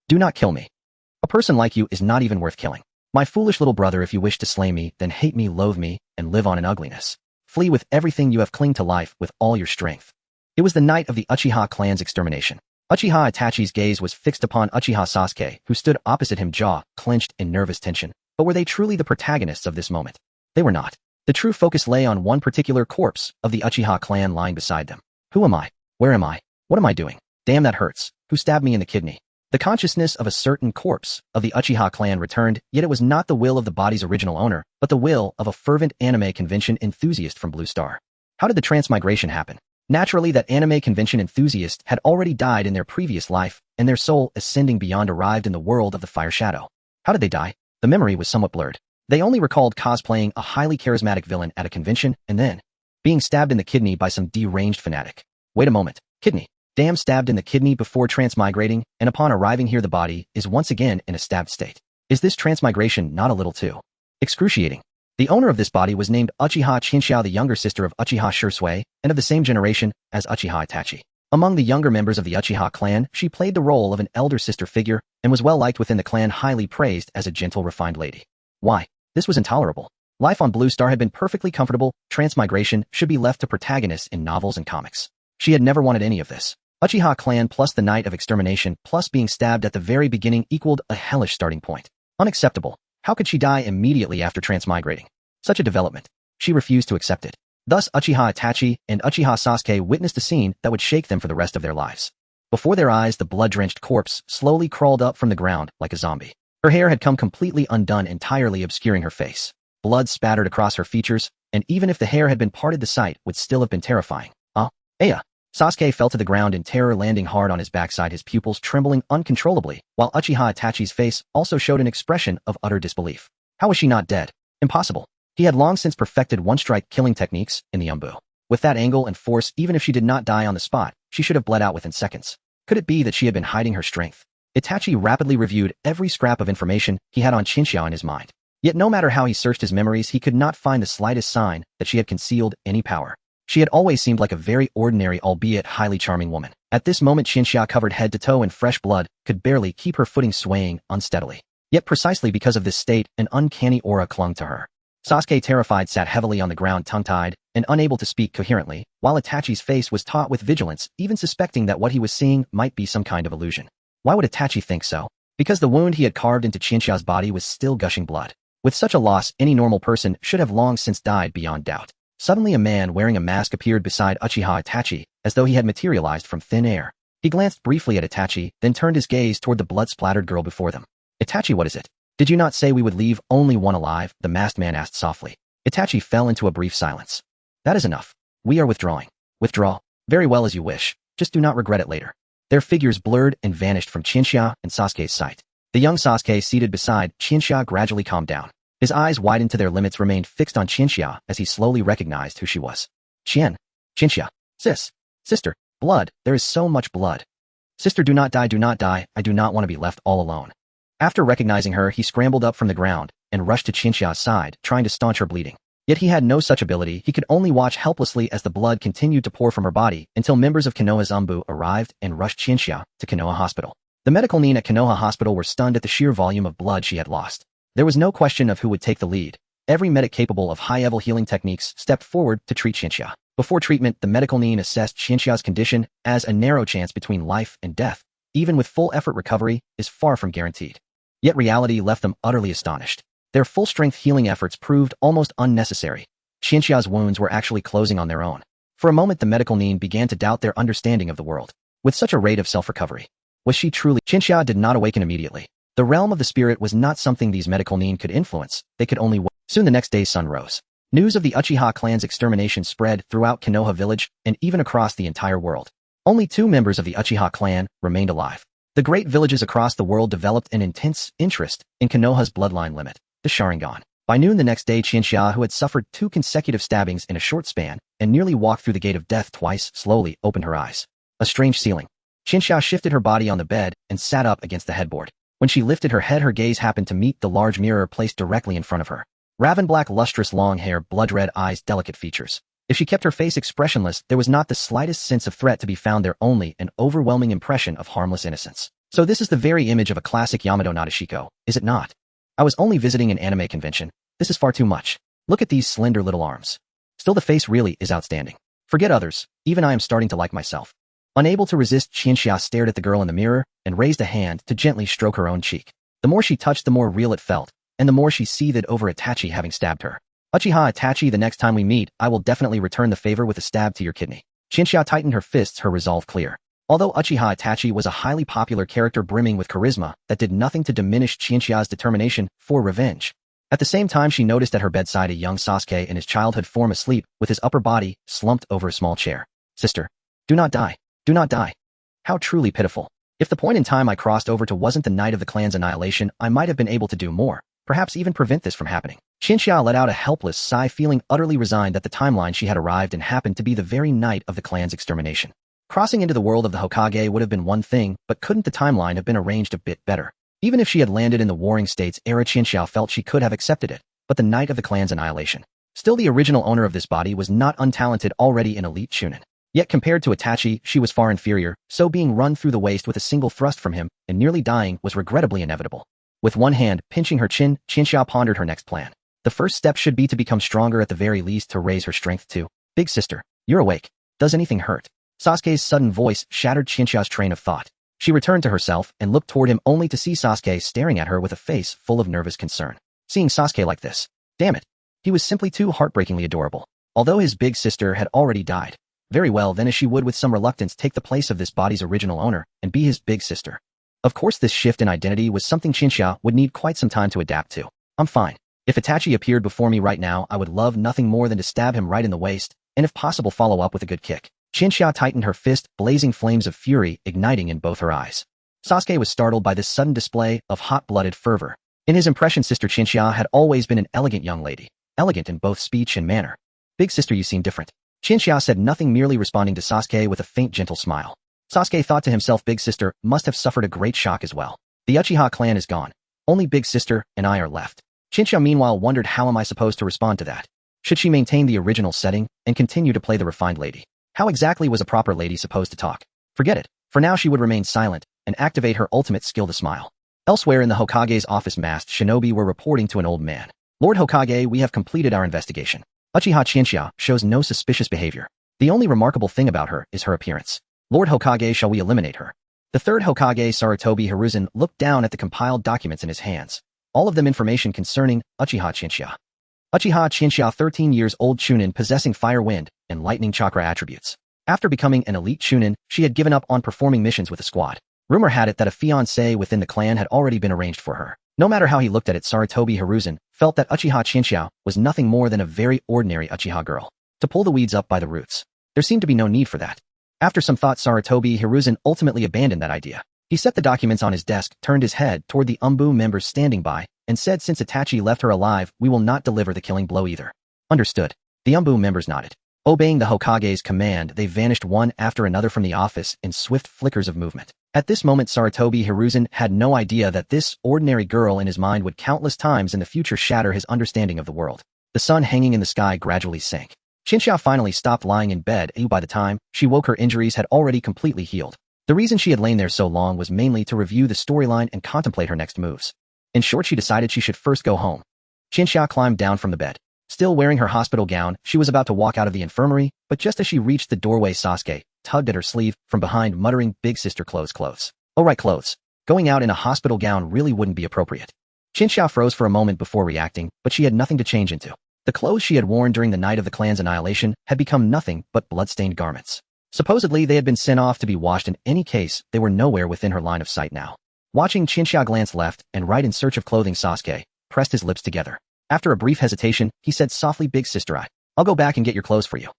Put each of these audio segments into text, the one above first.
Do not kill me. A person like you is not even worth killing. My foolish little brother, if you wish to slay me, then hate me, loathe me, and live on in ugliness. Flee with everything you have, cling to life with all your strength. It was the night of the Uchiha clan's extermination. Uchiha Itachi's gaze was fixed upon Uchiha Sasuke, who stood opposite him, jaw clenched in nervous tension. But were they truly the protagonists of this moment? They were not. The true focus lay on one particular corpse of the Uchiha clan lying beside them. Who am I? Where am I? What am I doing? Damn, that hurts. Who stabbed me in the kidney? The consciousness of a certain corpse of the Uchiha clan returned, yet it was not the will of the body's original owner, but the will of a fervent anime convention enthusiast from Blue Star. How did the transmigration happen? Naturally, that anime convention enthusiast had already died in their previous life, and their soul, ascending beyond, arrived in the world of the Fire Shadow. How did they die? The memory was somewhat blurred. They only recalled cosplaying a highly charismatic villain at a convention, and then being stabbed in the kidney by some deranged fanatic. Wait a moment. Kidney. Damn, stabbed in the kidney before transmigrating, and upon arriving here the body is once again in a stabbed state. Is this transmigration not a little too excruciating? The owner of this body was named Uchiha Chinatsu, the younger sister of Uchiha Sasuke, and of the same generation as Uchiha Itachi. Among the younger members of the Uchiha clan, she played the role of an elder sister figure, and was well liked within the clan, highly praised as a gentle, refined lady. Why? This was intolerable. Life on Blue Star had been perfectly comfortable. Transmigration should be left to protagonists in novels and comics. She had never wanted any of this. Uchiha clan plus the night of extermination plus being stabbed at the very beginning equaled a hellish starting point. Unacceptable. How could she die immediately after transmigrating? Such a development. She refused to accept it. Thus, Uchiha Itachi and Uchiha Sasuke witnessed a scene that would shake them for the rest of their lives. Before their eyes, the blood-drenched corpse slowly crawled up from the ground like a zombie. Her hair had come completely undone, entirely obscuring her face. Blood spattered across her features, and even if the hair had been parted, the sight would still have been terrifying. Aya! Sasuke fell to the ground in terror, landing hard on his backside, his pupils trembling uncontrollably, while Uchiha Itachi's face also showed an expression of utter disbelief. How was she not dead? Impossible. He had long since perfected one-strike killing techniques in the Umbu. With that angle and force, even if she did not die on the spot, she should have bled out within seconds. Could it be that she had been hiding her strength? Itachi rapidly reviewed every scrap of information he had on Chinatsu in his mind. Yet no matter how he searched his memories, he could not find the slightest sign that she had concealed any power. She had always seemed like a very ordinary, albeit highly charming woman. At this moment, Chinatsu, covered head to toe in fresh blood, could barely keep her footing, swaying unsteadily. Yet precisely because of this state, an uncanny aura clung to her. Sasuke, terrified, sat heavily on the ground, tongue-tied, and unable to speak coherently, while Itachi's face was taut with vigilance, even suspecting that what he was seeing might be some kind of illusion. Why would Itachi think so? Because the wound he had carved into Chinatsu's body was still gushing blood. With such a loss, any normal person should have long since died beyond doubt. Suddenly, a man wearing a mask appeared beside Uchiha Itachi, as though he had materialized from thin air. He glanced briefly at Itachi, then turned his gaze toward the blood-splattered girl before them. Itachi, what is it? Did you not say we would leave only one alive? The masked man asked softly. Itachi fell into a brief silence. That is enough. We are withdrawing. Withdraw. Very well, as you wish. Just do not regret it later. Their figures blurred and vanished from Chinatsu and Sasuke's sight. The young Sasuke, seated beside Chinatsu, gradually calmed down. His eyes, widened to their limits, remained fixed on Chinatsu as he slowly recognized who she was. Chinatsu. Sister. Blood. There is so much blood. Sister, do not die, do not die. I do not want to be left all alone. After recognizing her, he scrambled up from the ground and rushed to Chinatsu's side, trying to staunch her bleeding. Yet he had no such ability. He could only watch helplessly as the blood continued to pour from her body until members of Konoha's Umbu arrived and rushed Chinatsu to Konoha Hospital. The medical team at Konoha Hospital were stunned at the sheer volume of blood she had lost. There was no question of who would take the lead. Every medic capable of high-level healing techniques stepped forward to treat Chinatsu. Before treatment, the medical team assessed Chinatsu's condition as a narrow chance between life and death. Even with full effort, recovery is far from guaranteed. Yet reality left them utterly astonished. Their full-strength healing efforts proved almost unnecessary. Chinatsu's wounds were actually closing on their own. For a moment, the medical team began to doubt their understanding of the world. With such a rate of self-recovery, was she truly? Chinatsu did not awaken immediately. The realm of the spirit was not something these medical team could influence. They could only wait. Soon the next day's sun rose. News of the Uchiha clan's extermination spread throughout Konoha village and even across the entire world. Only 2 members of the Uchiha clan remained alive. The great villages across the world developed an intense interest in Konoha's bloodline limit, the Sharingan. By noon the next day, Chinatsu, who had suffered 2 consecutive stabbings in a short span and nearly walked through the gate of death twice, slowly opened her eyes. A strange ceiling. Chinatsu shifted her body on the bed and sat up against the headboard. When she lifted her head, her gaze happened to meet the large mirror placed directly in front of her. Raven black, lustrous long hair, blood-red eyes, delicate features. If she kept her face expressionless, there was not the slightest sense of threat to be found there, only an overwhelming impression of harmless innocence. So this is the very image of a classic Yamato Nadeshiko, is it not? I was only visiting an anime convention. This is far too much. Look at these slender little arms. Still, the face really is outstanding. Forget others, even I am starting to like myself. Unable to resist, Qianxia stared at the girl in the mirror and raised a hand to gently stroke her own cheek. The more she touched, the more real it felt, and the more she seethed over Itachi having stabbed her. Uchiha Itachi, the next time we meet, I will definitely return the favor with a stab to your kidney. Qianxia tightened her fists, her resolve clear. Although Uchiha Itachi was a highly popular character brimming with charisma, that did nothing to diminish Qianxia's determination for revenge. At the same time, she noticed at her bedside a young Sasuke in his childhood form asleep, with his upper body slumped over a small chair. Sister, do not die. Do not die. How truly pitiful. If the point in time I crossed over to wasn't the night of the clan's annihilation, I might have been able to do more, perhaps even prevent this from happening. Qianxia let out a helpless sigh, feeling utterly resigned that the timeline she had arrived in happened to be the very night of the clan's extermination. Crossing into the world of the Hokage would have been one thing, but couldn't the timeline have been arranged a bit better? Even if she had landed in the Warring States era, Qianxia felt she could have accepted it, but the night of the clan's annihilation. Still, the original owner of this body was not untalented, already an elite chunin. Yet compared to Itachi, she was far inferior, so being run through the waist with a single thrust from him and nearly dying was regrettably inevitable. With one hand pinching her chin, Qianxia pondered her next plan. The first step should be to become stronger, at the very least to raise her strength too. Big sister, you're awake. Does anything hurt? Sasuke's sudden voice shattered Qianxia's train of thought. She returned to herself and looked toward him, only to see Sasuke staring at her with a face full of nervous concern. Seeing Sasuke like this, damn it, he was simply too heartbreakingly adorable. Although his big sister had already died. Very well then, as she would with some reluctance take the place of this body's original owner and be his big sister. Of course, this shift in identity was something Qianxia would need quite some time to adapt to. I'm fine. If Itachi appeared before me right now, I would love nothing more than to stab him right in the waist, and if possible follow up with a good kick. Qianxia tightened her fist, blazing flames of fury igniting in both her eyes. Sasuke was startled by this sudden display of hot-blooded fervor. In his impression, Sister Qianxia had always been an elegant young lady, elegant in both speech and manner. Big sister, you seem different. Qianxia said nothing, merely responding to Sasuke with a faint, gentle smile. Sasuke thought to himself, big sister must have suffered a great shock as well. The Uchiha clan is gone. Only big sister and I are left. Qianxia meanwhile wondered, how am I supposed to respond to that? Should she maintain the original setting and continue to play the refined lady? How exactly was a proper lady supposed to talk? Forget it. For now she would remain silent and activate her ultimate skill, to smile. Elsewhere in the Hokage's office, masked shinobi were reporting to an old man. Lord Hokage, we have completed our investigation. Uchiha Qianxia shows no suspicious behavior. The only remarkable thing about her is her appearance. Lord Hokage, shall we eliminate her? The third Hokage, Sarutobi Hiruzen, looked down at the compiled documents in his hands. All of them information concerning Uchiha Qianxia. Uchiha Qianxia, 13 years old chunin possessing fire, wind, and lightning chakra attributes. After becoming an elite chunin, she had given up on performing missions with the squad. Rumor had it that a fiancé within the clan had already been arranged for her. No matter how he looked at it, Sarutobi Hiruzen felt that Uchiha Qianxia was nothing more than a very ordinary Uchiha girl. To pull the weeds up by the roots. There seemed to be no need for that. After some thought, Sarutobi Hiruzen ultimately abandoned that idea. He set the documents on his desk, turned his head toward the Umbu members standing by, and said, since Itachi left her alive, we will not deliver the killing blow either. Understood. The Umbu members nodded. Obeying the Hokage's command, they vanished one after another from the office in swift flickers of movement. At this moment, Sarutobi Hiruzen had no idea that this ordinary girl in his mind would countless times in the future shatter his understanding of the world. The sun hanging in the sky gradually sank. Qianxia finally stopped lying in bed, and by the time she woke, her injuries had already completely healed. The reason she had lain there so long was mainly to review the storyline and contemplate her next moves. In short, she decided she should first go home. Qianxia climbed down from the bed. Still wearing her hospital gown, she was about to walk out of the infirmary, but just as she reached the doorway, Sasuke tugged at her sleeve from behind, muttering, big sister, clothes. Oh right, clothes. Going out in a hospital gown really wouldn't be appropriate. Qianxia froze for a moment before reacting, but she had nothing to change into. The clothes she had worn during the night of the clan's annihilation had become nothing but blood-stained garments. Supposedly, they had been sent off to be washed. In any case, they were nowhere within her line of sight now. Watching Qianxia glance left and right in search of clothing, Sasuke pressed his lips together. After a brief hesitation, he said softly, big sister, I'll go back and get your clothes for you.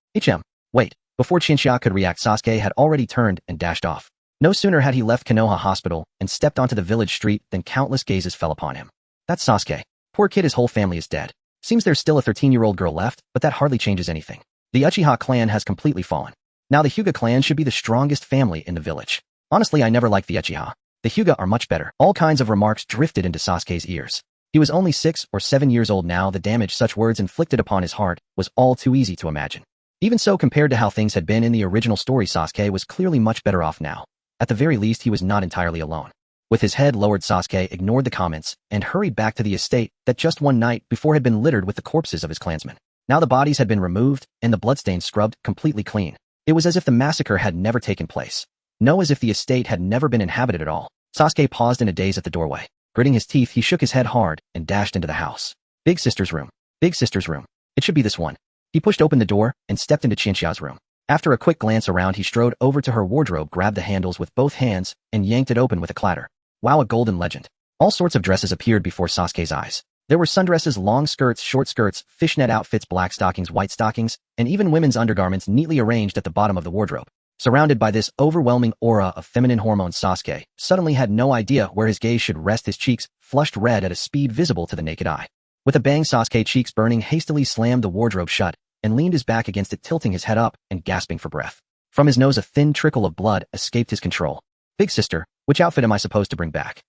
Wait. Before Qianxia could react, Sasuke had already turned and dashed off. No sooner had he left Konoha Hospital and stepped onto the village street than countless gazes fell upon him. That's Sasuke. Poor kid, his whole family is dead. Seems there's still a 13-year-old girl left, but that hardly changes anything. The Uchiha clan has completely fallen. Now the Hyuga clan should be the strongest family in the village. Honestly, I never liked the Uchiha. The Hyuga are much better. All kinds of remarks drifted into Sasuke's ears. He was only 6 or 7 years old now. The damage such words inflicted upon his heart was all too easy to imagine. Even so, compared to how things had been in the original story, Sasuke was clearly much better off now. At the very least, he was not entirely alone. With his head lowered, Sasuke ignored the comments and hurried back to the estate that just one night before had been littered with the corpses of his clansmen. Now the bodies had been removed and the bloodstains scrubbed completely clean. It was as if the massacre had never taken place. No, as if the estate had never been inhabited at all. Sasuke paused in a daze at the doorway. Gritting his teeth, he shook his head hard and dashed into the house. Big sister's room. Big sister's room. It should be this one. He pushed open the door and stepped into Chinxia's room. After a quick glance around, he strode over to her wardrobe, grabbed the handles with both hands, and yanked it open with a clatter. Wow, a golden legend. All sorts of dresses appeared before Sasuke's eyes. There were sundresses, long skirts, short skirts, fishnet outfits, black stockings, white stockings, and even women's undergarments neatly arranged at the bottom of the wardrobe. Surrounded by this overwhelming aura of feminine hormones, Sasuke suddenly had no idea where his gaze should rest. His cheeks flushed red at a speed visible to the naked eye. With a bang, Sasuke, cheeks burning, hastily slammed the wardrobe shut and leaned his back against it, tilting his head up and gasping for breath. From his nose, a thin trickle of blood escaped his control. Big sister, which outfit am I supposed to bring back?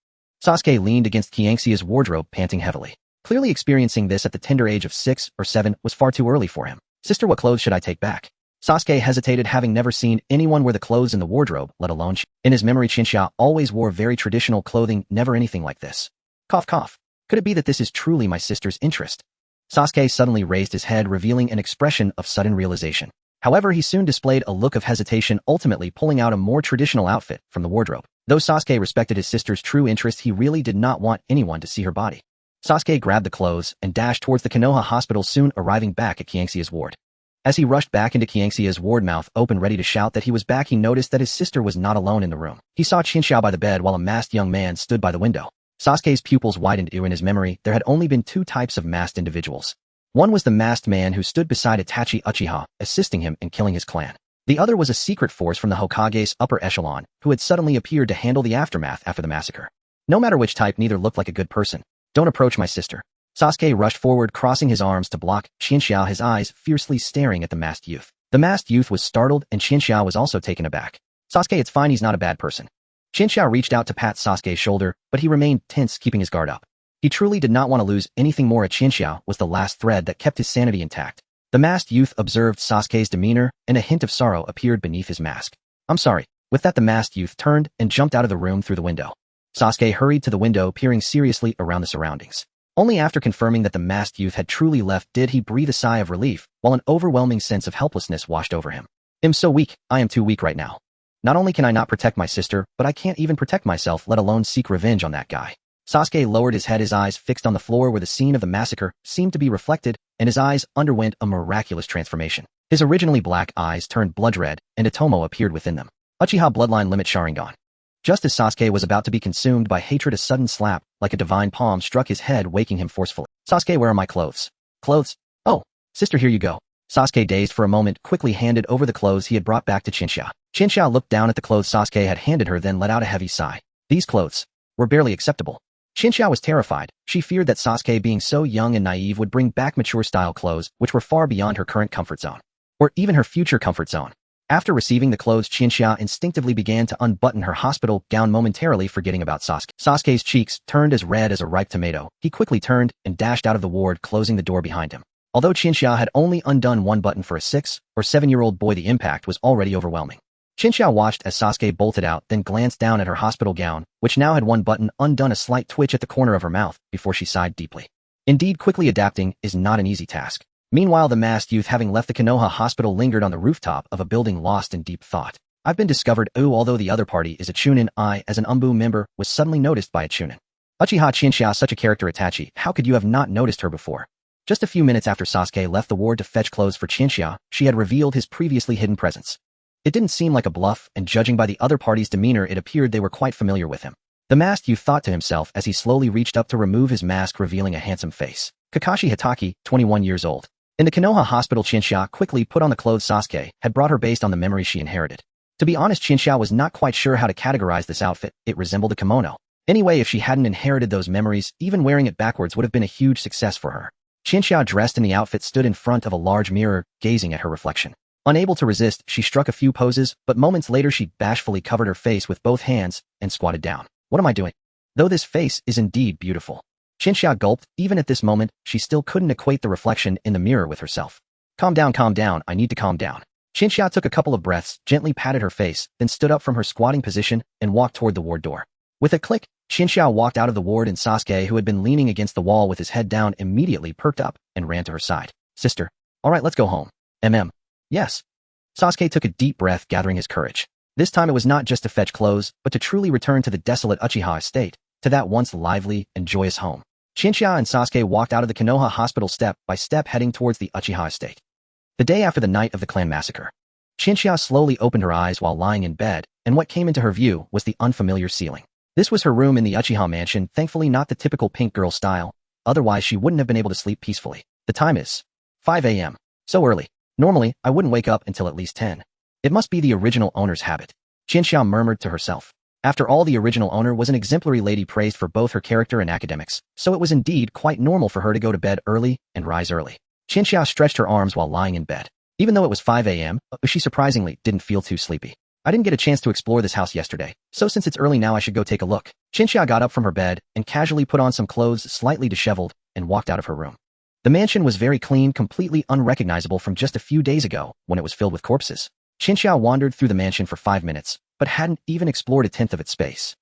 Sasuke leaned against Qianxia's wardrobe, panting heavily. Clearly experiencing this at the tender age of 6 or 7 was far too early for him. Sister, what clothes should I take back? Sasuke hesitated, having never seen anyone wear the clothes in the wardrobe, let alone in his memory. Chinxia always wore very traditional clothing, never anything like this. Cough, cough. Could it be that this is truly my sister's interest? Sasuke suddenly raised his head, revealing an expression of sudden realization. However, he soon displayed a look of hesitation, ultimately pulling out a more traditional outfit from the wardrobe. Though Sasuke respected his sister's true interest, he really did not want anyone to see her body. Sasuke grabbed the clothes and dashed towards the Konoha Hospital, soon arriving back at Qianxia's ward. As he rushed back into Qianxia's ward, mouth open, ready to shout that he was back, he noticed that his sister was not alone in the room. He saw Chinxia by the bed while a masked young man stood by the window. Sasuke's pupils widened. In his memory, there had only been 2 types of masked individuals. One was the masked man who stood beside Itachi Uchiha, assisting him in killing his clan. The other was a secret force from the Hokage's upper echelon, who had suddenly appeared to handle the aftermath after the massacre. No matter which type, neither looked like a good person. Don't approach my sister. Sasuke rushed forward, crossing his arms to block Chinxia, his eyes fiercely staring at the masked youth. The masked youth was startled, and Chinxia was also taken aback. Sasuke, it's fine, he's not a bad person. Chinxia reached out to pat Sasuke's shoulder, but he remained tense, keeping his guard up. He truly did not want to lose anything more. Chinxia was the last thread that kept his sanity intact. The masked youth observed Sasuke's demeanor, and a hint of sorrow appeared beneath his mask. I'm sorry. With that, the masked youth turned and jumped out of the room through the window. Sasuke hurried to the window, peering seriously around the surroundings. Only after confirming that the masked youth had truly left did he breathe a sigh of relief, while an overwhelming sense of helplessness washed over him. I'm so weak. I am too weak right now. Not only can I not protect my sister, but I can't even protect myself, let alone seek revenge on that guy. Sasuke lowered his head, his eyes fixed on the floor where the scene of the massacre seemed to be reflected, and his eyes underwent a miraculous transformation. His originally black eyes turned blood red, and a tomo appeared within them. Uchiha Bloodline Limit Sharingan. Just as Sasuke was about to be consumed by hatred, a sudden slap, like a divine palm, struck his head, waking him forcefully. Sasuke, where are my clothes? Clothes? Oh, sister, here you go. Sasuke, dazed for a moment, quickly handed over the clothes he had brought back to Chinxia. Chinxia looked down at the clothes Sasuke had handed her, then let out a heavy sigh. These clothes were barely acceptable. Chinxia was terrified. She feared that Sasuke, being so young and naive, would bring back mature-style clothes, which were far beyond her current comfort zone. Or even her future comfort zone. After receiving the clothes, Chinxia instinctively began to unbutton her hospital gown, momentarily forgetting about Sasuke. Sasuke's cheeks turned as red as a ripe tomato. He quickly turned and dashed out of the ward, closing the door behind him. Although Chinxia had only undone one button for a 6 or 7-year-old boy, the impact was already overwhelming. Chinxia watched as Sasuke bolted out, then glanced down at her hospital gown, which now had one button undone, a slight twitch at the corner of her mouth, before she sighed deeply. Indeed, quickly adapting is not an easy task. Meanwhile, the masked youth, having left the Konoha Hospital, lingered on the rooftop of a building, lost in deep thought. I've been discovered. Although the other party is a Chunin, I, as an Umbu member, was suddenly noticed by a Chunin. Uchiha Chinxia, such a character. Itachi, how could you have not noticed her before? Just a few minutes after Sasuke left the ward to fetch clothes for Chinxia, she had revealed his previously hidden presence. It didn't seem like a bluff, and judging by the other party's demeanor, it appeared they were quite familiar with him. The masked youth thought to himself as he slowly reached up to remove his mask, revealing a handsome face. Kakashi Hitaki, 21 years old. In the Konoha Hospital, Chinxia quickly put on the clothes Sasuke had brought her based on the memories she inherited. To be honest, Chinxia was not quite sure how to categorize this outfit. It resembled a kimono. Anyway, if she hadn't inherited those memories, even wearing it backwards would have been a huge success for her. Chinxia, dressed in the outfit, stood in front of a large mirror, gazing at her reflection. Unable to resist, she struck a few poses, but moments later she bashfully covered her face with both hands and squatted down. What am I doing? Though this face is indeed beautiful. Chinxia gulped. Even at this moment, she still couldn't equate the reflection in the mirror with herself. Calm down, I need to calm down. Chinxia took a couple of breaths, gently patted her face, then stood up from her squatting position and walked toward the ward door. With a click, Xiao walked out of the ward and Sasuke, who had been leaning against the wall with his head down, immediately perked up and ran to her side. Sister. All right, let's go home. Yes. Sasuke took a deep breath, gathering his courage. This time it was not just to fetch clothes, but to truly return to the desolate Uchiha estate, to that once lively and joyous home. Xiao and Sasuke walked out of the Konoha Hospital step by step, heading towards the Uchiha estate. The day after the night of the clan massacre, Xiao slowly opened her eyes while lying in bed, and what came into her view was the unfamiliar ceiling. This was her room in the Uchiha mansion, thankfully not the typical pink girl style, otherwise she wouldn't have been able to sleep peacefully. The time is 5 a.m. So early. Normally, I wouldn't wake up until at least 10. It must be the original owner's habit. Xiao murmured to herself. After all, the original owner was an exemplary lady praised for both her character and academics, so it was indeed quite normal for her to go to bed early and rise early. Xiao stretched her arms while lying in bed. Even though it was 5 a.m., she surprisingly didn't feel too sleepy. I didn't get a chance to explore this house yesterday, so since it's early now I should go take a look. Xiao got up from her bed and casually put on some clothes, slightly disheveled, and walked out of her room. The mansion was very clean, completely unrecognizable from just a few days ago when it was filled with corpses. Xiao wandered through the mansion for 5 minutes, but hadn't even explored a tenth of its space.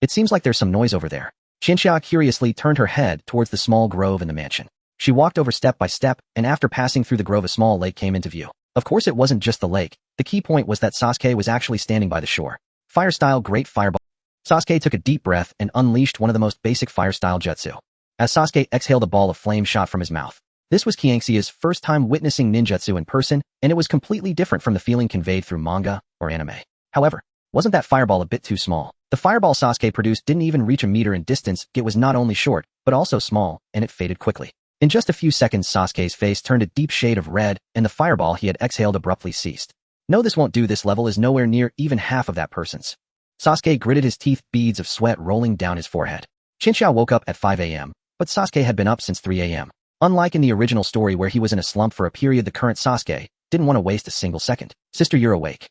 It seems like there's some noise over there. Xiao curiously turned her head towards the small grove in the mansion. She walked over step by step, and after passing through the grove a small lake came into view. Of course it wasn't just the lake. The key point was that Sasuke was actually standing by the shore. Fire-style great fireball. Sasuke took a deep breath and unleashed one of the most basic fire-style jutsu. As Sasuke exhaled, a ball of flame shot from his mouth. This was Kiangxia's first time witnessing ninjutsu in person, and it was completely different from the feeling conveyed through manga or anime. However, wasn't that fireball a bit too small? The fireball Sasuke produced didn't even reach a meter in distance. It was not only short, but also small, and it faded quickly. In just a few seconds, Sasuke's face turned a deep shade of red, and the fireball he had exhaled abruptly ceased. No, this won't do. This level is nowhere near even half of that person's. Sasuke gritted his teeth, beads of sweat rolling down his forehead. Xiao woke up at 5 a.m., but Sasuke had been up since 3 a.m. Unlike in the original story where he was in a slump for a period, the current Sasuke didn't want to waste a single second. Sister, you're awake.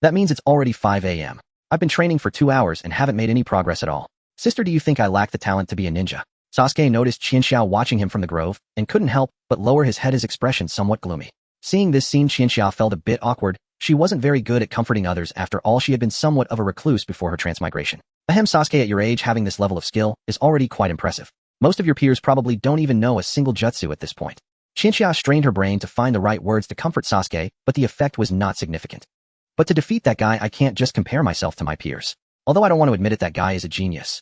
That means it's already 5 a.m. I've been training for 2 hours and haven't made any progress at all. Sister, do you think I lack the talent to be a ninja? Sasuke noticed Xiao watching him from the grove and couldn't help but lower his head, his expression somewhat gloomy. Seeing this scene, Xiao felt a bit awkward. She wasn't very good at comforting others. After all, she had been somewhat of a recluse before her transmigration. Ahem, Sasuke, at your age, having this level of skill is already quite impressive. Most of your peers probably don't even know a single jutsu at this point. Xiao strained her brain to find the right words to comfort Sasuke, but the effect was not significant. But to defeat that guy, I can't just compare myself to my peers. Although I don't want to admit it, that guy is a genius.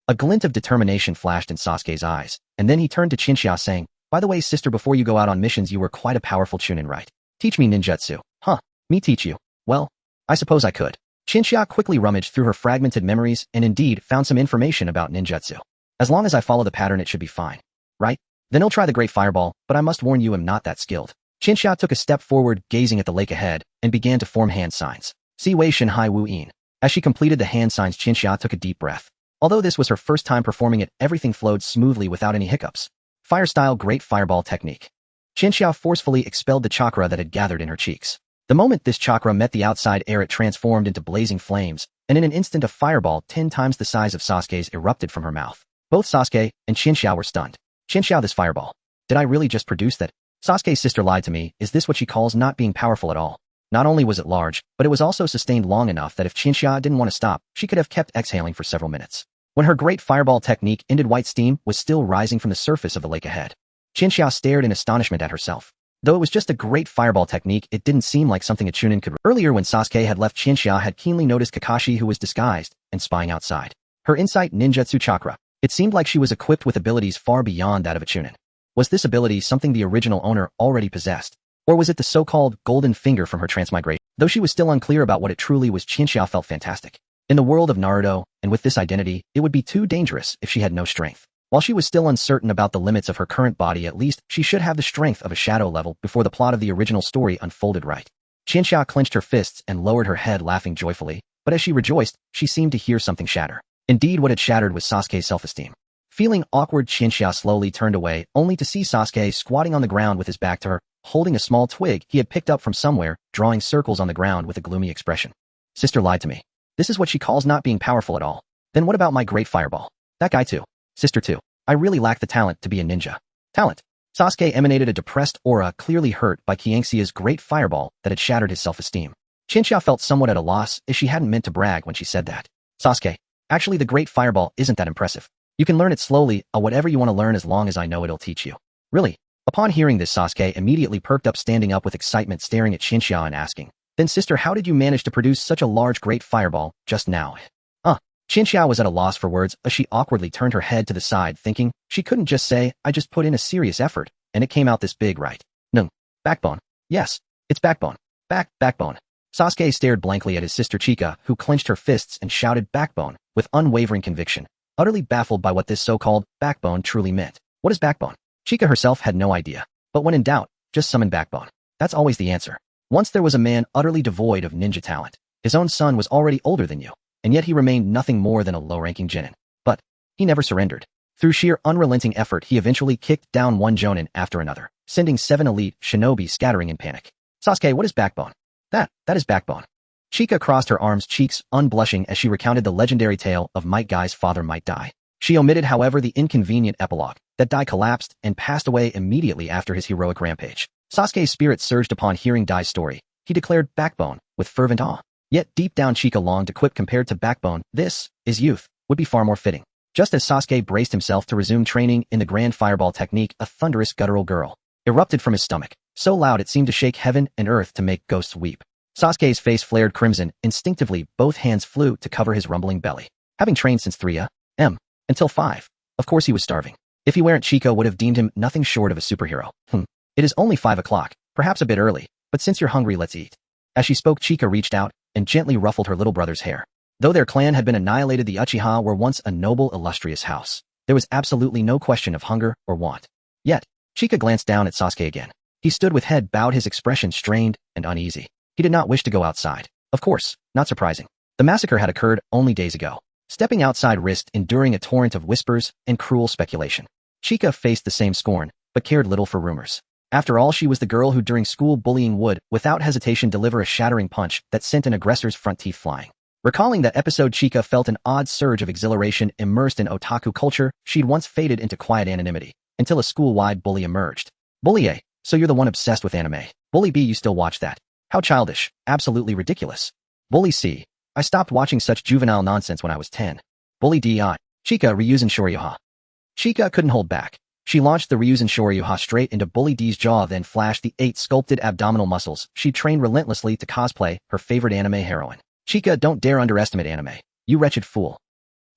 A glint of determination flashed in Sasuke's eyes, and then he turned to Xiao saying, by the way, sister, before you go out on missions, you were quite a powerful chunin, right? Teach me ninjutsu. Huh, me teach you. Well, I suppose I could. Xiao quickly rummaged through her fragmented memories and indeed found some information about ninjutsu. As long as I follow the pattern, it should be fine. Right? Then I'll try the great fireball, but I must warn you, I'm not that skilled. Xiao took a step forward, gazing at the lake ahead, and began to form hand signs. Si Wei Shen Hai Wu Yin. As she completed the hand signs, Xiao took a deep breath. Although this was her first time performing it, everything flowed smoothly without any hiccups. Fire-style great fireball technique. Xiao forcefully expelled the chakra that had gathered in her cheeks. The moment this chakra met the outside air, it transformed into blazing flames, and in an instant a fireball 10 times the size of Sasuke's erupted from her mouth. Both Sasuke and Xiao were stunned. Xiao, this fireball. Did I really just produce that? Sasuke's sister lied to me. Is this what she calls not being powerful at all? Not only was it large, but it was also sustained long enough that if Xiao didn't want to stop, she could have kept exhaling for several minutes. When her great fireball technique ended, white steam was still rising from the surface of the lake ahead. Xiao stared in astonishment at herself. Though it was just a great fireball technique, it didn't seem like something a chunin could. Earlier when Sasuke had left, Xiao had keenly noticed Kakashi, who was disguised and spying outside. Her insight ninjutsu chakra. It seemed like she was equipped with abilities far beyond that of a chunin. Was this ability something the original owner already possessed? Or was it the so-called golden finger from her transmigration? Though she was still unclear about what it truly was, Xiao felt fantastic. In the world of Naruto, and with this identity, it would be too dangerous if she had no strength. While she was still uncertain about the limits of her current body, at least she should have the strength of a shadow level before the plot of the original story unfolded right. Xiao clenched her fists and lowered her head, laughing joyfully, but as she rejoiced, she seemed to hear something shatter. Indeed, what had shattered was Sasuke's self-esteem. Feeling awkward, Xiao slowly turned away, only to see Sasuke squatting on the ground with his back to her, holding a small twig he had picked up from somewhere, drawing circles on the ground with a gloomy expression. Sister lied to me. This is what she calls not being powerful at all. Then what about my great fireball? That guy too. Sister too. I really lack the talent to be a ninja. Talent. Sasuke emanated a depressed aura, clearly hurt by Kiangxia's great fireball that had shattered his self-esteem. Xiao felt somewhat at a loss, as she hadn't meant to brag when she said that. Sasuke, Actually, the Great Fireball isn't that impressive. You can learn it slowly, whatever you want to learn as long as I know it'll teach you. Really? Upon hearing this, Sasuke immediately perked up, standing up with excitement, staring at Shinja and asking, "Then sister, how did you manage to produce such a large Great Fireball just now?" Shinja was at a loss for words as she awkwardly turned her head to the side, thinking she couldn't just say, "I just put in a serious effort, and it came out this big, right?" "No. Backbone. Yes, it's backbone. Backbone." Sasuke stared blankly at his sister Chika, who clenched her fists and shouted backbone with unwavering conviction, utterly baffled by what this so-called backbone truly meant. What is backbone? Chika herself had no idea, but when in doubt, just summon backbone. That's always the answer. Once there was a man utterly devoid of ninja talent. His own son was already older than you, and yet he remained nothing more than a low-ranking genin. But he never surrendered. Through sheer unrelenting effort, he eventually kicked down one jonin after another, sending 7 elite shinobi scattering in panic. "Sasuke, what is backbone?" That is backbone." Chika crossed her arms, cheeks unblushing, as she recounted the legendary tale of Might Guy's father Might Dai. She omitted, however, the inconvenient epilogue, that Dai collapsed and passed away immediately after his heroic rampage. Sasuke's spirit surged upon hearing Dai's story. He declared backbone with fervent awe. Yet deep down Chika longed to quip, compared to backbone, this is youth, would be far more fitting. Just as Sasuke braced himself to resume training in the Grand Fireball technique, a thunderous guttural gurl erupted from his stomach, so loud it seemed to shake heaven and earth to make ghosts weep. Sasuke's face flared crimson. Instinctively, both hands flew to cover his rumbling belly. Having trained since 3 a.m. until 5, of course he was starving. If he weren't, Chika would have deemed him nothing short of a superhero. It is only 5 o'clock, perhaps a bit early, but since you're hungry, let's eat." As she spoke, Chika reached out and gently ruffled her little brother's hair. Though their clan had been annihilated, the Uchiha were once a noble, illustrious house. There was absolutely no question of hunger or want. Yet, Chika glanced down at Sasuke again. He stood with head bowed, his expression strained and uneasy. He did not wish to go outside. Of course, not surprising. The massacre had occurred only days ago. Stepping outside risked enduring a torrent of whispers and cruel speculation. Chika faced the same scorn, but cared little for rumors. After all, she was the girl who during school bullying would, without hesitation, deliver a shattering punch that sent an aggressor's front teeth flying. Recalling that episode, Chika felt an odd surge of exhilaration. Immersed in otaku culture, she'd once faded into quiet anonymity, until a school-wide bully emerged. "Bully A, so you're the one obsessed with anime. Bully B, you still watch that. How childish, absolutely ridiculous. Bully C, I stopped watching such juvenile nonsense when I was 10. Bully D, Chika Ryuzen Shoryuha." Chika couldn't hold back. She launched the Ryuzen Shoryuha straight into Bully D's jaw, then flashed the 8 sculpted abdominal muscles she trained relentlessly to cosplay her favorite anime heroine. "Chika, don't dare underestimate anime, you wretched fool."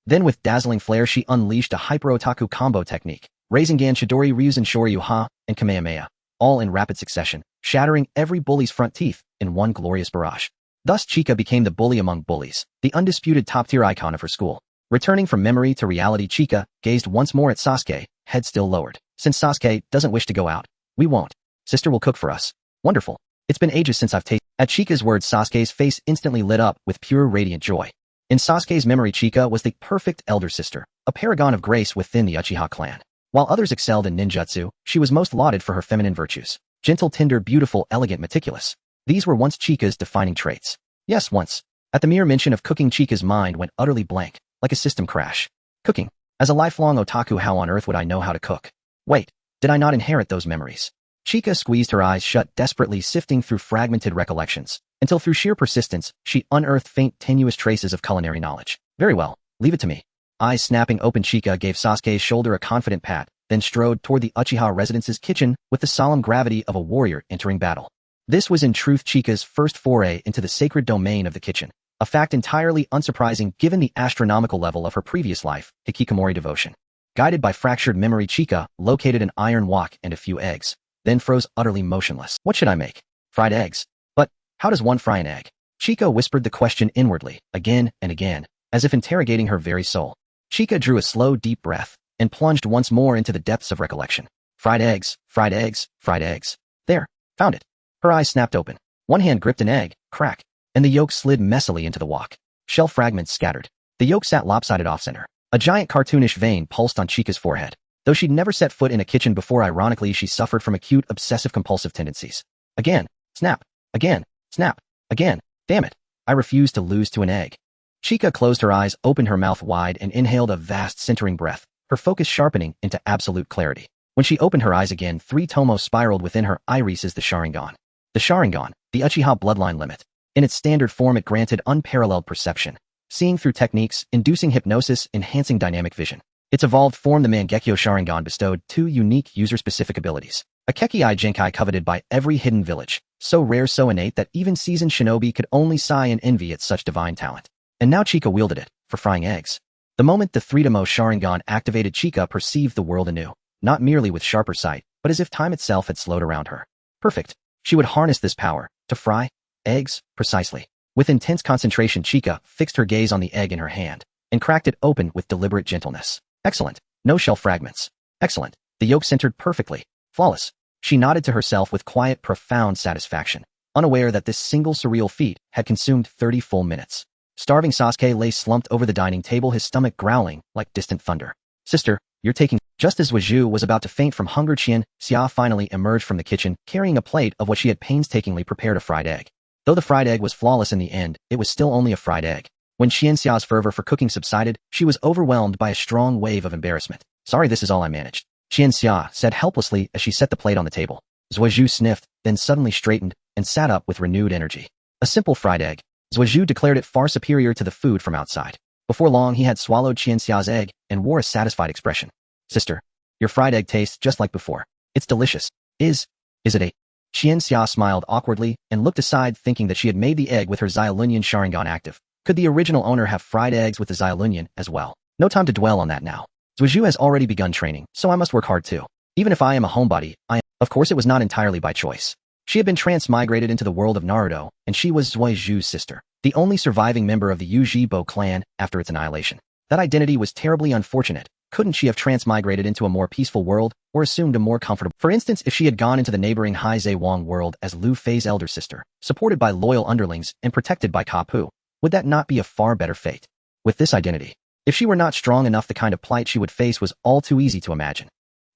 Then with dazzling flair, she unleashed a hyper-otaku combo technique, Rasengan, Chidori, Ryuzen Shoryuha, and Kamehameha, all in rapid succession, shattering every bully's front teeth in one glorious barrage. Thus Chika became the bully among bullies, the undisputed top-tier icon of her school. Returning from memory to reality, Chika gazed once more at Sasuke, head still lowered. "Since Sasuke doesn't wish to go out, we won't. Sister will cook for us." "Wonderful. It's been ages since I've tasted." At Chika's words, Sasuke's face instantly lit up with pure radiant joy. In Sasuke's memory, Chika was the perfect elder sister, a paragon of grace within the Uchiha clan. While others excelled in ninjutsu, she was most lauded for her feminine virtues. Gentle, tender, beautiful, elegant, meticulous. These were once Chika's defining traits. Yes, once. At the mere mention of cooking, Chika's mind went utterly blank, like a system crash. Cooking. As a lifelong otaku, how on earth would I know how to cook? Wait, did I not inherit those memories? Chika squeezed her eyes shut, desperately sifting through fragmented recollections, until through sheer persistence, she unearthed faint, tenuous traces of culinary knowledge. "Very well, leave it to me." Eyes snapping open, Chika gave Sasuke's shoulder a confident pat, then strode toward the Uchiha residence's kitchen with the solemn gravity of a warrior entering battle. This was in truth Chika's first foray into the sacred domain of the kitchen, a fact entirely unsurprising given the astronomical level of her previous life, hikikomori devotion. Guided by fractured memory, Chika located an iron wok and a few eggs, then froze utterly motionless. "What should I make? Fried eggs? But how does one fry an egg?" Chika whispered the question inwardly, again and again, as if interrogating her very soul. Chika drew a slow, deep breath and plunged once more into the depths of recollection. Fried eggs, fried eggs, fried eggs. There, found it. Her eyes snapped open. One hand gripped an egg, crack, and the yolk slid messily into the wok. Shell fragments scattered. The yolk sat lopsided off-center. A giant cartoonish vein pulsed on Chika's forehead. Though she'd never set foot in a kitchen before, ironically, she suffered from acute obsessive-compulsive tendencies. Again, snap, again, snap, again. Damn it, I refused to lose to an egg. Chika closed her eyes, opened her mouth wide, and inhaled a vast, centering breath, her focus sharpening into absolute clarity. When she opened her eyes again, 3 tomos spiraled within her irises. The Sharingan. The Sharingan, the Uchiha bloodline limit. In its standard form, it granted unparalleled perception, seeing through techniques, inducing hypnosis, enhancing dynamic vision. Its evolved form, the Mangekyo Sharingan, bestowed 2 unique user-specific abilities. A Kekei Jinkai coveted by every hidden village, so rare, so innate that even seasoned shinobi could only sigh in envy at such divine talent. And now Chika wielded it, for frying eggs. The moment the 3-Demo Sharingan activated, Chika perceived the world anew, not merely with sharper sight, but as if time itself had slowed around her. Perfect. She would harness this power to fry eggs precisely. With intense concentration, Chika fixed her gaze on the egg in her hand and cracked it open with deliberate gentleness. Excellent. No shell fragments. Excellent. The yolk centered perfectly. Flawless. She nodded to herself with quiet, profound satisfaction, unaware that this single surreal feat had consumed 30 full minutes. Starving Sasuke lay slumped over the dining table, his stomach growling like distant thunder. Sister, you're taking... Just as Suiju was about to faint from hunger, Qian Xia finally emerged from the kitchen, carrying a plate of what she had painstakingly prepared, a fried egg. Though the fried egg was flawless in the end, it was still only a fried egg. When Qian Xia's fervor for cooking subsided, she was overwhelmed by a strong wave of embarrassment. Sorry, this is all I managed, Qian Xia said helplessly as she set the plate on the table. Suiju sniffed, then suddenly straightened and sat up with renewed energy. A simple fried egg. Suiju declared it far superior to the food from outside. Before long, he had swallowed Qian Xia's egg and wore a satisfied expression. Sister, your fried egg tastes just like before. It's delicious. Is it a... Qian Xia smiled awkwardly and looked aside, thinking that she had made the egg with her Xiaolunyan Sharingan active. Could the original owner have fried eggs with the Xiaolunyan as well? No time to dwell on that now. Suiju has already begun training, so I must work hard too. Even if I am a homebody, Of course, it was not entirely by choice. She had been transmigrated into the world of Naruto, and she was Suiju's sister, the only surviving member of the Uchiha clan after its annihilation. That identity was terribly unfortunate. Couldn't she have transmigrated into a more peaceful world, or assumed a more comfortable? For instance, if she had gone into the neighboring Hai Wang world as Lu Fei's elder sister, supported by loyal underlings and protected by Kapu, would that not be a far better fate? With this identity, if she were not strong enough, the kind of plight she would face was all too easy to imagine.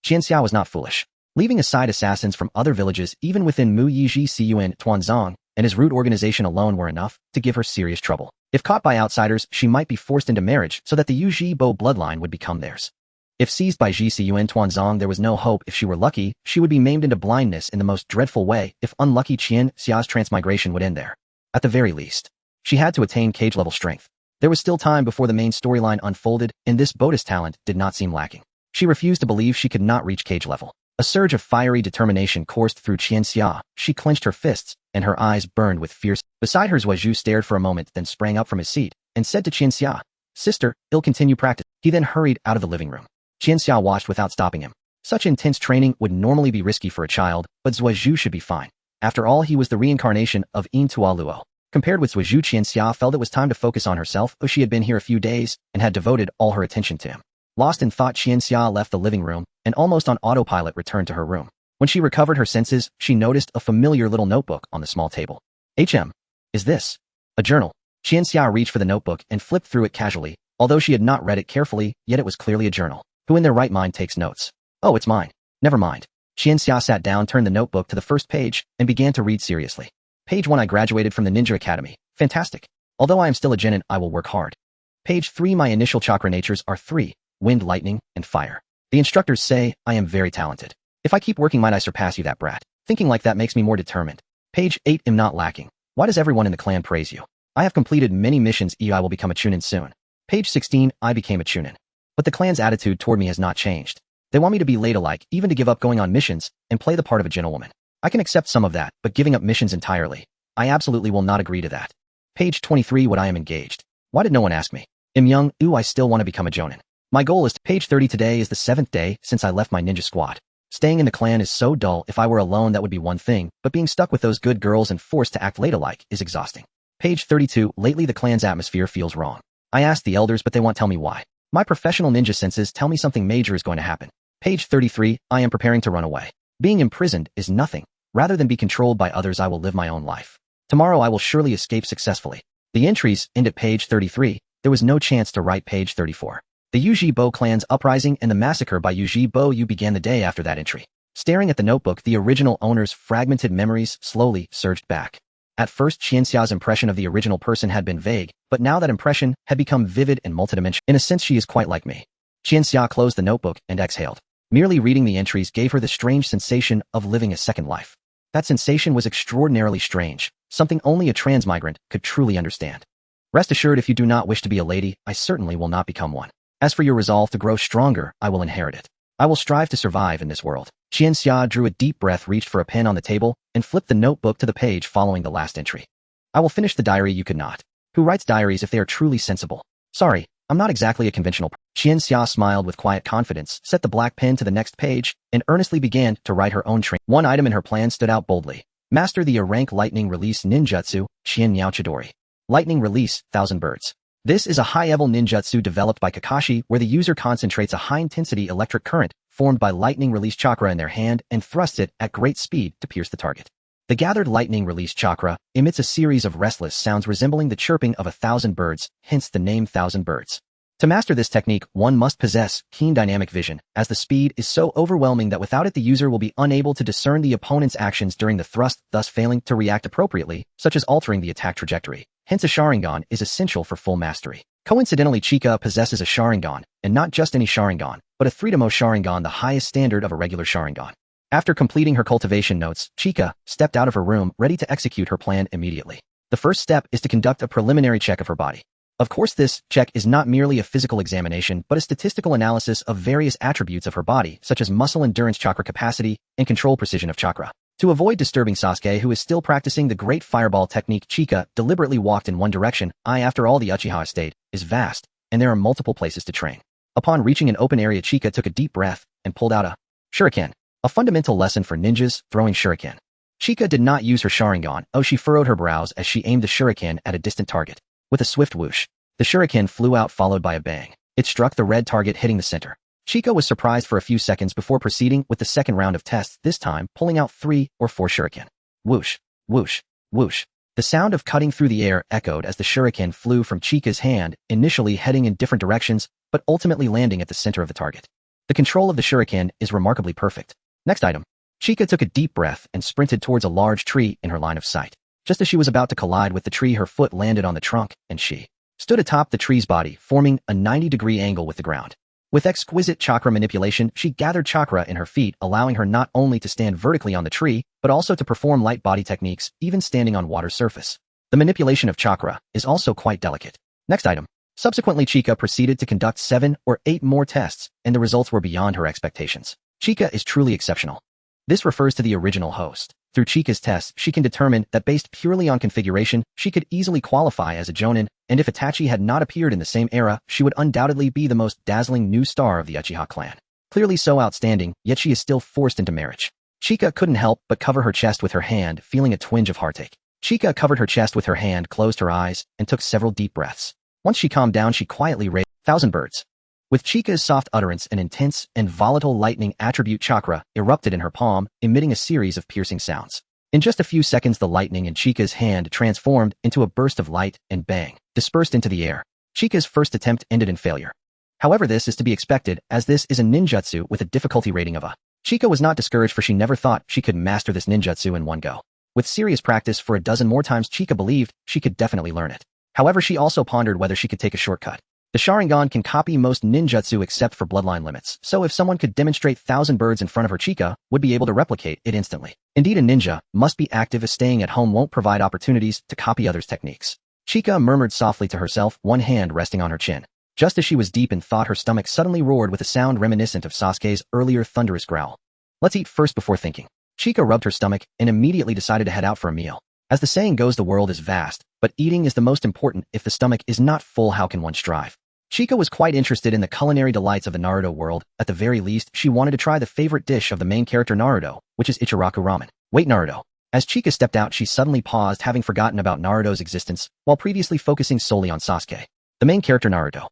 Qian Xia was not foolish. Leaving aside assassins from other villages, even within Mu Yiji Cun Tuanzong, and his root organization alone were enough to give her serious trouble. If caught by outsiders, she might be forced into marriage so that the Uchiha bloodline would become theirs. If seized by Ji Cun Tuanzong, there was no hope. If she were lucky, she would be maimed into blindness in the most dreadful way. If unlucky, Qian Xia's transmigration would end there. At the very least, she had to attain cage-level strength. There was still time before the main storyline unfolded, and this bonus talent did not seem lacking. She refused to believe she could not reach cage level. A surge of fiery determination coursed through Qian Xia. She clenched her fists, and her eyes burned with fierce. Beside her, Suiju stared for a moment, then sprang up from his seat and said to Qian Xia, "Sister, I'll continue practice." He then hurried out of the living room. Qian Xia watched without stopping him. Such intense training would normally be risky for a child, but Suiju should be fine. After all, he was the reincarnation of In Tualuo. Compared with Suiju, Qian Xia felt it was time to focus on herself, though she had been here a few days and had devoted all her attention to him. Lost in thought, Qian Xia left the living room and almost on autopilot returned to her room. When she recovered her senses, she noticed a familiar little notebook on the small table. Is this a journal? Qian Xia reached for the notebook and flipped through it casually. Although she had not read it carefully, yet it was clearly a journal. Who in their right mind takes notes? Oh, it's mine. Never mind. Qian Xia sat down, turned the notebook to the first page, and began to read seriously. Page 1: I graduated from the Ninja Academy. Fantastic. Although I am still a genin, I will work hard. Page 3: My initial chakra natures are 3, wind, lightning, and fire. The instructors say I am very talented. If I keep working, might I surpass you, that brat. Thinking like that makes me more determined. Page 8: Am not lacking. Why does everyone in the clan praise you? I have completed many missions. I will become a chunin soon. Page 16: I became a chunin. But the clan's attitude toward me has not changed. They want me to be ladylike, even to give up going on missions and play the part of a gentlewoman. I can accept some of that, but giving up missions entirely, I absolutely will not agree to that. Page 23: What I am engaged. Why did no one ask me? I'm young. I still want to become a jonin. My goal is to... Page 30: Today is the 7th day since I left my ninja squad. Staying in the clan is so dull. If I were alone, that would be one thing, but being stuck with those good girls and forced to act ladylike is exhausting. Page 32: Lately the clan's atmosphere feels wrong. I asked the elders, but they won't tell me why. My professional ninja senses tell me something major is going to happen. Page 33: I am preparing to run away. Being imprisoned is nothing. Rather than be controlled by others, I will live my own life. Tomorrow I will surely escape successfully. The entries end at page 33. There was no chance to write page 34. The Uchiha clan's uprising and the massacre by Uchiha began the day after that entry. Staring at the notebook, the original owner's fragmented memories slowly surged back. At first, Qian Xia's impression of the original person had been vague, but now that impression had become vivid and multidimensional. In a sense, she is quite like me. Qian Xia closed the notebook and exhaled. Merely reading the entries gave her the strange sensation of living a second life. That sensation was extraordinarily strange, something only a transmigrant could truly understand. Rest assured, if you do not wish to be a lady, I certainly will not become one. As for your resolve to grow stronger, I will inherit it. I will strive to survive in this world. Qianxia drew a deep breath, reached for a pen on the table, and flipped the notebook to the page following the last entry. I will finish the diary you could not. Who writes diaries if they are truly sensible? Sorry, I'm not exactly a conventional Qianxia smiled with quiet confidence, set the black pen to the next page, and earnestly began to write her own train. One item in her plan stood out boldly. Master the rank lightning release ninjutsu, Qian Yao Chidori. Lightning release, 1000 birds. This is a high-level ninjutsu developed by Kakashi where the user concentrates a high-intensity electric current formed by lightning release chakra in their hand and thrusts it at great speed to pierce the target. The gathered lightning release chakra emits a series of restless sounds resembling the chirping of 1,000 birds, hence the name 1000 birds. To master this technique, one must possess keen dynamic vision, as the speed is so overwhelming that without it the user will be unable to discern the opponent's actions during the thrust, thus failing to react appropriately, such as altering the attack trajectory. Hence a Sharingan is essential for full mastery. Coincidentally, Chika possesses a Sharingan, and not just any Sharingan, but a 3-Demo Sharingan, the highest standard of a regular Sharingan. After completing her cultivation notes, Chika stepped out of her room, ready to execute her plan immediately. The first step is to conduct a preliminary check of her body. Of course, this check is not merely a physical examination, but a statistical analysis of various attributes of her body, such as muscle endurance, chakra capacity, and control precision of chakra. To avoid disturbing Sasuke, who is still practicing the great fireball technique, Chika deliberately walked in one direction. After all, the Uchiha estate is vast, and there are multiple places to train. Upon reaching an open area, Chika took a deep breath and pulled out a shuriken, a fundamental lesson for ninjas throwing shuriken. Chika did not use her Sharingan. She furrowed her brows as she aimed the shuriken at a distant target. With a swift whoosh, the shuriken flew out, followed by a bang. It struck the red target, hitting the center. Chika was surprised for a few seconds before proceeding with the second round of tests, this time pulling out 3 or 4 shuriken. Whoosh, whoosh, whoosh. The sound of cutting through the air echoed as the shuriken flew from Chika's hand, initially heading in different directions, but ultimately landing at the center of the target. The control of the shuriken is remarkably perfect. Next item. Chika took a deep breath and sprinted towards a large tree in her line of sight. Just as she was about to collide with the tree, her foot landed on the trunk, and she stood atop the tree's body, forming a 90-degree angle with the ground. With exquisite chakra manipulation, she gathered chakra in her feet, allowing her not only to stand vertically on the tree, but also to perform light body techniques, even standing on water surface. The manipulation of chakra is also quite delicate. Next item. Subsequently, Chika proceeded to conduct 7 or 8 more tests, and the results were beyond her expectations. Chika is truly exceptional. This refers to the original host. Through Chika's tests, she can determine that based purely on configuration, she could easily qualify as a Jonin, and if Itachi had not appeared in the same era, she would undoubtedly be the most dazzling new star of the Uchiha clan. Clearly so outstanding, yet she is still forced into marriage. Chika couldn't help but cover her chest with her hand, feeling a twinge of heartache. Chika covered her chest with her hand, closed her eyes, and took several deep breaths. Once she calmed down, she quietly raised 1000 birds. With Chika's soft utterance, an intense and volatile lightning attribute chakra erupted in her palm, emitting a series of piercing sounds. In just a few seconds, the lightning in Chika's hand transformed into a burst of light and bang, dispersed into the air. Chika's first attempt ended in failure. However, this is to be expected, as this is a ninjutsu with a difficulty rating of a. Chika was not discouraged, for she never thought she could master this ninjutsu in one go. With serious practice for a dozen more times, Chika believed she could definitely learn it. However, she also pondered whether she could take a shortcut. The Sharingan can copy most ninjutsu except for bloodline limits, so if someone could demonstrate 1000 birds in front of her, Chika would be able to replicate it instantly. Indeed, a ninja must be active, as staying at home won't provide opportunities to copy others' techniques. Chika murmured softly to herself, one hand resting on her chin. Just as she was deep in thought, her stomach suddenly roared with a sound reminiscent of Sasuke's earlier thunderous growl. Let's eat first before thinking. Chika rubbed her stomach and immediately decided to head out for a meal. As the saying goes, the world is vast, but eating is the most important. If the stomach is not full, how can one strive? Chika was quite interested in the culinary delights of the Naruto world. At the very least, she wanted to try the favorite dish of the main character Naruto, which is Ichiraku ramen. Wait, Naruto. As Chika stepped out, she suddenly paused, having forgotten about Naruto's existence, while previously focusing solely on Sasuke. The main character Naruto,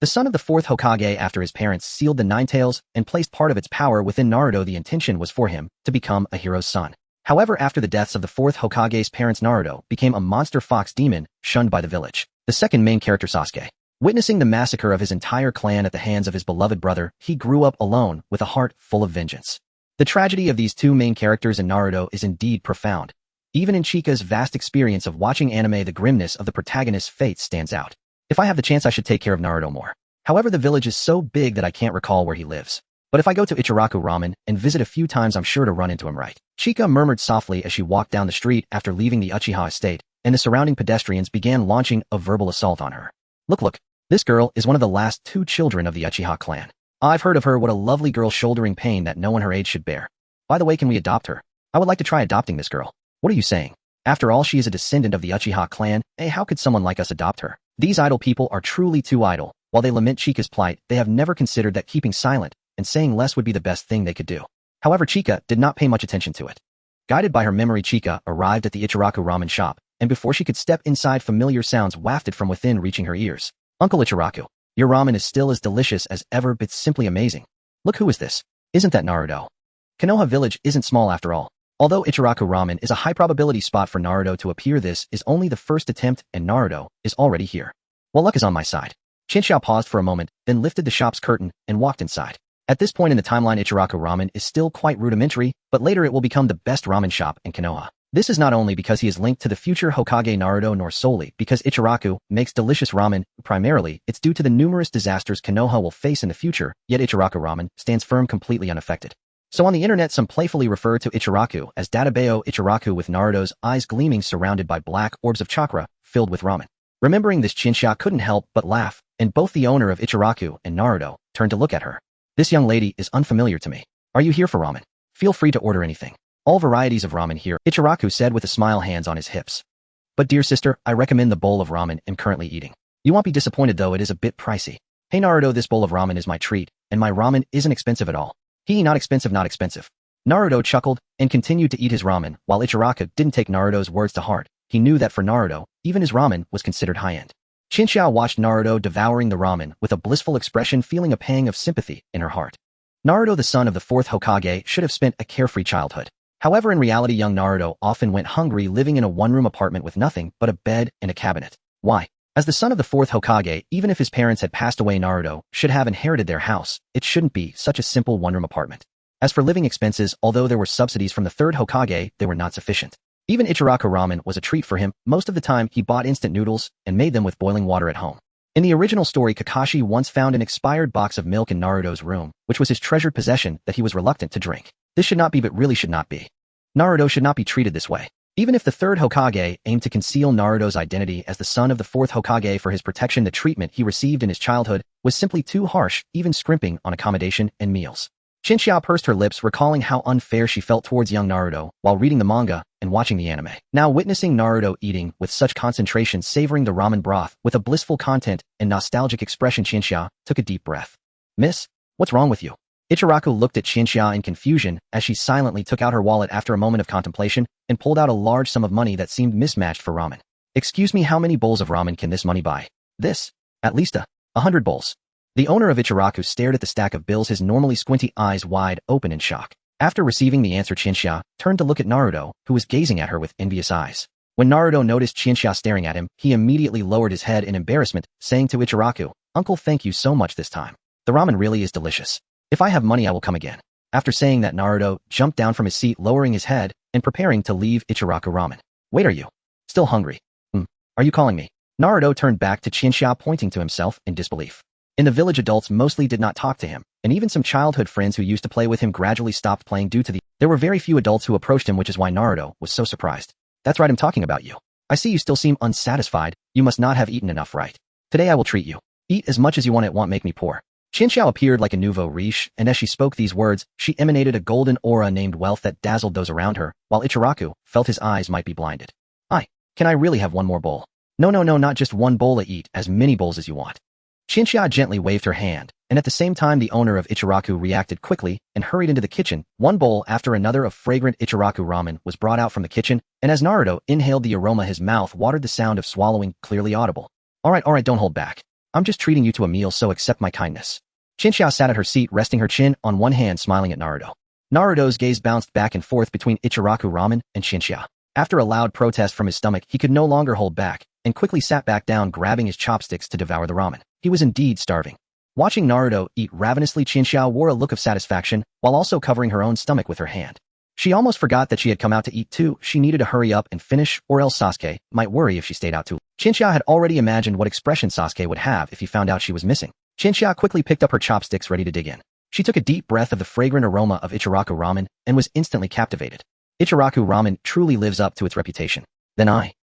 the son of the 4th Hokage after his parents sealed the Nine Tails and placed part of its power within Naruto, the intention was for him to become a hero's son. However, after the deaths of the 4th Hokage's parents, Naruto became a monster fox demon, shunned by the village. The second main character, Sasuke. Witnessing the massacre of his entire clan at the hands of his beloved brother, he grew up alone with a heart full of vengeance. The tragedy of these two main characters in Naruto is indeed profound. Even in Chika's vast experience of watching anime, the grimness of the protagonist's fate stands out. If I have the chance, I should take care of Naruto more. However, the village is so big that I can't recall where he lives. But if I go to Ichiraku Ramen and visit a few times, I'm sure to run into him, right? Chika murmured softly as she walked down the street after leaving the Uchiha estate, and the surrounding pedestrians began launching a verbal assault on her. Look, this girl is one of the last 2 children of the Uchiha clan. I've heard of her, what a lovely girl shouldering pain that no one her age should bear. By the way, can we adopt her? I would like to try adopting this girl. What are you saying? After all, she is a descendant of the Uchiha clan, how could someone like us adopt her? These idle people are truly too idle. While they lament Chika's plight, they have never considered that keeping silent and saying less would be the best thing they could do. However, Chika did not pay much attention to it. Guided by her memory, Chika arrived at the Ichiraku ramen shop, and before she could step inside, familiar sounds wafted from within, reaching her ears. Uncle Ichiraku, your ramen is still as delicious as ever, but simply amazing. Look, who is this? Isn't that Naruto? Konoha village isn't small after all. Although Ichiraku ramen is a high probability spot for Naruto to appear, this is only the first attempt and Naruto is already here. Well, luck is on my side. Chinchou paused for a moment, then lifted the shop's curtain and walked inside. At this point in the timeline, Ichiraku ramen is still quite rudimentary, but later it will become the best ramen shop in Konoha. This is not only because he is linked to the future Hokage Naruto, nor solely because Ichiraku makes delicious ramen. Primarily, it's due to the numerous disasters Konoha will face in the future, yet Ichiraku ramen stands firm, completely unaffected. So on the internet, some playfully refer to Ichiraku as Databeo Ichiraku, with Naruto's eyes gleaming, surrounded by black orbs of chakra filled with ramen. Remembering this, Chinchou couldn't help but laugh, and both the owner of Ichiraku and Naruto turned to look at her. This young lady is unfamiliar to me. Are you here for ramen? Feel free to order anything. All varieties of ramen here, Ichiraku said with a smile, hands on his hips. But dear sister, I recommend the bowl of ramen I'm currently eating. You won't be disappointed though, it is a bit pricey. Hey Naruto, this bowl of ramen is my treat, and my ramen isn't expensive at all. Not expensive, not expensive. Naruto chuckled and continued to eat his ramen, while Ichiraku didn't take Naruto's words to heart. He knew that for Naruto, even his ramen was considered high-end. Chinchou watched Naruto devouring the ramen with a blissful expression, feeling a pang of sympathy in her heart. Naruto, the son of the 4th Hokage, should have spent a carefree childhood. However, in reality, young Naruto often went hungry, living in a one-room apartment with nothing but a bed and a cabinet. Why? As the son of the 4th Hokage, even if his parents had passed away, Naruto should have inherited their house. It shouldn't be such a simple one-room apartment. As for living expenses, although there were subsidies from the 3rd Hokage, they were not sufficient. Even Ichiraku ramen was a treat for him. Most of the time, he bought instant noodles and made them with boiling water at home. In the original story, Kakashi once found an expired box of milk in Naruto's room, which was his treasured possession that he was reluctant to drink. This should not be, but really should not be. Naruto should not be treated this way. Even if the 3rd Hokage aimed to conceal Naruto's identity as the son of the 4th Hokage for his protection, the treatment he received in his childhood was simply too harsh, even scrimping on accommodation and meals. Chinchou pursed her lips, recalling how unfair she felt towards young Naruto while reading the manga and watching the anime. Now witnessing Naruto eating with such concentration, savoring the ramen broth with a blissful content and nostalgic expression, Chinchou took a deep breath. Miss, what's wrong with you? Ichiraku looked at Chinchou in confusion as she silently took out her wallet after a moment of contemplation and pulled out a large sum of money that seemed mismatched for ramen. Excuse me, how many bowls of ramen can this money buy? This? At least 100 bowls. The owner of Ichiraku stared at the stack of bills, his normally squinty eyes wide open in shock. After receiving the answer, Chinchou turned to look at Naruto, who was gazing at her with envious eyes. When Naruto noticed Chinchou staring at him, he immediately lowered his head in embarrassment, saying to Ichiraku, "Uncle, thank you so much this time. The ramen really is delicious. If I have money, I will come again." After saying that, Naruto jumped down from his seat, lowering his head and preparing to leave Ichiraku ramen. "Wait, are you still hungry? Are you calling me?" Naruto turned back to Chinchou, pointing to himself in disbelief. In the village, adults mostly did not talk to him, and even some childhood friends who used to play with him gradually stopped playing due to there were very few adults who approached him, which is why Naruto was so surprised. "That's right, I'm talking about you. I see you still seem unsatisfied. You must not have eaten enough, right? Today I will treat you. Eat as much as you want, it won't make me poor." Chinchou appeared like a nouveau riche, and as she spoke these words, she emanated a golden aura named wealth that dazzled those around her, while Ichiraku felt his eyes might be blinded. Can I really have one more bowl?" No, not just one bowl, eat as many bowls as you want." Chinchou gently waved her hand, and at the same time the owner of Ichiraku reacted quickly and hurried into the kitchen. One bowl after another of fragrant Ichiraku ramen was brought out from the kitchen, and as Naruto inhaled the aroma, his mouth watered, the sound of swallowing clearly audible. All right, don't hold back. I'm just treating you to a meal, so accept my kindness." Chinchou sat at her seat, resting her chin on one hand, smiling at Naruto. Naruto's gaze bounced back and forth between Ichiraku ramen and Chinchou. After a loud protest from his stomach, he could no longer hold back, and quickly sat back down, grabbing his chopsticks to devour the ramen. He was indeed starving. Watching Naruto eat ravenously, Chinchou wore a look of satisfaction, while also covering her own stomach with her hand. She almost forgot that she had come out to eat too. She needed to hurry up and finish, or else Sasuke might worry if she stayed out too long. Chinchou had already imagined what expression Sasuke would have if he found out she was missing. Chinchou quickly picked up her chopsticks, ready to dig in. She took a deep breath of the fragrant aroma of Ichiraku ramen and was instantly captivated. Ichiraku ramen truly lives up to its reputation. Then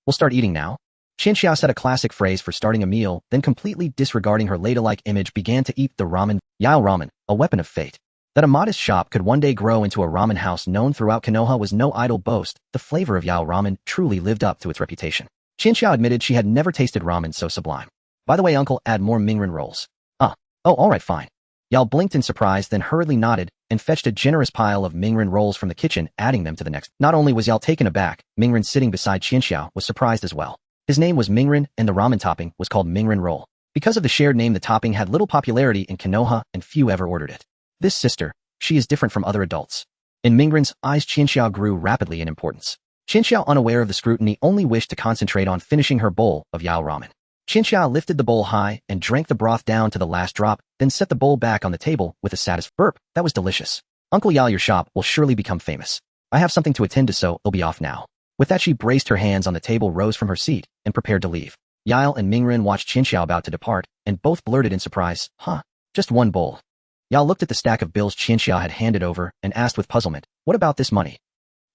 We'll start eating now. Qianxia said a classic phrase for starting a meal, then completely disregarding her ladle-like image began to eat the ramen. Yao ramen, a weapon of fate. That a modest shop could one day grow into a ramen house known throughout Konoha was no idle boast. The flavor of Yao ramen truly lived up to its reputation. Qianxia admitted she had never tasted ramen so sublime. By the way, uncle, add more mingren rolls. Oh, alright, fine. Yao blinked in surprise, then hurriedly nodded and fetched a generous pile of mingren rolls from the kitchen, adding them to the next. Not only was Yao taken aback, Mingren sitting beside Qianxia was surprised as well. His name was Mingren, and the ramen topping was called mingren roll. Because of the shared name, the topping had little popularity in Konoha, and few ever ordered it. This sister, she is different from other adults. In Mingren's eyes, Qianxia grew rapidly in importance. Qianxia, unaware of the scrutiny, only wished to concentrate on finishing her bowl of Yao ramen. Qianxia lifted the bowl high and drank the broth down to the last drop, then set the bowl back on the table with a satisfied burp. That was delicious. Uncle Yao, your shop will surely become famous. I have something to attend to, so I'll be off now. With that, she braced her hands on the table, rose from her seat, and prepared to leave. Yao and Mingren watched Qianxia about to depart, and both blurted in surprise, just one bowl. Yao looked at the stack of bills Qianxia had handed over and asked with puzzlement, what about this money?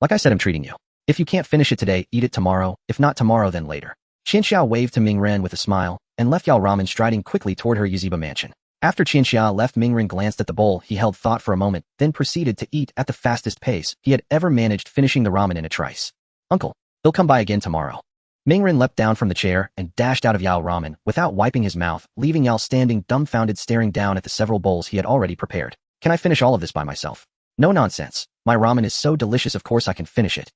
Like I said, I'm treating you. If you can't finish it today, eat it tomorrow. If not tomorrow, then later. Qianxia waved to Mingren with a smile and left Yao ramen, striding quickly toward her Yuziba mansion. After Qianxia left, Mingren glanced at the bowl. He held thought for a moment, then proceeded to eat at the fastest pace he had ever managed, finishing the ramen in a trice. Uncle, he'll come by again tomorrow. Mingren leapt down from the chair and dashed out of Yao ramen without wiping his mouth, leaving Yao standing dumbfounded, staring down at the several bowls he had already prepared. Can I finish all of this by myself? No nonsense. My ramen is so delicious, of course I can finish it.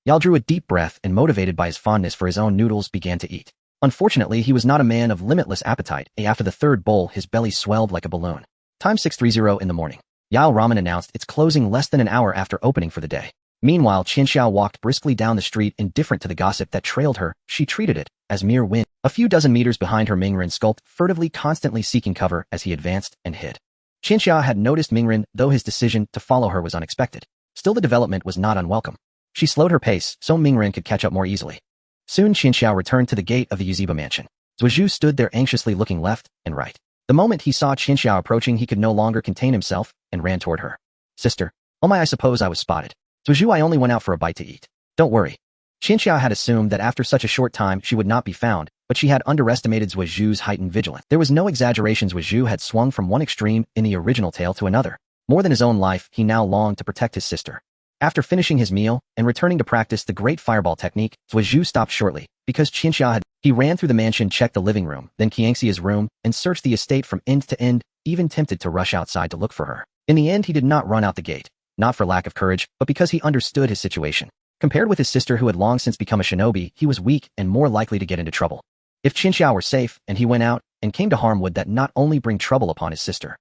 Yao drew a deep breath and, motivated by his fondness for his own noodles, began to eat. Unfortunately, he was not a man of limitless appetite. After the third bowl, his belly swelled like a balloon. Time 6:30 in the morning. Yao ramen announced its closing less than an hour after opening for the day. Meanwhile, Qianxia walked briskly down the street, indifferent to the gossip that trailed her. She treated it as mere wind. A few dozen meters behind her, Mingren skulked, furtively, constantly seeking cover as he advanced and hid. Qianxia had noticed Mingren, though his decision to follow her was unexpected. Still, the development was not unwelcome. She slowed her pace so Mingren could catch up more easily. Soon Qianxia returned to the gate of the Yuziba mansion. Zuozhu stood there anxiously, looking left and right. The moment he saw Qianxia approaching, he could no longer contain himself and ran toward her. Sister, oh my, I suppose I was spotted. Zuozhu, I only went out for a bite to eat. Don't worry. Qianxia had assumed that after such a short time she would not be found, but she had underestimated Zuozhu's heightened vigilance. There was no exaggeration. Zuozhu had swung from one extreme in the original tale to another. More than his own life, he now longed to protect his sister. After finishing his meal and returning to practice the great fireball technique, Zuozhu stopped shortly, because Qianxia had. He ran through the mansion, checked the living room, then Qianxia's room, and searched the estate from end to end, even tempted to rush outside to look for her. In the end, he did not run out the gate, not for lack of courage, but because he understood his situation. Compared with his sister, who had long since become a shinobi, he was weak and more likely to get into trouble. If Qianxia were safe and he went out and came to harm, would that not only bring trouble upon his sister?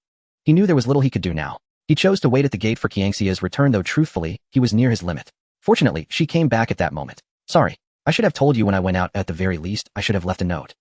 He knew there was little he could do now. He chose to wait at the gate for Qianxia's return, though truthfully, he was near his limit. Fortunately, she came back at that moment. Sorry, I should have told you when I went out. At the very least, I should have left a note.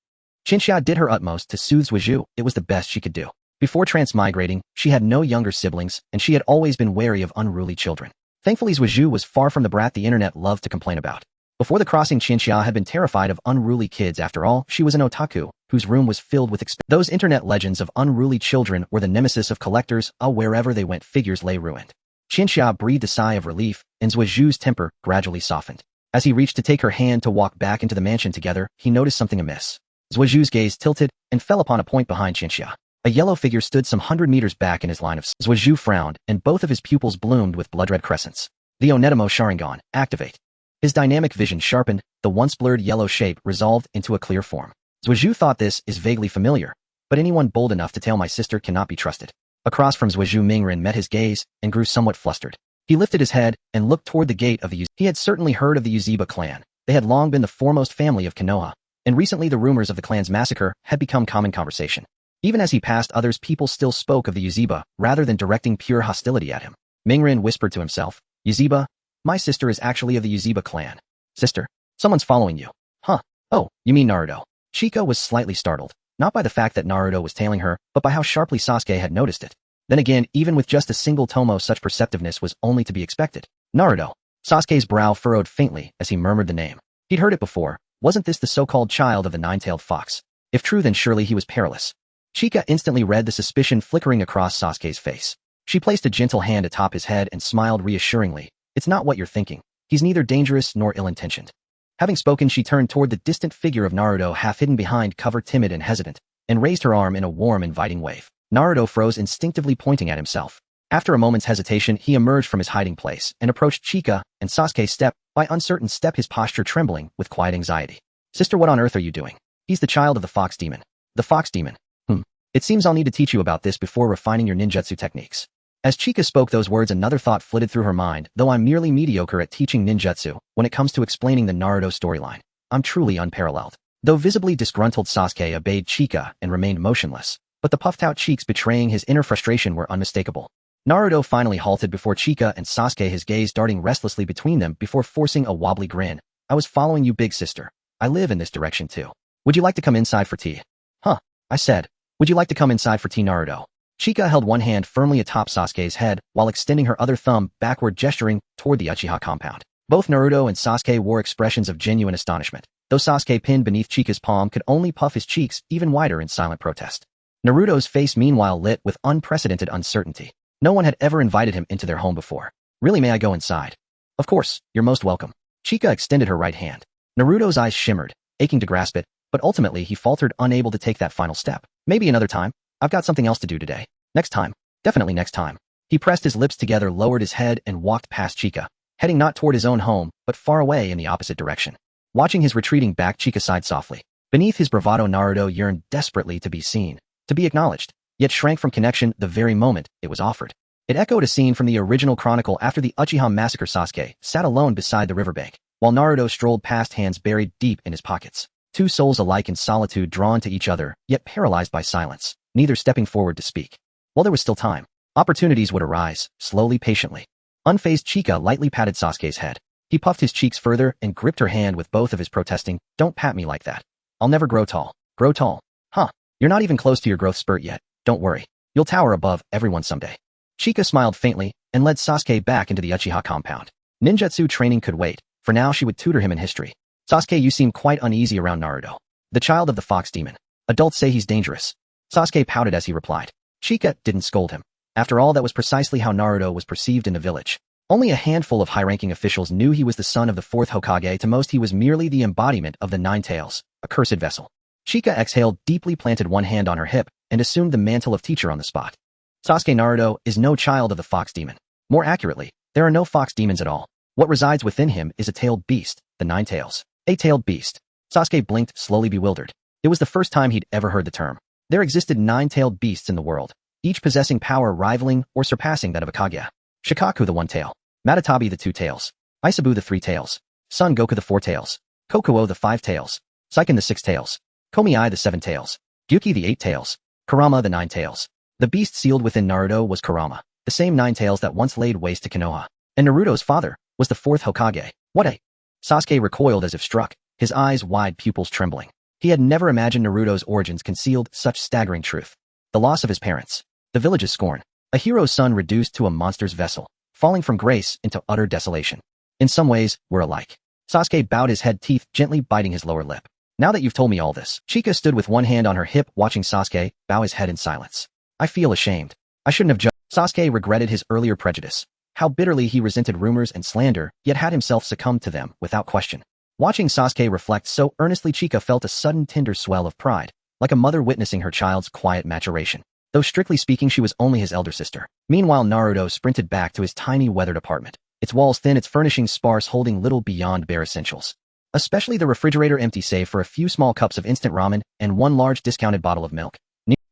Qianxia did her utmost to soothe Zuozhu. It was the best she could do. Before transmigrating, she had no younger siblings, and she had always been wary of unruly children. Thankfully, Zuozhu was far from the brat the internet loved to complain about. Before the crossing, Qianxia had been terrified of unruly kids. After all, she was an otaku, whose room was filled with those internet legends of unruly children were the nemesis of collectors. Wherever they went, figures lay ruined. Qianxia breathed a sigh of relief, and Zuozhu's temper gradually softened. As he reached to take her hand to walk back into the mansion together, he noticed something amiss. Zuozhu's gaze tilted and fell upon a point behind Qianxia. A yellow figure stood some 100 meters back in his line of sight. Zuozhu frowned, and both of his pupils bloomed with blood-red crescents. The Onetamo Sharingan, activate. His dynamic vision sharpened, the once blurred yellow shape resolved into a clear form. Zuozhu thought, this is vaguely familiar, but anyone bold enough to tell my sister cannot be trusted. Across from Zuozhu, Mingren met his gaze and grew somewhat flustered. He lifted his head and looked toward the gate of the Yuziba. He had certainly heard of the Yuziba clan. They had long been the foremost family of Konoha, and recently the rumors of the clan's massacre had become common conversation. Even as he passed others, people still spoke of the Yuziba, rather than directing pure hostility at him. Mingren whispered to himself, Yuziba? My sister is actually of the Yuziba clan. Sister? Someone's following you. Huh. Oh, you mean Naruto. Chika was slightly startled, not by the fact that Naruto was tailing her, but by how sharply Sasuke had noticed it. Then again, even with just a single tomo, such perceptiveness was only to be expected. Naruto. Sasuke's brow furrowed faintly as he murmured the name. He'd heard it before. Wasn't this the so-called child of the nine-tailed fox? If true, then surely he was perilous. Chika instantly read the suspicion flickering across Sasuke's face. She placed a gentle hand atop his head and smiled reassuringly. It's not what you're thinking. He's neither dangerous nor ill-intentioned. Having spoken, she turned toward the distant figure of Naruto, half hidden behind cover, timid and hesitant, and raised her arm in a warm, inviting wave. Naruto froze, instinctively pointing at himself. After a moment's hesitation, he emerged from his hiding place and approached Chika and Sasuke step by uncertain step, his posture trembling with quiet anxiety. Sister, what on earth are you doing? He's the child of the fox demon. The fox demon? It seems I'll need to teach you about this before refining your ninjutsu techniques. As Chika spoke those words, another thought flitted through her mind. Though I'm merely mediocre at teaching ninjutsu, when it comes to explaining the Naruto storyline, I'm truly unparalleled. Though visibly disgruntled, Sasuke obeyed Chika and remained motionless, but the puffed-out cheeks betraying his inner frustration were unmistakable. Naruto finally halted before Chika and Sasuke, his gaze darting restlessly between them before forcing a wobbly grin. I was following you, big sister. I live in this direction too. Would you like to come inside for tea? Huh, I said. Would you like to come inside for tea, Naruto? Chika held one hand firmly atop Sasuke's head while extending her other thumb backward, gesturing toward the Uchiha compound. Both Naruto and Sasuke wore expressions of genuine astonishment, though Sasuke, pinned beneath Chika's palm, could only puff his cheeks even wider in silent protest. Naruto's face meanwhile lit with unprecedented uncertainty. No one had ever invited him into their home before. Really, may I go inside? Of course, you're most welcome. Chika extended her right hand. Naruto's eyes shimmered, aching to grasp it, but ultimately he faltered, unable to take that final step. Maybe another time. I've got something else to do today. Next time. Definitely next time. He pressed his lips together, lowered his head, and walked past Chika, heading not toward his own home, but far away in the opposite direction. Watching his retreating back, Chika sighed softly. Beneath his bravado, Naruto yearned desperately to be seen, to be acknowledged, yet shrank from connection the very moment it was offered. It echoed a scene from the original chronicle after the Uchiha massacre. Sasuke sat alone beside the riverbank, while Naruto strolled past, hands buried deep in his pockets. Two souls alike in solitude, drawn to each other, yet paralyzed by silence, neither stepping forward to speak. While there was still time, opportunities would arise, slowly, patiently. Unfazed, Chika lightly patted Sasuke's head. He puffed his cheeks further and gripped her hand with both of his, protesting, "Don't pat me like that. I'll never grow tall." Grow tall? Huh. You're not even close to your growth spurt yet. Don't worry. You'll tower above everyone someday. Chika smiled faintly and led Sasuke back into the Uchiha compound. Ninjutsu training could wait. For now, she would tutor him in history. Sasuke, you seem quite uneasy around Naruto. The child of the fox demon. Adults say he's dangerous. Sasuke pouted as he replied. Chika didn't scold him. After all, that was precisely how Naruto was perceived in the village. Only a handful of high-ranking officials knew he was the son of the fourth Hokage. To most, he was merely the embodiment of the Nine Tails, a cursed vessel. Chika exhaled deeply, planted one hand on her hip, and assumed the mantle of teacher on the spot. Sasuke, Naruto is no child of the fox demon. More accurately, there are no fox demons at all. What resides within him is a tailed beast, the Nine Tails. A tailed beast. Sasuke blinked, slowly bewildered. It was the first time he'd ever heard the term. There existed nine-tailed beasts in the world, each possessing power rivaling or surpassing that of a Kage. Shikaku the one tail, Matatabi the two tails, Isabu the three tails, Son Goku the four tails, Kokuo the five tails, Saiken the six tails, Komi the seven tails, Gyuki the eight tails, Kurama the nine tails. The beast sealed within Naruto was Kurama, the same nine tails that once laid waste to Konoha. And Naruto's father was the fourth Hokage. What a... Sasuke recoiled as if struck, his eyes wide, pupils trembling. He had never imagined Naruto's origins concealed such staggering truth. The loss of his parents, the village's scorn, a hero's son reduced to a monster's vessel, falling from grace into utter desolation. In some ways, we're alike. Sasuke bowed his head, teeth gently biting his lower lip. Now that you've told me all this, Chika stood with one hand on her hip, watching Sasuke bow his head in silence. I feel ashamed. I shouldn't have judged. Sasuke regretted his earlier prejudice. How bitterly he resented rumors and slander, yet had himself succumbed to them without question. Watching Sasuke reflect so earnestly, Chika felt a sudden tender swell of pride, like a mother witnessing her child's quiet maturation. Though strictly speaking, she was only his elder sister. Meanwhile, Naruto sprinted back to his tiny weathered apartment, its walls thin, its furnishings sparse, holding little beyond bare essentials. Especially the refrigerator empty save for a few small cups of instant ramen and one large discounted bottle of milk.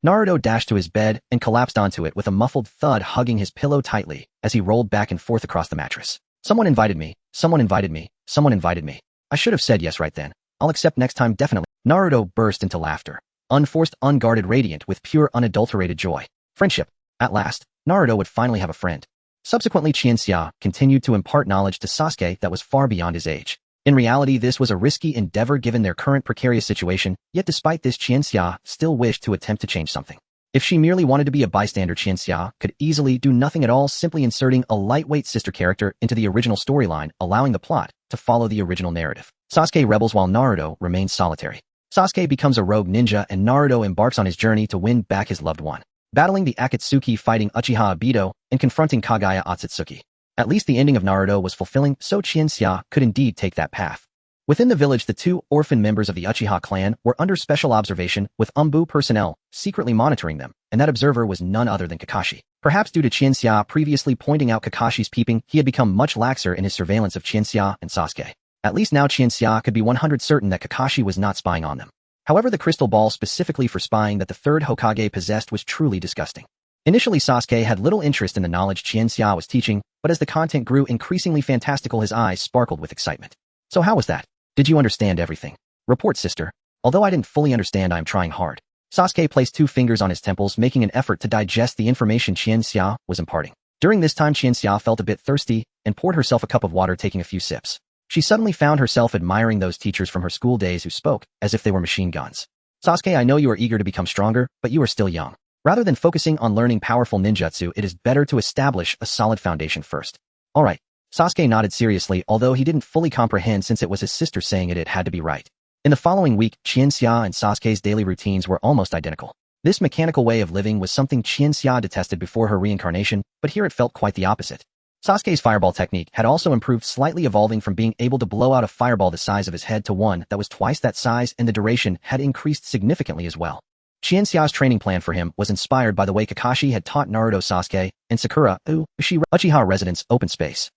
Naruto dashed to his bed and collapsed onto it with a muffled thud, hugging his pillow tightly as he rolled back and forth across the mattress. Someone invited me. Someone invited me. Someone invited me. I should have said yes right then. I'll accept next time, definitely. Naruto burst into laughter. Unforced, unguarded, radiant with pure, unadulterated joy. Friendship. At last, Naruto would finally have a friend. Subsequently, Qianxia continued to impart knowledge to Sasuke that was far beyond his age. In reality, this was a risky endeavor given their current precarious situation, yet despite this, Qianxia still wished to attempt to change something. If she merely wanted to be a bystander, Qianxia could easily do nothing at all, simply inserting a lightweight sister character into the original storyline, allowing the plot to follow the original narrative. Sasuke rebels while Naruto remains solitary. Sasuke becomes a rogue ninja and Naruto embarks on his journey to win back his loved one, battling the Akatsuki, fighting Uchiha Obito, and confronting Kagaya Otsutsuki. At least the ending of Naruto was fulfilling, so Qianxia could indeed take that path. Within the village, the two orphan members of the Uchiha clan were under special observation with Umbu personnel secretly monitoring them, and that observer was none other than Kakashi. Perhaps due to Qianxia previously pointing out Kakashi's peeping, he had become much laxer in his surveillance of Qianxia and Sasuke. At least now Qianxia could be 100% certain that Kakashi was not spying on them. However, the crystal ball specifically for spying that the third Hokage possessed was truly disgusting. Initially, Sasuke had little interest in the knowledge Qianxia was teaching, but as the content grew increasingly fantastical, his eyes sparkled with excitement. So how was that? Did you understand everything? Report, sister. Although I didn't fully understand, I am trying hard. Sasuke placed 2 fingers on his temples, making an effort to digest the information Qianxia was imparting. During this time, Qianxia felt a bit thirsty and poured herself a cup of water, taking a few sips. She suddenly found herself admiring those teachers from her school days who spoke as if they were machine guns. Sasuke, I know you are eager to become stronger, but you are still young. Rather than focusing on learning powerful ninjutsu, it is better to establish a solid foundation first. Alright. Sasuke nodded seriously, although he didn't fully comprehend since it was his sister saying it had to be right. In the following week, Qianxia and Sasuke's daily routines were almost identical. This mechanical way of living was something Qianxia detested before her reincarnation, but here it felt quite the opposite. Sasuke's fireball technique had also improved slightly, evolving from being able to blow out a fireball the size of his head to one that was twice that size, and the duration had increased significantly as well. Qianxia's training plan for him was inspired by the way Kakashi had taught Naruto Sasuke and Sakura Uchiha residence open space.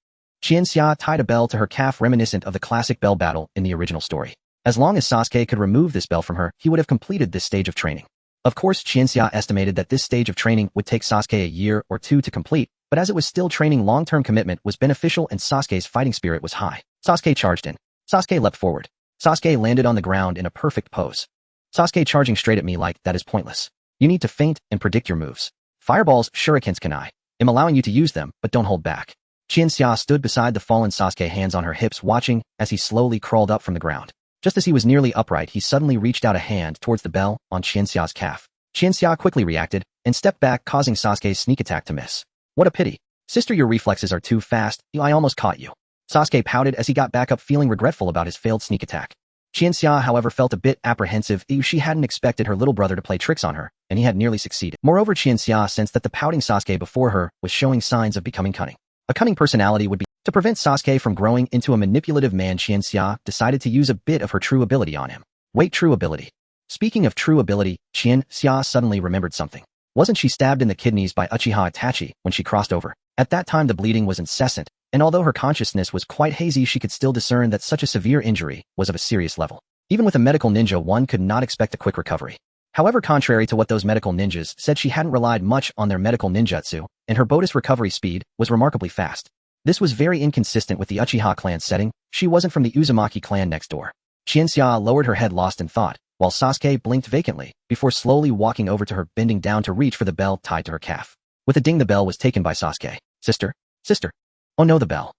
Qianxia tied a bell to her calf reminiscent of the classic bell battle in the original story. As long as Sasuke could remove this bell from her, he would have completed this stage of training. Of course, Qianxia estimated that this stage of training would take Sasuke a year or 2 to complete, but as it was still training, long-term commitment was beneficial and Sasuke's fighting spirit was high. Sasuke charged in. Sasuke leapt forward. Sasuke landed on the ground in a perfect pose. Sasuke charging straight at me like that is pointless. You need to feint and predict your moves. Fireballs, shurikens, kunai. I'm allowing you to use them, but don't hold back. Qianxia stood beside the fallen Sasuke, hands on her hips, watching as he slowly crawled up from the ground. Just as he was nearly upright, he suddenly reached out a hand towards the bell on Qianxia's calf. Qianxia quickly reacted and stepped back, causing Sasuke's sneak attack to miss. What a pity. Sister, your reflexes are too fast. I almost caught you. Sasuke pouted as he got back up, feeling regretful about his failed sneak attack. Qianxia, however, felt a bit apprehensive. She hadn't expected her little brother to play tricks on her, and he had nearly succeeded. Moreover, Qianxia sensed that the pouting Sasuke before her was showing signs of becoming cunning. A cunning personality would be. To prevent Sasuke from growing into a manipulative man, Qianxia decided to use a bit of her true ability on him. Wait, true ability. Speaking of true ability, Qianxia suddenly remembered something. Wasn't she stabbed in the kidneys by Uchiha Itachi when she crossed over? At that time the bleeding was incessant, and although her consciousness was quite hazy, she could still discern that such a severe injury was of a serious level. Even with a medical ninja, one could not expect a quick recovery. However, contrary to what those medical ninjas said, she hadn't relied much on their medical ninjutsu, and her Bodhi's recovery speed was remarkably fast. This was very inconsistent with the Uchiha clan setting. She wasn't from the Uzumaki clan next door. Qianxia lowered her head, lost in thought, while Sasuke blinked vacantly, before slowly walking over to her, bending down to reach for the bell tied to her calf. With a ding, the bell was taken by Sasuke. Sister? Sister? Oh no, the bell.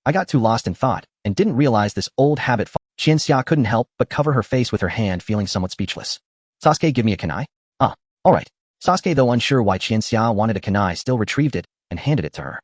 I got too lost in thought, and didn't realize this old habit. Qianxia couldn't help but cover her face with her hand, feeling somewhat speechless. Sasuke, give me a kunai? Alright. Sasuke, though unsure why Qianxia wanted a kunai, still retrieved it and handed it to her.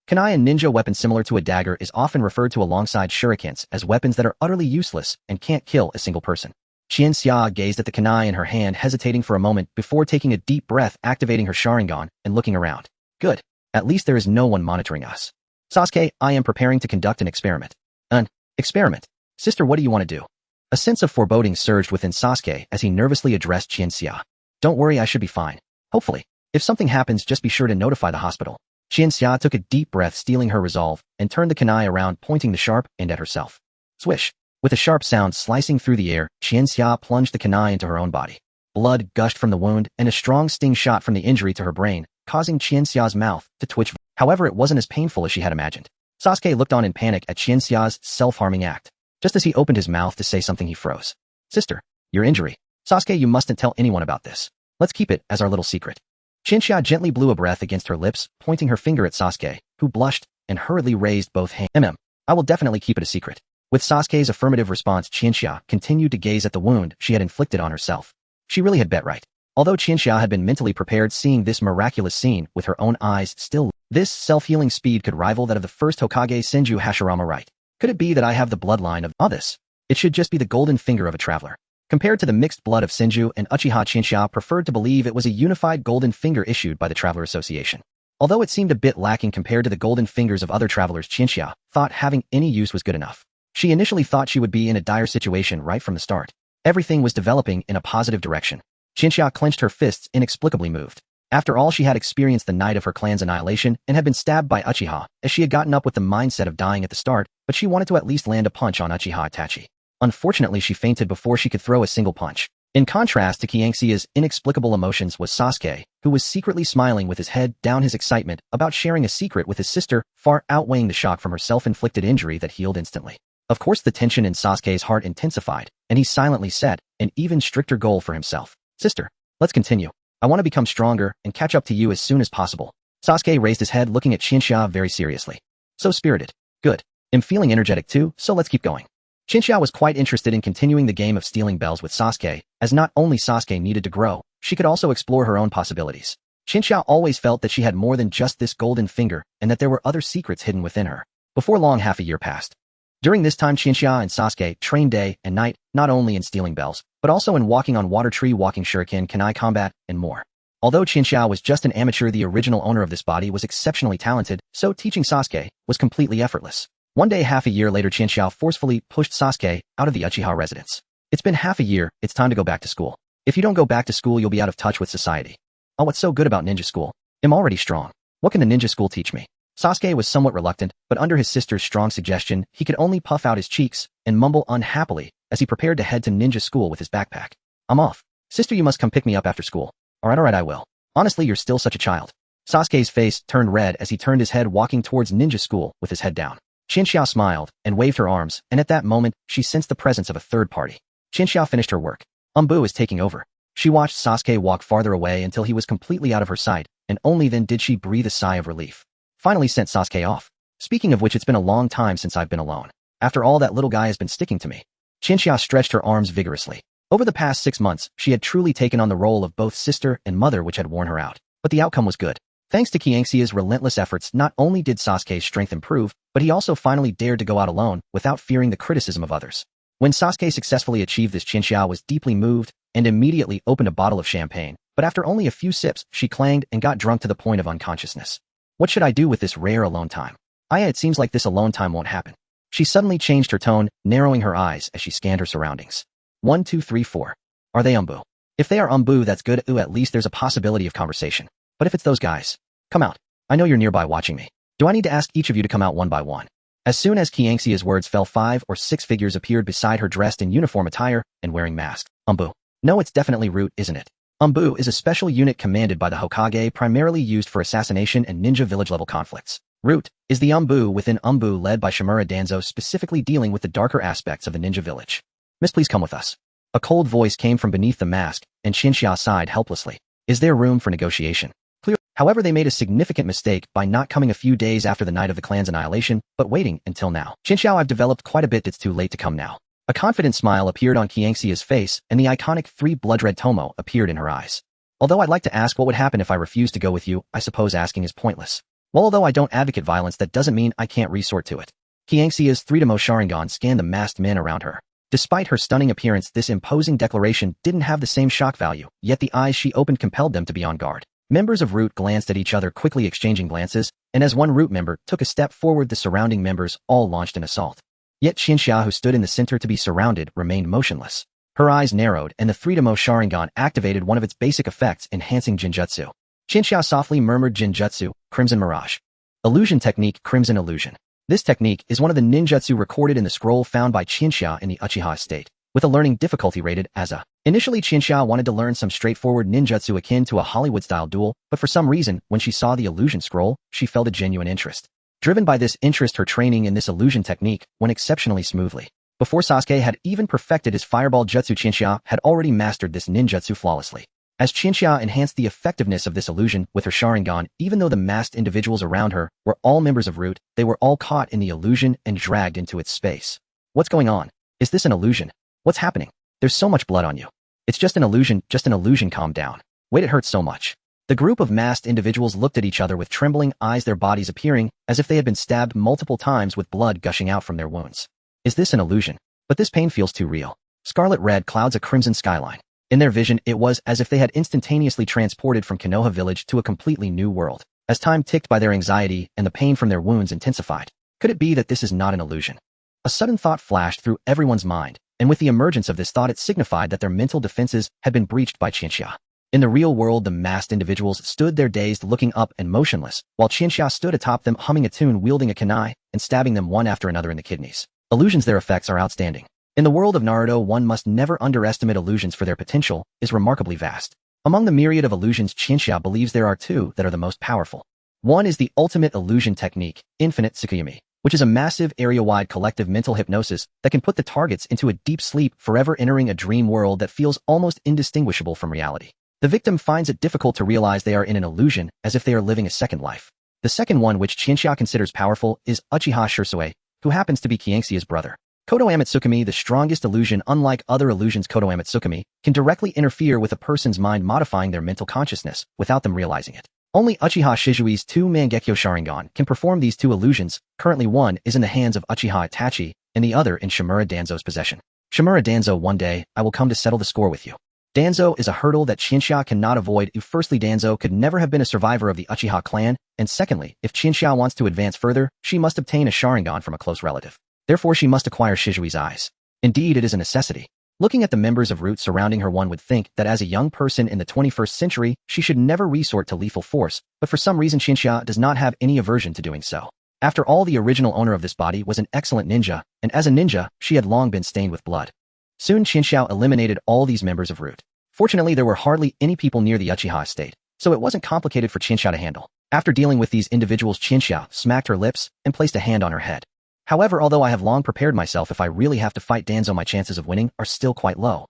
Kunai, a ninja weapon similar to a dagger, is often referred to alongside shurikens as weapons that are utterly useless and can't kill a single person. Qianxia gazed at the kunai in her hand, hesitating for a moment before taking a deep breath, activating her Sharingan, and looking around. Good. At least there is no one monitoring us. Sasuke, I am preparing to conduct an experiment. An experiment? Sister, what do you want to do? A sense of foreboding surged within Sasuke as he nervously addressed Qianxia. Don't worry, I should be fine. Hopefully. If something happens, just be sure to notify the hospital. Qianxia took a deep breath, steeling her resolve, and turned the kunai around, pointing the sharp end at herself. Swish. With a sharp sound slicing through the air, Qianxia plunged the kunai into her own body. Blood gushed from the wound, and a strong sting shot from the injury to her brain, causing Qianxia's mouth to twitch. However, it wasn't as painful as she had imagined. Sasuke looked on in panic at Qianxia's self-harming act. Just as he opened his mouth to say something, he froze. Sister, your injury. Sasuke, you mustn't tell anyone about this. Let's keep it as our little secret. Qianxia gently blew a breath against her lips, pointing her finger at Sasuke, who blushed and hurriedly raised both hands. I will definitely keep it a secret. With Sasuke's affirmative response, Qianxia continued to gaze at the wound she had inflicted on herself. She really had bet right. Although Qianxia had been mentally prepared, seeing this miraculous scene with her own eyes still, this self-healing speed could rival that of the first Hokage Senju Hashirama, right? Could it be that I have the bloodline of all this? It should just be the golden finger of a traveler. Compared to the mixed blood of Senju and Uchiha, Qianxia preferred to believe it was a unified golden finger issued by the Traveler Association. Although it seemed a bit lacking compared to the golden fingers of other travelers, Qianxia thought having any use was good enough. She initially thought she would be in a dire situation right from the start. Everything was developing in a positive direction. Chinchilla clenched her fists, inexplicably moved. After all, she had experienced the night of her clan's annihilation and had been stabbed by Uchiha, as she had gotten up with the mindset of dying at the start, but she wanted to at least land a punch on Uchiha Itachi. Unfortunately, she fainted before she could throw a single punch. In contrast to Qianxia's inexplicable emotions was Sasuke, who was secretly smiling with his head down, his excitement about sharing a secret with his sister far outweighing the shock from her self-inflicted injury that healed instantly. Of course, the tension in Sasuke's heart intensified, and he silently set an even stricter goal for himself. Sister, let's continue. I want to become stronger and catch up to you as soon as possible. Sasuke raised his head, looking at Chinchilla very seriously. So spirited. Good. I'm feeling energetic too, so let's keep going. Chinchilla was quite interested in continuing the game of stealing bells with Sasuke, as not only Sasuke needed to grow, she could also explore her own possibilities. Chinchilla always felt that she had more than just this golden finger and that there were other secrets hidden within her. Before long, half a year passed. During this time, Chinchilla and Sasuke trained day and night, not only in stealing bells, but also in walking on water, tree walking, shuriken, kunai combat, and more. Although Chinchilla was just an amateur, the original owner of this body was exceptionally talented, so teaching Sasuke was completely effortless. One day, half a year later, Chinchilla forcefully pushed Sasuke out of the Uchiha residence. It's been half a year, it's time to go back to school. If you don't go back to school, you'll be out of touch with society. Oh, what's so good about ninja school? I'm already strong. What can the ninja school teach me? Sasuke was somewhat reluctant, but under his sister's strong suggestion, he could only puff out his cheeks and mumble unhappily as he prepared to head to ninja school with his backpack. I'm off. Sister, you must come pick me up after school. Alright, I will. Honestly, you're still such a child. Sasuke's face turned red as he turned his head, walking towards ninja school with his head down. Chinchilla smiled and waved her arms, and at that moment, she sensed the presence of a third party. Chinchilla finished her work. Umbu is taking over. She watched Sasuke walk farther away until he was completely out of her sight, and only then did she breathe a sigh of relief. Finally sent Sasuke off. Speaking of which, it's been a long time since I've been alone. After all, that little guy has been sticking to me. Chinchilla stretched her arms vigorously. Over the past 6 months, she had truly taken on the role of both sister and mother, which had worn her out. But the outcome was good. Thanks to Qianxia's relentless efforts, not only did Sasuke's strength improve, but he also finally dared to go out alone without fearing the criticism of others. When Sasuke successfully achieved this, Chinchilla was deeply moved and immediately opened a bottle of champagne, but after only a few sips, she clanged and got drunk to the point of unconsciousness. What should I do with this rare alone time? It seems like this alone time won't happen. She suddenly changed her tone, narrowing her eyes as she scanned her surroundings. 1, 2, 3, 4. Are they Umbu? If they are Umbu, that's good. At least there's a possibility of conversation. But if it's those guys, come out. I know you're nearby watching me. Do I need to ask each of you to come out one by one? As soon as Qianxia's words fell, 5 or 6 figures appeared beside her, dressed in uniform attire and wearing masks. Umbu. No, it's definitely Root, isn't it? Umbu is a special unit commanded by the Hokage, primarily used for assassination and ninja village-level conflicts. Root is the Umbu within Umbu, led by Shimura Danzo, specifically dealing with the darker aspects of the ninja village. Miss, please come with us. A cold voice came from beneath the mask, and Chinchilla sighed helplessly. Is there room for negotiation? Clear. However, they made a significant mistake by not coming a few days after the night of the clan's annihilation, but waiting until now. Chinchilla, I've developed quite a bit. It's too late to come now. A confident smile appeared on Qianxia's face, and the iconic 3 blood-red tomo appeared in her eyes. Although I'd like to ask what would happen if I refused to go with you, I suppose asking is pointless. Well, although I don't advocate violence, that doesn't mean I can't resort to it. Qianxia's 3-tomo Sharingan scanned the masked men around her. Despite her stunning appearance, this imposing declaration didn't have the same shock value, yet the eyes she opened compelled them to be on guard. Members of Root glanced at each other, quickly exchanging glances, and as one Root member took a step forward, the surrounding members all launched an assault. Yet Chinchilla, who stood in the center to be surrounded, remained motionless. Her eyes narrowed, and the 3-tomo Sharingan activated one of its basic effects, enhancing Jinjutsu. Chinchilla softly murmured, Jinjutsu, Crimson Mirage. Illusion technique, Crimson Illusion. This technique is one of the ninjutsu recorded in the scroll found by Chinchilla in the Uchiha estate, with a learning difficulty rated as A. Initially, Chinchilla wanted to learn some straightforward ninjutsu akin to a Hollywood-style duel, but for some reason, when she saw the illusion scroll, she felt a genuine interest. Driven by this interest, her training in this illusion technique went exceptionally smoothly. Before Sasuke had even perfected his fireball jutsu, Chinchilla had already mastered this ninjutsu flawlessly. As Chinchilla enhanced the effectiveness of this illusion with her Sharingan, even though the masked individuals around her were all members of Root, they were all caught in the illusion and dragged into its space. What's going on? Is this an illusion? What's happening? There's so much blood on you. It's just an illusion, calm down. Wait, it hurts so much. The group of masked individuals looked at each other with trembling eyes, their bodies appearing as if they had been stabbed multiple times with blood gushing out from their wounds. Is this an illusion? But this pain feels too real. Scarlet red clouds, a crimson skyline. In their vision, it was as if they had instantaneously transported from Konoha village to a completely new world. As time ticked by, their anxiety and the pain from their wounds intensified. Could it be that this is not an illusion? A sudden thought flashed through everyone's mind, and with the emergence of this thought it signified that their mental defenses had been breached by Chinchilla. In the real world, the masked individuals stood there dazed, looking up and motionless, while Chinchilla stood atop them humming a tune, wielding a kunai, and stabbing them one after another in the kidneys. Illusions, their effects are outstanding. In the world of Naruto, one must never underestimate illusions, for their potential is remarkably vast. Among the myriad of illusions, Chinchilla believes there are two that are the most powerful. One is the ultimate illusion technique, Infinite Tsukuyomi, which is a massive area-wide collective mental hypnosis that can put the targets into a deep sleep, forever entering a dream world that feels almost indistinguishable from reality. The victim finds it difficult to realize they are in an illusion, as if they are living a second life. The second one, which Chinchilla considers powerful, is Uchiha Chinatsu, who happens to be Kiangxia's brother. Kodo Amatsukami, the strongest illusion. Unlike other illusions, Kodo Amatsukami can directly interfere with a person's mind, modifying their mental consciousness without them realizing it. Only Uchiha Shizui's two Mangekyo Sharingan can perform these two illusions. Currently, one is in the hands of Uchiha Itachi, and the other in Shimura Danzo's possession. Shimura Danzo, one day, I will come to settle the score with you. Danzo is a hurdle that Chinchilla cannot avoid. Firstly, Danzo could never have been a survivor of the Uchiha clan, and secondly, if Chinchilla wants to advance further, she must obtain a Sharingan from a close relative. Therefore, she must acquire Shizui's eyes. Indeed, it is a necessity. Looking at the members of Root surrounding her, one would think that as a young person in the 21st century, she should never resort to lethal force, but for some reason Chinchilla does not have any aversion to doing so. After all, the original owner of this body was an excellent ninja, and as a ninja, she had long been stained with blood. Soon Chinchilla eliminated all these members of Root. Fortunately, there were hardly any people near the Uchiha estate, so it wasn't complicated for Chinchilla to handle. After dealing with these individuals, Chinchilla smacked her lips and placed a hand on her head. However, although I have long prepared myself, if I really have to fight Danzo, my chances of winning are still quite low.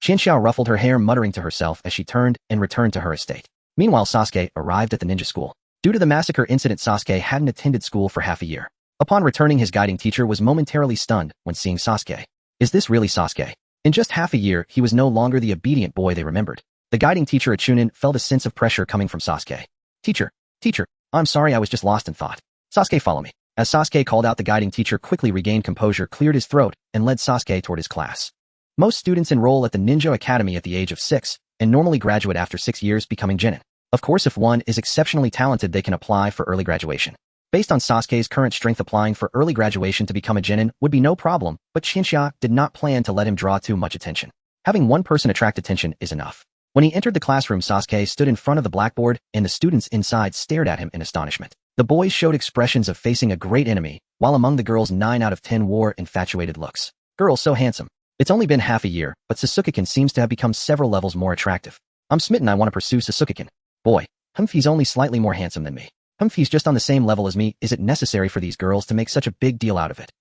Chinchilla ruffled her hair, muttering to herself as she turned and returned to her estate. Meanwhile, Sasuke arrived at the ninja school. Due to the massacre incident, Sasuke hadn't attended school for half a year. Upon returning, his guiding teacher was momentarily stunned when seeing Sasuke. Is this really Sasuke? In just half a year, he was no longer the obedient boy they remembered. The guiding teacher, a Chunin, felt a sense of pressure coming from Sasuke. Teacher, I'm sorry, I was just lost in thought. Sasuke, follow me. As Sasuke called out, the guiding teacher quickly regained composure, cleared his throat, and led Sasuke toward his class. Most students enroll at the Ninja Academy at the age of 6, and normally graduate after 6 years, becoming Genin. Of course, if one is exceptionally talented, they can apply for early graduation. Based on Sasuke's current strength, applying for early graduation to become a Genin would be no problem, but Chinchilla did not plan to let him draw too much attention. Having one person attract attention is enough. When he entered the classroom, Sasuke stood in front of the blackboard, and the students inside stared at him in astonishment. The boys showed expressions of facing a great enemy, while among the girls 9 out of 10 wore infatuated looks. Girls so handsome. It's only been half a year, but Sasuke-kun seems to have become several levels more attractive. I'm smitten, I want to pursue Sasuke-kun. Boy, he's only slightly more handsome than me. He's just on the same level as me. Is it necessary for these girls to make such a big deal out of it?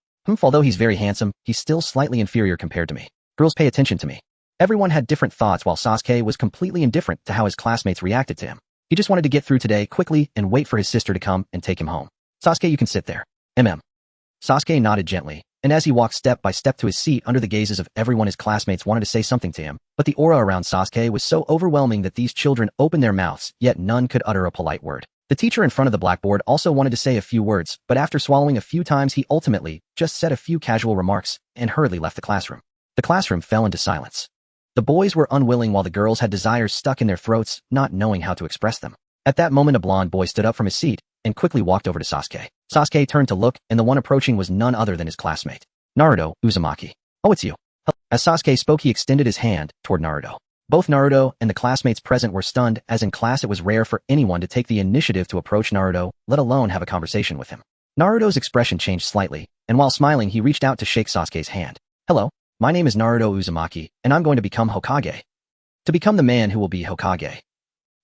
Although he's very handsome, he's still slightly inferior compared to me. Girls pay attention to me. Everyone had different thoughts, while Sasuke was completely indifferent to how his classmates reacted to him. He just wanted to get through today quickly and wait for his sister to come and take him home. Sasuke, you can sit there. Sasuke nodded gently, and as he walked step by step to his seat under the gazes of everyone, his classmates wanted to say something to him, but the aura around Sasuke was so overwhelming that these children opened their mouths, yet none could utter a polite word. The teacher in front of the blackboard also wanted to say a few words, but after swallowing a few times, he ultimately just said a few casual remarks and hurriedly left the classroom. The classroom fell into silence. The boys were unwilling, while the girls had desires stuck in their throats, not knowing how to express them. At that moment, a blonde boy stood up from his seat and quickly walked over to Sasuke. Sasuke turned to look, and the one approaching was none other than his classmate, Naruto Uzumaki. Oh, it's you. As Sasuke spoke, he extended his hand toward Naruto. Both Naruto and the classmates present were stunned, as in class it was rare for anyone to take the initiative to approach Naruto, let alone have a conversation with him. Naruto's expression changed slightly, and while smiling, he reached out to shake Sasuke's hand. Hello, my name is Naruto Uzumaki, and I'm going to become Hokage. To become the man who will be Hokage.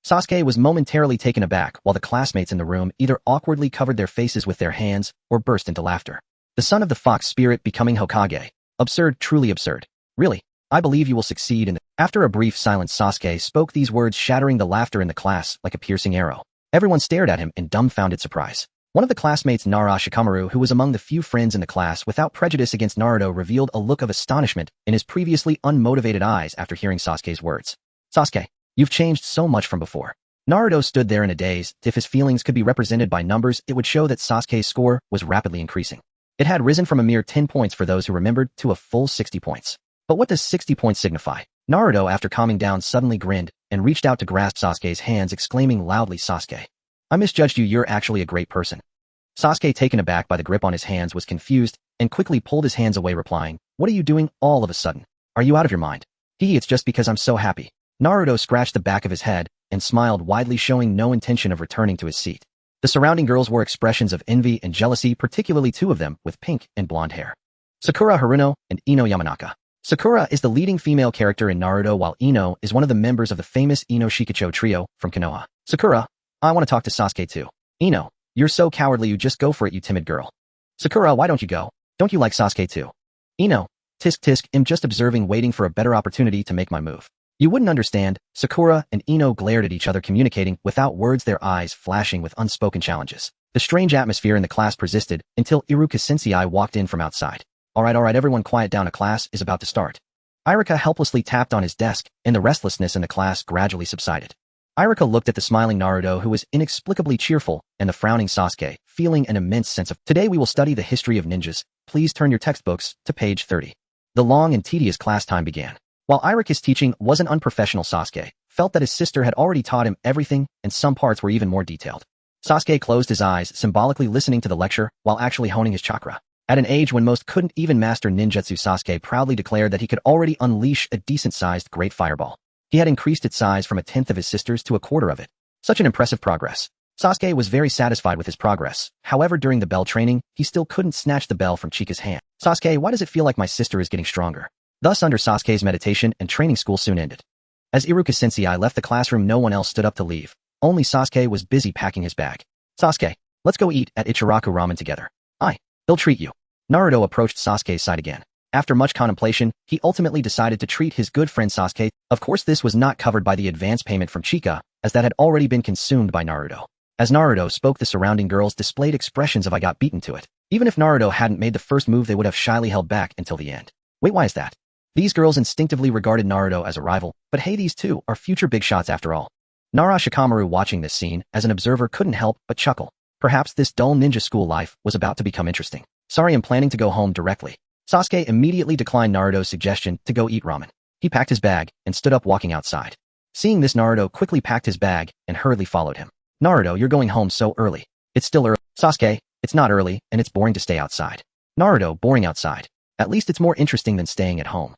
Sasuke was momentarily taken aback, while the classmates in the room either awkwardly covered their faces with their hands or burst into laughter. The son of the fox spirit becoming Hokage. Absurd, truly absurd. Really, I believe you will succeed in the— After a brief silence, Sasuke spoke these words, shattering the laughter in the class like a piercing arrow. Everyone stared at him in dumbfounded surprise. One of the classmates, Nara Shikamaru, who was among the few friends in the class without prejudice against Naruto, revealed a look of astonishment in his previously unmotivated eyes after hearing Sasuke's words. Sasuke, you've changed so much from before. Naruto stood there in a daze. If his feelings could be represented by numbers, it would show that Sasuke's score was rapidly increasing. It had risen from a mere 10 points for those who remembered to a full 60 points. But what does 60 points signify? Naruto, after calming down, suddenly grinned and reached out to grasp Sasuke's hands, exclaiming loudly, Sasuke, I misjudged you, you're actually a great person. Sasuke, taken aback by the grip on his hands, was confused. and quickly pulled his hands away replying, "What are you doing all of a sudden? Are you out of your mind?" It's just because I'm so happy." Naruto scratched the back of his head and smiled widely, showing no intention of returning to his seat. The surrounding girls wore expressions of envy and jealousy, particularly two of them with pink and blonde hair. Sakura Haruno and Ino Yamanaka. Sakura is the leading female character in Naruto, while Ino is one of the members of the famous Ino Shikacho trio from Konoha. "Sakura, I want to talk to Sasuke too." "Ino, you're so cowardly, you just go for it, you timid girl." "Sakura, why don't you go? Don't you like Sasuke too?" "Ino, tisk tisk, I'm just observing, waiting for a better opportunity to make my move." "You wouldn't understand." Sakura and Ino glared at each other, communicating without words, their eyes flashing with unspoken challenges. The strange atmosphere in the class persisted until Iruka Sensei walked in from outside. All right, everyone quiet down, a class is about to start." Iruka helplessly tapped on his desk, and the restlessness in the class gradually subsided. Iruka looked at the smiling Naruto, who was inexplicably cheerful, and the frowning Sasuke, feeling an immense sense of, "Today we will study the history of ninjas. Please turn your textbooks to page 30. The long and tedious class time began. While Iruka's teaching wasn't unprofessional, Sasuke felt that his sister had already taught him everything, and some parts were even more detailed. Sasuke closed his eyes, symbolically listening to the lecture while actually honing his chakra. At an age when most couldn't even master ninjutsu, Sasuke proudly declared that he could already unleash a decent-sized great fireball. He had increased its size from 1/10 of his sister's to 1/4 of it. Such an impressive progress. Sasuke was very satisfied with his progress. However, during the bell training, he still couldn't snatch the bell from Chika's hand. "Sasuke, why does it feel like my sister is getting stronger?" Thus, under Sasuke's meditation and training, school soon ended. As Iruka Sensei left the classroom, no one else stood up to leave. Only Sasuke was busy packing his bag. "Sasuke, let's go eat at Ichiraku Ramen together. They'll treat you." Naruto approached Sasuke's side again. After much contemplation, he ultimately decided to treat his good friend Sasuke. Of course, this was not covered by the advance payment from Chika, as that had already been consumed by Naruto. As Naruto spoke, the surrounding girls displayed expressions of "I got beaten" to it. Even if Naruto hadn't made the first move, they would have shyly held back until the end. Wait, why is that? These girls instinctively regarded Naruto as a rival, but hey, these two are future big shots after all. Nara Shikamaru, watching this scene as an observer, couldn't help but chuckle. Perhaps this dull ninja school life was about to become interesting. "Sorry, I'm planning to go home directly." Sasuke immediately declined Naruto's suggestion to go eat ramen. He packed his bag and stood up, walking outside. Seeing this, Naruto quickly packed his bag and hurriedly followed him. "Naruto, you're going home so early." "It's still early." "Sasuke, it's not early, and it's boring to stay outside." "Naruto, boring outside? At least it's more interesting than staying at home."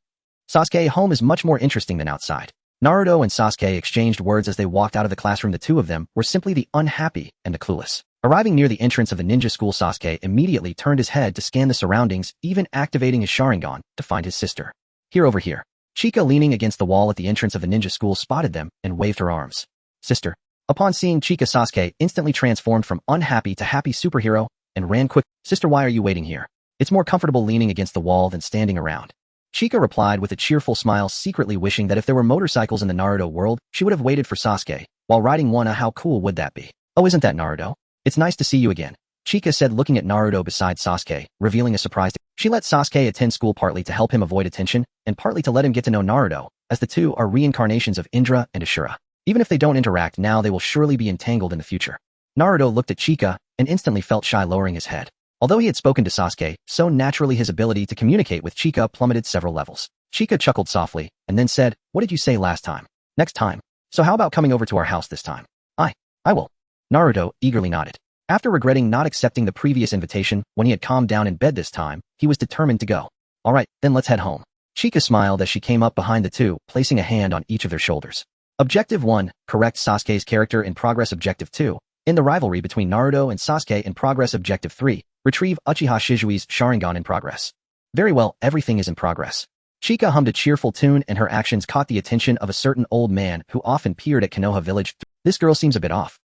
"Sasuke, home is much more interesting than outside." Naruto and Sasuke exchanged words as they walked out of the classroom. The two of them were simply the unhappy and the clueless. Arriving near the entrance of the ninja school, Sasuke immediately turned his head to scan the surroundings, even activating his Sharingan to find his sister. Over here." Chika, leaning against the wall at the entrance of the ninja school, spotted them and waved her arms. "Sister." Upon seeing Chika, Sasuke instantly transformed from unhappy to happy superhero and ran quick. "Sister, why are you waiting here? It's more comfortable leaning against the wall than standing around." Chika replied with a cheerful smile, secretly wishing that if there were motorcycles in the Naruto world, she would have waited for Sasuke while riding one. How cool would that be? "Oh, isn't that Naruto? It's nice to see you again," Chika said, looking at Naruto beside Sasuke, revealing a surprise. She let Sasuke attend school partly to help him avoid attention, and partly to let him get to know Naruto, as the two are reincarnations of Indra and Ashura. Even if they don't interact now, they will surely be entangled in the future. Naruto looked at Chika and instantly felt shy, lowering his head. Although he had spoken to Sasuke, so naturally his ability to communicate with Chika plummeted several levels. Chika chuckled softly, and then said, "What did you say last time?" "Next time. So how about coming over to our house this time?" I will." Naruto eagerly nodded. After regretting not accepting the previous invitation when he had calmed down in bed this time, he was determined to go. "All right, then let's head home." Chika smiled as she came up behind the two, placing a hand on each of their shoulders. Objective 1, correct Sasuke's character in progress. Objective 2, end the rivalry between Naruto and Sasuke in progress. Objective 3, retrieve Uchiha Shizui's Sharingan in progress. Very well, everything is in progress. Chika hummed a cheerful tune, and her actions caught the attention of a certain old man who often peered at Konoha village. This girl seems a bit off.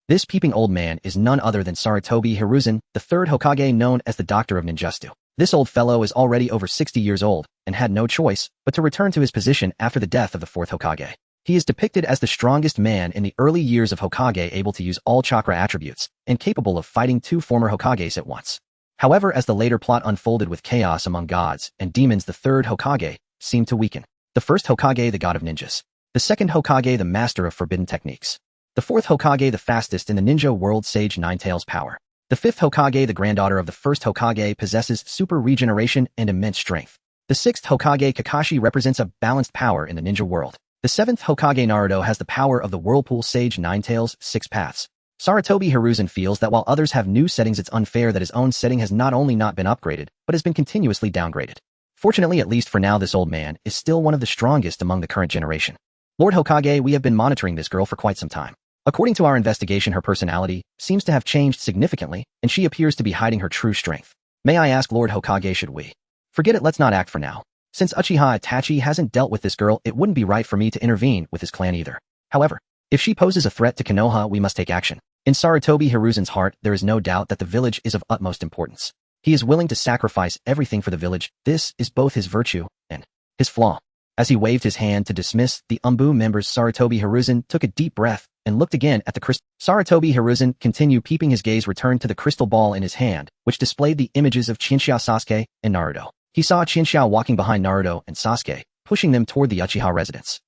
This peeping old man is none other than Sarutobi Hiruzen, the third Hokage, known as the Doctor of Ninjutsu. This old fellow is already over 60 years old and had no choice but to return to his position after the death of the fourth Hokage. He is depicted as the strongest man in the early years of Hokage, able to use all chakra attributes and capable of fighting two former Hokages at once. However, as the later plot unfolded with chaos among gods and demons, the third Hokage seemed to weaken. The first Hokage, the god of ninjas. The second Hokage, the master of forbidden techniques. The fourth Hokage, the fastest in the ninja world, Sage Ninetails power. The fifth Hokage, the granddaughter of the first Hokage, possesses super regeneration and immense strength. The sixth Hokage, Kakashi, represents a balanced power in the ninja world. The seventh Hokage, Naruto, has the power of the whirlpool, Sage Ninetails, 6 paths. Saratobi Hiruzen feels that while others have new settings, it's unfair that his own setting has not only not been upgraded, but has been continuously downgraded. Fortunately, at least for now, this old man is still one of the strongest among the current generation. Lord Hokage, we have been monitoring this girl for quite some time. According to our investigation, her personality seems to have changed significantly, and she appears to be hiding her true strength. May I ask, Lord Hokage, should we? Forget it, let's not act for now. Since Uchiha Itachi hasn't dealt with this girl, it wouldn't be right for me to intervene with his clan either. However, if she poses a threat to Konoha, we must take action. In Saratobi Hiruzen's heart, there is no doubt that the village is of utmost importance. He is willing to sacrifice everything for the village. This is both his virtue and his flaw. As he waved his hand to dismiss the Umbu members, Saratobi Hiruzen took a deep breath and looked again at the crystal. Saratobi Hiruzen continued, peeping, his gaze returned to the crystal ball in his hand, which displayed the images of Chinchou, Sasuke, and Naruto. He saw Chinchou walking behind Naruto and Sasuke, pushing them toward the Uchiha residence.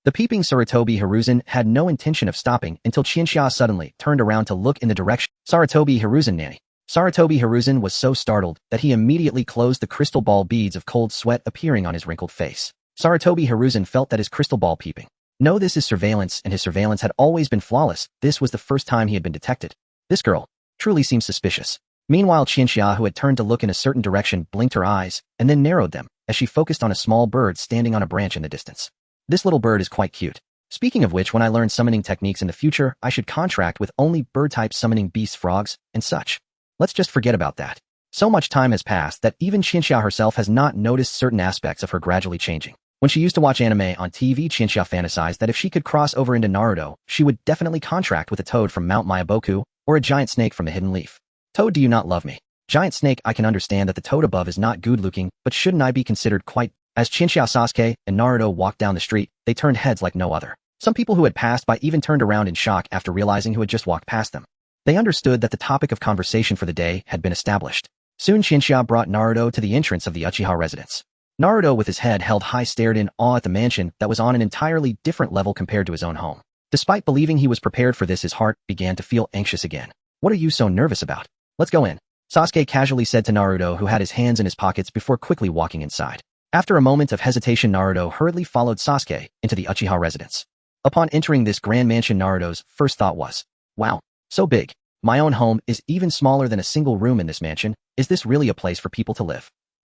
The peeping Saratobi Hiruzen had no intention of stopping until Chinchou suddenly turned around to look in the direction. Saratobi Hiruzen, nanny. Saratobi Hiruzen was so startled that he immediately closed the crystal ball, beads of cold sweat appearing on his wrinkled face. Saratobi Hiruzen felt that his crystal ball peeping. No, this is surveillance, and his surveillance had always been flawless. This was the first time he had been detected. This girl truly seems suspicious. Meanwhile, Chinchou, who had turned to look in a certain direction, blinked her eyes and then narrowed them as she focused on a small bird standing on a branch in the distance. This little bird is quite cute. Speaking of which, when I learn summoning techniques in the future, I should contract with only bird-type summoning beasts, frogs, and such. Let's just forget about that. So much time has passed that even Chinchou herself has not noticed certain aspects of her gradually changing. When she used to watch anime on TV, Chinchou fantasized that if she could cross over into Naruto, she would definitely contract with a toad from Mount Myaboku or a giant snake from a hidden leaf. Toad, do you not love me? Giant snake, I can understand that the toad above is not good-looking, but shouldn't I be considered quite? As Chinchou, Sasuke, and Naruto walked down the street, they turned heads like no other. Some people who had passed by even turned around in shock after realizing who had just walked past them. They understood that the topic of conversation for the day had been established. Soon Chinchou brought Naruto to the entrance of the Uchiha residence. Naruto, with his head held high, stared in awe at the mansion that was on an entirely different level compared to his own home. Despite believing he was prepared for this, his heart began to feel anxious again. What are you so nervous about? Let's go in, Sasuke casually said to Naruto, who had his hands in his pockets before quickly walking inside. After a moment of hesitation, Naruto hurriedly followed Sasuke into the Uchiha residence. Upon entering this grand mansion, Naruto's first thought was, wow, so big. My own home is even smaller than a single room in this mansion. Is this really a place for people to live?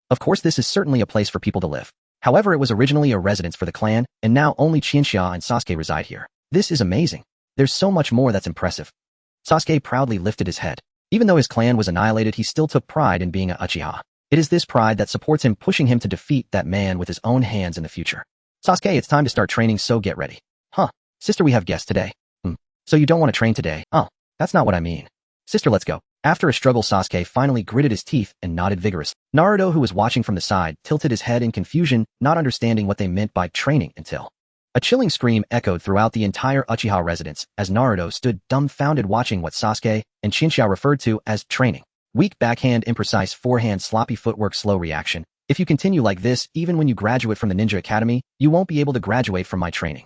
Of course, this is certainly a place for people to live. However, it was originally a residence for the clan, and now only Chinchou and Sasuke reside here. This is amazing. There's so much more that's impressive. Sasuke proudly lifted his head. Even though his clan was annihilated, he still took pride in being a Uchiha. It is this pride that supports him, pushing him to defeat that man with his own hands in the future. Sasuke, it's time to start training, so get ready. Huh, sister, we have guests today. So you don't want to train today? Oh, that's not what I mean. Sister, let's go. After a struggle, Sasuke finally gritted his teeth and nodded vigorously. Naruto, who was watching from the side, tilted his head in confusion, not understanding what they meant by training until a chilling scream echoed throughout the entire Uchiha residence as Naruto stood dumbfounded watching what Sasuke and Chinchou referred to as training. Weak backhand, imprecise forehand, sloppy footwork, slow reaction. If you continue like this, even when you graduate from the Ninja Academy, you won't be able to graduate from my training.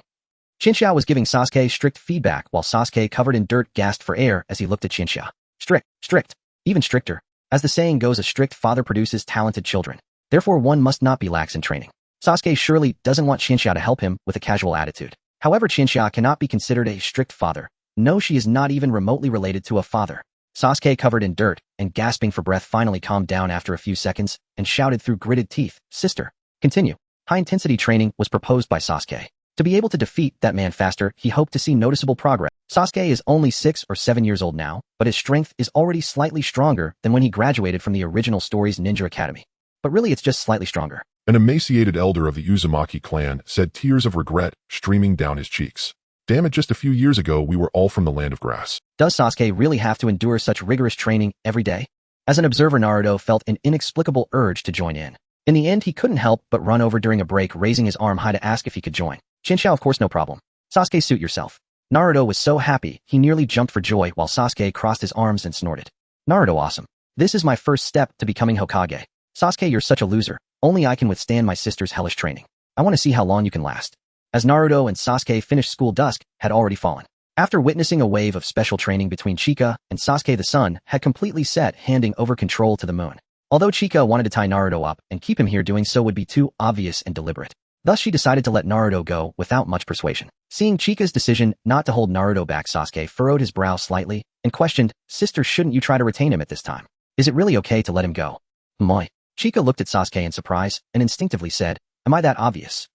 Chinchou was giving Sasuke strict feedback while Sasuke, covered in dirt, gasped for air as he looked at Chinchou. Strict, even stricter. As the saying goes, a strict father produces talented children. Therefore, one must not be lax in training. Sasuke surely doesn't want Chinchou to help him with a casual attitude. However, Chinchou cannot be considered a strict father. No, she is not even remotely related to a father. Sasuke, covered in dirt and gasping for breath, finally calmed down after a few seconds and shouted through gritted teeth, "Sister, continue." High-intensity training was proposed by Sasuke. To be able to defeat that man faster, he hoped to see noticeable progress. Sasuke is only 6 or 7 years old now, but his strength is already slightly stronger than when he graduated from the original story's Ninja Academy. But really, it's just slightly stronger. An emaciated elder of the Uzumaki clan said, tears of regret streaming down his cheeks. Damn it, just a few years ago we were all from the land of grass. Does Sasuke really have to endure such rigorous training every day? As an observer, Naruto felt an inexplicable urge to join in. In the end, he couldn't help but run over during a break, raising his arm high to ask if he could join. Chinchou, of course, no problem. Sasuke, suit yourself. Naruto was so happy, he nearly jumped for joy while Sasuke crossed his arms and snorted. Naruto, awesome. This is my first step to becoming Hokage. Sasuke, you're such a loser. Only I can withstand my sister's hellish training. I want to see how long you can last. As Naruto and Sasuke finished school, dusk had already fallen. After witnessing a wave of special training between Chika and Sasuke, the sun had completely set, handing over control to the moon. Although Chika wanted to tie Naruto up and keep him here, doing so would be too obvious and deliberate. Thus she decided to let Naruto go without much persuasion. Seeing Chika's decision not to hold Naruto back, Sasuke furrowed his brow slightly and questioned, "Sister, shouldn't you try to retain him at this time? Is it really okay to let him go?" Moi. Chika looked at Sasuke in surprise and instinctively said, "Am I that obvious?"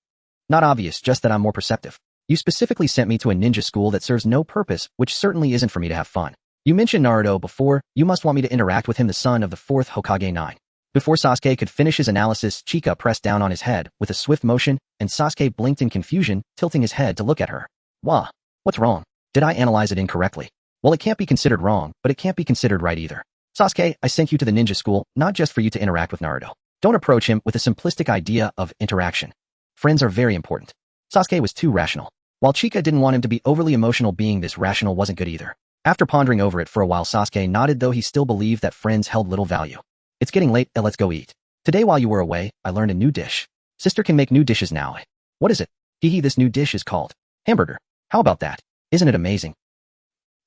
"Not obvious, just that I'm more perceptive. You specifically sent me to a ninja school that serves no purpose, which certainly isn't for me to have fun. You mentioned Naruto before, you must want me to interact with him, the son of the 4th Hokage 9. Before Sasuke could finish his analysis, Chika pressed down on his head with a swift motion, and Sasuke blinked in confusion, tilting his head to look at her. Wah. What's wrong? Did I analyze it incorrectly? Well, it can't be considered wrong, but it can't be considered right either. Sasuke, I sent you to the ninja school, not just for you to interact with Naruto. Don't approach him with a simplistic idea of interaction. Friends are very important." Sasuke was too rational. While Chika didn't want him to be overly emotional, being this rational wasn't good either. After pondering over it for a while, Sasuke nodded, though he still believed that friends held little value. "It's getting late, let's go eat. Today while you were away, I learned a new dish. Sister can make new dishes now. What is it?" "Hee, this new dish is called hamburger. How about that? Isn't it amazing?"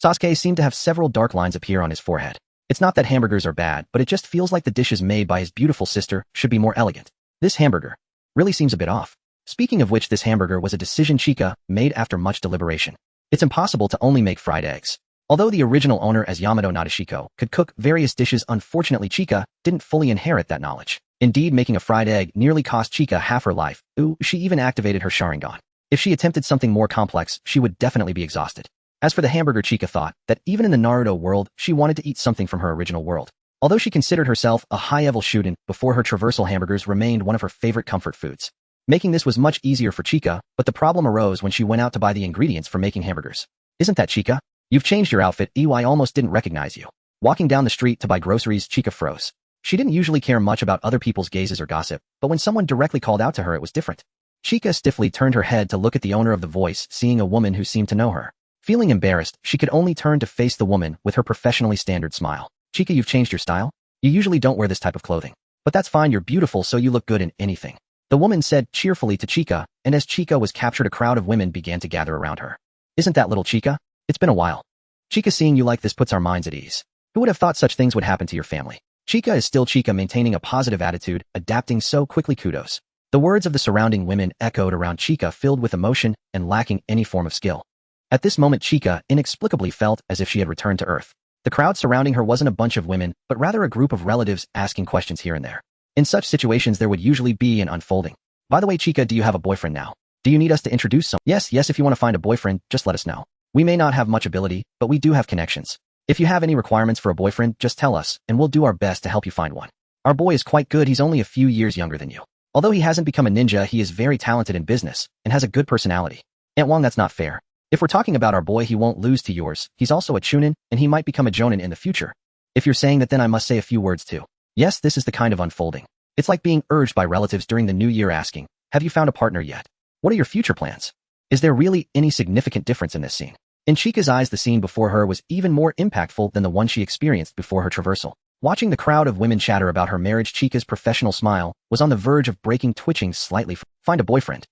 Sasuke seemed to have several dark lines appear on his forehead. It's not that hamburgers are bad, but it just feels like the dishes made by his beautiful sister should be more elegant. This hamburger really seems a bit off. Speaking of which, this hamburger was a decision Chika made after much deliberation. It's impossible to only make fried eggs. Although the original owner as Yamato Nadeshiko could cook various dishes, unfortunately Chika didn't fully inherit that knowledge. Indeed, making a fried egg nearly cost Chika half her life. She even activated her Sharingan. If she attempted something more complex, she would definitely be exhausted. As for the hamburger, Chika thought that even in the Naruto world, she wanted to eat something from her original world. Although she considered herself a high-level shuden, before her traversal, hamburgers remained one of her favorite comfort foods. Making this was much easier for Chika, but the problem arose when she went out to buy the ingredients for making hamburgers. "Isn't that Chika? You've changed your outfit. I almost didn't recognize you." Walking down the street to buy groceries, Chika froze. She didn't usually care much about other people's gazes or gossip, but when someone directly called out to her, it was different. Chika stiffly turned her head to look at the owner of the voice, seeing a woman who seemed to know her. Feeling embarrassed, she could only turn to face the woman with her professionally standard smile. "Chika, you've changed your style? You usually don't wear this type of clothing. But that's fine, you're beautiful, so you look good in anything," the woman said cheerfully to Chika, and as Chika was captured, a crowd of women began to gather around her. "Isn't that little Chika? It's been a while. Chika, seeing you like this puts our minds at ease. Who would have thought such things would happen to your family?" Chika is still Chika, maintaining a positive attitude, adapting so quickly, kudos. The words of the surrounding women echoed around Chika, filled with emotion and lacking any form of skill. At this moment, Chika inexplicably felt as if she had returned to Earth. The crowd surrounding her wasn't a bunch of women, but rather a group of relatives asking questions here and there. In such situations, there would usually be an unfolding. "By the way, Chika, do you have a boyfriend now? Do you need us to introduce some?" Yes, if you want to find a boyfriend, just let us know. We may not have much ability, but we do have connections. If you have any requirements for a boyfriend, just tell us, and we'll do our best to help you find one. Our boy is quite good, he's only a few years younger than you. Although he hasn't become a ninja, he is very talented in business, and has a good personality." "Aunt Wong, that's not fair. If we're talking about our boy, he won't lose to yours. He's also a chunin, and he might become a jonin in the future." "If you're saying that, then I must say a few words too." Yes, this is the kind of unfolding. It's like being urged by relatives during the new year asking, "Have you found a partner yet? What are your future plans?" Is there really any significant difference in this scene? In Chika's eyes, the scene before her was even more impactful than the one she experienced before her traversal. Watching the crowd of women chatter about her marriage, Chika's professional smile was on the verge of breaking, twitching slightly. "Find a boyfriend?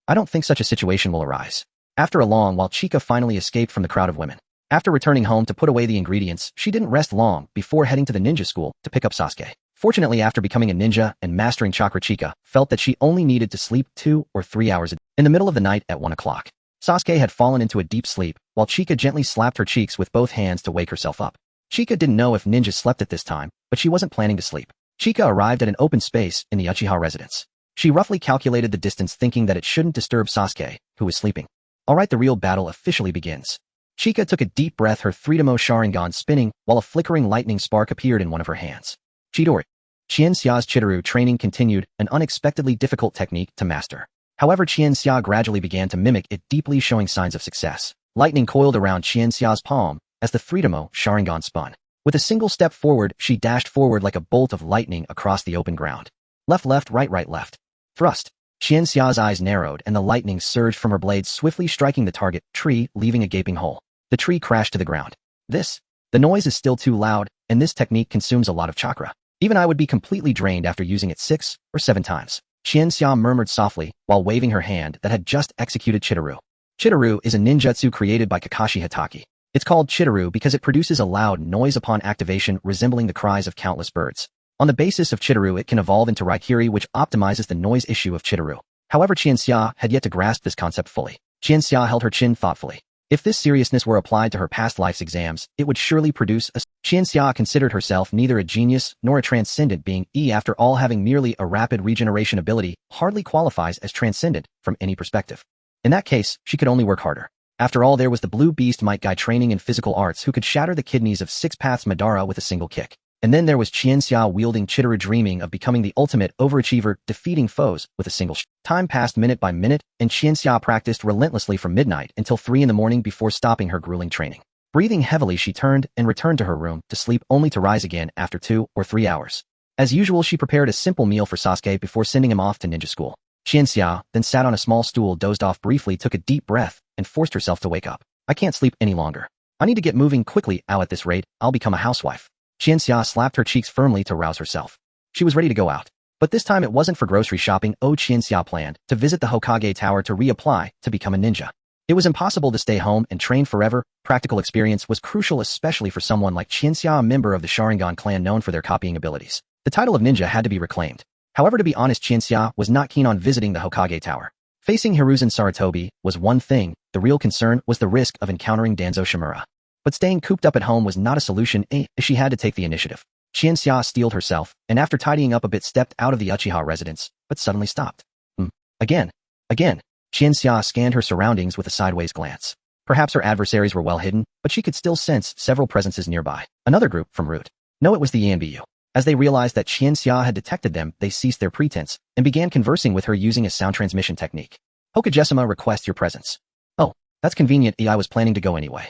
I don't think such a situation will arise." After a long while, Chika finally escaped from the crowd of women. After returning home to put away the ingredients, she didn't rest long before heading to the ninja school to pick up Sasuke. Fortunately, after becoming a ninja and mastering chakra, Chika felt that she only needed to sleep 2 or 3 hours a day. In the middle of the night at 1 o'clock, Sasuke had fallen into a deep sleep, while Chika gently slapped her cheeks with both hands to wake herself up. Chika didn't know if ninjas slept at this time, but she wasn't planning to sleep. Chika arrived at an open space in the Uchiha residence. She roughly calculated the distance, thinking that it shouldn't disturb Sasuke, who was sleeping. Alright, the real battle officially begins. Chika took a deep breath, her 3-Demo Sharingan spinning, while a flickering lightning spark appeared in one of her hands. Chidori. Chien Xia's Chidori training continued, an unexpectedly difficult technique to master. However, Chien Xia gradually began to mimic it, deeply showing signs of success. Lightning coiled around Chien Xia's palm as the 3-Demo Sharingan spun. With a single step forward, she dashed forward like a bolt of lightning across the open ground. Left, right, left. Thrust. Chien Xia's eyes narrowed and the lightning surged from her blades, swiftly striking the target tree, leaving a gaping hole. The tree crashed to the ground. The noise is still too loud, and this technique consumes a lot of chakra. Even I would be completely drained after using it 6 or 7 times. Chien Xia murmured softly while waving her hand that had just executed Chidori. Chidori is a ninjutsu created by Kakashi Hatake. It's called Chidori because it produces a loud noise upon activation, resembling the cries of countless birds. On the basis of Chidori, it can evolve into Raikiri, which optimizes the noise issue of Chidori. However, Qianxia had yet to grasp this concept fully. Qianxia held her chin thoughtfully. If this seriousness were applied to her past life's exams, it would surely produce a... Qianxia considered herself neither a genius nor a transcendent being. After all, having merely a rapid regeneration ability hardly qualifies as transcendent from any perspective. In that case, she could only work harder. After all, there was the blue beast might guy training in physical arts who could shatter the kidneys of Six Paths Madara with a single kick. And then there was Qianxia wielding Chitara, dreaming of becoming the ultimate overachiever, defeating foes with a single Time passed minute by minute, and Qianxia practiced relentlessly from midnight until 3 in the morning before stopping her grueling training. Breathing heavily, she turned and returned to her room to sleep, only to rise again after 2 or 3 hours. As usual, she prepared a simple meal for Sasuke before sending him off to ninja school. Qianxia then sat on a small stool, dozed off briefly, took a deep breath, and forced herself to wake up. I can't sleep any longer. I need to get moving quickly. At this rate, I'll become a housewife. Qianxia slapped her cheeks firmly to rouse herself. She was ready to go out. But this time it wasn't for grocery shopping. Qianxia planned to visit the Hokage Tower to reapply to become a ninja. It was impossible to stay home and train forever. Practical experience was crucial, especially for someone like Qianxia, a member of the Sharingan clan known for their copying abilities. The title of ninja had to be reclaimed. However, to be honest, Qianxia was not keen on visiting the Hokage Tower. Facing Hiruzen Sarutobi was one thing. The real concern was the risk of encountering Danzo Shimura. But staying cooped up at home was not a solution, as she had to take the initiative. Qianxia steeled herself, and after tidying up a bit, stepped out of the Uchiha residence, but suddenly stopped. Again. Qianxia scanned her surroundings with a sideways glance. Perhaps her adversaries were well hidden, but she could still sense several presences nearby. Another group from Root. No, it was the Yanbu. As they realized that Qianxia had detected them, they ceased their pretense and began conversing with her using a sound transmission technique. Hokagesima requests your presence. Oh, that's convenient. I was planning to go anyway.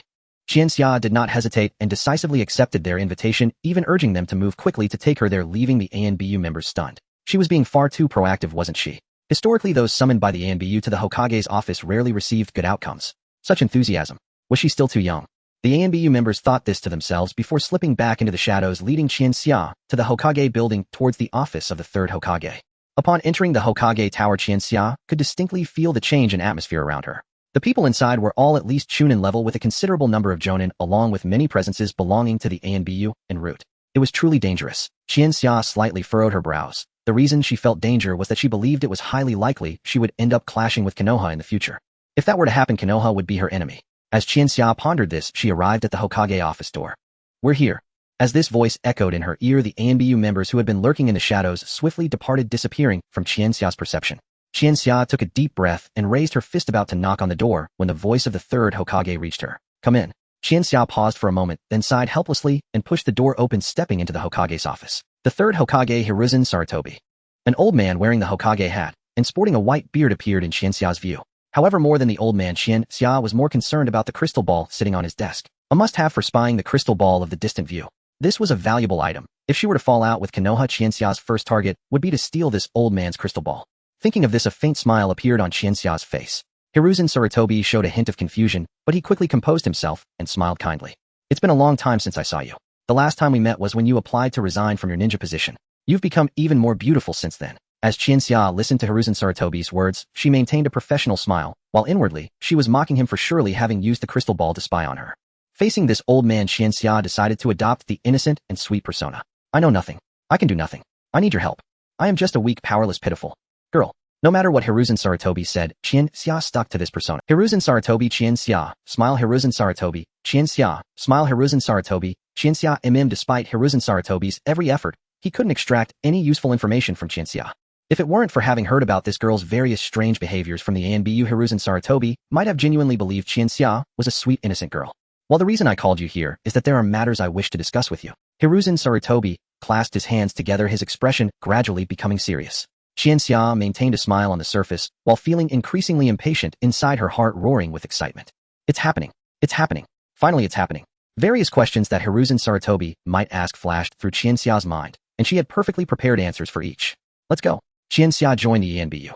Qianxia did not hesitate and decisively accepted their invitation, even urging them to move quickly to take her there, leaving the ANBU members stunned. She was being far too proactive, wasn't she? Historically, those summoned by the ANBU to the Hokage's office rarely received good outcomes. Such enthusiasm. Was she still too young? The ANBU members thought this to themselves before slipping back into the shadows, leading Qianxia to the Hokage building towards the office of the third Hokage. Upon entering the Hokage Tower, Qianxia could distinctly feel the change in atmosphere around her. The people inside were all at least Chunin level, with a considerable number of Jonin, along with many presences belonging to the ANBU and Root. It was truly dangerous. Qianxia slightly furrowed her brows. The reason she felt danger was that she believed it was highly likely she would end up clashing with Konoha in the future. If that were to happen, Konoha would be her enemy. As Qianxia pondered this, she arrived at the Hokage office door. We're here. As this voice echoed in her ear, the ANBU members who had been lurking in the shadows swiftly departed, disappearing from Qianxia's perception. Qianxia took a deep breath and raised her fist, about to knock on the door when the voice of the third Hokage reached her. Come in. Qianxia paused for a moment, then sighed helplessly and pushed the door open, stepping into the Hokage's office. The third Hokage, Hiruzen Sarutobi. An old man wearing the Hokage hat and sporting a white beard appeared in Qianxia's view. However, more than the old man, Qianxia was more concerned about the crystal ball sitting on his desk. A must-have for spying the crystal ball of the distant view. This was a valuable item. If she were to fall out with Konoha, Qianxia's first target would be to steal this old man's crystal ball. Thinking of this, a faint smile appeared on Qianxia's face. Hiruzen Sarutobi showed a hint of confusion, but he quickly composed himself and smiled kindly. It's been a long time since I saw you. The last time we met was when you applied to resign from your ninja position. You've become even more beautiful since then. As Qianxia listened to Hiruzen Sarutobi's words, she maintained a professional smile, while inwardly, she was mocking him for surely having used the crystal ball to spy on her. Facing this old man, Qianxia decided to adopt the innocent and sweet persona. I know nothing. I can do nothing. I need your help. I am just a weak, powerless, pitiful girl. No matter what Hiruzen Sarutobi said, Qianxia stuck to this persona. Hiruzen Sarutobi, Qianxia, smile. Hiruzen Sarutobi, Qianxia, smile. Hiruzen Sarutobi, Qianxia. Despite Hiruzen Sarutobi's every effort, he couldn't extract any useful information from Qianxia. If it weren't for having heard about this girl's various strange behaviors from the ANBU, Hiruzen Sarutobi might have genuinely believed Qianxia was a sweet, innocent girl. Well, the reason I called you here is that there are matters I wish to discuss with you. Hiruzen Sarutobi clasped his hands together, his expression gradually becoming serious. Qianxia maintained a smile on the surface, while feeling increasingly impatient inside, her heart roaring with excitement. It's happening. It's happening. Finally, it's happening. Various questions that Hiruzen Sarutobi might ask flashed through Qianxia's mind, and she had perfectly prepared answers for each. Let's go. Qianxia joined the ANBU.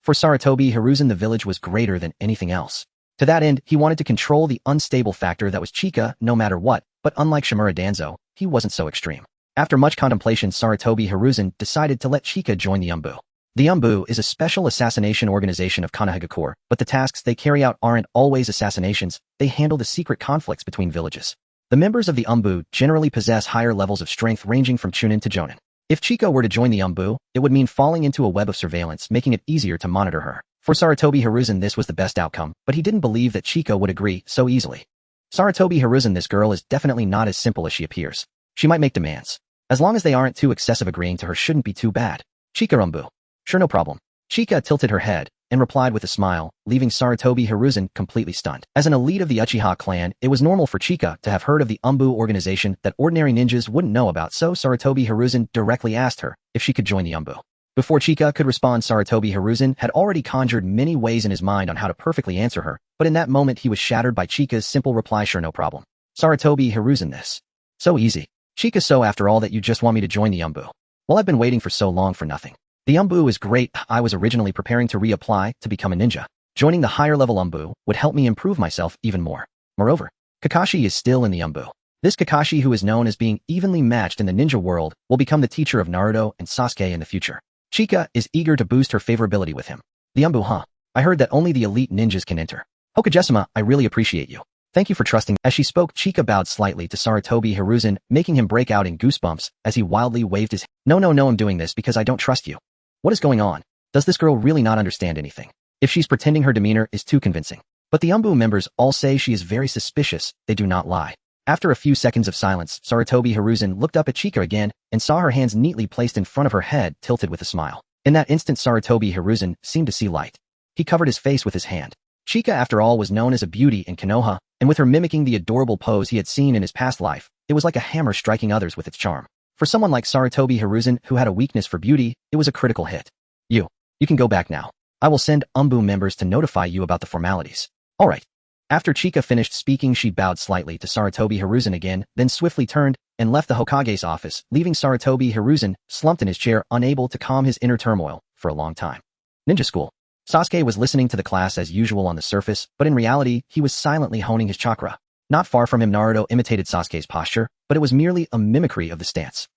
For Sarutobi Hiruzen, the village was greater than anything else. To that end, he wanted to control the unstable factor that was Chika no matter what, but unlike Shimura Danzo, he wasn't so extreme. After much contemplation, Sarutobi Hiruzen decided to let Chika join the UMBU. The UMBU is a special assassination organization of Konohagakure, but the tasks they carry out aren't always assassinations, they handle the secret conflicts between villages. The members of the UMBU generally possess higher levels of strength, ranging from Chunin to Jonin. If Chika were to join the Umbu, it would mean falling into a web of surveillance, making it easier to monitor her. For Sarutobi Hiruzen, this was the best outcome, but he didn't believe that Chika would agree so easily. Sarutobi Hiruzen, this girl is definitely not as simple as she appears. She might make demands. As long as they aren't too excessive, agreeing to her shouldn't be too bad. Chika Umbu. Sure, no problem. Chika tilted her head and replied with a smile, leaving Sarutobi Hiruzen completely stunned. As an elite of the Uchiha clan, it was normal for Chika to have heard of the Umbu organization that ordinary ninjas wouldn't know about, so Sarutobi Hiruzen directly asked her if she could join the Umbu. Before Chika could respond, Sarutobi Hiruzen had already conjured many ways in his mind on how to perfectly answer her, but in that moment he was shattered by Chika's simple reply, sure, no problem. Sarutobi Hiruzen, this. So easy. Chika, so after all that you just want me to join the Umbu? Well, I've been waiting for so long for nothing. The Umbu is great. I was originally preparing to reapply to become a ninja. Joining the higher level Umbu would help me improve myself even more. Moreover, Kakashi is still in the Umbu. This Kakashi, who is known as being evenly matched in the ninja world, will become the teacher of Naruto and Sasuke in the future. Chika is eager to boost her favorability with him. The Umbu, huh? I heard that only the elite ninjas can enter. Hokage-sama, I really appreciate you. Thank you for trusting. As she spoke, Chika bowed slightly to Sarutobi Hiruzen, making him break out in goosebumps as he wildly waved his hand. No, I'm doing this because I don't trust you. What is going on? Does this girl really not understand anything? If she's pretending, her demeanor is too convincing. But the Umbu members all say she is very suspicious, they do not lie. After a few seconds of silence, Sarutobi Hiruzen looked up at Chika again and saw her hands neatly placed in front of her head, tilted with a smile. In that instant, Sarutobi Hiruzen seemed to see light. He covered his face with his hand. Chika, after all, was known as a beauty in Konoha, and with her mimicking the adorable pose he had seen in his past life, it was like a hammer striking others with its charm. For someone like Sarutobi Hiruzen, who had a weakness for beauty, it was a critical hit. You can go back now. I will send Umbu members to notify you about the formalities. Alright. After Chika finished speaking, she bowed slightly to Sarutobi Hiruzen again, then swiftly turned and left the Hokage's office, leaving Sarutobi Hiruzen slumped in his chair, unable to calm his inner turmoil for a long time. Ninja school. Sasuke was listening to the class as usual on the surface, but in reality, he was silently honing his chakra. Not far from him, Naruto imitated Sasuke's posture, but it was merely a mimicry of the stance.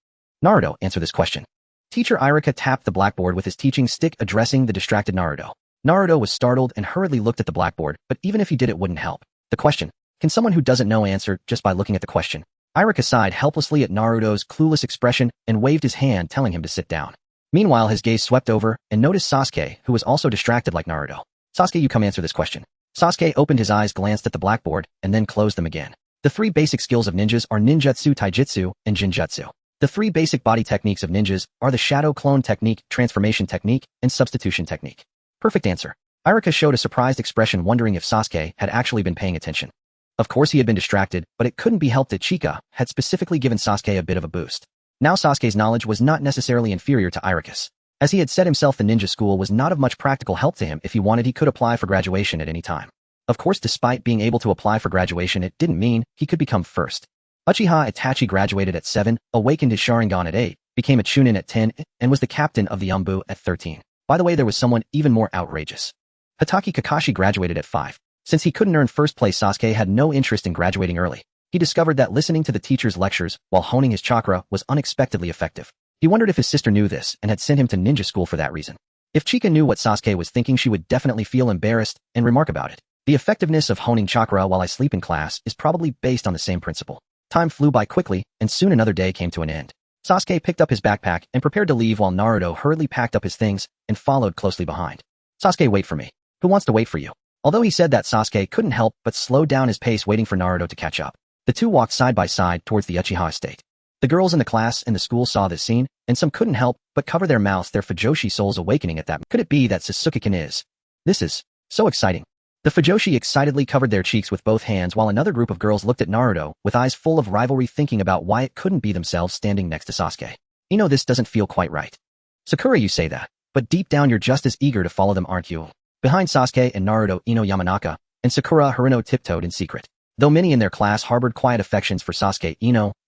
Naruto, answer this question. Teacher Irika tapped the blackboard with his teaching stick, addressing the distracted Naruto. Naruto was startled and hurriedly looked at the blackboard, but even if he did, it wouldn't help. The question. Can someone who doesn't know answer just by looking at the question? Irika sighed helplessly at Naruto's clueless expression and waved his hand, telling him to sit down. Meanwhile, his gaze swept over and noticed Sasuke, who was also distracted like Naruto. Sasuke, you come answer this question. Sasuke opened his eyes, glanced at the blackboard, and then closed them again. The three basic skills of ninjas are ninjutsu, taijutsu, and jinjutsu. The three basic body techniques of ninjas are the shadow clone technique, transformation technique, and substitution technique. Perfect answer. Irika showed a surprised expression, wondering if Sasuke had actually been paying attention. Of course he had been distracted, but it couldn't be helped that Chika had specifically given Sasuke a bit of a boost. Now Sasuke's knowledge was not necessarily inferior to Irika's. As he had said himself, the ninja school was not of much practical help to him. If he wanted, he could apply for graduation at any time. Of course, despite being able to apply for graduation, it didn't mean he could become first. Uchiha Itachi graduated at 7, awakened his Sharingan at 8, became a Chunin at 10, and was the captain of the Umbu at 13. By the way, there was someone even more outrageous. Hatake Kakashi graduated at 5. Since he couldn't earn first place, Sasuke had no interest in graduating early. He discovered that listening to the teacher's lectures while honing his chakra was unexpectedly effective. He wondered if his sister knew this and had sent him to ninja school for that reason. If Chika knew what Sasuke was thinking, she would definitely feel embarrassed and remark about it. The effectiveness of honing chakra while I sleep in class is probably based on the same principle. Time flew by quickly, and soon another day came to an end. Sasuke picked up his backpack and prepared to leave while Naruto hurriedly packed up his things and followed closely behind. Sasuke, wait for me. Who wants to wait for you? Although he said that, Sasuke couldn't help but slow down his pace, waiting for Naruto to catch up. The two walked side by side towards the Uchiha estate. The girls in the class and the school saw this scene, and some couldn't help but cover their mouths, their Fujoshi souls awakening at that. Could it be that Sasuke-kun is? This is so exciting. The Fujoshi excitedly covered their cheeks with both hands, while another group of girls looked at Naruto with eyes full of rivalry, thinking about why it couldn't be themselves standing next to Sasuke. This doesn't feel quite right. Sakura, you say that, but deep down you're just as eager to follow them, aren't you? Behind Sasuke and Naruto, Yamanaka and Sakura Haruno tiptoed in secret. Though many in their class harbored quiet affections for Sasuke,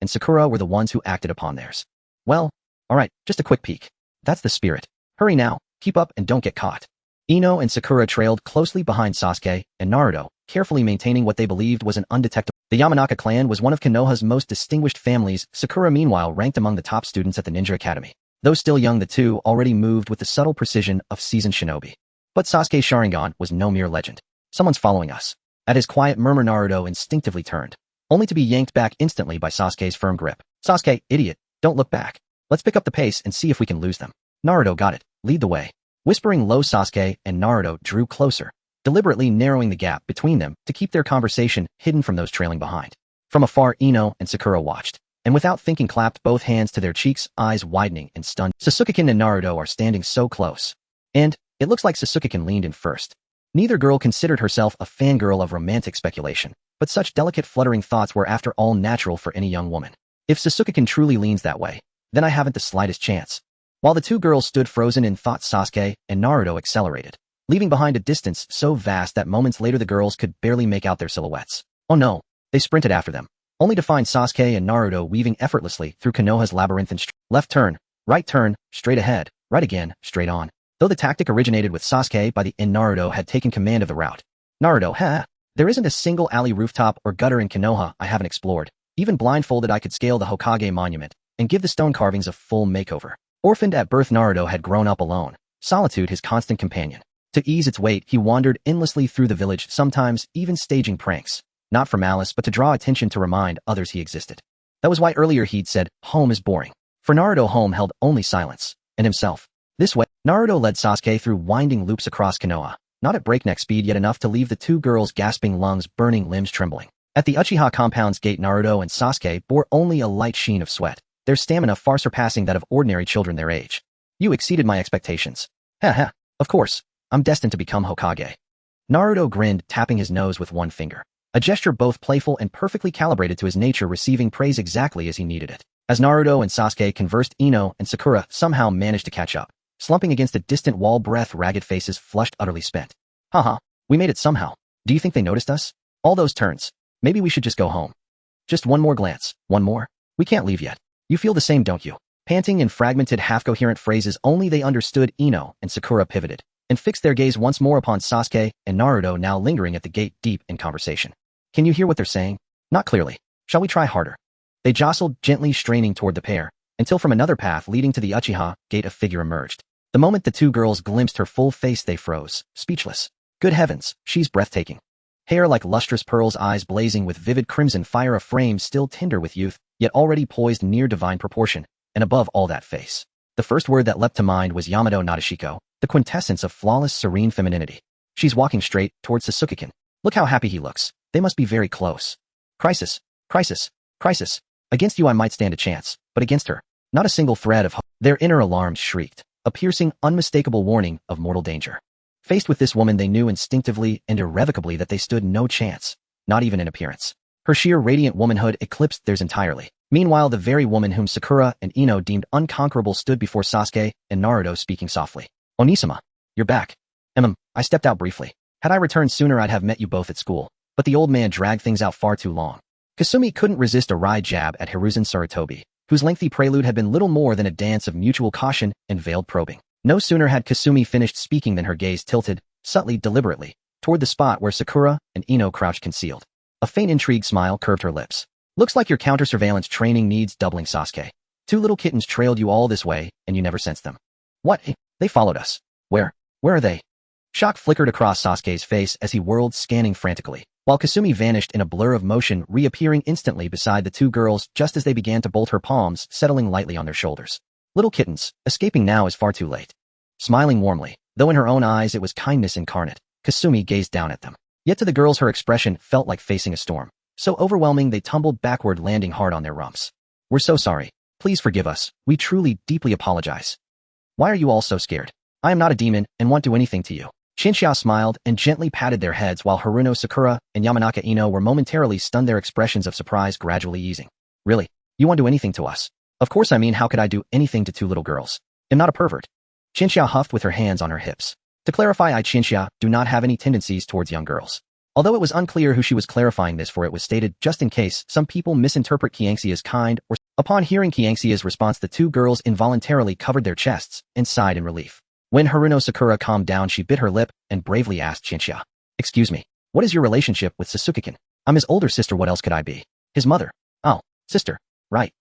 and Sakura were the ones who acted upon theirs. Well, alright, just a quick peek. That's the spirit. Hurry now, keep up and don't get caught. And Sakura trailed closely behind Sasuke and Naruto, carefully maintaining what they believed was an undetectable. The Yamanaka clan was one of Konoha's most distinguished families. Sakura, meanwhile, ranked among the top students at the Ninja Academy. Though still young, the two already moved with the subtle precision of seasoned shinobi. But Sasuke's Sharingan was no mere legend. Someone's following us. At his quiet murmur, Naruto instinctively turned, only to be yanked back instantly by Sasuke's firm grip. Sasuke, idiot, don't look back. Let's pick up the pace and see if we can lose them. Naruto got it. Lead the way. Whispering low, Sasuke and Naruto drew closer, deliberately narrowing the gap between them to keep their conversation hidden from those trailing behind. From afar, Ino and Sakura watched, and without thinking clapped both hands to their cheeks, eyes widening and stunned. Sasuke and Naruto are standing so close. And it looks like Sasuke leaned in first. Neither girl considered herself a fangirl of romantic speculation, but such delicate fluttering thoughts were after all natural for any young woman. If Sasuke truly leans that way, then I haven't the slightest chance. While the two girls stood frozen in thought, Sasuke and Naruto accelerated, leaving behind a distance so vast that moments later the girls could barely make out their silhouettes. Oh no, they sprinted after them, only to find Sasuke and Naruto weaving effortlessly through Konoha's labyrinthine left turn, straight ahead, right again, straight on. Though the tactic originated with Sasuke, by the end Naruto had taken command of the route. Naruto, there isn't a single alley, rooftop, or gutter in Konoha I haven't explored. Even blindfolded I could scale the Hokage monument and give the stone carvings a full makeover. Orphaned at birth, Naruto had grown up alone, solitude his constant companion. To ease its weight, he wandered endlessly through the village, sometimes even staging pranks, not for malice but to draw attention, to remind others he existed. That was why earlier he'd said, home is boring. For Naruto, home held only silence, and himself. This way, Naruto led Sasuke through winding loops across Konoha, not at breakneck speed yet enough to leave the two girls gasping, lungs burning, limbs trembling. At the Uchiha compound's gate, Naruto and Sasuke bore only a light sheen of sweat, their stamina far surpassing that of ordinary children their age. You exceeded my expectations. Of course, I'm destined to become Hokage. Naruto grinned, tapping his nose with one finger, a gesture both playful and perfectly calibrated to his nature, receiving praise exactly as he needed it. As Naruto and Sasuke conversed, Ino and Sakura somehow managed to catch up, slumping against a distant wall, breath ragged, faces flushed, utterly spent. Haha, we made it somehow. Do you think they noticed us? All those turns. Maybe we should just go home. Just one more glance, one more. We can't leave yet. You feel the same, don't you? Panting in fragmented, half-coherent phrases only they understood, Ino and Sakura pivoted and fixed their gaze once more upon Sasuke and Naruto, now lingering at the gate, deep in conversation. Can you hear what they're saying? Not clearly. Shall we try harder? They jostled, gently straining toward the pair, until from another path leading to the Uchiha gate a figure emerged. The moment the two girls glimpsed her full face, they froze, speechless. Good heavens, she's breathtaking. Hair like lustrous pearls, eyes blazing with vivid crimson fire, a frame still tender with youth, yet already poised near divine proportion, and above all that face. The first word that leapt to mind was Yamato Nadeshiko, the quintessence of flawless, serene femininity. She's walking straight towards Sasuke. Look how happy he looks. They must be very close. Crisis, crisis, crisis. Against you I might stand a chance, but against her, not a single thread of hope. Their inner alarms shrieked, a piercing, unmistakable warning of mortal danger. Faced with this woman, they knew instinctively and irrevocably that they stood no chance, not even in appearance. Her sheer radiant womanhood eclipsed theirs entirely. Meanwhile, the very woman whom Sakura and Ino deemed unconquerable stood before Sasuke and Naruto, speaking softly. Onisama, you're back. I stepped out briefly. Had I returned sooner, I'd have met you both at school. But the old man dragged things out far too long. Kasumi couldn't resist a wry jab at Hiruzen Sarutobi, whose lengthy prelude had been little more than a dance of mutual caution and veiled probing. No sooner had Kasumi finished speaking than her gaze tilted, subtly, deliberately, toward the spot where Sakura and Ino crouched concealed. A faint intrigued smile curved her lips. Looks like your counter-surveillance training needs doubling, Sasuke. Two little kittens trailed you all this way, and you never sensed them. What? They followed us. Where are they? Shock flickered across Sasuke's face as he whirled, scanning frantically, while Kasumi vanished in a blur of motion, reappearing instantly beside the two girls just as they began to bolt, her palms settling lightly on their shoulders. Little kittens, escaping now is far too late. Smiling warmly, though in her own eyes it was kindness incarnate, Kasumi gazed down at them. Yet to the girls her expression felt like facing a storm, so overwhelming they tumbled backward, landing hard on their rumps. We're so sorry. Please forgive us. We truly, deeply apologize. Why are you all so scared? I am not a demon and won't do anything to you. Shinshia smiled and gently patted their heads, while Haruno, Sakura, and Yamanaka Ino were momentarily stunned, their expressions of surprise gradually easing. Really? You won't do anything to us? Of course, I mean, how could I do anything to two little girls? I'm not a pervert. Shinshia huffed with her hands on her hips. To clarify, I, Shinshia, do not have any tendencies towards young girls. Although it was unclear who she was clarifying this for, it was stated just in case some people misinterpret Qianxia's kind or... Upon hearing Qianxia's response, the two girls involuntarily covered their chests and sighed in relief. When Haruno Sakura calmed down, she bit her lip and bravely asked Shinshia, "Excuse me, what is your relationship with Sasuke-kun?" "I'm his older sister, what else could I be?" "His mother." "Oh, sister. Right.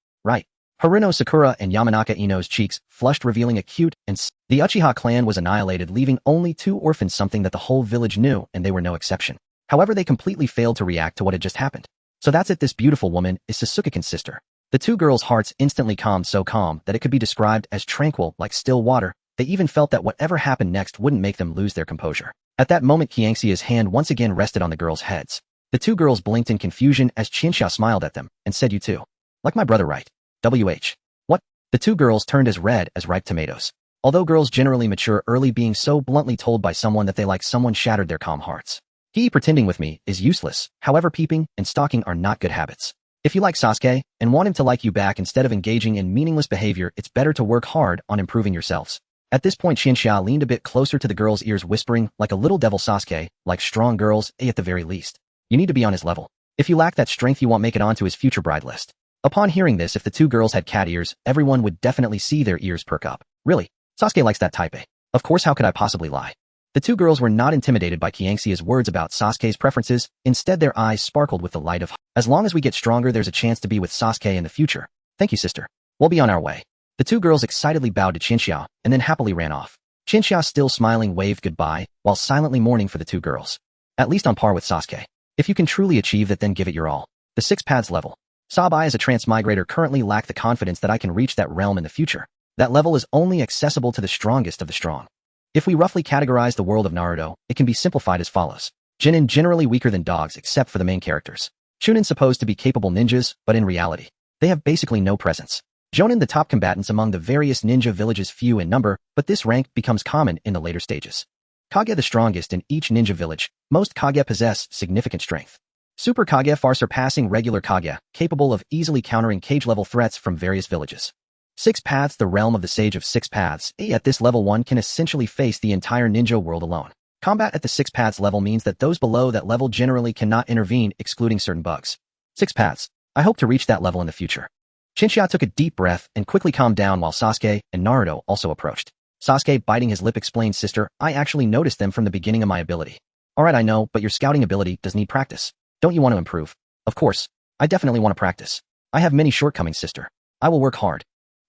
Haruno Sakura and Yamanaka Ino's cheeks flushed, revealing a cute and... The Uchiha clan was annihilated, leaving only two orphans, something that the whole village knew, and they were no exception. However, they completely failed to react to what had just happened. So that's it, this beautiful woman is Sasuke-kun's sister. The two girls' hearts instantly calmed, so calm that it could be described as tranquil, like still water. They even felt that whatever happened next wouldn't make them lose their composure. At that moment, Qianxia's hand once again rested on the girls' heads. The two girls blinked in confusion as Qianxia smiled at them and said, "You too. Like my brother, right? WH. What?" The two girls turned as red as ripe tomatoes. Although girls generally mature early, being so bluntly told by someone that they like someone shattered their calm hearts. He pretending with me is useless. However, peeping and stalking are not good habits. If you like Sasuke and want him to like you back instead of engaging in meaningless behavior, it's better to work hard on improving yourselves. At this point, Qianxia leaned a bit closer to the girl's ears, whispering, like a little devil, "Sasuke, like strong girls, at the very least. You need to be on his level. If you lack that strength, you won't make it onto his future bride list." Upon hearing this, if the two girls had cat ears, everyone would definitely see their ears perk up. Really? Sasuke likes that type, eh? Of course, how could I possibly lie? The two girls were not intimidated by Qianxia's words about Sasuke's preferences. Instead, their eyes sparkled with the light of, "As long as we get stronger, there's a chance to be with Sasuke in the future. Thank you, sister. We'll be on our way." The two girls excitedly bowed to Qianxia and then happily ran off. Qianxia, still smiling, waved goodbye while silently mourning for the two girls. At least on par with Sasuke. If you can truly achieve that, then give it your all. The 6 paths level. I as a transmigrator currently lack the confidence that I can reach that realm in the future. That level is only accessible to the strongest of the strong. If we roughly categorize the world of Naruto, it can be simplified as follows. Genin generally weaker than dogs except for the main characters. Chunin supposed to be capable ninjas, but in reality, they have basically no presence. Jonin the top combatants among the various ninja villages, few in number, but this rank becomes common in the later stages. Kage the strongest in each ninja village. Most Kage possess significant strength. Super Kage far surpassing regular Kage, capable of easily countering cage-level threats from various villages. 6 paths, the realm of the Sage of 6 paths. At this level, one can essentially face the entire ninja world alone. Combat at the 6 paths level means that those below that level generally cannot intervene, excluding certain bugs. 6 paths. I hope to reach that level in the future. Qianxia took a deep breath and quickly calmed down while Sasuke and Naruto also approached. Sasuke, biting his lip, explained, "Sister, I actually noticed them from the beginning of my ability." "Alright, I know, but your scouting ability does need practice. Don't you want to improve?" "Of course. I definitely want to practice. I have many shortcomings, sister. I will work hard."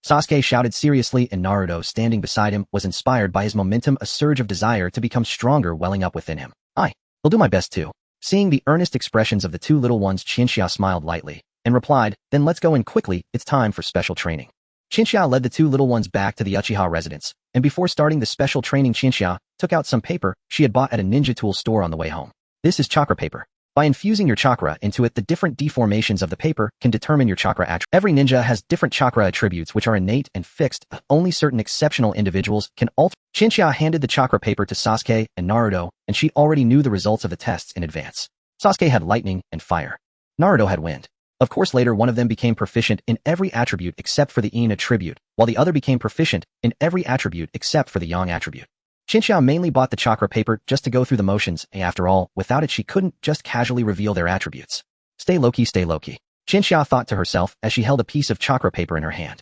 Sasuke shouted seriously, and Naruto, standing beside him, was inspired by his momentum, a surge of desire to become stronger welling up within him. "I will do my best too." Seeing the earnest expressions of the two little ones, Qianxia smiled lightly and replied, "Then let's go in quickly, it's time for special training." Qianxia led the two little ones back to the Uchiha residence, and before starting the special training, Qianxia took out some paper she had bought at a ninja tool store on the way home. This is chakra paper. By infusing your chakra into it, the different deformations of the paper can determine your chakra attributes. Every ninja has different chakra attributes which are innate and fixed. Only certain exceptional individuals can alter. Qianxia handed the chakra paper to Sasuke and Naruto, and she already knew the results of the tests in advance. Sasuke had lightning and fire. Naruto had wind. Of course, later one of them became proficient in every attribute except for the Yin attribute, while the other became proficient in every attribute except for the Yang attribute. Qianxia mainly bought the chakra paper just to go through the motions, and after all, without it she couldn't just casually reveal their attributes. Stay low-key, stay low-key, Qianxia thought to herself as she held a piece of chakra paper in her hand.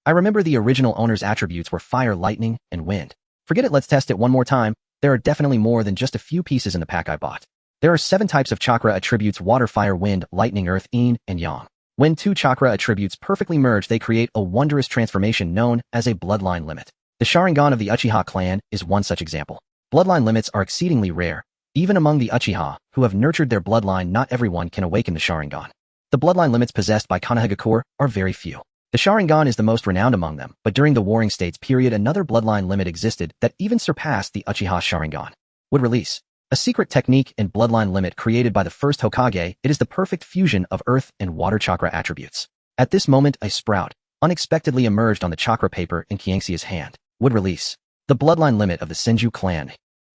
I remember the original owner's attributes were fire, lightning, and wind. Forget it, let's test it one more time. There are definitely more than just a few pieces in the pack I bought. There are 7 types of chakra attributes: water, fire, wind, lightning, earth, yin, and yang. When 2 chakra attributes perfectly merge, they create a wondrous transformation known as a bloodline limit. The Sharingan of the Uchiha clan is one such example. Bloodline limits are exceedingly rare. Even among the Uchiha, who have nurtured their bloodline, not everyone can awaken the Sharingan. The bloodline limits possessed by Konoha are very few. The Sharingan is the most renowned among them, but during the Warring States period, another bloodline limit existed that even surpassed the Uchiha Sharingan. Would release. A secret technique and bloodline limit created by the first Hokage. It is the perfect fusion of earth and water chakra attributes. At this moment, a sprout unexpectedly emerged on the chakra paper in Qianxia's hand. Would release. The bloodline limit of the Senju clan.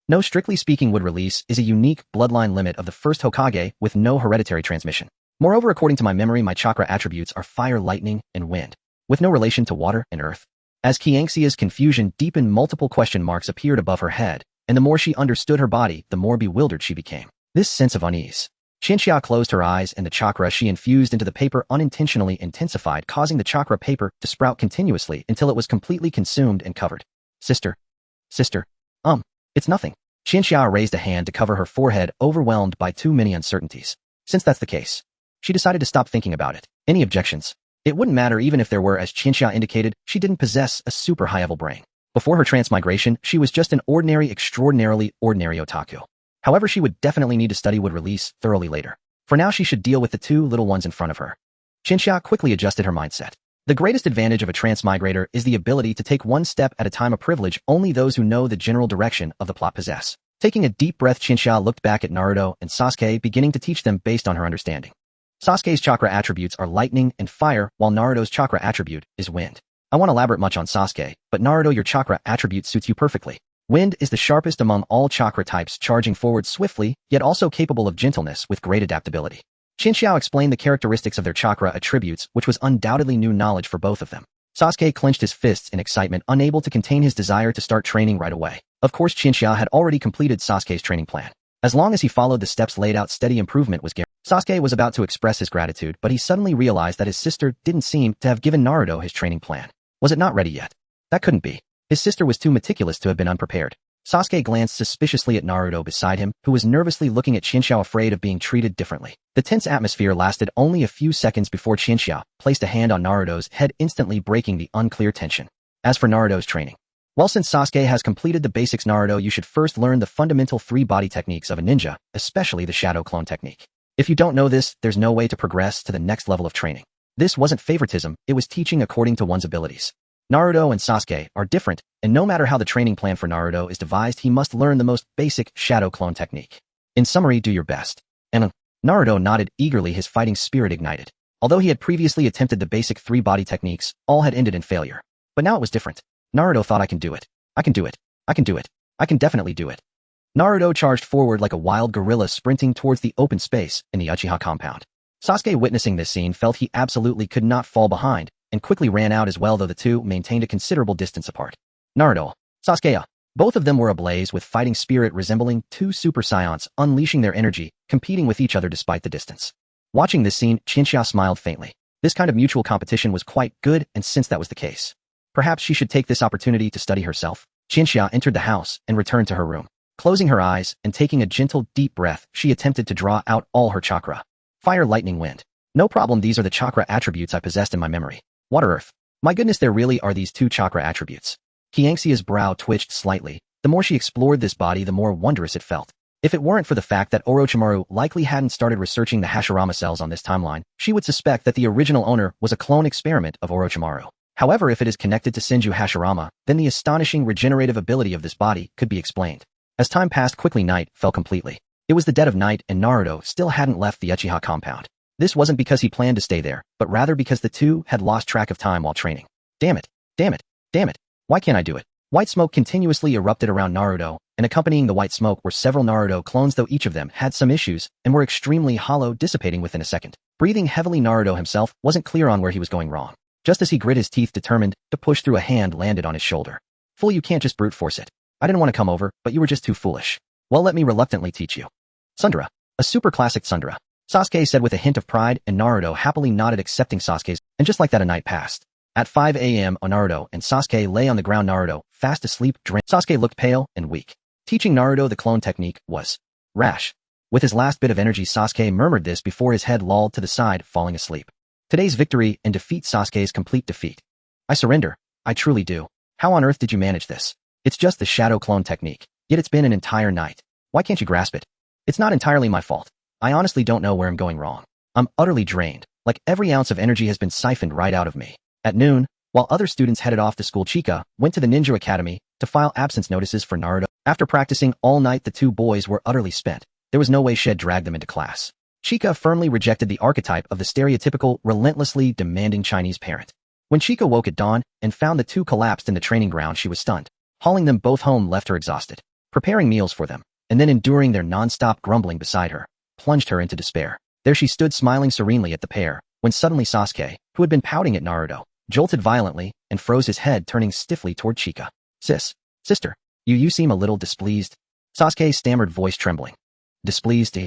No, strictly speaking, would release is a unique bloodline limit of the first Hokage with no hereditary transmission. Moreover, according to my memory, my chakra attributes are fire, lightning, and wind, with no relation to water and earth. As Qianxia's confusion deepened, multiple question marks appeared above her head, and the more she understood her body, the more bewildered she became. This sense of unease. Qianxia closed her eyes, and the chakra she infused into the paper unintentionally intensified, causing the chakra paper to sprout continuously until it was completely consumed and covered. Sister. It's nothing. Qianxia raised a hand to cover her forehead, overwhelmed by too many uncertainties. Since that's the case, she decided to stop thinking about it. Any objections? It wouldn't matter even if there were. As Qianxia indicated, she didn't possess a super high-level brain. Before her transmigration, she was just an ordinary, extraordinarily ordinary otaku. However, she would definitely need to study would release thoroughly later. For now, she should deal with the 2 little ones in front of her. Qianxia quickly adjusted her mindset. The greatest advantage of a transmigrator is the ability to take one step at a time, a privilege only those who know the general direction of the plot possess. Taking a deep breath, Qianxia looked back at Naruto and Sasuke, beginning to teach them based on her understanding. Sasuke's chakra attributes are lightning and fire, while Naruto's chakra attribute is wind. I won't elaborate much on Sasuke, but Naruto, your chakra attribute suits you perfectly. Wind is the sharpest among all chakra types, charging forward swiftly, yet also capable of gentleness with great adaptability. Qianxiao explained the characteristics of their chakra attributes, which was undoubtedly new knowledge for both of them. Sasuke clenched his fists in excitement, unable to contain his desire to start training right away. Of course, Qianxia had already completed Sasuke's training plan. As long as he followed the steps laid out, steady improvement was guaranteed. Sasuke was about to express his gratitude, but he suddenly realized that his sister didn't seem to have given Naruto his training plan. Was it not ready yet? That couldn't be. His sister was too meticulous to have been unprepared. Sasuke glanced suspiciously at Naruto beside him, who was nervously looking at Qianxiao, afraid of being treated differently. The tense atmosphere lasted only a few seconds before Qianxiao placed a hand on Naruto's head, instantly breaking the unclear tension. As for Naruto's training, well, since Sasuke has completed the basics, Naruto, you should first learn the fundamental 3 body techniques of a ninja, especially the shadow clone technique. If you don't know this, there's no way to progress to the next level of training. This wasn't favoritism, it was teaching according to one's abilities. Naruto and Sasuke are different, and no matter how the training plan for Naruto is devised, he must learn the most basic shadow clone technique. In summary, do your best. And Naruto nodded eagerly, his fighting spirit ignited. Although he had previously attempted the basic 3 body techniques, all had ended in failure. But now it was different. Naruto thought, I can do it. I can do it. I can do it. I can definitely do it. Naruto charged forward like a wild gorilla, sprinting towards the open space in the Uchiha compound. Sasuke, witnessing this scene, felt he absolutely could not fall behind, and quickly ran out as well, though the two maintained a considerable distance apart. Naruto, Sasuke, both of them were ablaze with fighting spirit, resembling 2 super scions, unleashing their energy, competing with each other despite the distance. Watching this scene, Qianxia smiled faintly. This kind of mutual competition was quite good, and since that was the case, perhaps she should take this opportunity to study herself. Qianxia entered the house and returned to her room. Closing her eyes and taking a gentle, deep breath, she attempted to draw out all her chakra. Fire, lightning, wind. No problem, these are the chakra attributes I possessed in my memory. Water, earth. My goodness, there really are these 2 chakra attributes. Qianxia's brow twitched slightly. The more she explored this body, the more wondrous it felt. If it weren't for the fact that Orochimaru likely hadn't started researching the Hashirama cells on this timeline, she would suspect that the original owner was a clone experiment of Orochimaru. However, if it is connected to Senju Hashirama, then the astonishing regenerative ability of this body could be explained. As time passed quickly, night fell completely. It was the dead of night, and Naruto still hadn't left the Uchiha compound. This wasn't because he planned to stay there, but rather because the two had lost track of time while training. Damn it! Damn it! Damn it! Why can't I do it? White smoke continuously erupted around Naruto, and accompanying the white smoke were several Naruto clones, though each of them had some issues and were extremely hollow, dissipating within a second. Breathing heavily, Naruto himself wasn't clear on where he was going wrong. Just as he grit his teeth, determined to push through, a hand landed on his shoulder. Fool, you can't just brute force it. I didn't want to come over, but you were just too foolish. Well, let me reluctantly teach you. Sundara. A super classic Sundara. Sasuke said with a hint of pride, and Naruto happily nodded, accepting Sasuke's, and just like that a night passed. At 5 a.m. Naruto and Sasuke lay on the ground, Naruto, fast asleep, Sasuke looked pale and weak. Teaching Naruto the clone technique was rash. With his last bit of energy, Sasuke murmured this before his head lolled to the side, falling asleep. Today's victory and defeat, Sasuke's complete defeat. I surrender. I truly do. How on earth did you manage this? It's just the shadow clone technique. Yet it's been an entire night. Why can't you grasp it? It's not entirely my fault. I honestly don't know where I'm going wrong. I'm utterly drained. Like every ounce of energy has been siphoned right out of me. At noon, while other students headed off to school, Chika went to the ninja academy to file absence notices for Naruto. After practicing all night, the two boys were utterly spent. There was no way she'd drag them into class. Chika firmly rejected the archetype of the stereotypical, relentlessly demanding Chinese parent. When Chika woke at dawn and found the two collapsed in the training ground, she was stunned. Hauling them both home left her exhausted. Preparing meals for them, and then enduring their non-stop grumbling beside her, plunged her into despair. There she stood, smiling serenely at the pair, when suddenly Sasuke, who had been pouting at Naruto, jolted violently and froze his head, turning stiffly toward Chika. Sister, you seem a little displeased. Sasuke stammered, voice trembling. Displeased?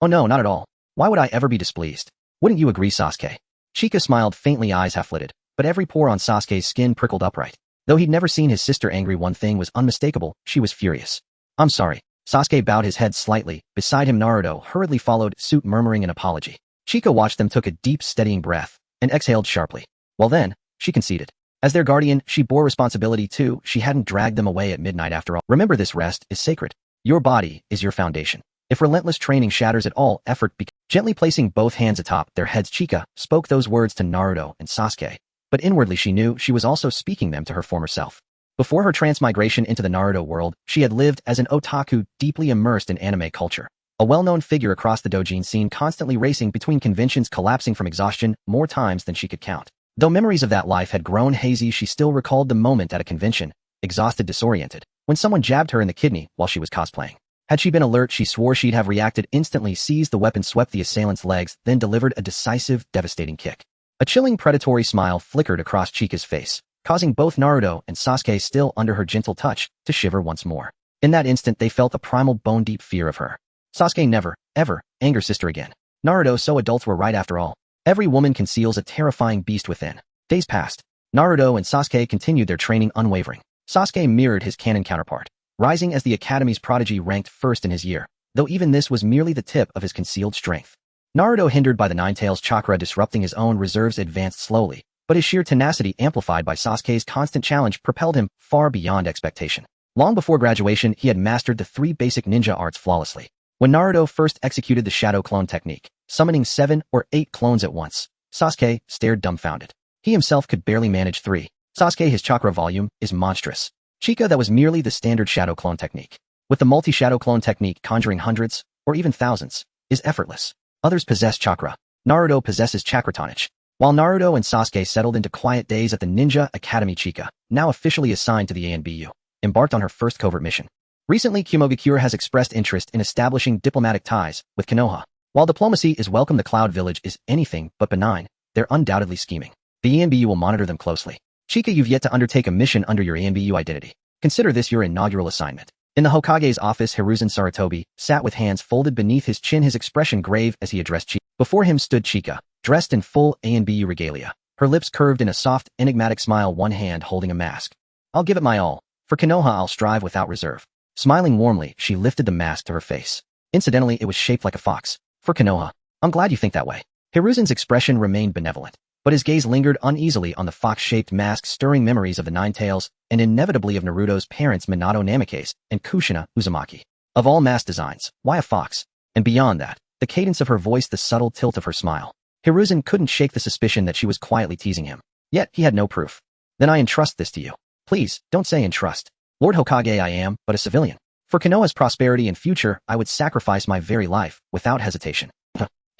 Oh no, not at all. Why would I ever be displeased? Wouldn't you agree, Sasuke? Chika smiled faintly, eyes half-lidded, but every pore on Sasuke's skin prickled upright. Though he'd never seen his sister angry, one thing was unmistakable: she was furious. I'm sorry. Sasuke bowed his head slightly. Beside him, Naruto hurriedly followed suit, murmuring an apology. Chika watched them, took a deep, steadying breath, and exhaled sharply. Well then, she conceded. As their guardian, she bore responsibility too. She hadn't dragged them away at midnight after all. Remember, this rest is sacred. Your body is your foundation. If relentless training shatters it all, effort Gently placing both hands atop their heads, Chika spoke those words to Naruto and Sasuke, but inwardly she knew she was also speaking them to her former self. Before her transmigration into the Naruto world, she had lived as an otaku deeply immersed in anime culture. A well-known figure across the doujin scene, constantly racing between conventions, collapsing from exhaustion more times than she could count. Though memories of that life had grown hazy, she still recalled the moment at a convention, exhausted, disoriented, when someone jabbed her in the kidney while she was cosplaying. Had she been alert, she swore she'd have reacted instantly, seized the weapon, swept the assailant's legs, then delivered a decisive, devastating kick. A chilling, predatory smile flickered across Chika's face, causing both Naruto and Sasuke, still under her gentle touch, to shiver once more. In that instant, they felt a primal, bone-deep fear of her. Sasuke never, ever, anger sister again. Naruto, so adults were right after all. Every woman conceals a terrifying beast within. Days passed. Naruto and Sasuke continued their training unwavering. Sasuke mirrored his canon counterpart, rising as the Academy's prodigy, ranked first in his year, though even this was merely the tip of his concealed strength. Naruto, hindered by the Ninetales chakra disrupting his own reserves, advanced slowly, but his sheer tenacity, amplified by Sasuke's constant challenge, propelled him far beyond expectation. Long before graduation, he had mastered the 3 basic ninja arts flawlessly. When Naruto first executed the shadow clone technique, summoning 7 or 8 clones at once, Sasuke stared dumbfounded. He himself could barely manage 3. Sasuke, his chakra volume is monstrous. Chika, that was merely the standard shadow clone technique. With the multi-shadow clone technique, conjuring hundreds, or even thousands, is effortless. Others possess chakra. Naruto possesses chakra tonnage. While Naruto and Sasuke settled into quiet days at the Ninja Academy, Chika, now officially assigned to the ANBU, embarked on her first covert mission. Recently, Kumogakure has expressed interest in establishing diplomatic ties with Konoha. While diplomacy is welcome, the Cloud Village is anything but benign. They're undoubtedly scheming. The ANBU will monitor them closely. Chika, you've yet to undertake a mission under your ANBU identity. Consider this your inaugural assignment. In the Hokage's office, Hiruzen Sarutobi sat with hands folded beneath his chin, his expression grave as he addressed Chika. Before him stood Chika, dressed in full ANBU regalia, her lips curved in a soft, enigmatic smile, one hand holding a mask. I'll give it my all. For Konoha, I'll strive without reserve. Smiling warmly, she lifted the mask to her face. Incidentally, it was shaped like a fox. For Konoha. I'm glad you think that way. Hiruzen's expression remained benevolent, but his gaze lingered uneasily on the fox-shaped mask, stirring memories of the Ninetales, and inevitably of Naruto's parents, Minato Namikaze and Kushina Uzumaki. Of all mask designs, why a fox? And beyond that, the cadence of her voice, the subtle tilt of her smile. Hiruzen couldn't shake the suspicion that she was quietly teasing him. Yet, he had no proof. Then I entrust this to you. Please, don't say entrust. Lord Hokage, I am but a civilian. For Konoha's prosperity and future, I would sacrifice my very life, without hesitation.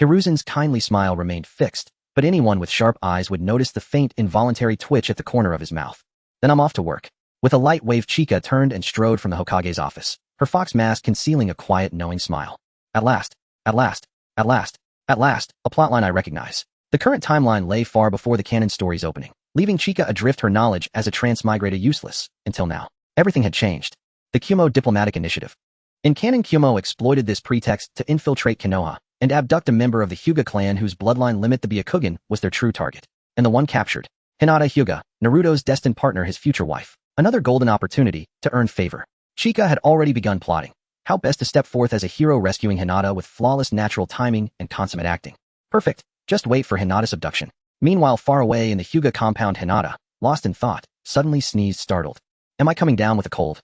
Hiruzen's kindly smile remained fixed, but anyone with sharp eyes would notice the faint, involuntary twitch at the corner of his mouth. Then I'm off to work. With a light wave, Chika turned and strode from the Hokage's office, her fox mask concealing a quiet, knowing smile. At last, at last, at last, at last, a plotline I recognize. The current timeline lay far before the canon story's opening, leaving Chika adrift, her knowledge as a transmigrator useless, until now. Everything had changed. The Kumo Diplomatic Initiative. In canon, Kumo exploited this pretext to infiltrate Konoha and abduct a member of the Hyuga clan whose bloodline limit, the Byakugan, was their true target. And the one captured, Hinata Hyuga, Naruto's destined partner, his future wife. Another golden opportunity to earn favor. Chika had already begun plotting how best to step forth as a hero, rescuing Hinata with flawless natural timing and consummate acting. Perfect. Just wait for Hinata's abduction. Meanwhile, far away in the Hyuga compound, Hinata, lost in thought, suddenly sneezed, startled. Am I coming down with a cold?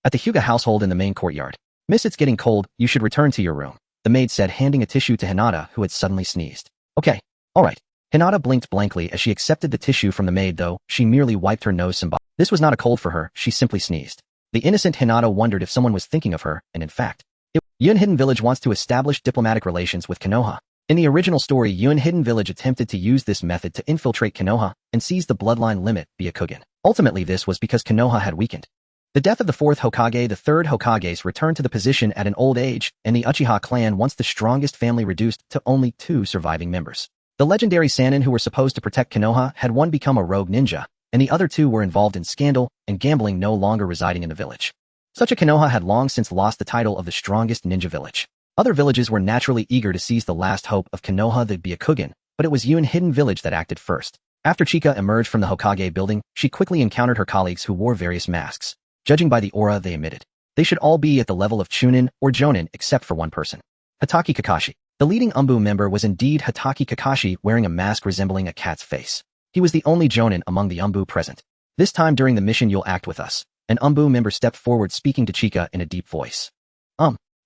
At the Hyuga household in the main courtyard. Miss, it's getting cold, you should return to your room, the maid said, handing a tissue to Hinata, who had suddenly sneezed. Okay, alright. Hinata blinked blankly as she accepted the tissue from the maid, though she merely wiped her nose symbol. This was not a cold for her, she simply sneezed. The innocent Hinata wondered if someone was thinking of her, and in fact, Yun Hidden Village wants to establish diplomatic relations with Konoha. In the original story, Yun Hidden Village attempted to use this method to infiltrate Konoha and seize the bloodline limit, Byakugan. Ultimately, this was because Konoha had weakened. The death of the 4th Hokage, the 3rd Hokage's returned to the position at an old age, and the Uchiha clan, once the strongest family, reduced to only 2 surviving members. The legendary Sannin, who were supposed to protect Konoha, had one become a rogue ninja, and the other 2 were involved in scandal and gambling, no longer residing in the village. Such a Konoha had long since lost the title of the strongest ninja village. Other villages were naturally eager to seize the last hope of Konoha, the Byakugan, but it was Yun Hidden Village that acted first. After Chika emerged from the Hokage building, she quickly encountered her colleagues who wore various masks. Judging by the aura they emitted, they should all be at the level of Chunin or Jonin, except for one person. Hatake Kakashi. The leading Umbu member was indeed Hatake Kakashi, wearing a mask resembling a cat's face. He was the only Jonin among the Umbu present. This time during the mission, you'll act with us. An Umbu member stepped forward, speaking to Chika in a deep voice.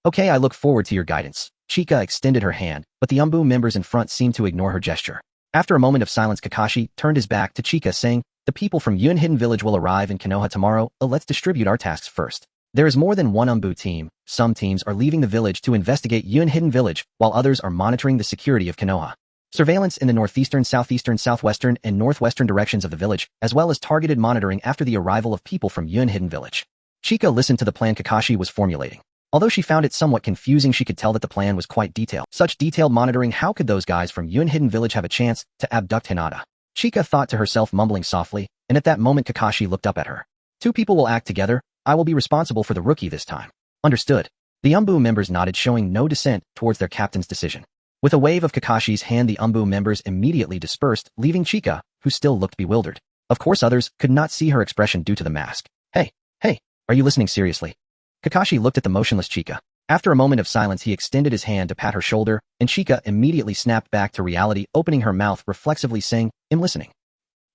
Okay, I look forward to your guidance. Chika extended her hand, but the Umbu members in front seemed to ignore her gesture. After a moment of silence, Kakashi turned his back to Chika, saying, "The people from Yun Hidden Village will arrive in Konoha tomorrow. Let's distribute our tasks first." There is more than one Umbu team. Some teams are leaving the village to investigate Yun Hidden Village, while others are monitoring the security of Konoha. Surveillance in the northeastern, southeastern, southwestern, and northwestern directions of the village, as well as targeted monitoring after the arrival of people from Yun Hidden Village. Chika listened to the plan Kakashi was formulating. Although she found it somewhat confusing, she could tell that the plan was quite detailed. Such detailed monitoring, how could those guys from Yun Hidden Village have a chance to abduct Hinata? Chika thought to herself, mumbling softly, and at that moment Kakashi looked up at her. "Two people will act together. I will be responsible for the rookie this time." "Understood." The Umbu members nodded, showing no dissent towards their captain's decision. With a wave of Kakashi's hand, the Umbu members immediately dispersed, leaving Chika, who still looked bewildered. Of course, others could not see her expression due to the mask. Hey, are you listening seriously?" Kakashi looked at the motionless Chika. After a moment of silence, he extended his hand to pat her shoulder, and Chika immediately snapped back to reality, opening her mouth reflexively, saying, "I'm listening."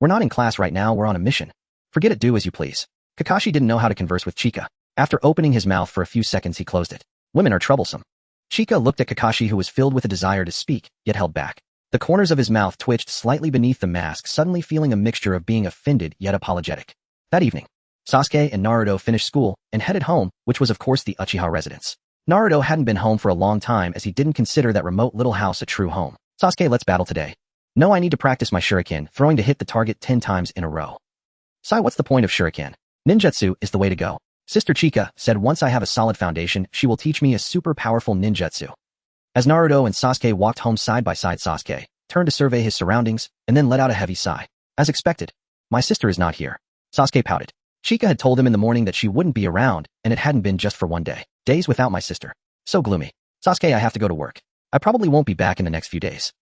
"We're not in class right now, we're on a mission. Forget it, do as you please." Kakashi didn't know how to converse with Chika. After opening his mouth for a few seconds, he closed it. Women are troublesome. Chika looked at Kakashi, who was filled with a desire to speak, yet held back. The corners of his mouth twitched slightly beneath the mask, suddenly feeling a mixture of being offended yet apologetic. That evening, Sasuke and Naruto finished school and headed home, which was of course the Uchiha residence. Naruto hadn't been home for a long time, as he didn't consider that remote little house a true home. "Sasuke, let's battle today." "No, I need to practice my shuriken, throwing to hit the target 10 times in a row." "Sai, what's the point of shuriken? Ninjutsu is the way to go." Sister Chika said, "Once I have a solid foundation, she will teach me a super powerful ninjutsu." As Naruto and Sasuke walked home side by side, Sasuke turned to survey his surroundings and then let out a heavy sigh. "As expected, my sister is not here." Sasuke pouted. Chika had told him in the morning that she wouldn't be around, and it hadn't been just for one day. "Days without my sister. So gloomy." "Sasuke, I have to go to work. I probably won't be back in the next few days."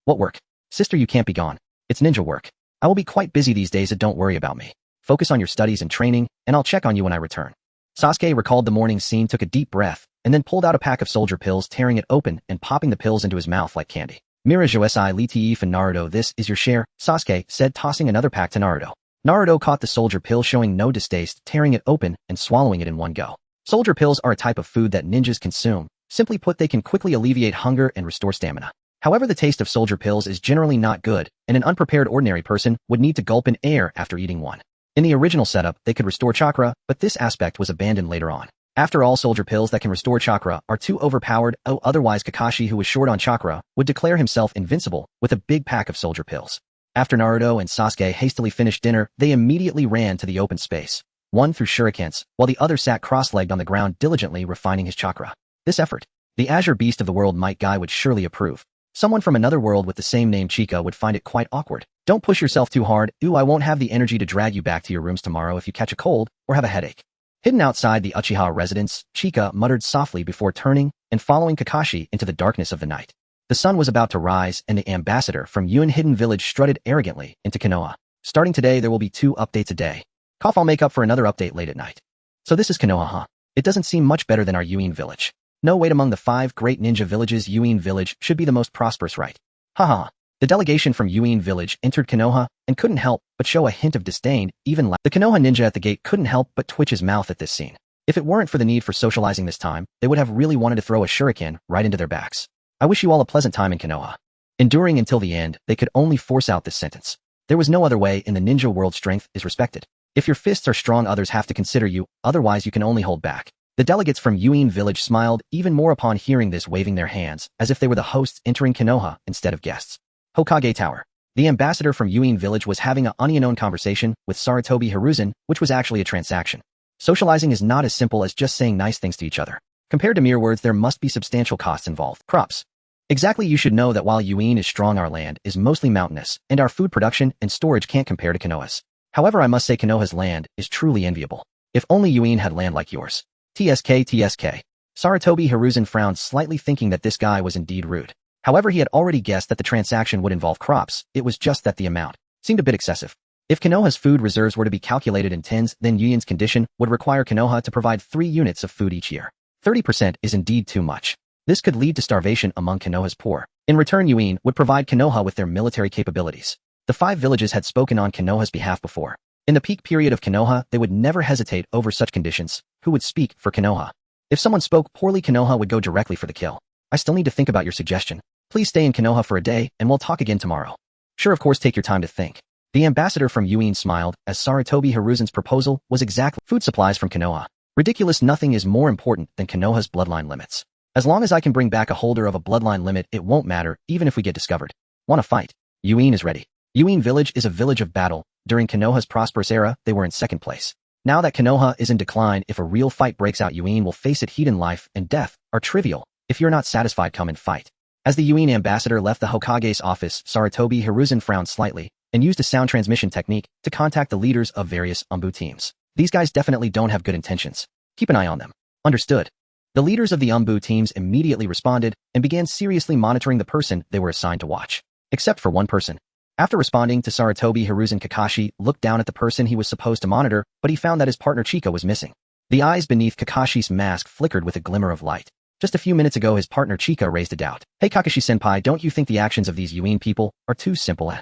What work?" "Sister, you can't be gone. It's ninja work. I will be quite busy these days, so don't worry about me. Focus on your studies and training, and I'll check on you when I return." Sasuke recalled the morning scene, took a deep breath, and then pulled out a pack of soldier pills, tearing it open and popping the pills into his mouth like candy. "Miraculously, Litif and Naruto, this is your share," Sasuke said, tossing another pack to Naruto. Naruto caught the soldier pill, showing no distaste, tearing it open and swallowing it in one go. Soldier pills are a type of food that ninjas consume. Simply put, they can quickly alleviate hunger and restore stamina. However, the taste of soldier pills is generally not good, and an unprepared ordinary person would need to gulp in air after eating one. In the original setup, they could restore chakra, but this aspect was abandoned later on. After all, soldier pills that can restore chakra are too overpowered. Otherwise Kakashi, who was short on chakra, would declare himself invincible with a big pack of soldier pills. After Naruto and Sasuke hastily finished dinner, they immediately ran to the open space. One threw shurikens, while the other sat cross-legged on the ground, diligently refining his chakra. This effort, the Azure Beast of the World Might Guy would surely approve. Someone from another world with the same name, Chika, would find it quite awkward. "Don't push yourself too hard. I won't have the energy to drag you back to your rooms tomorrow if you catch a cold or have a headache." Hidden outside the Uchiha residence, Chika muttered softly before turning and following Kakashi into the darkness of the night. The sun was about to rise, and the ambassador from Yun Hidden Village strutted arrogantly into Konoha. "Starting today, there will be 2 updates a day. I'll make up for another update late at night." "So this is Konoha, huh? It doesn't seem much better than our Yun village." "No, wait, among the 5 great ninja villages, Yun village should be the most prosperous, right?" Haha. The delegation from Yun village entered Konoha and couldn't help but show a hint of disdain, even the Konoha ninja at the gate couldn't help but twitch his mouth at this scene. If it weren't for the need for socializing this time, they would have really wanted to throw a shuriken right into their backs. "I wish you all a pleasant time in Konoha." Enduring until the end, they could only force out this sentence. There was no other way. In the ninja world, strength is respected. If your fists are strong, others have to consider you, otherwise you can only hold back. The delegates from Yun village smiled even more upon hearing this, waving their hands as if they were the hosts entering Konoha instead of guests. Hokage Tower. The ambassador from Yun village was having a unknown conversation with Sarutobi Hiruzen, which was actually a transaction. Socializing is not as simple as just saying nice things to each other. Compared to mere words, there must be substantial costs involved. Crops. Exactly, you should know that while Yun is strong, our land is mostly mountainous, and our food production and storage can't compare to Konoha's. However, I must say Konoha's land is truly enviable. If only Yun had land like yours. TSK. Sarutobi Hiruzen frowned slightly, thinking that this guy was indeed rude. However, he had already guessed that the transaction would involve crops. It was just that the amount seemed a bit excessive. If Konoha's food reserves were to be calculated in tens, then Yun's condition would require Konoha to provide 3 units of food each year. 30% is indeed too much. This could lead to starvation among Konoha's poor. In return, Yun would provide Konoha with their military capabilities. The 5 villages had spoken on Konoha's behalf before. In the peak period of Konoha, they would never hesitate over such conditions. Who would speak for Konoha? If someone spoke poorly, Konoha would go directly for the kill. I still need to think about your suggestion. Please stay in Konoha for a day, and we'll talk again tomorrow. Sure, of course, take your time to think. The ambassador from Yuin smiled, as Sarutobi Hiruzen's proposal was exactly food supplies from Konoha. Ridiculous, nothing is more important than Konoha's bloodline limits. As long as I can bring back a holder of a bloodline limit, it won't matter, even if we get discovered. Want to fight? Yuin is ready. Yuin village is a village of battle. During Konoha's prosperous era, they were in second place. Now that Konoha is in decline, if a real fight breaks out, Yuin will face it. Heat and life and death are trivial. If you're not satisfied, come and fight. As the Yuin ambassador left the Hokage's office, Sarutobi Hiruzen frowned slightly and used a sound transmission technique to contact the leaders of various Umbu teams. These guys definitely don't have good intentions. Keep an eye on them. Understood. The leaders of the Umbu teams immediately responded and began seriously monitoring the person they were assigned to watch. Except for one person. After responding to Sarutobi Hiruzen, Kakashi looked down at the person he was supposed to monitor, but he found that his partner Chika was missing. The eyes beneath Kakashi's mask flickered with a glimmer of light. Just a few minutes ago, his partner Chika raised a doubt. Hey Kakashi-senpai, don't you think the actions of these Yuin people are too simple?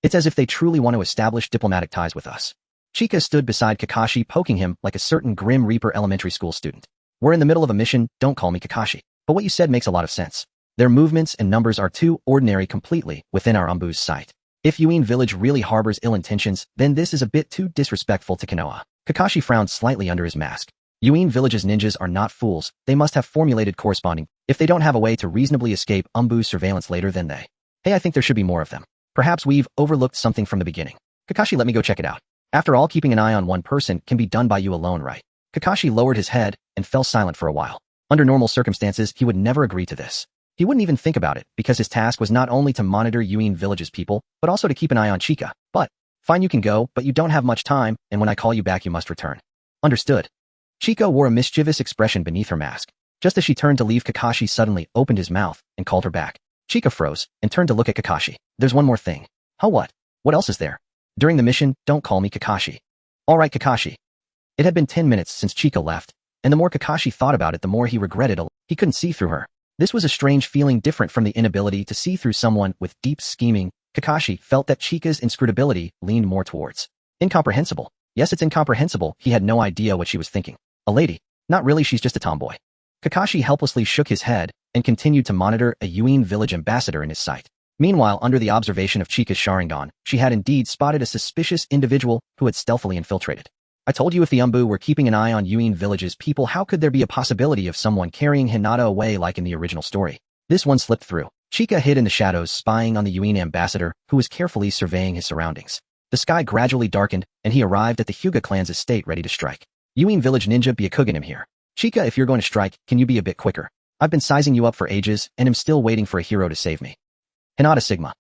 It's as if they truly want to establish diplomatic ties with us. Chika stood beside Kakashi, poking him like a certain Grim Reaper elementary school student. We're in the middle of a mission, don't call me Kakashi. But what you said makes a lot of sense. Their movements and numbers are too ordinary, completely within our Umbu's sight. If Yuin village really harbors ill intentions, then this is a bit too disrespectful to Konoha. Kakashi frowned slightly under his mask. Yuin village's ninjas are not fools. They must have formulated corresponding. If they don't have a way to reasonably escape Umbu's surveillance later, then they... Hey, I think there should be more of them. Perhaps we've overlooked something from the beginning. Kakashi, let me go check it out. After all, keeping an eye on one person can be done by you alone, right? Kakashi lowered his head and fell silent for a while. Under normal circumstances, he would never agree to this. He wouldn't even think about it, because his task was not only to monitor Yuin village's people, but also to keep an eye on Chika. But, fine, you can go, but you don't have much time, and when I call you back you must return. Understood. Chika wore a mischievous expression beneath her mask. Just as she turned to leave, Kakashi suddenly opened his mouth and called her back. Chika froze and turned to look at Kakashi. There's one more thing. Huh, what? What else is there? During the mission, don't call me Kakashi. Alright, Kakashi. It had been 10 minutes since Chika left, and the more Kakashi thought about it, the more he regretted it. He couldn't see through her. This was a strange feeling, different from the inability to see through someone with deep scheming. Kakashi felt that Chika's inscrutability leaned more towards incomprehensible. Yes, it's incomprehensible. He had no idea what she was thinking. A lady? Not really, she's just a tomboy. Kakashi helplessly shook his head and continued to monitor a Yuin village ambassador in his sight. Meanwhile, under the observation of Chika's Sharingan, she had indeed spotted a suspicious individual who had stealthily infiltrated. I told you, if the Umbu were keeping an eye on Yuin village's people, how could there be a possibility of someone carrying Hinata away like in the original story? This one slipped through. Chika hid in the shadows, spying on the Yuin ambassador, who was carefully surveying his surroundings. The sky gradually darkened, and he arrived at the Hyuga clan's estate ready to strike. Yuin village ninja Byakugan, I'm here. Chika, if you're going to strike, can you be a bit quicker? I've been sizing you up for ages, and am still waiting for a hero to save me. Hinata Sigma.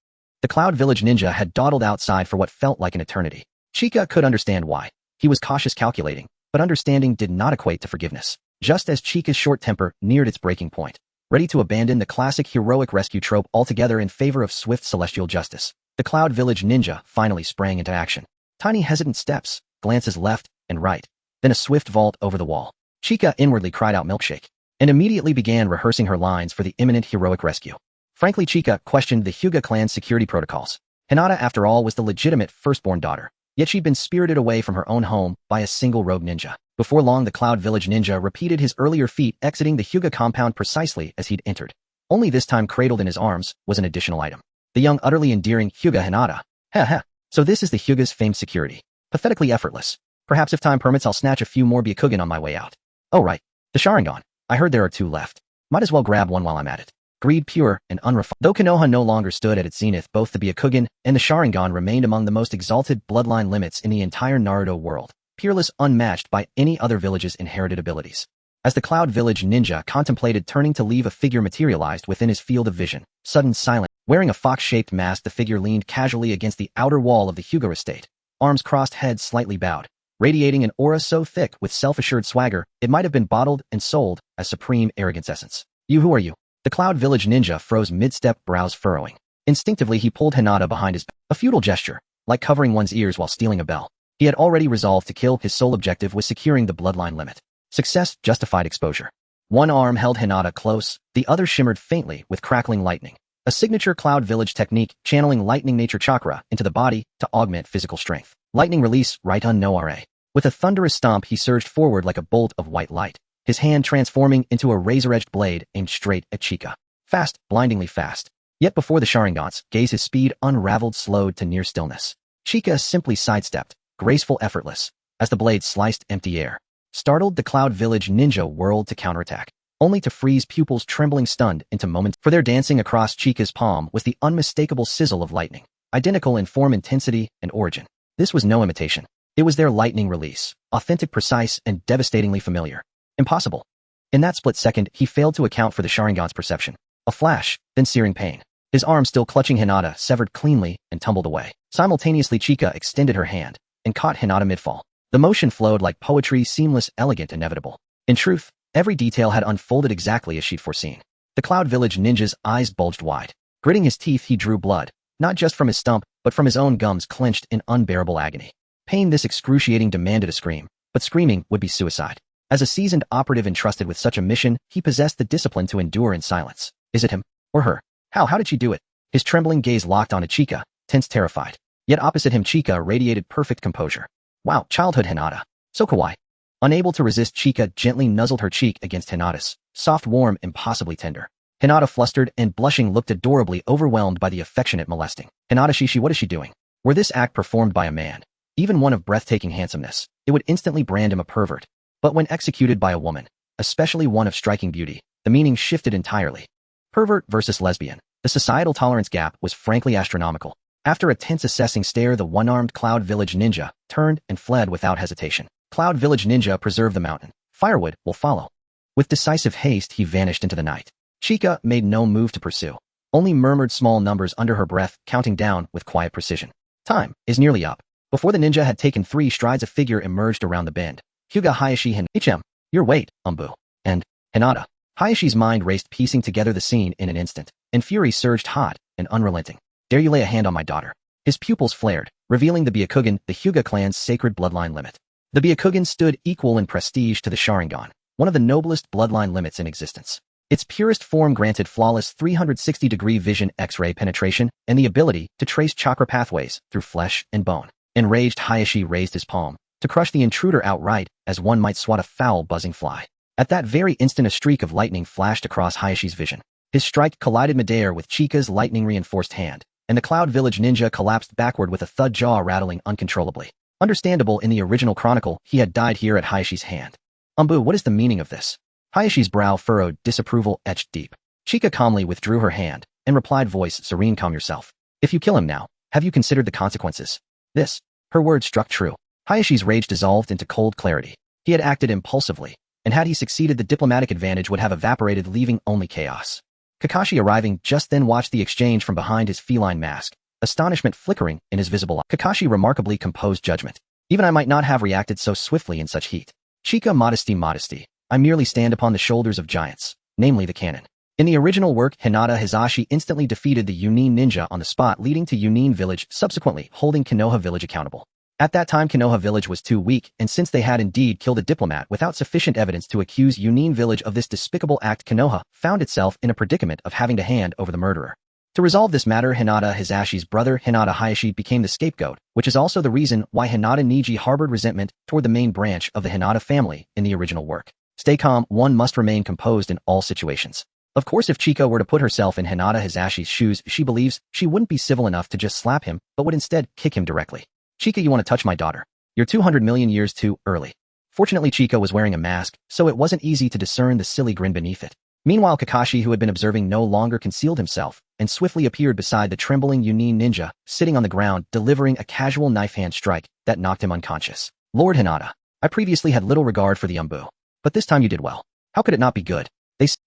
The Cloud Village ninja had dawdled outside for what felt like an eternity. Chika could understand why. He was cautious, calculating, but understanding did not equate to forgiveness. Just as Chika's short temper neared its breaking point, ready to abandon the classic heroic rescue trope altogether in favor of swift celestial justice, the Cloud Village ninja finally sprang into action. Tiny hesitant steps, glances left and right, then a swift vault over the wall. Chika inwardly cried out milkshake, and immediately began rehearsing her lines for the imminent heroic rescue. Frankly, Chika questioned the Hyuga clan's security protocols. Hinata, after all, was the legitimate firstborn daughter, yet she'd been spirited away from her own home by a single rogue ninja. Before long, the Cloud Village ninja repeated his earlier feat, exiting the Hyuga compound precisely as he'd entered. Only this time, cradled in his arms, was an additional item. The young, utterly endearing Hyuga Hinata. Heh. So this is the Hyuga's famed security. Pathetically effortless. Perhaps if time permits, I'll snatch a few more Byakugan on my way out. Oh right, the Sharingan. I heard there are 2 left. Might as well grab one while I'm at it. Greed pure and unrefined. Though Konoha no longer stood at its zenith, both the Byakugan and the Sharingan remained among the most exalted bloodline limits in the entire Naruto world, peerless, unmatched by any other village's inherited abilities. As the Cloud Village ninja contemplated turning to leave, a figure materialized within his field of vision. Sudden silent. Wearing a fox-shaped mask, the figure leaned casually against the outer wall of the Hyuga estate, arms crossed, head slightly bowed, radiating an aura so thick with self-assured swagger, it might have been bottled and sold as supreme arrogance essence. You, who are you? The Cloud Village ninja froze mid-step, brows furrowing. Instinctively, he pulled Hinata behind his back, a futile gesture, like covering one's ears while stealing a bell. He had already resolved to kill. His sole objective was securing the bloodline limit. Success justified exposure. One arm held Hinata close, the other shimmered faintly with crackling lightning. A signature Cloud Village technique, channeling lightning nature chakra into the body to augment physical strength. Lightning release, right on no RA. With a thunderous stomp, he surged forward like a bolt of white light, his hand transforming into a razor-edged blade aimed straight at Chika. Fast, blindingly fast. Yet before the Sharingan's gaze his speed unraveled slowed to near stillness. Chika simply sidestepped, graceful effortless, as the blade sliced empty air. Startled, the Cloud Village ninja whirled to counterattack, only to freeze pupils trembling stunned into moments. For their dancing across Chika's palm was the unmistakable sizzle of lightning, identical in form, intensity, and origin. This was no imitation. It was their lightning release, authentic, precise, and devastatingly familiar. Impossible. In that split second, he failed to account for the Sharingan's perception. A flash, then searing pain. His arm still clutching Hinata severed cleanly and tumbled away. Simultaneously, Chika extended her hand and caught Hinata mid-fall. The motion flowed like poetry, seamless, elegant, inevitable. In truth, every detail had unfolded exactly as she'd foreseen. The Cloud Village ninja's eyes bulged wide. Gritting his teeth, he drew blood, not just from his stump, but from his own gums clenched in unbearable agony. Pain this excruciating demanded a scream, but screaming would be suicide. As a seasoned operative entrusted with such a mission, he possessed the discipline to endure in silence. Is it him? Or her? How did she do it? His trembling gaze locked onto Chika, tense, terrified. Yet opposite him, Chika radiated perfect composure. Wow, childhood Hinata. So kawaii. Unable to resist, Chika gently nuzzled her cheek against Hinata's, soft, warm, impossibly tender. Hinata, flustered and blushing, looked adorably overwhelmed by the affectionate molesting. Hinata, she, what is she doing? Were this act performed by a man, even one of breathtaking handsomeness, it would instantly brand him a pervert. But when executed by a woman, especially one of striking beauty, the meaning shifted entirely. Pervert versus lesbian. The societal tolerance gap was frankly astronomical. After a tense assessing stare, the one-armed Cloud Village ninja turned and fled without hesitation. Cloud Village ninja, preserve the mountain. Firewood will follow. With decisive haste, he vanished into the night. Chika made no move to pursue, only murmured small numbers under her breath, counting down with quiet precision. Time is nearly up. Before the ninja had taken 3 strides, a figure emerged around the bend. Hyuga Hayashi HM. Your weight, Umbu. And Hinata. Hayashi's mind raced, piecing together the scene in an instant, and fury surged hot and unrelenting. Dare you lay a hand on my daughter? His pupils flared, revealing the Byakugan, the Hyuga clan's sacred bloodline limit. The Byakugan stood equal in prestige to the Sharingan, one of the noblest bloodline limits in existence. Its purest form granted flawless 360-degree vision, X-ray penetration, and the ability to trace chakra pathways through flesh and bone. Enraged, Hayashi raised his palm to crush the intruder outright, as one might swat a foul, buzzing fly. At that very instant, a streak of lightning flashed across Hayashi's vision. His strike collided midair with Chika's lightning-reinforced hand, and the Cloud Village ninja collapsed backward with a thud, jaw rattling uncontrollably. Understandable, in the original chronicle, he had died here at Hayashi's hand. Umbu, what is the meaning of this? Hayashi's brow furrowed, disapproval etched deep. Chika calmly withdrew her hand and replied, voice serene, calm yourself. If you kill him now, have you considered the consequences? This. Her words struck true. Hayashi's rage dissolved into cold clarity. He had acted impulsively, and had he succeeded, the diplomatic advantage would have evaporated, leaving only chaos. Kakashi, arriving just then, watched the exchange from behind his feline mask, astonishment flickering in his visible eye. Kakashi remarkably composed judgment. Even I might not have reacted so swiftly in such heat. Chika, modesty. I merely stand upon the shoulders of giants, namely the canon. In the original work, Hinata Hizashi instantly defeated the Yunin ninja on the spot, leading to Yunin Village subsequently holding Konoha Village accountable. At that time, Konoha Village was too weak, and since they had indeed killed a diplomat without sufficient evidence to accuse Yunin Village of this despicable act, Konoha found itself in a predicament of having to hand over the murderer. To resolve this matter, Hinata Hizashi's brother, Hinata Hayashi, became the scapegoat, which is also the reason why Hinata Niji harbored resentment toward the main branch of the Hinata family in the original work. Stay calm, one must remain composed in all situations. Of course, if Chika were to put herself in Hinata Hizashi's shoes, she believes she wouldn't be civil enough to just slap him, but would instead kick him directly. Chika, you want to touch my daughter? You're 200 million years too early. Fortunately, Chika was wearing a mask, so it wasn't easy to discern the silly grin beneath it. Meanwhile, Kakashi, who had been observing, no longer concealed himself, and swiftly appeared beside the trembling Yunin ninja, sitting on the ground, delivering a casual knife hand strike that knocked him unconscious. Lord Hinata, I previously had little regard for the Umbu, but this time you did well. How could it not be good?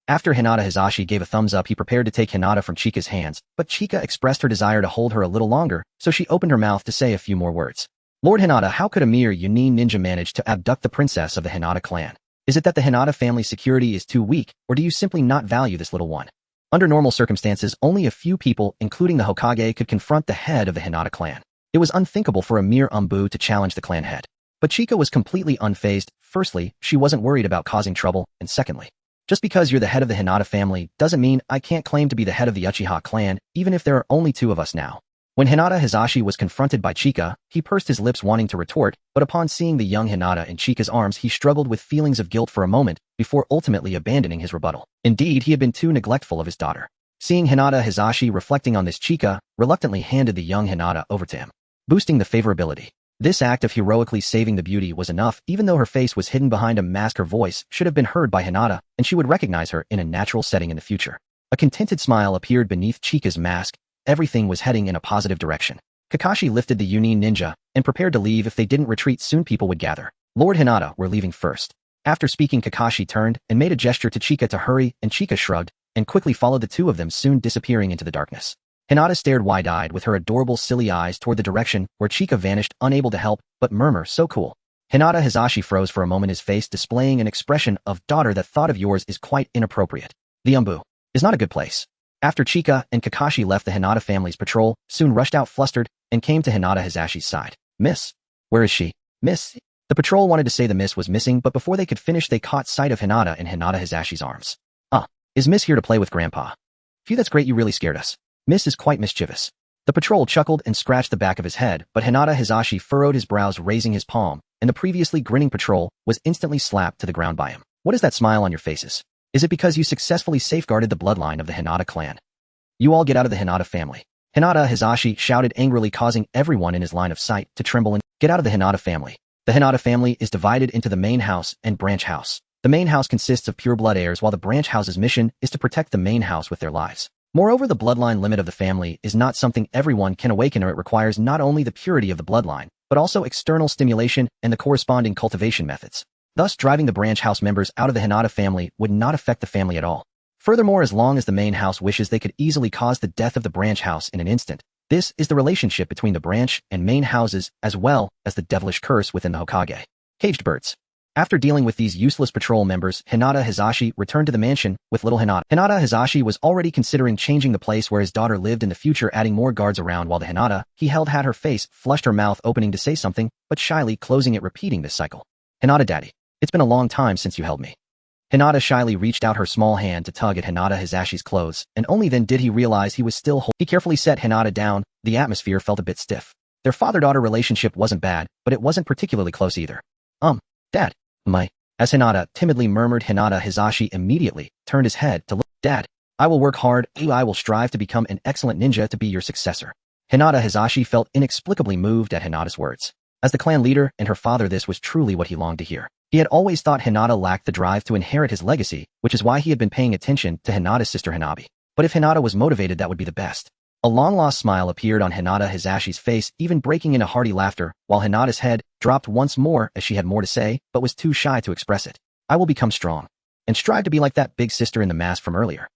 After Hinata Hizashi gave a thumbs up, he prepared to take Hinata from Chika's hands, but Chika expressed her desire to hold her a little longer, so she opened her mouth to say a few more words. Lord Hinata, how could a mere Yunin ninja manage to abduct the princess of the Hinata clan? Is it that the Hinata family security is too weak, or do you simply not value this little one? Under normal circumstances, only a few people, including the Hokage, could confront the head of the Hinata clan. It was unthinkable for a mere Umbu to challenge the clan head. But Chika was completely unfazed. Firstly, she wasn't worried about causing trouble, and secondly, just because you're the head of the Hinata family doesn't mean I can't claim to be the head of the Uchiha clan, even if there are only 2 of us now. When Hinata Hizashi was confronted by Chika, he pursed his lips wanting to retort, but upon seeing the young Hinata in Chika's arms he struggled with feelings of guilt for a moment, before ultimately abandoning his rebuttal. Indeed, he had been too neglectful of his daughter. Seeing Hinata Hizashi reflecting on this, Chika reluctantly handed the young Hinata over to him, boosting the favorability. This act of heroically saving the beauty was enough, even though her face was hidden behind a mask. Her voice should have been heard by Hinata, and she would recognize her in a natural setting in the future. A contented smile appeared beneath Chika's mask. Everything was heading in a positive direction. Kakashi lifted the Yunin ninja and prepared to leave. If they didn't retreat soon people would gather. Lord Hinata, we're leaving first. After speaking, Kakashi turned and made a gesture to Chika to hurry, and Chika shrugged and quickly followed the two of them, soon disappearing into the darkness. Hinata stared wide-eyed with her adorable silly eyes toward the direction where Chika vanished, unable to help but murmur, "So cool." Hinata Hizashi froze for a moment, his face displaying an expression of daughter that thought of yours is quite inappropriate. The Umbu is not a good place. After Chika and Kakashi left, the Hinata family's patrol soon rushed out flustered and came to Hinata Hizashi's side. "Miss? Where is she? Miss?" The patrol wanted to say the miss was missing, but before they could finish they caught sight of Hinata in Hinata Hizashi's arms. Is Miss here to play with Grandpa?" "Phew, that's great, you really scared us. Miss is quite mischievous." The patrol chuckled and scratched the back of his head, but Hinata Hizashi furrowed his brows, raising his palm, and the previously grinning patrol was instantly slapped to the ground by him. "What is that smile on your faces? Is it because you successfully safeguarded the bloodline of the Hinata clan? You all get out of the Hinata family." Hinata Hizashi shouted angrily, causing everyone in his line of sight to tremble, and "Get out of the Hinata family." The Hinata family is divided into the main house and branch house. The main house consists of pure-blood heirs, while the branch house's mission is to protect the main house with their lives. Moreover, the bloodline limit of the family is not something everyone can awaken, or it requires not only the purity of the bloodline, but also external stimulation and the corresponding cultivation methods. Thus, driving the branch house members out of the Hinata family would not affect the family at all. Furthermore, as long as the main house wishes, they could easily cause the death of the branch house in an instant. This is the relationship between the branch and main houses, as well as the devilish curse within the Hokage. Caged birds. After dealing with these useless patrol members, Hinata Hizashi returned to the mansion with little Hinata. Hinata Hizashi was already considering changing the place where his daughter lived in the future, adding more guards around, while the Hinata he held had her face flushed, her mouth opening to say something, but shyly closing it, repeating this cycle. "Hinata daddy, it's been a long time since you held me." Hinata shyly reached out her small hand to tug at Hinata Hizashi's clothes, and only then did he realize he was still holding. He carefully set Hinata down. The atmosphere felt a bit stiff. Their father-daughter relationship wasn't bad, but it wasn't particularly close either. Dad. As Hinata timidly murmured, Hinata Hizashi immediately turned his head to look. "Dad, I will work hard. I will strive to become an excellent ninja to be your successor." Hinata Hizashi felt inexplicably moved at Hinata's words. As the clan leader and her father, this was truly what he longed to hear. He had always thought Hinata lacked the drive to inherit his legacy, which is why he had been paying attention to Hinata's sister Hanabi. But if Hinata was motivated, that would be the best. A long-lost smile appeared on Hinata Hizashi's face, even breaking into hearty laughter, while Hinata's head dropped once more as she had more to say, but was too shy to express it. "I will become strong and strive to be like that big sister in the mask from earlier."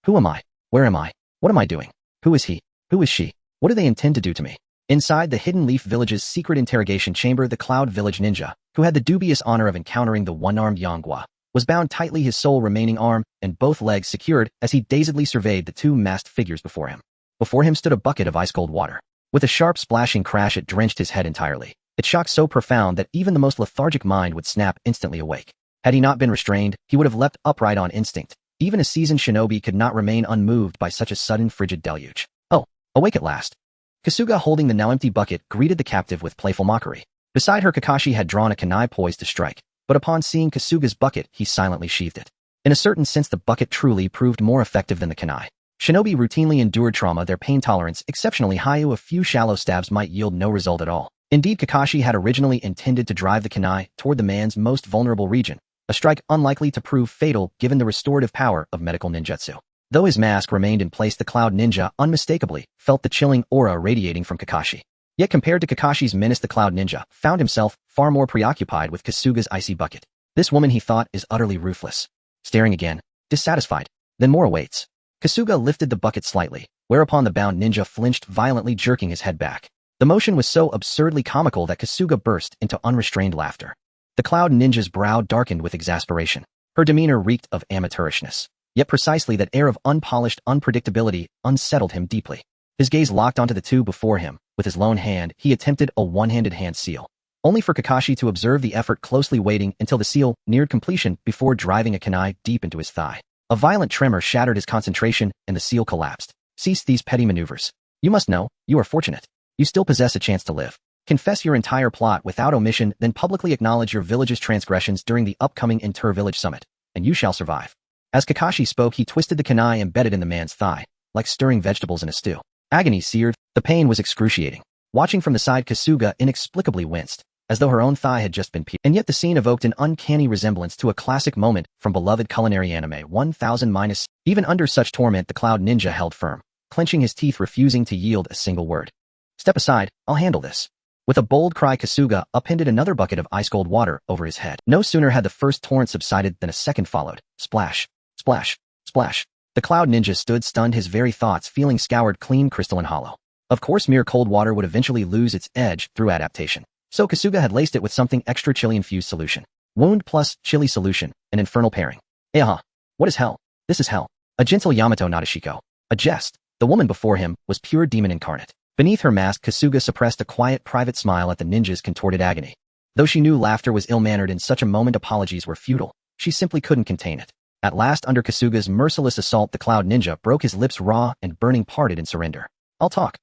"Who am I? Where am I? What am I doing? Who is he? Who is she? What do they intend to do to me?" Inside the Hidden Leaf Village's secret interrogation chamber, the Cloud Village ninja, who had the dubious honor of encountering the one-armed Yonggwa, was bound tightly, his sole remaining arm and both legs secured, as he dazedly surveyed the two masked figures before him. Before him stood a bucket of ice-cold water. With a sharp splashing crash, it drenched his head entirely. Its shock so profound that even the most lethargic mind would snap instantly awake. Had he not been restrained, he would have leapt upright on instinct. Even a seasoned shinobi could not remain unmoved by such a sudden frigid deluge. "Oh, awake at last." Kasuga, holding the now empty bucket, greeted the captive with playful mockery. Beside her, Kakashi had drawn a kunai poised to strike, but upon seeing Kasuga's bucket, he silently sheathed it. In a certain sense, the bucket truly proved more effective than the kunai. Shinobi routinely endured trauma, their pain tolerance exceptionally high. A few shallow stabs might yield no result at all. Indeed, Kakashi had originally intended to drive the kunai toward the man's most vulnerable region, a strike unlikely to prove fatal given the restorative power of medical ninjutsu. Though his mask remained in place, the Cloud Ninja unmistakably felt the chilling aura radiating from Kakashi. Yet compared to Kakashi's menace, the Cloud Ninja found himself far more preoccupied with Kasuga's icy bucket. This woman, he thought, is utterly ruthless. Staring again, dissatisfied, then more awaits. Kasuga lifted the bucket slightly, whereupon the bound ninja flinched violently, jerking his head back. The motion was so absurdly comical that Kasuga burst into unrestrained laughter. The Cloud Ninja's brow darkened with exasperation. Her demeanor reeked of amateurishness. Yet precisely that air of unpolished unpredictability unsettled him deeply. His gaze locked onto the two before him. With his lone hand, he attempted a one-handed hand seal, only for Kakashi to observe the effort, closely waiting until the seal neared completion before driving a kunai deep into his thigh. A violent tremor shattered his concentration, and the seal collapsed. "Cease these petty maneuvers. You must know, you are fortunate. You still possess a chance to live. Confess your entire plot without omission, then publicly acknowledge your village's transgressions during the upcoming inter-village summit, and you shall survive. As Kakashi spoke, he twisted the kunai embedded in the man's thigh, like stirring vegetables in a stew. Agony seared, the pain was excruciating. Watching from the side, Kasuga inexplicably winced, as though her own thigh had just been peeled. And yet the scene evoked an uncanny resemblance to a classic moment from beloved culinary anime 1000-. Even under such torment, the Cloud Ninja held firm, clenching his teeth, refusing to yield a single word. Step aside, I'll handle this. With a bold cry, Kasuga upended another bucket of ice-cold water over his head. No sooner had the first torrent subsided than a second followed. Splash, splash, splash. The Cloud Ninja stood stunned, his very thoughts feeling scoured clean, crystalline hollow. Of course, mere cold water would eventually lose its edge through adaptation. So Kasuga had laced it with something extra: chili-infused solution. Wound plus chili solution, an infernal pairing. What is hell? This is hell. A gentle Yamato Nadeshiko. A jest. The woman before him was pure demon incarnate. Beneath her mask, Kasuga suppressed a quiet, private smile at the ninja's contorted agony. Though she knew laughter was ill-mannered in such a moment, apologies were futile. She simply couldn't contain it. At last, under Kasuga's merciless assault, the Cloud Ninja broke, his lips raw and burning, parted in surrender. I'll talk.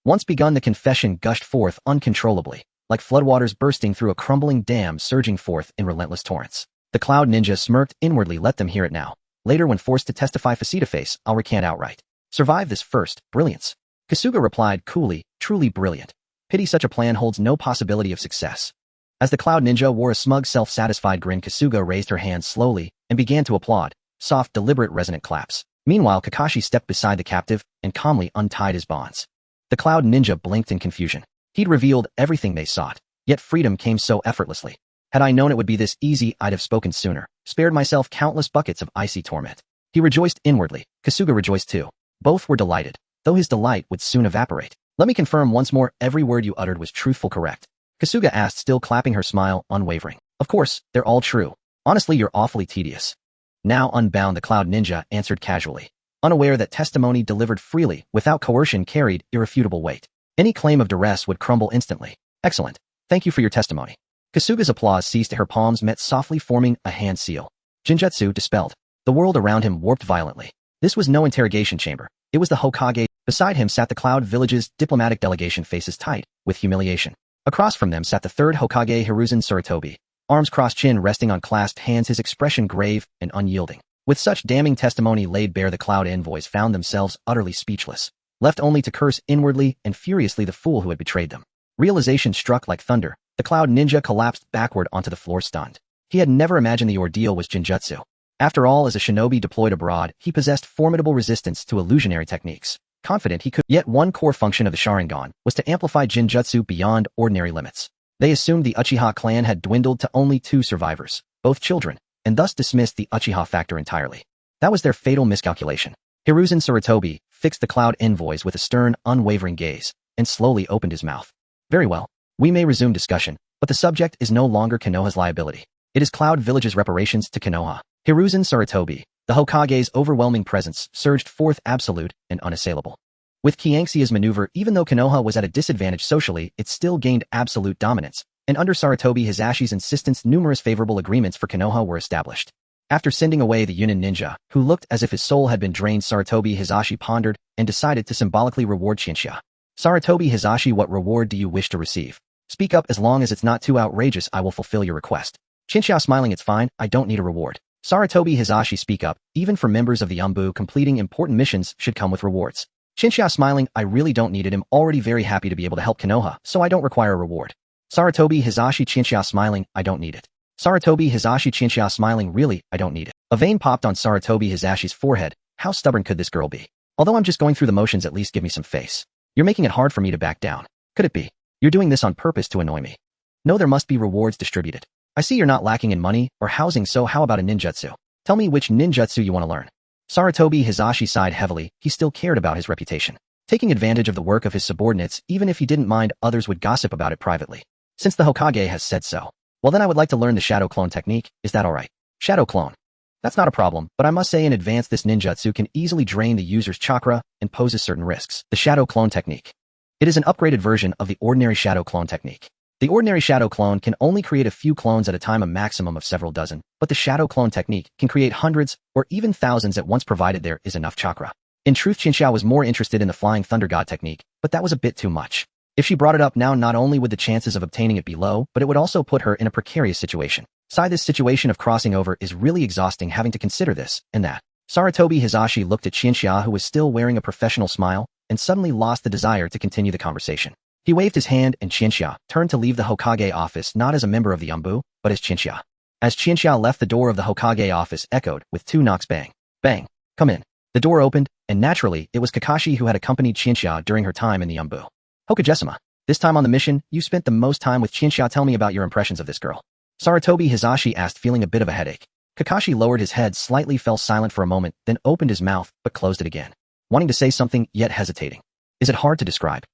Once begun, the confession gushed forth uncontrollably, like floodwaters bursting through a crumbling dam, surging forth in relentless torrents. The Cloud Ninja smirked inwardly. Let them hear it now. Later, when forced to testify face-to-face, I'll recant outright. Survive this first. Brilliance. Kasuga replied coolly, truly brilliant. Pity such a plan holds no possibility of success. As the Cloud Ninja wore a smug, self-satisfied grin, Kasuga raised her hands slowly and began to applaud, soft, deliberate, resonant claps. Meanwhile, Kakashi stepped beside the captive and calmly untied his bonds. The Cloud Ninja blinked in confusion. He'd revealed everything they sought, yet freedom came so effortlessly. Had I known it would be this easy, I'd have spoken sooner, spared myself countless buckets of icy torment. He rejoiced inwardly. Kasuga rejoiced too. Both were delighted, though his delight would soon evaporate. Let me confirm once more, every word you uttered was truthful, correct? Kasuga asked, still clapping, her smile unwavering. Of course, they're all true. Honestly, you're awfully tedious. Now unbound, the Cloud Ninja answered casually, unaware that testimony delivered freely, without coercion, carried irrefutable weight. Any claim of duress would crumble instantly. Excellent. Thank you for your testimony. Kasuga's applause ceased. Her palms met, softly forming a hand seal. Jinjutsu dispelled. The world around him warped violently. This was no interrogation chamber. It was the Hokage. Beside him sat the Cloud Village's diplomatic delegation, faces tight with humiliation. Across from them sat the third Hokage, Hiruzen Sarutobi, arms crossed, chin resting on clasped hands, his expression grave and unyielding. With such damning testimony laid bare, the Cloud envoys found themselves utterly speechless, left only to curse inwardly and furiously the fool who had betrayed them. Realization struck like thunder. The Cloud Ninja collapsed backward onto the floor, stunned. He had never imagined the ordeal was Jinjutsu. After all, as a shinobi deployed abroad, he possessed formidable resistance to illusionary techniques. Confident he could, yet one core function of the Sharingan was to amplify Jinjutsu beyond ordinary limits. They assumed the Uchiha clan had dwindled to only 2 survivors, both children, and thus dismissed the Uchiha factor entirely. That was their fatal miscalculation. Hiruzen Sarutobi fixed the Cloud envoys with a stern, unwavering gaze, and slowly opened his mouth. Very well. We may resume discussion, but the subject is no longer Konoha's liability. It is Cloud Village's reparations to Konoha. Hiruzen Sarutobi, the Hokage's overwhelming presence, surged forth, absolute and unassailable. With Qianxia's maneuver, even though Konoha was at a disadvantage socially, it still gained absolute dominance, and under Sarutobi Hisashi's insistence, numerous favorable agreements for Konoha were established. After sending away the Yunin ninja, who looked as if his soul had been drained, Sarutobi Hisashi pondered and decided to symbolically reward Qianxia. Sarutobi Hisashi, what reward do you wish to receive? Speak up. As long as it's not too outrageous, I will fulfill your request. Qianxia smiling, it's fine, I don't need a reward. Sarutobi Hisashi, speak up. Even for members of the Yambu, completing important missions should come with rewards. Qianxia smiling, I really don't need it. I'm already very happy to be able to help Konoha, so I don't require a reward. Sarutobi Hisashi, Qianxia smiling, I don't need it. Sarutobi Hisashi, Qianxia smiling, really, I don't need it. A vein popped on Sarutobi Hisashi's forehead. How stubborn could this girl be? Although I'm just going through the motions, at least give me some face. You're making it hard for me to back down. Could it be? You're doing this on purpose to annoy me. No, there must be rewards distributed. I see you're not lacking in money or housing, so how about a ninjutsu? Tell me which ninjutsu you want to learn. Sarutobi Hisashi sighed heavily. He still cared about his reputation. Taking advantage of the work of his subordinates, even if he didn't mind others would gossip about it privately. Since the Hokage has said so. Well, then I would like to learn the shadow clone technique. Is that alright? Shadow clone. That's not a problem, but I must say in advance this ninjutsu can easily drain the user's chakra and poses certain risks. The shadow clone technique. It is an upgraded version of the ordinary shadow clone technique. The ordinary shadow clone can only create a few clones at a time, a maximum of several dozen, but the shadow clone technique can create hundreds or even thousands at once, provided there is enough chakra. In truth, Qianxia was more interested in the flying thunder god technique, but that was a bit too much. If she brought it up now, not only would the chances of obtaining it be low, but it would also put her in a precarious situation. This situation of crossing over is really exhausting, having to consider this and that. Sarutobi Hisashi looked at Qianxia, who was still wearing a professional smile, and suddenly lost the desire to continue the conversation. He waved his hand, and Qianxia turned to leave the Hokage office, not as a member of the Yumbu, but as Qianxia. As Qianxia left, the door of the Hokage office echoed with 2 knocks. Bang. Bang. Come in. The door opened, and naturally, it was Kakashi who had accompanied Qianxia during her time in the Yumbu. Hokage-sama, this time on the mission, you spent the most time with Qianxia. Tell me about your impressions of this girl. Sarutobi Hisashi asked, feeling a bit of a headache. Kakashi lowered his head slightly, fell silent for a moment, then opened his mouth, but closed it again, wanting to say something, yet hesitating. Is it hard to describe?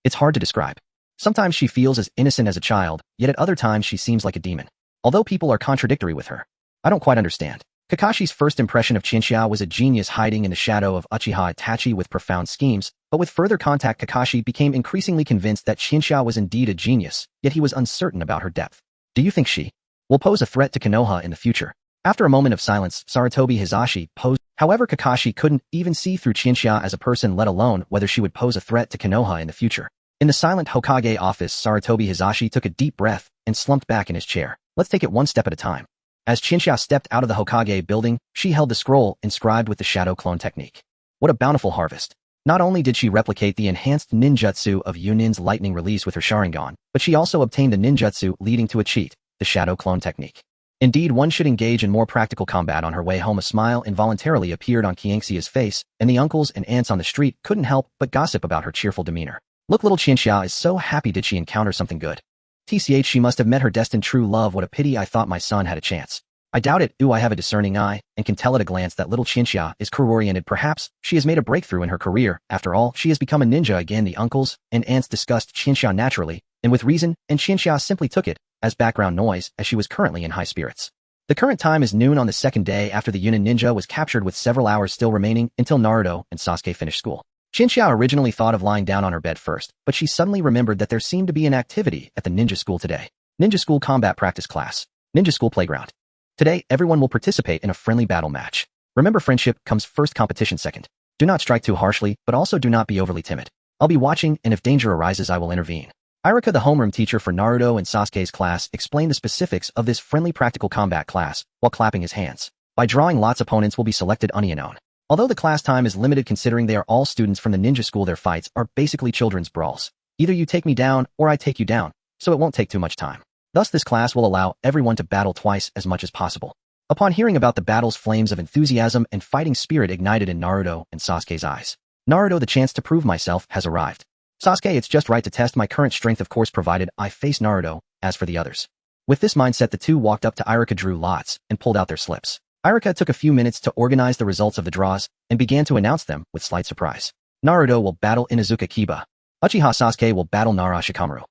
It's hard to describe. Sometimes she feels as innocent as a child, yet at other times she seems like a demon. Although people are contradictory with her. I don't quite understand. Kakashi's first impression of Qianxia was a genius hiding in the shadow of Uchiha Itachi with profound schemes, but with further contact Kakashi became increasingly convinced that Qianxia was indeed a genius, yet he was uncertain about her depth. Do you think she will pose a threat to Konoha in the future? After a moment of silence, Sarutobi Hisashi posed. However, Kakashi couldn't even see through Qianxia as a person, let alone whether she would pose a threat to Konoha in the future. In the silent Hokage office, Sarutobi Hisashi took a deep breath and slumped back in his chair. Let's take it one step at a time. As Qianxia stepped out of the Hokage building, she held the scroll inscribed with the shadow clone technique. What a bountiful harvest. Not only did she replicate the enhanced ninjutsu of Yunin's lightning release with her Sharingan, but she also obtained the ninjutsu leading to a cheat, the shadow clone technique. Indeed, one should engage in more practical combat. On her way home, a smile involuntarily appeared on Qianxia's face, and the uncles and aunts on the street couldn't help but gossip about her cheerful demeanor. Look, little Qianxia is so happy. Did she encounter something good? TCH, she must have met her destined true love. What a pity. I thought my son had a chance. I doubt it. I have a discerning eye, and can tell at a glance that little Qianxia is career-oriented. Perhaps she has made a breakthrough in her career. After all, she has become a ninja again. The uncles and aunts discussed Qianxia naturally, and with reason, and Qianxia simply took it as background noise, as she was currently in high spirits. The current time is noon on the second day after the Yunin ninja was captured, with several hours still remaining until Naruto and Sasuke finished school. Qianxia originally thought of lying down on her bed first, but she suddenly remembered that there seemed to be an activity at the ninja school today. Ninja school combat practice class. Ninja school playground. Today, everyone will participate in a friendly battle match. Remember, friendship comes first, competition second. Do not strike too harshly, but also do not be overly timid. I'll be watching, and if danger arises, I will intervene. Irika, the homeroom teacher for Naruto and Sasuke's class, explained the specifics of this friendly practical combat class while clapping his hands. By drawing lots, opponents will be selected unknown. Although the class time is limited considering they are all students from the ninja school, their fights are basically children's brawls. Either you take me down or I take you down, so it won't take too much time. Thus, this class will allow everyone to battle twice as much as possible. Upon hearing about the battles, flames of enthusiasm and fighting spirit ignited in Naruto and Sasuke's eyes. Naruto, the chance to prove myself has arrived. Sasuke, it's just right to test my current strength, of course, provided I face Naruto. As for the others. With this mindset, the two walked up to Irika, drew lots, and pulled out their slips. Irika took a few minutes to organize the results of the draws, and began to announce them with slight surprise. Naruto will battle Inuzuka Kiba. Uchiha Sasuke will battle Nara Shikamaru.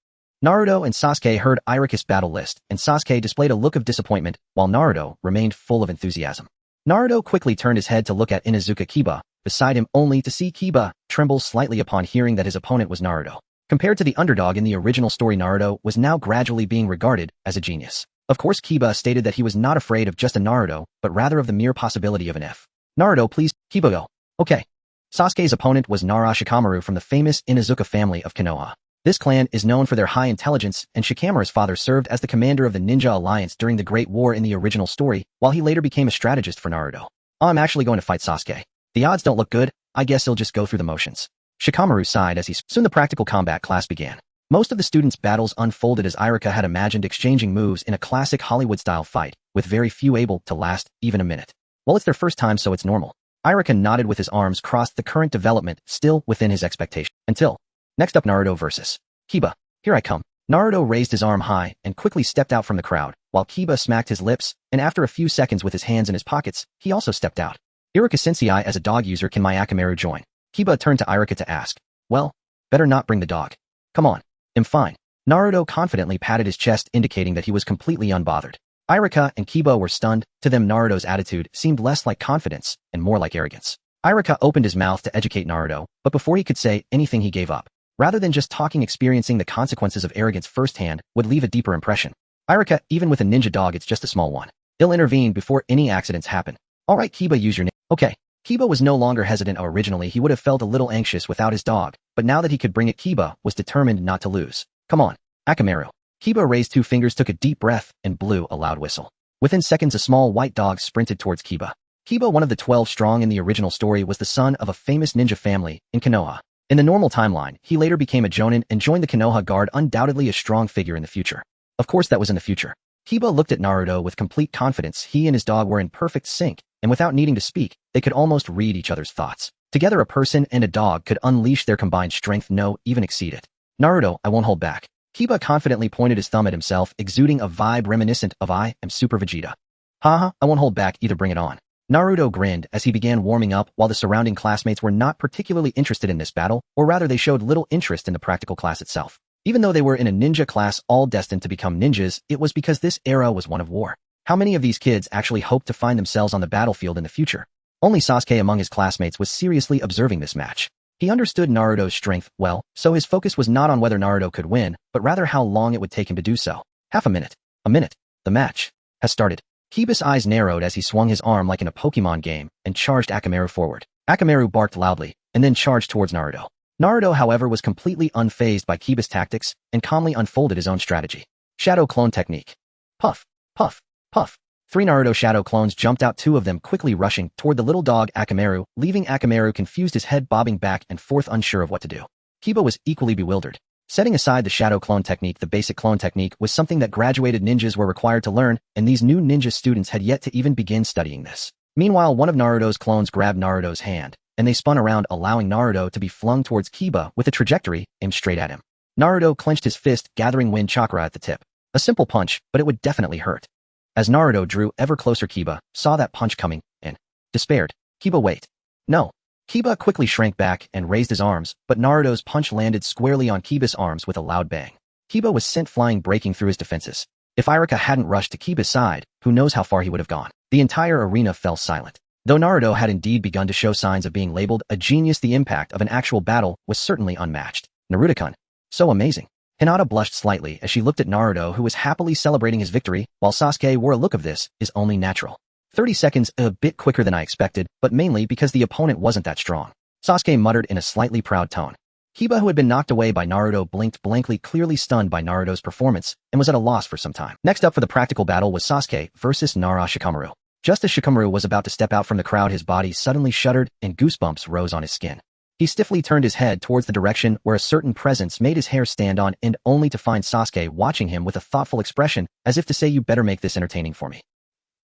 Naruto and Sasuke heard Irika's battle list, and Sasuke displayed a look of disappointment, while Naruto remained full of enthusiasm. Naruto quickly turned his head to look at Inuzuka Kiba beside him, only to see Kiba tremble slightly upon hearing that his opponent was Naruto. Compared to the underdog in the original story, Naruto was now gradually being regarded as a genius. Of course, Kiba stated that he was not afraid of just a Naruto, but rather of the mere possibility of an F. Naruto, please, Kiba, go. Okay. Sasuke's opponent was Nara Shikamaru from the famous Inuzuka family of Konoha. This clan is known for their high intelligence, and Shikamaru's father served as the commander of the Ninja Alliance during the Great War in the original story, while he later became a strategist for Naruto. I'm actually going to fight Sasuke. The odds don't look good. I guess he'll just go through the motions. Shikamaru sighed as soon the practical combat class began. Most of the students' battles unfolded as Irika had imagined, exchanging moves in a classic Hollywood-style fight, with very few able to last even a minute. Well, it's their first time, so it's normal. Irika nodded with his arms crossed, the current development still within his expectation. Until. Next up, Naruto versus Kiba. Here I come. Naruto raised his arm high and quickly stepped out from the crowd, while Kiba smacked his lips, and after a few seconds with his hands in his pockets, he also stepped out. Irika Sensei, as a dog user, can my Akamaru join? Kiba turned to Irika to ask. Well, better not bring the dog. Come on. I'm fine. Naruto confidently patted his chest, indicating that he was completely unbothered. Irika and Kiba were stunned. To them, Naruto's attitude seemed less like confidence and more like arrogance. Irika opened his mouth to educate Naruto, but before he could say anything, he gave up. Rather than just talking, experiencing the consequences of arrogance firsthand would leave a deeper impression. Irika, even with a ninja dog, it's just a small one. He'll intervene before any accidents happen. Alright, Kiba, use your name. Okay. Kiba was no longer hesitant. Originally, he would have felt a little anxious without his dog, but now that he could bring it, Kiba was determined not to lose. Come on, Akamaru. Kiba raised 2 fingers, took a deep breath, and blew a loud whistle. Within seconds, a small white dog sprinted towards Kiba. Kiba, one of the 12 strong in the original story, was the son of a famous ninja family in Konoha. In the normal timeline, he later became a jonin and joined the Konoha Guard, undoubtedly a strong figure in the future. Of course, that was in the future. Kiba looked at Naruto with complete confidence. He and his dog were in perfect sync, and without needing to speak, they could almost read each other's thoughts. Together, a person and a dog could unleash their combined strength, no, even exceed it. Naruto, I won't hold back. Kiba confidently pointed his thumb at himself, exuding a vibe reminiscent of I am Super Vegeta. Haha, I won't hold back either, bring it on. Naruto grinned as he began warming up, while the surrounding classmates were not particularly interested in this battle, or rather they showed little interest in the practical class itself. Even though they were in a ninja class all destined to become ninjas, it was because this era was one of war. How many of these kids actually hoped to find themselves on the battlefield in the future? Only Sasuke among his classmates was seriously observing this match. He understood Naruto's strength well, so his focus was not on whether Naruto could win, but rather how long it would take him to do so. Half a minute. A minute. The match has started. Kiba's eyes narrowed as he swung his arm like in a Pokemon game and charged Akamaru forward. Akamaru barked loudly and then charged towards Naruto. Naruto, however, was completely unfazed by Kiba's tactics and calmly unfolded his own strategy. Shadow clone technique. Puff, puff, puff. 3 Naruto shadow clones jumped out, 2 of them quickly rushing toward the little dog Akamaru, leaving Akamaru confused, his head bobbing back and forth, unsure of what to do. Kiba was equally bewildered. Setting aside the shadow clone technique, the basic clone technique was something that graduated ninjas were required to learn, and these new ninja students had yet to even begin studying this. Meanwhile, one of Naruto's clones grabbed Naruto's hand, and they spun around, allowing Naruto to be flung towards Kiba with a trajectory aimed straight at him. Naruto clenched his fist, gathering wind chakra at the tip. A simple punch, but it would definitely hurt. As Naruto drew ever closer, Kiba saw that punch coming and despaired. Kiba, wait. No. Kiba quickly shrank back and raised his arms, but Naruto's punch landed squarely on Kiba's arms with a loud bang. Kiba was sent flying, breaking through his defenses. If Iruka hadn't rushed to Kiba's side, who knows how far he would have gone. The entire arena fell silent. Though Naruto had indeed begun to show signs of being labeled a genius, the impact of an actual battle was certainly unmatched. Naruto-kun. So amazing. Hinata blushed slightly as she looked at Naruto, who was happily celebrating his victory, while Sasuke wore a look of this is only natural. 30 seconds, a bit quicker than I expected, but mainly because the opponent wasn't that strong. Sasuke muttered in a slightly proud tone. Kiba, who had been knocked away by Naruto, blinked blankly, clearly stunned by Naruto's performance, and was at a loss for some time. Next up for the practical battle was Sasuke versus Nara Shikamaru. Just as Shikamaru was about to step out from the crowd, his body suddenly shuddered and goosebumps rose on his skin. He stiffly turned his head towards the direction where a certain presence made his hair stand on end, only to find Sasuke watching him with a thoughtful expression, as if to say, you better make this entertaining for me.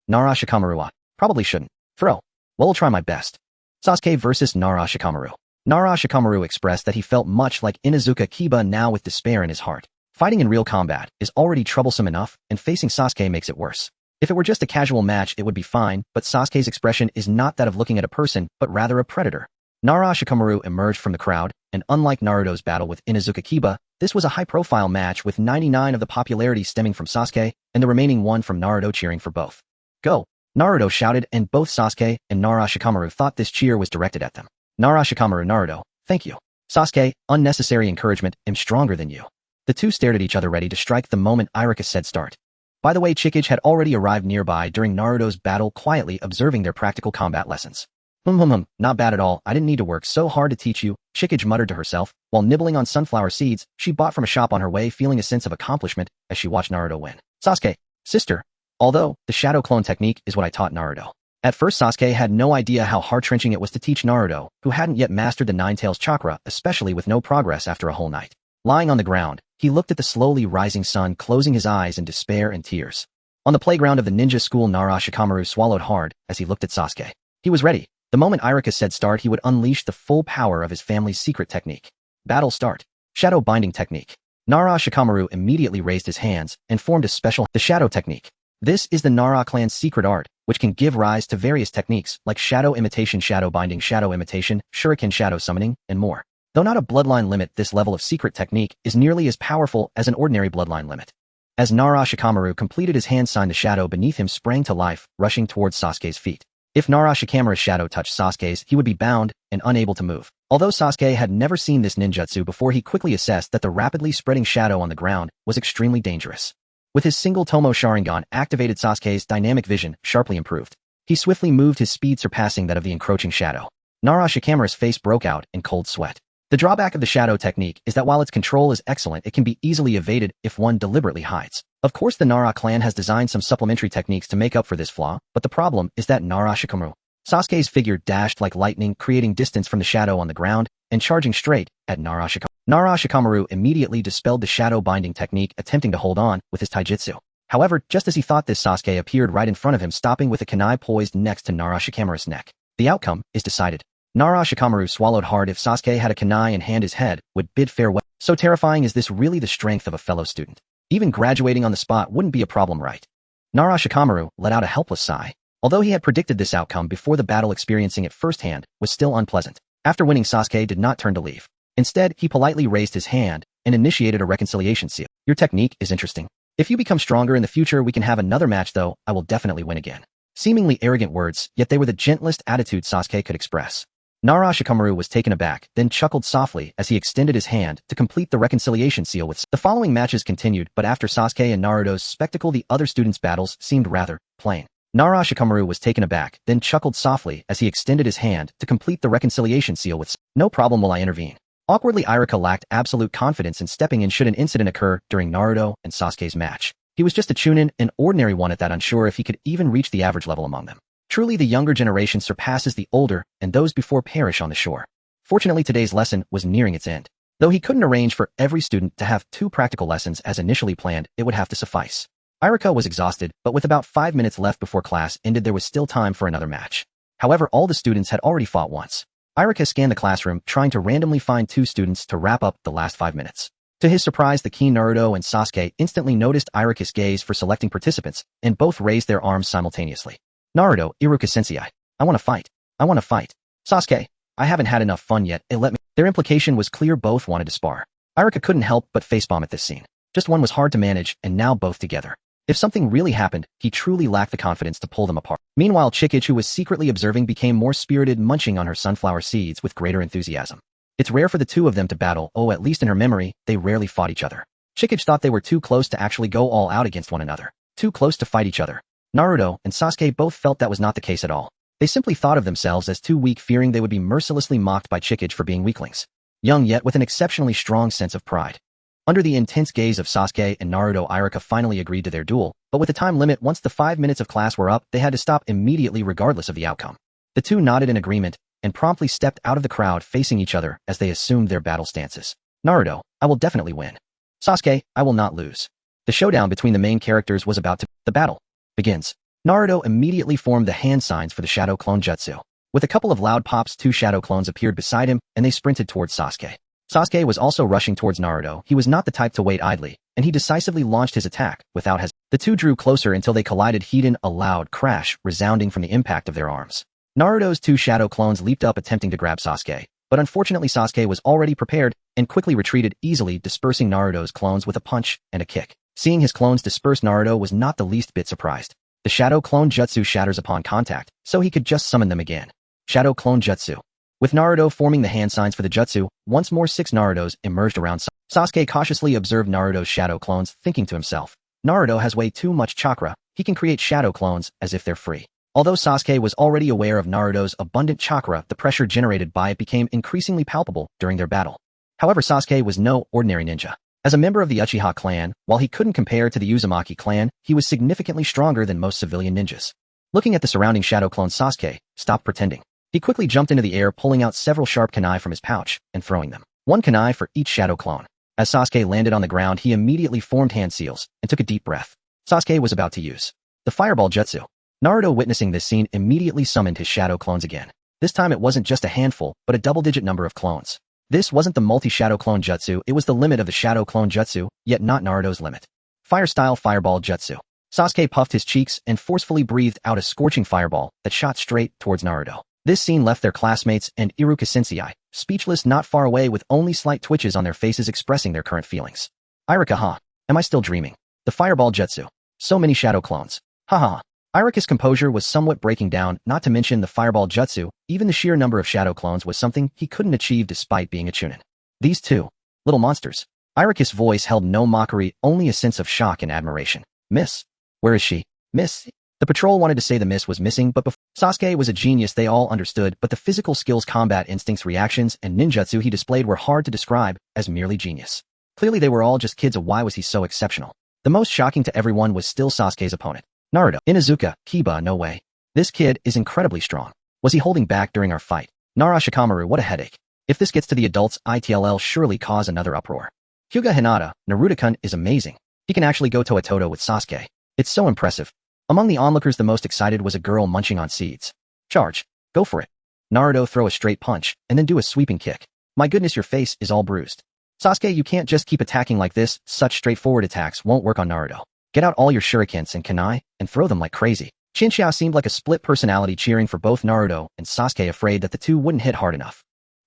Nara Shikamaru. Probably shouldn't. Well, I'll try my best. Sasuke versus Nara Shikamaru. Nara Shikamaru expressed that he felt much like Inuzuka Kiba, now with despair in his heart. Fighting in real combat is already troublesome enough, and facing Sasuke makes it worse. If it were just a casual match, it would be fine, but Sasuke's expression is not that of looking at a person, but rather a predator. Nara Shikamaru emerged from the crowd, and unlike Naruto's battle with Inuzuka Kiba, this was a high-profile match with 99 of the popularity stemming from Sasuke, and the remaining 1 from Naruto, cheering for both. Go! Naruto shouted, and both Sasuke and Nara Shikamaru thought this cheer was directed at them. Nara Shikamaru. Naruto, thank you. Sasuke, unnecessary encouragement, I'm stronger than you. The two stared at each other, ready to strike the moment Iruka said start. By the way, Chikage had already arrived nearby during Naruto's battle, quietly observing their practical combat lessons. Not bad at all, I didn't need to work so hard to teach you, Chikage muttered to herself, while nibbling on sunflower seeds she bought from a shop on her way, feeling a sense of accomplishment as she watched Naruto win. Sasuke, sister. Although, the shadow clone technique is what I taught Naruto. At first, Sasuke had no idea how heart-wrenching it was to teach Naruto, who hadn't yet mastered the Nine-Tails chakra, especially with no progress after a whole night. Lying on the ground, he looked at the slowly rising sun, closing his eyes in despair and tears. On the playground of the ninja school, Nara Shikamaru swallowed hard as he looked at Sasuke. He was ready. The moment Iruka said start, he would unleash the full power of his family's secret technique. Battle start. Shadow binding technique. Nara Shikamaru immediately raised his hands and formed the shadow technique. This is the Nara clan's secret art, which can give rise to various techniques like shadow imitation, shadow binding, shadow imitation, shuriken, shadow summoning, and more. Though not a bloodline limit, this level of secret technique is nearly as powerful as an ordinary bloodline limit. As Nara Shikamaru completed his hand sign, the shadow beneath him sprang to life, rushing towards Sasuke's feet. If Nara Shikamaru's shadow touched Sasuke's, he would be bound and unable to move. Although Sasuke had never seen this ninjutsu before, he quickly assessed that the rapidly spreading shadow on the ground was extremely dangerous. With his single Tomo Sharingan activated, Sasuke's dynamic vision sharply improved. He swiftly moved, his speed surpassing that of the encroaching shadow. Nara Shikamaru's face broke out in cold sweat. The drawback of the shadow technique is that while its control is excellent, it can be easily evaded if one deliberately hides. Of course, the Nara clan has designed some supplementary techniques to make up for this flaw, but the problem is that Nara Shikamaru. Sasuke's figure dashed like lightning, creating distance from the shadow on the ground and charging straight at Nara Shikamaru. Nara Shikamaru immediately dispelled the shadow binding technique, attempting to hold on with his taijutsu. However, just as he thought this, Sasuke appeared right in front of him, stopping with a kunai poised next to Nara Shikamaru's neck. The outcome is decided. Nara Shikamaru swallowed hard. If Sasuke had a kunai in hand, his head would bid farewell. So terrifying is this really the strength of a fellow student? Even graduating on the spot wouldn't be a problem, right? Nara Shikamaru let out a helpless sigh. Although he had predicted this outcome before the battle, experiencing it firsthand was still unpleasant. After winning, Sasuke did not turn to leave. Instead, he politely raised his hand and initiated a reconciliation seal. Your technique is interesting. If you become stronger in the future, we can have another match, though I will definitely win again. Seemingly arrogant words, yet they were the gentlest attitude Sasuke could express. Nara Shikamaru was taken aback, then chuckled softly as he extended his hand to complete the reconciliation seal with. The following matches continued, but after Sasuke and Naruto's spectacle, the other students' battles seemed rather plain. Nara Shikamaru was taken aback, then chuckled softly as he extended his hand to complete the reconciliation seal with. No problem, will I intervene? Awkwardly, Iruka lacked absolute confidence in stepping in should an incident occur during Naruto and Sasuke's match. He was just a chunin, an ordinary one at that, unsure if he could even reach the average level among them. Truly, the younger generation surpasses the older, and those before perish on the shore. Fortunately, today's lesson was nearing its end. Though he couldn't arrange for every student to have 2 practical lessons as initially planned, it would have to suffice. Iruka was exhausted, but with about 5 minutes left before class ended, there was still time for another match. However, all the students had already fought once. Iruka scanned the classroom, trying to randomly find 2 students to wrap up the last 5 minutes. To his surprise, the keen Naruto and Sasuke instantly noticed Iruka's gaze for selecting participants, and both raised their arms simultaneously. Naruto, Iruka-sensei, I want to fight. I want to fight. Sasuke, I haven't had enough fun yet, let me. Their implication was clear, both wanted to spar. Iruka couldn't help but facepalm at this scene. Just one was hard to manage, and now both together. If something really happened, he truly lacked the confidence to pull them apart. Meanwhile, Chikage, who was secretly observing, became more spirited, munching on her sunflower seeds with greater enthusiasm. It's rare for the 2 of them to battle, at least in her memory, they rarely fought each other. Chikage thought they were too close to actually go all out against one another. Too close to fight each other. Naruto and Sasuke both felt that was not the case at all. They simply thought of themselves as too weak, fearing they would be mercilessly mocked by Chikage for being weaklings. Young yet with an exceptionally strong sense of pride. Under the intense gaze of Sasuke and Naruto, Iruka finally agreed to their duel, but with a time limit. Once the 5 minutes of class were up, they had to stop immediately regardless of the outcome. The 2 nodded in agreement and promptly stepped out of the crowd, facing each other as they assumed their battle stances. Naruto, I will definitely win. Sasuke, I will not lose. The showdown between the main characters was about to. The battle begins. Naruto immediately formed the hand signs for the shadow clone jutsu. With a couple of loud pops, 2 shadow clones appeared beside him, and they sprinted towards Sasuke. Sasuke was also rushing towards Naruto. He was not the type to wait idly, and he decisively launched his attack without hesitation. The 2 drew closer until they collided, heeding a loud crash resounding from the impact of their arms. Naruto's 2 shadow clones leaped up, attempting to grab Sasuke, but unfortunately Sasuke was already prepared and quickly retreated, easily dispersing Naruto's clones with a punch and a kick. Seeing his clones disperse, Naruto was not the least bit surprised. The shadow clone jutsu shatters upon contact, so he could just summon them again. Shadow clone jutsu. With Naruto forming the hand signs for the jutsu, once more 6 Narutos emerged around Sasuke. Cautiously observed Naruto's shadow clones, thinking to himself, Naruto has way too much chakra, he can create shadow clones as if they're free. Although Sasuke was already aware of Naruto's abundant chakra, the pressure generated by it became increasingly palpable during their battle. However, Sasuke was no ordinary ninja. As a member of the Uchiha clan, while he couldn't compare to the Uzumaki clan, he was significantly stronger than most civilian ninjas. Looking at the surrounding shadow clones, Sasuke stopped pretending. He quickly jumped into the air, pulling out several sharp kunai from his pouch and throwing them. 1 kunai for each shadow clone. As Sasuke landed on the ground, he immediately formed hand seals and took a deep breath. Sasuke was about to use the fireball jutsu. Naruto, witnessing this scene, immediately summoned his shadow clones again. This time it wasn't just a handful, but a double-digit number of clones. This wasn't the multi-shadow clone jutsu, it was the limit of the shadow clone jutsu, yet not Naruto's limit. Fire-style fireball jutsu. Sasuke puffed his cheeks and forcefully breathed out a scorching fireball that shot straight towards Naruto. This scene left their classmates and Iruka Sensei speechless, not far away, with only slight twitches on their faces expressing their current feelings. Iruka, huh? Am I still dreaming? The fireball jutsu. So many shadow clones. Haha. Iruka's composure was somewhat breaking down, not to mention the fireball jutsu. Even the sheer number of shadow clones was something he couldn't achieve despite being a chunin. These 2 little monsters. Iruka's voice held no mockery, only a sense of shock and admiration. Miss? Where is she? Miss? The patrol wanted to say the miss was missing, but before Sasuke was a genius they all understood, but the physical skills, combat instincts, reactions, and ninjutsu he displayed were hard to describe as merely genius. Clearly they were all just kids. Why was he so exceptional? The most shocking to everyone was still Sasuke's opponent. Naruto. Inuzuka, Kiba, no way. This kid is incredibly strong. Was he holding back during our fight? Nara Shikamaru, what a headache. If this gets to the adults, it'll surely cause another uproar. Hyuga Hinata, Naruto-kun is amazing. He can actually go toe-to-toe with Sasuke. It's so impressive. Among the onlookers, the most excited was a girl munching on seeds. Charge. Go for it. Naruto, throw a straight punch, and then do a sweeping kick. My goodness, your face is all bruised. Sasuke, you can't just keep attacking like this. Such straightforward attacks won't work on Naruto. Get out all your shurikens and kunai, and throw them like crazy. Chinchou seemed like a split personality, cheering for both Naruto and Sasuke, afraid that the two wouldn't hit hard enough.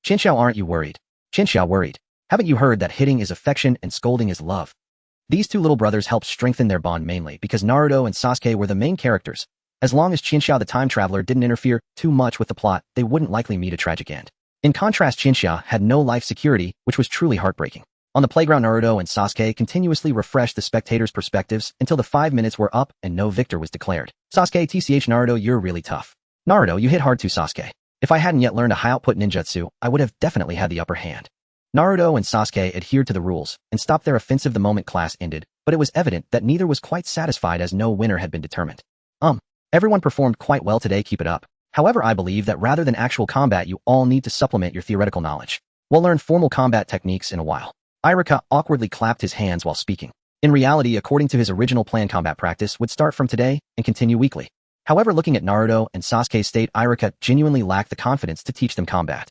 Chinchou, aren't you worried? Chinchou, worried. Haven't you heard that hitting is affection and scolding is love? These two little brothers helped strengthen their bond mainly because Naruto and Sasuke were the main characters. As long as Chinchou the time traveler didn't interfere too much with the plot, they wouldn't likely meet a tragic end. In contrast, Chinchou had no life security, which was truly heartbreaking. On the playground, Naruto and Sasuke continuously refreshed the spectators' perspectives until the 5 minutes were up and no victor was declared. Sasuke, tch Naruto, you're really tough. Naruto, you hit hard too, Sasuke. If I hadn't yet learned a high-output ninjutsu, I would have definitely had the upper hand. Naruto and Sasuke adhered to the rules and stopped their offensive the moment class ended, but it was evident that neither was quite satisfied as no winner had been determined. Everyone performed quite well today, keep it up. However, I believe that rather than actual combat, you all need to supplement your theoretical knowledge. We'll learn formal combat techniques in a while. Irika awkwardly clapped his hands while speaking. In reality, according to his original plan, combat practice would start from today and continue weekly. However, looking at Naruto and Sasuke's state, Irika genuinely lacked the confidence to teach them combat.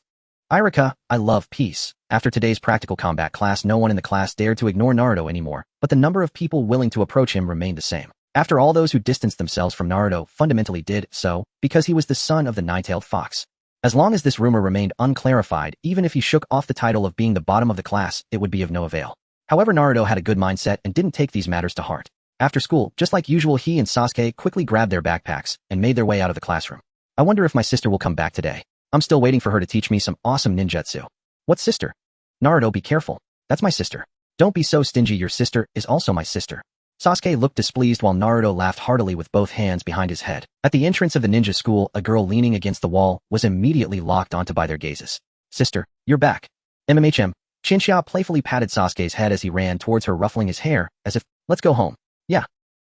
Irika, I love peace. After today's practical combat class, no one in the class dared to ignore Naruto anymore, but the number of people willing to approach him remained the same. After all, those who distanced themselves from Naruto fundamentally did so because he was the son of the nine-tailed fox. As long as this rumor remained unclarified, even if he shook off the title of being the bottom of the class, it would be of no avail. However, Naruto had a good mindset and didn't take these matters to heart. After school, just like usual, he and Sasuke quickly grabbed their backpacks and made their way out of the classroom. I wonder if my sister will come back today. I'm still waiting for her to teach me some awesome ninjutsu. What sister? Naruto, be careful. That's my sister. Don't be so stingy, your sister is also my sister. Sasuke looked displeased while Naruto laughed heartily with both hands behind his head. At the entrance of the ninja school, a girl leaning against the wall was immediately locked onto by their gazes. Sister, you're back. MMHM. Chinchou playfully patted Sasuke's head as he ran towards her, ruffling his hair, as if, let's go home. Yeah.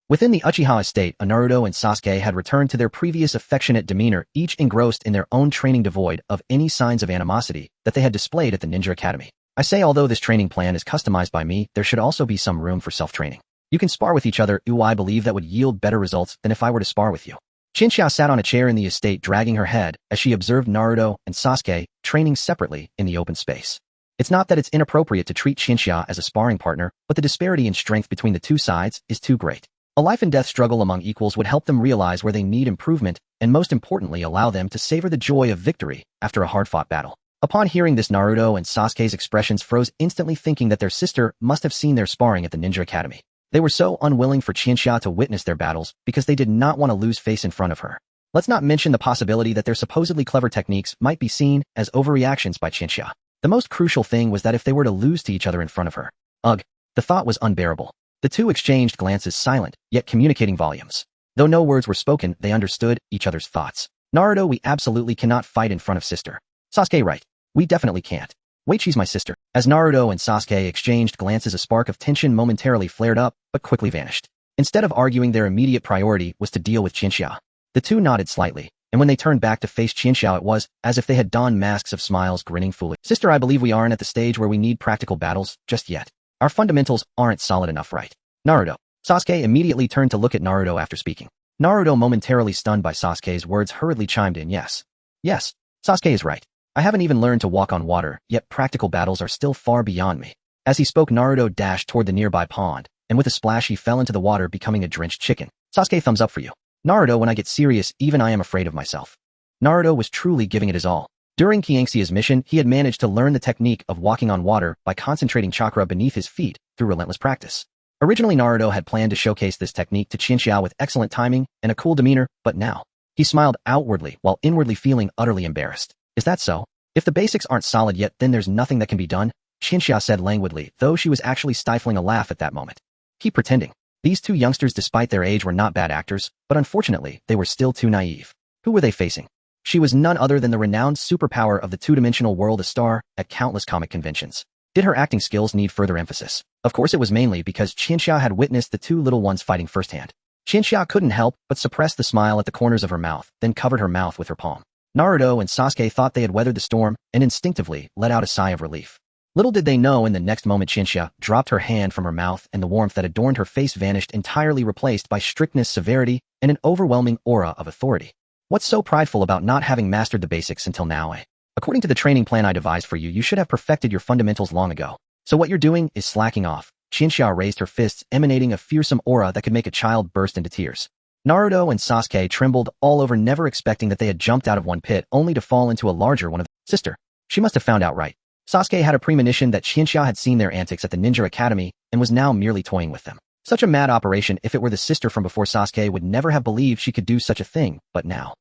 Within the Uchiha estate, Naruto and Sasuke had returned to their previous affectionate demeanor, each engrossed in their own training, devoid of any signs of animosity that they had displayed at the Ninja Academy. I say, although this training plan is customized by me, there should also be some room for self-training. You can spar with each other. I believe that would yield better results than if I were to spar with you. Chinchou sat on a chair in the estate, dragging her head as she observed Naruto and Sasuke training separately in the open space. It's not that it's inappropriate to treat Chinchou as a sparring partner, but the disparity in strength between the two sides is too great. A life-and-death struggle among equals would help them realize where they need improvement and, most importantly, allow them to savor the joy of victory after a hard-fought battle. Upon hearing this, Naruto and Sasuke's expressions froze, instantly thinking that their sister must have seen their sparring at the Ninja Academy. They were so unwilling for Chinchou to witness their battles because they did not want to lose face in front of her. Let's not mention the possibility that their supposedly clever techniques might be seen as overreactions by Chinchou. The most crucial thing was that if they were to lose to each other in front of her, the thought was unbearable. The two exchanged glances, silent, yet communicating volumes. Though no words were spoken, they understood each other's thoughts. Naruto, we absolutely cannot fight in front of sister. Sasuke, right. We definitely can't. Wait, she's my sister. As Naruto and Sasuke exchanged glances, a spark of tension momentarily flared up, but quickly vanished. Instead of arguing, their immediate priority was to deal with Chinchou. The two nodded slightly, and when they turned back to face Chinchou, it was as if they had donned masks of smiles, grinning foolishly. Sister, I believe we aren't at the stage where we need practical battles just yet. Our fundamentals aren't solid enough, right? Naruto. Sasuke immediately turned to look at Naruto after speaking. Naruto, momentarily stunned by Sasuke's words, hurriedly chimed in, yes. Yes, Sasuke is right. I haven't even learned to walk on water, yet practical battles are still far beyond me. As he spoke, Naruto dashed toward the nearby pond, and with a splash he fell into the water, becoming a drenched chicken. Sasuke, thumbs up for you. Naruto, when I get serious, even I am afraid of myself. Naruto was truly giving it his all. During Qianxia's mission, he had managed to learn the technique of walking on water by concentrating chakra beneath his feet through relentless practice. Originally, Naruto had planned to showcase this technique to Chinchou with excellent timing and a cool demeanor, but now, he smiled outwardly while inwardly feeling utterly embarrassed. Is that so? If the basics aren't solid yet, then there's nothing that can be done, Chinchou said languidly, though she was actually stifling a laugh at that moment. Keep pretending. These two youngsters, despite their age, were not bad actors, but unfortunately, they were still too naive. Who were they facing? She was none other than the renowned superpower of the two-dimensional world, a star at countless comic conventions. Did her acting skills need further emphasis? Of course it was mainly because Qianxia had witnessed the two little ones fighting firsthand. Qianxia couldn't help but suppress the smile at the corners of her mouth, then covered her mouth with her palm. Naruto and Sasuke thought they had weathered the storm and instinctively let out a sigh of relief. Little did they know, in the next moment Qianxia dropped her hand from her mouth and the warmth that adorned her face vanished, entirely replaced by strictness, severity, and an overwhelming aura of authority. What's so prideful about not having mastered the basics until now, eh? According to the training plan I devised for you, you should have perfected your fundamentals long ago. So what you're doing is slacking off. Qianxia raised her fists, emanating a fearsome aura that could make a child burst into tears. Naruto and Sasuke trembled all over, never expecting that they had jumped out of one pit only to fall into a larger one. Of sister. She must have found out right. Sasuke had a premonition that Qianxia had seen their antics at the Ninja Academy and was now merely toying with them. Such a mad operation. If it were the sister from before, Sasuke would never have believed she could do such a thing, but now.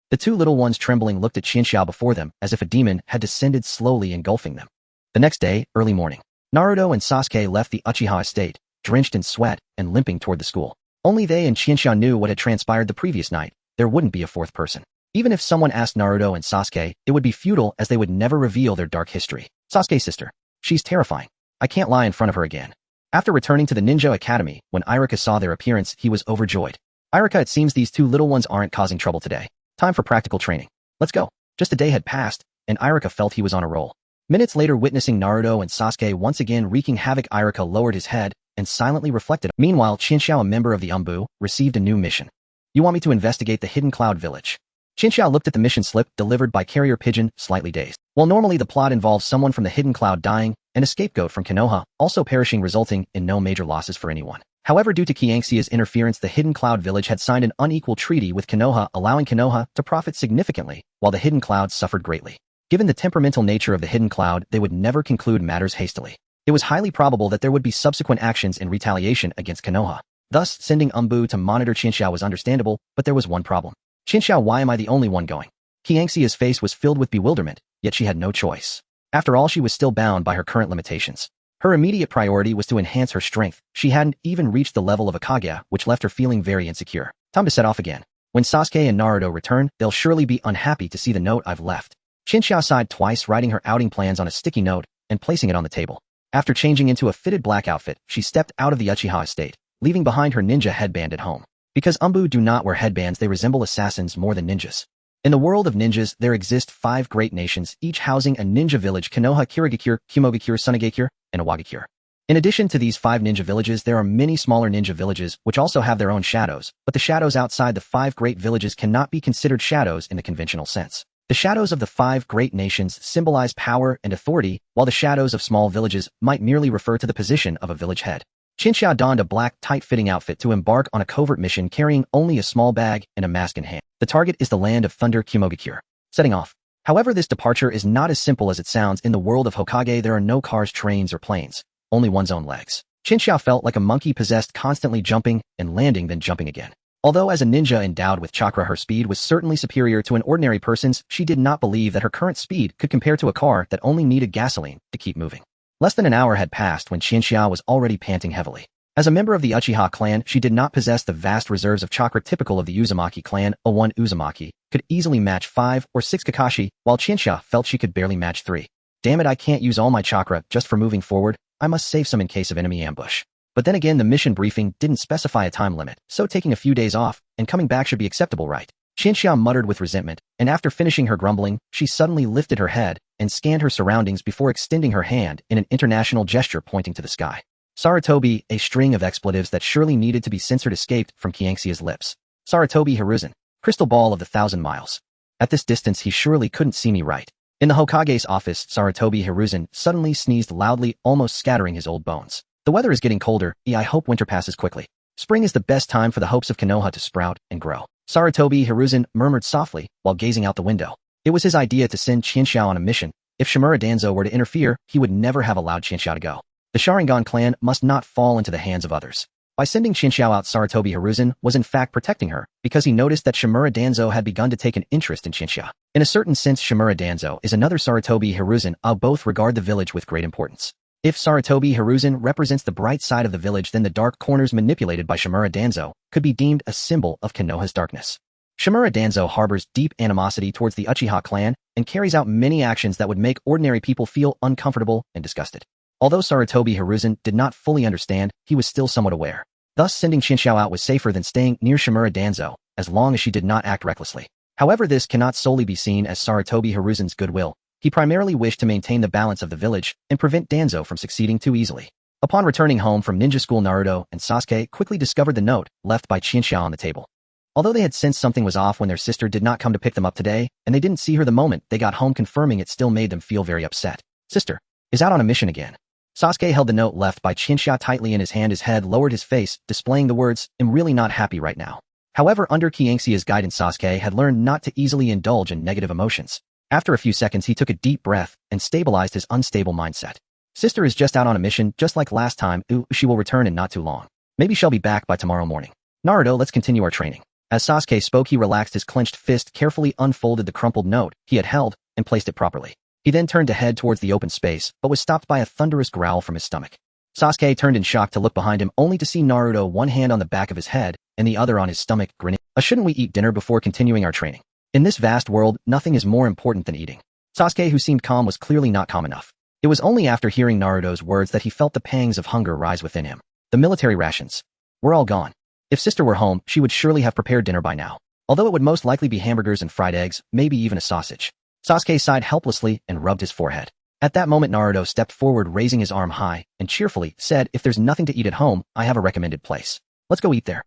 The two little ones, trembling, looked at Qianxia before them as if a demon had descended, slowly engulfing them. The next day, early morning, Naruto and Sasuke left the Uchiha estate, drenched in sweat and limping toward the school. Only they and Qianxia knew what had transpired the previous night. There wouldn't be a fourth person. Even if someone asked Naruto and Sasuke, it would be futile, as they would never reveal their dark history. Sasuke's sister. She's terrifying. I can't lie in front of her again. After returning to the Ninja Academy, when Iruka saw their appearance, he was overjoyed. Iruka, it seems these two little ones aren't causing trouble today. Time for practical training. Let's go. Just a day had passed, and Iruka felt he was on a roll. Minutes later, witnessing Naruto and Sasuke once again wreaking havoc, Iruka lowered his head and silently reflected. Meanwhile, Qianxia, a member of the Umbu, received a new mission. You want me to investigate the Hidden Cloud Village? Qianxia looked at the mission slip delivered by carrier pigeon, slightly dazed. While normally the plot involves someone from the Hidden Cloud dying and a scapegoat from Konoha also perishing, resulting in no major losses for anyone. However, due to Qianxia's interference, the Hidden Cloud Village had signed an unequal treaty with Konoha, allowing Konoha to profit significantly, while the Hidden Cloud suffered greatly. Given the temperamental nature of the Hidden Cloud, they would never conclude matters hastily. It was highly probable that there would be subsequent actions in retaliation against Konoha. Thus, sending Umbu to monitor Qianxia was understandable, but there was one problem. Qianxia, why am I the only one going? Qianxia's face was filled with bewilderment, yet she had no choice. After all, she was still bound by her current limitations. Her immediate priority was to enhance her strength. She hadn't even reached the level of a Kage, which left her feeling very insecure. Time to set off again. When Sasuke and Naruto return, they'll surely be unhappy to see the note I've left. Qianxia sighed twice, writing her outing plans on a sticky note and placing it on the table. After changing into a fitted black outfit, she stepped out of the Uchiha estate, leaving behind her ninja headband at home. Because Umbu do not wear headbands, they resemble assassins more than ninjas. In the world of ninjas, there exist 5 great nations, each housing a ninja village: Konoha, Kirigakure, Kumogakure, Sunagakure, and Awagakure. In addition to these 5 ninja villages, there are many smaller ninja villages which also have their own shadows, but the shadows outside the 5 great villages cannot be considered shadows in the conventional sense. The shadows of the 5 great nations symbolize power and authority, while the shadows of small villages might merely refer to the position of a village head. Qianxia donned a black, tight-fitting outfit to embark on a covert mission, carrying only a small bag and a mask in hand. The target is the land of Thunder, Kumogakure. Setting off. However, this departure is not as simple as it sounds. In the world of Hokage, there are no cars, trains, or planes, only one's own legs. Qianxia felt like a monkey possessed, constantly jumping and landing, then jumping again. Although as a ninja endowed with chakra, her speed was certainly superior to an ordinary person's, she did not believe that her current speed could compare to a car that only needed gasoline to keep moving. Less than an hour had passed when Qianxia was already panting heavily. As a member of the Uchiha clan, she did not possess the vast reserves of chakra typical of the Uzumaki clan. A 1 Uzumaki could easily match 5 or 6 Kakashi, while Qianxia felt she could barely match 3. Damn it, I can't use all my chakra just for moving forward. I must save some in case of enemy ambush. But then again, the mission briefing didn't specify a time limit, so taking a few days off and coming back should be acceptable, right? Qianxia muttered with resentment, and after finishing her grumbling, she suddenly lifted her head and scanned her surroundings before extending her hand in an international gesture pointing to the sky. Sarutobi, a string of expletives that surely needed to be censored, escaped from Qianxia's lips. Sarutobi Hiruzen, crystal ball of the 1,000 miles. At this distance, he surely couldn't see me, right? In the Hokage's office, Sarutobi Hiruzen suddenly sneezed loudly, almost scattering his old bones. The weather is getting colder. I hope winter passes quickly. Spring is the best time for the hopes of Konoha to sprout and grow. Sarutobi Hiruzen murmured softly while gazing out the window. It was his idea to send Qianxia on a mission. If Shimura Danzo were to interfere, he would never have allowed Qianxia to go. The Sharingan clan must not fall into the hands of others. By sending Qianxia out, Sarutobi Hiruzen was in fact protecting her, because he noticed that Shimura Danzo had begun to take an interest in Qianxia. In a certain sense, Shimura Danzo is another Sarutobi Hiruzen. Both regard the village with great importance. If Sarutobi Hiruzen represents the bright side of the village, then the dark corners manipulated by Shimura Danzo could be deemed a symbol of Konoha's darkness. Shimura Danzo harbors deep animosity towards the Uchiha clan and carries out many actions that would make ordinary people feel uncomfortable and disgusted. Although Sarutobi Hiruzen did not fully understand, he was still somewhat aware. Thus, sending Shinxiao out was safer than staying near Shimura Danzo, as long as she did not act recklessly. However, this cannot solely be seen as Sarutobi Hiruzen's goodwill. He primarily wished to maintain the balance of the village and prevent Danzo from succeeding too easily. Upon returning home from ninja school, Naruto and Sasuke quickly discovered the note left by Shinxiao on the table. Although they had sensed something was off when their sister did not come to pick them up today, and they didn't see her the moment they got home, confirming it still made them feel very upset. Sister is out on a mission again. Sasuke held the note left by Shinxiao tightly in his hand. His head lowered, his face displaying the words, "I'm really not happy right now." However, under Qianxia's guidance, Sasuke had learned not to easily indulge in negative emotions. After a few seconds, he took a deep breath and stabilized his unstable mindset. Sister is just out on a mission, just like last time. She will return in not too long. Maybe she'll be back by tomorrow morning. Naruto, let's continue our training. As Sasuke spoke, he relaxed his clenched fist, carefully unfolded the crumpled note he had held, and placed it properly. He then turned to head towards the open space, but was stopped by a thunderous growl from his stomach. Sasuke turned in shock to look behind him, only to see Naruto, one hand on the back of his head and the other on his stomach, grinning. Shouldn't we eat dinner before continuing our training? In this vast world, nothing is more important than eating. Sasuke, who seemed calm, was clearly not calm enough. It was only after hearing Naruto's words that he felt the pangs of hunger rise within him. The military rations were all gone. If sister were home, she would surely have prepared dinner by now. Although it would most likely be hamburgers and fried eggs, maybe even a sausage. Sasuke sighed helplessly and rubbed his forehead. At that moment, Naruto stepped forward, raising his arm high, and cheerfully said, "If there's nothing to eat at home, I have a recommended place. Let's go eat there."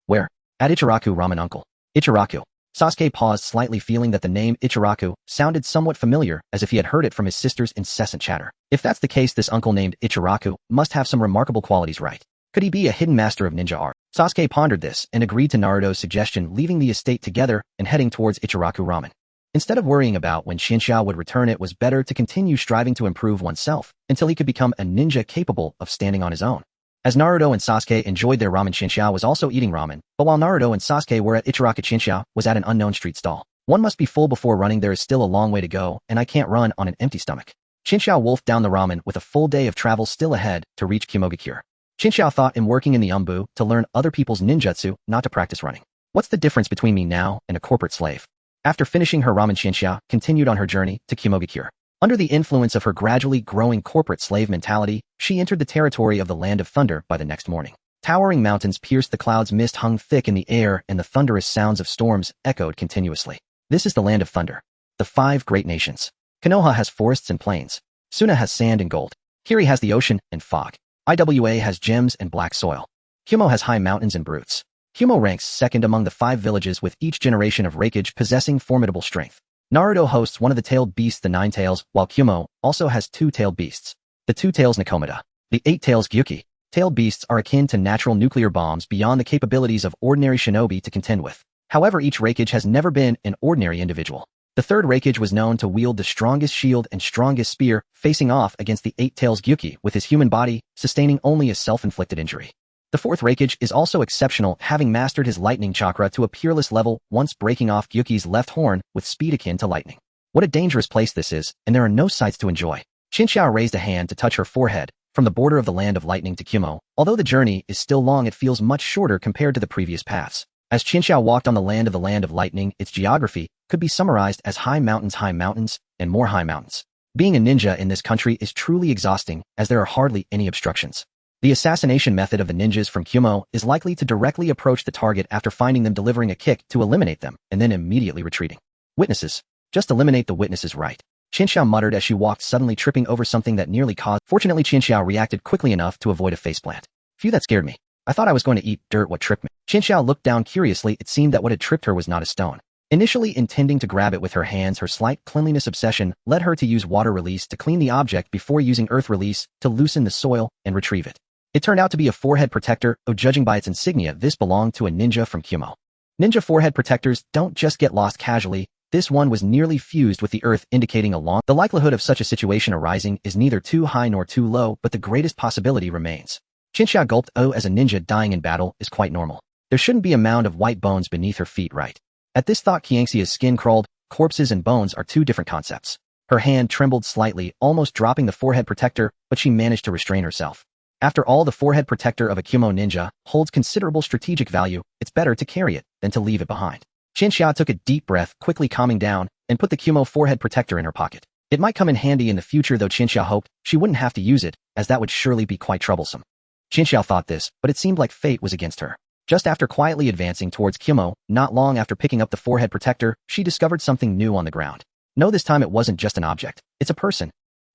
Where? At Ichiraku Ramen, uncle. Ichiraku. Sasuke paused slightly, feeling that the name Ichiraku sounded somewhat familiar, as if he had heard it from his sister's incessant chatter. If that's the case, this uncle named Ichiraku must have some remarkable qualities, right? Could he be a hidden master of ninja art? Sasuke pondered this and agreed to Naruto's suggestion, leaving the estate together and heading towards Ichiraku Ramen. Instead of worrying about when Shinxiao would return, it was better to continue striving to improve oneself until he could become a ninja capable of standing on his own. As Naruto and Sasuke enjoyed their ramen, Shinxiao was also eating ramen, but while Naruto and Sasuke were at Ichiraku, Shinxiao was at an unknown street stall. One must be full before running. There is still a long way to go, and I can't run on an empty stomach. Shinxiao wolfed down the ramen with a full day of travel still ahead to reach Kimogakure. Shinxiao thought him working in the Umbu to learn other people's ninjutsu, not to practice running. What's the difference between me now and a corporate slave? After finishing her ramen, Shinxiao continued on her journey to Kimogakure. Under the influence of her gradually growing corporate slave mentality, she entered the territory of the Land of Thunder by the next morning. Towering mountains pierced the clouds, mist hung thick in the air, and the thunderous sounds of storms echoed continuously. This is the Land of Thunder. The 5 great nations. Konoha has forests and plains. Suna has sand and gold. Kiri has the ocean and fog. Iwa has gems and black soil. Kumo has high mountains and brutes. Kumo ranks second among the 5 villages, with each generation of rakeage possessing formidable strength. Naruto hosts one of the tailed beasts, the 9 tails, while Kumo also has 2 tailed beasts. The 2 tails Nakomata. The 8 tails Gyuki. Tailed beasts are akin to natural nuclear bombs beyond the capabilities of ordinary shinobi to contend with. However, each rakeage has never been an ordinary individual. The 3rd rakeage was known to wield the strongest shield and strongest spear, facing off against the 8 tails Gyuki with his human body, sustaining only a self-inflicted injury. The 4th rakeage is also exceptional, having mastered his lightning chakra to a peerless level, once breaking off Gyuki's left horn with speed akin to lightning. What a dangerous place this is, and there are no sights to enjoy. Shinxiao raised a hand to touch her forehead. From the border of the Land of Lightning to Kumo, although the journey is still long, it feels much shorter compared to the previous paths. As Shinxiao walked on the Land of Lightning, its geography could be summarized as high mountains, and more high mountains. Being a ninja in this country is truly exhausting, as there are hardly any obstructions. The assassination method of the ninjas from Kumo is likely to directly approach the target after finding them, delivering a kick to eliminate them, and then immediately retreating. Witnesses. Just eliminate the witnesses, right? Shinxiao muttered as she walked, suddenly tripping over something that nearly caused. Fortunately, Shinxiao reacted quickly enough to avoid a faceplant. Phew, that scared me. I thought I was going to eat dirt. What tripped me? Shinxiao looked down curiously. It seemed that what had tripped her was not a stone. Initially intending to grab it with her hands, her slight cleanliness obsession led her to use water release to clean the object before using earth release to loosen the soil and retrieve it. It turned out to be a forehead protector, judging by its insignia, this belonged to a ninja from Kumo. Ninja forehead protectors don't just get lost casually. This one was nearly fused with the earth, indicating the likelihood of such a situation arising is neither too high nor too low, but the greatest possibility remains. Shinxiao gulped. As a ninja dying in battle is quite normal. There shouldn't be a mound of white bones beneath her feet, right? At this thought, Qianxia's skin crawled. Corpses and bones are 2 different concepts. Her hand trembled slightly, almost dropping the forehead protector, but she managed to restrain herself. After all, the forehead protector of a Kumo ninja holds considerable strategic value. It's better to carry it than to leave it behind. Chinchilla took a deep breath, quickly calming down, and put the Kumo forehead protector in her pocket. It might come in handy in the future, though Chinchilla hoped she wouldn't have to use it, as that would surely be quite troublesome. Chinchilla thought this, but it seemed like fate was against her. Just after quietly advancing towards Kumo, not long after picking up the forehead protector, she discovered something new on the ground. No, this time it wasn't just an object. It's a person.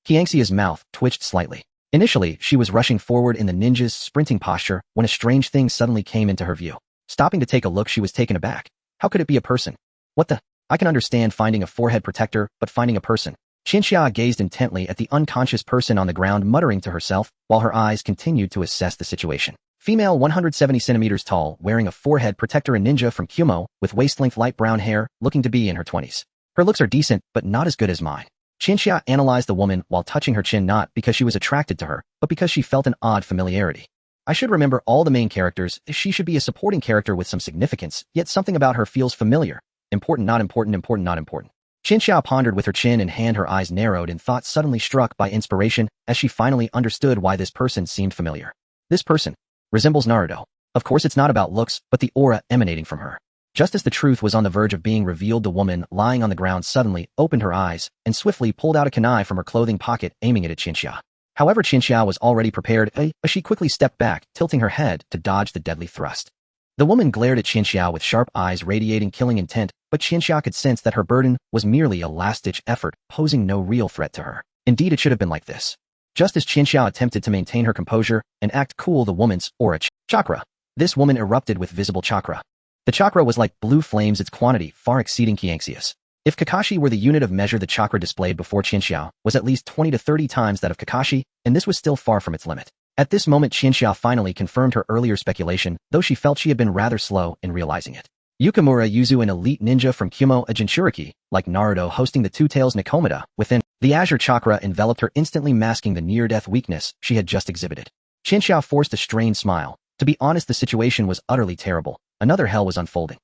Qianxia's mouth twitched slightly. Initially, she was rushing forward in the ninja's sprinting posture when a strange thing suddenly came into her view. Stopping to take a look, she was taken aback. How could it be a person? What the? I can understand finding a forehead protector, but finding a person. Chinchilla gazed intently at the unconscious person on the ground, muttering to herself, while her eyes continued to assess the situation. Female, 170 centimeters tall, wearing a forehead protector, a ninja from Kumo, with waist-length light brown hair, looking to be in her 20s. Her looks are decent, but not as good as mine. Chinchilla analyzed the woman while touching her chin, not because she was attracted to her, but because she felt an odd familiarity. I should remember all the main characters. She should be a supporting character with some significance, yet something about her feels familiar. Important, not important, important, not important. Chinchilla pondered with her chin in hand, her eyes narrowed in thought, suddenly struck by inspiration as she finally understood why this person seemed familiar. This person resembles Naruto. Of course, it's not about looks, but the aura emanating from her. Just as the truth was on the verge of being revealed, the woman lying on the ground suddenly opened her eyes and swiftly pulled out a kunai from her clothing pocket, aiming it at Chinchilla. However, Chinchilla was already prepared, as she quickly stepped back, tilting her head to dodge the deadly thrust. The woman glared at Chinchilla with sharp eyes radiating killing intent, but Chinchilla could sense that her burden was merely a last-ditch effort, posing no real threat to her. Indeed, it should have been like this. Just as Chinchilla attempted to maintain her composure and act cool, the woman's aura chakra. This woman erupted with visible chakra. The chakra was like blue flames, its quantity far exceeding Qianxia's. If Kakashi were the unit of measure, the chakra displayed before Chinchilla was at least 20 to 30 times that of Kakashi, and this was still far from its limit. At this moment, Chinchilla finally confirmed her earlier speculation, though she felt she had been rather slow in realizing it. Yukimura Yuzu, an elite ninja from Kumo, a Jinchuriki, like Naruto hosting the Two Tails Nakomata, within the Azure Chakra enveloped her, instantly masking the near-death weakness she had just exhibited. Chinchilla forced a strained smile. To be honest, the situation was utterly terrible. Another hell was unfolding.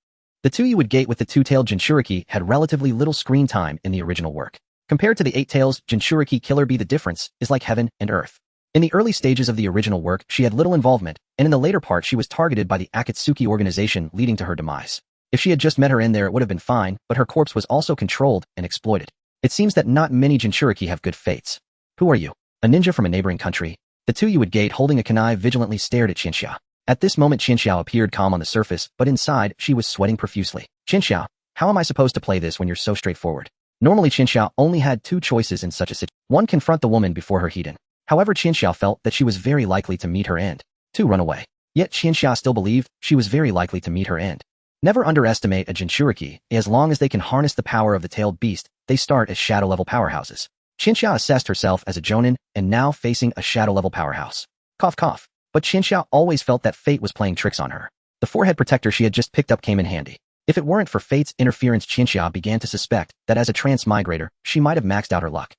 The two-you would gate with the two-tailed Jinchuriki had relatively little screen time in the original work. Compared to the eight-tails Jinchuriki killer bee, the difference is like heaven and earth. In the early stages of the original work, she had little involvement, and in the later part she was targeted by the Akatsuki organization, leading to her demise. If she had just met her in there, it would have been fine, but her corpse was also controlled and exploited. It seems that not many Jinchuriki have good fates. Who are you? A ninja from a neighboring country? The two-you would gate holding a kunai vigilantly stared at Chinchilla. At this moment, Chinchilla appeared calm on the surface, but inside, she was sweating profusely. Chinchilla, how am I supposed to play this when you're so straightforward? Normally, Chinchilla only had two choices in such a situation. One, confront the woman before her heat in. However, Chinchilla felt that she was very likely to meet her end. Two, run away. Yet Chinchilla still believed she was very likely to meet her end. Never underestimate a Jinchuriki. As long as they can harness the power of the tailed beast, they start as shadow-level powerhouses. Chinchilla assessed herself as a jonin, and now facing a shadow-level powerhouse. Cough cough. But Chinchilla always felt that fate was playing tricks on her. The forehead protector she had just picked up came in handy. If it weren't for fate's interference, Chinchilla began to suspect that as a transmigrator, she might have maxed out her luck.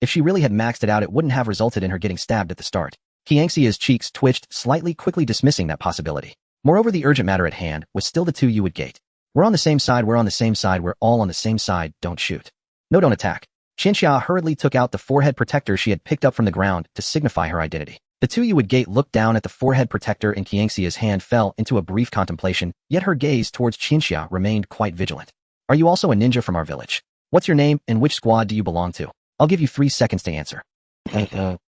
If she really had maxed it out, it wouldn't have resulted in her getting stabbed at the start. Qianxia's cheeks twitched slightly, quickly dismissing that possibility. Moreover, the urgent matter at hand was still the two-you would gate. We're on the same side, we're on the same side, we're all on the same side, don't shoot. No, don't attack. Chinchilla hurriedly took out the forehead protector she had picked up from the ground to signify her identity. The two-you would gate looked down at the forehead protector, and Qianxia's hand fell into a brief contemplation, yet her gaze towards Chinchilla remained quite vigilant. Are you also a ninja from our village? What's your name, and which squad do you belong to? I'll give you 3 seconds to answer.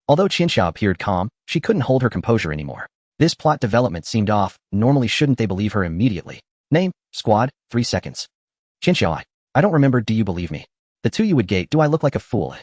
Although Chinchilla appeared calm, she couldn't hold her composure anymore. This plot development seemed off. Normally, shouldn't they believe her immediately? Name, squad, 3 seconds. Chinchilla, I don't remember, do you believe me? The two-you would gate, do I look like a fool?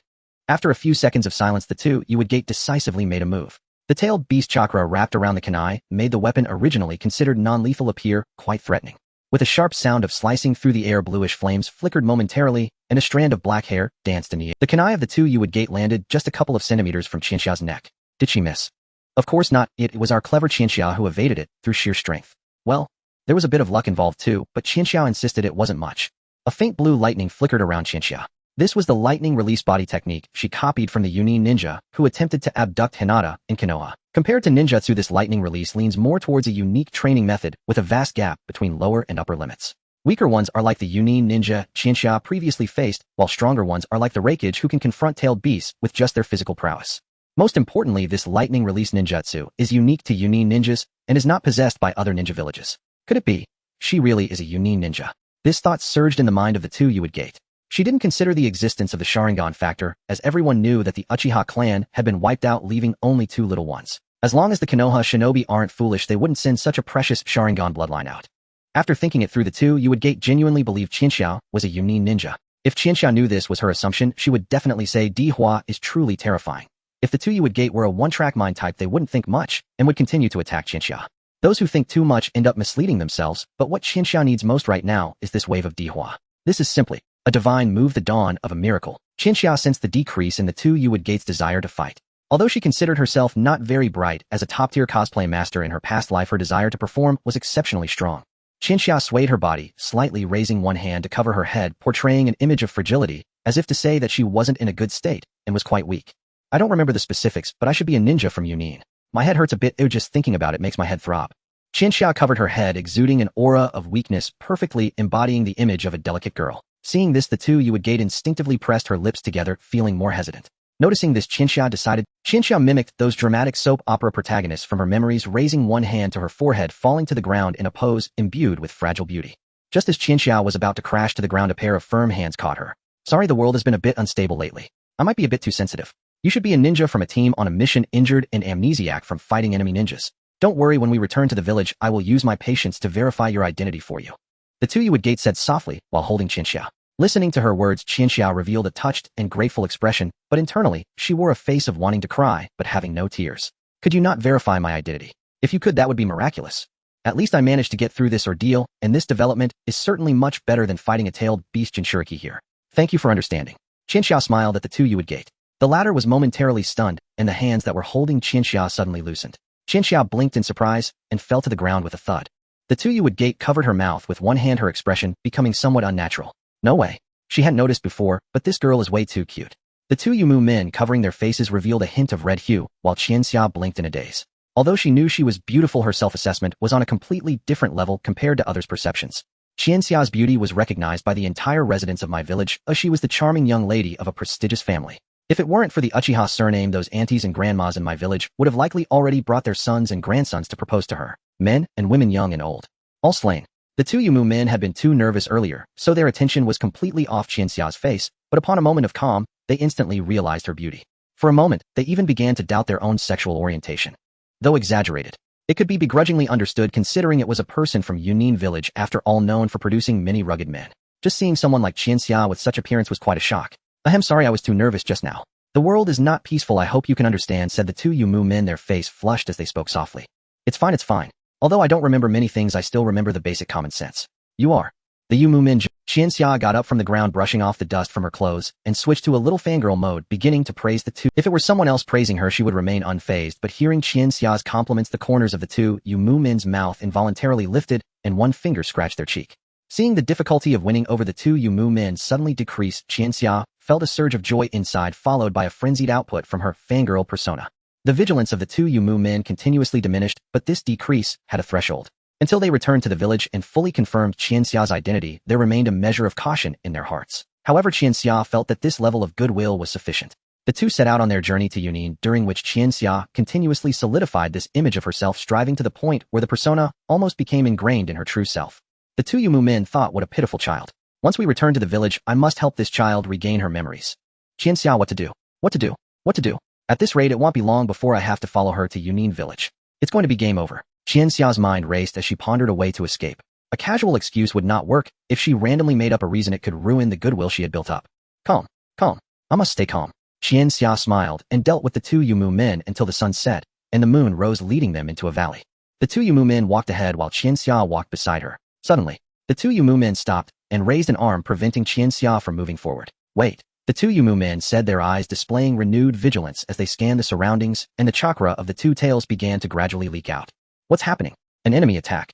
After a few seconds of silence, the two-you would gate decisively made a move. The tailed beast chakra wrapped around the kunai made the weapon originally considered non-lethal appear quite threatening. With a sharp sound of slicing through the air, bluish flames flickered momentarily, and a strand of black hair danced in the air. The kunai of the two-you would gate landed just a couple of centimeters from Chinchilla's neck. Did she miss? Of course not. It was our clever Chinchilla who evaded it through sheer strength. Well, there was a bit of luck involved too, but Chinchilla insisted it wasn't much. A faint blue lightning flickered around Chinchilla. This was the lightning release body technique she copied from the Yunin ninja who attempted to abduct Hinata in Konoha. Compared to ninjutsu, this lightning release leans more towards a unique training method with a vast gap between lower and upper limits. Weaker ones are like the Yunin ninja Qianxia previously faced, while stronger ones are like the Raikage who can confront tailed beasts with just their physical prowess. Most importantly, this lightning release ninjutsu is unique to Yunin ninjas and is not possessed by other ninja villages. Could it be? She really is a Yunin ninja. This thought surged in the mind of the two Yuid Gate. She didn't consider the existence of the Sharingan factor, as everyone knew that the Uchiha clan had been wiped out, leaving only two little ones. As long as the Konoha shinobi aren't foolish, they wouldn't send such a precious Sharingan bloodline out. After thinking it through, the two Yuid Gate genuinely believed Qianxia was a Yunin ninja. If Qianxia knew this was her assumption, she would definitely say Dihua is truly terrifying. If the two Yuid Gate were a one-track mind type, they wouldn't think much and would continue to attack Qianxia. Those who think too much end up misleading themselves, but what Qianxia needs most right now is this wave of Dihua. This is simply a divine move, the dawn of a miracle. Qianxia sensed the decrease in the two Yuid Gate's desire to fight. Although she considered herself not very bright as a top-tier cosplay master in her past life, her desire to perform was exceptionally strong. Qianxia swayed her body, slightly raising one hand to cover her head, portraying an image of fragility, as if to say that she wasn't in a good state and was quite weak. I don't remember the specifics, but I should be a ninja from Yunin. My head hurts a bit, just thinking about it makes my head throb. Qianxia covered her head, exuding an aura of weakness, perfectly embodying the image of a delicate girl. Seeing this, the two Yuid Gate instinctively pressed her lips together, feeling more hesitant. Noticing this, Qianxia mimicked those dramatic soap opera protagonists from her memories, raising one hand to her forehead, falling to the ground in a pose imbued with fragile beauty. Just as Qianxia was about to crash to the ground, a pair of firm hands caught her. Sorry, the world has been a bit unstable lately. I might be a bit too sensitive. You should be a ninja from a team on a mission, injured and amnesiac from fighting enemy ninjas. Don't worry, when we return to the village, I will use my patience to verify your identity for you. The two Yuid Gate said softly while holding Qianxia. Listening to her words, Qianxia revealed a touched and grateful expression, but internally, she wore a face of wanting to cry, but having no tears. Could you not verify my identity? If you could, that would be miraculous. At least I managed to get through this ordeal, and this development is certainly much better than fighting a tailed beast Jinchuriki here. Thank you for understanding. Qianxia smiled at the two Yuid Gate. The latter was momentarily stunned, and the hands that were holding Qianxia suddenly loosened. Qianxia blinked in surprise and fell to the ground with a thud. The two Yuid Gate covered her mouth with one hand, her expression becoming somewhat unnatural. No way. She hadn't noticed before, but this girl is way too cute. The two Yumu men covering their faces revealed a hint of red hue, while Qianxia blinked in a daze. Although she knew she was beautiful, her self-assessment was on a completely different level compared to others' perceptions. Qianxia's beauty was recognized by the entire residents of my village, as she was the charming young lady of a prestigious family. If it weren't for the Uchiha surname, those aunties and grandmas in my village would have likely already brought their sons and grandsons to propose to her. Men and women, young and old. All slain. The two Yumu men had been too nervous earlier, so their attention was completely off Qianxia's face, but upon a moment of calm, they instantly realized her beauty. For a moment, they even began to doubt their own sexual orientation. Though exaggerated, it could be begrudgingly understood considering it was a person from Yunin village, after all, known for producing many rugged men. Just seeing someone like Qianxia with such appearance was quite a shock. Ahem, sorry, I was too nervous just now. The world is not peaceful, I hope you can understand, said the two Yumu men, their face flushed as they spoke softly. It's fine, it's fine. Although I don't remember many things, I still remember the basic common sense. You are. The Yumu men. Qianxia got up from the ground, brushing off the dust from her clothes, and switched to a little fangirl mode, beginning to praise the two. If it were someone else praising her, she would remain unfazed, but hearing Qianxia's compliments, the corners of the two Yumu men's mouth involuntarily lifted, and one finger scratched their cheek. Seeing the difficulty of winning over the two Yumu men suddenly decrease, Qianxia felt a surge of joy inside, followed by a frenzied output from her fangirl persona. The vigilance of the two Yumu men continuously diminished, but this decrease had a threshold. Until they returned to the village and fully confirmed Qianxia's identity, there remained a measure of caution in their hearts. However, Qianxia felt that this level of goodwill was sufficient. The two set out on their journey to Yunin, during which Qianxia continuously solidified this image of herself, striving to the point where the persona almost became ingrained in her true self. The two Yumu men thought, what a pitiful child. Once we return to the village, I must help this child regain her memories. Qianxia, what to do? What to do? What to do? At this rate, it won't be long before I have to follow her to Yunin village. It's going to be game over. Qianxia's mind raced as she pondered a way to escape. A casual excuse would not work. If she randomly made up a reason, it could ruin the goodwill she had built up. Calm. I must stay calm. Qianxia smiled and dealt with the two Yumu men until the sun set and the moon rose, leading them into a valley. The two Yumu men walked ahead while Qianxia walked beside her. Suddenly, the two Yumu men stopped and raised an arm, preventing Qianxia from moving forward. Wait. The two Yumu men said, their eyes displaying renewed vigilance as they scanned the surroundings, and the chakra of the two tails began to gradually leak out. What's happening? An enemy attack.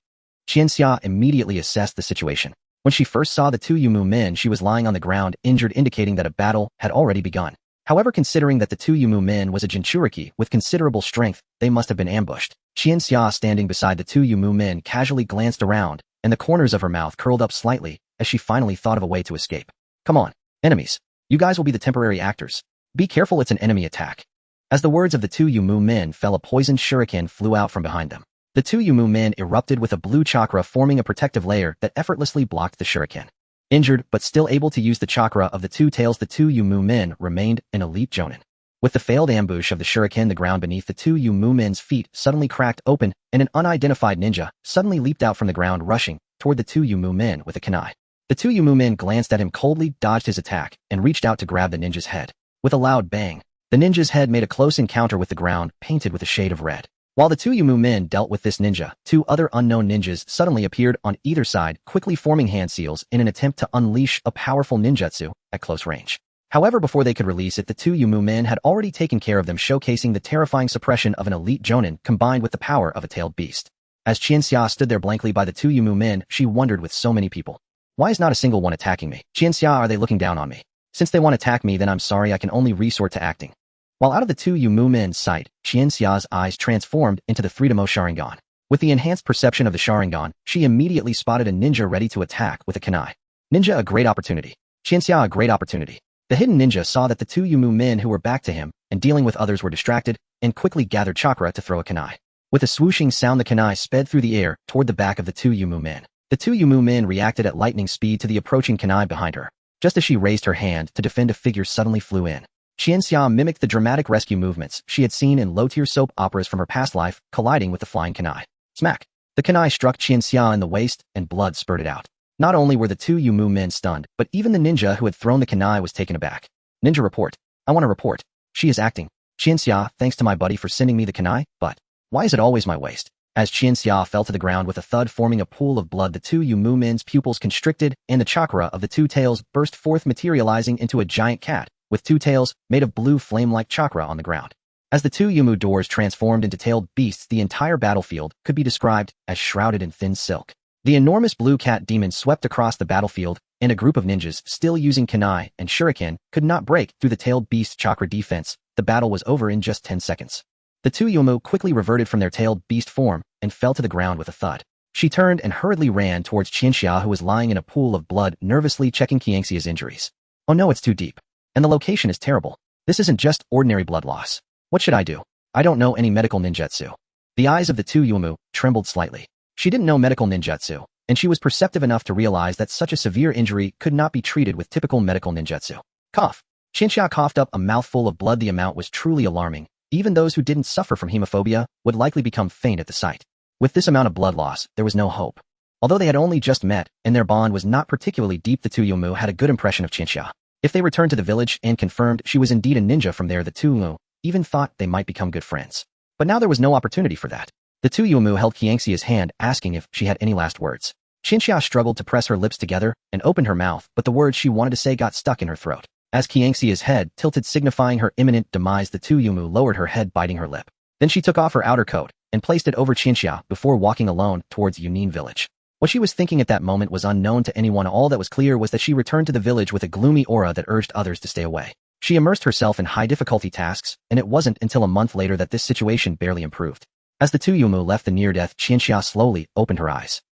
Qianxia immediately assessed the situation. When she first saw the two Yumu men, she was lying on the ground, injured, indicating that a battle had already begun. However, considering that the two Yumu men was a Jinchuriki with considerable strength, they must have been ambushed. Qianxia, standing beside the two Yumu men, casually glanced around and the corners of her mouth curled up slightly as she finally thought of a way to escape. Come on, enemies. You guys will be the temporary actors. Be careful, it's an enemy attack. As the words of the two Yumu men fell, a poisoned shuriken flew out from behind them. The two Yumu men erupted with a blue chakra, forming a protective layer that effortlessly blocked the shuriken. Injured but still able to use the chakra of the two tails, the two Yumu men remained an elite jonin. With the failed ambush of the shuriken, the ground beneath the two Yumu men's feet suddenly cracked open, and an unidentified ninja suddenly leaped out from the ground, rushing toward the two Yumu men with a kunai. The two Yumu men glanced at him coldly, dodged his attack, and reached out to grab the ninja's head. With a loud bang, the ninja's head made a close encounter with the ground, painted with a shade of red. While the two Yumu men dealt with this ninja, two other unknown ninjas suddenly appeared on either side, quickly forming hand seals in an attempt to unleash a powerful ninjutsu at close range. However, before they could release it, the two Yumu men had already taken care of them, showcasing the terrifying suppression of an elite jonin combined with the power of a tailed beast. As Qianxia stood there blankly by the two Yumu men, she wondered, with so many people, why is not a single one attacking me? Qianxia, are they looking down on me? Since they won't attack me, then I'm sorry, I can only resort to acting. While out of the two Yumu men's sight, Qianxia's eyes transformed into the 3-Demo Sharingan. With the enhanced perception of the Sharingan, she immediately spotted a ninja ready to attack with a kunai. Ninja, a great opportunity. Qianxia, a great opportunity. The hidden ninja saw that the two Yumu men who were back to him and dealing with others were distracted, and quickly gathered chakra to throw a kunai. With a swooshing sound, the kunai sped through the air toward the back of the two Yumu men. The two Yumu men reacted at lightning speed to the approaching kunai behind her. Just as she raised her hand to defend, a figure suddenly flew in. Qianxia mimicked the dramatic rescue movements she had seen in low-tier soap operas from her past life, colliding with the flying kunai. Smack! The kunai struck Qianxia in the waist, and blood spurted out. Not only were the two Yumu men stunned, but even the ninja who had thrown the kunai was taken aback. Ninja, report. I want to report. She is acting. Qianxia, thanks to my buddy for sending me the kunai, but why is it always my waist? As Qianxia fell to the ground with a thud, forming a pool of blood, the two Yumu men's pupils constricted, and the chakra of the two tails burst forth, materializing into a giant cat with two tails made of blue flame-like chakra on the ground. As the two Yumu doors transformed into tailed beasts, the entire battlefield could be described as shrouded in thin silk. The enormous blue cat demon swept across the battlefield, and a group of ninjas still using kunai and shuriken could not break through the tailed beast chakra defense. The battle was over in just 10 seconds. The two Yumu quickly reverted from their tailed beast form and fell to the ground with a thud. She turned and hurriedly ran towards Qianxia, who was lying in a pool of blood, nervously checking Qianxia's injuries. Oh no, it's too deep. And the location is terrible. This isn't just ordinary blood loss. What should I do? I don't know any medical ninjutsu. The eyes of the two Yumu trembled slightly. She didn't know medical ninjutsu, and she was perceptive enough to realize that such a severe injury could not be treated with typical medical ninjutsu. Cough. Qianxia coughed up a mouthful of blood. The amount was truly alarming. Even those who didn't suffer from hemophobia would likely become faint at the sight. With this amount of blood loss, there was no hope. Although they had only just met, and their bond was not particularly deep, the two Yumu had a good impression of Qianxia. If they returned to the village and confirmed she was indeed a ninja from there, the two Yumu even thought they might become good friends. But now there was no opportunity for that. The two Yumu held Qianxia's hand, asking if she had any last words. Qianxia struggled to press her lips together and opened her mouth, but the words she wanted to say got stuck in her throat. As Qianxia's head tilted, signifying her imminent demise, the two Yumu lowered her head, biting her lip. Then she took off her outer coat and placed it over Qianxia before walking alone towards Yunin village. What she was thinking at that moment was unknown to anyone. All that was clear was that she returned to the village with a gloomy aura that urged others to stay away. She immersed herself in high-difficulty tasks, and it wasn't until a month later that this situation barely improved. As the two Yumu left the near-death, Qianxia slowly opened her eyes.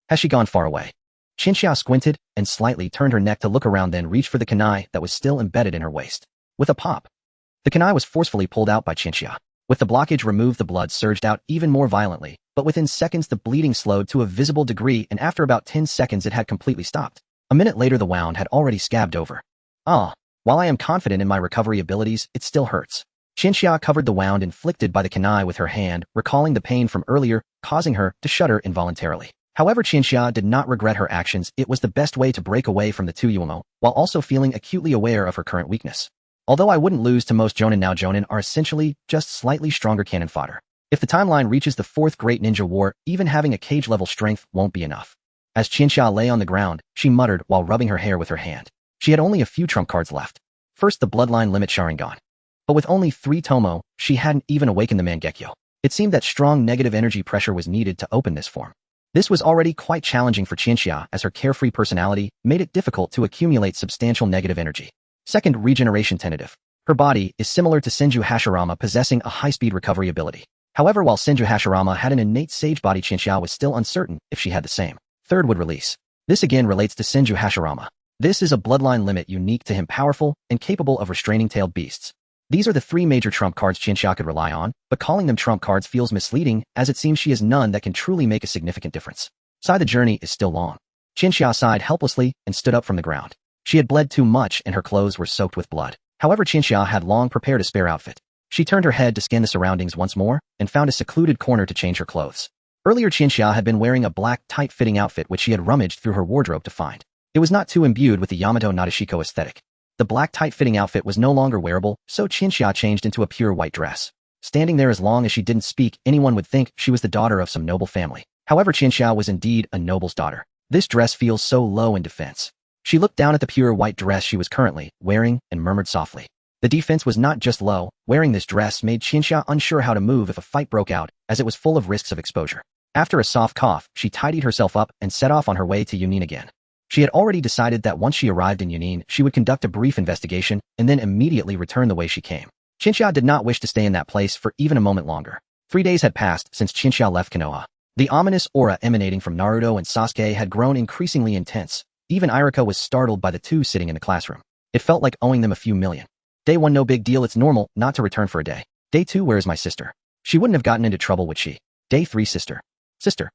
Has she gone far away? Qianxia squinted and slightly turned her neck to look around, then reached for the kunai that was still embedded in her waist. With a pop, the kunai was forcefully pulled out by Qianxia. With the blockage removed, the blood surged out even more violently, but within seconds the bleeding slowed to a visible degree, and after about 10 seconds it had completely stopped. A minute later the wound had already scabbed over. While I am confident in my recovery abilities, it still hurts. Qianxia covered the wound inflicted by the kunai with her hand, recalling the pain from earlier, causing her to shudder involuntarily. However, Qianxia did not regret her actions. It was the best way to break away from the two Yumu, while also feeling acutely aware of her current weakness. Although I wouldn't lose to most Jonin now, Jonin are essentially just slightly stronger cannon fodder. If the timeline reaches the fourth Great Ninja War, even having a cage-level strength won't be enough. As Qianxia lay on the ground, she muttered while rubbing her hair with her hand. She had only a few trump cards left. First, the Bloodline Limit Sharingan. But with only 3 Tomo, she hadn't even awakened the Mangekyo. It seemed that strong negative energy pressure was needed to open this form. This was already quite challenging for Qianxia, as her carefree personality made it difficult to accumulate substantial negative energy. Second, Regeneration Tentative. Her body is similar to Senju Hashirama, possessing a high-speed recovery ability. However, while Senju Hashirama had an innate sage body, Chinchia was still uncertain if she had the same. Third would release. This again relates to Senju Hashirama. This is a bloodline limit unique to him, powerful and capable of restraining tailed beasts. These are the three major trump cards Chinchia could rely on, but calling them trump cards feels misleading as it seems she has none that can truly make a significant difference. The journey is still long. Chinchia sighed helplessly and stood up from the ground. She had bled too much and her clothes were soaked with blood. However, Chinchia had long prepared a spare outfit. She turned her head to scan the surroundings once more and found a secluded corner to change her clothes. Earlier, Chinchia had been wearing a black, tight-fitting outfit which she had rummaged through her wardrobe to find. It was not too imbued with the Yamato Nadeshiko aesthetic. The black, tight-fitting outfit was no longer wearable, so Chinchia changed into a pure white dress. Standing there as long as she didn't speak, anyone would think she was the daughter of some noble family. However, Chinchia was indeed a noble's daughter. This dress feels so low in defense. She looked down at the pure white dress she was currently wearing and murmured softly. The defense was not just low. Wearing this dress made Chinchia unsure how to move if a fight broke out, as it was full of risks of exposure. After a soft cough, she tidied herself up and set off on her way to Yunin again. She had already decided that once she arrived in Yunin, she would conduct a brief investigation and then immediately return the way she came. Chinchia did not wish to stay in that place for even a moment longer. 3 days had passed since Chinchia left Konoha. The ominous aura emanating from Naruto and Sasuke had grown increasingly intense. Even Irika was startled by the two sitting in the classroom. It felt like owing them a few million. Day 1, no big deal, it's normal not to return for a day. Day 2, where is my sister? She wouldn't have gotten into trouble, would she? Day 3, sister. Sister.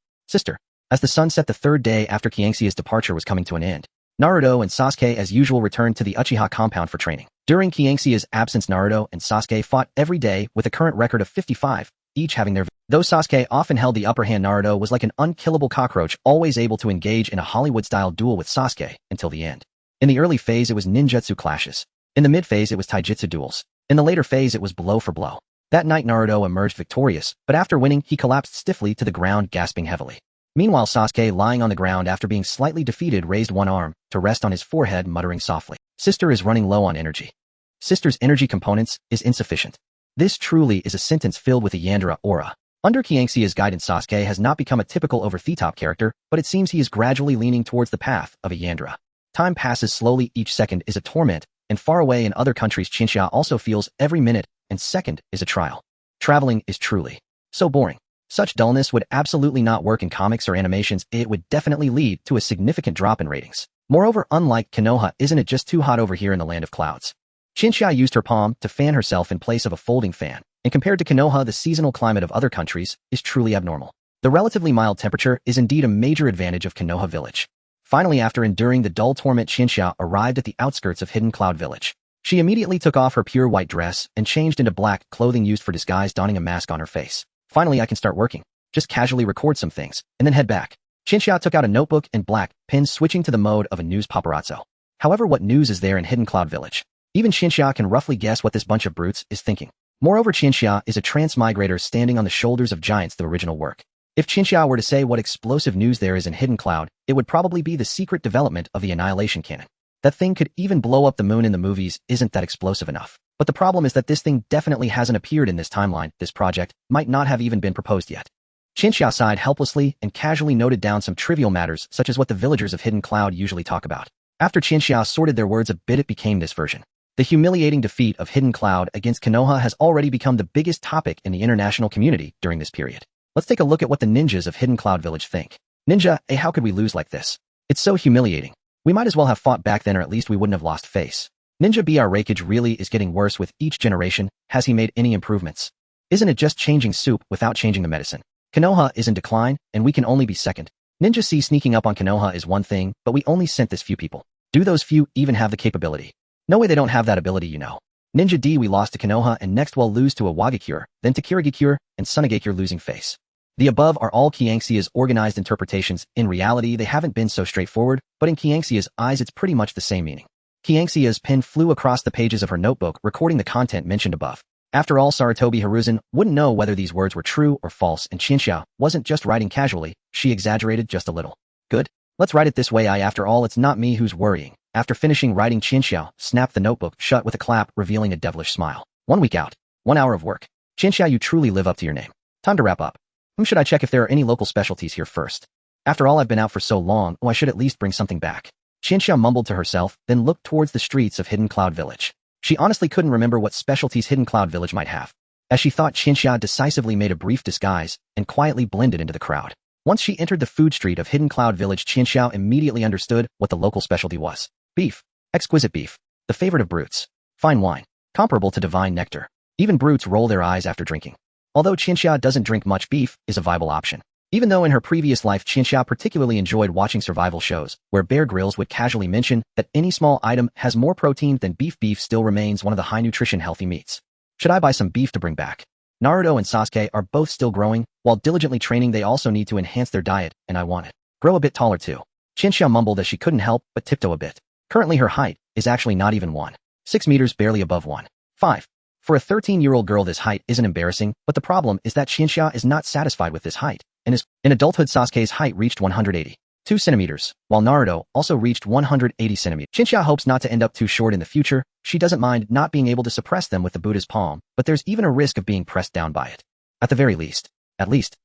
As the sun set the third day after Kiangxia's departure was coming to an end, Naruto and Sasuke as usual returned to the Uchiha compound for training. During Kiangxia's absence, Naruto and Sasuke fought every day with a current record of 55, each having their... Though Sasuke often held the upper hand, Naruto was like an unkillable cockroach, always able to engage in a Hollywood-style duel with Sasuke until the end. In the early phase, it was ninjutsu clashes. In the mid-phase, it was taijutsu duels. In the later phase, it was blow for blow. That night, Naruto emerged victorious, but after winning, he collapsed stiffly to the ground, gasping heavily. Meanwhile, Sasuke, lying on the ground after being slightly defeated, raised one arm to rest on his forehead, muttering softly, "Sister is running low on energy. Sister's energy components is insufficient." This truly is a sentence filled with a Yandere aura. Under Kiangxia's guidance, Sasuke has not become a typical over-the-top character, but it seems he is gradually leaning towards the path of a Yandere. Time passes slowly, each second is a torment, and far away in other countries, Chinchia also feels every minute and second is a trial. Traveling is truly so boring. Such dullness would absolutely not work in comics or animations. It would definitely lead to a significant drop in ratings. Moreover, unlike Konoha, isn't it just too hot over here in the land of clouds? Chinchia used her palm to fan herself in place of a folding fan, and compared to Konoha, the seasonal climate of other countries is truly abnormal. The relatively mild temperature is indeed a major advantage of Konoha village. Finally, after enduring the dull torment, Chinchia arrived at the outskirts of Hidden Cloud Village. She immediately took off her pure white dress and changed into black clothing used for disguise, donning a mask on her face. Finally, I can start working. Just casually record some things, and then head back. Chinchia took out a notebook and black pen, switching to the mode of a news paparazzo. However, what news is there in Hidden Cloud Village? Even Chinchia can roughly guess what this bunch of brutes is thinking. Moreover, Chinchia is a transmigrator standing on the shoulders of giants, the original work. If Chinchia were to say what explosive news there is in Hidden Cloud, it would probably be the secret development of the Annihilation Cannon. That thing could even blow up the moon in the movies. Isn't that explosive enough? But the problem is that this thing definitely hasn't appeared in this timeline. This project might not have even been proposed yet. Chinchia sighed helplessly and casually noted down some trivial matters such as what the villagers of Hidden Cloud usually talk about. After Chinchia sorted their words a bit, it became this version. The humiliating defeat of Hidden Cloud against Konoha has already become the biggest topic in the international community during this period. Let's take a look at what the ninjas of Hidden Cloud Village think. Ninja, how could we lose like this? It's so humiliating. We might as well have fought back then, or at least we wouldn't have lost face. Ninja BR Raikage really is getting worse with each generation. Has he made any improvements? Isn't it just changing soup without changing the medicine? Konoha is in decline, and we can only be second. Ninja C sneaking up on Konoha is one thing, but we only sent this few people. Do those few even have the capability? No way, they don't have that ability, you know. Ninja D, we lost to Konoha, and next we'll lose to a Wagakure, then to Kirigakure, and Sunagakure, losing face. The above are all Kiangxia's organized interpretations. In reality, they haven't been so straightforward, but in Kiangxia's eyes it's pretty much the same meaning. Kiangxia's pen flew across the pages of her notebook, recording the content mentioned above. After all, Sarutobi Hiruzen wouldn't know whether these words were true or false, and Chinchia wasn't just writing casually, she exaggerated just a little. Good. Let's write it this way. After all, it's not me who's worrying. After finishing writing, Chinchia snapped the notebook shut with a clap, revealing a devilish smile. 1 week out. 1 hour of work. Chinchia, you truly live up to your name. Time to wrap up. Should I check if there are any local specialties here first? After all, I've been out for so long, I should at least bring something back. Chinchia mumbled to herself, then looked towards the streets of Hidden Cloud Village. She honestly couldn't remember what specialties Hidden Cloud Village might have. as she thought Qianxia decisively made a brief disguise and quietly blended into the crowd. Once she entered the food street of Hidden Cloud Village, Qianxia immediately understood what the local specialty was. Beef. Exquisite beef. The favorite of brutes. Fine wine. Comparable to divine nectar. Even brutes roll their eyes after drinking. Although Qianxia doesn't drink much, beef is a viable option. Even though in her previous life Qianxia particularly enjoyed watching survival shows, where Bear Grylls would casually mention that any small item has more protein than beef, beef still remains one of the high-nutrition healthy meats. Should I buy some beef to bring back? Naruto and Sasuke are both still growing, while diligently training they also need to enhance their diet, and I want it. Grow a bit taller too. Qianxia mumbled as she couldn't help but tiptoe a bit. Currently her height is actually not even 1.6 meters, barely above 1.5. For a 13-year-old girl this height isn't embarrassing, but the problem is that Qianxia is not satisfied with this height. In adulthood, Sasuke's height reached 182 centimeters, while Naruto also reached 180 centimeters. Qianxia hopes not to end up too short in the future. She doesn't mind not being able to suppress them with the Buddha's palm, but there's even a risk of being pressed down by it. At the very least. At least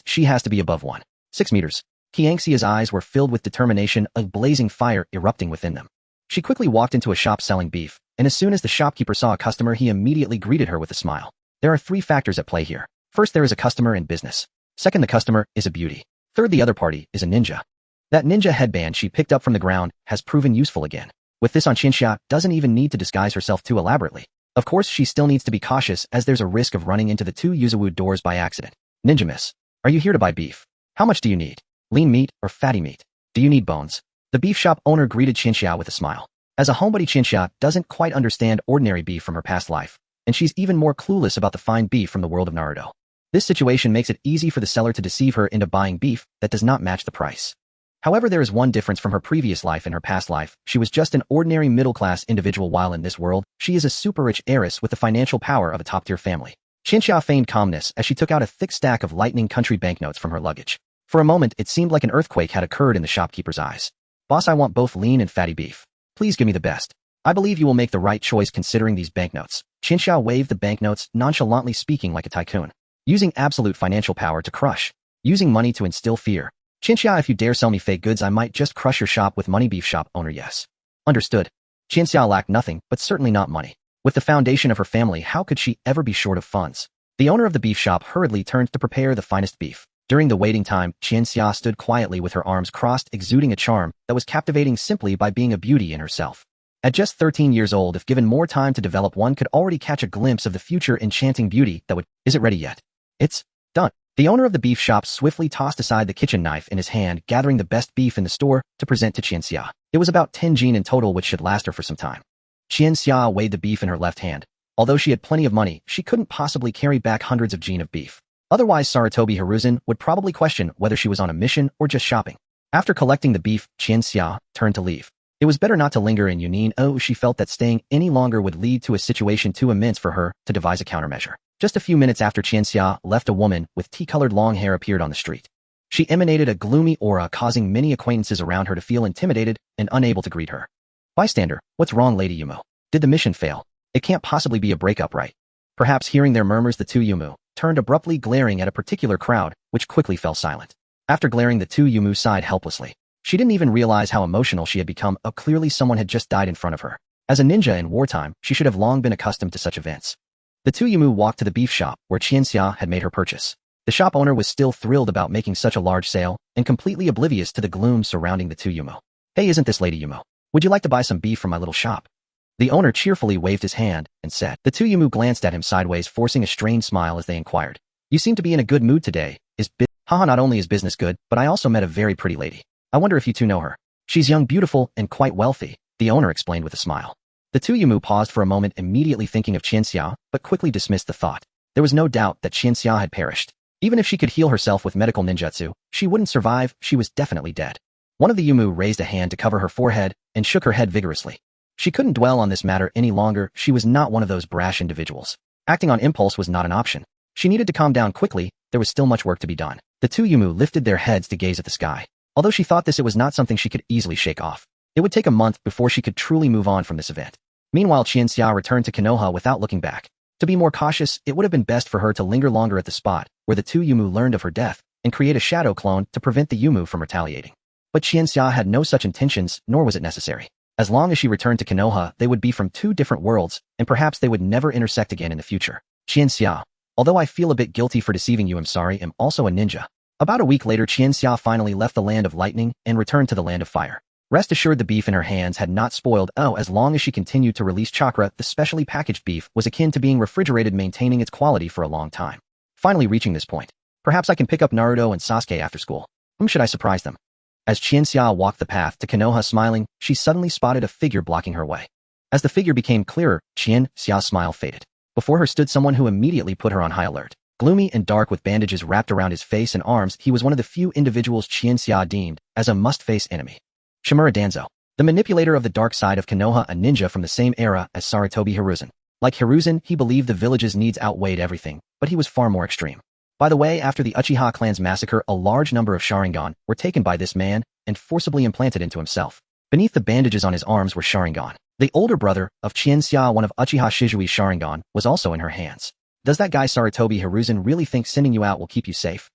she has to be above 1.6 meters. Qianxia's eyes were filled with determination, a blazing fire erupting within them. She quickly walked into a shop selling beef, and as soon as the shopkeeper saw a customer, he immediately greeted her with a smile. There are 3 factors at play here. First, there is a customer in business. Second, the customer is a beauty. Third, the other party is a ninja. That ninja headband she picked up from the ground has proven useful again. With this on, Qianxia doesn't even need to disguise herself too elaborately. Of course, she still needs to be cautious as there's a risk of running into the 2 Yuzawu doors by accident. Ninja miss, are you here to buy beef? How much do you need? Lean meat or fatty meat? Do you need bones? The beef shop owner greeted Qianxia with a smile. As a homebody, Qianxia doesn't quite understand ordinary beef from her past life, and she's even more clueless about the fine beef from the world of Naruto. This situation makes it easy for the seller to deceive her into buying beef that does not match the price. However, there is one difference from her previous life and her past life. She was just an ordinary middle-class individual, while in this world, she is a super-rich heiress with the financial power of a top-tier family. Qianxia feigned calmness as she took out a thick stack of lightning country banknotes from her luggage. For a moment, it seemed like an earthquake had occurred in the shopkeeper's eyes. Boss, I want both lean and fatty beef. Please give me the best. I believe you will make the right choice considering these banknotes. Qianxia waved the banknotes, nonchalantly speaking like a tycoon. Using absolute financial power to crush. Using money to instill fear. Qianxia, if you dare sell me fake goods, I might just crush your shop with money. Beef shop owner, yes. Understood. Qianxia lacked nothing, but certainly not money. With the foundation of her family, how could she ever be short of funds? The owner of the beef shop hurriedly turned to prepare the finest beef. During the waiting time, Qianxia stood quietly with her arms crossed, exuding a charm that was captivating simply by being a beauty in herself. At just 13 years old, if given more time to develop, one could already catch a glimpse of the future enchanting beauty that would... Is it ready yet? It's done. The owner of the beef shop swiftly tossed aside the kitchen knife in his hand, gathering the best beef in the store to present to Qianxia. It was about 10 jin in total, which should last her for some time. Qianxia weighed the beef in her left hand. Although she had plenty of money, she couldn't possibly carry back hundreds of jin of beef. Otherwise, Sarutobi Hiruzen would probably question whether she was on a mission or just shopping. After collecting the beef, Qianxia turned to leave. It was better not to linger in Yunin. Oh, she felt that staying any longer would lead to a situation too immense for her to devise a countermeasure. Just a few minutes after Qianxia left, a woman with tea-colored long hair appeared on the street. She emanated a gloomy aura, causing many acquaintances around her to feel intimidated and unable to greet her. Bystander, what's wrong, Lady Yumu? Did the mission fail? It can't possibly be a breakup, right? Perhaps hearing their murmurs, the 2 Yumu turned abruptly, glaring at a particular crowd, which quickly fell silent. After glaring, the 2 Yumu sighed helplessly. She didn't even realize how emotional she had become. Oh, clearly someone had just died in front of her. As a ninja in wartime, she should have long been accustomed to such events. The 2 Yumu walked to the beef shop where Qianxia had made her purchase. The shop owner was still thrilled about making such a large sale and completely oblivious to the gloom surrounding the 2 Yumu. Hey, isn't this Lady Yumu? Would you like to buy some beef from my little shop? The owner cheerfully waved his hand and said. The 2 Yumu glanced at him sideways, forcing a strained smile as they inquired. You seem to be in a good mood today. Haha, not only is business good, but I also met a very pretty lady. I wonder if you 2 know her. She's young, beautiful, and quite wealthy, the owner explained with a smile. The 2 Yumu paused for a moment, immediately thinking of Qianxia, but quickly dismissed the thought. There was no doubt that Qianxia had perished. Even if she could heal herself with medical ninjutsu, she wouldn't survive. She was definitely dead. One of the Yumu raised a hand to cover her forehead and shook her head vigorously. She couldn't dwell on this matter any longer. She was not one of those brash individuals. Acting on impulse was not an option. She needed to calm down quickly. There was still much work to be done. The 2 Yumu lifted their heads to gaze at the sky. Although she thought this, it was not something she could easily shake off. It would take a month before she could truly move on from this event. Meanwhile, Qianxia returned to Konoha without looking back. To be more cautious, it would have been best for her to linger longer at the spot where the 2 Yumu learned of her death and create a shadow clone to prevent the Yumu from retaliating. But Qianxia had no such intentions, nor was it necessary. As long as she returned to Konoha, they would be from 2 different worlds, and perhaps they would never intersect again in the future. Qianxia. Although I feel a bit guilty for deceiving you, I'm sorry, I'm also a ninja. About a week later, Qianxia finally left the land of lightning and returned to the land of fire. Rest assured the beef in her hands had not spoiled. As long as she continued to release chakra, the specially packaged beef was akin to being refrigerated, maintaining its quality for a long time. Finally reaching this point. Perhaps I can pick up Naruto and Sasuke after school. Whom should I surprise them? As Qianxia walked the path to Konoha smiling, she suddenly spotted a figure blocking her way. As the figure became clearer, Qianxia's smile faded. Before her stood someone who immediately put her on high alert. Gloomy and dark with bandages wrapped around his face and arms, he was one of the few individuals Qianxia deemed as a must-face enemy. Shimura Danzo, the manipulator of the dark side of Konoha, a ninja from the same era as Sarutobi Hiruzen. Like Hiruzen, he believed the village's needs outweighed everything, but he was far more extreme. By the way, after the Uchiha clan's massacre, a large number of Sharingan were taken by this man and forcibly implanted into himself. Beneath the bandages on his arms were Sharingan. The older brother of Qianxia, one of Uchiha Shizui's Sharingan, was also in her hands. Does that guy Sarutobi Hiruzen really think sending you out will keep you safe?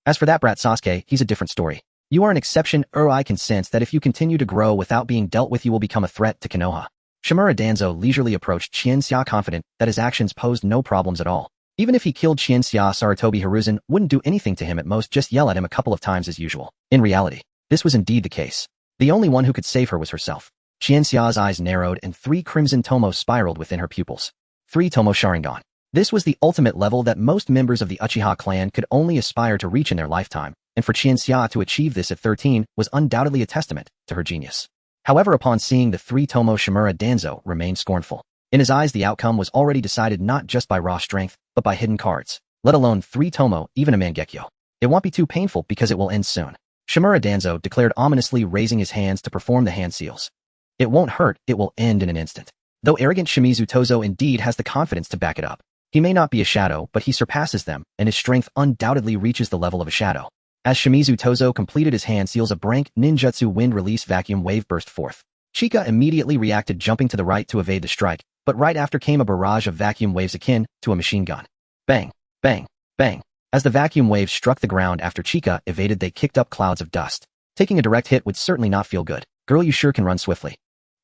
As for that brat Sasuke, he's a different story. You are an exception, I can sense that if you continue to grow without being dealt with, you will become a threat to Konoha. Shimura Danzo leisurely approached Qianxia, confident that his actions posed no problems at all. Even if he killed Qianxia, Sarutobi Hiruzen wouldn't do anything to him, at most just yell at him a couple of times as usual. In reality, this was indeed the case. The only one who could save her was herself. Qianxia's eyes narrowed and 3 crimson tomo spiraled within her pupils. 3 tomo Sharingan. This was the ultimate level that most members of the Uchiha clan could only aspire to reach in their lifetime, and for Qianxia to achieve this at 13 was undoubtedly a testament to her genius. However, upon seeing the 3 tomo, Shimura Danzo remained scornful. In his eyes, the outcome was already decided, not just by raw strength, but by hidden cards. Let alone 3 tomo, even a Mangekyo. It won't be too painful because it will end soon. Shimura Danzo declared ominously, raising his hands to perform the hand seals. It won't hurt, it will end in an instant. Though arrogant, Shimizu Tozo indeed has the confidence to back it up. He may not be a shadow, but he surpasses them, and his strength undoubtedly reaches the level of a shadow. As Shimizu Tozo completed his hand seals, a brank ninjutsu wind release vacuum wave burst forth. Chika immediately reacted, jumping to the right to evade the strike, but right after came a barrage of vacuum waves akin to a machine gun. Bang, bang, bang. As the vacuum waves struck the ground after Chika evaded, they kicked up clouds of dust. Taking a direct hit would certainly not feel good. Girl, you sure can run swiftly.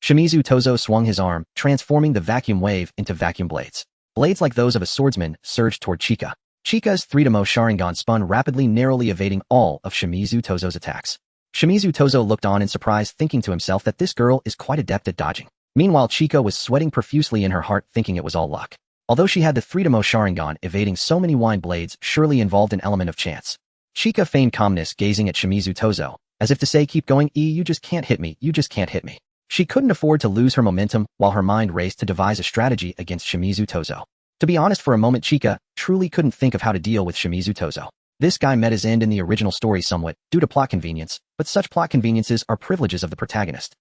Shimizu Tozo swung his arm, transforming the vacuum wave into vacuum blades. Blades like those of a swordsman surged toward Chika. Chika's 3 tomo Sharingan spun rapidly, narrowly evading all of Shimizu Tozo's attacks. Shimizu Tozo looked on in surprise, thinking to himself that this girl is quite adept at dodging. Meanwhile, Chika was sweating profusely in her heart, thinking it was all luck. Although she had the 3 tomo Sharingan, evading so many wind blades surely involved an element of chance. Chika feigned calmness, gazing at Shimizu Tozo, as if to say, keep going, you just can't hit me, you just can't hit me. She couldn't afford to lose her momentum, while her mind raced to devise a strategy against Shimizu Tozo. To be honest, for a moment Chika truly couldn't think of how to deal with Shimizu Tozo. This guy met his end in the original story somewhat due to plot convenience, but such plot conveniences are privileges of the protagonist.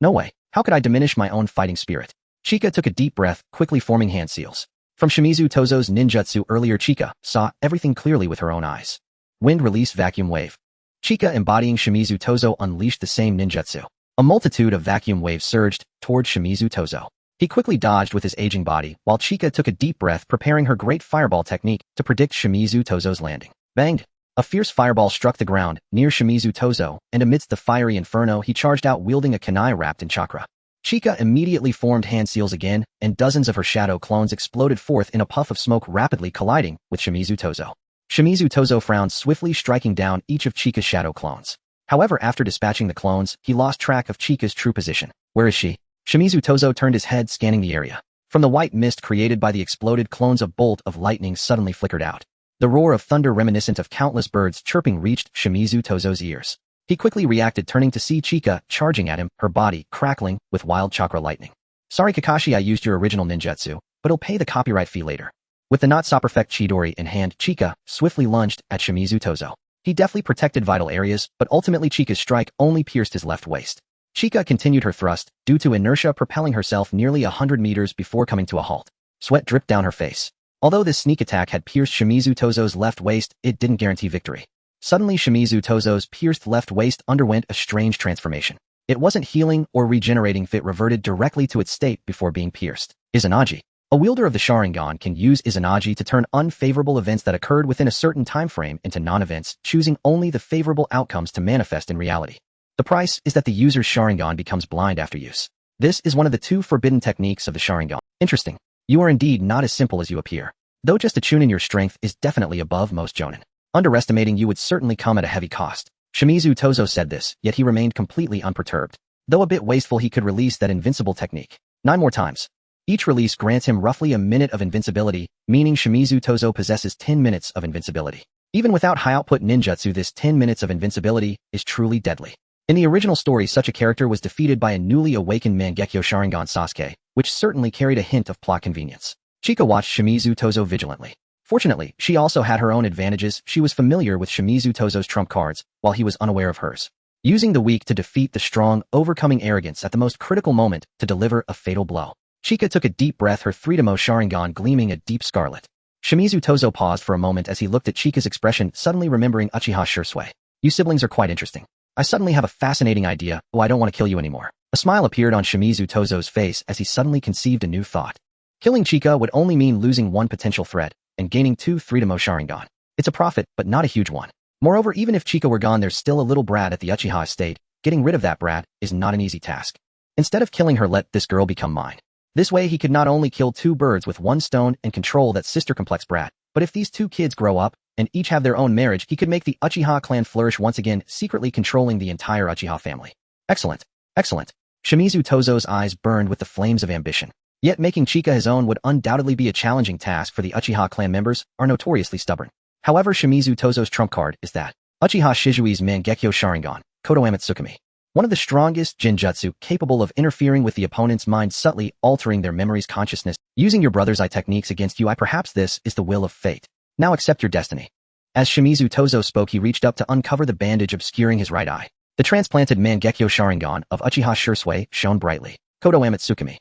No way, how could I diminish my own fighting spirit? Chika took a deep breath, quickly forming hand seals. From Shimizu Tozo's ninjutsu earlier, Chika saw everything clearly with her own eyes. Wind release vacuum wave. Chika, embodying Shimizu Tozo, unleashed the same ninjutsu. A multitude of vacuum waves surged toward Shimizu Tozo. He quickly dodged with his aging body, while Chika took a deep breath, preparing her great fireball technique to predict Shimizu Tozo's landing. Banged! A fierce fireball struck the ground near Shimizu Tozo, and amidst the fiery inferno he charged out, wielding a kunai wrapped in chakra. Chika immediately formed hand seals again, and dozens of her shadow clones exploded forth in a puff of smoke, rapidly colliding with Shimizu Tozo. Shimizu Tozo frowned, swiftly striking down each of Chika's shadow clones. However, after dispatching the clones, he lost track of Chika's true position. Where is she? Shimizu Tozo turned his head, scanning the area. From the white mist created by the exploded clones, a bolt of lightning suddenly flickered out. The roar of thunder, reminiscent of countless birds chirping, reached Shimizu Tozo's ears. He quickly reacted, turning to see Chika charging at him, her body crackling with wild chakra lightning. Sorry Kakashi, I used your original ninjutsu, but I'll pay the copyright fee later. With the not-so-perfect Chidori in hand, Chika swiftly lunged at Shimizu Tozo. He deftly protected vital areas, but ultimately Chika's strike only pierced his left waist. Chika continued her thrust, due to inertia propelling herself nearly 100 meters before coming to a halt. Sweat dripped down her face. Although this sneak attack had pierced Shimizu Tozo's left waist, it didn't guarantee victory. Suddenly, Shimizu Tozo's pierced left waist underwent a strange transformation. It wasn't healing or regenerating, it reverted directly to its state before being pierced. Izanagi. A wielder of the Sharingan can use Izanagi to turn unfavorable events that occurred within a certain time frame into non-events, choosing only the favorable outcomes to manifest in reality. The price is that the user's Sharingan becomes blind after use. This is one of the 2 forbidden techniques of the Sharingan. Interesting. You are indeed not as simple as you appear. Though just attuning your strength is definitely above most jonin. Underestimating you would certainly come at a heavy cost. Shimizu Tozo said this, yet he remained completely unperturbed. Though a bit wasteful, he could release that invincible technique 9 more times. Each release grants him roughly a minute of invincibility, meaning Shimizu Tozo possesses 10 minutes of invincibility. Even without high-output ninjutsu, this 10 minutes of invincibility is truly deadly. In the original story, such a character was defeated by a newly awakened Mangekyo Sharingan Sasuke, which certainly carried a hint of plot convenience. Chika watched Shimizu Tozo vigilantly. Fortunately, she also had her own advantages. She was familiar with Shimizu Tozo's trump cards, while he was unaware of hers. Using the weak to defeat the strong, overcoming arrogance at the most critical moment to deliver a fatal blow. Chika took a deep breath, her 3-demo Sharingan gleaming a deep scarlet. Shimizu Tozo paused for a moment as he looked at Chika's expression, suddenly remembering Uchiha Chinatsu. You siblings are quite interesting. I suddenly have a fascinating idea. Oh, I don't want to kill you anymore. A smile appeared on Shimizu Tozo's face as he suddenly conceived a new thought. Killing Chika would only mean losing one potential threat and gaining 2 3-demo Sharingan. It's a profit, but not a huge one. Moreover, even if Chika were gone, there's still a little brat at the Uchiha estate. Getting rid of that brat is not an easy task. Instead of killing her, let this girl become mine. This way he could not only kill 2 birds with 1 stone and control that sister-complex brat, but if these 2 kids grow up and each have their own marriage, he could make the Uchiha clan flourish once again, secretly controlling the entire Uchiha family. Excellent. Excellent. Shimizu Tozo's eyes burned with the flames of ambition. Yet making Chika his own would undoubtedly be a challenging task, for the Uchiha clan members are notoriously stubborn. However, Shimizu Tozo's trump card is that Uchiha Shizui's Mangekyo Sharingan, Kodoama Tsukumi. One of the strongest jinjutsu capable of interfering with the opponent's mind, subtly altering their memory's consciousness. Using your brother's eye techniques against you, perhaps this is the will of fate. Now accept your destiny. As Shimizu Tozo spoke, he reached up to uncover the bandage obscuring his right eye. The transplanted Mangekyo Sharingan of Uchiha Chinatsu shone brightly. Kodoama Tsukumi.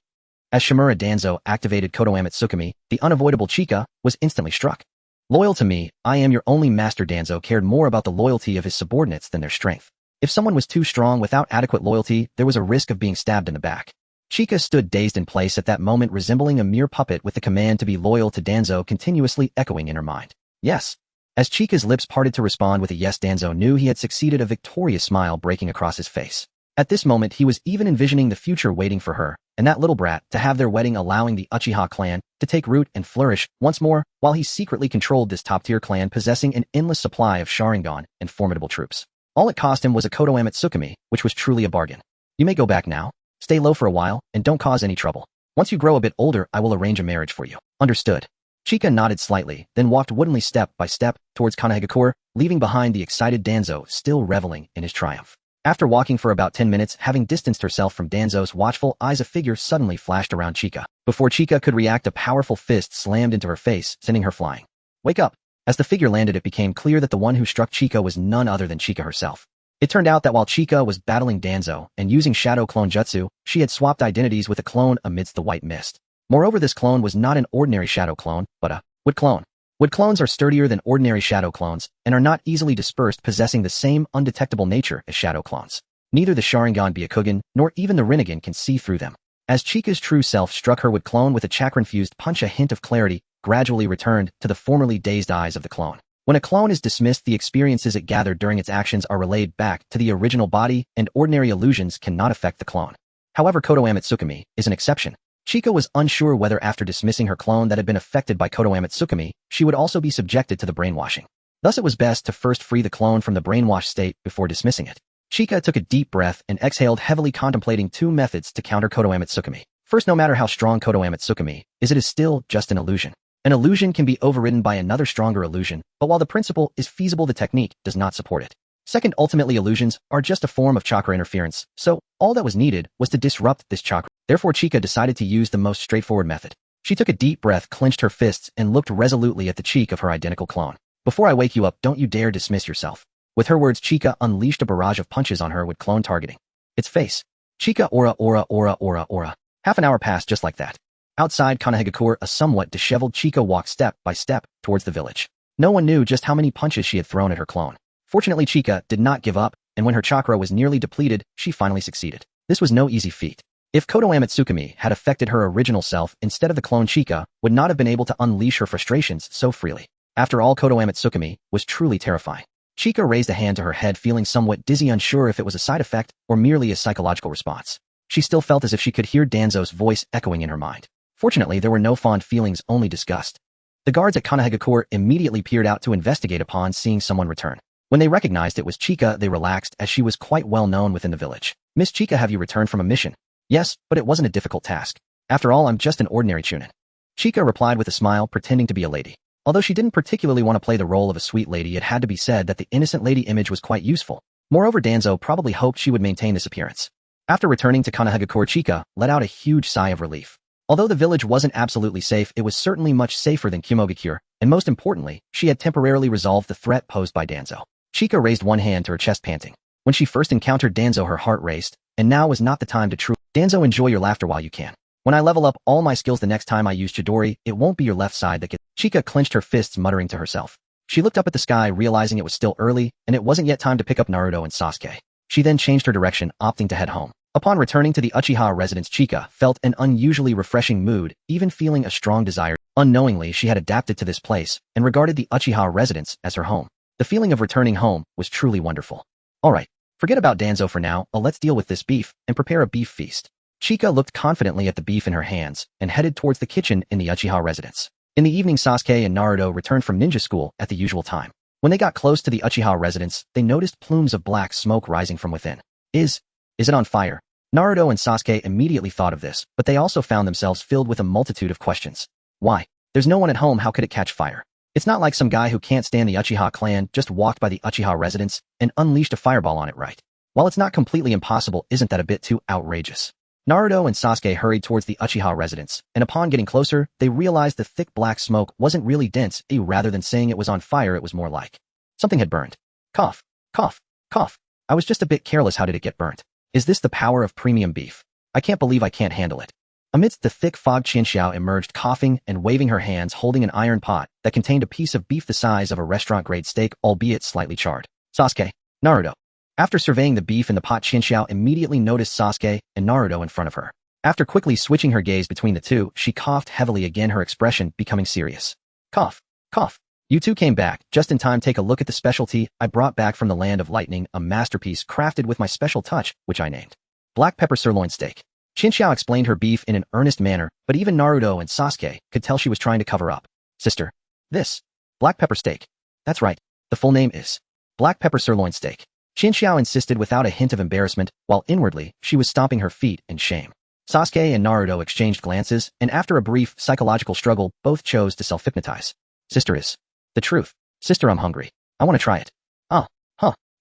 As Shimura Danzo activated Kodoama Tsukumi, the unavoidable Chika was instantly struck. Loyal to me, I am your only master. Danzo cared more about the loyalty of his subordinates than their strength. If someone was too strong without adequate loyalty, there was a risk of being stabbed in the back. Chika stood dazed in place at that moment, resembling a mere puppet with the command to be loyal to Danzo continuously echoing in her mind. Yes. As Chika's lips parted to respond with a yes, Danzo knew he had succeeded, a victorious smile breaking across his face. At this moment, he was even envisioning the future waiting for her and that little brat to have their wedding, allowing the Uchiha clan to take root and flourish once more, while he secretly controlled this top-tier clan possessing an endless supply of Sharingan and formidable troops. All it cost him was a Kodoama Tsukumi, which was truly a bargain. You may go back now. Stay low for a while, and don't cause any trouble. Once you grow a bit older, I will arrange a marriage for you. Understood. Chika nodded slightly, then walked woodenly step by step towards Konoha, leaving behind the excited Danzo still reveling in his triumph. After walking for about 10 minutes, having distanced herself from Danzo's watchful eyes, a figure suddenly flashed around Chika. Before Chika could react, a powerful fist slammed into her face, sending her flying. Wake up! As the figure landed, it became clear that the one who struck Chika was none other than Chika herself. It turned out that while Chika was battling Danzo and using Shadow Clone Jutsu, she had swapped identities with a clone amidst the white mist. Moreover, this clone was not an ordinary Shadow Clone, but a Wood Clone. Wood Clones are sturdier than ordinary Shadow Clones and are not easily dispersed, possessing the same undetectable nature as Shadow Clones. Neither the Sharingan Byakugan nor even the Rinnegan can see through them. As Chika's true self struck her Wood Clone with a chakra-infused punch, a hint of clarity gradually returned to the formerly dazed eyes of the clone. When a clone is dismissed, the experiences it gathered during its actions are relayed back to the original body, and ordinary illusions cannot affect the clone. However, Kodoama Tsukumi is an exception. Chika was unsure whether after dismissing her clone that had been affected by Kodoama Tsukumi, she would also be subjected to the brainwashing. Thus it was best to first free the clone from the brainwashed state before dismissing it. Chika took a deep breath and exhaled heavily, contemplating 2 methods to counter Kodoama Tsukumi. First, no matter how strong Kodoama Tsukumi is, it is still just an illusion. An illusion can be overridden by another stronger illusion, but while the principle is feasible, the technique does not support it. Second, ultimately illusions are just a form of chakra interference, so all that was needed was to disrupt this chakra. Therefore, Chika decided to use the most straightforward method. She took a deep breath, clenched her fists, and looked resolutely at the cheek of her identical clone. Before I wake you up, don't you dare dismiss yourself. With her words, Chika unleashed a barrage of punches on her with clone targeting its face. Chika aura. Half an hour passed just like that. Outside Konoha, a somewhat disheveled Chika walked step by step towards the village. No one knew just how many punches she had thrown at her clone. Fortunately, Chika did not give up, and when her chakra was nearly depleted, she finally succeeded. This was no easy feat. If Kodoama Tsukumi had affected her original self instead of the clone, Chika would not have been able to unleash her frustrations so freely. After all, Kodoama Tsukumi was truly terrifying. Chika raised a hand to her head, feeling somewhat dizzy, unsure if it was a side effect or merely a psychological response. She still felt as if she could hear Danzo's voice echoing in her mind. Fortunately, there were no fond feelings, only disgust. The guards at Konoha immediately peered out to investigate upon seeing someone return. When they recognized it was Chika, they relaxed as she was quite well known within the village. Miss Chika, have you returned from a mission? Yes, but it wasn't a difficult task. After all, I'm just an ordinary chunin. Chika replied with a smile, pretending to be a lady. Although she didn't particularly want to play the role of a sweet lady, it had to be said that the innocent lady image was quite useful. Moreover, Danzo probably hoped she would maintain this appearance. After returning to Konoha, Chika let out a huge sigh of relief. Although the village wasn't absolutely safe, it was certainly much safer than Kumogakure, and most importantly, she had temporarily resolved the threat posed by Danzo. Chika raised one hand to her chest, panting. When she first encountered Danzo, her heart raced, and now was not the time to truly. Danzo, enjoy your laughter while you can. When I level up all my skills the next time I use Chidori, it won't be your left side that gets. Chika clenched her fists, muttering to herself. She looked up at the sky, realizing it was still early, and it wasn't yet time to pick up Naruto and Sasuke. She then changed her direction, opting to head home. Upon returning to the Uchiha residence, Chika felt an unusually refreshing mood, even feeling a strong desire. Unknowingly, she had adapted to this place, and regarded the Uchiha residence as her home. The feeling of returning home was truly wonderful. Alright, forget about Danzo for now, let's deal with this beef, and prepare a beef feast. Chika looked confidently at the beef in her hands, and headed towards the kitchen in the Uchiha residence. In the evening, Sasuke and Naruto returned from ninja school at the usual time. When they got close to the Uchiha residence, they noticed plumes of black smoke rising from within. Is it on fire? Naruto and Sasuke immediately thought of this, but they also found themselves filled with a multitude of questions. Why? There's no one at home, how could it catch fire? It's not like some guy who can't stand the Uchiha clan just walked by the Uchiha residence and unleashed a fireball on it, right? While it's not completely impossible, isn't that a bit too outrageous? Naruto and Sasuke hurried towards the Uchiha residence, and upon getting closer, they realized the thick black smoke wasn't really dense, rather than saying it was on fire, it was more like something had burned. Cough, cough, cough. I was just a bit careless, how did it get burnt? Is this the power of premium beef? I can't believe I can't handle it. Amidst the thick fog, Chinxiao emerged, coughing and waving her hands, holding an iron pot that contained a piece of beef the size of a restaurant-grade steak, albeit slightly charred. Sasuke, Naruto. After surveying the beef in the pot, Chinxiao immediately noticed Sasuke and Naruto in front of her. After quickly switching her gaze between the two, she coughed heavily again, her expression becoming serious. Cough, cough. You two came back just in time. Take a look at the specialty I brought back from the land of lightning, a masterpiece crafted with my special touch, which I named black pepper sirloin steak. Chinxiao explained her beef in an earnest manner, but even Naruto and Sasuke could tell she was trying to cover up. Sister, this black pepper steak. That's right, the full name is black pepper sirloin steak. Chinxiao insisted without a hint of embarrassment, while inwardly she was stomping her feet in shame. Sasuke and Naruto exchanged glances, and after a brief psychological struggle, both chose to self-hypnotize. Sister, is the truth. Sister, I'm hungry. I want to try it.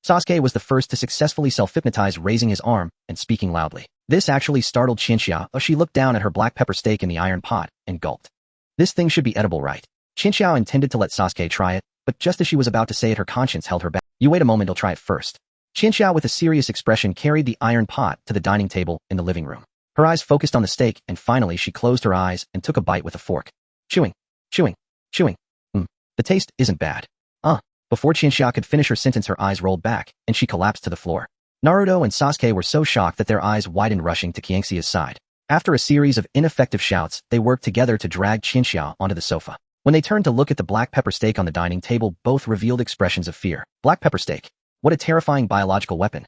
Sasuke was the first to successfully self-hypnotize, raising his arm and speaking loudly. This actually startled Chinxiao as she looked down at her black pepper steak in the iron pot and gulped. This thing should be edible, right? Chinxiao intended to let Sasuke try it, but just as she was about to say it, her conscience held her back. You wait a moment, I'll try it first. Chinxiao, with a serious expression, carried the iron pot to the dining table in the living room. Her eyes focused on the steak, and finally she closed her eyes and took a bite with a fork. Chewing, chewing, chewing. The taste isn't bad. Before Chinxiao could finish her sentence, her eyes rolled back, and she collapsed to the floor. Naruto and Sasuke were so shocked that their eyes widened, rushing to Qianxia's side. After a series of ineffective shouts, they worked together to drag Chinxiao onto the sofa. When they turned to look at the black pepper steak on the dining table, both revealed expressions of fear. Black pepper steak. What a terrifying biological weapon.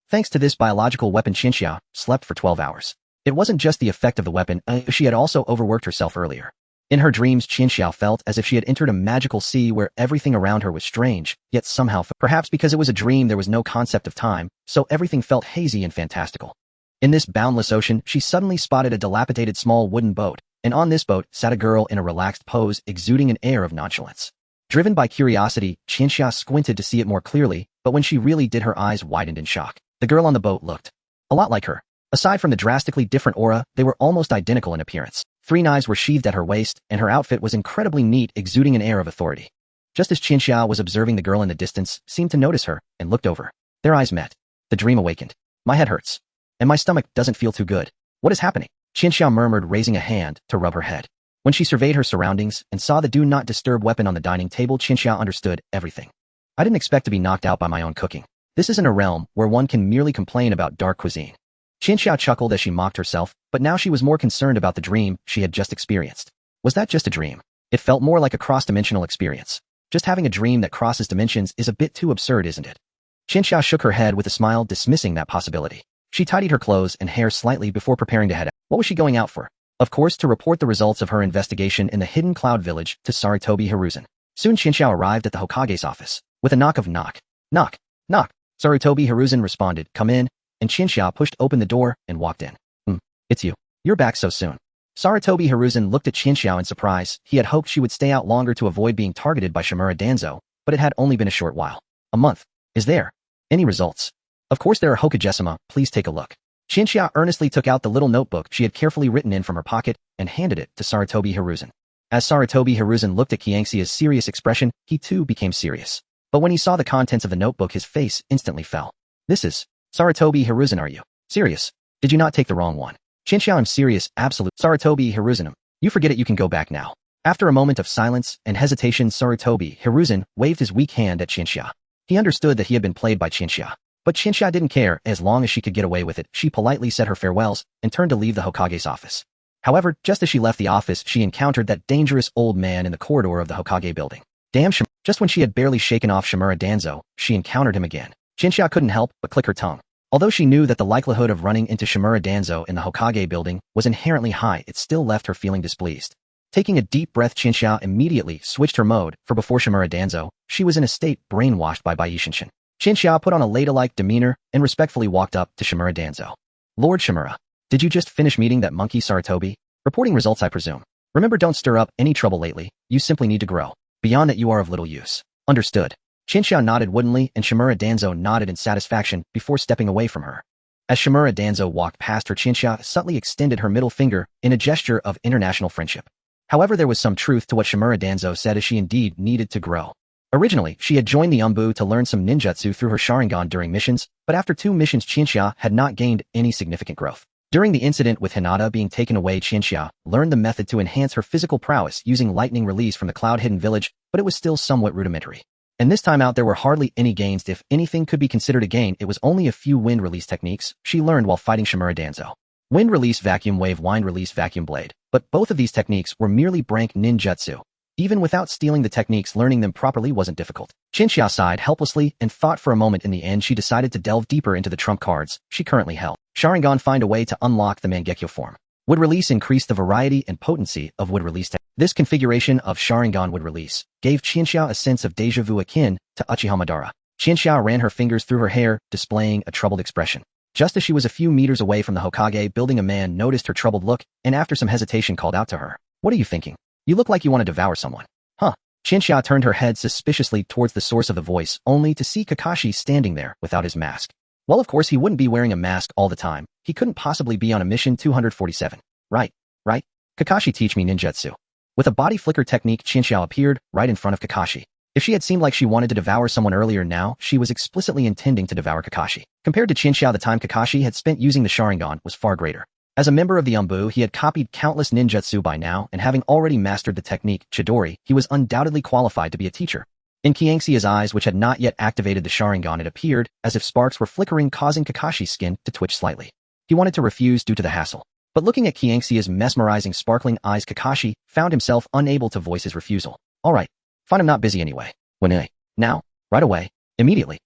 Thanks to this biological weapon, Chinxiao slept for 12 hours. It wasn't just the effect of the weapon, she had also overworked herself earlier. In her dreams, Chinxiao felt as if she had entered a magical sea where everything around her was strange, yet somehow, perhaps because it was a dream, there was no concept of time, so everything felt hazy and fantastical. In this boundless ocean, she suddenly spotted a dilapidated small wooden boat, and on this boat sat a girl in a relaxed pose, exuding an air of nonchalance. Driven by curiosity, Chinxiao squinted to see it more clearly, but when she really did, her eyes widened in shock. The girl on the boat looked a lot like her. Aside from the drastically different aura, they were almost identical in appearance. 3 knives were sheathed at her waist, and her outfit was incredibly neat, exuding an air of authority. Just as Chinxiao was observing, the girl in the distance seemed to notice her and looked over. Their eyes met. The dream awakened. My head hurts. And my stomach doesn't feel too good. What is happening? Chinxiao murmured, raising a hand to rub her head. When she surveyed her surroundings and saw the do not disturb weapon on the dining table, Chinxiao understood everything. I didn't expect to be knocked out by my own cooking. This isn't a realm where one can merely complain about dark cuisine. Chinxiao chuckled as she mocked herself, but now she was more concerned about the dream she had just experienced. Was that just a dream? It felt more like a cross-dimensional experience. Just having a dream that crosses dimensions is a bit too absurd, isn't it? Chinxiao shook her head with a smile, dismissing that possibility. She tidied her clothes and hair slightly before preparing to head out. What was she going out for? Of course, to report the results of her investigation in the hidden cloud village to Sarutobi Hiruzen. Soon Qianxiao arrived at the Hokage's office. With a knock. Knock. Knock. Sarutobi Hiruzen responded, "Come in," and Qianxiao pushed open the door and walked in. It's you. You're back so soon." Sarutobi Hiruzen looked at Qianxiao in surprise. He had hoped she would stay out longer to avoid being targeted by Shimura Danzo, but it had only been a short while. A month. Is there any results? Of course there are, Hokage-sama, please take a look. Qianxiao earnestly took out the little notebook she had carefully written in from her pocket and handed it to Sarutobi Hiruzen. As Sarutobi Hiruzen looked at Qianxia's serious expression, he too became serious. But when he saw the contents of the notebook, his face instantly fell. "This is Sarutobi Hiruzen, are you serious? Did you not take the wrong one?" "Qianxiao, I'm serious, absolute." "Sarutobi Hiruzen, you forget it, you can go back now." After a moment of silence and hesitation, Sarutobi Hiruzen waved his weak hand at Qianxiao. He understood that he had been played by Qianxiao. But Qianxiao didn't care. As long as she could get away with it, she politely said her farewells and turned to leave the Hokage's office. However, just as she left the office, she encountered that dangerous old man in the corridor of the Hokage building. Damn Shimura. Just when she had barely shaken off Shimura Danzo, she encountered him again. Qianxiao couldn't help but click her tongue. Although she knew that the likelihood of running into Shimura Danzo in the Hokage building was inherently high, it still left her feeling displeased. Taking a deep breath, Qianxiao immediately switched her mode, for before Shimura Danzo, she was in a state brainwashed by Babysitting. Qianxiao put on a ladylike demeanor and respectfully walked up to Shimura Danzo. "Lord Shimura, did you just finish meeting that monkey Sarutobi? Reporting results, I presume. Remember, don't stir up any trouble lately. You simply need to grow. Beyond that, you are of little use." "Understood." Qianxiao nodded woodenly and Shimura Danzo nodded in satisfaction before stepping away from her. As Shimura Danzo walked past her, Qianxiao subtly extended her middle finger in a gesture of international friendship. However, there was some truth to what Shimura Danzo said, as she indeed needed to grow. Originally, she had joined the Umbu to learn some ninjutsu through her Sharingan during missions, but after 2 missions Qianxiao had not gained any significant growth. During the incident with Hinata being taken away, Qianxiao learned the method to enhance her physical prowess using lightning release from the cloud-hidden village, but it was still somewhat rudimentary. And this time out there were hardly any gains. If anything could be considered a gain, it was only a few wind release techniques she learned while fighting Shimura Danzo. Wind release vacuum wave, wind release vacuum blade, but both of these techniques were merely brank ninjutsu. Even without stealing the techniques, learning them properly wasn't difficult. Qianxiao sighed helplessly and thought for a moment. In the end, she decided to delve deeper into the trump cards she currently held. Sharingan, find a way to unlock the Mangekyo form. Would release, increase the variety and potency of would release. This configuration of Sharingan would release gave Qianxiao a sense of deja vu akin to Uchiha Madara. Qianxiao ran her fingers through her hair, displaying a troubled expression. Just as she was a few meters away from the Hokage building, a man noticed her troubled look and after some hesitation called out to her. "What are you thinking? You look like you want to devour someone." "Huh?" Qianxiao turned her head suspiciously towards the source of the voice, only to see Kakashi standing there without his mask. Well, of course he wouldn't be wearing a mask all the time. He couldn't possibly be on a mission 247. Right. Kakashi, teach me ninjutsu." With a body flicker technique, Qianxiao appeared right in front of Kakashi. If she had seemed like she wanted to devour someone earlier, now she was explicitly intending to devour Kakashi. Compared to Qianxiao, the time Kakashi had spent using the Sharingan was far greater. As a member of the Umbu, he had copied countless ninjutsu by now, and having already mastered the technique Chidori, he was undoubtedly qualified to be a teacher. In Qianxia's eyes, which had not yet activated the Sharingan, it appeared as if sparks were flickering, causing Kakashi's skin to twitch slightly. He wanted to refuse due to the hassle. But looking at Qianxia's mesmerizing, sparkling eyes, Kakashi found himself unable to voice his refusal. "All right. Fine, I'm not busy anyway. When now? Right away. Immediately."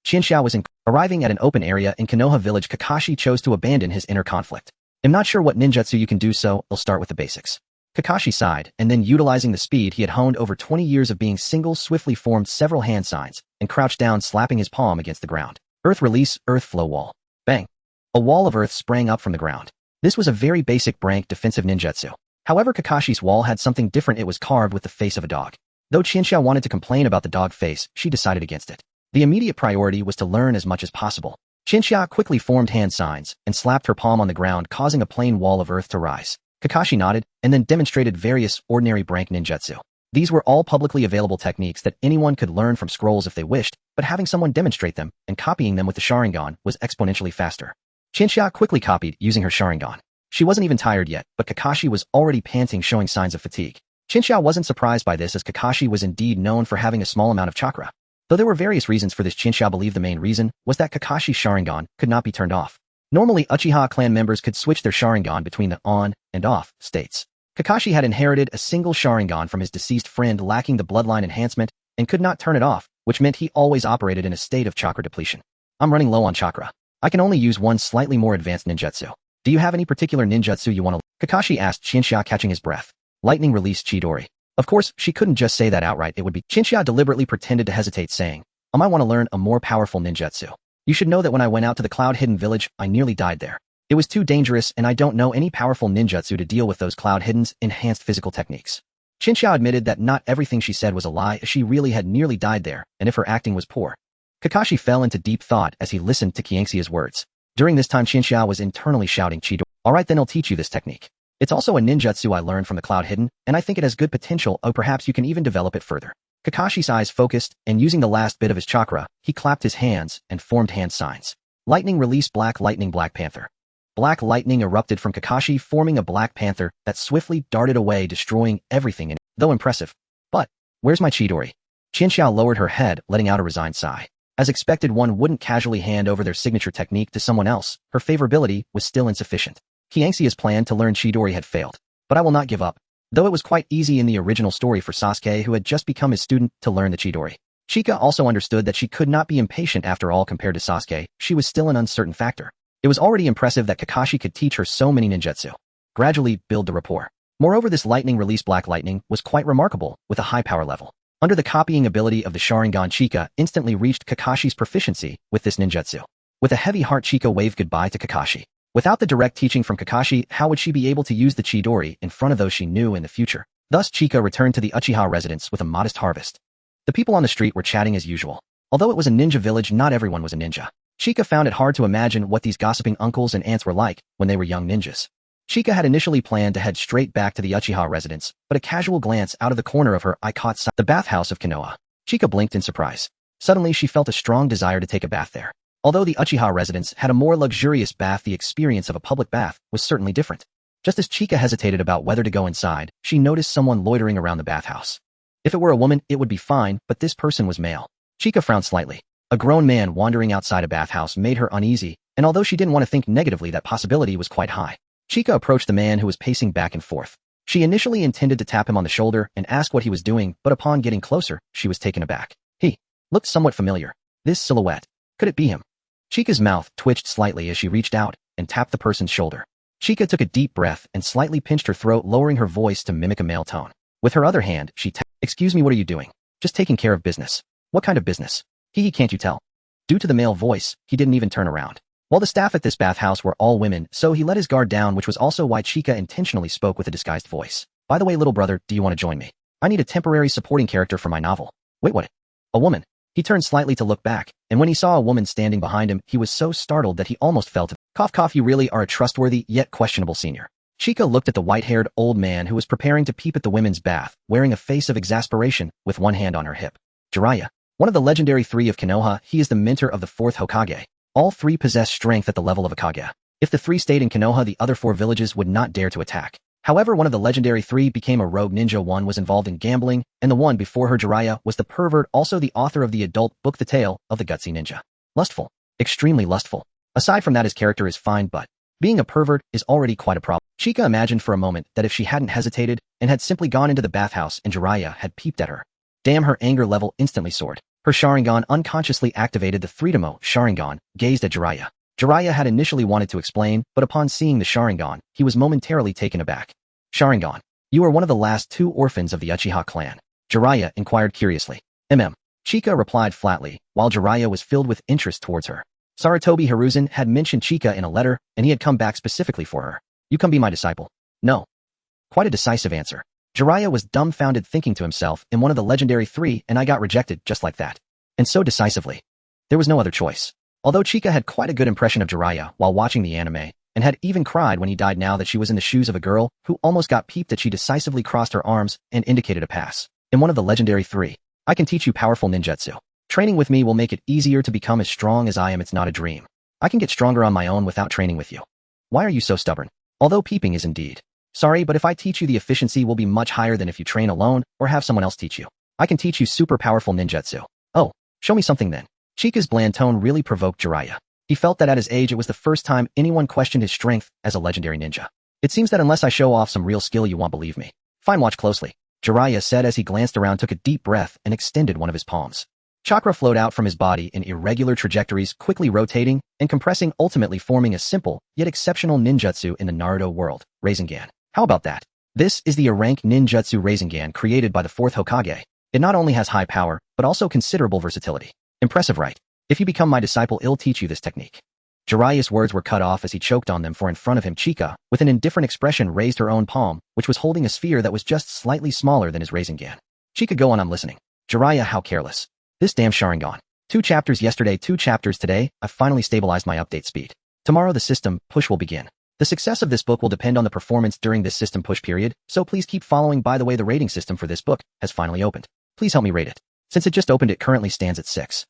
Qianxiao was arriving at an open area in Konoha village. Kakashi chose to abandon his inner conflict. "I'm not sure what ninjutsu you can do, so I'll start with the basics." Kakashi sighed, and then utilizing the speed he had honed over 20 years of being single, swiftly formed several hand signs and crouched down, slapping his palm against the ground. "Earth release, earth flow wall." Bang! A wall of earth sprang up from the ground. This was a very basic brank defensive ninjutsu. However, Kakashi's wall had something different. It was carved with the face of a dog. Though Qianxiao wanted to complain about the dog face, she decided against it. The immediate priority was to learn as much as possible. Qianxiao quickly formed hand signs and slapped her palm on the ground, causing a plain wall of earth to rise. Kakashi nodded and then demonstrated various ordinary brank ninjutsu. These were all publicly available techniques that anyone could learn from scrolls if they wished, but having someone demonstrate them and copying them with the Sharingan was exponentially faster. Qianxiao quickly copied using her Sharingan. She wasn't even tired yet, but Kakashi was already panting, showing signs of fatigue. Qianxiao wasn't surprised by this, as Kakashi was indeed known for having a small amount of chakra. Though there were various reasons for this, Qianxiao believed the main reason was that Kakashi's Sharingan could not be turned off. Normally, Uchiha clan members could switch their Sharingan between the on and off states. Kakashi had inherited a single Sharingan from his deceased friend, lacking the bloodline enhancement, and could not turn it off, which meant he always operated in a state of chakra depletion. "I'm running low on chakra. I can only use one slightly more advanced ninjutsu. Do you have any particular ninjutsu you want to?" Kakashi asked Shinshia, catching his breath. Lightning released Chidori. Of course, she couldn't just say that outright. It would be. Shinshia deliberately pretended to hesitate, saying, I might want to learn a more powerful ninjutsu. You should know that when I went out to the Cloud-Hidden village, I nearly died there. It was too dangerous, and I don't know any powerful ninjutsu to deal with those Cloud-Hidden's enhanced physical techniques. Shinshia admitted that not everything she said was a lie, as she really had nearly died there, and if her acting was poor. Kakashi fell into deep thought as he listened to Qianxia's words. During this time, Shinshia was internally shouting, Chidori. Alright, then I'll teach you this technique. It's also a ninjutsu I learned from the Cloud-Hidden, and I think it has good potential. Oh, perhaps you can even develop it further. Kakashi's eyes focused, and using the last bit of his chakra, he clapped his hands and formed hand signs. Lightning released Black Lightning Black Panther. Black lightning erupted from Kakashi, forming a Black Panther that swiftly darted away, destroying everything in it. Though impressive. But, where's my Chidori? Shinshia lowered her head, letting out a resigned sigh. As expected, one wouldn't casually hand over their signature technique to someone else. Her favorability was still insufficient. Qianxia's plan to learn Chidori had failed. But I will not give up. Though it was quite easy in the original story for Sasuke, who had just become his student, to learn the Chidori. Chika also understood that she could not be impatient after all. Compared to Sasuke, she was still an uncertain factor. It was already impressive that Kakashi could teach her so many ninjutsu. Gradually build the rapport. Moreover, this lightning release Black Lightning was quite remarkable, with a high power level. Under the copying ability of the Sharingan, Chika instantly reached Kakashi's proficiency with this ninjutsu. With a heavy heart, Chika waved goodbye to Kakashi. Without the direct teaching from Kakashi, how would she be able to use the Chidori in front of those she knew in the future? Thus, Chika returned to the Uchiha residence with a modest harvest. The people on the street were chatting as usual. Although it was a ninja village, not everyone was a ninja. Chika found it hard to imagine what these gossiping uncles and aunts were like when they were young ninjas. Chika had initially planned to head straight back to the Uchiha residence, but a casual glance out of the corner of her eye caught the bathhouse of Konoha. Chika blinked in surprise. Suddenly, she felt a strong desire to take a bath there. Although the Uchiha residence had a more luxurious bath, the experience of a public bath was certainly different. Just as Chika hesitated about whether to go inside, she noticed someone loitering around the bathhouse. If it were a woman, it would be fine, but this person was male. Chika frowned slightly. A grown man wandering outside a bathhouse made her uneasy, and although she didn't want to think negatively, that possibility was quite high. Chika approached the man who was pacing back and forth. She initially intended to tap him on the shoulder and ask what he was doing, but upon getting closer, she was taken aback. He looked somewhat familiar. This silhouette. Could it be him? Chika's mouth twitched slightly as she reached out and tapped the person's shoulder. Chika took a deep breath and slightly pinched her throat, lowering her voice to mimic a male tone. With her other hand, she tapped. Excuse me, what are you doing? Just taking care of business. What kind of business? Can't you tell? Due to the male voice, he didn't even turn around. Well, the staff at this bathhouse were all women, so he let his guard down, which was also why Chika intentionally spoke with a disguised voice. By the way, little brother, do you want to join me? I need a temporary supporting character for my novel. Wait, what? A woman? He turned slightly to look back, and when he saw a woman standing behind him, he was so startled that he almost fell to cough cough. You really are a trustworthy, yet questionable senior. Chika looked at the white-haired old man who was preparing to peep at the women's bath, wearing a face of exasperation, with one hand on her hip. Jiraiya. One of the legendary three of Konoha, he is the mentor of the fourth Hokage. All three possess strength at the level of a Kage. If the three stayed in Konoha, the other four villages would not dare to attack. However, one of the legendary three became a rogue ninja, one was involved in gambling, and the one before her, Jiraiya, was the pervert, also the author of the adult book The Tale of the Gutsy Ninja. Lustful. Extremely lustful. Aside from that, his character is fine, but being a pervert is already quite a problem. Chika imagined for a moment that if she hadn't hesitated and had simply gone into the bathhouse and Jiraiya had peeped at her, damn, her anger level instantly soared. Her Sharingan unconsciously activated. The Freedomo Sharingan gazed at Jiraiya. Jiraiya had initially wanted to explain, but upon seeing the Sharingan, he was momentarily taken aback. Sharingan, you are one of the last two orphans of the Uchiha clan. Jiraiya inquired curiously. Chika replied flatly, while Jiraiya was filled with interest towards her. Sarutobi Hiruzen had mentioned Chika in a letter, and he had come back specifically for her. You come be my disciple. No. Quite a decisive answer. Jiraiya was dumbfounded, thinking to himself, in one of the legendary three, and I got rejected just like that. And so decisively. There was no other choice. Although Chika had quite a good impression of Jiraiya while watching the anime, and had even cried when he died, now that she was in the shoes of a girl who almost got peeped at, she decisively crossed her arms and indicated a pass. In one of the legendary three, I can teach you powerful ninjutsu. Training with me will make it easier to become as strong as I am. It's not a dream. I can get stronger on my own without training with you. Why are you so stubborn? Although peeping is indeed. Sorry, but if I teach you, the efficiency will be much higher than if you train alone or have someone else teach you. I can teach you super powerful ninjutsu. Oh, show me something then. Chika's bland tone really provoked Jiraiya. He felt that at his age it was the first time anyone questioned his strength as a legendary ninja. It seems that unless I show off some real skill, you won't believe me. Fine, watch closely. Jiraiya said as he glanced around, took a deep breath, and extended one of his palms. Chakra flowed out from his body in irregular trajectories, quickly rotating and compressing, ultimately forming a simple, yet exceptional ninjutsu in the Naruto world, Rasengan. How about that? This is the rank ninjutsu Rasengan created by the 4th Hokage. It not only has high power, but also considerable versatility. Impressive, right? If you become my disciple, I'll teach you this technique. Jiraiya's words were cut off as he choked on them, for in front of him Chika, with an indifferent expression, raised her own palm, which was holding a sphere that was just slightly smaller than his Rasengan. Chika, go on, I'm listening. Jiraiya, how careless. This damn Sharingan. 2 chapters yesterday, 2 chapters today, I've finally stabilized my update speed. Tomorrow the system push will begin. The success of this book will depend on the performance during this system push period, so please keep following. By the way, the rating system for this book has finally opened. Please help me rate it. Since it just opened, it currently stands at 6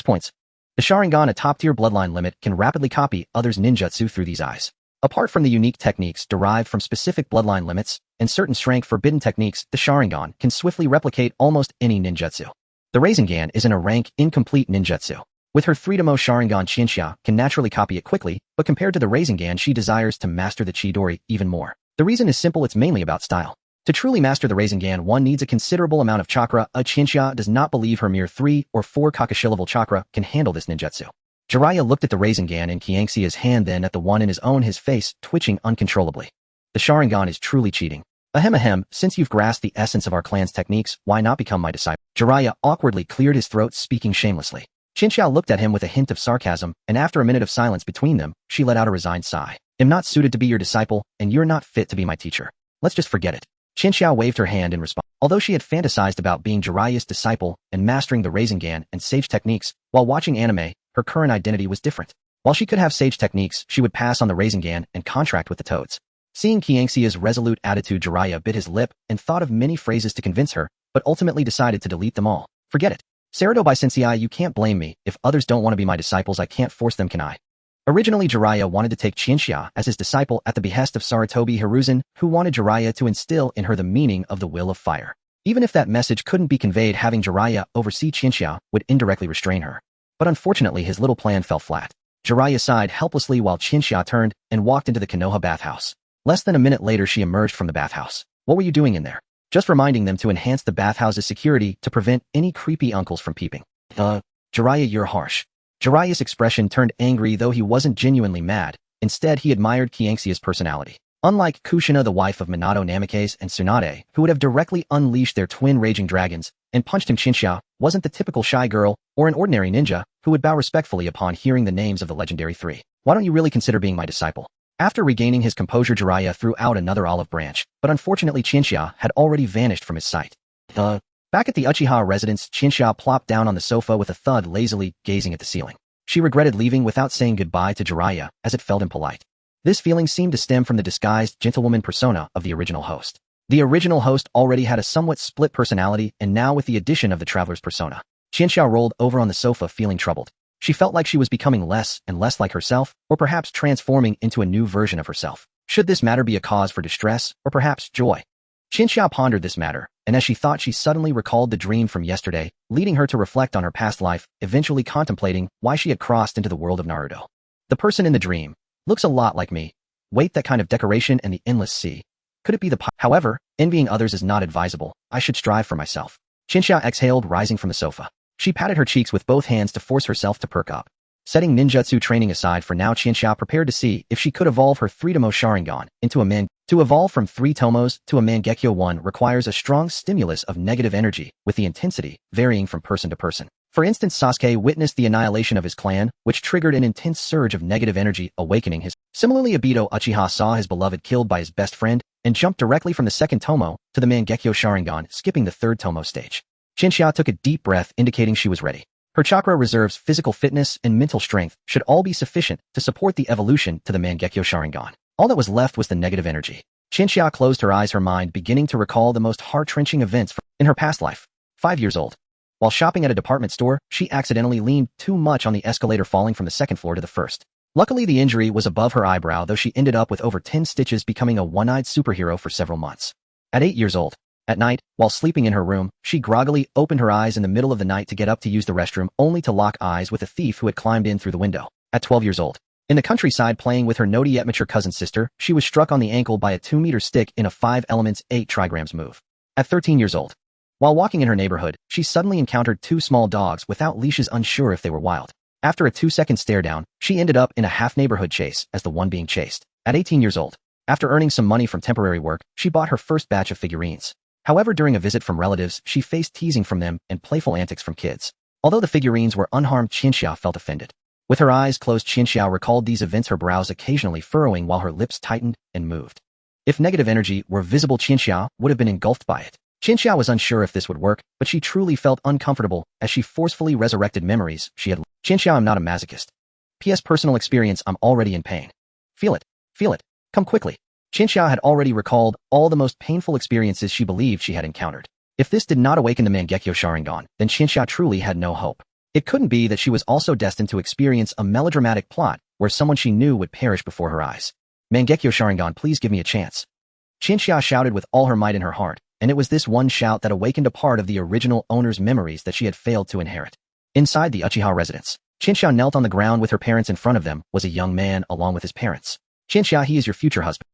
points. The Sharingan, a top-tier bloodline limit, can rapidly copy others' ninjutsu through these eyes. Apart from the unique techniques derived from specific bloodline limits and certain strength-forbidden techniques, the Sharingan can swiftly replicate almost any ninjutsu. The Rasengan is in a rank incomplete ninjutsu. With her 3-tomo Sharingan, Chinchia can naturally copy it quickly, but compared to the Rasengan, she desires to master the Chidori even more. The reason is simple, it's mainly about style. To truly master the Rasengan, one needs a considerable amount of chakra. A Chinchia does not believe her mere 3 or 4 Kakashi level chakra can handle this ninjutsu. Jiraiya looked at the Rasengan in Qianxia's hand, then at the one in his own, his face twitching uncontrollably. The Sharingan is truly cheating. Ahem, since you've grasped the essence of our clan's techniques, why not become my disciple? Jiraiya awkwardly cleared his throat, speaking shamelessly. Chinchia looked at him with a hint of sarcasm, and after a minute of silence between them, she let out a resigned sigh. I'm not suited to be your disciple, and you're not fit to be my teacher. Let's just forget it. Chinchia waved her hand in response. Although she had fantasized about being Jiraiya's disciple and mastering the Rasengan and sage techniques while watching anime, her current identity was different. While she could have sage techniques, she would pass on the Rasengan and contract with the Toads. Seeing Qianxia's resolute attitude, Jiraiya bit his lip and thought of many phrases to convince her, but ultimately decided to delete them all. Forget it. Sarado by Sensei, you can't blame me. If others don't want to be my disciples, I can't force them, can I? Originally, Jiraiya wanted to take Chinchia as his disciple at the behest of Sarutobi Hiruzen, who wanted Jiraiya to instill in her the meaning of the will of fire. Even if that message couldn't be conveyed, having Jiraiya oversee Chinchia would indirectly restrain her. But unfortunately, his little plan fell flat. Jiraiya sighed helplessly while Chinchia turned and walked into the Konoha bathhouse. Less than a minute later, she emerged from the bathhouse. What were you doing in there? Just reminding them to enhance the bathhouse's security to prevent any creepy uncles from peeping. Jiraiya, you're harsh. Jiraiya's expression turned angry, though he wasn't genuinely mad. Instead, he admired Qianxia's personality. Unlike Kushina, the wife of Minato Namikaze and Tsunade, who would have directly unleashed their twin raging dragons and punched him, Chinchia wasn't the typical shy girl or an ordinary ninja who would bow respectfully upon hearing the names of the legendary 3. Why don't you really consider being my disciple? After regaining his composure, Jiraiya threw out another olive branch, but unfortunately Chinchia had already vanished from his sight. Back at the Uchiha residence, Chinchia plopped down on the sofa with a thud, lazily gazing at the ceiling. She regretted leaving without saying goodbye to Jiraiya, as it felt impolite. This feeling seemed to stem from the disguised gentlewoman persona of the original host. The original host already had a somewhat split personality, and now with the addition of the traveler's persona, Chinchia rolled over on the sofa feeling troubled. She felt like she was becoming less and less like herself, or perhaps transforming into a new version of herself. Should this matter be a cause for distress, or perhaps joy? Chinchia pondered this matter, and as she thought, she suddenly recalled the dream from yesterday, leading her to reflect on her past life, eventually contemplating why she had crossed into the world of Naruto. The person in the dream looks a lot like me. Wait, that kind of decoration and the endless sea. Could it be the However, envying others is not advisable. I should strive for myself. Chinchia exhaled, rising from the sofa. She patted her cheeks with both hands to force herself to perk up. Setting ninjutsu training aside for now, Chinchia prepared to see if she could evolve her 3-tomo Sharingan into a man. To evolve from 3 tomos to a Mangekyo 1 requires a strong stimulus of negative energy, with the intensity varying from person to person. For instance, Sasuke witnessed the annihilation of his clan, which triggered an intense surge of negative energy, awakening his. Similarly, Obito Uchiha saw his beloved killed by his best friend and jumped directly from the 2nd tomo to the Mangekyo Sharingan, skipping the 3rd tomo stage. Chinchia took a deep breath, indicating she was ready. Her chakra reserves, physical fitness, and mental strength should all be sufficient to support the evolution to the Mangekyo Sharingan. All that was left was the negative energy. Chinchia closed her eyes, her mind beginning to recall the most heart-wrenching events in her past life. 5 years old. While shopping at a department store, she accidentally leaned too much on the escalator, falling from the 2nd floor to the 1st. Luckily, the injury was above her eyebrow, though she ended up with over 10 stitches, becoming a one-eyed superhero for several months. At 8 years old. At night, while sleeping in her room, she groggily opened her eyes in the middle of the night to get up to use the restroom, only to lock eyes with a thief who had climbed in through the window. At 12 years old. In the countryside, playing with her naughty yet mature cousin sister, she was struck on the ankle by a 2-meter stick in a 5 elements 8 trigrams move. At 13 years old. While walking in her neighborhood, she suddenly encountered two small dogs without leashes, unsure if they were wild. After a 2-second stare down, she ended up in a half-neighborhood chase as the one being chased. At 18 years old, after earning some money from temporary work, she bought her first batch of figurines. However, during a visit from relatives, she faced teasing from them and playful antics from kids. Although the figurines were unharmed, Qianxia felt offended. With her eyes closed, Qianxia recalled these events, her brows occasionally furrowing while her lips tightened and moved. If negative energy were visible, Qianxia would have been engulfed by it. Qianxia was unsure if this would work, but she truly felt uncomfortable as she forcefully resurrected memories she had. Qianxia, I'm not a masochist. P.S. Personal experience, I'm already in pain. Feel it. Feel it. Come quickly. Qianxia had already recalled all the most painful experiences she believed she had encountered. If this did not awaken the Mangekyo Sharingan, then Qianxia truly had no hope. It couldn't be that she was also destined to experience a melodramatic plot where someone she knew would perish before her eyes. Mangekyo Sharingan, please give me a chance. Qianxia shouted with all her might in her heart, and it was this one shout that awakened a part of the original owner's memories that she had failed to inherit. Inside the Uchiha residence, Qianxia knelt on the ground with her parents in front of them was a young man along with his parents. Qianxia, he is your future husband.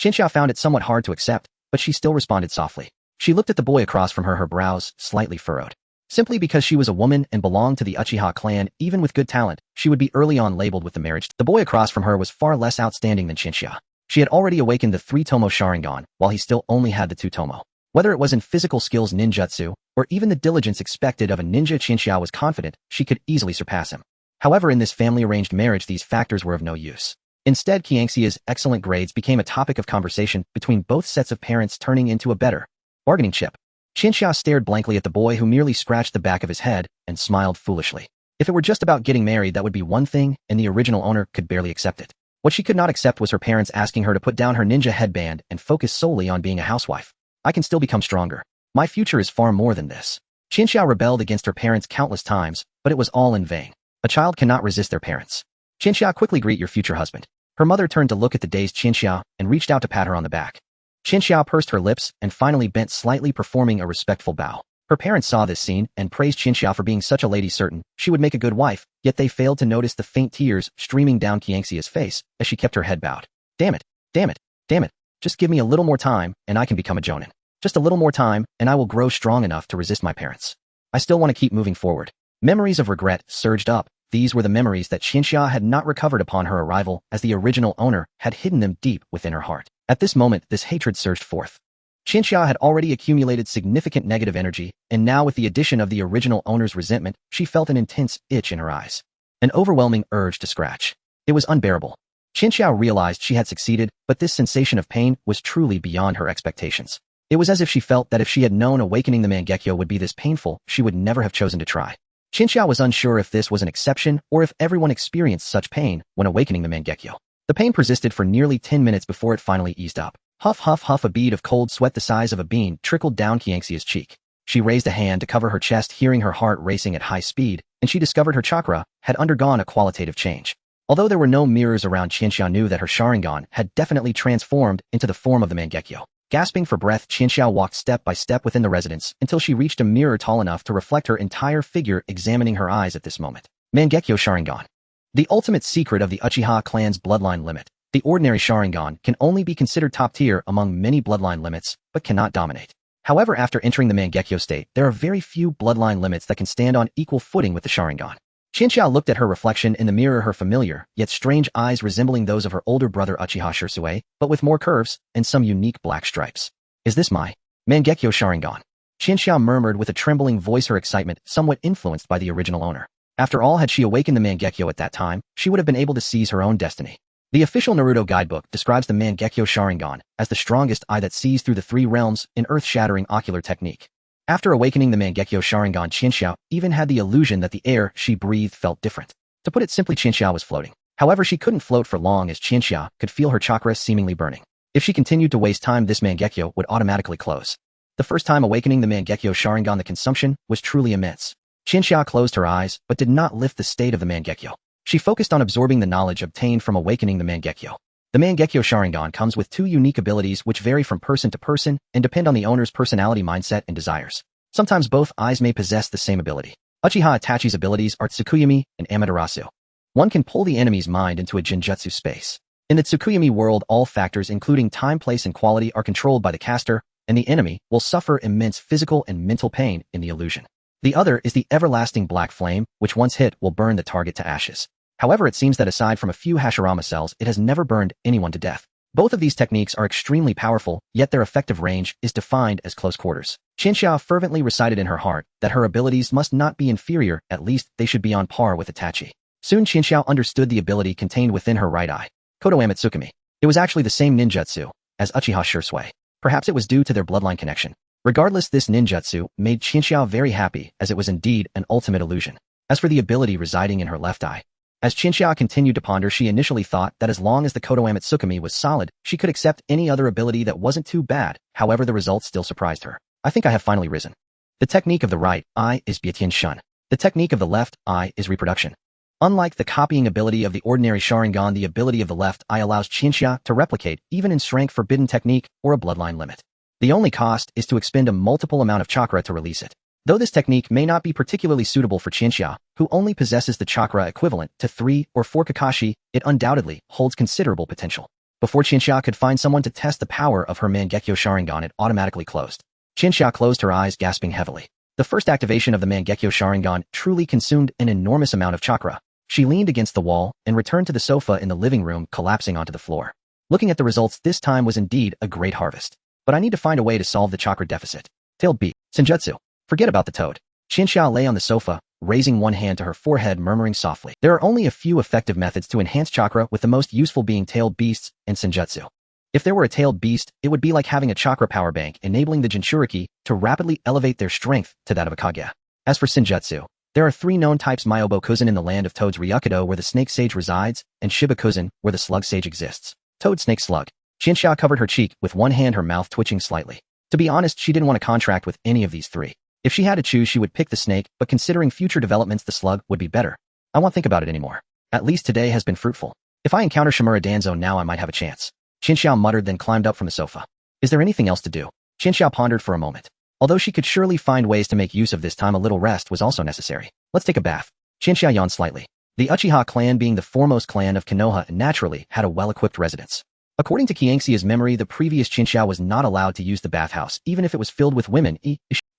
Qianxia found it somewhat hard to accept, but she still responded softly. She looked at the boy across from her brows slightly furrowed. Simply because she was a woman and belonged to the Uchiha clan, even with good talent, she would be early on labeled with the marriage. The boy across from her was far less outstanding than Qianxia. She had already awakened the 3-tomo Sharingan, while he still only had the 2-tomo. Whether it was in physical skills ninjutsu, or even the diligence expected of a ninja, Qianxia was confident she could easily surpass him. However, in this family-arranged marriage, these factors were of no use. Instead, Qianxia's excellent grades became a topic of conversation between both sets of parents, turning into a better bargaining chip. Qianxia stared blankly at the boy, who merely scratched the back of his head and smiled foolishly. If it were just about getting married, that would be one thing, and the original owner could barely accept it. What she could not accept was her parents asking her to put down her ninja headband and focus solely on being a housewife. I can still become stronger. My future is far more than this. Qianxia rebelled against her parents countless times, but it was all in vain. A child cannot resist their parents. Qianxia, quickly greet your future husband. Her mother turned to look at the dazed Qianxia and reached out to pat her on the back. Qianxia pursed her lips and finally bent slightly, performing a respectful bow. Her parents saw this scene and praised Qianxia for being such a lady, certain she would make a good wife, yet they failed to notice the faint tears streaming down Qianxia's face as she kept her head bowed. Damn it, damn it, damn it. Just give me a little more time and I can become a jonin. Just a little more time and I will grow strong enough to resist my parents. I still want to keep moving forward. Memories of regret surged up. These were the memories that Qianxia had not recovered upon her arrival, as the original owner had hidden them deep within her heart. At this moment, this hatred surged forth. Qianxia had already accumulated significant negative energy, and now with the addition of the original owner's resentment, she felt an intense itch in her eyes. An overwhelming urge to scratch. It was unbearable. Qianxia realized she had succeeded, but this sensation of pain was truly beyond her expectations. It was as if she felt that if she had known awakening the Mangekyo would be this painful, she would never have chosen to try. Qianxia was unsure if this was an exception or if everyone experienced such pain when awakening the Mangekyo. The pain persisted for nearly 10 minutes before it finally eased up. Huff, huff, huff, a bead of cold sweat the size of a bean trickled down Qianxia's cheek. She raised a hand to cover her chest, hearing her heart racing at high speed, and she discovered her chakra had undergone a qualitative change. Although there were no mirrors around, Qianxia knew that her Sharingan had definitely transformed into the form of the Mangekyo. Gasping for breath, Qianxia walked step by step within the residence until she reached a mirror tall enough to reflect her entire figure, examining her eyes at this moment. Mangekyo Sharingan. The ultimate secret of the Uchiha clan's bloodline limit. The ordinary Sharingan can only be considered top tier among many bloodline limits, but cannot dominate. However, after entering the Mangekyo state, there are very few bloodline limits that can stand on equal footing with the Sharingan. Qianxia looked at her reflection in the mirror, her familiar, yet strange eyes resembling those of her older brother Uchiha Shisui, but with more curves and some unique black stripes. Is this my Mangekyo Sharingan? Qianxia murmured with a trembling voice, her excitement somewhat influenced by the original owner. After all, had she awakened the Mangekyo at that time, she would have been able to seize her own destiny. The official Naruto guidebook describes the Mangekyo Sharingan as the strongest eye that sees through the 3 realms, in earth-shattering ocular technique. After awakening the Mangekyo Sharingan, Qianxia even had the illusion that the air she breathed felt different. To put it simply, Qianxia was floating. However, she couldn't float for long, as Qianxia could feel her chakra seemingly burning. If she continued to waste time, this Mangekyo would automatically close. The first time awakening the Mangekyo Sharingan, the consumption was truly immense. Qianxia closed her eyes, but did not lift the state of the Mangekyo. She focused on absorbing the knowledge obtained from awakening the Mangekyo. The Mangekyo Sharingan comes with 2 unique abilities which vary from person to person and depend on the owner's personality, mindset, and desires. Sometimes both eyes may possess the same ability. Uchiha Itachi's abilities are Tsukuyami and Amaterasu. One can pull the enemy's mind into a genjutsu space. In the Tsukuyami world, all factors including time, place, and quality are controlled by the caster, and the enemy will suffer immense physical and mental pain in the illusion. The other is the everlasting black flame, which once hit will burn the target to ashes. However, it seems that aside from a few Hashirama cells, it has never burned anyone to death. Both of these techniques are extremely powerful, yet their effective range is defined as close quarters. Qianxia fervently recited in her heart that her abilities must not be inferior, at least they should be on par with Itachi. Soon Qianxia understood the ability contained within her right eye, Kodoame Tsukumi. It was actually the same ninjutsu as Uchiha Shursui. Perhaps it was due to their bloodline connection. Regardless, this ninjutsu made Qianxia very happy, as it was indeed an ultimate illusion. As for the ability residing in her left eye, as Qianxia continued to ponder, she initially thought that as long as the Kodoame Tsukumi was solid, she could accept any other ability that wasn't too bad. However, the results still surprised her. I think I have finally risen. The technique of the right eye is Bietian Shun. The technique of the left eye is reproduction. Unlike the copying ability of the ordinary Sharingan, the ability of the left eye allows Qianxia to replicate even in strength forbidden technique or a bloodline limit. The only cost is to expend a multiple amount of chakra to release it. Though this technique may not be particularly suitable for Qianxia, who only possesses the chakra equivalent to 3 or 4 Kakashi, it undoubtedly holds considerable potential. Before Qianxia could find someone to test the power of her Mangekyo Sharingan, it automatically closed. Qianxia closed her eyes, gasping heavily. The first activation of the Mangekyo Sharingan truly consumed an enormous amount of chakra. She leaned against the wall and returned to the sofa in the living room, collapsing onto the floor. Looking at the results, this time was indeed a great harvest. But I need to find a way to solve the chakra deficit. Tailed B. Senjutsu. Forget about the toad. Qianxia lay on the sofa, raising one hand to her forehead, murmuring softly. There are only a few effective methods to enhance chakra, with the most useful being tailed beasts and senjutsu. If there were a tailed beast, it would be like having a chakra power bank, enabling the Jinchuriki to rapidly elevate their strength to that of a Kage. As for senjutsu, there are 3 known types: Myobo-kuzen in the land of toads, Ryukido where the snake sage resides, and Shiba-kuzen where the slug sage exists. Toad, snake, slug. Qianxia covered her cheek with one hand, her mouth twitching slightly. To be honest, she didn't want to contract with any of these 3. If she had to choose, she would pick the snake, but considering future developments, the slug would be better. I won't think about it anymore. At least today has been fruitful. If I encounter Shimura Danzo now, I might have a chance. Qianxia muttered, then climbed up from the sofa. Is there anything else to do? Qianxia pondered for a moment. Although she could surely find ways to make use of this time, a little rest was also necessary. Let's take a bath. Qianxia yawned slightly. The Uchiha clan, being the foremost clan of Konoha, naturally had a well-equipped residence. According to Qianxia's memory, the previous Qianxia was not allowed to use the bathhouse, even if it was filled with women.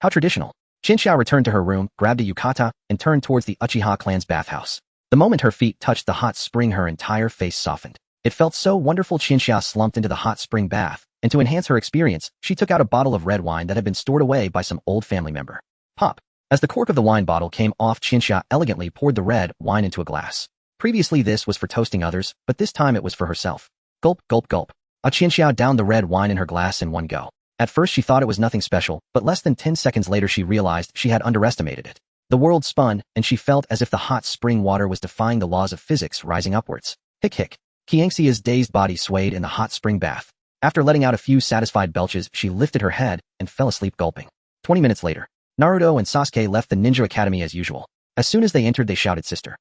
How traditional. Qianxia returned to her room, grabbed a yukata, and turned towards the Uchiha clan's bathhouse. The moment her feet touched the hot spring, her entire face softened. It felt so wonderful. Qianxia slumped into the hot spring bath, and to enhance her experience, she took out a bottle of red wine that had been stored away by some old family member. Pop. As the cork of the wine bottle came off, Qianxia elegantly poured the red wine into a glass. Previously this was for toasting others, but this time it was for herself. Gulp, gulp, gulp. Qianxia downed the red wine in her glass in one go. At first she thought it was nothing special, but less than 10 seconds later she realized she had underestimated it. The world spun, and she felt as if the hot spring water was defying the laws of physics, rising upwards. Hick hick. Qianxia's dazed body swayed in the hot spring bath. After letting out a few satisfied belches, she lifted her head and fell asleep, gulping. 20 minutes later, Naruto and Sasuke left the ninja academy as usual. As soon as they entered, they shouted, "Sister."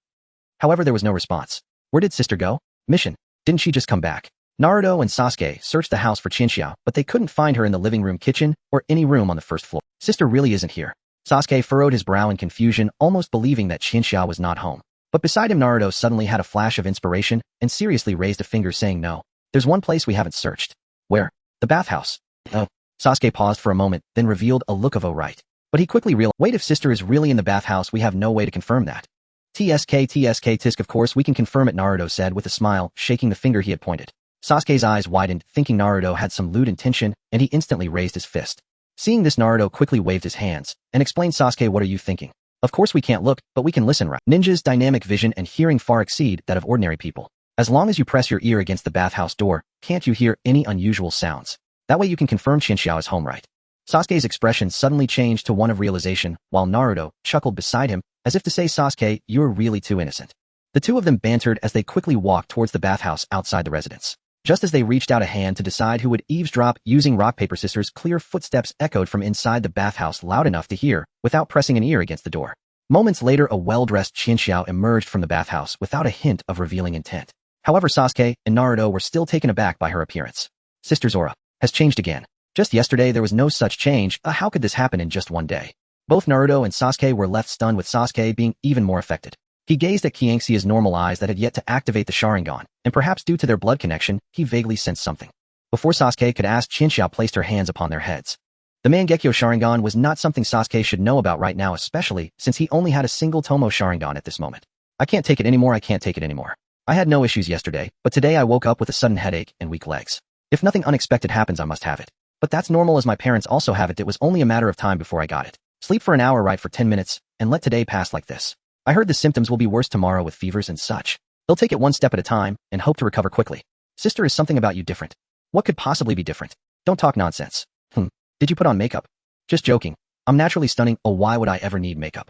However, there was no response. Where did Sister go? Mission. Didn't she just come back? Naruto and Sasuke searched the house for Qianxia, but they couldn't find her in the living room, kitchen, or any room on the first floor. Sister really isn't here. Sasuke furrowed his brow in confusion, almost believing that Qianxia was not home. But beside him, Naruto suddenly had a flash of inspiration and seriously raised a finger, saying, "No. There's one place we haven't searched." "Where?" "The bathhouse." "Oh." Sasuke paused for a moment, then revealed a look of "oh right." But he quickly realized, "Wait, if Sister is really in the bathhouse, we have no way to confirm that." "TSK tisk, of course we can confirm it," Naruto said with a smile, shaking the finger he had pointed. Sasuke's eyes widened, thinking Naruto had some lewd intention, and he instantly raised his fist. Seeing this, Naruto quickly waved his hands and explained, "Sasuke, what are you thinking? Of course we can't look, but we can listen, right? Ninjas' dynamic vision and hearing far exceed that of ordinary people. As long as you press your ear against the bathhouse door, can't you hear any unusual sounds? That way you can confirm Qianxia is home, right?" Sasuke's expression suddenly changed to one of realization, while Naruto chuckled beside him, as if to say, "Sasuke, you're really too innocent." The two of them bantered as they quickly walked towards the bathhouse outside the residence. Just as they reached out a hand to decide who would eavesdrop, using rock, paper, scissors, clear footsteps echoed from inside the bathhouse loud enough to hear, without pressing an ear against the door. Moments later, a well-dressed Qianxia emerged from the bathhouse without a hint of revealing intent. However, Sasuke and Naruto were still taken aback by her appearance. Sister's aura has changed again. Just yesterday there was no such change. How could this happen in just one day? Both Naruto and Sasuke were left stunned, with Sasuke being even more affected. He gazed at Qianxia's normal eyes that had yet to activate the Sharingan, and perhaps due to their blood connection, he vaguely sensed something. Before Sasuke could ask, Chinchou placed her hands upon their heads. The Mangekyo Sharingan was not something Sasuke should know about right now, especially since he only had a single Tomo Sharingan at this moment. I can't take it anymore, I can't take it anymore. I had no issues yesterday, but today I woke up with a sudden headache and weak legs. If nothing unexpected happens, I must have it. But that's normal, as my parents also have it. It was only a matter of time before I got it. Sleep for an hour, right for 10 minutes, and let today pass like this. I heard the symptoms will be worse tomorrow with fevers and such. They'll take it one step at a time and hope to recover quickly. Sister, is something about you different? What could possibly be different? Don't talk nonsense. Did you put on makeup? Just joking. I'm naturally stunning. Oh, why would I ever need makeup?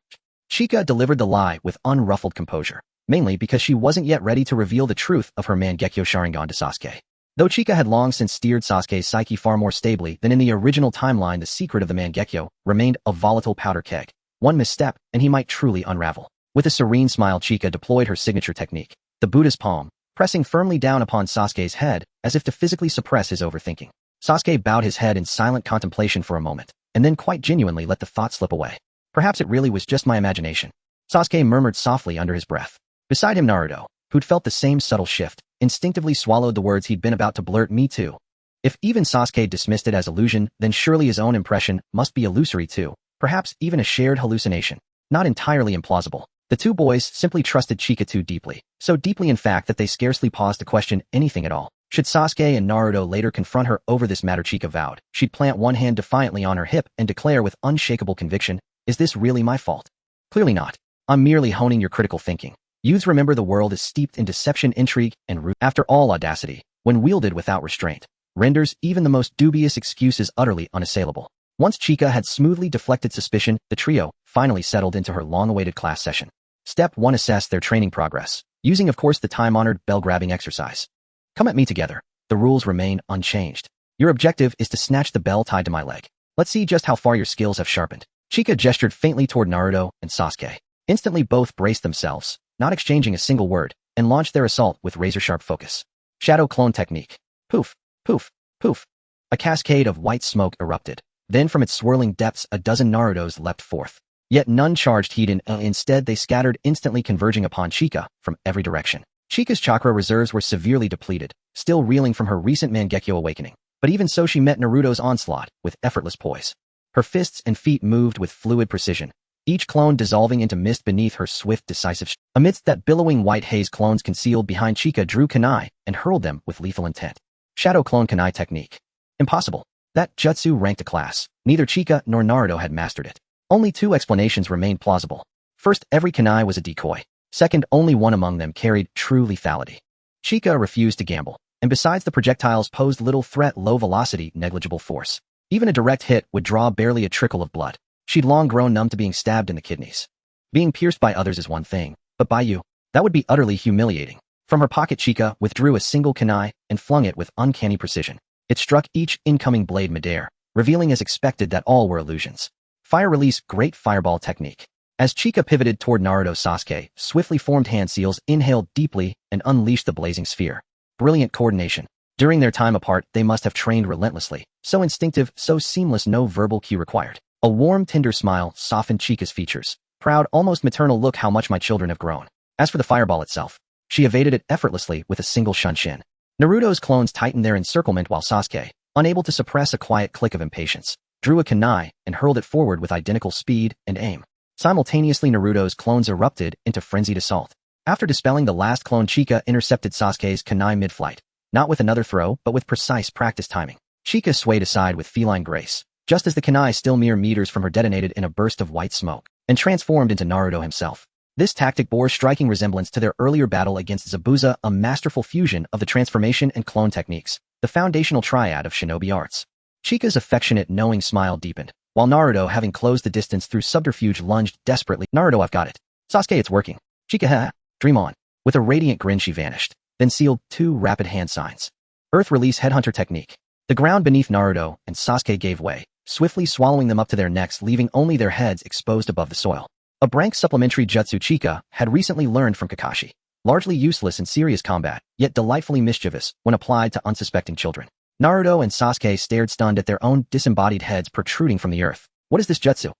Chika delivered the lie with unruffled composure, mainly because she wasn't yet ready to reveal the truth of her Mangekyo Sharingan to Sasuke. Though Chika had long since steered Sasuke's psyche far more stably than in the original timeline, the secret of the Mangekyo remained a volatile powder keg. One misstep, and he might truly unravel. With a serene smile, Chika deployed her signature technique, the Buddha's palm, pressing firmly down upon Sasuke's head as if to physically suppress his overthinking. Sasuke bowed his head in silent contemplation for a moment, and then quite genuinely let the thought slip away. Perhaps it really was just my imagination. Sasuke murmured softly under his breath. Beside him, Naruto, who'd felt the same subtle shift, instinctively swallowed the words he'd been about to blurt. Me too. If even Sasuke dismissed it as illusion, then surely his own impression must be illusory too, perhaps even a shared hallucination. Not entirely implausible. The two boys simply trusted Chika too deeply, so deeply in fact that they scarcely paused to question anything at all. Should Sasuke and Naruto later confront her over this matter, Chika vowed she'd plant one hand defiantly on her hip and declare with unshakable conviction, "Is this really my fault? Clearly not. I'm merely honing your critical thinking. Youths, remember, the world is steeped in deception, intrigue, and rude. After all, audacity, when wielded without restraint, renders even the most dubious excuses utterly unassailable." Once Chika had smoothly deflected suspicion, the trio finally settled into her long-awaited class session. Step 1. Assess their training progress, using of course the time-honored bell-grabbing exercise. Come at me together. The rules remain unchanged. Your objective is to snatch the bell tied to my leg. Let's see just how far your skills have sharpened. Chika gestured faintly toward Naruto and Sasuke. Instantly both braced themselves, not exchanging a single word, and launched their assault with razor-sharp focus. Shadow clone technique. Poof, poof, poof. A cascade of white smoke erupted. Then from its swirling depths a dozen Narutos leapt forth. Yet none charged heat, and instead they scattered, instantly converging upon Chika from every direction. Chika's chakra reserves were severely depleted, still reeling from her recent Mangekyo awakening. But even so, she met Naruto's onslaught with effortless poise. Her fists and feet moved with fluid precision, each clone dissolving into mist beneath her swift, decisive Amidst that billowing white haze, clones concealed behind Chika drew kunai and hurled them with lethal intent. Shadow clone kunai technique. Impossible. That jutsu ranked a class. Neither Chika nor Naruto had mastered it. Only two explanations remained plausible. First, every kunai was a decoy. Second, only one among them carried true lethality. Chika refused to gamble, and besides, the projectiles posed little threat: low velocity, negligible force. Even a direct hit would draw barely a trickle of blood. She'd long grown numb to being stabbed in the kidneys. Being pierced by others is one thing, but by you, that would be utterly humiliating. From her pocket, Chika withdrew a single kunai and flung it with uncanny precision. It struck each incoming blade midair, revealing as expected that all were illusions. Fire release, great fireball technique. As Chika pivoted toward Naruto, Sasuke swiftly formed hand seals, inhaled deeply, and unleashed the blazing sphere. Brilliant coordination. During their time apart, they must have trained relentlessly. So instinctive, so seamless, no verbal cue required. A warm, tender smile softened Chika's features. Proud, almost maternal look. How much my children have grown. As for the fireball itself, she evaded it effortlessly with a single shunshin. Naruto's clones tightened their encirclement while Sasuke, unable to suppress a quiet click of impatience, drew a kunai and hurled it forward with identical speed and aim. Simultaneously, Naruto's clones erupted into frenzied assault. After dispelling the last clone, Chika intercepted Sasuke's kunai mid-flight, not with another throw, but with precise practice timing. Chika swayed aside with feline grace, just as the kunai, still mere meters from her, detonated in a burst of white smoke, and transformed into Naruto himself. This tactic bore striking resemblance to their earlier battle against Zabuza, a masterful fusion of the transformation and clone techniques, the foundational triad of shinobi arts. Chika's affectionate, knowing smile deepened, while Naruto, having closed the distance through subterfuge, lunged desperately. Naruto, I've got it. Sasuke, it's working. Chika, ha, dream on. With a radiant grin, she vanished, then sealed two rapid hand signs. Earth release, headhunter technique. The ground beneath Naruto and Sasuke gave way, swiftly swallowing them up to their necks, leaving only their heads exposed above the soil. A brank supplementary jutsu Chika had recently learned from Kakashi, largely useless in serious combat, yet delightfully mischievous when applied to unsuspecting children. Naruto and Sasuke stared stunned at their own disembodied heads protruding from the earth. What is this jutsu?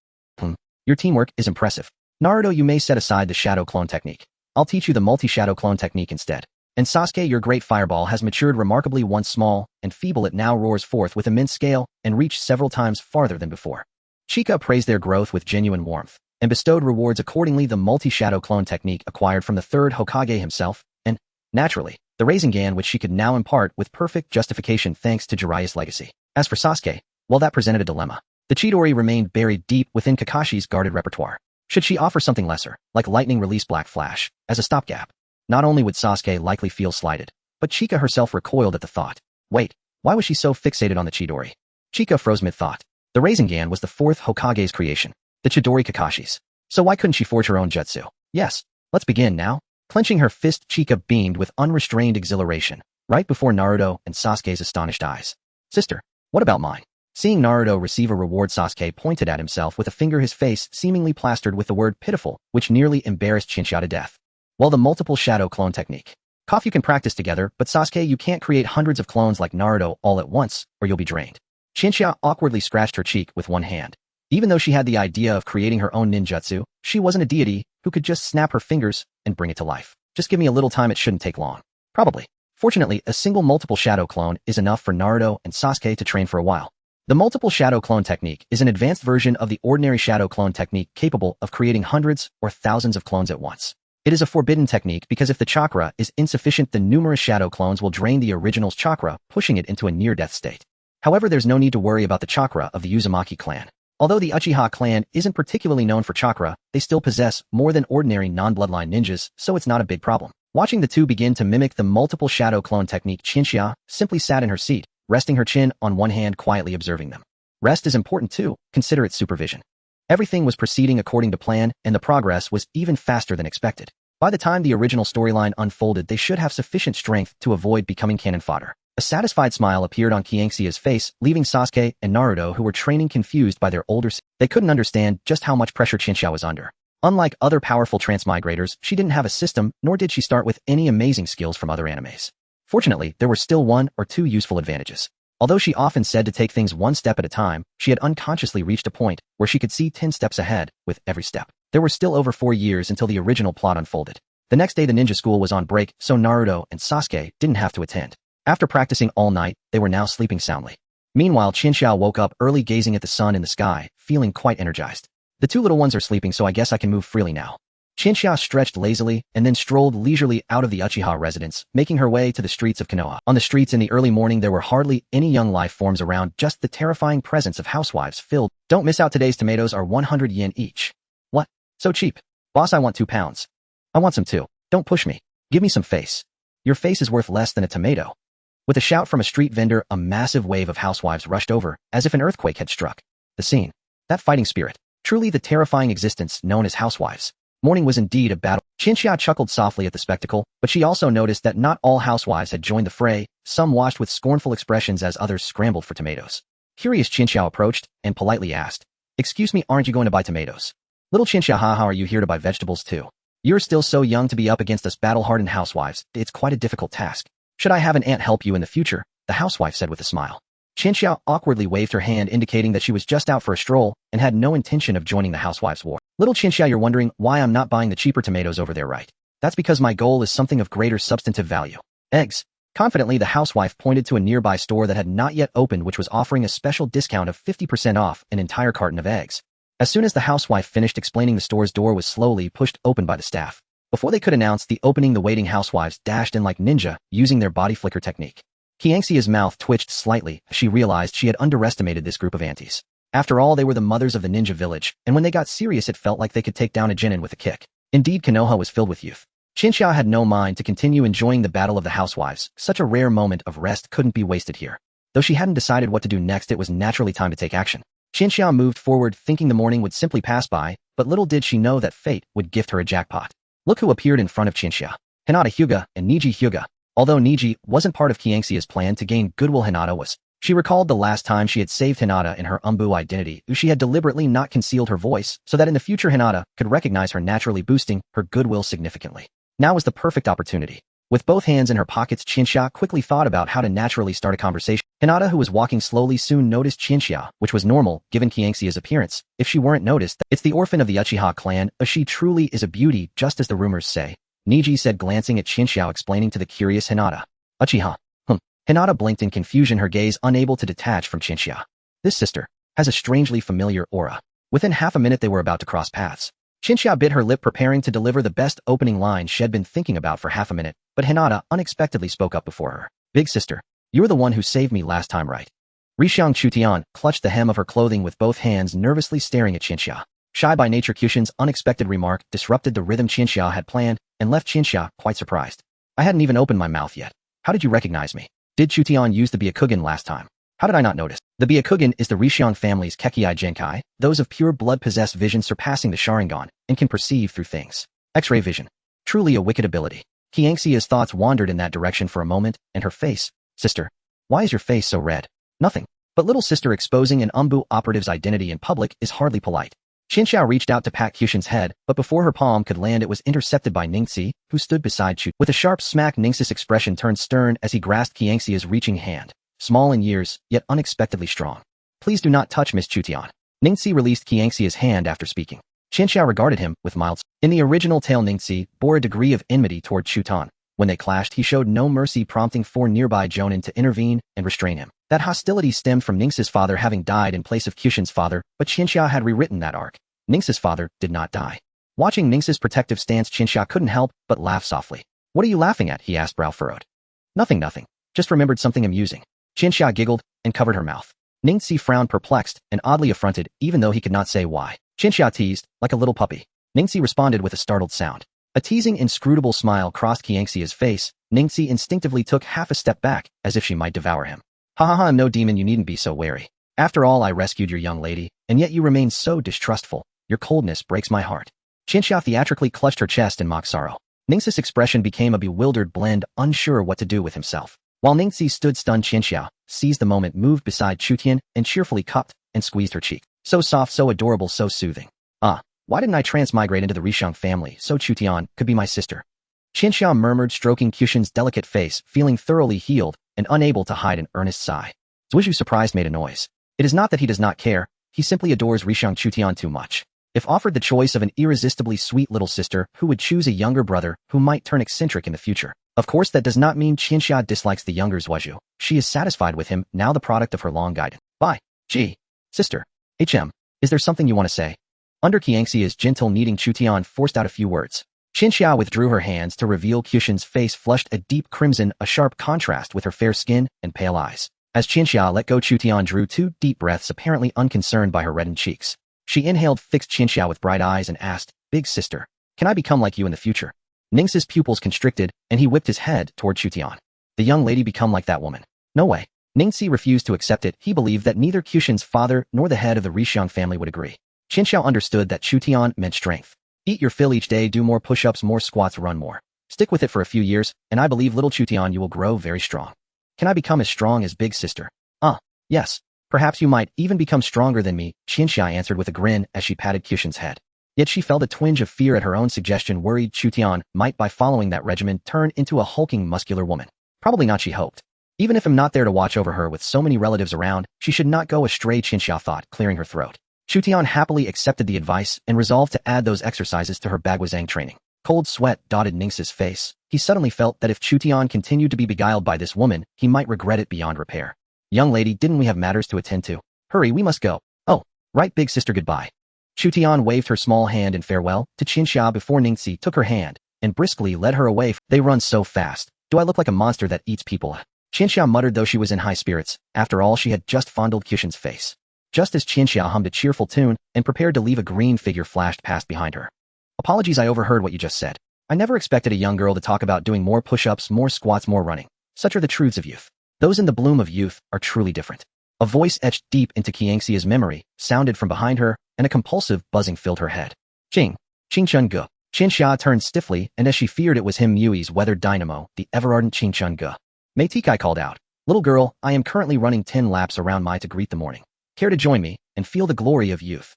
Your teamwork is impressive. Naruto, you may set aside the shadow clone technique. I'll teach you the multi-shadow clone technique instead. And Sasuke, your great fireball has matured remarkably. Once small and feeble, it now roars forth with immense scale and reach several times farther than before. Chika praised their growth with genuine warmth and bestowed rewards accordingly. The multi-shadow clone technique acquired from the third Hokage himself, and, naturally, the Rasengan which she could now impart with perfect justification thanks to Jiraiya's legacy. As for Sasuke, well, that presented a dilemma. The Chidori remained buried deep within Kakashi's guarded repertoire. Should she offer something lesser, like lightning release Black Flash, as a stopgap? Not only would Sasuke likely feel slighted, but Chika herself recoiled at the thought. Wait, why was she so fixated on the Chidori? Chika froze mid-thought. The Rasengan was the fourth Hokage's creation, the Chidori Kakashi's. So why couldn't she forge her own jutsu? Yes, let's begin now. Clenching her fist, Chika beamed with unrestrained exhilaration, right before Naruto and Sasuke's astonished eyes. Sister, what about mine? Seeing Naruto receive a reward, Sasuke pointed at himself with a finger, his face seemingly plastered with the word pitiful, which nearly embarrassed Chinchilla to death. Well, the multiple shadow clone technique. Kof, you can practice together, but Sasuke, you can't create hundreds of clones like Naruto all at once, or you'll be drained. Chinchilla awkwardly scratched her cheek with one hand. Even though she had the idea of creating her own ninjutsu, she wasn't a deity who could just snap her fingers and bring it to life. Just give me a little time, it shouldn't take long. Probably. Fortunately, a single multiple shadow clone is enough for Naruto and Sasuke to train for a while. The multiple shadow clone technique is an advanced version of the ordinary shadow clone technique capable of creating hundreds or thousands of clones at once. It is a forbidden technique because if the chakra is insufficient, then numerous shadow clones will drain the original's chakra, pushing it into a near-death state. However, there's no need to worry about the chakra of the Uzumaki clan. Although the Uchiha clan isn't particularly known for chakra, they still possess more than ordinary non-bloodline ninjas, so it's not a big problem. Watching the two begin to mimic the multiple shadow clone technique, Chinchilla simply sat in her seat, resting her chin on one hand, quietly observing them. Rest is important too, consider its supervision. Everything was proceeding according to plan, and the progress was even faster than expected. By the time the original storyline unfolded, they should have sufficient strength to avoid becoming cannon fodder. A satisfied smile appeared on Qianxia's face, leaving Sasuke and Naruto, who were training, confused by their older. They couldn't understand just how much pressure Chinchilla was under. Unlike other powerful transmigrators, she didn't have a system, nor did she start with any amazing skills from other animes. Fortunately, there were still one or two useful advantages. Although she often said to take things one step at a time, she had unconsciously reached a point where she could see 10 steps ahead with every step. There were still over 4 years until the original plot unfolded. The next day the ninja school was on break, so Naruto and Sasuke didn't have to attend. After practicing all night, they were now sleeping soundly. Meanwhile, Chinchilla woke up early, gazing at the sun in the sky, feeling quite energized. The two little ones are sleeping, so I guess I can move freely now. Chinchilla stretched lazily and then strolled leisurely out of the Uchiha residence, making her way to the streets of Konoha. On the streets in the early morning, there were hardly any young life forms around, just the terrifying presence of housewives filled. Don't miss out, today's tomatoes are 100 yen each. What? So cheap. Boss, I want 2 pounds. I want some too. Don't push me. Give me some face. Your face is worth less than a tomato. With a shout from a street vendor, a massive wave of housewives rushed over, as if an earthquake had struck. The scene. That fighting spirit. Truly the terrifying existence known as housewives. Morning was indeed a battle. Chinchilla chuckled softly at the spectacle, but she also noticed that not all housewives had joined the fray, some watched with scornful expressions as others scrambled for tomatoes. Curious, Chinchilla approached and politely asked, "Excuse me, aren't you going to buy tomatoes?" Little Chinchilla, haha, are you here to buy vegetables too? You're still so young to be up against us battle-hardened housewives. It's quite a difficult task. Should I have an aunt help you in the future? The housewife said with a smile. Chinchilla awkwardly waved her hand, indicating that she was just out for a stroll and had no intention of joining the housewives' war. Little Chinchilla, you're wondering why I'm not buying the cheaper tomatoes over there, right? That's because my goal is something of greater substantive value. Eggs. Confidently, the housewife pointed to a nearby store that had not yet opened, which was offering a special discount of 50% off an entire carton of eggs. As soon as the housewife finished explaining, the store's door was slowly pushed open by the staff. Before they could announce the opening, the waiting housewives dashed in like ninja, using their body flicker technique. Qianxia's mouth twitched slightly as she realized she had underestimated this group of aunties. After all, they were the mothers of the ninja village, and when they got serious, it felt like they could take down a genin with a kick. Indeed, Konoha was filled with youth. Chinchilla had no mind to continue enjoying the battle of the housewives. Such a rare moment of rest couldn't be wasted here. Though she hadn't decided what to do next, it was naturally time to take action. Chinchilla moved forward, thinking the morning would simply pass by, but little did she know that fate would gift her a jackpot. Look who appeared in front of Chinchilla. Hinata Hyuga and Niji Hyuga. Although Niji wasn't part of Qianxia's plan to gain goodwill, Hinata was. She recalled the last time she had saved Hinata in her Umbu identity. She had deliberately not concealed her voice so that in the future Hinata could recognize her, naturally boosting her goodwill significantly. Now was the perfect opportunity. With both hands in her pockets, Chinchilla quickly thought about how to naturally start a conversation. Hinata, who was walking slowly, soon noticed Chinchilla, which was normal given Qianxia's appearance. If she weren't noticed, it's the orphan of the Uchiha clan. She truly is a beauty, just as the rumors say. Niji said, glancing at Chinxiao, explaining to the curious Hinata. Uchiha. Hinata blinked in confusion, her gaze unable to detach from Chinxiao. This sister has a strangely familiar aura. Within half a minute they were about to cross paths. Chinxiao bit her lip, preparing to deliver the best opening line she'd been thinking about for half a minute, but Hinata unexpectedly spoke up before her. Big sister, you were the one who saved me last time, right? Rishiang Chutian clutched the hem of her clothing with both hands, nervously staring at Chinxiao. Shy by nature, Kyushin's unexpected remark disrupted the rhythm Chinxiao had planned and left Chinxiao quite surprised. I hadn't even opened my mouth yet. How did you recognize me? Did Chutian use the Byakugan last time? How did I not notice? The Byakugan is the Rishiang family's Kekkei Genkai, those of pure blood possess vision surpassing the Sharingan, and can perceive through things. X-ray vision. Truly a wicked ability. Qianxia's thoughts wandered in that direction for a moment, and her face. Sister, why is your face so red? Nothing. But little sister, exposing an Umbu operative's identity in public is hardly polite. Chinxiao reached out to pat Kyushin's head, but before her palm could land it was intercepted by Ningxi, who stood beside Chu. With a sharp smack, Ningxi's expression turned stern as he grasped Qianxia's reaching hand. Small in years, yet unexpectedly strong. Please do not touch Miss Chutian. Ningxi released Qianxia's hand after speaking. Chinxiao regarded him with mild. In the original tale, Ningxi bore a degree of enmity toward Chutan. When they clashed, he showed no mercy, prompting four nearby jonin to intervene and restrain him. That hostility stemmed from Ningxi's father having died in place of Kyushin's father, but Chinxiao had rewritten that arc. Ningxi's father did not die. Watching Ningxi's protective stance, Chinxiao couldn't help but laugh softly. What are you laughing at? He asked, brow furrowed. Nothing. Just remembered something amusing. Chinxiao giggled and covered her mouth. Ningxi frowned, perplexed and oddly affronted, even though he could not say why. Chinxiao teased, like a little puppy. Ningxi responded with a startled sound. A teasing, inscrutable smile crossed Qianxia's face. Ningxi instinctively took half a step back, as if she might devour him. Ha ha ha, I'm no demon, you needn't be so wary. After all, I rescued your young lady, and yet you remain so distrustful. Your coldness breaks my heart. Chinxiao theatrically clutched her chest in mock sorrow. Ningxi's expression became a bewildered blend, unsure what to do with himself. While Ningxi stood stunned, Chinxiao seized the moment, moved beside Chutian, and cheerfully cupped and squeezed her cheek. So soft, so adorable, so soothing. Why didn't I transmigrate into the Rishiang family so Chutian could be my sister? Chinxiao murmured, stroking Kyushin's delicate face, feeling thoroughly healed and unable to hide an earnest sigh. Zuizhu, surprised, made a noise. It is not that he does not care, he simply adores Rishiang Chutian too much. If offered the choice of an irresistibly sweet little sister who would choose a younger brother who might turn eccentric in the future. Of course, that does not mean Chinxiao dislikes the younger Zuizhu. She is satisfied with him, now the product of her long guidance. Bye. Gee. Sister. Is there something you want to say? Under Qianxia's gentle kneading, Chutian forced out a few words. Chinxiao withdrew her hands to reveal Kyushin's face, flushed a deep crimson, a sharp contrast with her fair skin and pale eyes. As Chinxiao let go, Chutian drew 2 deep breaths, apparently unconcerned by her reddened cheeks. She inhaled, fixed Chinxiao with bright eyes, and asked, Big sister, can I become like you in the future? Ningxi's pupils constricted, and he whipped his head toward Chutian. The young lady become like that woman? No way. Ningxi refused to accept it. He believed that neither Kyushin's father nor the head of the Rishiang family would agree. Chinxiao understood that Chutian meant strength. Eat your fill each day, do more push-ups, more squats, run more. Stick with it for a few years, and I believe, little Chutian, you will grow very strong. Can I become as strong as big sister? Yes. Perhaps you might even become stronger than me, Chinxiao answered with a grin as she patted Kyushin's head. Yet she felt a twinge of fear at her own suggestion, worried Chutian might, by following that regimen, turn into a hulking, muscular woman. Probably not, she hoped. Even if I'm not there to watch over her with so many relatives around, she should not go astray, Chinxiao thought, clearing her throat. Chutian happily accepted the advice and resolved to add those exercises to her Bagwazang training. Cold sweat dotted Ningxi's face. He suddenly felt that if Chutian continued to be beguiled by this woman, he might regret it beyond repair. Young lady, didn't we have matters to attend to? Hurry, we must go. Oh, right, big sister, goodbye. Chutian waved her small hand in farewell to Chinxiao before Ningxi took her hand and briskly led her away. They run so fast. Do I look like a monster that eats people? Chinxiao muttered, though she was in high spirits. After all, she had just fondled Kyushin's face. Just as Chinxiao hummed a cheerful tune and prepared to leave, a green figure flashed past behind her. Apologies, I overheard what you just said. I never expected a young girl to talk about doing more push-ups, more squats, more running. Such are the truths of youth. Those in the bloom of youth are truly different. A voice etched deep into Qianxia's memory sounded from behind her, and a compulsive buzzing filled her head. Ching Chun Ge. Chinxiao turned stiffly, and as she feared, it was him, Mui's weathered dynamo, the ever-ardent Ching Chun Ge. Mei Tikai called out. Little girl, I am currently running 10 laps around Mai to greet the morning. Care to join me and feel the glory of youth?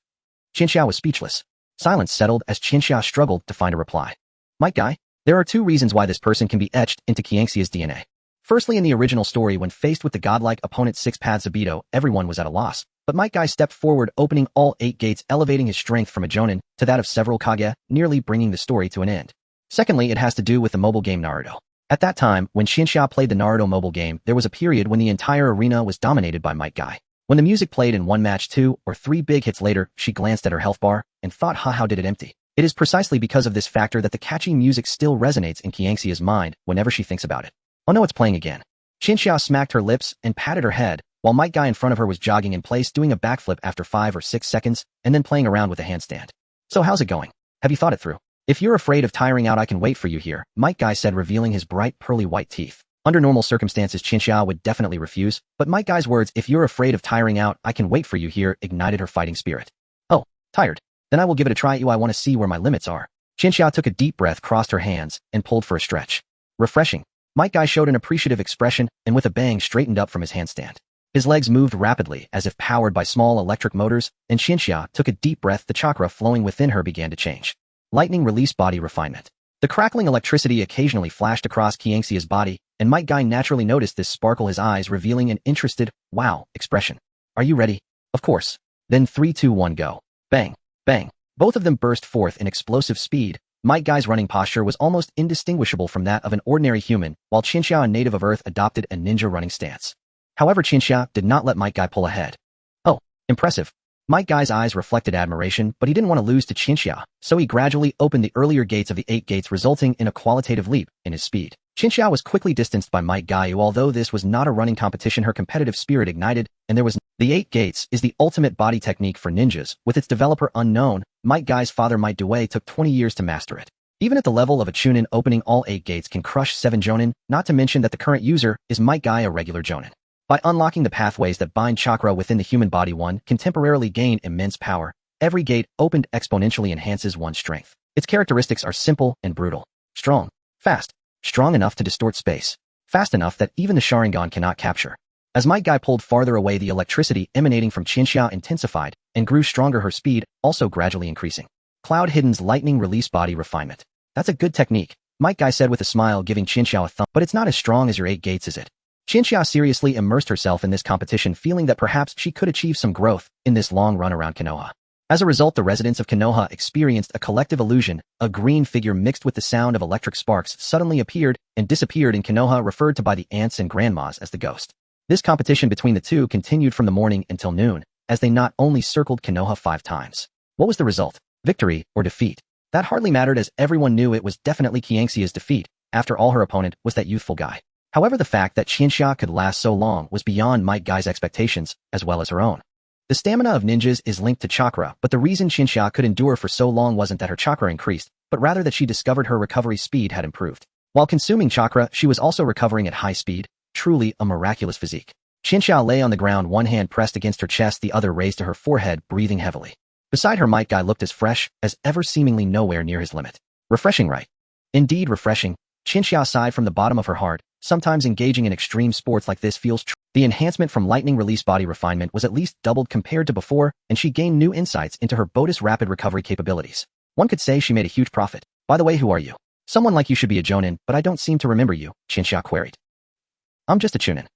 Chinxiao was speechless. Silence settled as Chinxiao struggled to find a reply. Might Guy? There are 2 reasons why this person can be etched into Qianxia's DNA. Firstly, in the original story, when faced with the godlike opponent 6 Paths of Beto, everyone was at a loss. But Might Guy stepped forward, opening all 8 gates, elevating his strength from a jonin to that of several kage, nearly bringing the story to an end. Secondly, it has to do with the mobile game Naruto. At that time, when Shinxia played the Naruto mobile game, there was a period when the entire arena was dominated by Might Guy. When the music played in one match 2 or 3 big hits later, she glanced at her health bar and thought, how did it empty? It is precisely because of this factor that the catchy music still resonates in Qianxia's mind whenever she thinks about it. Oh no, it's playing again. Shinxia smacked her lips and patted her head, while Might Guy in front of her was jogging in place doing a backflip after 5 or 6 seconds and then playing around with a handstand. So how's it going? Have you thought it through? If you're afraid of tiring out, I can wait for you here, Might Guy said, revealing his bright pearly white teeth. Under normal circumstances, Shinxia would definitely refuse, but Might Guy's words, if you're afraid of tiring out, I can wait for you here, ignited her fighting spirit. Oh, tired? Then I will give it a try. I want to see where my limits are. Shinxia took a deep breath, crossed her hands, and pulled for a stretch. Refreshing. Might Guy showed an appreciative expression and with a bang straightened up from his handstand. His legs moved rapidly as if powered by small electric motors, and Shinxia took a deep breath. The chakra flowing within her began to change. Lightning release body refinement. The crackling electricity occasionally flashed across Qianxia's body, and Might Guy naturally noticed this sparkle, his eyes revealing an interested, wow, expression. Are you ready? Of course. Then 3, 2, 1, go. Bang, bang. Both of them burst forth in explosive speed. Might Guy's running posture was almost indistinguishable from that of an ordinary human, while Shinxia, a native of Earth, adopted a ninja running stance. However, Shinxia did not let Might Guy pull ahead. Oh, impressive. Might Guy's eyes reflected admiration, but he didn't want to lose to Shinxia, so he gradually opened the earlier gates of the 8 gates, resulting in a qualitative leap in his speed. Shinxia was quickly distanced by Might Guy, who, although this was not a running competition, her competitive spirit ignited, and there was the 8 gates is the ultimate body technique for ninjas, with its developer unknown. Might Guy's father Might Due took 20 years to master it. Even at the level of a chunin, opening all 8 gates can crush 7 jonin, not to mention that the current user is Might Guy, a regular jonin. By unlocking the pathways that bind chakra within the human body, one can temporarily gain immense power. Every gate opened exponentially enhances one's strength. Its characteristics are simple and brutal. Strong. Fast. Strong enough to distort space. Fast enough that even the Sharingan cannot capture. As Might Guy pulled farther away, the electricity emanating from Shinxia intensified and grew stronger, her speed also gradually increasing. Cloud Hidden's lightning release body refinement. That's a good technique, Might Guy said with a smile, giving Shinxia a thumb, but it's not as strong as your 8 gates, is it? Shinxia seriously immersed herself in this competition, feeling that perhaps she could achieve some growth in this long run around Konoha. As a result, the residents of Konoha experienced a collective illusion. A green figure mixed with the sound of electric sparks suddenly appeared and disappeared in Konoha, referred to by the aunts and grandmas as the ghost. This competition between the two continued from the morning until noon, as they not only circled Konoha 5 times. What was the result? Victory or defeat? That hardly mattered, as everyone knew it was definitely Qianxia's defeat. After all, her opponent was that youthful guy. However, the fact that Shinxia could last so long was beyond Might Guy's expectations, as well as her own. The stamina of ninjas is linked to chakra, but the reason Shinxia could endure for so long wasn't that her chakra increased, but rather that she discovered her recovery speed had improved. While consuming chakra, she was also recovering at high speed. Truly a miraculous physique. Shinxia lay on the ground, one hand pressed against her chest, the other raised to her forehead, breathing heavily. Beside her, Might Guy looked as fresh as ever, seemingly nowhere near his limit. Refreshing, right? Indeed refreshing. Shinxia sighed from the bottom of her heart. Sometimes engaging in extreme sports like this feels true. The enhancement from lightning release body refinement was at least doubled compared to before, and she gained new insights into her Bodhi's rapid recovery capabilities. One could say she made a huge profit. By the way, who are you? Someone like you should be a jonin, but I don't seem to remember you, Shinxia queried. I'm just a chunin.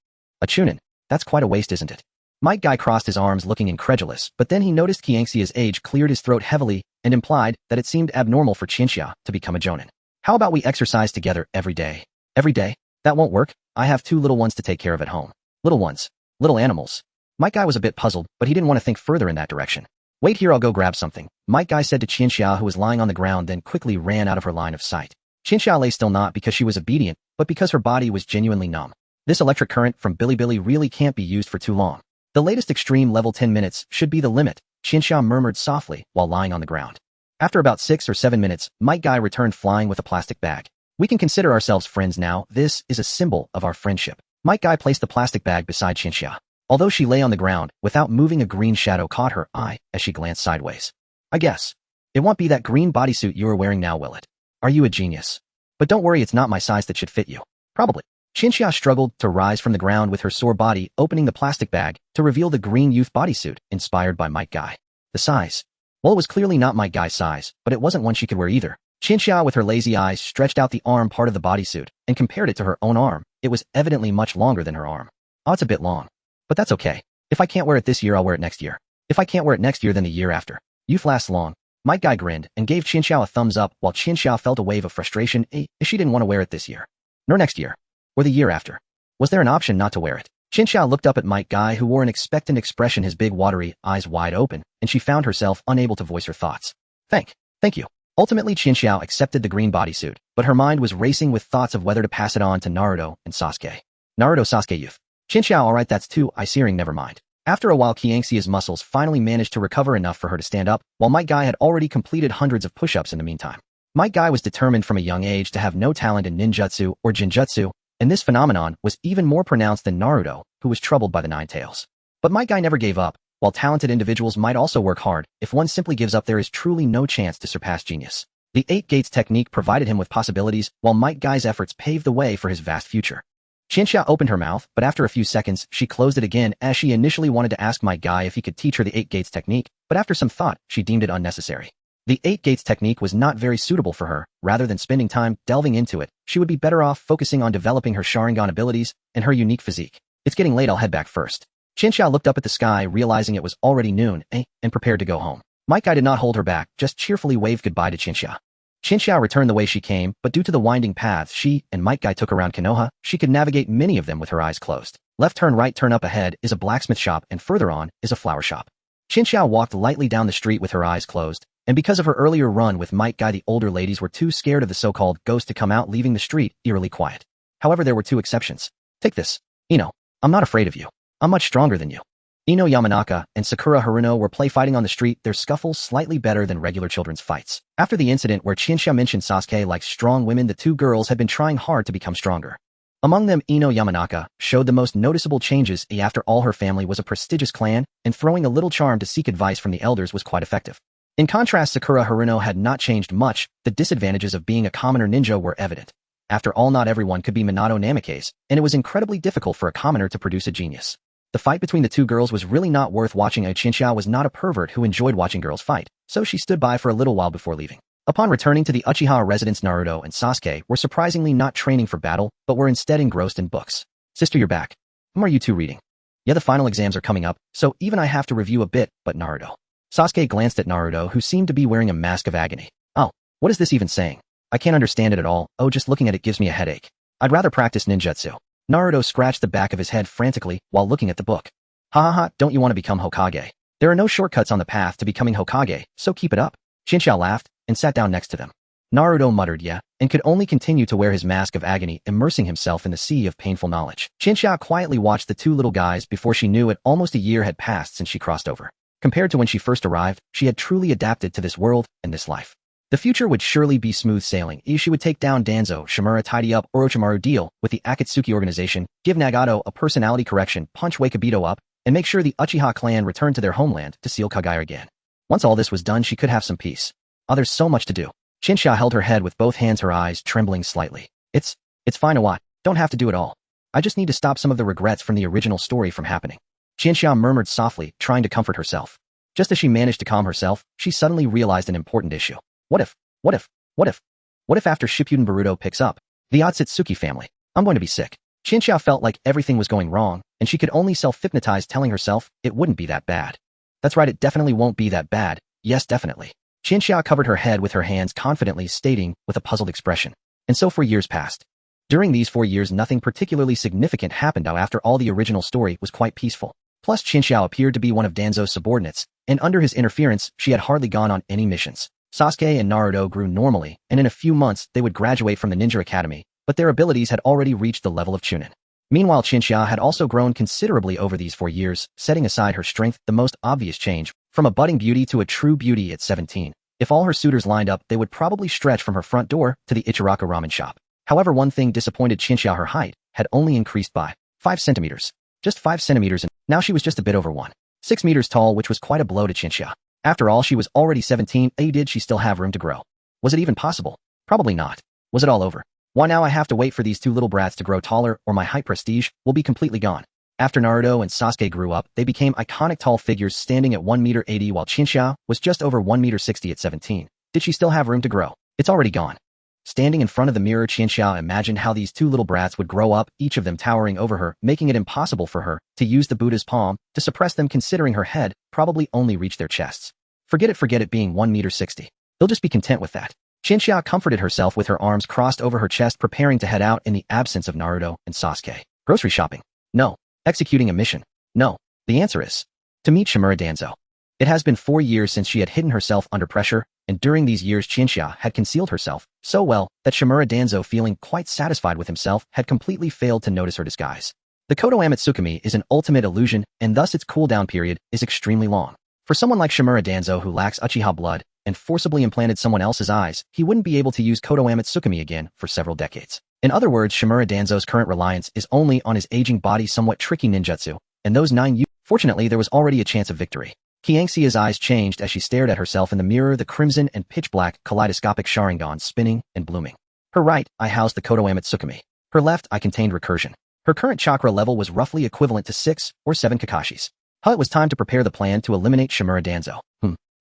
A chunin? That's quite a waste, isn't it? Might Guy crossed his arms, looking incredulous, but then he noticed Qianxia's age cleared his throat heavily and implied that it seemed abnormal for Shinxia to become a jonin. How about we exercise together every day? Every day? That won't work. I have 2 little ones to take care of at home. Little ones. Little animals. Might Guy was a bit puzzled, but he didn't want to think further in that direction. Wait here, I'll go grab something, Might Guy said to Shinxia, who was lying on the ground, then quickly ran out of her line of sight. Shinxia lay still, not because she was obedient, but because her body was genuinely numb. This electric current from Bilibili really can't be used for too long. The latest extreme level 10 minutes should be the limit, Shinxia murmured softly while lying on the ground. After about 6 or 7 minutes, Might Guy returned flying with a plastic bag. We can consider ourselves friends now. This is a symbol of our friendship. Might Guy placed the plastic bag beside Shinxia. Although she lay on the ground, without moving, a green shadow caught her eye as she glanced sideways. I guess. It won't be that green bodysuit you are wearing now, will it? Are you a genius? But don't worry, it's not my size that should fit you. Probably. Shinxia struggled to rise from the ground with her sore body, opening the plastic bag to reveal the green youth bodysuit inspired by Might Guy. The size. Well, it was clearly not Might Guy's size, but it wasn't one she could wear either. Shinxia, with her lazy eyes, stretched out the arm part of the bodysuit and compared it to her own arm. It was evidently much longer than her arm. Oh, it's a bit long. But that's okay. If I can't wear it this year, I'll wear it next year. If I can't wear it next year, then the year after. Youth lasts long. Might Guy grinned and gave Qianxiao a thumbs up while Qianxiao felt a wave of frustration as she didn't want to wear it this year. Nor next year. Or the year after. Was there an option not to wear it? Qianxiao looked up at Might Guy, who wore an expectant expression, his big watery eyes wide open, and she found herself unable to voice her thoughts. Thank you. Ultimately, Qianxiao accepted the green bodysuit, but her mind was racing with thoughts of whether to pass it on to Naruto and Sasuke. Naruto, Sasuke, youth. Qianxiao, alright, that's too eye-searing, never mind. After a while, Qianxia's muscles finally managed to recover enough for her to stand up, while Might Guy had already completed hundreds of push-ups in the meantime. Might Guy was determined from a young age to have no talent in ninjutsu or jinjutsu, and this phenomenon was even more pronounced than Naruto, who was troubled by the Nine Tails. But Might Guy never gave up. While talented individuals might also work hard, if one simply gives up, there is truly no chance to surpass genius. The Eight Gates technique provided him with possibilities, while Might Guy's efforts paved the way for his vast future. Qianxia opened her mouth, but after a few seconds, she closed it again, as she initially wanted to ask Might Guy if he could teach her the Eight Gates technique, but after some thought, she deemed it unnecessary. The Eight Gates technique was not very suitable for her. Rather than spending time delving into it, she would be better off focusing on developing her Sharingan abilities and her unique physique. It's getting late, I'll head back first. Qianxia looked up at the sky, realizing it was already noon, and prepared to go home. Might Guy did not hold her back, just cheerfully waved goodbye to Qianxia. Qianxia returned the way she came, but due to the winding paths she and Might Guy took around Konoha, she could navigate many of them with her eyes closed. Left turn, right turn, up ahead is a blacksmith shop, and further on is a flower shop. Qianxia walked lightly down the street with her eyes closed, and because of her earlier run with Might Guy, the older ladies were too scared of the so-called ghost to come out, leaving the street eerily quiet. However, there were two exceptions. Take this. Ino. I'm not afraid of you. I'm much stronger than you. Ino Yamanaka and Sakura Haruno were play-fighting on the street, their scuffles slightly better than regular children's fights. After the incident where Qianxia mentioned Sasuke likes strong women, the two girls had been trying hard to become stronger. Among them, Ino Yamanaka showed the most noticeable changes. After all, her family was a prestigious clan, and throwing a little charm to seek advice from the elders was quite effective. In contrast, Sakura Haruno had not changed much. The disadvantages of being a commoner ninja were evident. After all, not everyone could be Minato Namikaze, and it was incredibly difficult for a commoner to produce a genius. The fight between the two girls was really not worth watching. Qianxia was not a pervert who enjoyed watching girls fight, so she stood by for a little while before leaving. Upon returning to the Uchiha residence, Naruto and Sasuke were surprisingly not training for battle, but were instead engrossed in books. Sister, you're back. Whom are you two reading? Yeah, the final exams are coming up, so even I have to review a bit, but Naruto. Sasuke glanced at Naruto, who seemed to be wearing a mask of agony. Oh, what is this even saying? I can't understand it at all. Oh, just looking at it gives me a headache. I'd rather practice ninjutsu. Naruto scratched the back of his head frantically while looking at the book. Ha ha ha, don't you want to become Hokage? There are no shortcuts on the path to becoming Hokage, so keep it up. Qianxia laughed and sat down next to them. Naruto muttered yeah, and could only continue to wear his mask of agony, immersing himself in the sea of painful knowledge. Qianxia quietly watched the two little guys. Before she knew it, almost a year had passed since she crossed over. Compared to when she first arrived, she had truly adapted to this world and this life. The future would surely be smooth sailing. She would take down Danzo, Shimura, tidy up Orochimaru, deal with the Akatsuki organization, give Nagato a personality correction, punch Wakabito up, and make sure the Uchiha clan returned to their homeland to seal Kagaya again. Once all this was done, she could have some peace. Oh, there's so much to do. Qianxia held her head with both hands, her eyes trembling slightly. It's fine, Awat. Don't have to do it all. I just need to stop some of the regrets from the original story from happening. Qianxia murmured softly, trying to comfort herself. Just as she managed to calm herself, she suddenly realized an important issue. What if after Shippuden Boruto picks up the Otsutsuki family, I'm going to be sick? Qianxia felt like everything was going wrong, and she could only self-hypnotize, telling herself it wouldn't be that bad. That's right, it definitely won't be that bad. Yes, definitely. Qianxia covered her head with her hands, confidently stating with a puzzled expression. And so 4 years passed. During these 4 years, nothing particularly significant happened. After all, the original story was quite peaceful. Plus, Qianxia appeared to be one of Danzo's subordinates, and under his interference, she had hardly gone on any missions. Sasuke and Naruto grew normally, and in a few months they would graduate from the Ninja Academy, but their abilities had already reached the level of Chunin. Meanwhile, Qianxia had also grown considerably over these 4 years, setting aside her strength, the most obvious change, from a budding beauty to a true beauty at 17. If all her suitors lined up, they would probably stretch from her front door to the Ichiraka ramen shop. However, one thing disappointed Qianxia: her height had only increased by 5 centimeters. Just 5 centimeters, and now she was just a bit over 1.6 meters tall, which was quite a blow to Qianxia. After all, she was already 17. Did she still have room to grow? Was it even possible? Probably not. Was it all over? Why, now I have to wait for these two little brats to grow taller, or my height prestige will be completely gone. After Naruto and Sasuke grew up, they became iconic tall figures, standing at 1.80 meters, while Qianxia was just over 1.60 meters at 17. Did she still have room to grow? It's already gone. Standing in front of the mirror, Qianxia imagined how these two little brats would grow up, each of them towering over her, making it impossible for her to use the Buddha's palm to suppress them, considering her head probably only reached their chests. Forget it being 1 meter 60. He'll just be content with that. Chinchilla comforted herself with her arms crossed over her chest, preparing to head out in the absence of Naruto and Sasuke. Grocery shopping? No. Executing a mission? No. The answer is to meet Shimura Danzo. It has been 4 years since she had hidden herself under pressure, and during these years Chinchilla had concealed herself so well that Shimura Danzo, feeling quite satisfied with himself, had completely failed to notice her disguise. The Kodo Amatsukami is an ultimate illusion, and thus its cooldown period is extremely long. For someone like Shimura Danzo who lacks Uchiha blood and forcibly implanted someone else's eyes, he wouldn't be able to use Kodo Amatsukami again for several decades. In other words, Shimura Danzo's current reliance is only on his aging body, somewhat tricky ninjutsu, and those 9 years. Fortunately, there was already a chance of victory. Qianxia's eyes changed as she stared at herself in the mirror, the crimson and pitch-black kaleidoscopic Sharingan spinning and blooming. Her right eye housed the Kodo Amatsukami. Her left eye contained recursion. Her current chakra level was roughly equivalent to 6 or 7 Kakashis. It was time to prepare the plan to eliminate Shimura Danzo.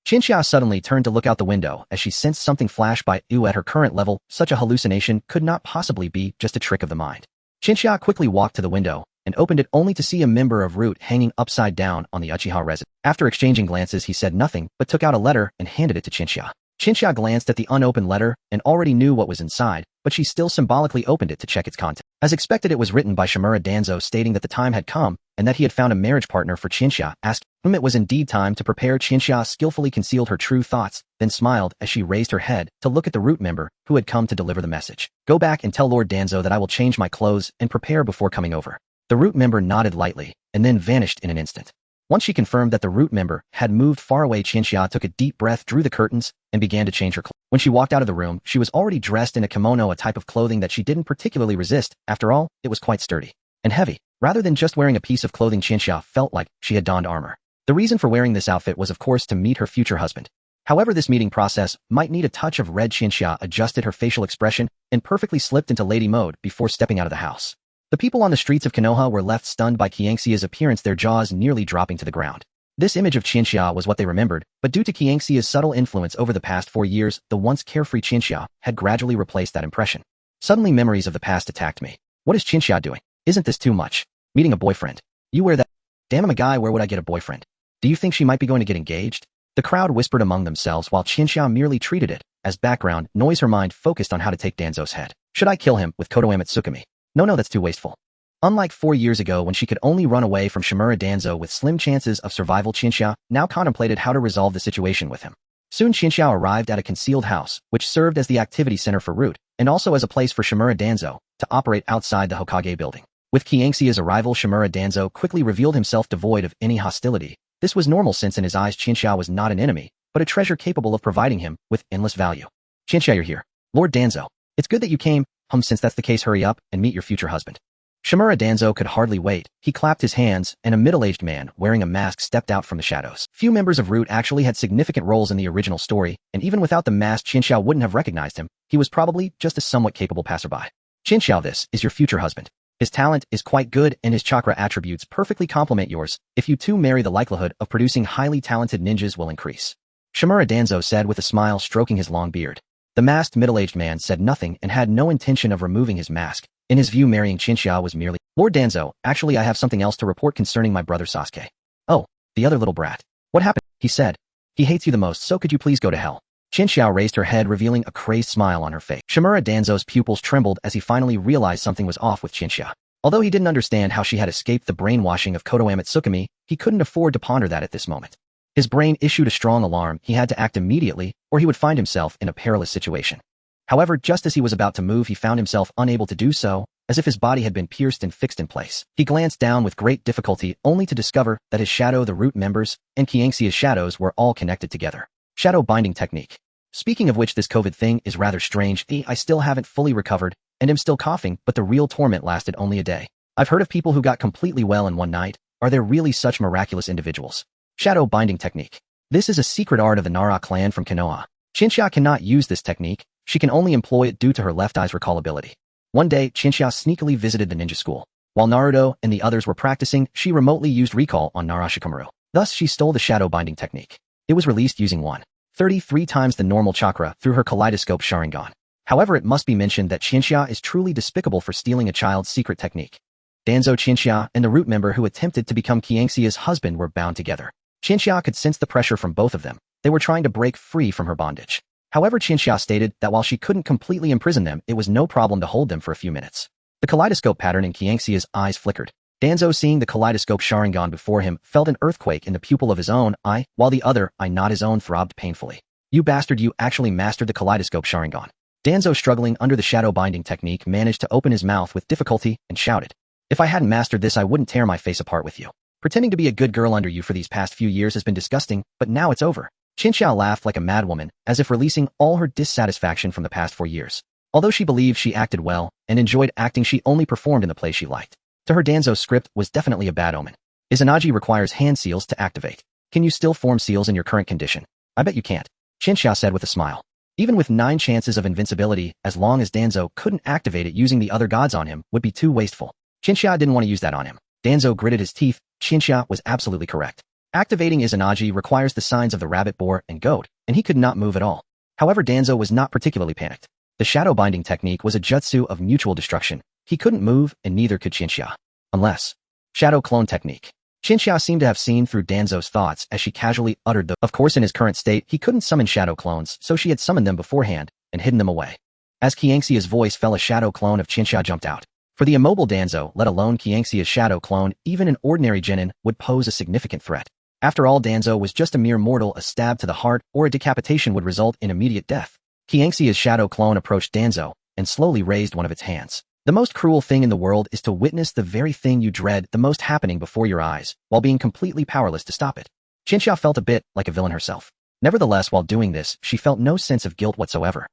Chinchilla suddenly turned to look out the window as she sensed something flash by. At her current level, such a hallucination could not possibly be just a trick of the mind. Chinchilla quickly walked to the window and opened it, only to see a member of Root hanging upside down on the Uchiha residence. After exchanging glances, he said nothing but took out a letter and handed it to Chinchilla. Chinchilla glanced at the unopened letter and already knew what was inside, but she still symbolically opened it to check its content. As expected, it was written by Shimura Danzo, stating that the time had come and that he had found a marriage partner for Chinchilla. Asked whom it was indeed time to prepare. Chinchilla skillfully concealed her true thoughts, then smiled as she raised her head to look at the Root member who had come to deliver the message. Go back and tell Lord Danzo that I will change my clothes and prepare before coming over. The Root member nodded lightly and then vanished in an instant. Once she confirmed that the Root member had moved far away, Chinchilla took a deep breath, drew the curtains, and began to change her clothes. When she walked out of the room, she was already dressed in a kimono, a type of clothing that she didn't particularly resist. After all, it was quite sturdy and heavy. Rather than just wearing a piece of clothing, Chinchilla felt like she had donned armor. The reason for wearing this outfit was, of course, to meet her future husband. However, this meeting process might need a touch of red. Chinchilla adjusted her facial expression and perfectly slipped into lady mode before stepping out of the house. The people on the streets of Konoha were left stunned by Qianxia's appearance, their jaws nearly dropping to the ground. This image of Chinchilla was what they remembered, but due to Qianxia's subtle influence over the past 4 years, the once carefree Chinchilla had gradually replaced that impression. Suddenly, memories of the past attacked me. What is Chinchilla doing? Isn't this too much? Meeting a boyfriend. You wear that? Damn, I'm a guy, where would I get a boyfriend? Do you think she might be going to get engaged? The crowd whispered among themselves while Chinchilla merely treated it as background noise. Her mind focused on how to take Danzo's head. Should I kill him with Kodo Amatsukami? No, that's too wasteful. Unlike 4 years ago when she could only run away from Shimura Danzo with slim chances of survival, Chinchilla now contemplated how to resolve the situation with him. Soon Chinchilla arrived at a concealed house, which served as the activity center for Root, and also as a place for Shimura Danzo to operate outside the Hokage building. With Qianxia's arrival, Shimura Danzo quickly revealed himself devoid of any hostility. This was normal, since in his eyes Chinchilla was not an enemy, but a treasure capable of providing him with endless value. Chinchilla, you're here. Lord Danzo. It's good that you came. Since that's the case, hurry up and meet your future husband. Shimura Danzo could hardly wait. He clapped his hands, and a middle-aged man wearing a mask stepped out from the shadows. Few members of Root actually had significant roles in the original story, and even without the mask, Chinchilla wouldn't have recognized him. He was probably just a somewhat capable passerby. Chinchilla, this is your future husband. His talent is quite good, and his chakra attributes perfectly complement yours. If you two marry, the likelihood of producing highly talented ninjas will increase. Shimura Danzo said with a smile, stroking his long beard. The masked middle-aged man said nothing and had no intention of removing his mask. In his view, marrying Chinchilla was merely... Lord Danzo, actually I have something else to report concerning my brother Sasuke. Oh, the other little brat. What happened? He said. He hates you the most, so could you please go to hell? Chinchilla raised her head, revealing a crazed smile on her face. Shimura Danzo's pupils trembled as he finally realized something was off with Chinchilla. Although he didn't understand how she had escaped the brainwashing of Kodo Amatsukami, he couldn't afford to ponder that at this moment. His brain issued a strong alarm. He had to act immediately, or he would find himself in a perilous situation. However, just as he was about to move, he found himself unable to do so, as if his body had been pierced and fixed in place. He glanced down with great difficulty, only to discover that his shadow, the Root members, and Qianxia's shadows were all connected together. Shadow binding technique. Speaking of which, this COVID thing is rather strange. I still haven't fully recovered, and am still coughing, but the real torment lasted only a day. I've heard of people who got completely well in one night. Are there really such miraculous individuals? Shadow binding technique. This is a secret art of the Nara clan from Konoha. Chinchilla cannot use this technique. She can only employ it due to her left eye's recallability. One day, Chinchilla sneakily visited the ninja school. While Naruto and the others were practicing, she remotely used recall on Narashikamaru. Thus, she stole the shadow binding technique. It was released using 1.33 times the normal chakra through her kaleidoscope Sharingan. However, it must be mentioned that Chinchilla is truly despicable for stealing a child's secret technique. Danzo, Chinchilla, and the Root member who attempted to become Qianxia's husband were bound together. Chinchilla could sense the pressure from both of them, They were trying to break free from her bondage. However, Chinxia stated that while she couldn't completely imprison them, it was no problem to hold them for a few minutes. The kaleidoscope pattern in Qianxia's eyes flickered. Danzo, seeing the kaleidoscope Sharingan before him, felt an earthquake in the pupil of his own eye, while the other eye, not his own, throbbed painfully. You bastard, you actually mastered the kaleidoscope Sharingan. Danzo, struggling under the shadow binding technique, managed to open his mouth with difficulty and shouted, "If I hadn't mastered this, I wouldn't tear my face apart with you. Pretending to be a good girl under you for these past few years has been disgusting, but now it's over." Chinxia laughed like a madwoman, as if releasing all her dissatisfaction from the past 4 years. Although she believed she acted well and enjoyed acting, she only performed in the plays she liked. To her, Danzo's script was definitely a bad omen. Izanagi requires hand seals to activate. Can you still form seals in your current condition? I bet you can't, Chinxia said with a smile. Even with 9 chances of invincibility, as long as Danzo couldn't activate it, using the other gods on him would be too wasteful. Chinxia didn't want to use that on him. Danzo gritted his teeth. Chinxia was absolutely correct. Activating Izanagi requires the signs of the rabbit, boar, and goat, and he could not move at all. However, Danzo was not particularly panicked. The shadow binding technique was a jutsu of mutual destruction. He couldn't move, and neither could Chinxia. Unless. Shadow clone technique. Chinxia seemed to have seen through Danzo's thoughts as she casually uttered the, of course in his current state, he couldn't summon shadow clones, so she had summoned them beforehand and hidden them away. As Qianxia's voice fell, a shadow clone of Chinxia jumped out. For the immobile Danzo, let alone Qianxia's shadow clone, even an ordinary genin would pose a significant threat. After all, Danzo was just a mere mortal. A stab to the heart or a decapitation would result in immediate death. Qianxia's shadow clone approached Danzo and slowly raised one of its hands. The most cruel thing in the world is to witness the very thing you dread the most happening before your eyes, while being completely powerless to stop it. Chinxia felt a bit like a villain herself. Nevertheless, while doing this, she felt no sense of guilt whatsoever.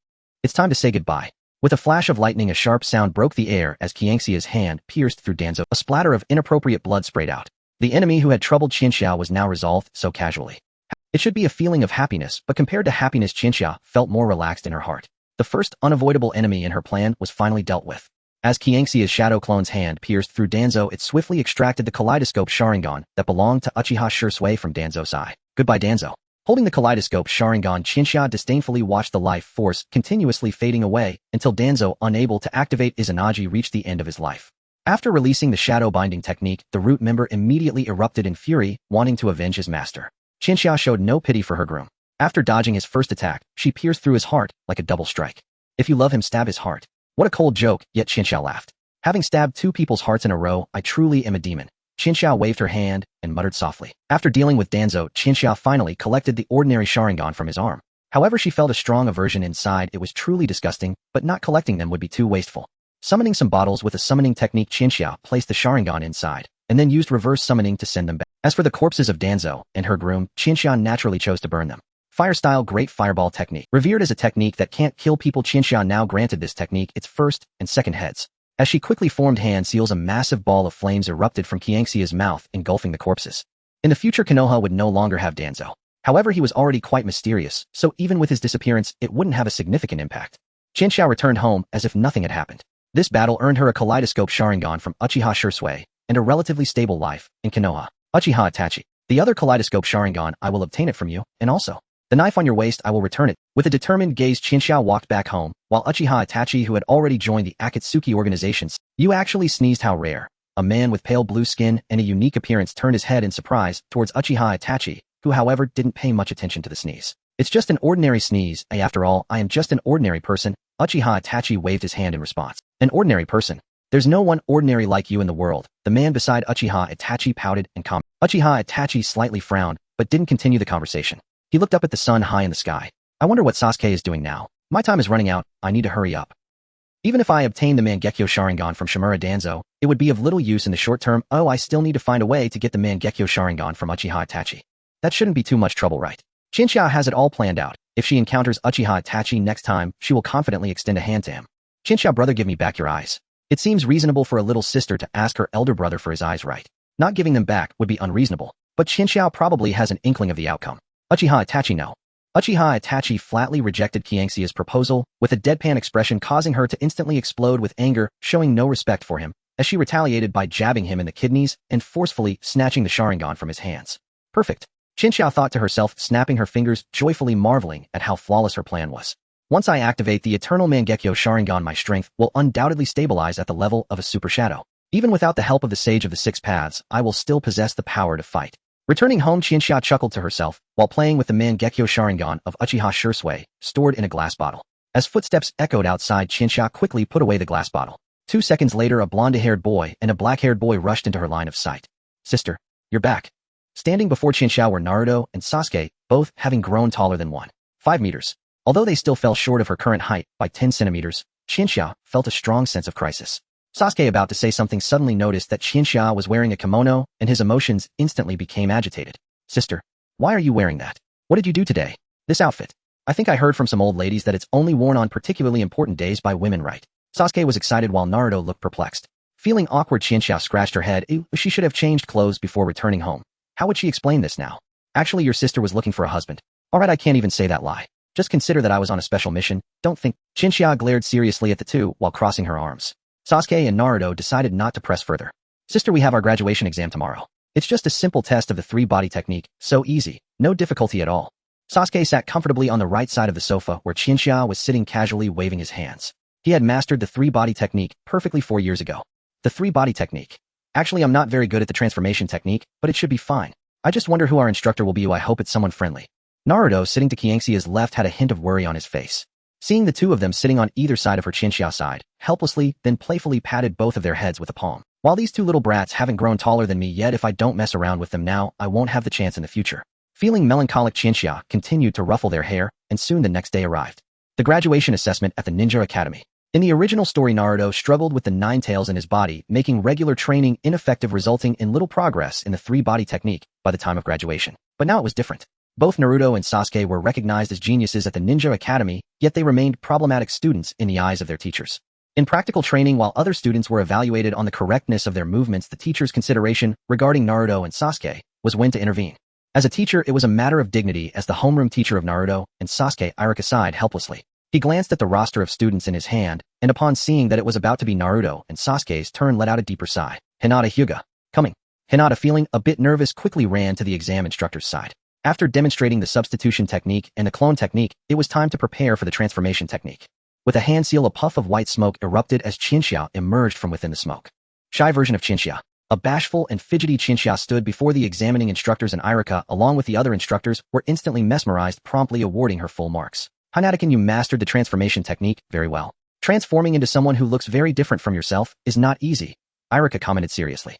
It's time to say goodbye. With a flash of lightning, a sharp sound broke the air as Qianxia's hand pierced through Danzo. A splatter of inappropriate blood sprayed out. The enemy who had troubled Chinxia was now resolved so casually. It should be a feeling of happiness, but compared to happiness, Chinxia felt more relaxed in her heart. The first unavoidable enemy in her plan was finally dealt with. As Qianxia's shadow clone's hand pierced through Danzo, it swiftly extracted the kaleidoscope Sharingan that belonged to Uchiha Chinatsu from Danzo's eye. Goodbye, Danzo. Holding the kaleidoscope Sharingan, Chinxia disdainfully watched the life force continuously fading away until Danzo, unable to activate Izanagi, reached the end of his life. After releasing the shadow binding technique, the root member immediately erupted in fury, wanting to avenge his master. Chinxia showed no pity for her groom. After dodging his first attack, she pierced through his heart like a double strike. If you love him, stab his heart. What a cold joke, yet Chinxia laughed. Having stabbed 2 people's hearts in a row, I truly am a demon. Chinxia waved her hand and muttered softly. After dealing with Danzo, Chinxia finally collected the ordinary Sharingan from his arm. However, she felt a strong aversion inside. It was truly disgusting, but not collecting them would be too wasteful. Summoning some bottles with a summoning technique, Chinxia placed the Sharingan inside, and then used reverse summoning to send them back. As for the corpses of Danzo and her groom, Chinxia naturally chose to burn them. Fire-style Great Fireball technique. Revered as a technique that can't kill people, Chinxia now granted this technique its first and second heads. As she quickly formed hand seals, a massive ball of flames erupted from Qianxia's mouth, engulfing the corpses. In the future, Konoha would no longer have Danzo. However, he was already quite mysterious, so even with his disappearance, it wouldn't have a significant impact. Chinxia returned home as if nothing had happened. This battle earned her a kaleidoscope Sharingan from Uchiha Chinatsu and a relatively stable life in Konoha. Uchiha Itachi. The other kaleidoscope Sharingan, I will obtain it from you, and also the knife on your waist, I will return it. With a determined gaze, Chinxia walked back home, while Uchiha Itachi, who had already joined the Akatsuki organizations, you actually sneezed, how rare. A man with pale blue skin and a unique appearance turned his head in surprise towards Uchiha Itachi, who however didn't pay much attention to the sneeze. It's just an ordinary sneeze, after all, I am just an ordinary person. Uchiha Itachi waved his hand in response. An ordinary person? There's no one ordinary like you in the world. The man beside Uchiha Itachi pouted and commented. Uchiha Itachi slightly frowned, but didn't continue the conversation. He looked up at the sun high in the sky. I wonder what Sasuke is doing now. My time is running out, I need to hurry up. Even if I obtained the Mangekyo Sharingan from Shimura Danzo, it would be of little use in the short term. Oh, I still need to find a way to get the Mangekyo Sharingan from Uchiha Itachi. That shouldn't be too much trouble, right? Chinxia has it all planned out. If she encounters Uchiha Itachi next time, she will confidently extend a hand to him. Chinxia, brother, give me back your eyes. It seems reasonable for a little sister to ask her elder brother for his eyes, right? Not giving them back would be unreasonable, but Chinxia probably has an inkling of the outcome. Uchiha Itachi, no. Uchiha Itachi flatly rejected Qianxia's proposal, with a deadpan expression causing her to instantly explode with anger, showing no respect for him, as she retaliated by jabbing him in the kidneys and forcefully snatching the Sharingan from his hands. Perfect. Chinxia thought to herself, snapping her fingers, joyfully marveling at how flawless her plan was. Once I activate the Eternal Mangekyo Sharingan, my strength will undoubtedly stabilize at the level of a super shadow. Even without the help of the Sage of the Six Paths, I will still possess the power to fight. Returning home, Qianxia chuckled to herself while playing with the Mangekyo Sharingan of Uchiha Shursui, stored in a glass bottle. As footsteps echoed outside, Qianxia quickly put away the glass bottle. 2 seconds later, a blonde-haired boy and a black-haired boy rushed into her line of sight. Sister, you're back. Standing before Qianxia were Naruto and Sasuke, both having grown taller than 1.5 meters. Although they still fell short of her current height by 10 centimeters, Qianxia felt a strong sense of crisis. Sasuke, about to say something, suddenly noticed that Qianxia was wearing a kimono, and his emotions instantly became agitated. Sister, why are you wearing that? What did you do today? This outfit. I think I heard from some old ladies that it's only worn on particularly important days by women, right? Sasuke was excited while Naruto looked perplexed. Feeling awkward, Qianxia scratched her head. She should have changed clothes before returning home. How would she explain this now? Actually, your sister was looking for a husband. Alright, I can't even say that lie. Just consider that I was on a special mission. Don't think. Qianxia glared seriously at the two while crossing her arms. Sasuke and Naruto decided not to press further. Sister, we have our graduation exam tomorrow. It's just a simple test of the 3-body technique, so easy, no difficulty at all. Sasuke sat comfortably on the right side of the sofa where Qianxia was sitting, casually waving his hands. He had mastered the 3-body technique perfectly 4 years ago. The 3-body technique. Actually, I'm not very good at the transformation technique, but it should be fine. I just wonder who our instructor will be. I hope it's someone friendly. Naruto, sitting to Qianxia's left, had a hint of worry on his face. Seeing the two of them sitting on either side of her, Qianxia sighed, helplessly, then playfully patted both of their heads with a palm. While these two little brats haven't grown taller than me yet, if I don't mess around with them now, I won't have the chance in the future. Feeling melancholic, Qianxia continued to ruffle their hair, and soon the next day arrived. The graduation assessment at the Ninja Academy. In the original story, Naruto struggled with the 9 tails in his body, making regular training ineffective, resulting in little progress in the 3-body technique by the time of graduation. But now it was different. Both Naruto and Sasuke were recognized as geniuses at the Ninja Academy, yet they remained problematic students in the eyes of their teachers. In practical training, while other students were evaluated on the correctness of their movements, the teacher's consideration regarding Naruto and Sasuke was when to intervene. As a teacher, it was a matter of dignity as the homeroom teacher of Naruto and Sasuke, Irika, sighed helplessly. He glanced at the roster of students in his hand, and upon seeing that it was about to be Naruto and Sasuke's turn, let out a deeper sigh. Hinata, Hyuga. Coming. Hinata, feeling a bit nervous, quickly ran to the exam instructor's side. After demonstrating the substitution technique and the clone technique, it was time to prepare for the transformation technique. With a hand seal, a puff of white smoke erupted as Qianxia emerged from within the smoke. Shy version of Qianxia. A bashful and fidgety Qianxia stood before the examining instructors, and Irika, along with the other instructors, were instantly mesmerized, promptly awarding her full marks. Hinata, you mastered the transformation technique very well. Transforming into someone who looks very different from yourself is not easy, Irika commented seriously.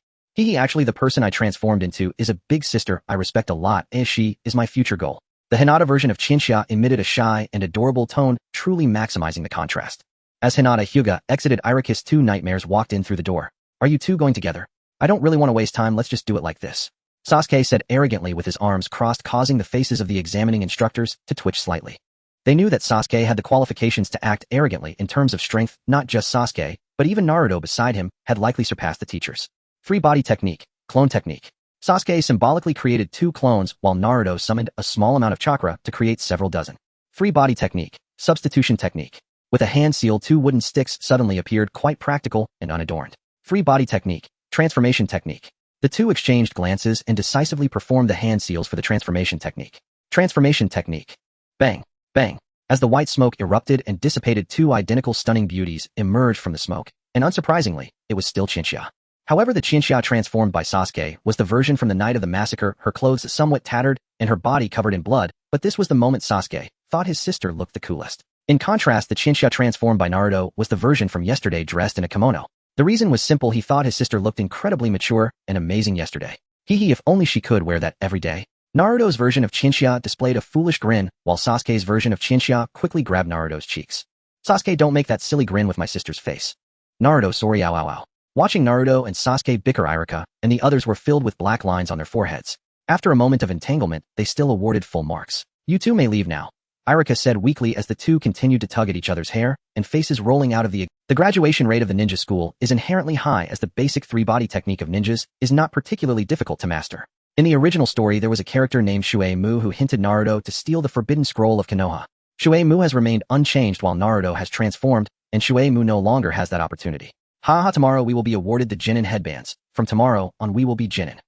Actually, the person I transformed into is a big sister I respect a lot, as she is my future goal. The Hinata version of Qianxia emitted a shy and adorable tone, truly maximizing the contrast. As Hinata Hyuga exited, Irika's 2 nightmares walked in through the door. Are you two going together? I don't really want to waste time, let's just do it like this. Sasuke said arrogantly with his arms crossed, causing the faces of the examining instructors to twitch slightly. They knew that Sasuke had the qualifications to act arrogantly in terms of strength. Not just Sasuke, but even Naruto beside him had likely surpassed the teachers. 3-body technique, clone technique. Sasuke symbolically created 2 clones while Naruto summoned a small amount of chakra to create several dozen. 3-body technique, substitution technique. With a hand seal, 2 wooden sticks suddenly appeared, quite practical and unadorned. 3-body technique, transformation technique. The two exchanged glances and decisively performed the hand seals for the transformation technique. Transformation technique. Bang, bang. As the white smoke erupted and dissipated, 2 identical stunning beauties emerged from the smoke, and unsurprisingly, it was still Qianxia. However, the Qianxia transformed by Sasuke was the version from the night of the massacre, her clothes somewhat tattered and her body covered in blood, but this was the moment Sasuke thought his sister looked the coolest. In contrast, the Qianxia transformed by Naruto was the version from yesterday, dressed in a kimono. The reason was simple, he thought his sister looked incredibly mature and amazing yesterday. If only she could wear that every day. Naruto's version of Qianxia displayed a foolish grin, while Sasuke's version of Qianxia quickly grabbed Naruto's cheeks. Sasuke, don't make that silly grin with my sister's face. Naruto, sorry, ow ow ow. Watching Naruto and Sasuke bicker, Irika and the others were filled with black lines on their foreheads. After a moment of entanglement, they still awarded full marks. You two may leave now, Irika said weakly as the two continued to tug at each other's hair, and faces rolling out of the graduation rate of the ninja school is inherently high, as the basic 3-body technique of ninjas is not particularly difficult to master. In the original story, there was a character named Shuei-mu who hinted Naruto to steal the forbidden scroll of Konoha. Shuei-mu has remained unchanged while Naruto has transformed, and Shuei-mu no longer has that opportunity. Haha, tomorrow we will be awarded the Jinin headbands. From tomorrow on we will be Jinin.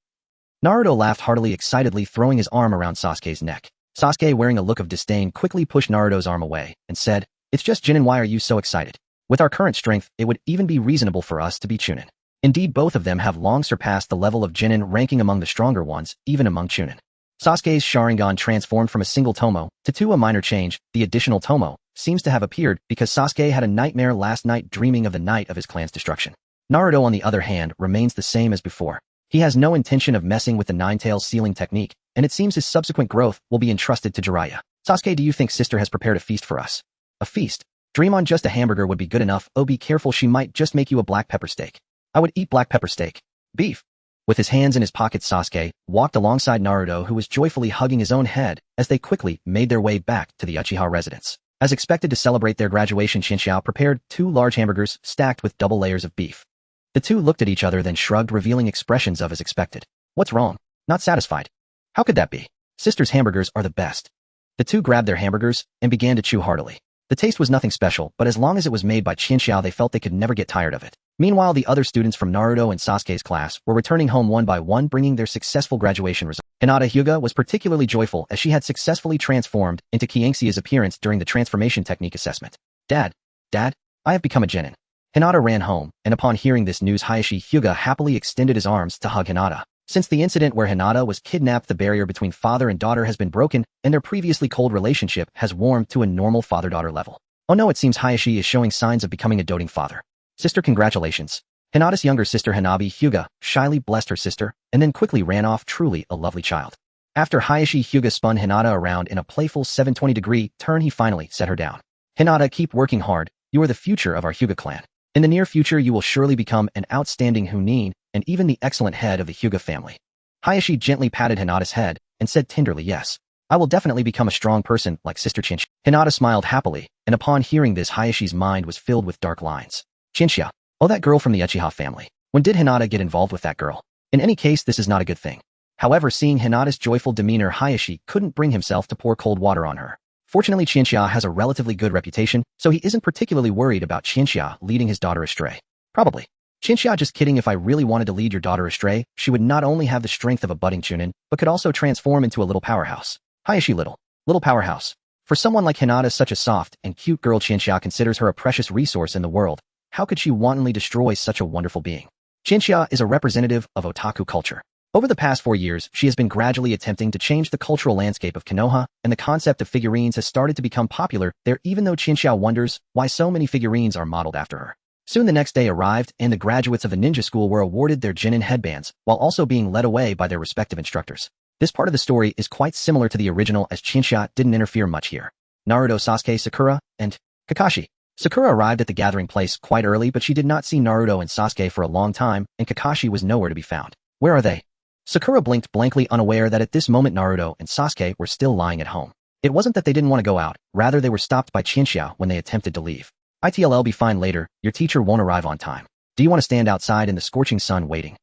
Naruto laughed heartily, excitedly throwing his arm around Sasuke's neck. Sasuke, wearing a look of disdain, quickly pushed Naruto's arm away and said, "It's just Jinin, why are you so excited? With our current strength, it would even be reasonable for us to be Chunin." Indeed, both of them have long surpassed the level of Genin, ranking among the stronger ones, even among Chunin. Sasuke's Sharingan transformed from a single Tomo to a minor change. The additional Tomo seems to have appeared because Sasuke had a nightmare last night dreaming of the night of his clan's destruction. Naruto, on the other hand, remains the same as before. He has no intention of messing with the Nine-Tails sealing technique, and it seems his subsequent growth will be entrusted to Jiraiya. Sasuke, do you think sister has prepared a feast for us? A feast? Dream on, just a hamburger would be good enough. Oh, be careful, she might just make you a black pepper steak. I would eat black pepper steak. Beef. With his hands in his pockets, Sasuke walked alongside Naruto, who was joyfully hugging his own head as they quickly made their way back to the Uchiha residence. As expected to celebrate their graduation, Shinshao prepared 2 large hamburgers stacked with double layers of beef. The two looked at each other, then shrugged, revealing expressions of as expected. What's wrong? Not satisfied? How could that be? Sister's hamburgers are the best. The two grabbed their hamburgers and began to chew heartily. The taste was nothing special, but as long as it was made by Shinshao, they felt they could never get tired of it. Meanwhile, the other students from Naruto and Sasuke's class were returning home one by one, bringing their successful graduation results. Hinata Hyuga was particularly joyful as she had successfully transformed into Qianxia's appearance during the transformation technique assessment. Dad, I have become a genin. Hinata ran home, and upon hearing this news, Hayashi Hyuga happily extended his arms to hug Hinata. Since the incident where Hinata was kidnapped, the barrier between father and daughter has been broken, and their previously cold relationship has warmed to a normal father-daughter level. Oh no, it seems Hayashi is showing signs of becoming a doting father. Sister, congratulations. Hinata's younger sister Hanabi Hyuga shyly blessed her sister, and then quickly ran off, truly a lovely child. After Hayashi Hyuga spun Hinata around in a playful 720-degree turn, he finally set her down. Hinata, keep working hard. You are the future of our Hyuga clan. In the near future, you will surely become an outstanding Chunin, and even the excellent head of the Hyuga family. Hayashi gently patted Hinata's head and said tenderly, yes, I will definitely become a strong person like Sister Chinchia. Hinata smiled happily, and upon hearing this, Hayashi's mind was filled with dark lines. Chinchia. Oh, that girl from the Uchiha family. When did Hinata get involved with that girl? In any case, this is not a good thing. However, seeing Hinata's joyful demeanor, Hayashi couldn't bring himself to pour cold water on her. Fortunately, Chinchia has a relatively good reputation, so he isn't particularly worried about Chinchia leading his daughter astray. Probably. Chinchia, just kidding. If I really wanted to lead your daughter astray, she would not only have the strength of a budding Chunin, but could also transform into a little powerhouse. Hayashi, little powerhouse. For someone like Hinata, such a soft and cute girl, Chinchia considers her a precious resource in the world. How could she wantonly destroy such a wonderful being? Chinchia is a representative of otaku culture. Over the past 4 years, she has been gradually attempting to change the cultural landscape of Konoha, and the concept of figurines has started to become popular there, even though Chinchia wonders why so many figurines are modeled after her. Soon the next day arrived, and the graduates of the ninja school were awarded their genin headbands, while also being led away by their respective instructors. This part of the story is quite similar to the original, as Chinchia didn't interfere much here. Naruto, Sasuke, Sakura, and Kakashi. Sakura arrived at the gathering place quite early, but she did not see Naruto and Sasuke for a long time, and Kakashi was nowhere to be found. Where are they? Sakura blinked blankly, unaware that at this moment Naruto and Sasuke were still lying at home. It wasn't that they didn't want to go out, rather they were stopped by Chinchia when they attempted to leave. It'll be fine later, your teacher won't arrive on time. Do you want to stand outside in the scorching sun waiting?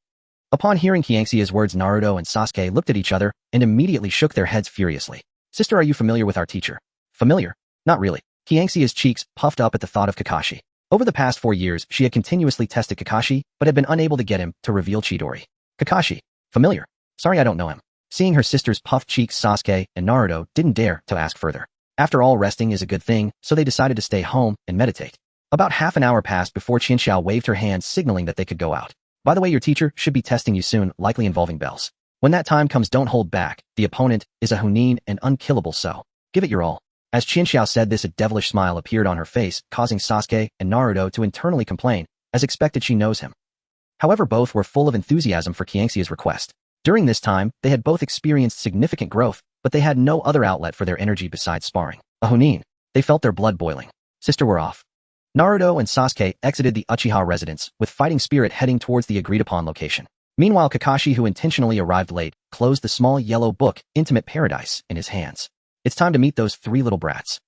Upon hearing Qianxia's words, Naruto and Sasuke looked at each other and immediately shook their heads furiously. Sister, are you familiar with our teacher? Familiar? Not really. Qianxia's cheeks puffed up at the thought of Kakashi. Over the past 4 years, she had continuously tested Kakashi, but had been unable to get him to reveal Chidori. Kakashi. Familiar. Sorry, I don't know him. Seeing her sister's puffed cheeks, Sasuke and Naruto didn't dare to ask further. After all, resting is a good thing, so they decided to stay home and meditate. About half an hour passed before Chinchia waved her hand, signaling that they could go out. By the way, your teacher should be testing you soon, likely involving bells. When that time comes, don't hold back. The opponent is a Chunin and unkillable, so give it your all. As Chinchia said this, a devilish smile appeared on her face, causing Sasuke and Naruto to internally complain. As expected, she knows him. However, both were full of enthusiasm for Qianxia's request. During this time, they had both experienced significant growth, but they had no other outlet for their energy besides sparring. A Chunin. They felt their blood boiling. Sister, we're off. Naruto and Sasuke exited the Uchiha residence, with fighting spirit heading towards the agreed-upon location. Meanwhile, Kakashi, who intentionally arrived late, closed the small yellow book, Intimate Paradise, in his hands. It's time to meet those 3 little brats.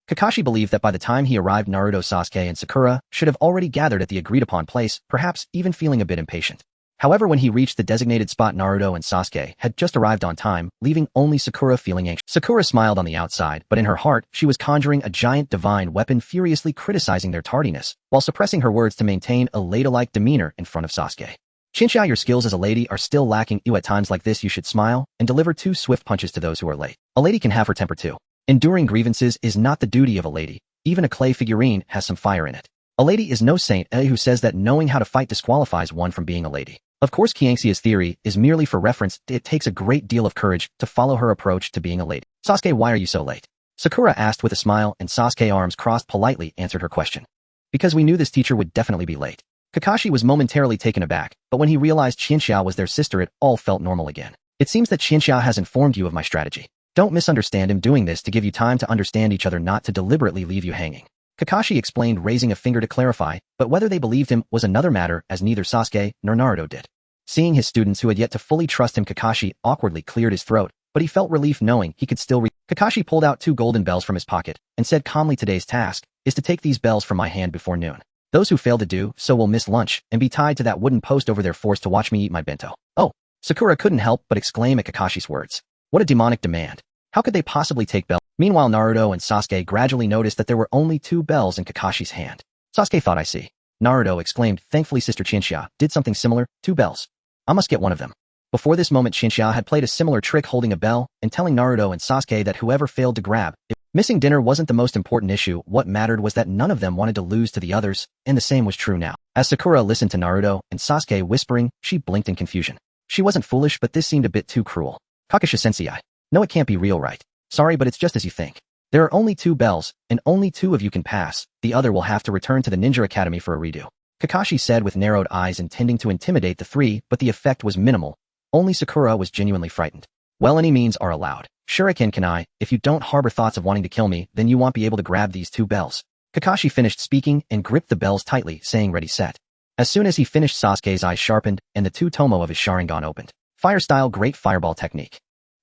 Kakashi believed that by the time he arrived, Naruto, Sasuke, and Sakura should have already gathered at the agreed-upon place, perhaps even feeling a bit impatient. However, when he reached the designated spot, Naruto and Sasuke had just arrived on time, leaving only Sakura feeling anxious. Sakura smiled on the outside, but in her heart, she was conjuring a giant divine weapon, furiously criticizing their tardiness, while suppressing her words to maintain a ladylike demeanor in front of Sasuke. Chinchia, your skills as a lady are still lacking. At times like this, you should smile and deliver 2 swift punches to those who are late. A lady can have her temper too. Enduring grievances is not the duty of a lady. Even a clay figurine has some fire in it. A lady is no saint, who says that knowing how to fight disqualifies one from being a lady. Of course, Qianxia's theory is merely for reference. It takes a great deal of courage to follow her approach to being a lady. Sasuke, why are you so late? Sakura asked with a smile, and Sasuke, arms crossed, politely answered her question. Because we knew this teacher would definitely be late. Kakashi was momentarily taken aback, but when he realized Qianxia was their sister, it all felt normal again. It seems that Qianxia has informed you of my strategy. Don't misunderstand him, doing this to give you time to understand each other, not to deliberately leave you hanging. Kakashi explained, raising a finger to clarify, but whether they believed him was another matter, as neither Sasuke nor Naruto did. Seeing his students who had yet to fully trust him, Kakashi awkwardly cleared his throat, but he felt relief knowing he could still Kakashi pulled out 2 golden bells from his pocket and said calmly, today's task is to take these bells from my hand before noon. Those who fail to do so will miss lunch and be tied to that wooden post over there, forced to watch me eat my bento. Oh, Sakura couldn't help but exclaim at Kakashi's words. What a demonic demand. How could they possibly take bells? Meanwhile, Naruto and Sasuke gradually noticed that there were only 2 bells in Kakashi's hand. Sasuke thought, I see. Naruto exclaimed, thankfully Sister Qianxia did something similar, 2 bells. I must get one of them. Before this moment, Qianxia had played a similar trick, holding a bell and telling Naruto and Sasuke that whoever failed to grab it. Missing dinner wasn't the most important issue. What mattered was that none of them wanted to lose to the others, and the same was true now. As Sakura listened to Naruto and Sasuke whispering, she blinked in confusion. She wasn't foolish, but this seemed a bit too cruel. Kakashi-sensei, no, it can't be real, right? Sorry, but it's just as you think. There are only 2 bells, and only 2 of you can pass. The other will have to return to the Ninja Academy for a redo. Kakashi said with narrowed eyes, intending to intimidate the 3, but the effect was minimal. Only Sakura was genuinely frightened. Well, any means are allowed. Shuriken can I, if you don't harbor thoughts of wanting to kill me, then you won't be able to grab these 2 bells. Kakashi finished speaking and gripped the bells tightly, saying ready, set. As soon as he finished, Sasuke's eyes sharpened and the 2 tomo of his Sharingan opened. Fire style, great fireball technique.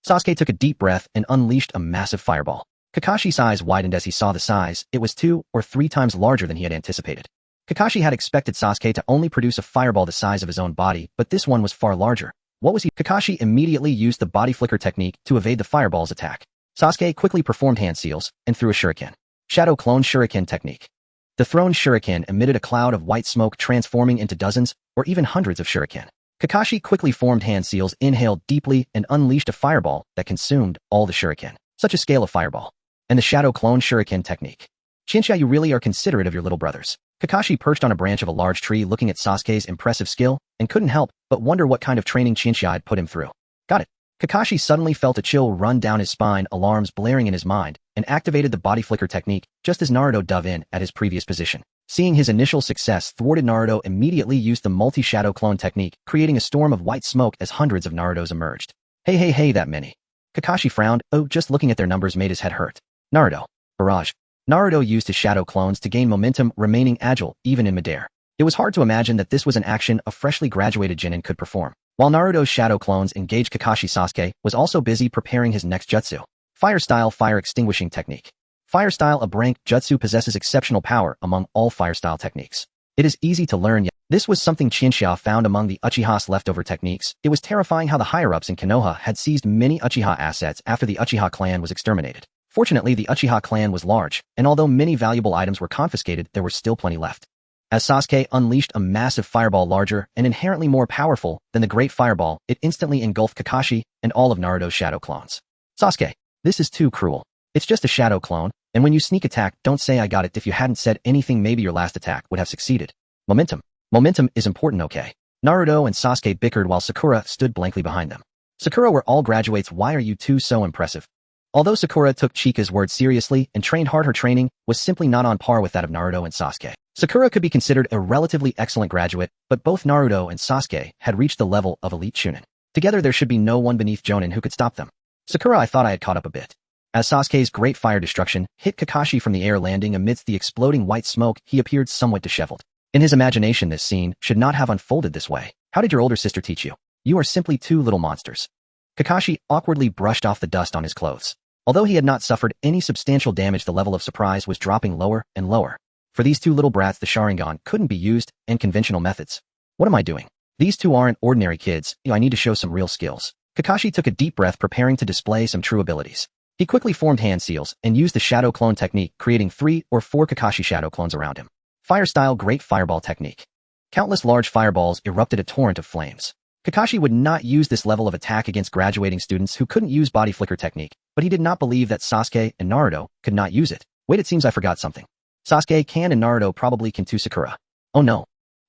Sasuke took a deep breath and unleashed a massive fireball. Kakashi's eyes widened as he saw the size. It was 2 or 3 times larger than he had anticipated. Kakashi had expected Sasuke to only produce a fireball the size of his own body, but this one was far larger. What was he? Kakashi immediately used the body flicker technique to evade the fireball's attack. Sasuke quickly performed hand seals and threw a shuriken. Shadow clone shuriken technique. The thrown shuriken emitted a cloud of white smoke, transforming into dozens or even hundreds of shuriken. Kakashi quickly formed hand seals, inhaled deeply, and unleashed a fireball that consumed all the shuriken. Such a scale of fireball. And the shadow clone shuriken technique. Qianxia, you really are considerate of your little brothers. Kakashi perched on a branch of a large tree, looking at Sasuke's impressive skill, and couldn't help but wonder what kind of training Qianxia had put him through. Got it. Kakashi suddenly felt a chill run down his spine, alarms blaring in his mind, and activated the body flicker technique just as Naruto dove in at his previous position. Seeing his initial success thwarted, Naruto immediately used the multi-shadow clone technique, creating a storm of white smoke as hundreds of Narutos emerged. Hey, that many. Kakashi frowned. Oh, just looking at their numbers made his head hurt. Naruto. Barrage. Naruto used his shadow clones to gain momentum, remaining agile even in midair. It was hard to imagine that this was an action a freshly graduated genin could perform. While Naruto's shadow clones engaged, Kakashi, Sasuke was also busy preparing his next jutsu. Fire style, fire extinguishing technique. Fire style, a branch jutsu, possesses exceptional power among all fire style techniques. It is easy to learn, yet this was something Qianxia found among the Uchiha's leftover techniques. It was terrifying how the higher-ups in Konoha had seized many Uchiha assets after the Uchiha clan was exterminated. Fortunately, the Uchiha clan was large, and although many valuable items were confiscated, there were still plenty left. As Sasuke unleashed a massive fireball larger and inherently more powerful than the Great Fireball, it instantly engulfed Kakashi and all of Naruto's shadow clones. Sasuke, this is too cruel. It's just a shadow clone, and when you sneak attack, don't say I got it. If you hadn't said anything, maybe your last attack would have succeeded. Momentum. Momentum is important, okay? Naruto and Sasuke bickered while Sakura stood blankly behind them. Sakura, we're all graduates. Why are you two so impressive? Although Sakura took Chika's words seriously and trained hard, her training was simply not on par with that of Naruto and Sasuke. Sakura could be considered a relatively excellent graduate, but both Naruto and Sasuke had reached the level of elite Chunin. Together there should be no one beneath Jonin who could stop them. Sakura, I thought I had caught up a bit. As Sasuke's great fire destruction hit Kakashi from the air, landing amidst the exploding white smoke, he appeared somewhat disheveled. In his imagination, this scene should not have unfolded this way. How did your older sister teach you? You are simply two little monsters. Kakashi awkwardly brushed off the dust on his clothes. Although he had not suffered any substantial damage, the level of surprise was dropping lower and lower. For these two little brats, the Sharingan couldn't be used in conventional methods. What am I doing? These two aren't ordinary kids. I need to show some real skills. Kakashi took a deep breath, preparing to display some true abilities. He quickly formed hand seals and used the shadow clone technique, creating 3 or 4 Kakashi shadow clones around him. Fire style, great fireball technique. Countless large fireballs erupted, a torrent of flames. Kakashi would not use this level of attack against graduating students who couldn't use body flicker technique, but he did not believe that Sasuke and Naruto could not use it. Wait, it seems I forgot something. Sasuke can and Naruto probably can too. Sakura. Oh no.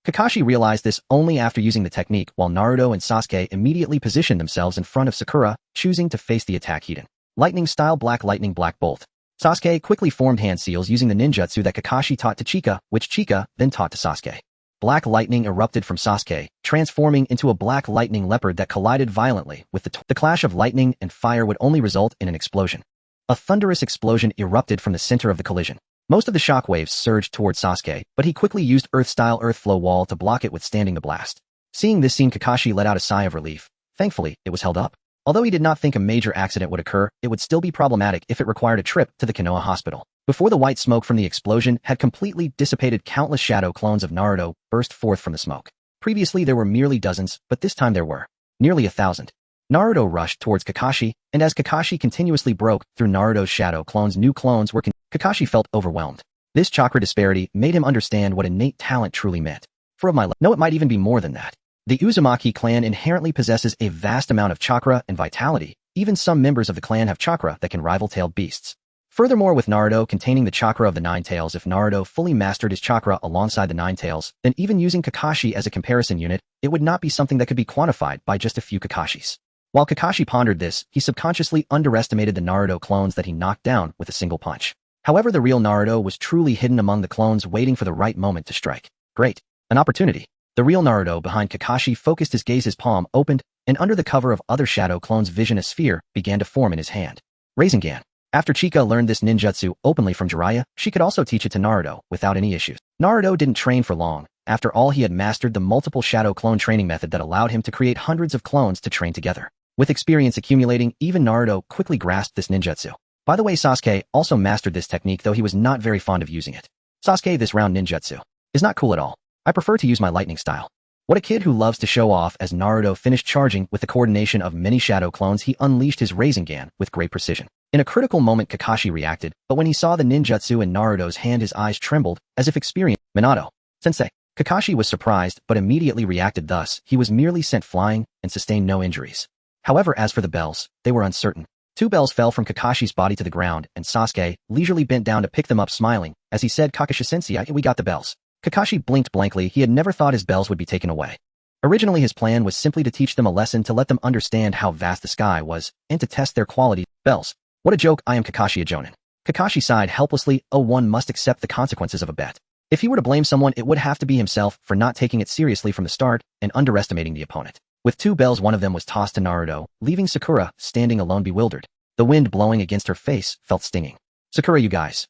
Kakashi realized this only after using the technique while Naruto and Sasuke immediately positioned themselves in front of Sakura, choosing to face the attack head-on. Lightning style black lightning black bolt. Sasuke quickly formed hand seals using the ninjutsu that Kakashi taught to Chika, which Chika then taught to Sasuke. Black lightning erupted from Sasuke, transforming into a black lightning leopard that collided violently with the clash of lightning and fire would only result in an explosion. A thunderous explosion erupted from the center of the collision. Most of the shockwaves surged towards Sasuke, but he quickly used Earth-style Earth Flow Wall to block it withstanding the blast. Seeing this scene, Kakashi let out a sigh of relief. Thankfully, it was held up. Although he did not think a major accident would occur, it would still be problematic if it required a trip to the Konoha Hospital. Before the white smoke from the explosion had completely dissipated, countless shadow clones of Naruto burst forth from the smoke. Previously there were merely dozens, but this time there were nearly 1,000. Naruto rushed towards Kakashi, and as Kakashi continuously broke through Naruto's shadow clones, new clones were Kakashi felt overwhelmed. This chakra disparity made him understand what innate talent truly meant. For of my life, no, it might even be more than that. The Uzumaki clan inherently possesses a vast amount of chakra and vitality. Even some members of the clan have chakra that can rival tailed beasts. Furthermore, with Naruto containing the chakra of the Nine Tails, if Naruto fully mastered his chakra alongside the Nine Tails, then even using Kakashi as a comparison unit, it would not be something that could be quantified by just a few Kakashis. While Kakashi pondered this, he subconsciously underestimated the Naruto clones that he knocked down with a single punch. However, the real Naruto was truly hidden among the clones, waiting for the right moment to strike. Great. An opportunity. The real Naruto behind Kakashi focused his gaze, his palm opened, and under the cover of other shadow clones' vision, a sphere began to form in his hand. Rasengan. After Chika learned this ninjutsu openly from Jiraiya, she could also teach it to Naruto without any issues. Naruto didn't train for long. After all, he had mastered the multiple shadow clone training method that allowed him to create hundreds of clones to train together. With experience accumulating, even Naruto quickly grasped this ninjutsu. By the way, Sasuke also mastered this technique, though he was not very fond of using it. Sasuke, this round ninjutsu is not cool at all. I prefer to use my lightning style. What a kid who loves to show off. As Naruto finished charging with the coordination of many shadow clones, he unleashed his Rasengan with great precision. In a critical moment, Kakashi reacted, but when he saw the ninjutsu in Naruto's hand, his eyes trembled, as if experiencing Minato. Sensei. Kakashi was surprised, but immediately reacted. Thus, he was merely sent flying and sustained no injuries. However, as for the bells, they were uncertain. 2 bells fell from Kakashi's body to the ground, and Sasuke leisurely bent down to pick them up, smiling, as he said, Kakashi-sensei, we got the bells. Kakashi blinked blankly. He had never thought his bells would be taken away. Originally, his plan was simply to teach them a lesson, to let them understand how vast the sky was, and to test their quality. Bells. What a joke. I am Kakashi, a jonin. Kakashi sighed helplessly. Oh, one must accept the consequences of a bet. If he were to blame someone, it would have to be himself for not taking it seriously from the start and underestimating the opponent. With 2 bells, one of them was tossed to Naruto, leaving Sakura standing alone, bewildered. The wind blowing against her face felt stinging. Sakura, you guys.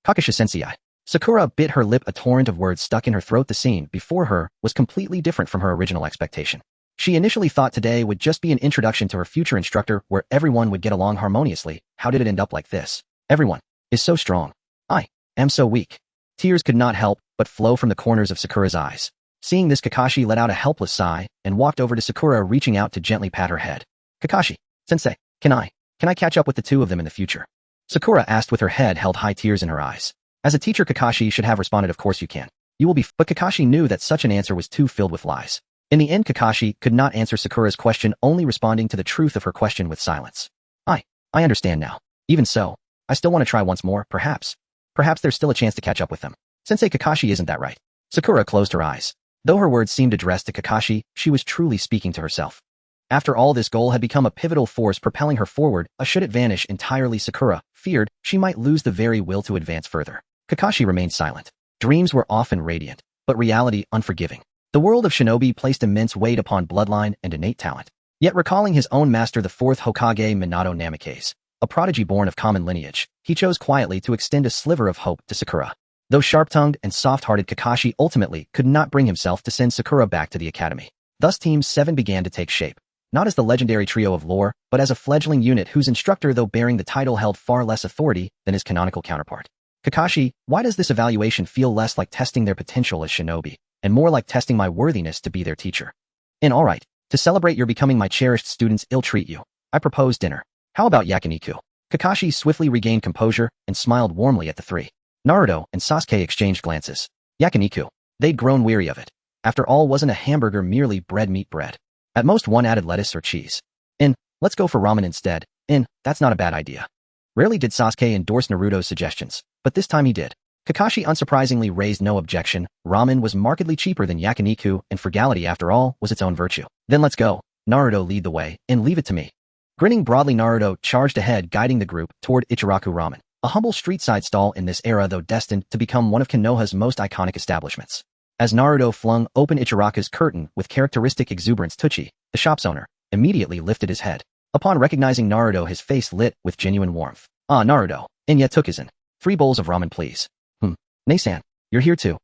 Kakashi-sensei. Sakura bit her lip, a torrent of words stuck in her throat. The scene before her was completely different from her original expectation. She initially thought today would just be an introduction to her future instructor where everyone would get along harmoniously. How did it end up like this? Everyone is so strong. I am so weak. Tears could not help but flow from the corners of Sakura's eyes. Seeing this, Kakashi let out a helpless sigh and walked over to Sakura, reaching out to gently pat her head. Kakashi-sensei, can I catch up with the 2 of them in the future? Sakura asked with her head held high, tears in her eyes. As a teacher, Kakashi should have responded, of course you can. You will be but Kakashi knew that such an answer was too filled with lies. In the end, Kakashi could not answer Sakura's question, only responding to the truth of her question with silence. I understand now. Even so, I still want to try once more, perhaps. Perhaps there's still a chance to catch up with them. Sensei, Kakashi isn't that right. Sakura closed her eyes. Though her words seemed addressed to Kakashi, she was truly speaking to herself. After all, this goal had become a pivotal force propelling her forward. Should it vanish entirely, Sakura feared she might lose the very will to advance further. Kakashi remained silent. Dreams were often radiant, but reality unforgiving. The world of shinobi placed immense weight upon bloodline and innate talent. Yet recalling his own master, the 4th Hokage Minato Namikaze, a prodigy born of common lineage, he chose quietly to extend a sliver of hope to Sakura. Though sharp-tongued and soft-hearted, Kakashi ultimately could not bring himself to send Sakura back to the academy. Thus Team 7 began to take shape. Not as the legendary trio of lore, but as a fledgling unit whose instructor, though bearing the title, held far less authority than his canonical counterpart. Kakashi, why does this evaluation feel less like testing their potential as shinobi, and more like testing my worthiness to be their teacher? Alright, to celebrate your becoming my cherished students, ill-treat you. I propose dinner. How about yakiniku? Kakashi swiftly regained composure and smiled warmly at the 3. Naruto and Sasuke exchanged glances. Yakiniku. They'd grown weary of it. After all, wasn't a hamburger merely bread, bread? At most, one added lettuce or cheese. Let's go for ramen instead. That's not a bad idea. Rarely did Sasuke endorse Naruto's suggestions, but this time he did. Kakashi unsurprisingly raised no objection. Ramen was markedly cheaper than yakiniku, and frugality, after all, was its own virtue. Then let's go. Naruto, lead the way, and leave it to me. Grinning broadly, Naruto charged ahead, guiding the group toward Ichiraku Ramen, a humble street-side stall in this era, though destined to become one of Konoha's most iconic establishments. As Naruto flung open Ichiraku's curtain with characteristic exuberance, Tucci, the shop's owner, immediately lifted his head. Upon recognizing Naruto, his face lit with genuine warmth. Ah, Naruto, Inya Tookizan. 3 bowls of ramen, please. Nei-san, you're here too.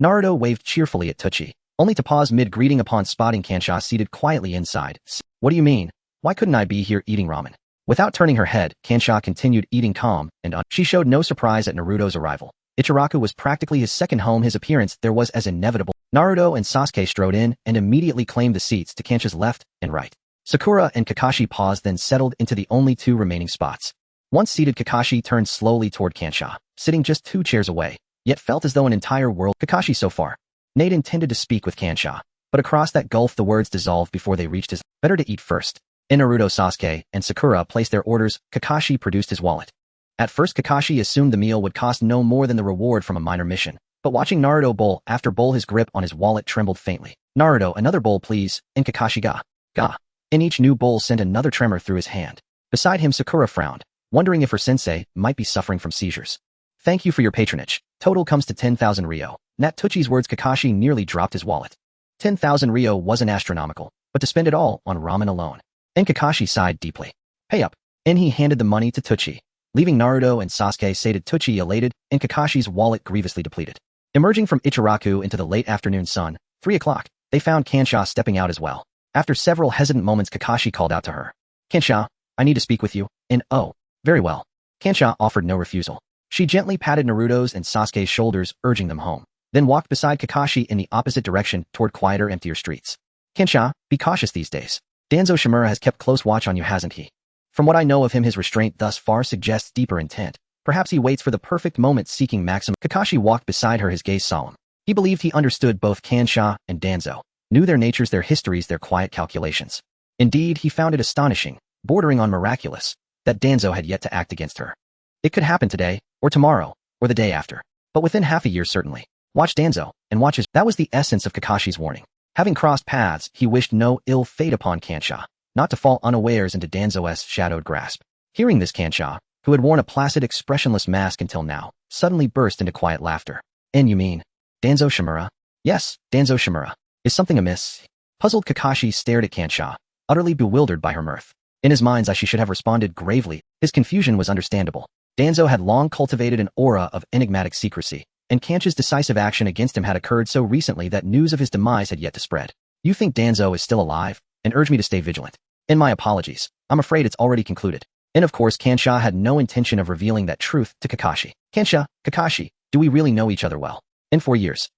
Naruto waved cheerfully at Tucci, only to pause mid-greeting upon spotting Kansha seated quietly inside. What do you mean? Why couldn't I be here eating ramen? Without turning her head, Kansha continued eating calm and she showed no surprise at Naruto's arrival. Ichiraku was practically his second home. His appearance there was as inevitable. Naruto and Sasuke strode in and immediately claimed the seats to Kansha's left and right. Sakura and Kakashi paused, then settled into the only 2 remaining spots. Once seated, Kakashi turned slowly toward Kansha, sitting just 2 chairs away, yet felt as though an entire world. Kakashi so far. Nate intended to speak with Kansha, but across that gulf the words dissolved before they reached his. Better to eat first. In Naruto, Sasuke, and Sakura placed their orders. Kakashi produced his wallet. At first, Kakashi assumed the meal would cost no more than the reward from a minor mission, but watching Naruto bowl after bowl, his grip on his wallet trembled faintly. Naruto, another bowl please, and Kakashi ga. And each new bowl sent another tremor through his hand. Beside him, Sakura frowned, wondering if her sensei might be suffering from seizures. Thank you for your patronage. Total comes to 10,000 Ryo. At Tucci's words, Kakashi nearly dropped his wallet. 10,000 Ryo wasn't astronomical, but to spend it all on ramen alone. And Kakashi sighed deeply. Pay up. And he handed the money to Tucci, leaving Naruto and Sasuke sated, Tucci elated, and Kakashi's wallet grievously depleted. Emerging from Ichiraku into the late afternoon sun, 3 o'clock, they found Kansha stepping out as well. After several hesitant moments, Kakashi called out to her. Kansha, I need to speak with you, and oh, very well. Kansha offered no refusal. She gently patted Naruto's and Sasuke's shoulders, urging them home, then walked beside Kakashi in the opposite direction toward quieter, emptier streets. Kansha, be cautious these days. Danzo Shimura has kept close watch on you, hasn't he? From what I know of him, his restraint thus far suggests deeper intent. Perhaps he waits for the perfect moment, seeking maximum. Kakashi walked beside her, his gaze solemn. He believed he understood both Kansha and Danzo, knew their natures, their histories, their quiet calculations. Indeed, he found it astonishing, bordering on miraculous, that Danzo had yet to act against her. It could happen today, or tomorrow, or the day after, but within half a year certainly. Watch Danzo, and watch his. That was the essence of Kakashi's warning. Having crossed paths, he wished no ill fate upon Kansha, not to fall unawares into Danzo's shadowed grasp. Hearing this, Kansha, who had worn a placid, expressionless mask until now, suddenly burst into quiet laughter. And you mean Danzo Shimura? Yes, Danzo Shimura. Is something amiss? Puzzled, Kakashi stared at Kansha, utterly bewildered by her mirth. In his mind's eye, she should have responded gravely. His confusion was understandable. Danzo had long cultivated an aura of enigmatic secrecy, and Kansha's decisive action against him had occurred so recently that news of his demise had yet to spread. You think Danzo is still alive, and urge me to stay vigilant. In my apologies, I'm afraid it's already concluded. And of course, Kansha had no intention of revealing that truth to Kakashi. Kansha, Kakashi, do we really know each other well? And for years,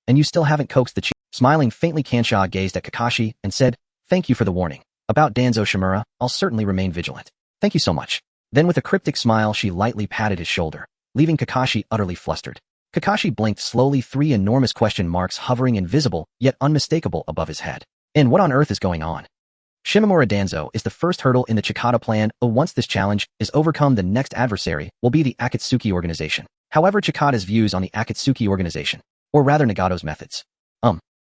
and you still haven't coaxed the chief. Smiling faintly, Kansha gazed at Kakashi and said, thank you for the warning. About Danzo Shimura, I'll certainly remain vigilant. Thank you so much. Then with a cryptic smile, she lightly patted his shoulder, leaving Kakashi utterly flustered. Kakashi blinked slowly, 3 enormous question marks hovering invisible, yet unmistakable above his head. And what on earth is going on? Shimamura Danzo is the first hurdle in the Chikata plan. Once this challenge is overcome, the next adversary will be the Akatsuki organization. However, Chikata's views on the Akatsuki organization, or rather Nagato's methods.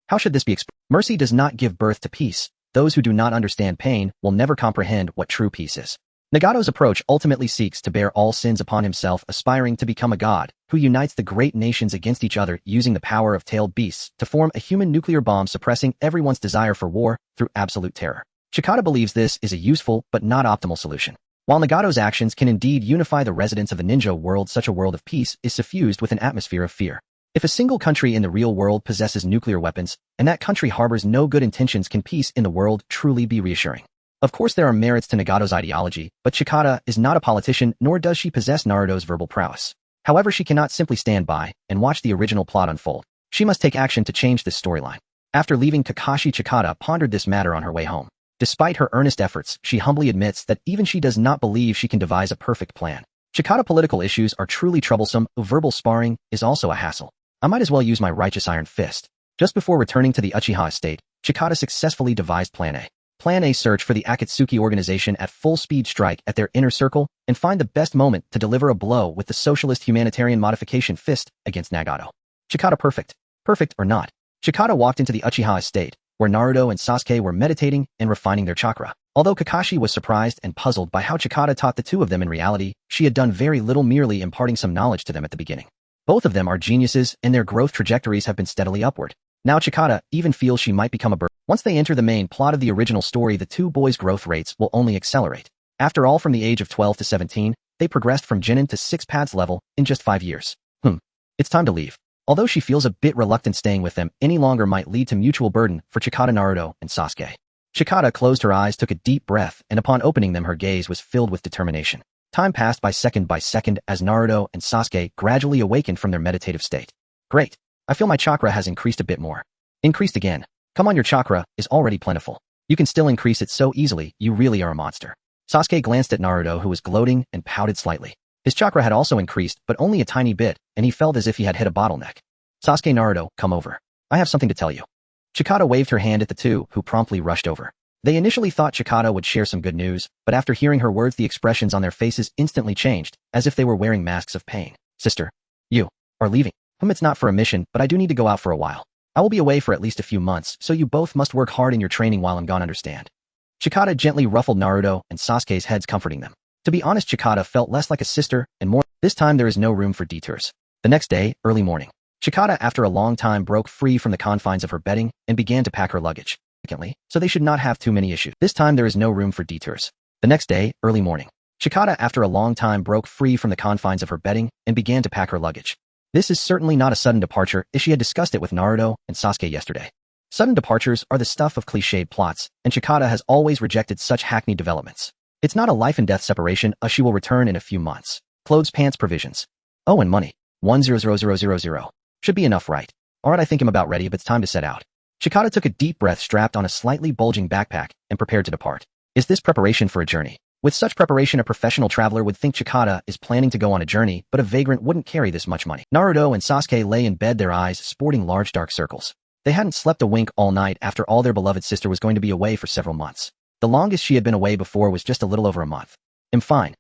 How should this be explained? Mercy does not give birth to peace. Those who do not understand pain will never comprehend what true peace is. Nagato's approach ultimately seeks to bear all sins upon himself, aspiring to become a god who unites the great nations against each other, using the power of tailed beasts to form a human nuclear bomb, suppressing everyone's desire for war through absolute terror. Chikata believes this is a useful but not optimal solution. While Nagato's actions can indeed unify the residents of the ninja world, such a world of peace is suffused with an atmosphere of fear. If a single country in the real world possesses nuclear weapons, and that country harbors no good intentions, can peace in the world truly be reassuring? Of course, there are merits to Nagato's ideology, but Chikata is not a politician, nor does she possess Naruto's verbal prowess. However, she cannot simply stand by and watch the original plot unfold. She must take action to change this storyline. After leaving Kakashi, Chikata pondered this matter on her way home. Despite her earnest efforts, she humbly admits that even she does not believe she can devise a perfect plan. Chikata political issues are truly troublesome. Verbal sparring is also a hassle. I might as well use my righteous iron fist. Just before returning to the Uchiha estate, Chikata successfully devised Plan A. Plan A: search for the Akatsuki organization at full speed, strike at their inner circle, and find the best moment to deliver a blow with the socialist humanitarian modification fist against Nagato. Chikata: perfect. Perfect or not. Chikata walked into the Uchiha estate, where Naruto and Sasuke were meditating and refining their chakra. Although Kakashi was surprised and puzzled by how Chikata taught the two of them, in reality, she had done very little, merely imparting some knowledge to them at the beginning. Both of them are geniuses, and their growth trajectories have been steadily upward. Now Chikata even feels she might become a burden. Once they enter the main plot of the original story, the two boys' growth rates will only accelerate. After all, from the age of 12 to 17, they progressed from Genin to 6 pads level in just 5 years. It's time to leave. Although she feels a bit reluctant, staying with them any longer might lead to mutual burden for Chikata, Naruto, and Sasuke. Chikata closed her eyes, took a deep breath, and upon opening them her gaze was filled with determination. Time passed by second as Naruto and Sasuke gradually awakened from their meditative state. Great. I feel my chakra has increased a bit more. Increased again. Come on, your chakra is already plentiful. You can still increase it so easily, you really are a monster. Sasuke glanced at Naruto, who was gloating, and pouted slightly. His chakra had also increased, but only a tiny bit, and he felt as if he had hit a bottleneck. Sasuke: Naruto, come over. I have something to tell you. Chikata waved her hand at the two, who promptly rushed over. They initially thought Chikata would share some good news, but after hearing her words, the expressions on their faces instantly changed, as if they were wearing masks of pain. Sister, you are leaving. It's not for a mission, but I do need to go out for a while. I will be away for at least a few months, so you both must work hard in your training while I'm gone, understand? Chikata gently ruffled Naruto and Sasuke's heads, comforting them. To be honest, Chikata felt less like a sister and more. This time there is no room for detours. The next day, early morning. Chikata, after a long time, broke free from the confines of her bedding and began to pack her luggage. So they should not have too many issues. This time there is no room for detours. The next day, early morning. Chikata, after a long time, broke free from the confines of her bedding and began to pack her luggage. This is certainly not a sudden departure, as she had discussed it with Naruto and Sasuke yesterday. Sudden departures are the stuff of cliched plots, and Chikata has always rejected such hackneyed developments. It's not a life and death separation, as she will return in a few months. Clothes, pants, provisions. Oh, and money. 100,000. Should be enough, right? Alright, I think I'm about ready, but it's time to set out. Chikata took a deep breath, strapped on a slightly bulging backpack, and prepared to depart. Is this preparation for a journey? With such preparation, a professional traveler would think Chikata is planning to go on a journey, but a vagrant wouldn't carry this much money. Naruto and Sasuke lay in bed, their eyes sporting large dark circles. They hadn't slept a wink all night. After all, their beloved sister was going to be away for several months. The longest she had been away before was just a little over a month. I'm fine.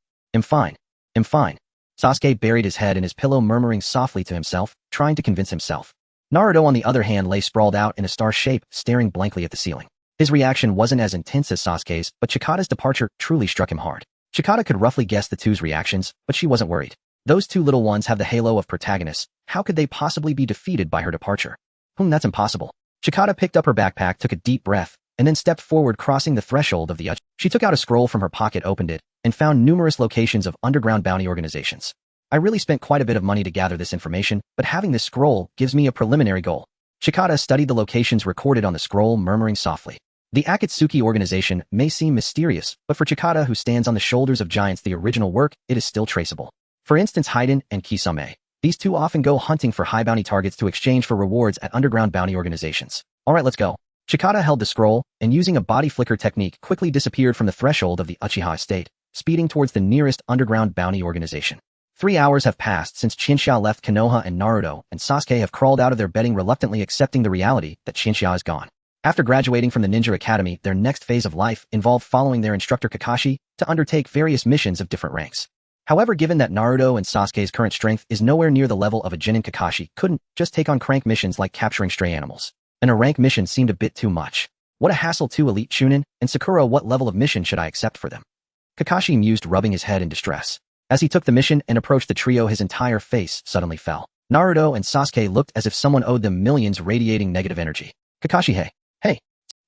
Sasuke buried his head in his pillow, murmuring softly to himself, trying to convince himself. Naruto, on the other hand, lay sprawled out in a star shape, staring blankly at the ceiling. His reaction wasn't as intense as Sasuke's, but Chikata's departure truly struck him hard. Chikata could roughly guess the two's reactions, but she wasn't worried. Those two little ones have the halo of protagonists. How could they possibly be defeated by her departure? That's impossible. Chikata picked up her backpack, took a deep breath, and then stepped forward, crossing the threshold of the Uchiha. She took out a scroll from her pocket, opened it, and found numerous locations of underground bounty organizations. I really spent quite a bit of money to gather this information, but having this scroll gives me a preliminary goal. Chikata studied the locations recorded on the scroll, murmuring softly. The Akatsuki organization may seem mysterious, but for Chikata, who stands on the shoulders of giants, the original work, it is still traceable. For instance, Haiden and Kisame. These two often go hunting for high bounty targets to exchange for rewards at underground bounty organizations. Alright, let's go. Chikata held the scroll, and using a body flicker technique quickly disappeared from the threshold of the Uchiha estate, speeding towards the nearest underground bounty organization. 3 hours have passed since Shinshia left Konoha, and Naruto and Sasuke have crawled out of their bedding, reluctantly accepting the reality that Shinshia is gone. After graduating from the Ninja Academy, their next phase of life involved following their instructor Kakashi to undertake various missions of different ranks. However, given that Naruto and Sasuke's current strength is nowhere near the level of a Genin, Kakashi couldn't just take on crank missions like capturing stray animals. A rank mission seemed a bit too much. What a hassle. To elite Chunin and Sakura, what level of mission should I accept for them? Kakashi mused, rubbing his head in distress. As he took the mission and approached the trio, his entire face suddenly fell. Naruto and Sasuke looked as if someone owed them millions, radiating negative energy. Kakashi, hey.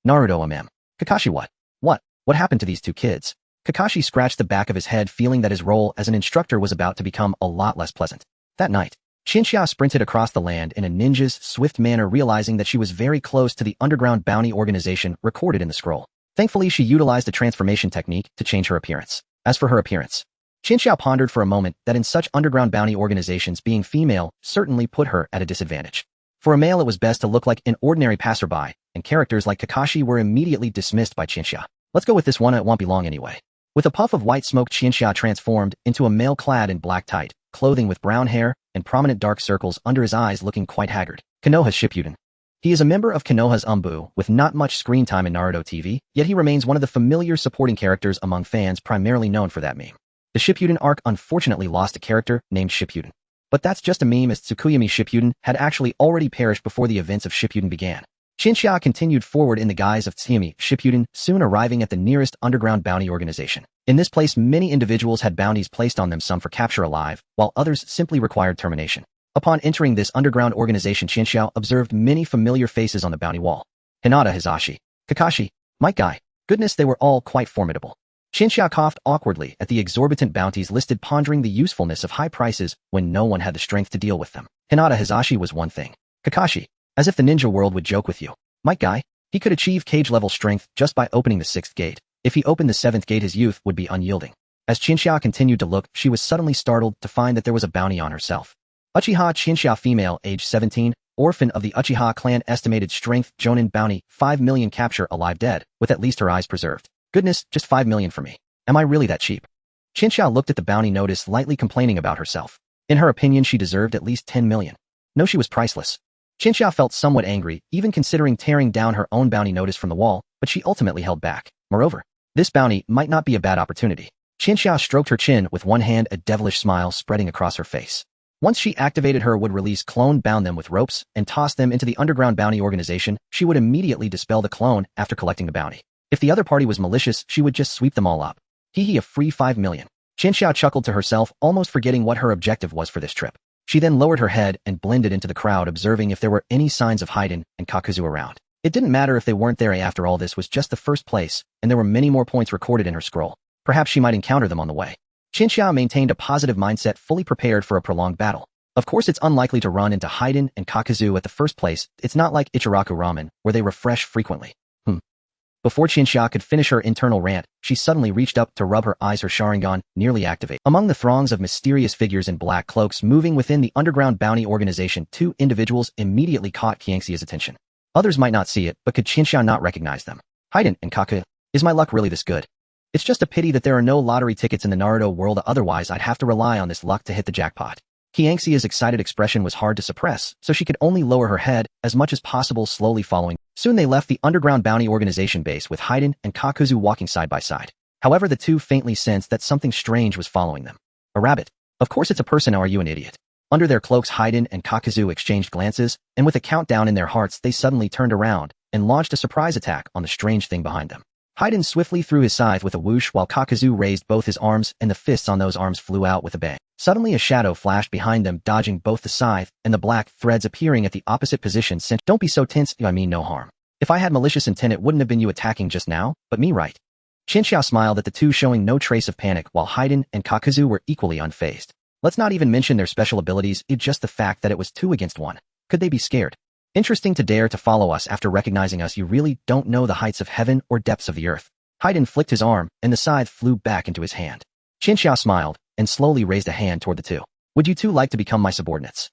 Naruto, Kakashi, what happened to these two kids? Kakashi scratched the back of his head, feeling that his role as an instructor was about to become a lot less pleasant. That night, Shinshia sprinted across the land in a ninja's swift manner, realizing that she was very close to the underground bounty organization recorded in the scroll. Thankfully, she utilized a transformation technique to change her appearance. As for her appearance, Shinshia pondered for a moment that in such underground bounty organizations, being female certainly put her at a disadvantage. For a male, it was best to look like an ordinary passerby, and characters like Kakashi were immediately dismissed by Shinshia. Let's go with this one, it won't be long anyway. With a puff of white smoke, Shinshia transformed into a male clad in black tight clothing with brown hair and prominent dark circles under his eyes, looking quite haggard. Konoha Shippuden. He is a member of Konoha's Umbu, with not much screen time in Naruto TV, yet he remains one of the familiar supporting characters among fans primarily known for that meme. The Shippuden arc unfortunately lost a character named Shippuden. But that's just a meme, as Tsukuyami Shippuden had actually already perished before the events of Shippuden began. Shinshia continued forward in the guise of Tsuyami Shippuden, soon arriving at the nearest underground bounty organization. In this place, many individuals had bounties placed on them, some for capture alive, while others simply required termination. Upon entering this underground organization, Shinshia observed many familiar faces on the bounty wall. Hinata Hisashi, Kakashi, Might Guy. Goodness, they were all quite formidable. Shinshia coughed awkwardly at the exorbitant bounties listed, pondering the usefulness of high prices when no one had the strength to deal with them. Hinata Hisashi was one thing. Kakashi, as if the ninja world would joke with you. Might Guy, he could achieve cage-level strength just by opening the 6th gate. If he opened the 7th gate, his youth would be unyielding. As Shinshia continued to look, she was suddenly startled to find that there was a bounty on herself. Uchiha Shinshia, female, age 17, orphan of the Uchiha clan, estimated strength, Jonin bounty, 5 million, capture alive dead, with at least her eyes preserved. Goodness, just 5 million for me. Am I really that cheap? Shinshia looked at the bounty notice, lightly complaining about herself. In her opinion, she deserved at least 10 million. No, she was priceless. Shinshia felt somewhat angry, even considering tearing down her own bounty notice from the wall, but she ultimately held back. Moreover, this bounty might not be a bad opportunity. Shinshia stroked her chin with one hand, a devilish smile spreading across her face. Once she activated her would-release clone, bound them with ropes, and tossed them into the underground bounty organization, she would immediately dispel the clone after collecting the bounty. If the other party was malicious, she would just sweep them all up. Hee, a free 5 million. Shinshia chuckled to herself, almost forgetting what her objective was for this trip. She then lowered her head and blended into the crowd, observing if there were any signs of Haiden and Kakuzu around. It didn't matter if they weren't there, after all, this was just the first place, and there were many more points recorded in her scroll. Perhaps she might encounter them on the way. Shinshia maintained a positive mindset, fully prepared for a prolonged battle. Of course, it's unlikely to run into Haiden and Kakuzu at the first place. It's not like Ichiraku Ramen, where they refresh frequently. Before Shinshia could finish her internal rant, she suddenly reached up to rub her eyes, her Sharingan nearly activated. Among the throngs of mysterious figures in black cloaks moving within the underground bounty organization, 2 individuals immediately caught Qianxia's attention. Others might not see it, but could Shinshia not recognize them? Haiden and Kaku. Is my luck really this good? It's just a pity that there are no lottery tickets in the Naruto world, otherwise I'd have to rely on this luck to hit the jackpot. Qianxia's excited expression was hard to suppress, so she could only lower her head as much as possible, slowly following. Soon they left the underground bounty organization base with Haiden and Kakuzu walking side by side. However, the two faintly sensed that something strange was following them. A rabbit. Of course it's a person, are you an idiot? Under their cloaks, Haiden and Kakuzu exchanged glances, and with a countdown in their hearts, they suddenly turned around and launched a surprise attack on the strange thing behind them. Haiden swiftly threw his scythe with a whoosh, while Kakuzu raised both his arms, and the fists on those arms flew out with a bang. Suddenly a shadow flashed behind them, dodging both the scythe and the black threads appearing at the opposite position. Don't be so tense, I mean no harm. If I had malicious intent, it wouldn't have been you attacking just now, but me, right? Shinshia smiled at the two, showing no trace of panic, while Haiden and Kakuzu were equally unfazed. Let's not even mention their special abilities, it's just the fact that it was 2 against 1. Could they be scared? Interesting to dare to follow us after recognizing us. You really don't know the heights of heaven or depths of the earth. Haiden flicked his arm, and the scythe flew back into his hand. Shinshia smiled, and slowly raised a hand toward the two. Would you two like to become my subordinates?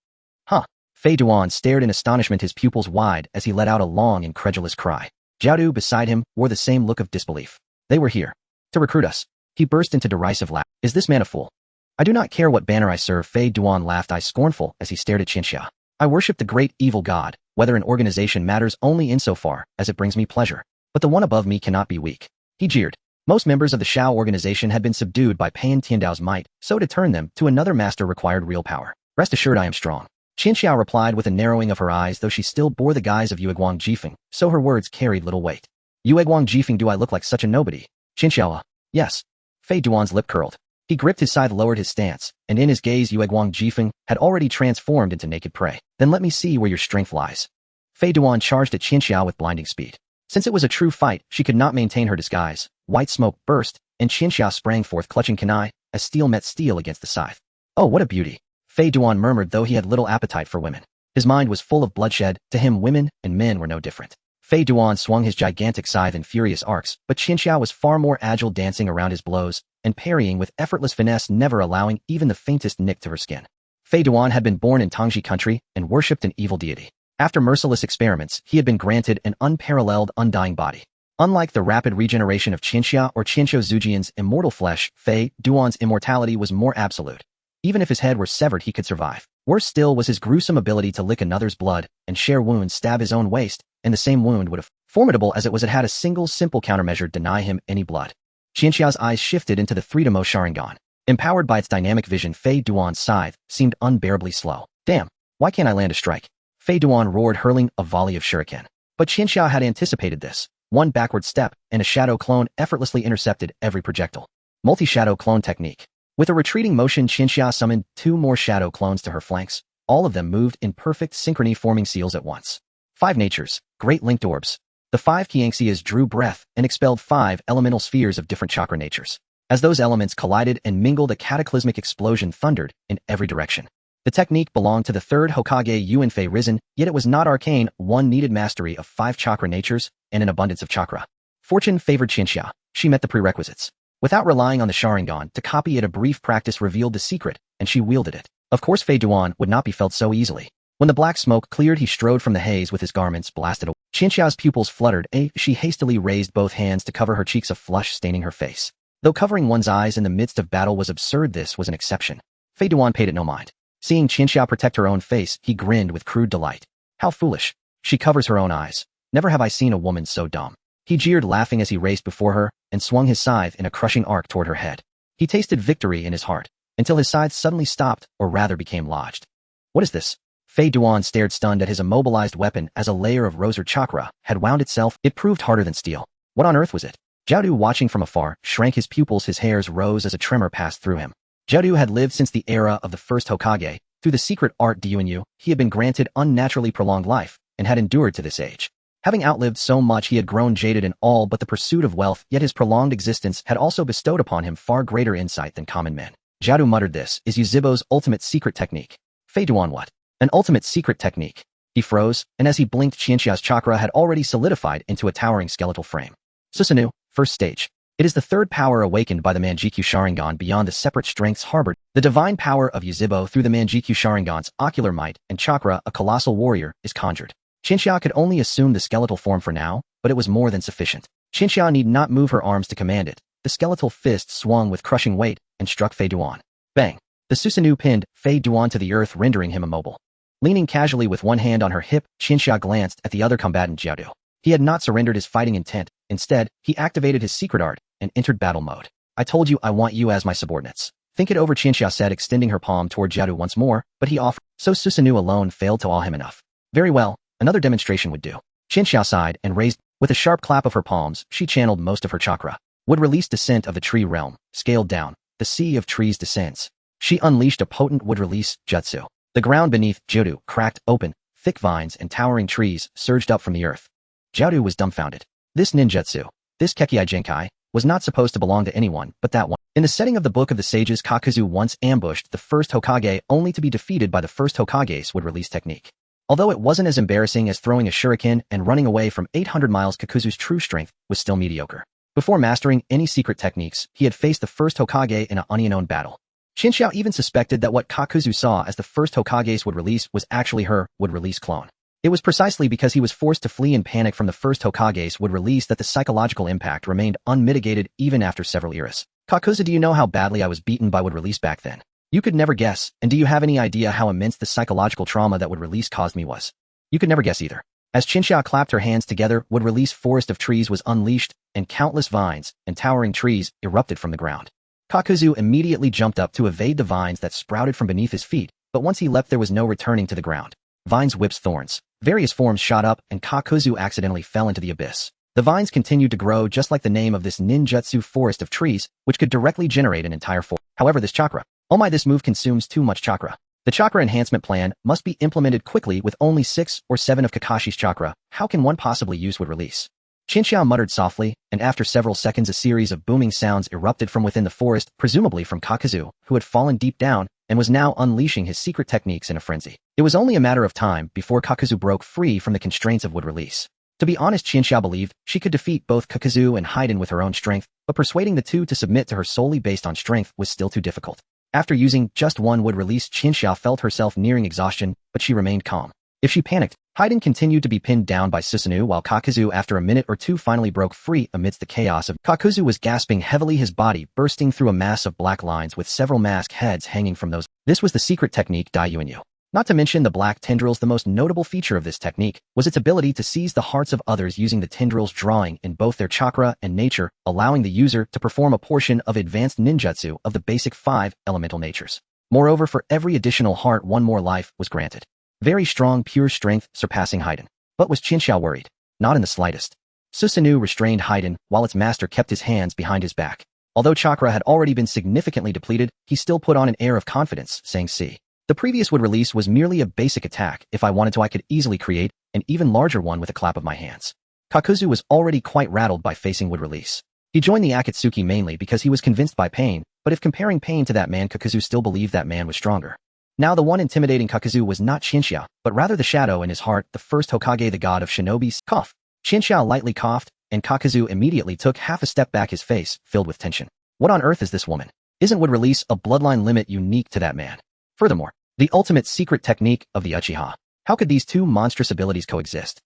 Huh? Fei Duan stared in astonishment, his pupils wide, as he let out a long, incredulous cry. Jiaodu, beside him, wore the same look of disbelief. They were here to recruit us. He burst into derisive laughter. Is this man a fool? I do not care what banner I serve. Fei Duan laughed, scornful, as he stared at Shinshia. I worship the great evil god. Whether an organization matters only insofar as it brings me pleasure. But the one above me cannot be weak. He jeered. Most members of the Shao organization had been subdued by Pan Tiandao's might, so to turn them to another master required real power. Rest assured I am strong. Shinshia replied with a narrowing of her eyes, though she still bore the guise of Yueguang Jifeng, so her words carried little weight. Yueguang Jifeng, do I look like such a nobody? Shinshia, yes. Fei Duan's lip curled. He gripped his scythe, lowered his stance, and in his gaze Yueguang Jifeng had already transformed into naked prey. Then let me see where your strength lies. Fei Duan charged at Shinshia with blinding speed. Since it was a true fight, she could not maintain her disguise. White smoke burst, and Shinshia sprang forth, clutching kunai, as steel met steel against the scythe. Oh, what a beauty! Fei Duan murmured, though he had little appetite for women. His mind was full of bloodshed. To him, women and men were no different. Fei Duan swung his gigantic scythe in furious arcs, but Shinshia was far more agile, dancing around his blows and parrying with effortless finesse, never allowing even the faintest nick to her skin. Fei Duan had been born in Tongji country and worshipped an evil deity. After merciless experiments, he had been granted an unparalleled, undying body. Unlike the rapid regeneration of Shinshia or Chinsho Zujian's immortal flesh, Fei Duan's immortality was more absolute. Even if his head were severed, he could survive. Worse still was his gruesome ability to lick another's blood and share wounds, stab his own waist, and the same wound would have, formidable as it was, it had a single simple countermeasure: deny him any blood. Qianxia's eyes shifted into the 3-Demo Sharingan. Empowered by its dynamic vision, Fei Duan's scythe seemed unbearably slow. Damn, why can't I land a strike? Fei Duan roared, hurling a volley of shuriken. But Qianxia had anticipated this. One backward step, and a shadow clone effortlessly intercepted every projectile. Multi-shadow clone technique. With a retreating motion, Qianxia summoned 2 more shadow clones to her flanks. All of them moved in perfect synchrony, forming seals at once. 5 natures, great linked orbs. The 5 Qianxias drew breath and expelled 5 elemental spheres of different chakra natures. As those elements collided and mingled, a cataclysmic explosion thundered in every direction. The technique belonged to the 3rd Hokage Yuanfei Risen, yet it was not arcane. One needed mastery of 5 chakra natures and an abundance of chakra. Fortune favored Qianxia. She met the prerequisites. Without relying on the Sharingan to copy it, a brief practice revealed the secret, and she wielded it. Of course, Fei Duan would not be felt so easily. When the black smoke cleared, he strode from the haze with his garments blasted away. Qianxia's pupils fluttered. She hastily raised both hands to cover her cheeks, a flush staining her face. Though covering one's eyes in the midst of battle was absurd, this was an exception. Fei Duan paid it no mind. Seeing Qianxia protect her own face, he grinned with crude delight. How foolish. She covers her own eyes. Never have I seen a woman so dumb. He jeered, laughing as he raced before her and swung his scythe in a crushing arc toward her head. He tasted victory in his heart, until his scythe suddenly stopped, or rather became lodged. What is this? Fei Duan stared stunned at his immobilized weapon as a layer of rosary chakra had wound itself. It proved harder than steel. What on earth was it? Jiaodu, watching from afar, shrank his pupils. His hairs rose as a tremor passed through him. Jiaodu had lived since the era of the 1st Hokage. Through the secret art Dyuanyu, he had been granted unnaturally prolonged life, and had endured to this age. Having outlived so much, he had grown jaded in all but the pursuit of wealth, yet his prolonged existence had also bestowed upon him far greater insight than common men. Jiaodu muttered, "This is Yuzhibo's ultimate secret technique." Fei Duan, what? An ultimate secret technique? He froze, and as he blinked, Qianxia's chakra had already solidified into a towering skeletal frame. Susanoo, first stage. It is the 3rd power awakened by the Manjikyu Sharingan beyond the separate strengths harbored. The divine power of Yuzhibo through the Manjikyu Sharingan's ocular might and chakra, a colossal warrior, is conjured. Qianxia could only assume the skeletal form for now, but it was more than sufficient. Qianxia need not move her arms to command it. The skeletal fist swung with crushing weight and struck Fei Duan. Bang! The Susanoo pinned Fei Duan to the earth, rendering him immobile. Leaning casually with one hand on her hip, Qianxia glanced at the other combatant, Jiaodu. He had not surrendered his fighting intent. Instead, he activated his secret art and entered battle mode. I told you I want you as my subordinates. Think it over, Qianxia said, extending her palm toward Jiaodu once more, but he offered. So Susanoo alone failed to awe him enough. Very well, another demonstration would do. Qianxia sighed and raised. With a sharp clap of her palms, she channeled most of her chakra. Would release descent of the tree realm, scaled down. The sea of trees descends. She unleashed a potent wood release jutsu. The ground beneath Jiaodu cracked open. Thick vines and towering trees surged up from the earth. Jiaodu was dumbfounded. This ninjutsu, this Kekkei Genkai, was not supposed to belong to anyone but that one. In the setting of the Book of the Sages, Kakuzu once ambushed the 1st Hokage only to be defeated by the 1st Hokage's wood release technique. Although it wasn't as embarrassing as throwing a shuriken and running away from 800 miles, Kakuzu's true strength was still mediocre. Before mastering any secret techniques, he had faced the 1st Hokage in an unknown battle. Qianxia even suspected that what Kakuzu saw as the 1st Hokage's wood release was actually her wood release clone. It was precisely because he was forced to flee in panic from the 1st Hokage's wood release that the psychological impact remained unmitigated even after several eras. Kakuzu, do you know how badly I was beaten by wood release back then? You could never guess, and do you have any idea how immense the psychological trauma that wood release caused me was? You could never guess either. As Qianxia clapped her hands together, wood release forest of trees was unleashed, and countless vines and towering trees erupted from the ground. Kakuzu immediately jumped up to evade the vines that sprouted from beneath his feet, but once he leapt there was no returning to the ground. Vines, whips, thorns. Various forms shot up, and Kakuzu accidentally fell into the abyss. The vines continued to grow just like the name of this ninjutsu, forest of trees, which could directly generate an entire forest. However, this chakra. Oh my, this move consumes too much chakra. The chakra enhancement plan must be implemented quickly with only 6 or 7 of Kakashi's chakra. How can one possibly use wood release? Qianxia muttered softly, and after several seconds a series of booming sounds erupted from within the forest, presumably from Kakuzu, who had fallen deep down and was now unleashing his secret techniques in a frenzy. It was only a matter of time before Kakuzu broke free from the constraints of wood release. To be honest, Qianxia believed she could defeat both Kakuzu and Haiden with her own strength, but persuading the two to submit to her solely based on strength was still too difficult. After using just one wood release, Qianxia felt herself nearing exhaustion, but she remained calm. If she panicked, Haiden continued to be pinned down by Susanoo, while Kakuzu after a minute or two finally broke free amidst the chaos of Kakuzu was gasping heavily, his body bursting through a mass of black lines with several mask heads hanging from those. This was the secret technique Dyuanyu. Not to mention the black tendrils. The most notable feature of this technique was its ability to seize the hearts of others using the tendrils drawing in both their chakra and nature, allowing the user to perform a portion of advanced ninjutsu of the basic 5 elemental natures. Moreover, for every additional heart, one more life was granted. Very strong, pure strength, surpassing Haiden. But was Qinxiao worried? Not in the slightest. Susanoo restrained Haiden while its master kept his hands behind his back. Although chakra had already been significantly depleted, he still put on an air of confidence, saying, "See. The previous would release was merely a basic attack. If I wanted to, I could easily create an even larger one with a clap of my hands." Kakuzu was already quite rattled by facing wood release. He joined the Akatsuki mainly because he was convinced by pain, but if comparing pain to that man, Kakuzu still believed that man was stronger. Now the one intimidating Kakuzu was not Qinxiao, but rather the shadow in his heart, the first Hokage, the god of shinobi's cough. Qinxiao lightly coughed, and Kakuzu immediately took half a step back, his face filled with tension. What on earth is this woman? Isn't wood release a bloodline limit unique to that man? Furthermore, the ultimate secret technique of the Uchiha. How could these two monstrous abilities coexist?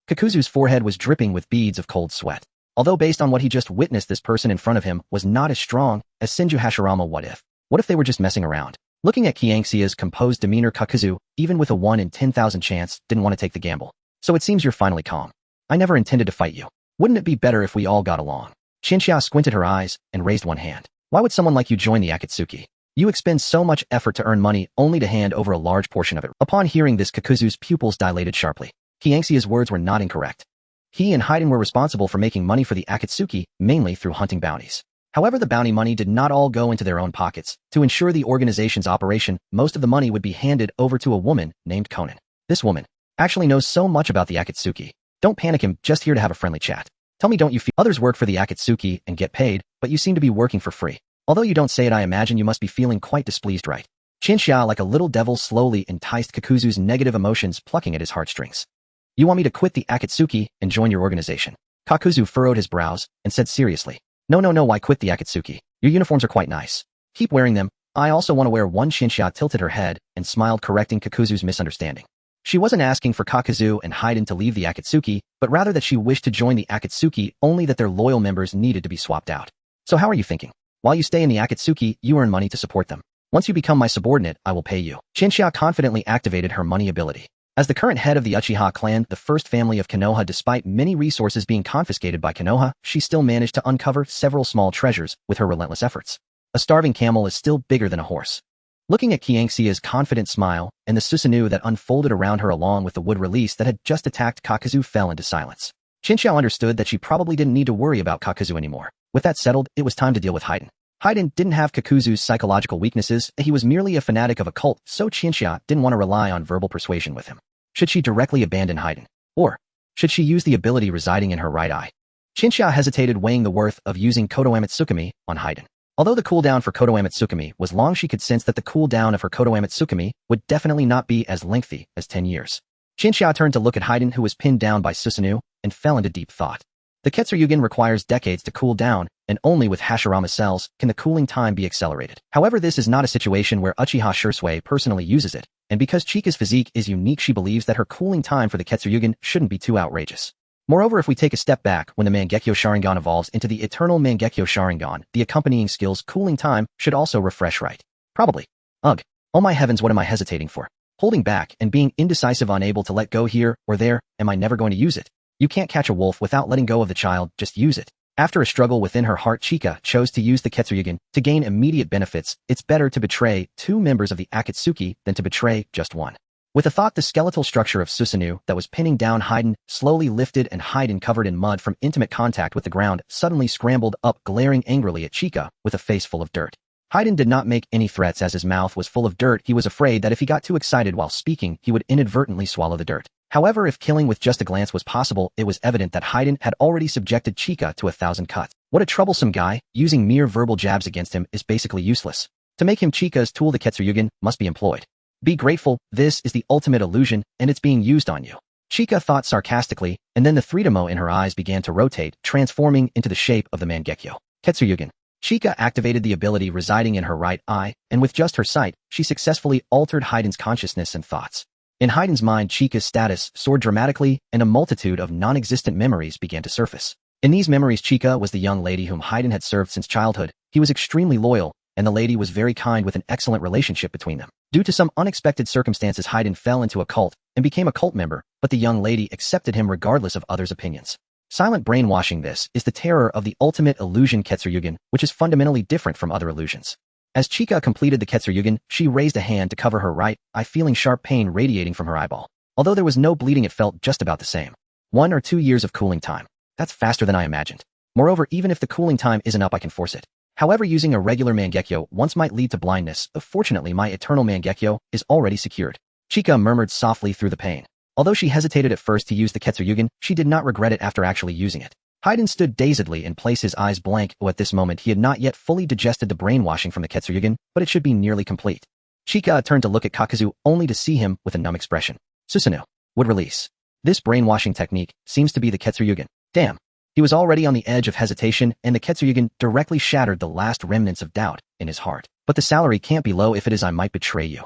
Kakuzu's forehead was dripping with beads of cold sweat. Although based on what he just witnessed, this person in front of him was not as strong as Senju Hashirama. What if they were just messing around? Looking at Qianxia's composed demeanor, Kakuzu, even with a 1 in 10,000 chance, didn't want to take the gamble. So it seems you're finally calm. I never intended to fight you. Wouldn't it be better if we all got along? Qinxiao squinted her eyes and raised one hand. Why would someone like you join the Akatsuki? You expend so much effort to earn money only to hand over a large portion of it. Upon hearing this, Kakuzu's pupils dilated sharply. Qianxia's words were not incorrect. He and Haiden were responsible for making money for the Akatsuki, mainly through hunting bounties. However, the bounty money did not all go into their own pockets. To ensure the organization's operation, most of the money would be handed over to a woman named Konan. This woman actually knows so much about the Akatsuki. Don't panic, him just here to have a friendly chat. Tell me, don't you feel others work for the Akatsuki and get paid, but you seem to be working for free? Although you don't say it, I imagine you must be feeling quite displeased, right? Qinxiao, like a little devil, slowly enticed Kakuzu's negative emotions, plucking at his heartstrings. You want me to quit the Akatsuki and join your organization? Kakuzu furrowed his brows and said seriously. No, why quit the Akatsuki? Your uniforms are quite nice. Keep wearing them. I also want to wear one. Qinxiao tilted her head and smiled, correcting Kakuzu's misunderstanding. She wasn't asking for Kakuzu and Haiden to leave the Akatsuki, but rather that she wished to join the Akatsuki, only that their loyal members needed to be swapped out. So how are you thinking? While you stay in the Akatsuki, you earn money to support them. Once you become my subordinate, I will pay you. Qinxiao confidently activated her money ability. As the current head of the Uchiha clan, the first family of Konoha, despite many resources being confiscated by Konoha, she still managed to uncover several small treasures with her relentless efforts. A starving camel is still bigger than a horse. Looking at Qianxia's confident smile and the Susanoo that unfolded around her along with the wood release that had just attacked, Kakuzu fell into silence. Qinxiao understood that she probably didn't need to worry about Kakuzu anymore. With that settled, it was time to deal with Haiden. Haiden didn't have Kakuzu's psychological weaknesses, he was merely a fanatic of a cult, so Qinxiao didn't want to rely on verbal persuasion with him. Should she directly abandon Haiden? Or should she use the ability residing in her right eye? Qinxiao hesitated, weighing the worth of using Kotoame Tsukumi on Haiden. Although the cooldown for Kotoame Tsukumi was long, she could sense that the cooldown of her Kotoame Tsukumi would definitely not be as lengthy as 10 years. Qinxiao turned to look at Haiden, who was pinned down by Susanoo, and fell into deep thought. The Ketsuryugen requires decades to cool down, and only with Hashirama cells can the cooling time be accelerated. However, this is not a situation where Uchiha Shursui personally uses it, and because Chika's physique is unique, she believes that her cooling time for the Ketsuryugen shouldn't be too outrageous. Moreover, if we take a step back, when the Mangekyo Sharingan evolves into the Eternal Mangekyo Sharingan, the accompanying skill's cooling time should also refresh, right? Probably. Ugh. Oh my heavens, what am I hesitating for? Holding back and being indecisive, unable to let go here or there, am I never going to use it? You can't catch a wolf without letting go of the child, just use it. After a struggle within her heart, Chika chose to use the Ketsuryugen to gain immediate benefits. It's better to betray 2 members of the Akatsuki than to betray just one. With a thought, the skeletal structure of Susanoo that was pinning down Haiden slowly lifted, and Haiden, covered in mud from intimate contact with the ground, suddenly scrambled up, glaring angrily at Chika with a face full of dirt. Haiden did not make any threats as his mouth was full of dirt. He was afraid that if he got too excited while speaking, he would inadvertently swallow the dirt. However, if killing with just a glance was possible, it was evident that Haiden had already subjected Chika to 1,000 cuts. What a troublesome guy. Using mere verbal jabs against him is basically useless. To make him Chika's tool, the Ketsuryugen must be employed. Be grateful, this is the ultimate illusion, and it's being used on you. Chika thought sarcastically, and then the 3-tomo in her eyes began to rotate, transforming into the shape of the Mangekyo Ketsuryugen. Chika activated the ability residing in her right eye, and with just her sight, she successfully altered Haiden's consciousness and thoughts. In Haiden's mind, Chika's status soared dramatically, and a multitude of non-existent memories began to surface. In these memories, Chika was the young lady whom Haiden had served since childhood. He was extremely loyal, and the lady was very kind, with an excellent relationship between them. Due to some unexpected circumstances, Haydn fell into a cult and became a cult member, but the young lady accepted him regardless of others' opinions. Silent brainwashing. This is the terror of the ultimate illusion Ketsuryugen, which is fundamentally different from other illusions. As Chika completed the Ketsuryugen, she raised a hand to cover her right eye, feeling sharp pain radiating from her eyeball. Although there was no bleeding, it felt just about the same. 1 or 2 years of cooling time. That's faster than I imagined. Moreover, even if the cooling time isn't up, I can force it. However, using a regular Mangekyo once might lead to blindness, but fortunately my eternal Mangekyo is already secured. Chika murmured softly through the pain. Although she hesitated at first to use the Ketsuryugen, she did not regret it after actually using it. Haydn stood dazedly in place, his eyes blank. At this moment he had not yet fully digested the brainwashing from the Ketsuryugen, but it should be nearly complete. Chika turned to look at Kakuzu only to see him with a numb expression. Susanoo would release. This brainwashing technique seems to be the Ketsuryugen. Damn. He was already on the edge of hesitation, and the Ketsuryugen directly shattered the last remnants of doubt in his heart. But the salary can't be low. If it is, I might betray you.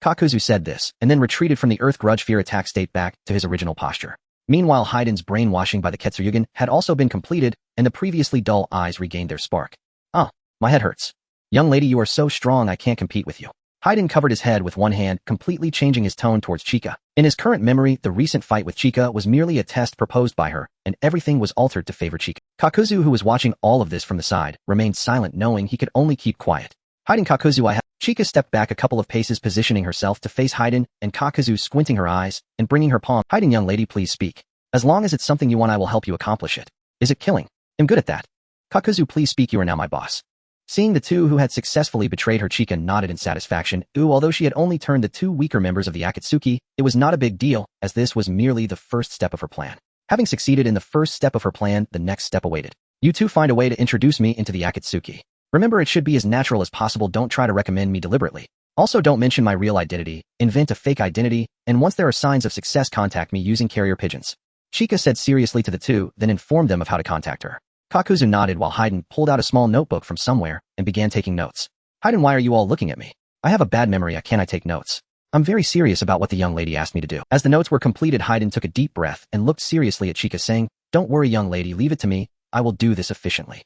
Kakuzu said this, and then retreated from the earth grudge fear attack state back to his original posture. Meanwhile, Haydn's brainwashing by the Ketsuryugen had also been completed, and the previously dull eyes regained their spark. Ah, my head hurts. Young lady, you are so strong I can't compete with you. Haydn covered his head with one hand, completely changing his tone towards Chika. In his current memory, the recent fight with Chika was merely a test proposed by her, and everything was altered to favor Chika. Kakuzu, who was watching all of this from the side, remained silent, knowing he could only keep quiet. Haydn, Kakuzu, I have... Chika stepped back a couple of paces, positioning herself to face Haydn, and Kakuzu squinting her eyes and bringing her palm. Haydn, young lady, please speak. As long as it's something you want, I will help you accomplish it. Is it killing? I'm good at that. Kakuzu, please speak, you are now my boss. Seeing the two who had successfully betrayed her, Chika nodded in satisfaction. Although she had only turned the 2 weaker members of the Akatsuki, it was not a big deal, as this was merely the first step of her plan. Having succeeded in the first step of her plan, the next step awaited. You two find a way to introduce me into the Akatsuki. Remember, it should be as natural as possible. Don't try to recommend me deliberately. Also, don't mention my real identity, invent a fake identity, and once there are signs of success, contact me using carrier pigeons. Chika said seriously to the two, then informed them of how to contact her. Kakuzu nodded while Haydn pulled out a small notebook from somewhere and began taking notes. Haydn, why are you all looking at me? I have a bad memory. I can't take notes. I'm very serious about what the young lady asked me to do. As the notes were completed, Haydn took a deep breath and looked seriously at Chika, saying, Don't worry, young lady, leave it to me. I will do this efficiently.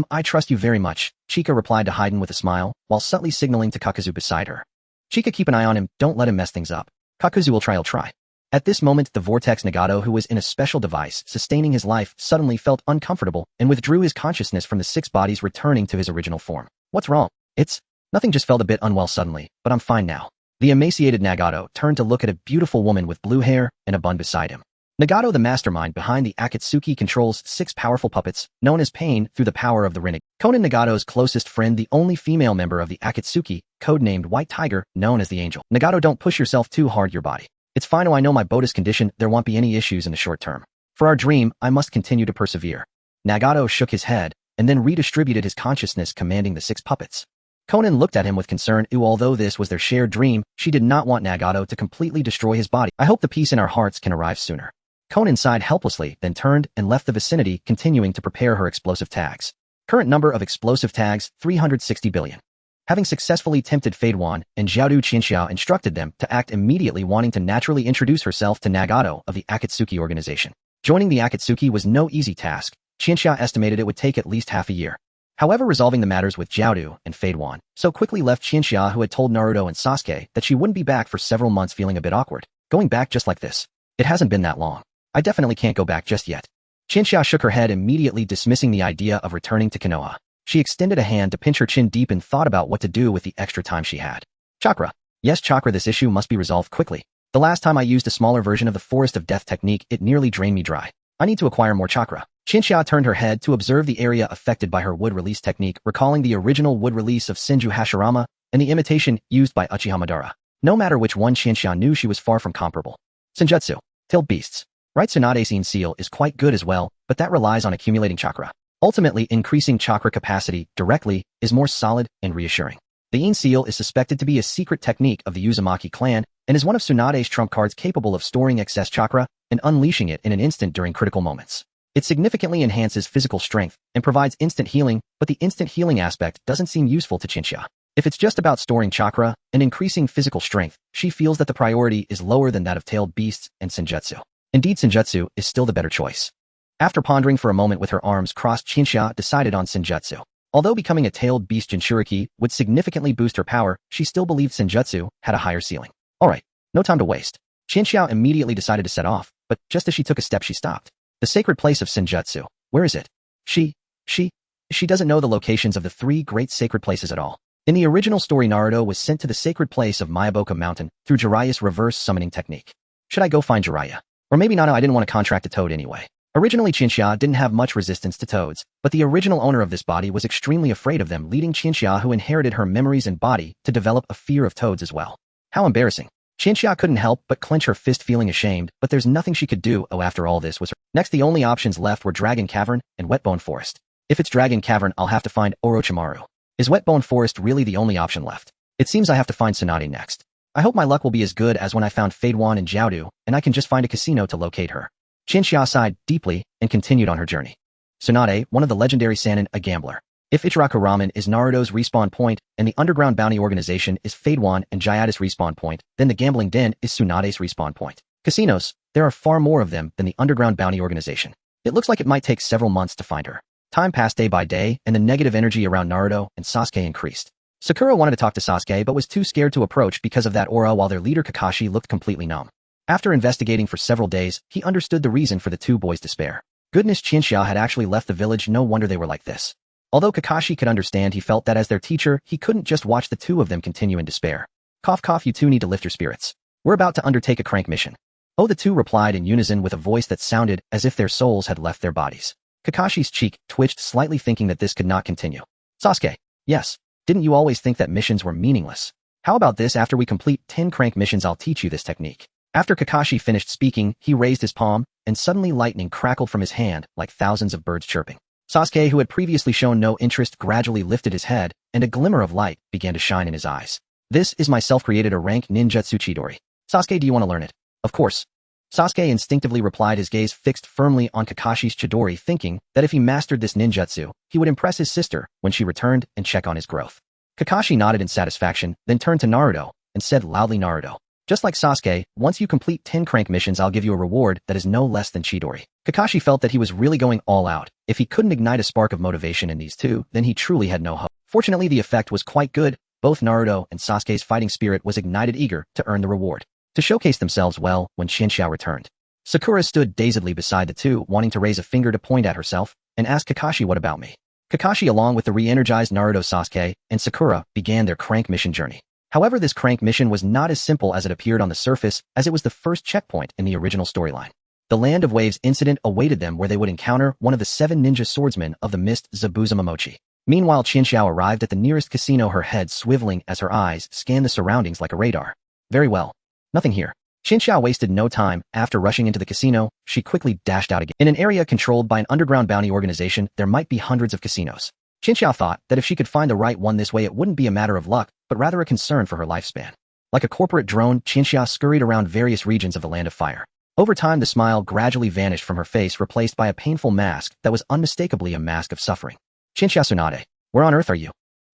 I trust you very much, Chika replied to Haydn with a smile, while subtly signaling to Kakuzu beside her. Chika, keep an eye on him. Don't let him mess things up. Kakuzu will try. I'll try. At this moment, the Vortex Nagato, who was in a special device sustaining his life, suddenly felt uncomfortable and withdrew his consciousness from the 6 bodies, returning to his original form. What's wrong? It's nothing, just felt a bit unwell suddenly, but I'm fine now. The emaciated Nagato turned to look at a beautiful woman with blue hair and a bun beside him. Nagato, the mastermind behind the Akatsuki, controls 6 powerful puppets, known as Pain, through the power of the Renegade. Conan, Nagato's closest friend, the only female member of the Akatsuki, codenamed White Tiger, known as the Angel. Nagato, don't push yourself too hard, your body. It's fine. I know my Bodhi's condition. There won't be any issues in the short term. For our dream, I must continue to persevere. Nagato shook his head and then redistributed his consciousness, commanding the 6 puppets. Conan looked at him with concern. Although this was their shared dream, she did not want Nagato to completely destroy his body. I hope the peace in our hearts can arrive sooner. Conan sighed helplessly, then turned and left the vicinity, continuing to prepare her explosive tags. Current number of explosive tags, 360 billion. Having successfully tempted Fadewan and Xiaodu, Qianxia instructed them to act immediately, wanting to naturally introduce herself to Nagato of the Akatsuki organization. Joining the Akatsuki was no easy task. Qianxia estimated it would take at least half a year. However, resolving the matters with Xiaodu and Fadewan so quickly left Qianxia, who had told Naruto and Sasuke that she wouldn't be back for several months, feeling a bit awkward. Going back just like this? It hasn't been that long. I definitely can't go back just yet. Qianxia shook her head, immediately dismissing the idea of returning to Konoha. She extended a hand to pinch her chin deep and thought about what to do with the extra time she had. Chakra. Yes, chakra. This issue must be resolved quickly. The last time I used a smaller version of the Forest of Death technique, it nearly drained me dry. I need to acquire more chakra. Qianxia turned her head to observe the area affected by her wood release technique, recalling the original wood release of Senju Hashirama and the imitation used by Uchiha Madara. No matter which one, Qianxia knew she was far from comparable. Senjutsu. Tailed beasts. Right, Tsunade's seal is quite good as well, but that relies on accumulating chakra. Ultimately, increasing chakra capacity directly is more solid and reassuring. The Yin seal is suspected to be a secret technique of the Uzumaki clan and is one of Tsunade's trump cards, capable of storing excess chakra and unleashing it in an instant during critical moments. It significantly enhances physical strength and provides instant healing, but the instant healing aspect doesn't seem useful to Qianxia. If it's just about storing chakra and increasing physical strength, she feels that the priority is lower than that of tailed beasts and Senjutsu. Indeed, Senjutsu is still the better choice. After pondering for a moment with her arms crossed, Qianxia decided on Senjutsu. Although becoming a tailed beast Jinchuriki would significantly boost her power, she still believed Senjutsu had a higher ceiling. Alright, no time to waste. Qianxiao immediately decided to set off, but just as she took a step she stopped. The sacred place of Senjutsu. Where is it? She doesn't know the locations of the 3 great sacred places at all. In the original story, Naruto was sent to the sacred place of Miyaboka Mountain through Jiraiya's reverse summoning technique. Should I go find Jiraiya? Or maybe not, I didn't want to contract a toad anyway. Originally, Qianxia didn't have much resistance to toads, but the original owner of this body was extremely afraid of them, leading Qianxia, who inherited her memories and body, to develop a fear of toads as well. How embarrassing. Qianxia couldn't help but clench her fist, feeling ashamed, but there's nothing she could do. After all this was her. Next, the only options left were Dragon Cavern and Wetbone Forest. If it's Dragon Cavern, I'll have to find Orochimaru. Is Wetbone Forest really the only option left? It seems I have to find Tsunade next. I hope my luck will be as good as when I found Fadewan and Jiaodu, and I can just find a casino to locate her. Qianxia sighed deeply and continued on her journey. Tsunade, one of the legendary Sannin, a gambler. If Ichiraku Ramen is Naruto's respawn point, and the underground bounty organization is Fadewan and Jiaodu's respawn point, then the gambling den is Tsunade's respawn point. Casinos, there are far more of them than the underground bounty organization. It looks like it might take several months to find her. Time passed day by day, and the negative energy around Naruto and Sasuke increased. Sakura wanted to talk to Sasuke but was too scared to approach because of that aura, while their leader Kakashi looked completely numb. After investigating for several days, he understood the reason for the 2 boys' despair. Goodness, Qianxia had actually left the village, no wonder they were like this. Although Kakashi could understand, he felt that as their teacher, he couldn't just watch the 2 of them continue in despair. Cough cough, you 2 need to lift your spirits. We're about to undertake a crank mission. Oh, the 2 replied in unison with a voice that sounded as if their souls had left their bodies. Kakashi's cheek twitched slightly, thinking that this could not continue. Sasuke, yes. Didn't you always think that missions were meaningless? How about this? After we complete 10 crank missions, I'll teach you this technique. After Kakashi finished speaking, he raised his palm, and suddenly lightning crackled from his hand like thousands of birds chirping. Sasuke, who had previously shown no interest, gradually lifted his head, and a glimmer of light began to shine in his eyes. This is my self-created rank ninjutsu Chidori. Sasuke, do you want to learn it? Of course. Sasuke instinctively replied, his gaze fixed firmly on Kakashi's Chidori, thinking that if he mastered this ninjutsu, he would impress his sister when she returned and check on his growth. Kakashi nodded in satisfaction, then turned to Naruto and said loudly, Naruto, just like Sasuke, once you complete 10 crank missions, I'll give you a reward that is no less than Chidori. Kakashi felt that he was really going all out. If he couldn't ignite a spark of motivation in these 2, then he truly had no hope. Fortunately, the effect was quite good. Both Naruto and Sasuke's fighting spirit was ignited, eager to earn the reward, to showcase themselves well when Qianxia returned. Sakura stood dazedly beside the 2, wanting to raise a finger to point at herself, and ask Kakashi, what about me? Kakashi, along with the re-energized Naruto, Sasuke, and Sakura, began their crank mission journey. However, this crank mission was not as simple as it appeared on the surface, as it was the first checkpoint in the original storyline. The Land of Waves incident awaited them, where they would encounter one of the 7 ninja swordsmen of the mist, Zabuza Momochi. Meanwhile, Qianxiao arrived at the nearest casino, her head swiveling as her eyes scanned the surroundings like a radar. Very well. Nothing here. Qianxiao wasted no time. After rushing into the casino, she quickly dashed out again. In an area controlled by an underground bounty organization, there might be hundreds of casinos. Qianxiao thought that if she could find the right one this way, it wouldn't be a matter of luck, but rather a concern for her lifespan. Like a corporate drone, Qianxia scurried around various regions of the Land of Fire. Over time, the smile gradually vanished from her face, replaced by a painful mask that was unmistakably a mask of suffering. Qianxia, Tsunade, where on earth are you?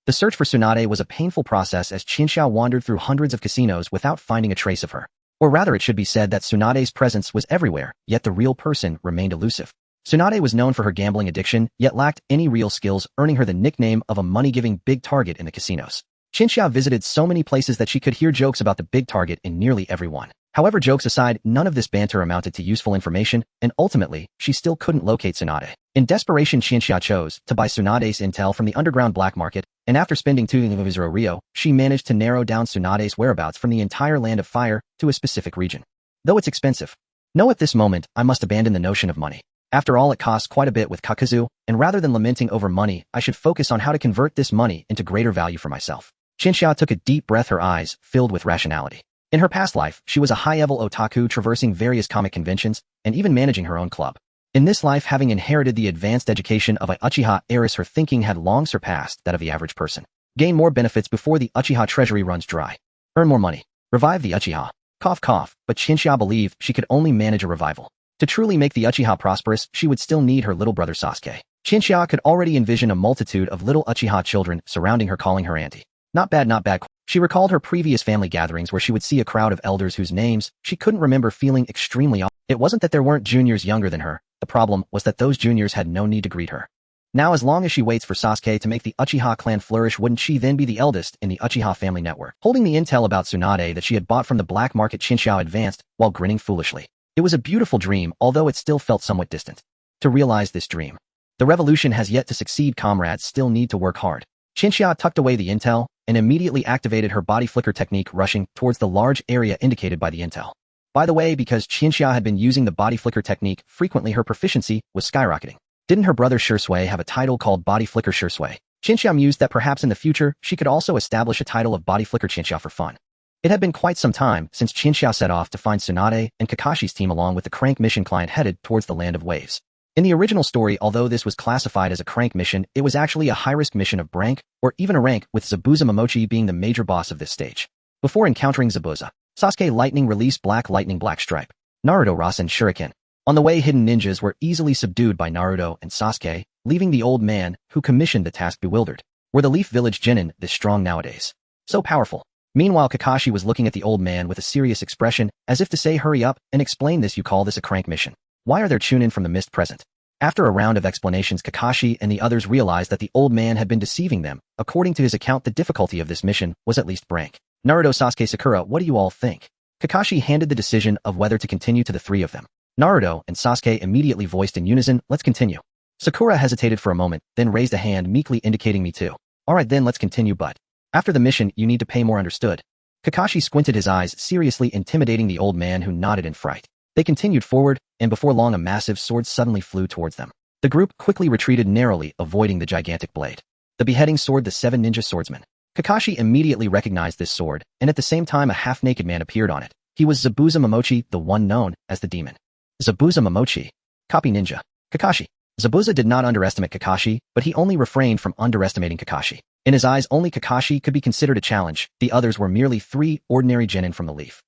The search for Tsunade was a painful process, as Qianxia wandered through hundreds of casinos without finding a trace of her. Or rather, it should be said that Tsunade's presence was everywhere, yet the real person remained elusive. Tsunade was known for her gambling addiction, yet lacked any real skills, earning her the nickname of a money-giving big target in the casinos. Qianxia visited so many places that she could hear jokes about the big target in nearly every one. However, jokes aside, none of this banter amounted to useful information, and ultimately, she still couldn't locate Tsunade. In desperation, Qianxia chose to buy Tsunade's intel from the underground black market, and after spending 2 Rio, she managed to narrow down Tsunade's whereabouts from the entire Land of Fire to a specific region. Though it's expensive. No, at this moment, I must abandon the notion of money. After all, it costs quite a bit with Kakazu, and rather than lamenting over money, I should focus on how to convert this money into greater value for myself. Qianxia took a deep breath, her eyes filled with rationality. In her past life, she was a high-level otaku, traversing various comic conventions and even managing her own club. In this life, having inherited the advanced education of a Uchiha heiress, her thinking had long surpassed that of the average person. Gain more benefits before the Uchiha treasury runs dry. Earn more money. Revive the Uchiha. Cough cough, but Qianxia believed she could only manage a revival. To truly make the Uchiha prosperous, she would still need her little brother Sasuke. Qianxia could already envision a multitude of little Uchiha children surrounding her, calling her auntie. Not bad, not bad. She recalled her previous family gatherings where she would see a crowd of elders whose names she couldn't remember, feeling extremely off. It wasn't that there weren't juniors younger than her. The problem was that those juniors had no need to greet her. Now as long as she waits for Sasuke to make the Uchiha clan flourish, wouldn't she then be the eldest in the Uchiha family network? Holding the intel about Tsunade that she had bought from the black market, Chinchou advanced while grinning foolishly. It was a beautiful dream, although it still felt somewhat distant. To realize this dream, the revolution has yet to succeed. Comrades still need to work hard. Chinchou tucked away the intel and immediately activated her body flicker technique, rushing towards the large area indicated by the intel. By the way, because Chinchou had been using the body flicker technique frequently, her proficiency was skyrocketing. Didn't her brother Shursui have a title called Body Flicker Shursui? Chinchou mused that perhaps in the future she could also establish a title of Body Flicker Chinchou for fun. It had been quite some time since Chinchou set off to find Tsunade and Kakashi's team along with the Crank mission client headed towards the Land of Waves. In the original story, although this was classified as a Crank mission, it was actually a high-risk mission of rank, or even a rank, with Zabuza Momochi being the major boss of this stage. Before encountering Zabuza, Sasuke Lightning released Black Lightning Black Stripe. Naruto Rasen Shuriken. On the way, hidden ninjas were easily subdued by Naruto and Sasuke, leaving the old man, who commissioned the task, bewildered. Were the Leaf Village Genin this strong nowadays? So powerful? Meanwhile, Kakashi was looking at the old man with a serious expression, as if to say, hurry up and explain this. You call this a Crank mission? Why are there Chunin from the mist present? After a round of explanations, Kakashi and the others realized that the old man had been deceiving them. According to his account, the difficulty of this mission was at least rank. Naruto, Sasuke, Sakura, what do you all think? Kakashi handed the decision of whether to continue to the three of them. Naruto and Sasuke immediately voiced in unison, let's continue. Sakura hesitated for a moment, then raised a hand meekly indicating me too. Alright then, let's continue, but after the mission, you need to pay more, understood? Kakashi squinted his eyes, seriously intimidating the old man, who nodded in fright. They continued forward, and before long a massive sword suddenly flew towards them. The group quickly retreated narrowly, avoiding the gigantic blade. The beheading sword, the seven ninja swordsmen. Kakashi immediately recognized this sword, and at the same time a half-naked man appeared on it. He was Zabuza Momochi, the one known as the demon. Zabuza Momochi. Copy ninja. Kakashi. Zabuza did not underestimate Kakashi, but he only refrained from underestimating Kakashi. In his eyes, only Kakashi could be considered a challenge. The others were merely three ordinary genin from the leaf.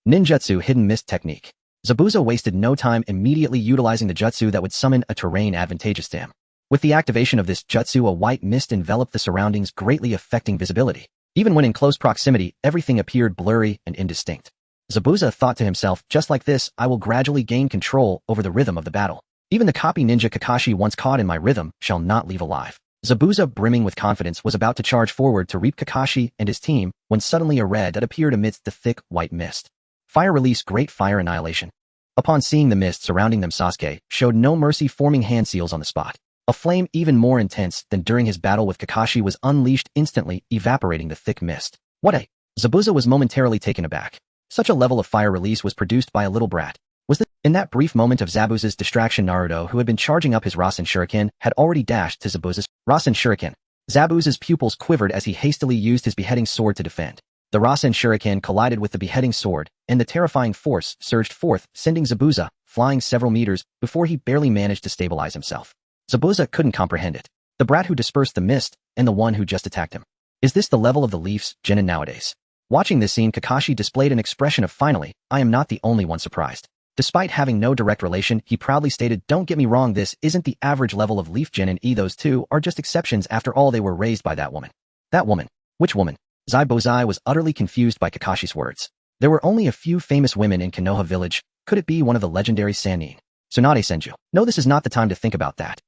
Ninjutsu hidden mist technique. Zabuza wasted no time, immediately utilizing the jutsu that would summon a terrain advantageous to him. With the activation of this jutsu, a white mist enveloped the surroundings, greatly affecting visibility. Even when in close proximity, everything appeared blurry and indistinct. Zabuza thought to himself, just like this, I will gradually gain control over the rhythm of the battle. Even the copy ninja Kakashi, once caught in my rhythm, shall not leave alive. Zabuza, brimming with confidence, was about to charge forward to reap Kakashi and his team, when suddenly a red that appeared amidst the thick, white mist. Fire release, great fire annihilation. Upon seeing the mist surrounding them, Sasuke showed no mercy, forming hand seals on the spot. A flame even more intense than during his battle with Kakashi was unleashed, instantly evaporating the thick mist. What a... Zabuza was momentarily taken aback. Such a level of fire release was produced by a little brat. Was this... In that brief moment of Zabuza's distraction, Naruto, who had been charging up his Rasen Shuriken, had already dashed to Zabuza's Rasen Shuriken. Zabuza's pupils quivered as he hastily used his beheading sword to defend. The Rasen Shuriken collided with the beheading sword, and the terrifying force surged forth, sending Zabuza flying several meters before he barely managed to stabilize himself. Zabuza couldn't comprehend it. The brat who dispersed the mist, and the one who just attacked him. Is this the level of the Leafs, genin nowadays? Watching this scene, Kakashi displayed an expression of finally, I am not the only one surprised. Despite having no direct relation, he proudly stated, don't get me wrong, this isn't the average level of Leaf genin. Those two are just exceptions. After all, they were raised by that woman. That woman? Which woman? Zaibozai was utterly confused by Kakashi's words. There were only a few famous women in Konoha village. Could it be one of the legendary Sannin? Tsunade Senju? No, this is not the time to think about that.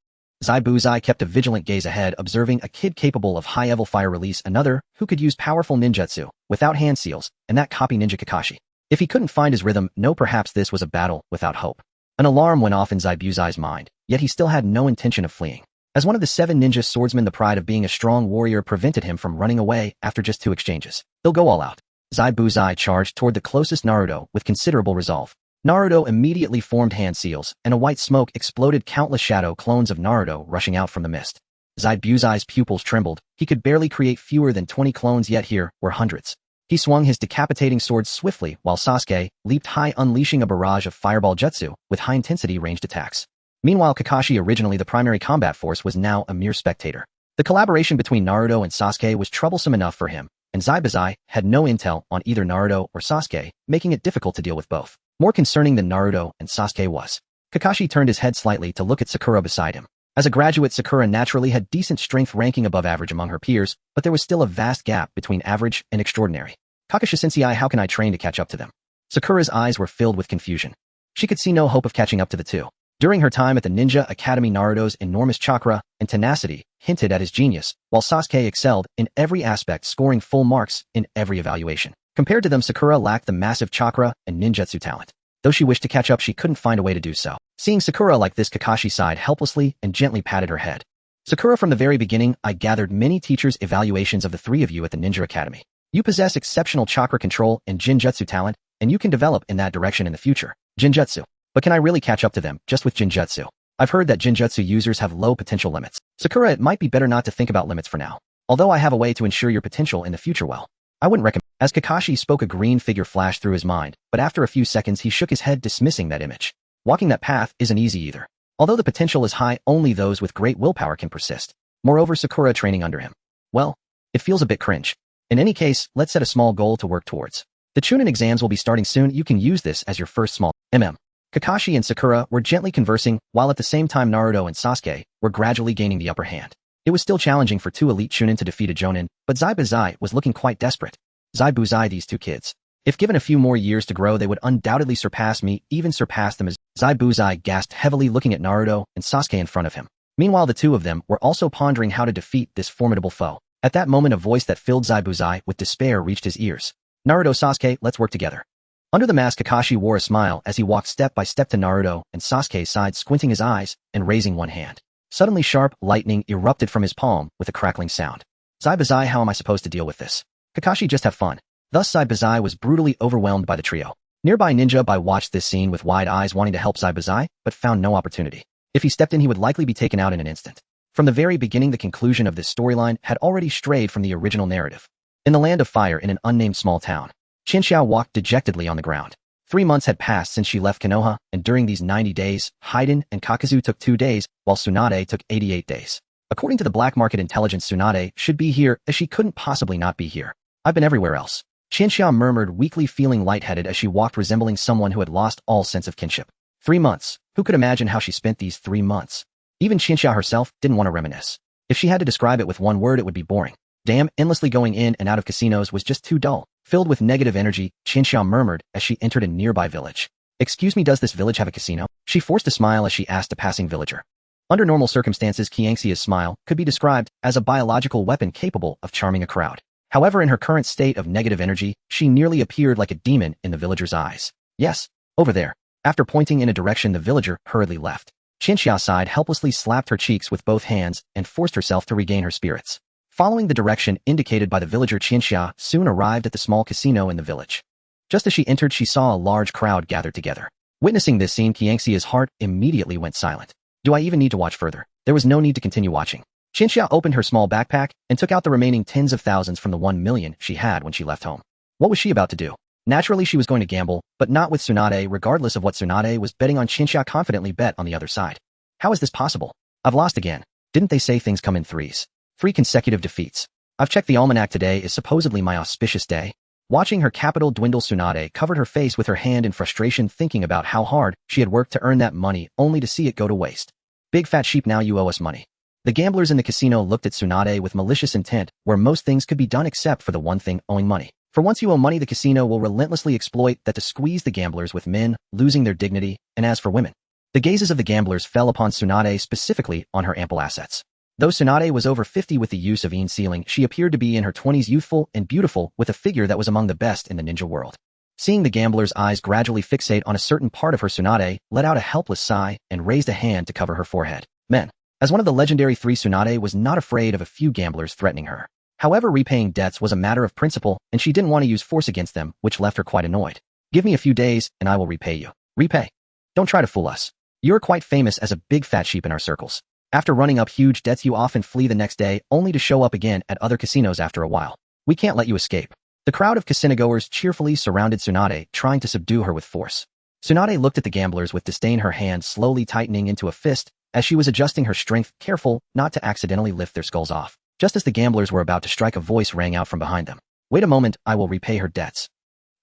Zaibuzai kept a vigilant gaze ahead, observing a kid capable of high-level fire release, another who could use powerful ninjutsu without hand seals, and that copy ninja Kakashi. If he couldn't find his rhythm, no, perhaps this was a battle without hope. An alarm went off in Zaibuzai's mind, yet he still had no intention of fleeing. As one of the seven ninja swordsmen, the pride of being a strong warrior prevented him from running away after just 2 exchanges. They'll go all out. Zaibuzai charged toward the closest Naruto with considerable resolve. Naruto immediately formed hand seals, and a white smoke exploded, countless shadow clones of Naruto rushing out from the mist. Zaibuzai's pupils trembled. He could barely create fewer than 20 clones, yet here were hundreds. He swung his decapitating sword swiftly while Sasuke leaped high, unleashing a barrage of fireball jutsu with high-intensity ranged attacks. Meanwhile, Kakashi, originally the primary combat force, was now a mere spectator. The collaboration between Naruto and Sasuke was troublesome enough for him, and Zaibuzai had no intel on either Naruto or Sasuke, making it difficult to deal with both. More concerning than Naruto and Sasuke was, Kakashi turned his head slightly to look at Sakura beside him. As a graduate, Sakura naturally had decent strength, ranking above average among her peers, but there was still a vast gap between average and extraordinary. Kakashi-sensei, how can I train to catch up to them? Sakura's eyes were filled with confusion. She could see no hope of catching up to the two. During her time at the Ninja Academy, Naruto's enormous chakra and tenacity hinted at his genius, while Sasuke excelled in every aspect, scoring full marks in every evaluation. Compared to them, Sakura lacked the massive chakra and ninjutsu talent. Though she wished to catch up, she couldn't find a way to do so. Seeing Sakura like this, Kakashi sighed helplessly and gently patted her head. Sakura, from the very beginning, I gathered many teachers' evaluations of the three of you at the Ninja Academy. You possess exceptional chakra control and jinjutsu talent, and you can develop in that direction in the future. Jinjutsu. But can I really catch up to them just with jinjutsu? I've heard that jinjutsu users have low potential limits. Sakura, it might be better not to think about limits for now. Although I have a way to ensure your potential in the future, well, I wouldn't recommend. As Kakashi spoke, a green figure flashed through his mind, but after a few seconds he shook his head, dismissing that image. Walking that path isn't easy either. Although the potential is high, only those with great willpower can persist. Moreover, Sakura training under him. Well, it feels a bit cringe. In any case, let's set a small goal to work towards. The Chunin exams will be starting soon. You can use this as your first small Kakashi and Sakura were gently conversing, while at the same time Naruto and Sasuke were gradually gaining the upper hand. It was still challenging for two elite Chunin to defeat a Jonin, but Zaibuzai was looking quite desperate. Zaibuzai, these two kids. If given a few more years to grow, they would undoubtedly surpass me, even surpass them. As Zaibuzai gasped heavily, looking at Naruto and Sasuke in front of him. Meanwhile, the two of them were also pondering how to defeat this formidable foe. At that moment, a voice that filled Zaibuzai with despair reached his ears. Naruto, Sasuke, let's work together. Under the mask, Kakashi wore a smile as he walked step by step to Naruto and Sasuke's side, squinting his eyes and raising one hand. Suddenly, sharp lightning erupted from his palm with a crackling sound. Zaibuzai, how am I supposed to deal with this? Kakashi, just have fun. Thus, Zaibuzai was brutally overwhelmed by the trio. Nearby Ninja Bai watched this scene with wide eyes, wanting to help Zaibuzai, but found no opportunity. If he stepped in, he would likely be taken out in an instant. From the very beginning, the conclusion of this storyline had already strayed from the original narrative. In the land of fire, in an unnamed small town, Chinxiao walked dejectedly on the ground. 3 months had passed since she left Konoha, and during these 90 days, Haiden and Kakazu took 2 days, while Tsunade took 88 days. According to the black market intelligence, Tsunade should be here, as she couldn't possibly not be here. I've been everywhere else. Chinxiao murmured weakly, feeling lightheaded as she walked, resembling someone who had lost all sense of kinship. 3 months. Who could imagine how she spent these 3 months? Even Chinxiao herself didn't want to reminisce. If she had to describe it with one word, it would be boring. Damn, endlessly going in and out of casinos was just too dull. Filled with negative energy, Chinxiao murmured as she entered a nearby village. Excuse me, does this village have a casino? She forced a smile as she asked a passing villager. Under normal circumstances, Qianxia's smile could be described as a biological weapon capable of charming a crowd. However, in her current state of negative energy, she nearly appeared like a demon in the villager's eyes. Yes, over there. After pointing in a direction, the villager hurriedly left. Chinxiao sighed helplessly, slapped her cheeks with both hands, and forced herself to regain her spirits. Following the direction indicated by the villager, Chinxiao soon arrived at the small casino in the village. Just as she entered, she saw a large crowd gathered together. Witnessing this scene, Qianxia's heart immediately went silent. Do I even need to watch further? There was no need to continue watching. Chinxiao opened her small backpack and took out the remaining tens of thousands from the 1 million she had when she left home. What was she about to do? Naturally, she was going to gamble, but not with Tsunade. Regardless of what Tsunade was betting on, Chinxiao confidently bet on the other side. How is this possible? I've lost again. Didn't they say things come in threes? 3 consecutive defeats. I've checked the almanac. Today is supposedly my auspicious day. Watching her capital dwindle, Tsunade covered her face with her hand in frustration, thinking about how hard she had worked to earn that money, only to see it go to waste. Big fat sheep, now you owe us money. The gamblers in the casino looked at Tsunade with malicious intent, where most things could be done except for the one thing, owing money. For once you owe money, the casino will relentlessly exploit that to squeeze the gamblers, with men losing their dignity, and as for women. The gazes of the gamblers fell upon Tsunade, specifically on her ample assets. Though Tsunade was over 50 with the use of sealing, she appeared to be in her 20s, youthful and beautiful, with a figure that was among the best in the ninja world. Seeing the gambler's eyes gradually fixate on a certain part of her, Tsunade let out a helpless sigh and raised a hand to cover her forehead. Men. As one of the legendary 3, Tsunade was not afraid of a few gamblers threatening her. However, repaying debts was a matter of principle, and she didn't want to use force against them, which left her quite annoyed. Give me a few days, and I will repay you. Repay. Don't try to fool us. You're quite famous as a big fat sheep in our circles. After running up huge debts, you often flee the next day, only to show up again at other casinos after a while. We can't let you escape. The crowd of casinogoers cheerfully surrounded Tsunade, trying to subdue her with force. Tsunade looked at the gamblers with disdain, her hand slowly tightening into a fist, as she was adjusting her strength, careful not to accidentally lift their skulls off. Just as the gamblers were about to strike, a voice rang out from behind them. Wait a moment, I will repay her debts.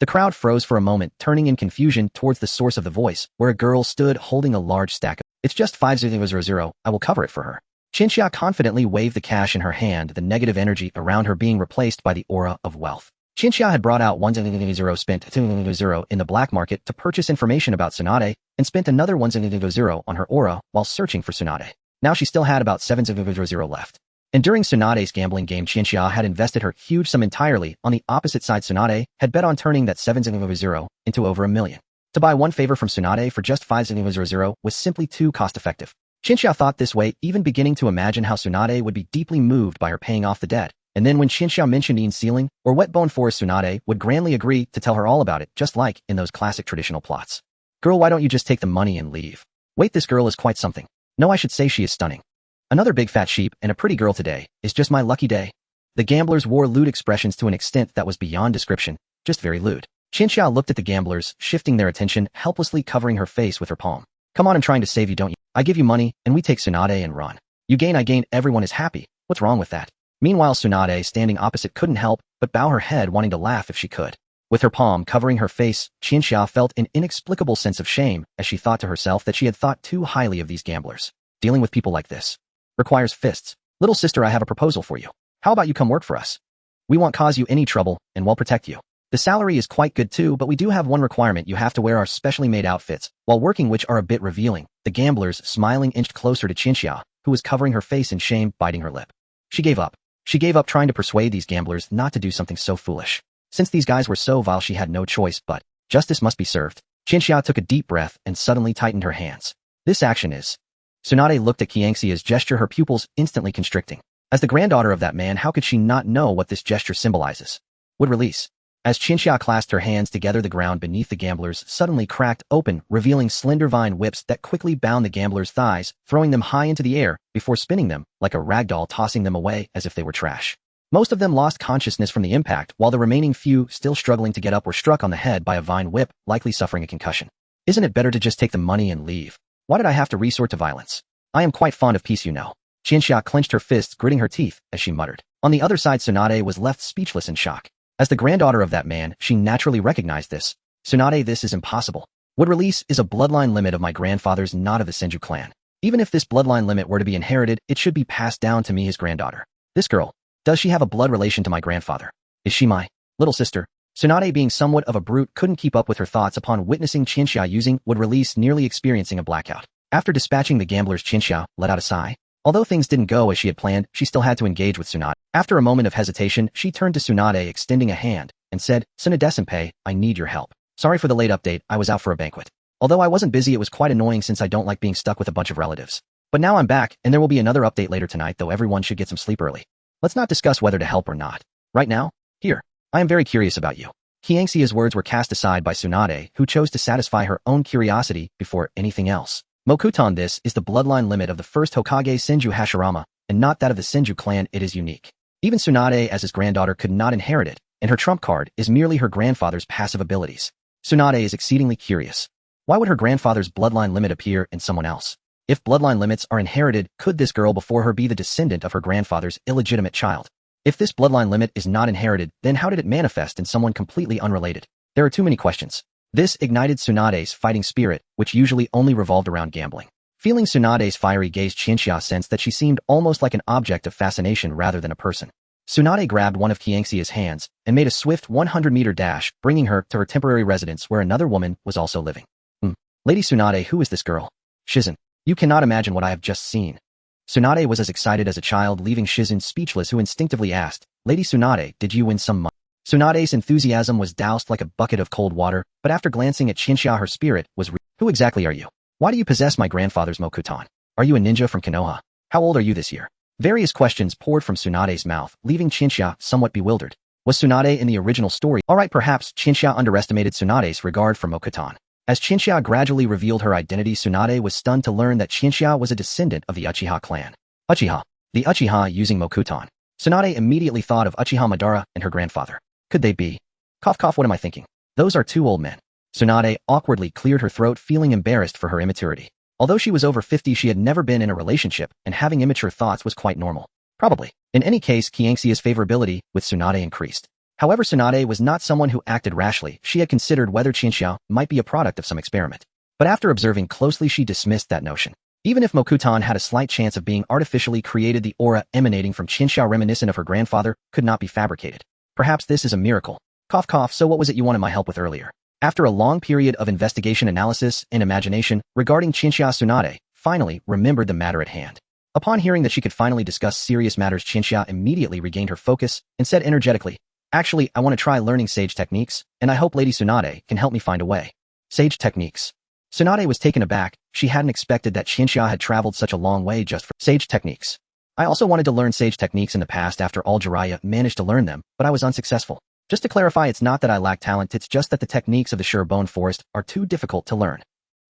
The crowd froze for a moment, turning in confusion towards the source of the voice, where a girl stood holding a large stack of, it's just 5000, I will cover it for her. Chinxiao confidently waved the cash in her hand, the negative energy around her being replaced by the aura of wealth. Qianxia had brought out 1,000 spent 2,000 in the black market to purchase information about Tsunade and spent another 1,000 on her aura while searching for Tsunade. Now she still had about 7,000 left. And during Tsunade's gambling game, Qianxia had invested her huge sum entirely on the opposite side. Tsunade had bet on turning that 7,000 into over $1 million. To buy one favor from Tsunade for just 5,000 was simply too cost-effective. Qianxia thought this way, even beginning to imagine how Tsunade would be deeply moved by her paying off the debt. And then when Qianxia mentioned Ian's ceiling or wet bone forest, Tsunade would grandly agree to tell her all about it, just like in those classic traditional plots. Girl, why don't you just take the money and leave? Wait, this girl is quite something. No, I should say she is stunning. Another big fat sheep and a pretty girl today is just my lucky day. The gamblers wore lewd expressions to an extent that was beyond description, just very lewd. Qianxia looked at the gamblers, shifting their attention, helplessly covering her face with her palm. Come on, I'm trying to save you, don't you? I give you money, and we take Tsunade and run. You gain, I gain, everyone is happy. What's wrong with that? Meanwhile, Tsunade, standing opposite, couldn't help but bow her head, wanting to laugh if she could. With her palm covering her face, Qianxia felt an inexplicable sense of shame as she thought to herself that she had thought too highly of these gamblers. Dealing with people like this requires fists. Little sister, I have a proposal for you. How about you come work for us? We won't cause you any trouble, and we'll protect you. The salary is quite good too, but we do have one requirement. You have to wear our specially made outfits while working, which are a bit revealing. The gamblers, smiling, inched closer to Qianxia, who was covering her face in shame, biting her lip. She gave up. She gave up trying to persuade these gamblers not to do something so foolish. Since these guys were so vile, she had no choice, but justice must be served. Qianxia took a deep breath and suddenly tightened her hands. This action is... Tsunade looked at Qianxia's gesture, her pupils instantly constricting. As the granddaughter of that man, how could she not know what this gesture symbolizes? Would release. As Qianxia clasped her hands together, the ground beneath the gamblers suddenly cracked open, revealing slender vine whips that quickly bound the gamblers' thighs, throwing them high into the air before spinning them like a rag doll, tossing them away as if they were trash. Most of them lost consciousness from the impact, while the remaining few, still struggling to get up, were struck on the head by a vine whip, likely suffering a concussion. Isn't it better to just take the money and leave? Why did I have to resort to violence? I am quite fond of peace, you know. Qianxia clenched her fists, gritting her teeth as she muttered. On the other side, Tsunade was left speechless in shock. As the granddaughter of that man, she naturally recognized this. Tsunade, this is impossible. Would release is a bloodline limit of my grandfather's, not of the Senju clan. Even if this bloodline limit were to be inherited, it should be passed down to me, his granddaughter. This girl, does she have a blood relation to my grandfather? Is she my little sister? Tsunade, being somewhat of a brute, couldn't keep up with her thoughts upon witnessing Qianxia using would release, nearly experiencing a blackout. After dispatching the gamblers, Qianxia let out a sigh. Although things didn't go as she had planned, she still had to engage with Tsunade. After a moment of hesitation, she turned to Tsunade, extending a hand, and said, Tsunade-senpai, I need your help. Sorry for the late update, I was out for a banquet. Although I wasn't busy, it was quite annoying since I don't like being stuck with a bunch of relatives. But now I'm back, and there will be another update later tonight, though everyone should get some sleep early. Let's not discuss whether to help or not. Right now? Here. I am very curious about you. Qianxia's words were cast aside by Tsunade, who chose to satisfy her own curiosity before anything else. Mokuton, this is the bloodline limit of the first Hokage Senju Hashirama, and not that of the Senju clan. It is unique. Even Tsunade, as his granddaughter, could not inherit it, and her trump card is merely her grandfather's passive abilities. Tsunade is exceedingly curious. Why would her grandfather's bloodline limit appear in someone else? If bloodline limits are inherited, could this girl before her be the descendant of her grandfather's illegitimate child? If this bloodline limit is not inherited, then how did it manifest in someone completely unrelated? There are too many questions. This ignited Tsunade's fighting spirit, which usually only revolved around gambling. Feeling Tsunade's fiery gaze, Qianxia sensed that she seemed almost like an object of fascination rather than a person. Tsunade grabbed one of Qianxia's hands and made a swift 100-meter dash, bringing her to her temporary residence where another woman was also living. Lady Tsunade, who is this girl? Shizun. You cannot imagine what I have just seen. Tsunade was as excited as a child, leaving Shizun speechless, who instinctively asked, Lady Tsunade, did you win some money? Tsunade's enthusiasm was doused like a bucket of cold water, but after glancing at Qianxia, her spirit was Who exactly are you? Why do you possess my grandfather's Mokuton? Are you a ninja from Konoha? How old are you this year? Various questions poured from Tsunade's mouth, leaving Qianxia somewhat bewildered. Was Tsunade in the original story? Alright, perhaps Qianxia underestimated Tsunade's regard for Mokuton. As Qianxia gradually revealed her identity, Tsunade was stunned to learn that Qianxia was a descendant of the Uchiha clan. Uchiha. The Uchiha using Mokuton. Tsunade immediately thought of Uchiha Madara and her grandfather. Could they be? Cough cough, what am I thinking? Those are two old men. Tsunade awkwardly cleared her throat, feeling embarrassed for her immaturity. Although she was over 50, she had never been in a relationship, and having immature thoughts was quite normal. Probably. In any case, Qianxia's favorability with Tsunade increased. However, Tsunade was not someone who acted rashly. She had considered whether Qianxia might be a product of some experiment. But after observing closely, she dismissed that notion. Even if Mokuton had a slight chance of being artificially created, the aura emanating from Qianxia, reminiscent of her grandfather, could not be fabricated. Perhaps this is a miracle. Cough cough, so what was it you wanted my help with earlier? After a long period of investigation, analysis, and imagination regarding Uchiha Tsunade, finally remembered the matter at hand. Upon hearing that she could finally discuss serious matters, Uchiha immediately regained her focus and said energetically, "Actually, I want to try learning sage techniques, and I hope Lady Tsunade can help me find a way." Sage techniques. Tsunade was taken aback. She hadn't expected that Uchiha had traveled such a long way just for sage techniques. I also wanted to learn sage techniques in the past after all Jiraiya managed to learn them, but I was unsuccessful. Just to clarify, it's not that I lack talent, it's just that the techniques of the Sure Bone Forest are too difficult to learn.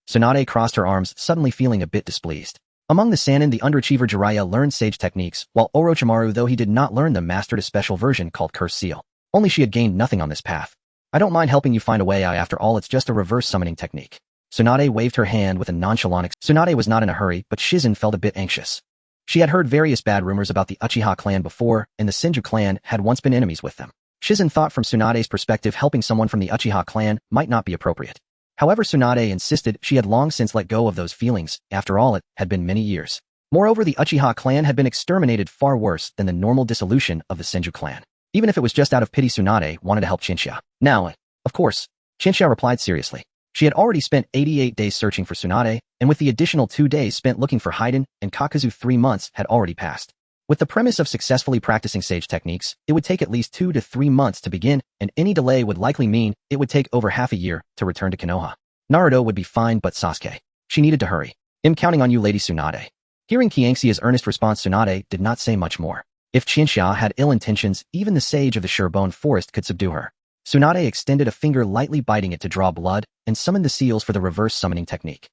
Tsunade crossed her arms, suddenly feeling a bit displeased. Among the Sannin, the underachiever Jiraiya learned sage techniques, while Orochimaru, though he did not learn them, mastered a special version called Curse Seal. Only she had gained nothing on this path. I don't mind helping you find a way. After all, it's just a reverse summoning technique. Tsunade waved her hand with a nonchalant. Tsunade was not in a hurry, but Shizen felt a bit anxious. She had heard various bad rumors about the Uchiha clan before, and the Senju clan had once been enemies with them. Shizen thought from Tsunade's perspective helping someone from the Uchiha clan might not be appropriate. However, Tsunade insisted she had long since let go of those feelings. After all, it had been many years. Moreover, the Uchiha clan had been exterminated far worse than the normal dissolution of the Senju clan. Even if it was just out of pity, Tsunade wanted to help Uchiha. Now, of course, Uchiha replied seriously. She had already spent 88 days searching for Tsunade, and with the additional 2 days spent looking for Haiden and Kakazu, 3 months had already passed. With the premise of successfully practicing sage techniques, it would take at least 2 to 3 months to begin, and any delay would likely mean it would take over half a year to return to Konoha. Naruto would be fine, but Sasuke. She needed to hurry. "I'm counting on you, Lady Tsunade." Hearing Qianxia's earnest response, Tsunade did not say much more. If Qianxia had ill intentions, even the sage of the Sure Bone Forest could subdue her. Tsunade extended a finger, lightly biting it to draw blood, and summoned the seals for the reverse summoning technique.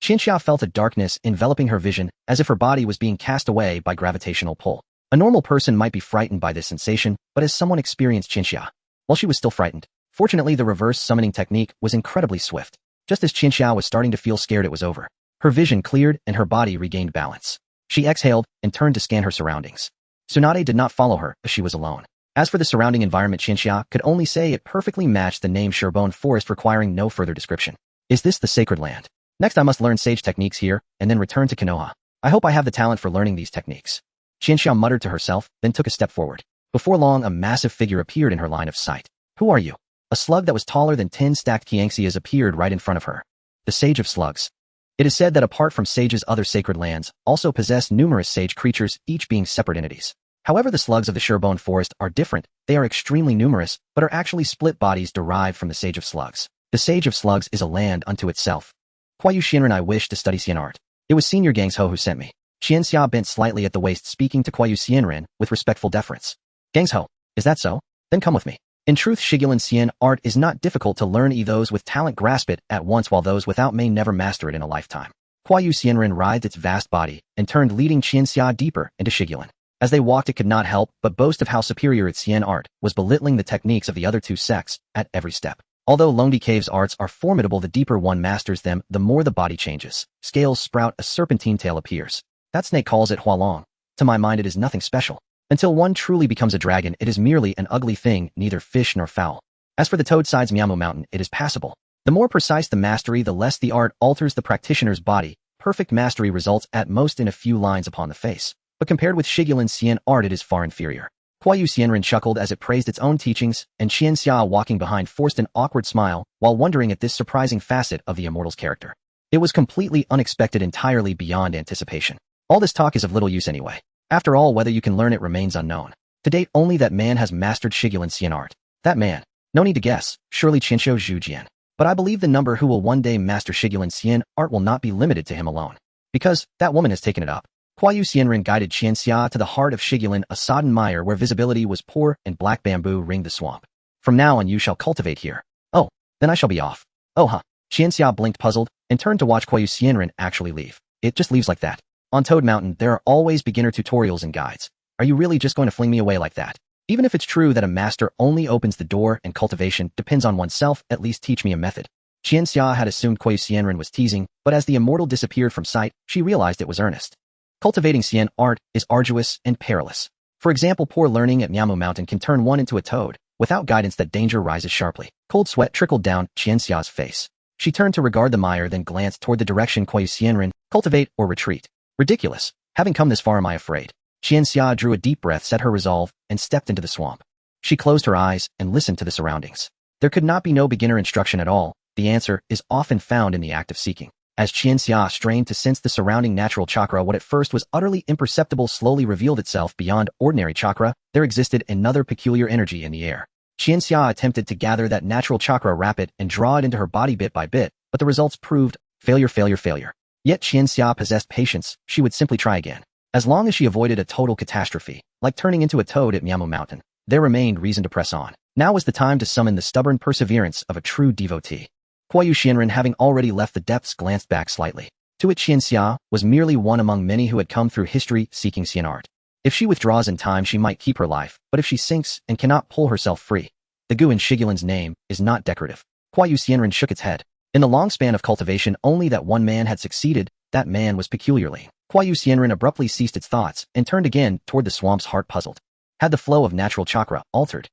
Qianxia felt a darkness enveloping her vision, as if her body was being cast away by gravitational pull. A normal person might be frightened by this sensation, but as someone experienced Qianxia, well, she was still frightened. Fortunately, the reverse summoning technique was incredibly swift. Just as Qianxia was starting to feel scared, it was over. Her vision cleared and her body regained balance. She exhaled and turned to scan her surroundings. Tsunade did not follow her, as she was alone. As for the surrounding environment, Qianxia could only say it perfectly matched the name Sure Bone Forest, requiring no further description. Is this the sacred land? Next, I must learn sage techniques here, and then return to Konoha. I hope I have the talent for learning these techniques. Qianxia muttered to herself, then took a step forward. Before long, a massive figure appeared in her line of sight. "Who are you?" A slug that was taller than 10 stacked Qianxias appeared right in front of her. The Sage of Slugs. It is said that apart from sages, other sacred lands also possess numerous sage creatures, each being separate entities. However, the slugs of the Sure Bone Forest are different. They are extremely numerous, but are actually split bodies derived from the Sage of Slugs. The Sage of Slugs is a land unto itself. Kuayu Shinran, I wish to study Xian art. It was Senior Gangsho who sent me. Qianxia bent slightly at the waist, speaking to Kuayu Xianran with respectful deference. Gangsho, is that so? Then come with me. In truth, Shigulan Xian art is not difficult to learn. Those with talent grasp it at once, while those without may never master it in a lifetime. Kuayu Xianran writhed its vast body and turned, leading Qianxia deeper into Shigulan. As they walked, it could not help but boast of how superior its Xian art was, belittling the techniques of the other two sects at every step. Although Longdi Cave's arts are formidable, the deeper one masters them, the more the body changes. Scales sprout, a serpentine tail appears. That snake calls it Hualong. To my mind, it is nothing special. Until one truly becomes a dragon, it is merely an ugly thing, neither fish nor fowl. As for the Toadside's Miamu Mountain, it is passable. The more precise the mastery, the less the art alters the practitioner's body. Perfect mastery results at most in a few lines upon the face. But compared with Shigulan's Xian art, it is far inferior. Kuayu Xianran chuckled as it praised its own teachings, and Qianxia, walking behind, forced an awkward smile while wondering at this surprising facet of the immortal's character. It was completely unexpected, entirely beyond anticipation. All this talk is of little use anyway. After all, whether you can learn it remains unknown. To date, only that man has mastered Shigulan's Xian art. That man. No need to guess. Surely Qinsho Zhujian. But I believe the number who will one day master Shigulan's Xian art will not be limited to him alone. Because that woman has taken it up. Kuayu Xianran guided Qianxia to the heart of Shigulan, a sodden mire where visibility was poor and black bamboo ringed the swamp. From now on you shall cultivate here. Oh, then I shall be off. Oh huh. Qianxia blinked, puzzled, and turned to watch Kuayu Xianran actually leave. It just leaves like that. On Toad Mountain, there are always beginner tutorials and guides. Are you really just going to fling me away like that? Even if it's true that a master only opens the door and cultivation depends on oneself, at least teach me a method. Qianxia had assumed Kuayu Xianran was teasing, but as the immortal disappeared from sight, she realized it was earnest. Cultivating Xian art is arduous and perilous. For example, poor learning at Miamu Mountain can turn one into a toad. Without guidance, that danger rises sharply. Cold sweat trickled down Qianxia's face. She turned to regard the mire, then glanced toward the direction Kuayu Xianran, cultivate or retreat. Ridiculous. Having come this far, am I afraid? Qianxia drew a deep breath, set her resolve, and stepped into the swamp. She closed her eyes and listened to the surroundings. There could not be no beginner instruction at all. The answer is often found in the act of seeking. As Qianxia strained to sense the surrounding natural chakra, what at first was utterly imperceptible slowly revealed itself beyond ordinary chakra. There existed another peculiar energy in the air. Qianxia attempted to gather that natural chakra, wrap it, and draw it into her body bit by bit, but the results proved failure, failure, failure. Yet Qianxia possessed patience. She would simply try again. As long as she avoided a total catastrophe, like turning into a toad at Miamu Mountain, there remained reason to press on. Now was the time to summon the stubborn perseverance of a true devotee. Kuayu Xianren, having already left the depths, glanced back slightly. To it, Qianxia was merely one among many who had come through history seeking Xian art. If she withdraws in time, she might keep her life, but if she sinks and cannot pull herself free, the gu in Shigulin's name is not decorative. Kuayu Xianren shook its head. In the long span of cultivation, only that one man had succeeded. That man was peculiarly. Kuayu Xianren abruptly ceased its thoughts and turned again toward the swamp's heart, puzzled. Had the flow of natural chakra altered?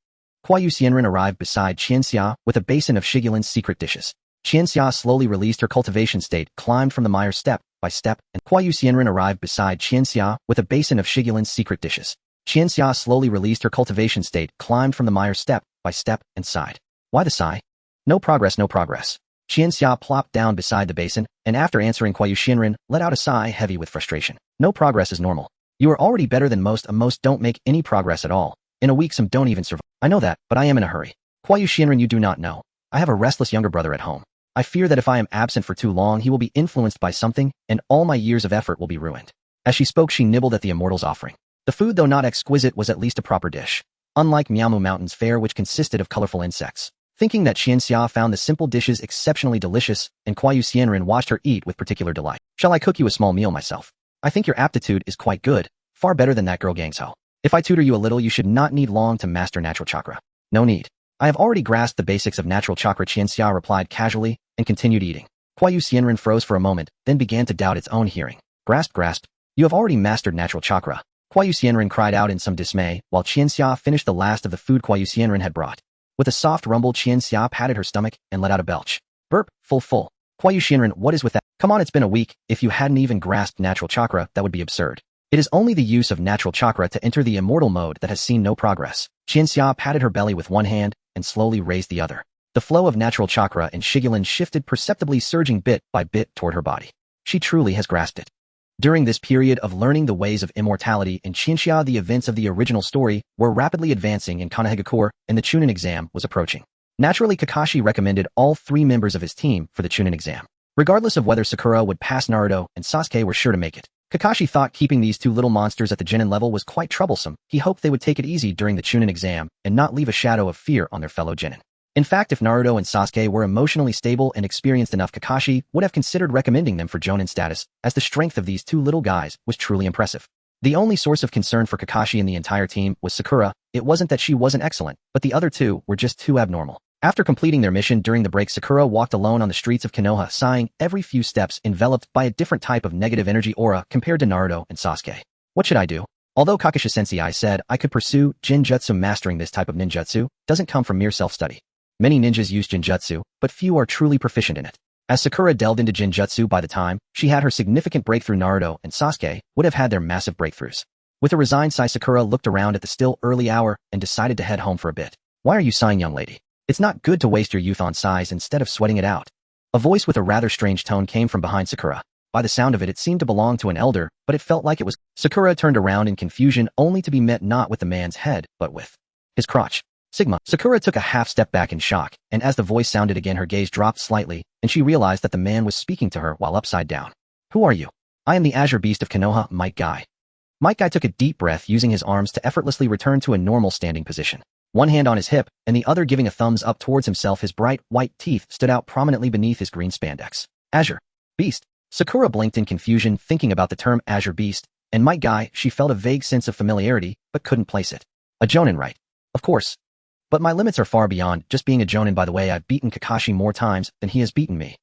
Kuayu Xianren arrived beside Qianxia with a basin of Shigulin's secret dishes. Qianxia slowly released her cultivation state, climbed from the mire step by step, and Kuayu Xianren arrived beside Qianxia with a basin of Shigulin's secret dishes. Qianxia slowly released her cultivation state, climbed from the mire step by step, and sighed. Why the sigh? No progress, no progress. Qianxia plopped down beside the basin, and after answering Kuayu Xianren, let out a sigh heavy with frustration. No progress is normal. You are already better than most. Most don't make any progress at all. In a week, some don't even survive. I know that, but I am in a hurry. Kuayu Xianren, you do not know. I have a restless younger brother at home. I fear that if I am absent for too long, he will be influenced by something, and all my years of effort will be ruined. As she spoke, she nibbled at the immortal's offering. The food, though not exquisite, was at least a proper dish. Unlike Miamu Mountain's fare, which consisted of colorful insects. Thinking that Qianxia found the simple dishes exceptionally delicious, and Kuayu Xianren watched her eat with particular delight. Shall I cook you a small meal myself? I think your aptitude is quite good, far better than that girl Gangshou. If I tutor you a little, you should not need long to master natural chakra. No need. I have already grasped the basics of natural chakra, Qianxia replied casually, and continued eating. Kuayu Xianren froze for a moment, then began to doubt its own hearing. Grasp. You have already mastered natural chakra. Kuayu Xianren cried out in some dismay, while Qianxia finished the last of the food Kuayu Xianren had brought. With a soft rumble, Qianxia patted her stomach and let out a belch. Burp, full. Kuayu Xianren, what is with that? Come on, it's been a week. If you hadn't even grasped natural chakra, that would be absurd. It is only the use of natural chakra to enter the immortal mode that has seen no progress. Qianxia patted her belly with one hand and slowly raised the other. The flow of natural chakra in Shigulin shifted perceptibly, surging bit by bit toward her body. She truly has grasped it. During this period of learning the ways of immortality in Qianxia, the events of the original story were rapidly advancing in Konoha, and the Chunin exam was approaching. Naturally, Kakashi recommended all 3 members of his team for the Chunin exam. Regardless of whether Sakura would pass, Naruto and Sasuke were sure to make it. Kakashi thought keeping these 2 little monsters at the genin level was quite troublesome. He hoped they would take it easy during the Chunin exam and not leave a shadow of fear on their fellow genin. In fact, if Naruto and Sasuke were emotionally stable and experienced enough, Kakashi would have considered recommending them for Jonin status, as the strength of these 2 little guys was truly impressive. The only source of concern for Kakashi and the entire team was Sakura. It wasn't that she wasn't excellent, but the other 2 were just too abnormal. After completing their mission during the break, Sakura walked alone on the streets of Konoha, sighing every few steps, enveloped by a different type of negative energy aura compared to Naruto and Sasuke. What should I do? Although Kakashi Sensei said I could pursue Jinjutsu, mastering this type of ninjutsu doesn't come from mere self-study. Many ninjas use Jinjutsu, but few are truly proficient in it. As Sakura delved into Jinjutsu, by the time she had her significant breakthrough, Naruto and Sasuke would have had their massive breakthroughs. With a resigned sigh, Sakura looked around at the still early hour and decided to head home for a bit. Why are you sighing, young lady? It's not good to waste your youth on sighs instead of sweating it out. A voice with a rather strange tone came from behind Sakura. By the sound of it, it seemed to belong to an elder, but it felt like it was. Sakura turned around in confusion, only to be met not with the man's head, but with his crotch. Sigma. Sakura took a half step back in shock, and as the voice sounded again, her gaze dropped slightly, and she realized that the man was speaking to her while upside down. Who are you? I am the Azure Beast of Konoha, Might Guy. Might Guy took a deep breath, using his arms to effortlessly return to a normal standing position. One hand on his hip, and the other giving a thumbs up towards himself. His bright, white teeth stood out prominently beneath his green spandex. Azure Beast. Sakura blinked in confusion, thinking about the term Azure Beast, and Might Guy. She felt a vague sense of familiarity, but couldn't place it. A Jonin, right? Of course. But my limits are far beyond just being a Jonin. By the way, I've beaten Kakashi more times than he has beaten me.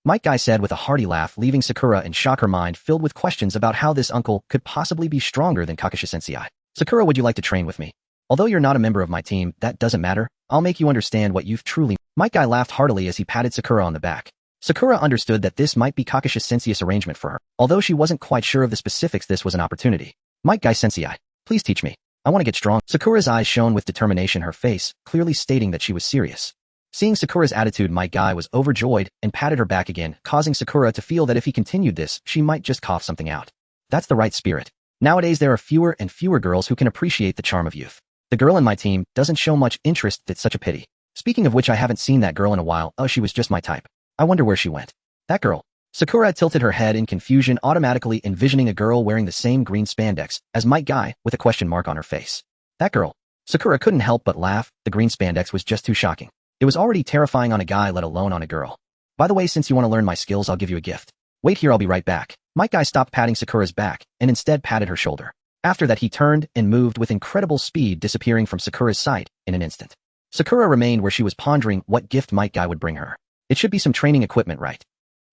Might Guy said with a hearty laugh, leaving Sakura in shock, her mind filled with questions about how this uncle could possibly be stronger than Kakashi Sensei. Sakura, would you like to train with me? Although you're not a member of my team, that doesn't matter. I'll make you understand what you've truly. Might Guy laughed heartily as he patted Sakura on the back. Sakura understood that this might be Kakashi Sensei's arrangement for her. Although she wasn't quite sure of the specifics, this was an opportunity. Might Guy Sensei, please teach me. I want to get strong. Sakura's eyes shone with determination, her face clearly stating that she was serious. Seeing Sakura's attitude, my guy was overjoyed and patted her back again, causing Sakura to feel that if he continued this, she might just cough something out. That's the right spirit. Nowadays there are fewer and fewer girls who can appreciate the charm of youth. The girl in my team doesn't show much interest, that's such a pity. Speaking of which, I haven't seen that girl in a while. Oh, she was just my type. I wonder where she went. That girl. Sakura tilted her head in confusion, automatically envisioning a girl wearing the same green spandex as my guy with a question mark on her face. That girl. Sakura couldn't help but laugh. The green spandex was just too shocking. It was already terrifying on a guy, let alone on a girl. By the way, since you want to learn my skills, I'll give you a gift. Wait here, I'll be right back. My guy stopped patting Sakura's back and instead patted her shoulder. After that, he turned and moved with incredible speed, disappearing from Sakura's sight in an instant. Sakura remained where she was, pondering what gift Might Guy would bring her. It should be some training equipment, right?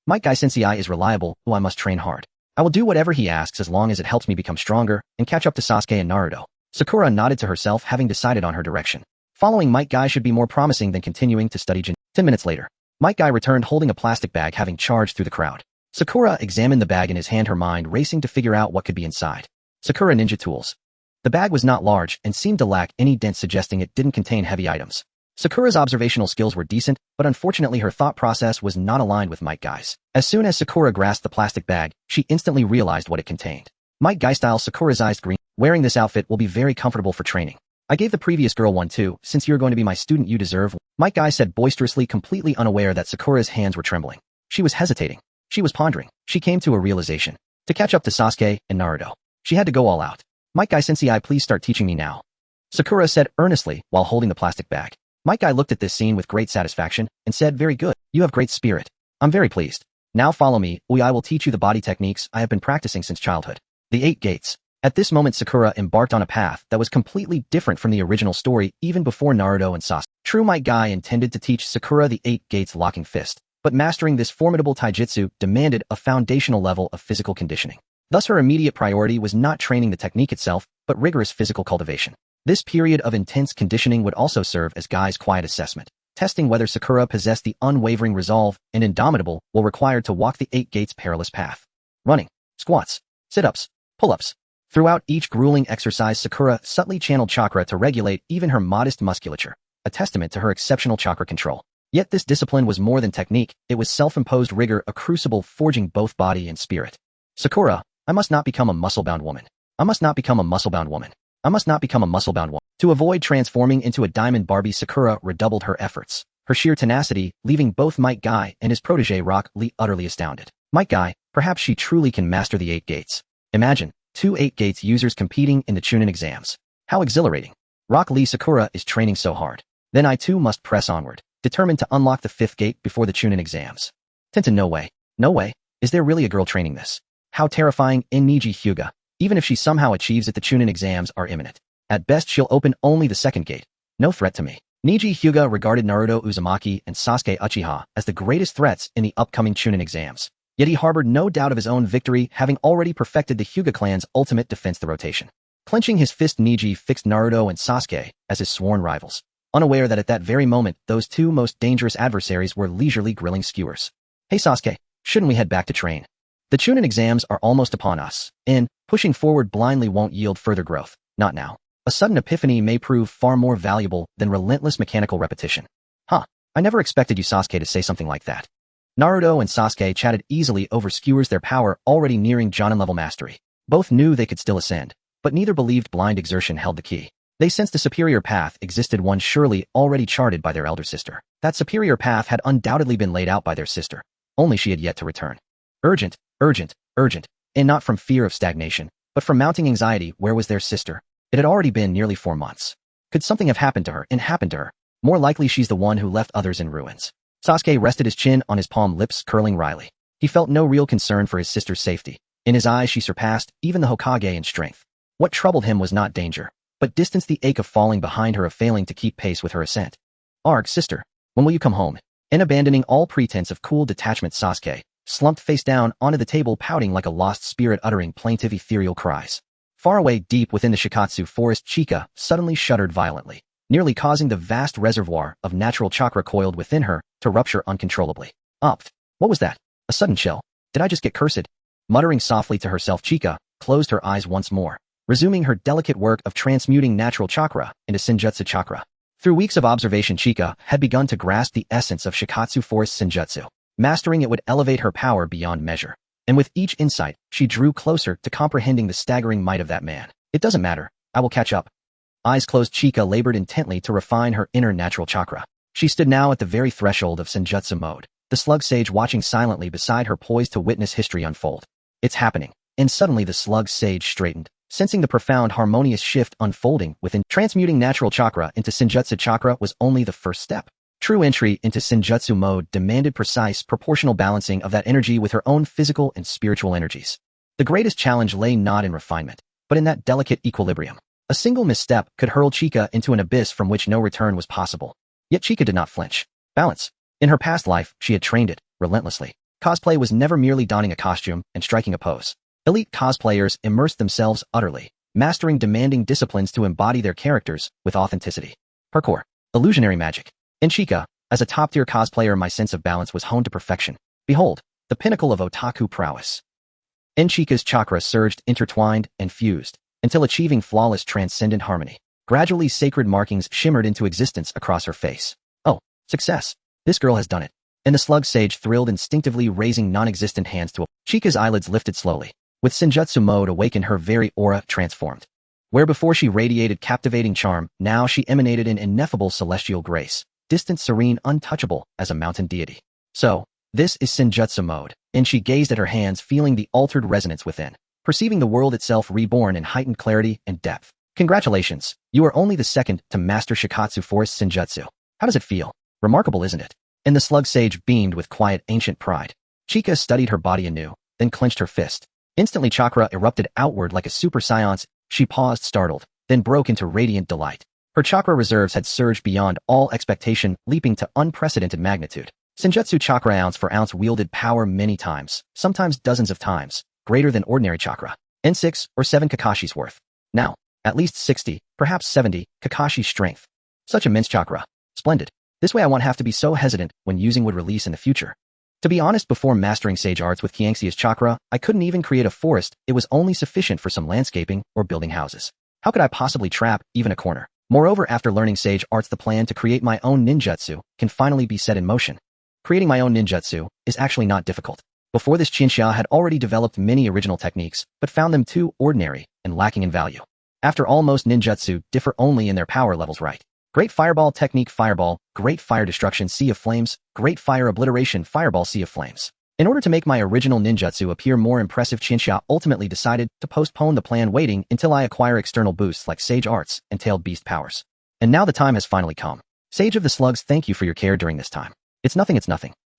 Might Guy sensei is reliable, who I must train hard. I will do whatever he asks as long as it helps me become stronger and catch up to Sasuke and Naruto. Sakura nodded to herself, having decided on her direction. Following Might Guy should be more promising than continuing to study 10 minutes later. Might Guy returned holding a plastic bag, having charged through the crowd. Sakura examined the bag in his hand, her mind racing to figure out what could be inside. Sakura ninja tools. The bag was not large and seemed to lack any dent, suggesting it didn't contain heavy items. Sakura's observational skills were decent, but unfortunately her thought process was not aligned with Might Guy's. As soon as Sakura grasped the plastic bag, she instantly realized what it contained. Might Guy style. Sakura's eyes green. Wearing this outfit will be very comfortable for training. I gave the previous girl one too. Since you're going to be my student, you deserve one. Might Guy said boisterously, completely unaware that Sakura's hands were trembling. She was hesitating. She was pondering. She came to a realization. To catch up to Sasuke and Naruto, she had to go all out. Might Guy sensei, please start teaching me now. Sakura said earnestly while holding the plastic bag. Might Guy looked at this scene with great satisfaction and said, very good. You have great spirit. I'm very pleased. Now follow me. I will teach you the body techniques I have been practicing since childhood. The 8 gates. At this moment, Sakura embarked on a path that was completely different from the original story, even before Naruto and Sasuke. True, Might Guy intended to teach Sakura the 8 gates locking fist, but mastering this formidable taijutsu demanded a foundational level of physical conditioning. Thus, her immediate priority was not training the technique itself, but rigorous physical cultivation. This period of intense conditioning would also serve as Guy's quiet assessment, testing whether Sakura possessed the unwavering resolve and indomitable will required to walk the 8 gates perilous path. Running, squats, sit-ups, pull-ups. Throughout each grueling exercise, Sakura subtly channeled chakra to regulate even her modest musculature, a testament to her exceptional chakra control. Yet this discipline was more than technique, it was self-imposed rigor, a crucible forging both body and spirit. Sakura, I must not become a muscle-bound woman. I must not become a muscle-bound woman. I must not become a muscle-bound woman. To avoid transforming into a diamond Barbie, Sakura redoubled her efforts, her sheer tenacity leaving both Might Guy and his protege Rock Lee utterly astounded. Might Guy, perhaps she truly can master the 8 gates. Imagine, 2 8 gates users competing in the Chunin exams. How exhilarating. Rock Lee, Sakura is training so hard. Then I too must press onward, determined to unlock the 5th gate before the Chunin exams. Tenten, no way. No way. Is there really a girl training this? How terrifying. In Niji Hyuga. Even if she somehow achieves it, the Chunin exams are imminent. At best, she'll open only the 2nd gate. No threat to me. Niji Hyuga regarded Naruto Uzumaki and Sasuke Uchiha as the greatest threats in the upcoming Chunin exams. Yet he harbored no doubt of his own victory, having already perfected the Hyuga clan's ultimate defense, the rotation. Clenching his fist, Niji fixed Naruto and Sasuke as his sworn rivals, unaware that at that very moment, those 2 most dangerous adversaries were leisurely grilling skewers. Hey Sasuke, shouldn't we head back to train? The Chunin exams are almost upon us, and pushing forward blindly won't yield further growth. Not now. A sudden epiphany may prove far more valuable than relentless mechanical repetition. Huh, I never expected you, Sasuke, to say something like that. Naruto and Sasuke chatted easily over skewers, their power already nearing Jonin level mastery. Both knew they could still ascend, but neither believed blind exertion held the key. They sensed a superior path existed, one surely already charted by their elder sister. That superior path had undoubtedly been laid out by their sister, only she had yet to return. Urgent, urgent, urgent, and not from fear of stagnation, but from mounting anxiety. Where was their sister? It had already been nearly 4 months. Could something have happened to her? And happened to her? More likely she's the one who left others in ruins. Sasuke rested his chin on his palm, lips curling wryly. He felt no real concern for his sister's safety. In his eyes she surpassed even the Hokage in strength. What troubled him was not danger, but distance, the ache of falling behind her, of failing to keep pace with her ascent. Arg, sister, when will you come home? And abandoning all pretense of cool detachment, Sasuke slumped face down onto the table, pouting like a lost spirit, uttering plaintive ethereal cries. Far away, deep within the Shikatsu forest, Chika suddenly shuddered violently, nearly causing the vast reservoir of natural chakra coiled within her to rupture uncontrollably. Opth! What was that? A sudden chill? Did I just get cursed? Muttering softly to herself, Chika closed her eyes once more. resuming her delicate work of transmuting natural chakra into Senjutsu chakra. Through weeks of observation, Chika had begun to grasp the essence of Shikatsu Force Senjutsu. Mastering it would elevate her power beyond measure. And with each insight, she drew closer to comprehending the staggering might of that man. It doesn't matter. I will catch up. Eyes closed, Chika labored intently to refine her inner natural chakra. She stood now at the very threshold of Senjutsu mode, the slug sage watching silently beside her, poised to witness history unfold. It's happening. And suddenly the slug sage straightened, sensing the profound harmonious shift unfolding within. Transmuting natural chakra into Senjutsu chakra was only the first step. True entry into Senjutsu mode demanded precise, proportional balancing of that energy with her own physical and spiritual energies. The greatest challenge lay not in refinement, but in that delicate equilibrium. A single misstep could hurl Chika into an abyss from which no return was possible. Yet Chika did not flinch. Balance. In her past life, she had trained it, relentlessly. Cosplay was never merely donning a costume and striking a pose. Elite cosplayers immersed themselves utterly, mastering demanding disciplines to embody their characters with authenticity. Parkour. Illusionary magic. In Chika, as a top-tier cosplayer, my sense of balance was honed to perfection. Behold, the pinnacle of otaku prowess. In Chika's chakra surged, intertwined, and fused, until achieving flawless transcendent harmony. Gradually sacred markings shimmered into existence across her face. Oh, success. This girl has done it. And the slug sage thrilled, instinctively raising non-existent hands to a. Chika's eyelids lifted slowly. With Senjutsu mode awakened, her very aura transformed. Where before she radiated captivating charm, now she emanated an ineffable celestial grace, distant, serene, untouchable as a mountain deity. So, this is Senjutsu mode, and she gazed at her hands, feeling the altered resonance within, perceiving the world itself reborn in heightened clarity and depth. Congratulations, you are only the second to master Shikatsu Force Senjutsu. How does it feel? Remarkable, isn't it? And the slug sage beamed with quiet, ancient pride. Chika studied her body anew, then clenched her fist. Instantly chakra erupted outward like a super seance. She paused, startled, then broke into radiant delight. Her chakra reserves had surged beyond all expectation, leaping to unprecedented magnitude. Senjutsu chakra ounce for ounce wielded power many times, sometimes dozens of times, greater than ordinary chakra. And 6 or 7 Kakashi's worth. Now, at least 60, perhaps 70, Kakashi's strength. Such immense chakra. Splendid. This way I won't have to be so hesitant when using would release in the future. To be honest, before mastering sage arts with Qianxia's chakra, I couldn't even create a forest. It was only sufficient for some landscaping or building houses. How could I possibly trap even a corner? Moreover, after learning sage arts, the plan to create my own ninjutsu can finally be set in motion. Creating my own ninjutsu is actually not difficult. Before this, Qianxia had already developed many original techniques, but found them too ordinary and lacking in value. After all, most ninjutsu differ only in their power levels, right? Great fireball technique, fireball, great fire destruction, sea of flames, great fire obliteration, fireball, sea of flames. In order to make my original ninjutsu appear more impressive, Qianxia ultimately decided to postpone the plan, waiting until I acquire external boosts like sage arts and tailed beast powers. And now the time has finally come. Sage of the Slugs, thank you for your care during this time. It's nothing.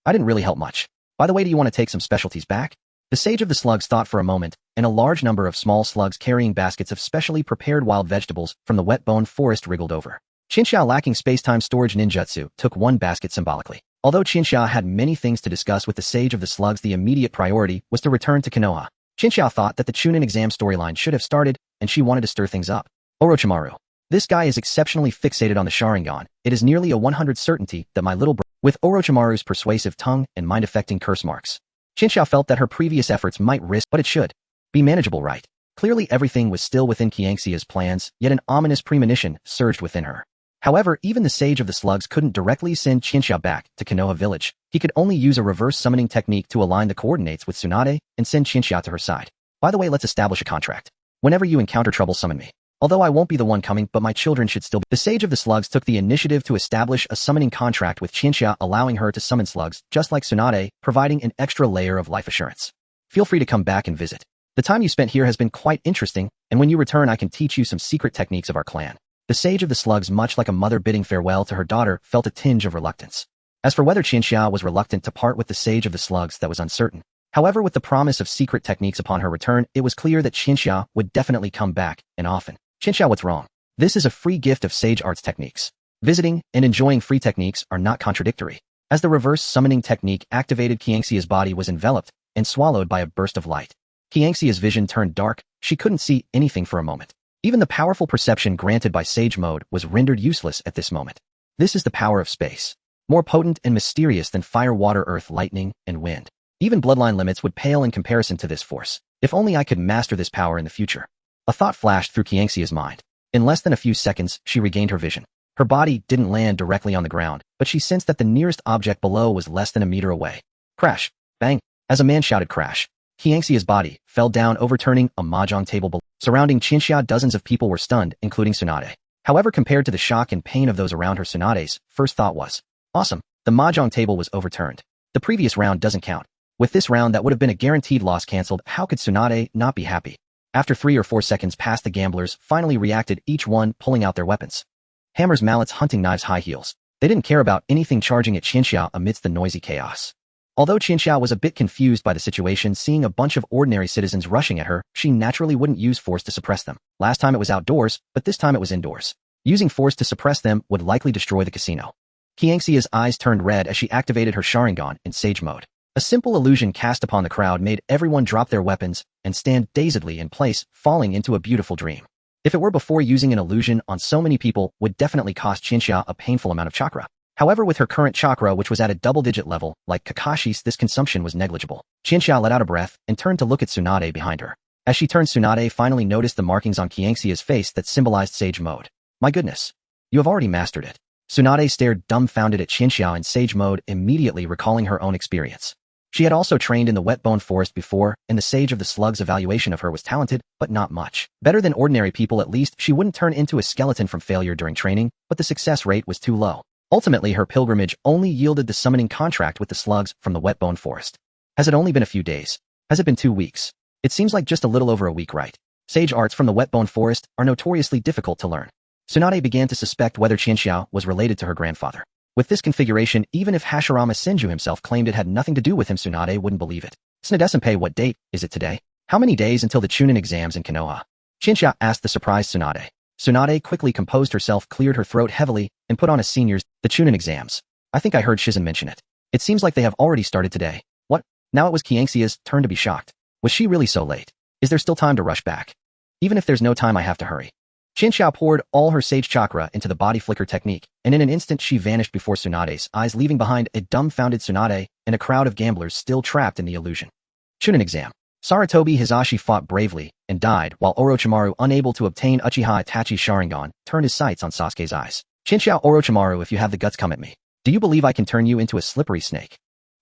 I didn't really help much. By the way, do you want to take some specialties back? The Sage of the Slugs thought for a moment, and a large number of small slugs carrying baskets of specially prepared wild vegetables from the wet bone forest wriggled over. Qianxia, lacking space-time storage ninjutsu, took one basket symbolically. Although Qianxia had many things to discuss with the Sage of the Slugs, the immediate priority was to return to Konoha. Qianxia thought that the Chunin exam storyline should have started, and she wanted to stir things up. Orochimaru. This guy is exceptionally fixated on the Sharingan. It is nearly a 100% certainty that my little brother, with Orochimaru's persuasive tongue and mind-affecting curse marks. Qianxia felt that her previous efforts might risk, but it should be manageable, right? Clearly everything was still within Qianxia's plans, yet an ominous premonition surged within her. However, even the Sage of the Slugs couldn't directly send Qianxia back to Konoha village. He could only use a reverse summoning technique to align the coordinates with Tsunade and send Qianxia to her side. By the way, let's establish a contract. Whenever you encounter trouble, summon me. Although I won't be the one coming, but my children should still be. The Sage of the Slugs took the initiative to establish a summoning contract with Qianxia, allowing her to summon slugs, just like Tsunade, providing an extra layer of life assurance. Feel free to come back and visit. The time you spent here has been quite interesting, and when you return I can teach you some secret techniques of our clan. The Sage of the Slugs, much like a mother bidding farewell to her daughter, felt a tinge of reluctance. As for whether Qianxia was reluctant to part with the Sage of the Slugs, that was uncertain. However, with the promise of secret techniques upon her return, it was clear that Qianxia would definitely come back, and often. Qianxia, what's wrong? This is a free gift of sage arts techniques. Visiting and enjoying free techniques are not contradictory. As the reverse summoning technique activated, Qianxia's body was enveloped and swallowed by a burst of light. Qianxia's vision turned dark. She couldn't see anything for a moment. Even the powerful perception granted by Sage Mode was rendered useless at this moment. This is the power of space. More potent and mysterious than fire, water, earth, lightning, and wind. Even bloodline limits would pale in comparison to this force. If only I could master this power in the future. A thought flashed through Qianxia's mind. In less than a few seconds, she regained her vision. Her body didn't land directly on the ground, but she sensed that the nearest object below was less than a meter away. Crash! Bang! As a man shouted crash, Qianxia's body fell down, overturning a mahjong table below. Surrounding Qianxia, dozens of people were stunned, including Tsunade. However, compared to the shock and pain of those around her, Tsunade's first thought was, awesome, the mahjong table was overturned. The previous round doesn't count. With this round that would have been a guaranteed loss cancelled, how could Tsunade not be happy? After 3 or 4 seconds passed, the gamblers finally reacted, each one pulling out their weapons. Hammers, mallets, hunting knives, high heels. They didn't care about anything, charging at Qianxia amidst the noisy chaos. Although Qianxia was a bit confused by the situation, seeing a bunch of ordinary citizens rushing at her, she naturally wouldn't use force to suppress them. Last time it was outdoors, but this time it was indoors. Using force to suppress them would likely destroy the casino. Qianxia's eyes turned red as she activated her Sharingan in Sage mode. A simple illusion cast upon the crowd made everyone drop their weapons and stand dazedly in place, falling into a beautiful dream. If it were before, using an illusion on so many people would definitely cost Qianxia a painful amount of chakra. However, with her current chakra, which was at a double-digit level, like Kakashi's, this consumption was negligible. Qianxia let out a breath and turned to look at Tsunade behind her. As she turned, Tsunade finally noticed the markings on Qianxia's face that symbolized Sage mode. My goodness. You have already mastered it. Tsunade stared dumbfounded at Qianxia in Sage mode, immediately recalling her own experience. She had also trained in the Wet Bone Forest before, and the Sage of the Slug's evaluation of her was talented, but not much. Better than ordinary people, at least. She wouldn't turn into a skeleton from failure during training, but the success rate was too low. Ultimately, her pilgrimage only yielded the summoning contract with the slugs from the Wet Bone Forest. Has it only been a few days? Has it been 2 weeks? It seems like just a little over a week, right? Sage arts from the Wet Bone Forest are notoriously difficult to learn. Tsunade began to suspect whether Qianxia was related to her grandfather. With this configuration, even if Hashirama Senju himself claimed it had nothing to do with him, Tsunade wouldn't believe it. Tsunadesenpai, what date is it today? How many days until the Chunin exams in Konoha? Qianxia asked the surprised Tsunade. Tsunade quickly composed herself, cleared her throat heavily, and put on a senior's, the Chunin exams. I think I heard Shizen mention it. It seems like they have already started today. What? Now it was Qianxia's turn to be shocked. Was she really so late? Is there still time to rush back? Even if there's no time, I have to hurry. Qianxia poured all her Sage chakra into the body flicker technique, and in an instant she vanished before Tsunade's eyes, leaving behind a dumbfounded Tsunade and a crowd of gamblers still trapped in the illusion. Chunin exam. Sarutobi Hisashi fought bravely and died, while Orochimaru, unable to obtain Uchiha Itachi's Sharingan, turned his sights on Sasuke's eyes. Qianxia, Orochimaru, if you have the guts, come at me. Do you believe I can turn you into a slippery snake?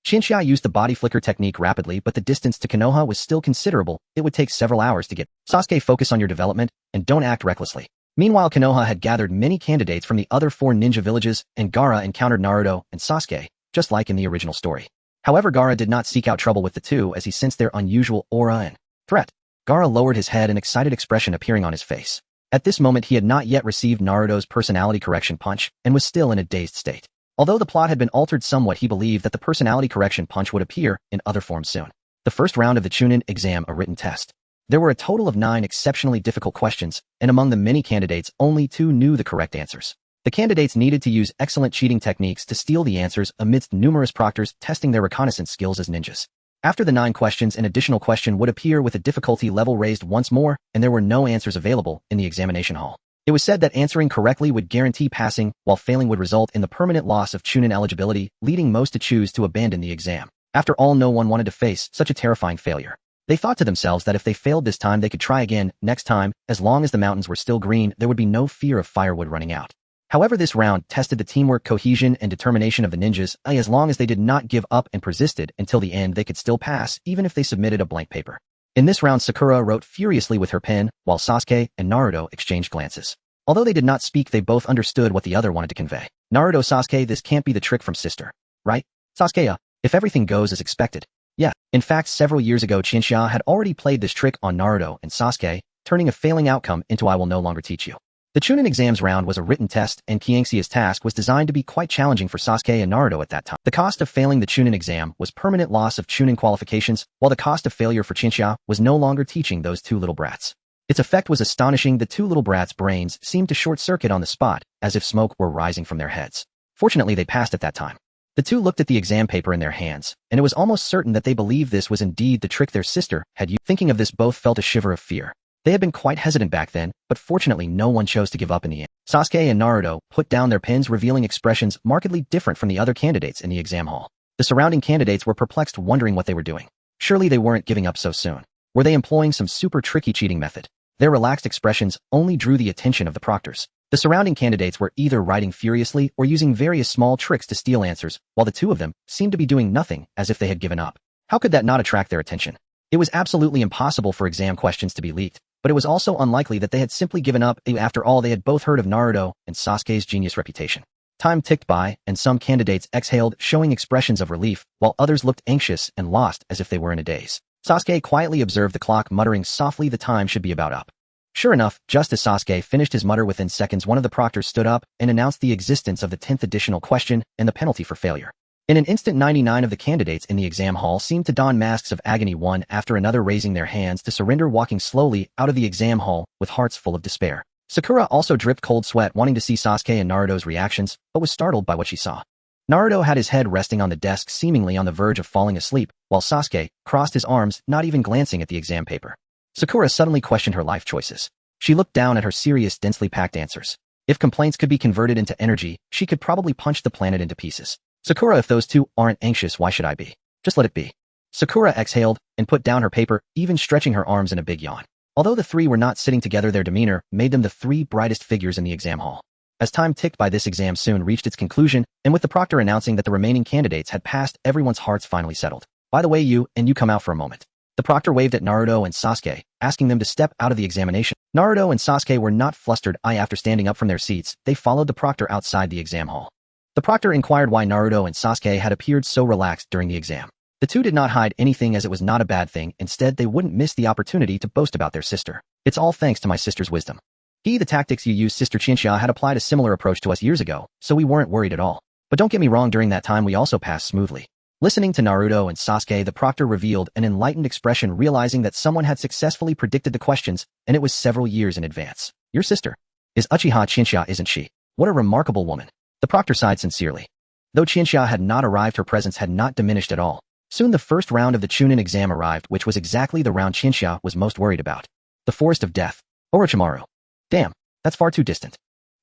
Qianxia used the body flicker technique rapidly, but the distance to Konoha was still considerable. It would take several hours to get. Sasuke, focus on your development, and don't act recklessly. Meanwhile, Konoha had gathered many candidates from the other 4 ninja villages, and Gaara encountered Naruto and Sasuke, just like in the original story. However, Gaara did not seek out trouble with the two as he sensed their unusual aura and threat. Gaara lowered his head, an excited expression appearing on his face. At this moment, he had not yet received Naruto's personality correction punch and was still in a dazed state. Although the plot had been altered somewhat, he believed that the personality correction punch would appear in other forms soon. The first round of the Chunin exam, a written test. There were a total of 9 exceptionally difficult questions, and among the many candidates, only 2 knew the correct answers. The candidates needed to use excellent cheating techniques to steal the answers amidst numerous proctors testing their reconnaissance skills as ninjas. After the 9 questions, an additional question would appear with a difficulty level raised once more, and there were no answers available in the examination hall. It was said that answering correctly would guarantee passing, while failing would result in the permanent loss of Chunin eligibility, leading most to choose to abandon the exam. After all, no one wanted to face such a terrifying failure. They thought to themselves that if they failed this time, they could try again next time. As long as the mountains were still green, there would be no fear of firewood running out. However, this round tested the teamwork, cohesion, and determination of the ninjas. As long as they did not give up and persisted until the end, they could still pass, even if they submitted a blank paper. In this round, Sakura wrote furiously with her pen, while Sasuke and Naruto exchanged glances. Although they did not speak, they both understood what the other wanted to convey. Naruto, Sasuke, this can't be the trick from sister, right? Sasuke, if everything goes as expected. Yeah, in fact, several years ago, Qianxia had already played this trick on Naruto and Sasuke, turning a failing outcome into I will no longer teach you. The Chunin exams round was a written test, and Qianxia's task was designed to be quite challenging for Sasuke and Naruto at that time. The cost of failing the Chunin exam was permanent loss of Chunin qualifications, while the cost of failure for Qianxia was no longer teaching those 2 little brats. Its effect was astonishing. The 2 little brats' brains seemed to short-circuit on the spot, as if smoke were rising from their heads. Fortunately, they passed at that time. The 2 looked at the exam paper in their hands, and it was almost certain that they believed this was indeed the trick their sister had used. Thinking of this, both felt a shiver of fear. They had been quite hesitant back then, but fortunately no one chose to give up in the end. Sasuke and Naruto put down their pens, revealing expressions markedly different from the other candidates in the exam hall. The surrounding candidates were perplexed, wondering what they were doing. Surely they weren't giving up so soon. Were they employing some super tricky cheating method? Their relaxed expressions only drew the attention of the proctors. The surrounding candidates were either writing furiously or using various small tricks to steal answers, while the two of them seemed to be doing nothing, as if they had given up. How could that not attract their attention? It was absolutely impossible for exam questions to be leaked, but it was also unlikely that they had simply given up. After all, they had both heard of Naruto and Sasuke's genius reputation. Time ticked by, and some candidates exhaled, showing expressions of relief, while others looked anxious and lost as if they were in a daze. Sasuke quietly observed the clock, muttering softly the time should be about up. Sure enough, just as Sasuke finished his mutter within seconds, one of the proctors stood up and announced the existence of the 10th additional question and the penalty for failure. In an instant, 99 of the candidates in the exam hall seemed to don masks of agony, one after another raising their hands to surrender, walking slowly out of the exam hall with hearts full of despair. Sakura also dripped cold sweat, wanting to see Sasuke and Naruto's reactions, but was startled by what she saw. Naruto had his head resting on the desk, seemingly on the verge of falling asleep, while Sasuke crossed his arms, not even glancing at the exam paper. Sakura suddenly questioned her life choices. She looked down at her serious, densely packed answers. If complaints could be converted into energy, she could probably punch the planet into pieces. Sakura, if those two aren't anxious, why should I be? Just let it be. Sakura exhaled and put down her paper, even stretching her arms in a big yawn. Although the three were not sitting together, their demeanor made them the three brightest figures in the exam hall. As time ticked by, this exam soon reached its conclusion, and with the proctor announcing that the remaining candidates had passed, everyone's hearts finally settled. By the way, you come out for a moment. The proctor waved at Naruto and Sasuke, asking them to step out of the examination. Naruto and Sasuke were not flustered. After standing up from their seats, they followed the proctor outside the exam hall. The proctor inquired why Naruto and Sasuke had appeared so relaxed during the exam. The two did not hide anything, as it was not a bad thing. Instead, they wouldn't miss the opportunity to boast about their sister. It's all thanks to my sister's wisdom. The tactics you use, Sister Chinchilla had applied a similar approach to us years ago, so we weren't worried at all. But don't get me wrong, during that time we also passed smoothly. Listening to Naruto and Sasuke, the proctor revealed an enlightened expression, realizing that someone had successfully predicted the questions, and it was several years in advance. Your sister is Uchiha Chinchilla, isn't she? What a remarkable woman. The proctor sighed sincerely. Though Chinchilla had not arrived, her presence had not diminished at all. Soon the first round of the Chunin exam arrived, which was exactly the round Chinchilla was most worried about. The Forest of Death. Orochimaru. Damn, that's far too distant.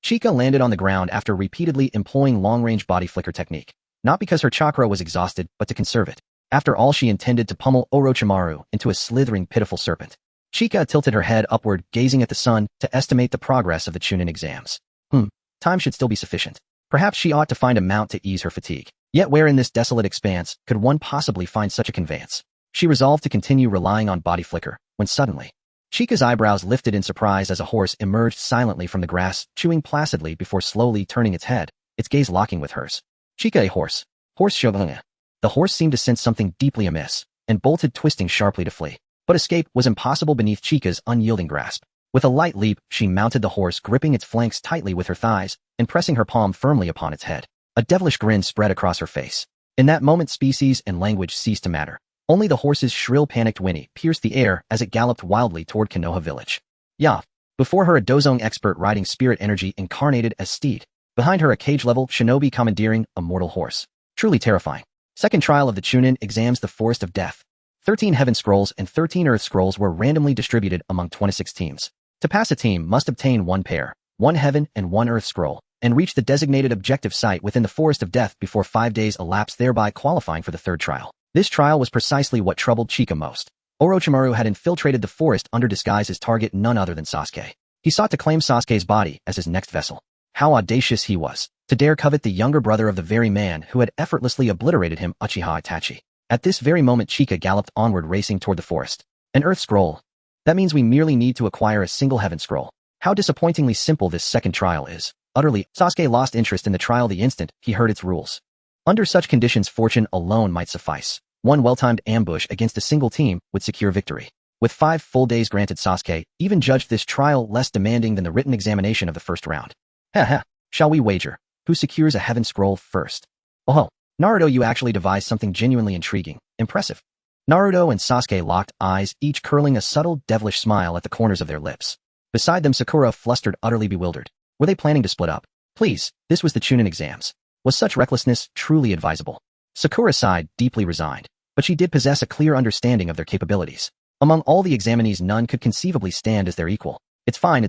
Chika landed on the ground after repeatedly employing long-range body flicker technique. Not because her chakra was exhausted, but to conserve it. After all, she intended to pummel Orochimaru into a slithering, pitiful serpent. Chika tilted her head upward, gazing at the sun, to estimate the progress of the Chunin exams. Time should still be sufficient. Perhaps she ought to find a mount to ease her fatigue. Yet where in this desolate expanse could one possibly find such a conveyance? She resolved to continue relying on body flicker, when suddenly, Chika's eyebrows lifted in surprise as a horse emerged silently from the grass, chewing placidly before slowly turning its head, its gaze locking with hers. Chika, a horse. Horse Shogunga. The horse seemed to sense something deeply amiss, and bolted, twisting sharply to flee. But escape was impossible beneath Chika's unyielding grasp. With a light leap, she mounted the horse, gripping its flanks tightly with her thighs, and pressing her palm firmly upon its head. A devilish grin spread across her face. In that moment, species and language ceased to matter. Only the horse's shrill, panicked whinny pierced the air as it galloped wildly toward Konoha village. Yeah. Before her, a Dozong expert riding spirit energy incarnated as steed. Behind her, a cage-level shinobi commandeering a mortal horse. Truly terrifying. Second trial of the Chunin exams, the Forest of Death. 13 Heaven Scrolls and 13 Earth Scrolls were randomly distributed among 26 teams. To pass, a team must obtain one pair, one Heaven and one Earth Scroll, and reach the designated objective site within the Forest of Death before 5 days elapsed, thereby qualifying for the third trial. This trial was precisely what troubled Chika most. Orochimaru had infiltrated the forest under disguise as target none other than Sasuke. He sought to claim Sasuke's body as his next vessel. How audacious he was, to dare covet the younger brother of the very man who had effortlessly obliterated him, Uchiha Itachi. At this very moment, Chika galloped onward, racing toward the forest. An Earth Scroll. That means we merely need to acquire a single Heaven Scroll. How disappointingly simple this second trial is. Utterly, Sasuke lost interest in the trial the instant he heard its rules. Under such conditions, fortune alone might suffice. One well-timed ambush against a single team would secure victory. With 5 full days granted, Sasuke even judged this trial less demanding than the written examination of the first round. Shall we wager? Who secures a Heaven Scroll first? Oh, Naruto, you actually devised something genuinely intriguing. Impressive. Naruto and Sasuke locked eyes, each curling a subtle, devilish smile at the corners of their lips. Beside them, Sakura flustered, utterly bewildered. Were they planning to split up? Please, this was the Chunin exams. Was such recklessness truly advisable? Sakura sighed, deeply resigned, but she did possess a clear understanding of their capabilities. Among all the examinees, none could conceivably stand as their equal. It's fine.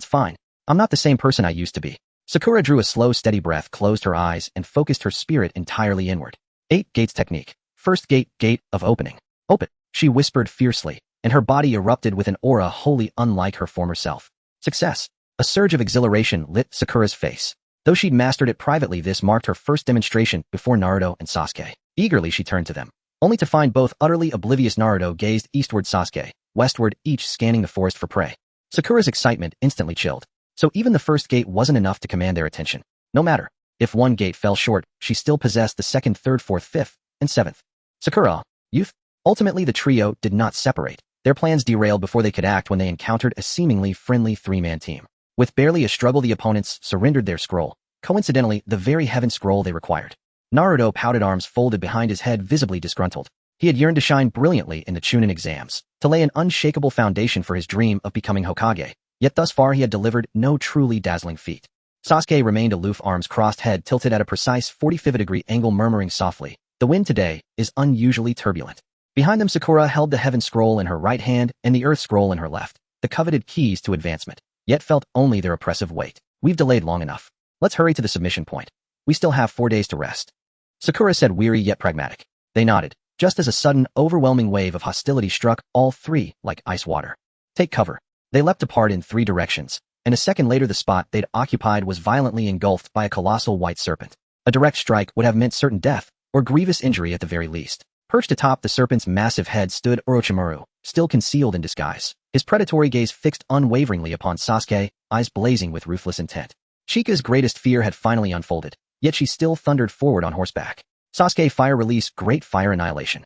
I'm not the same person I used to be. Sakura drew a slow, steady breath, closed her eyes, and focused her spirit entirely inward. 8 Gates Technique. First gate, Gate of Opening. Open, she whispered fiercely, and her body erupted with an aura wholly unlike her former self. Success. A surge of exhilaration lit Sakura's face. Though she'd mastered it privately, this marked her first demonstration before Naruto and Sasuke. Eagerly she turned to them, only to find both utterly oblivious. Naruto gazed eastward, Sasuke westward, each scanning the forest for prey. Sakura's excitement instantly chilled. So even the first gate wasn't enough to command their attention. No matter. If one gate fell short, she still possessed the second, third, fourth, fifth, and seventh. Sakura, youth. Ultimately the trio did not separate. Their plans derailed before they could act when they encountered a seemingly friendly three-man team. With barely a struggle, the opponents surrendered their scroll. Coincidentally, the very heaven scroll they required. Naruto pouted, arms folded behind his head, visibly disgruntled. He had yearned to shine brilliantly in the Chunin exams, to lay an unshakable foundation for his dream of becoming Hokage, yet thus far he had delivered no truly dazzling feat. Sasuke remained aloof, arms crossed, head tilted at a precise 45-degree angle, murmuring softly, "The wind today is unusually turbulent." Behind them, Sakura held the heaven scroll in her right hand and the earth scroll in her left, the coveted keys to advancement, yet felt only their oppressive weight. "We've delayed long enough. Let's hurry to the submission point. We still have 4 days to rest," Sakura said, weary yet pragmatic. They nodded, just as a sudden, overwhelming wave of hostility struck all three like ice water. "Take cover." They leapt apart in 3 directions, and a second later the spot they'd occupied was violently engulfed by a colossal white serpent. A direct strike would have meant certain death, or grievous injury at the very least. Perched atop the serpent's massive head stood Orochimaru, still concealed in disguise, his predatory gaze fixed unwaveringly upon Sasuke, eyes blazing with ruthless intent. Chika's greatest fear had finally unfolded, yet she still thundered forward on horseback. Sasuke, fire release, great fire annihilation.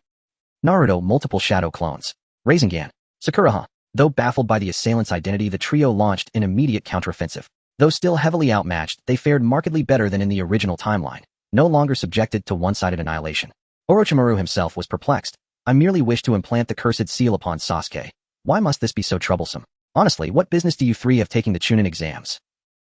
Naruto, multiple shadow clones. Rasengan. Sakura, though baffled by the assailant's identity, the trio launched an immediate counteroffensive. Though still heavily outmatched, they fared markedly better than in the original timeline, no longer subjected to one-sided annihilation. Orochimaru himself was perplexed. "I merely wish to implant the cursed seal upon Sasuke. Why must this be so troublesome? Honestly, what business do you three have taking the Chunin exams?"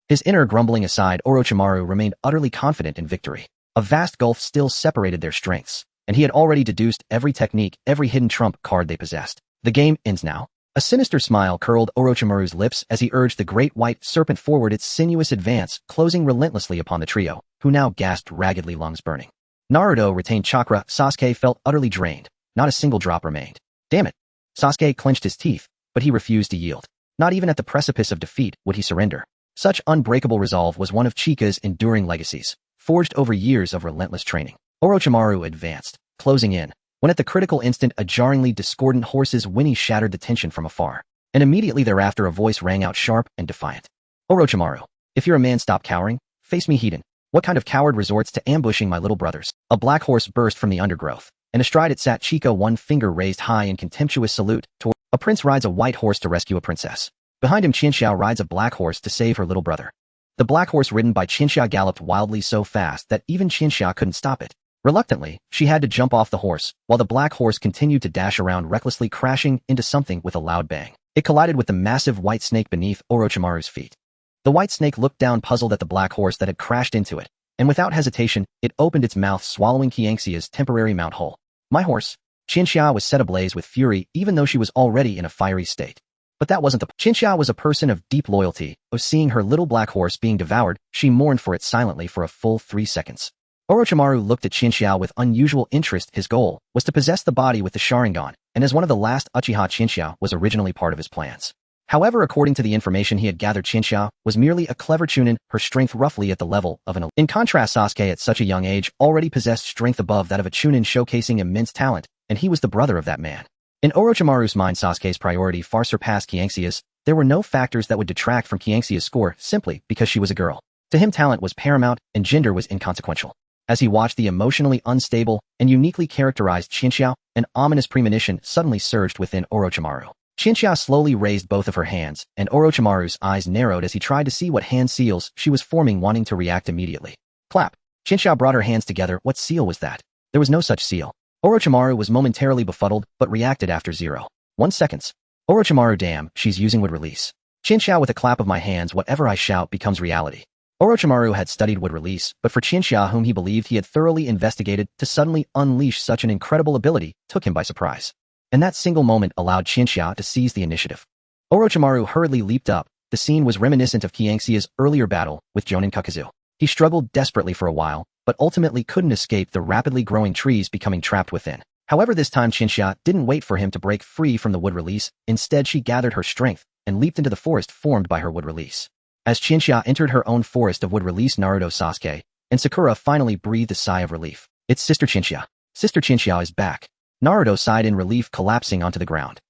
His inner grumbling aside, Orochimaru remained utterly confident in victory. A vast gulf still separated their strengths, and he had already deduced every technique, every hidden trump card they possessed. "The game ends now." A sinister smile curled Orochimaru's lips as he urged the great white serpent forward, its sinuous advance closing relentlessly upon the trio, who now gasped raggedly, lungs burning. Naruto retained chakra. Sasuke felt utterly drained. Not a single drop remained. Damn it. Sasuke clenched his teeth, but he refused to yield. Not even at the precipice of defeat would he surrender. Such unbreakable resolve was one of Chika's enduring legacies, forged over years of relentless training. Orochimaru advanced, closing in, when at the critical instant a jarringly discordant horse's whinny shattered the tension from afar, and immediately thereafter a voice rang out sharp and defiant. "Orochimaru, if you're a man, stop cowering. Face me, heathen. What kind of coward resorts to ambushing my little brothers?" A black horse burst from the undergrowth, and astride it sat Chika, one finger raised high in contemptuous salute. A prince rides a white horse to rescue a princess. Behind him, Qianxia rides a black horse to save her little brother. The black horse ridden by Qianxia galloped wildly, so fast that even Qianxia couldn't stop it. Reluctantly, she had to jump off the horse, while the black horse continued to dash around, recklessly crashing into something with a loud bang. It collided with the massive white snake beneath Orochimaru's feet. The white snake looked down, puzzled at the black horse that had crashed into it, and without hesitation, it opened its mouth, swallowing Qianxia's temporary mount whole. "My horse." Qianxia was set ablaze with fury, even though she was already in a fiery state. But that wasn't the point. Qianxia was a person of deep loyalty. Of seeing her little black horse being devoured, she mourned for it silently for a full 3 seconds. Orochimaru looked at Qianxia with unusual interest. His goal was to possess the body with the Sharingan, and as one of the last Uchiha, Qianxia was originally part of his plans. However, according to the information he had gathered, Qianxia was merely a clever Chunin, her strength roughly at the level of an elite. In contrast, Sasuke at such a young age already possessed strength above that of a Chunin, showcasing immense talent, and he was the brother of that man. In Orochimaru's mind, Sasuke's priority far surpassed Qianxia's. There were no factors that would detract from Qianxia's score simply because she was a girl. To him, talent was paramount and gender was inconsequential. As he watched the emotionally unstable and uniquely characterized Qianxia, an ominous premonition suddenly surged within Orochimaru. Qianxia slowly raised both of her hands, and Orochimaru's eyes narrowed as he tried to see what hand seals she was forming, wanting to react immediately. Clap. Qianxia brought her hands together. What seal was that? There was no such seal. Orochimaru was momentarily befuddled, but reacted after 0.1 seconds. Orochimaru, damn, she's using wood release. Qianxia, with a clap of my hands, whatever I shout becomes reality. Orochimaru had studied wood release, but for Qianxia, whom he believed he had thoroughly investigated, to suddenly unleash such an incredible ability took him by surprise. And that single moment allowed Qianxia to seize the initiative. Orochimaru hurriedly leaped up. The scene was reminiscent of Qianxia's earlier battle with Jonin Kakazu. He struggled desperately for a while, but ultimately couldn't escape the rapidly growing trees, becoming trapped within. However, this time Chinxia didn't wait for him to break free from the wood release. Instead, she gathered her strength and leaped into the forest formed by her wood release. As Chinxia entered her own forest of wood release, Naruto, Sasuke, and Sakura finally breathed a sigh of relief. It's Sister Chinxia. Sister Chinxia is back. Naruto sighed in relief, collapsing onto the ground.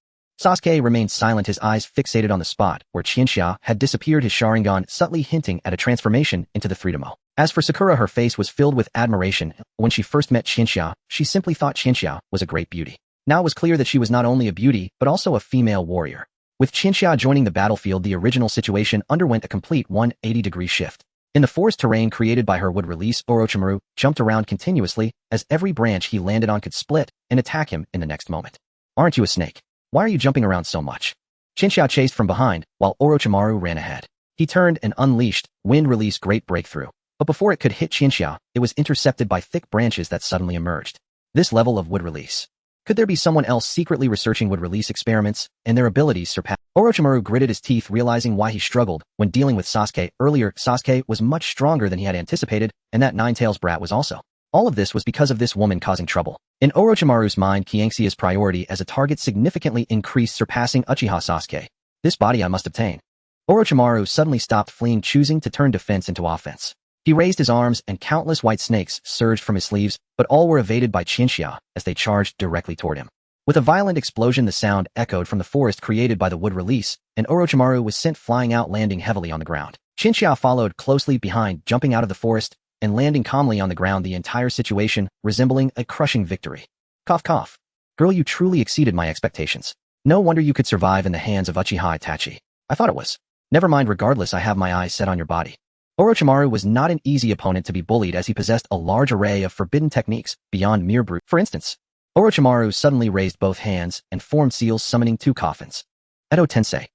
Sasuke remained silent, his eyes fixated on the spot where Chinxia had disappeared, his Sharingan subtly hinting at a transformation into the Freedomo. As for Sakura, her face was filled with admiration. When she first met Chinxia, she simply thought Chinxia was a great beauty. Now it was clear that she was not only a beauty, but also a female warrior. With Chinxia joining the battlefield, the original situation underwent a complete 180-degree shift. In the forest terrain created by her wood release, Orochimaru jumped around continuously, as every branch he landed on could split and attack him in the next moment. Aren't you a snake? Why are you jumping around so much? Chinxia chased from behind, while Orochimaru ran ahead. He turned and unleashed Wind Release Great Breakthrough. But before it could hit Chinxia, it was intercepted by thick branches that suddenly emerged. This level of wood release. Could there be someone else secretly researching wood release experiments, and their abilities surpassed? Orochimaru gritted his teeth, realizing why he struggled when dealing with Sasuke earlier. Sasuke was much stronger than he had anticipated, and that Ninetales brat was also. All of this was because of this woman causing trouble. In Orochimaru's mind, Qianxia's priority as a target significantly increased, surpassing Uchiha Sasuke. This body I must obtain. Orochimaru suddenly stopped fleeing, choosing to turn defense into offense. He raised his arms and countless white snakes surged from his sleeves, but all were evaded by Chinxia as they charged directly toward him. With a violent explosion, the sound echoed from the forest created by the wood release, and Orochimaru was sent flying out, landing heavily on the ground. Chinxia followed closely behind, jumping out of the forest and landing calmly on the ground, the entire situation resembling a crushing victory. Cough cough. Girl, you truly exceeded my expectations. No wonder you could survive in the hands of Uchiha Itachi. I thought it was. Never mind, regardless, I have my eyes set on your body. Orochimaru was not an easy opponent to be bullied, as he possessed a large array of forbidden techniques beyond mere brute. For instance, Orochimaru suddenly raised both hands and formed seals, summoning two coffins. Edo Tensei.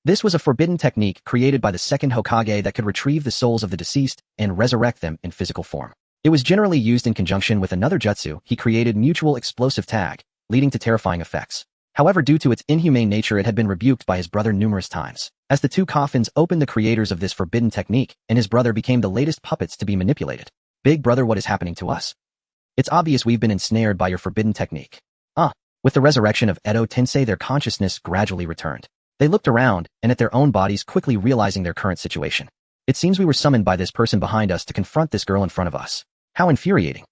This was a forbidden technique created by the second Hokage that could retrieve the souls of the deceased and resurrect them in physical form. It was generally used in conjunction with another jutsu he created, mutual explosive tag, leading to terrifying effects. However, due to its inhumane nature, it had been rebuked by his brother numerous times. As the two coffins opened, the creators of this forbidden technique and his brother became the latest puppets to be manipulated. Big brother, what is happening to us? It's obvious we've been ensnared by your forbidden technique. With the resurrection of Edo Tensei, their consciousness gradually returned. They looked around and at their own bodies, quickly realizing their current situation. It seems we were summoned by this person behind us to confront this girl in front of us. How infuriating.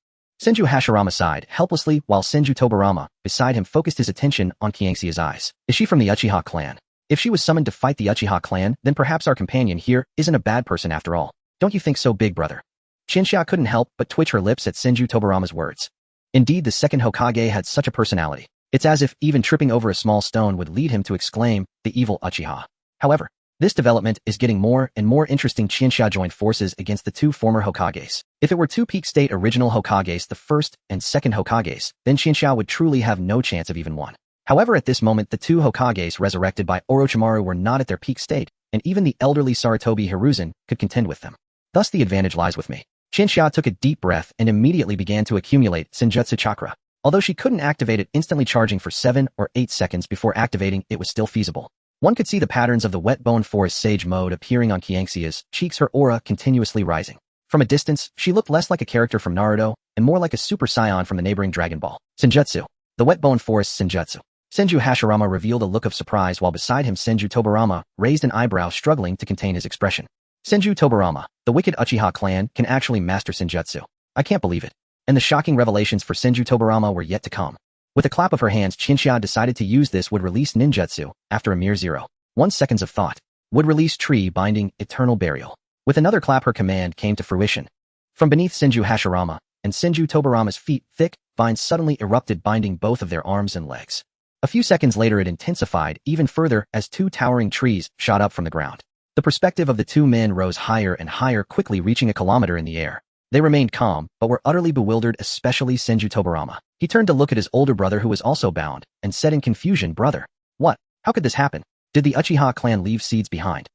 Senju Hashirama sighed helplessly, while Senju Tobarama, beside him, focused his attention on Qianxia's eyes. Is she from the Uchiha clan? If she was summoned to fight the Uchiha clan, then perhaps our companion here isn't a bad person after all. Don't you think so, big brother? Chinxia couldn't help but twitch her lips at Senju Tobarama's words. Indeed, the second Hokage had such a personality. It's as if even tripping over a small stone would lead him to exclaim, the evil Uchiha. However, this development is getting more and more interesting. Chinxia joined forces against the two former Hokages. If it were two peak state original Hokages, the first and second Hokages, then Chinxia would truly have no chance of even one. However, at this moment, the two Hokages resurrected by Orochimaru were not at their peak state, and even the elderly Sarutobi Hiruzen could contend with them. Thus the advantage lies with me. Chinxia took a deep breath and immediately began to accumulate Senjutsu chakra. Although she couldn't activate it instantly, charging for 7 or 8 seconds before activating, it was still feasible. One could see the patterns of the wet bone forest sage mode appearing on Qianxia's cheeks, her aura continuously rising. From a distance, she looked less like a character from Naruto and more like a Super Saiyan from the neighboring Dragon Ball. Senjutsu. The wet bone forest Senjutsu. Senju Hashirama revealed a look of surprise, while beside him Senju Tobarama raised an eyebrow, struggling to contain his expression. Senju Tobarama, the wicked Uchiha clan, can actually master Senjutsu. I can't believe it. And the shocking revelations for Senju Tobarama were yet to come. With a clap of her hands, Chinxia decided to use this would release ninjutsu after a mere 0.1 seconds of thought. Would release tree binding, eternal burial. With another clap, her command came to fruition. From beneath Senju Hashirama and Senju Tobarama's feet, thick vines suddenly erupted, binding both of their arms and legs. A few seconds later, it intensified even further as two towering trees shot up from the ground. The perspective of the two men rose higher and higher, quickly reaching a kilometer in the air. They remained calm, but were utterly bewildered, especially Senju Tobarama. He turned to look at his older brother, who was also bound, and said in confusion, "Brother, what? How could this happen? Did the Uchiha clan leave seeds behind?"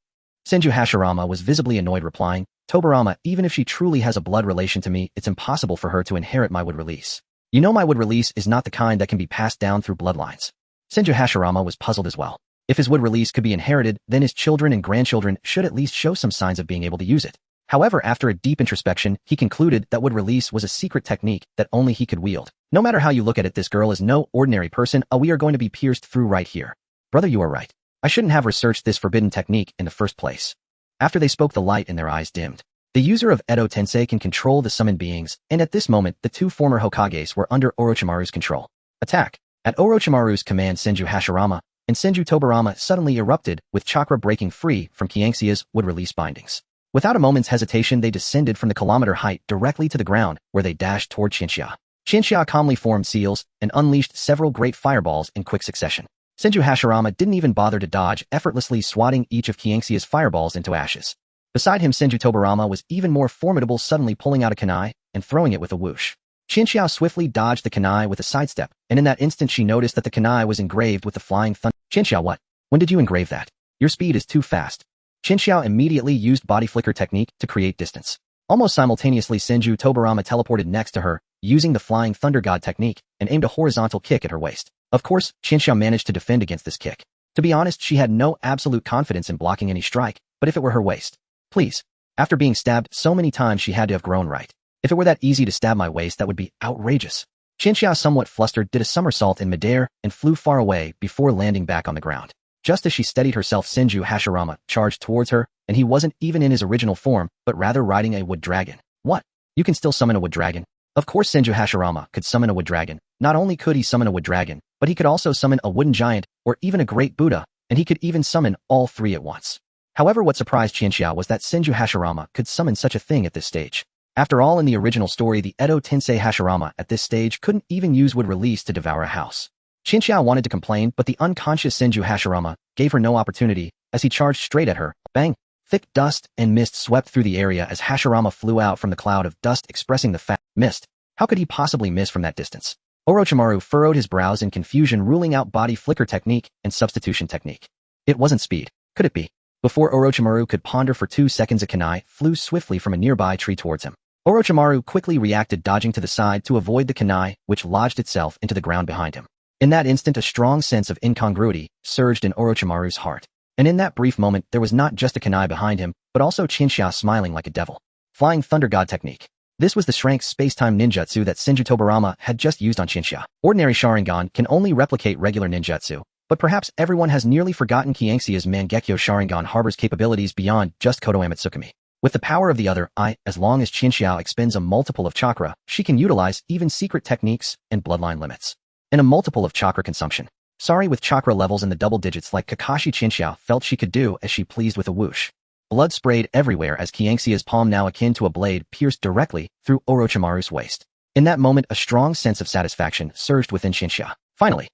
Senju Hashirama was visibly annoyed, replying, "Tobarama, even if she truly has a blood relation to me, it's impossible for her to inherit my wood release. You know, my wood release is not the kind that can be passed down through bloodlines." Senju Hashirama was puzzled as well. If his wood release could be inherited, then his children and grandchildren should at least show some signs of being able to use it. However, after a deep introspection, he concluded that would release was a secret technique that only he could wield. No matter how you look at it, this girl is no ordinary person. We are going to be pierced through right here. Brother, you are right. I shouldn't have researched this forbidden technique in the first place. After they spoke, the light in their eyes dimmed. The user of Edo Tensei can control the summoned beings, and at this moment, the two former Hokages were under Orochimaru's control. Attack! At Orochimaru's command, Senju Hashirama and Senju Tobarama suddenly erupted, with chakra breaking free from Qianxia's would-release bindings. Without a moment's hesitation, they descended from the kilometer height directly to the ground, where they dashed toward Qianxia. Qianxia calmly formed seals and unleashed several great fireballs in quick succession. Senju Hashirama didn't even bother to dodge, effortlessly swatting each of Qianxia's fireballs into ashes. Beside him, Senju Tobarama was even more formidable, suddenly pulling out a kunai and throwing it with a whoosh. Qianxia swiftly dodged the kunai with a sidestep, and in that instant she noticed that the kunai was engraved with the flying thunder. Qianxia, what? When did you engrave that? Your speed is too fast. Qianxia immediately used body flicker technique to create distance. Almost simultaneously, Senju Tobarama teleported next to her, using the flying thunder god technique, and aimed a horizontal kick at her waist. Of course, Qianxia managed to defend against this kick. To be honest, she had no absolute confidence in blocking any strike, but if it were her waist. Please. After being stabbed so many times, she had to have grown right. If it were that easy to stab my waist, that would be outrageous. Qianxia, somewhat flustered, did a somersault in midair and flew far away before landing back on the ground. Just as she steadied herself, Senju Hashirama charged towards her, and he wasn't even in his original form, but rather riding a wood dragon. What? You can still summon a wood dragon? Of course Senju Hashirama could summon a wood dragon. Not only could he summon a wood dragon, but he could also summon a wooden giant, or even a great Buddha, and he could even summon all three at once. However, what surprised Qianxia was that Senju Hashirama could summon such a thing at this stage. After all, in the original story, the Edo Tensei Hashirama at this stage couldn't even use wood release to devour a house. Qianxia wanted to complain, but the unconscious Senju Hashirama gave her no opportunity as he charged straight at her. Bang! Thick dust and mist swept through the area as Hashirama flew out from the cloud of dust, expressing the fact. Mist. How could he possibly miss from that distance? Orochimaru furrowed his brows in confusion, ruling out body flicker technique and substitution technique. It wasn't speed. Could it be? Before Orochimaru could ponder for 2 seconds, a kunai flew swiftly from a nearby tree towards him. Orochimaru quickly reacted, dodging to the side to avoid the kunai, which lodged itself into the ground behind him. In that instant, a strong sense of incongruity surged in Orochimaru's heart. And in that brief moment, there was not just a kunai behind him, but also Qianxia smiling like a devil. Flying Thunder God technique. This was the Shrank space-time ninjutsu that Senju Tobarama had just used on Qianxia. Ordinary Sharingan can only replicate regular ninjutsu, but perhaps everyone has nearly forgotten Qianxia's Mangekyo Sharingan harbors capabilities beyond just Kodo Amatsukami. With the power of the other eye, as long as Qianxia expends a multiple of chakra, she can utilize even secret techniques and bloodline limits. And a multiple of chakra consumption. With chakra levels in the double digits like Kakashi, Qianxia felt she could do as she pleased with a whoosh. Blood sprayed everywhere as Qianxia's palm, now akin to a blade, pierced directly through Orochimaru's waist. In that moment, a strong sense of satisfaction surged within Qianxia. Finally!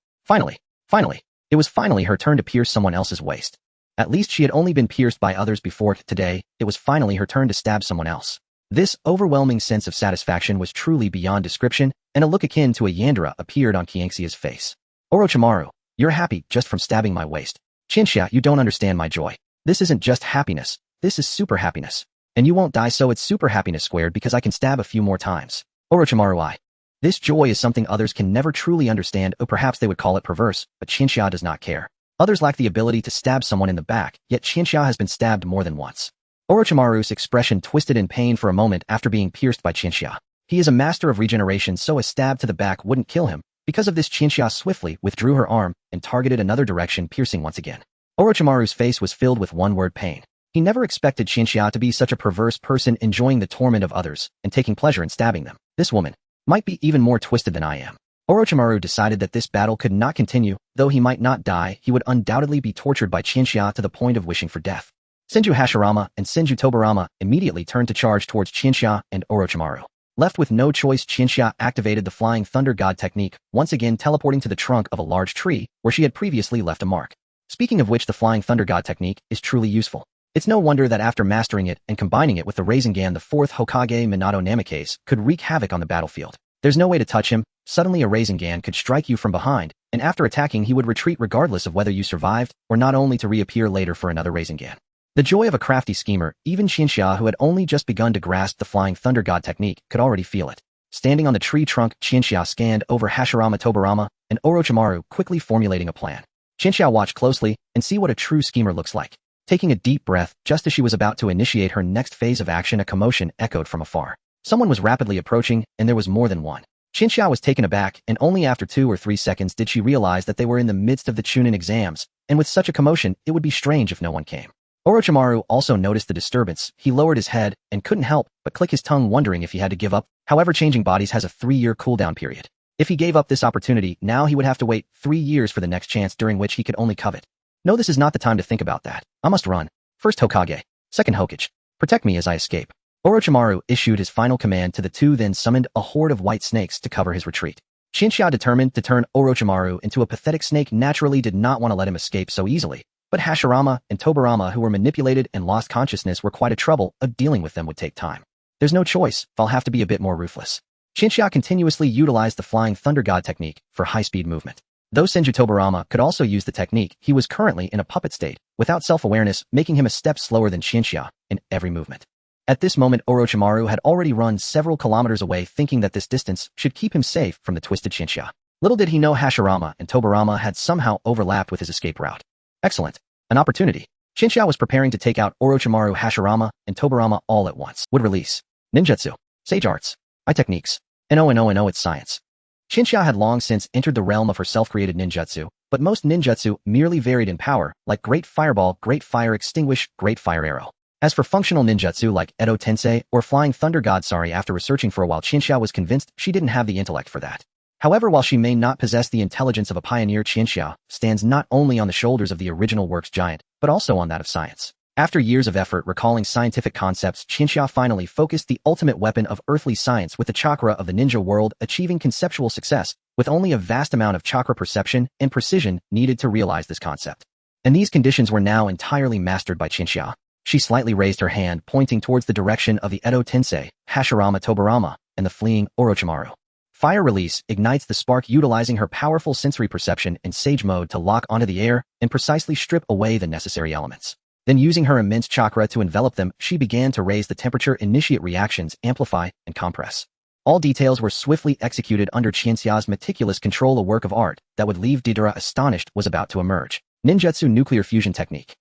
It was finally her turn to pierce someone else's waist. At least she had only been pierced by others before. Today, it was finally her turn to stab someone else. This overwhelming sense of satisfaction was truly beyond description, and a look akin to a Yandere appeared on Qianxia's face. Orochimaru, you're happy just from stabbing my waist. Qianxia, you don't understand my joy. This isn't just happiness, this is super happiness. And you won't die, so it's super happiness squared because I can stab a few more times. Orochimaru, This joy is something others can never truly understand, or perhaps they would call it perverse, but Qianxia does not care. Others lack the ability to stab someone in the back, yet Qianxia has been stabbed more than once. Orochimaru's expression twisted in pain for a moment after being pierced by Qianxia. He is a master of regeneration, so a stab to the back wouldn't kill him. Because of this, Qianxia swiftly withdrew her arm and targeted another direction, piercing once again. Orochimaru's face was filled with one word: pain. He never expected Qianxia to be such a perverse person, enjoying the torment of others and taking pleasure in stabbing them. This woman might be even more twisted than I am. Orochimaru decided that this battle could not continue. Though he might not die, he would undoubtedly be tortured by Qianxia to the point of wishing for death. Senju Hashirama and Senju Tobarama immediately turned to charge towards Qianxia and Orochimaru. Left with no choice, Qianxia activated the Flying Thunder God technique, once again teleporting to the trunk of a large tree where she had previously left a mark. Speaking of which, the Flying Thunder God technique is truly useful. It's no wonder that after mastering it and combining it with the Rasengan, the fourth Hokage Minato Namikaze could wreak havoc on the battlefield. There's no way to touch him. Suddenly a Rasengan could strike you from behind, and after attacking he would retreat regardless of whether you survived or not, only to reappear later for another Rasengan. The joy of a crafty schemer. Even Qianxia, who had only just begun to grasp the Flying Thunder God technique, could already feel it. Standing on the tree trunk, Qianxia scanned over Hashirama, Tobarama, and Orochimaru, quickly formulating a plan. Qianxia, watch closely and see what a true schemer looks like. Taking a deep breath, just as she was about to initiate her next phase of action, a commotion echoed from afar. Someone was rapidly approaching, and there was more than one. Xinxia was taken aback, and only after 2 or 3 seconds did she realize that they were in the midst of the Chunin exams, and with such a commotion, it would be strange if no one came. Orochimaru also noticed the disturbance. He lowered his head and couldn't help but click his tongue, wondering if he had to give up. However, changing bodies has a 3-year cooldown period. If he gave up this opportunity, now he would have to wait 3 years for the next chance, during which he could only covet. No, this is not the time to think about that. I must run. First Hokage. Second Hokage. Protect me as I escape. Orochimaru issued his final command to the two, then summoned a horde of white snakes to cover his retreat. Xinxia, determined to turn Orochimaru into a pathetic snake, naturally did not want to let him escape so easily. But Hashirama and Tobirama, who were manipulated and lost consciousness, were quite a trouble. Dealing with them would take time. There's no choice. I'll have to be a bit more ruthless. Xinxia continuously utilized the Flying Thunder God technique for high-speed movement. Though Senju Tobirama could also use the technique, he was currently in a puppet state, without self-awareness, making him a step slower than Xinxia in every movement. At this moment, Orochimaru had already run several kilometers away, thinking that this distance should keep him safe from the twisted Xinxia. Little did he know Hashirama and Tobirama had somehow overlapped with his escape route. Excellent. An opportunity. Xinxia was preparing to take out Orochimaru, Hashirama, and Tobirama all at once. Would release. Ninjutsu. Sage arts. Eye techniques. No, it's science. Xinxia had long since entered the realm of her self-created ninjutsu, but most ninjutsu merely varied in power, like Great Fireball, Great Fire Extinguish, Great Fire Arrow. As for functional ninjutsu like Edo Tensei or Flying Thunder God, after researching for a while, Xinxia was convinced she didn't have the intellect for that. However, while she may not possess the intelligence of a pioneer, Xinxia stands not only on the shoulders of the original works giant, but also on that of science. After years of effort recalling scientific concepts, Xinxia finally focused the ultimate weapon of earthly science with the chakra of the ninja world, achieving conceptual success, with only a vast amount of chakra perception and precision needed to realize this concept. And these conditions were now entirely mastered by Xinxia. She slightly raised her hand, pointing towards the direction of the Edo Tensei, Hashirama, Tobirama, and the fleeing Orochimaru. Fire Release ignites the spark, utilizing her powerful sensory perception and sage mode to lock onto the air and precisely strip away the necessary elements. Then, using her immense chakra to envelop them, she began to raise the temperature, initiate reactions, amplify, and compress. All details were swiftly executed under Xinxia's meticulous control. A work of art that would leave Deidara astonished was about to emerge. Ninjutsu Nuclear Fusion Technique.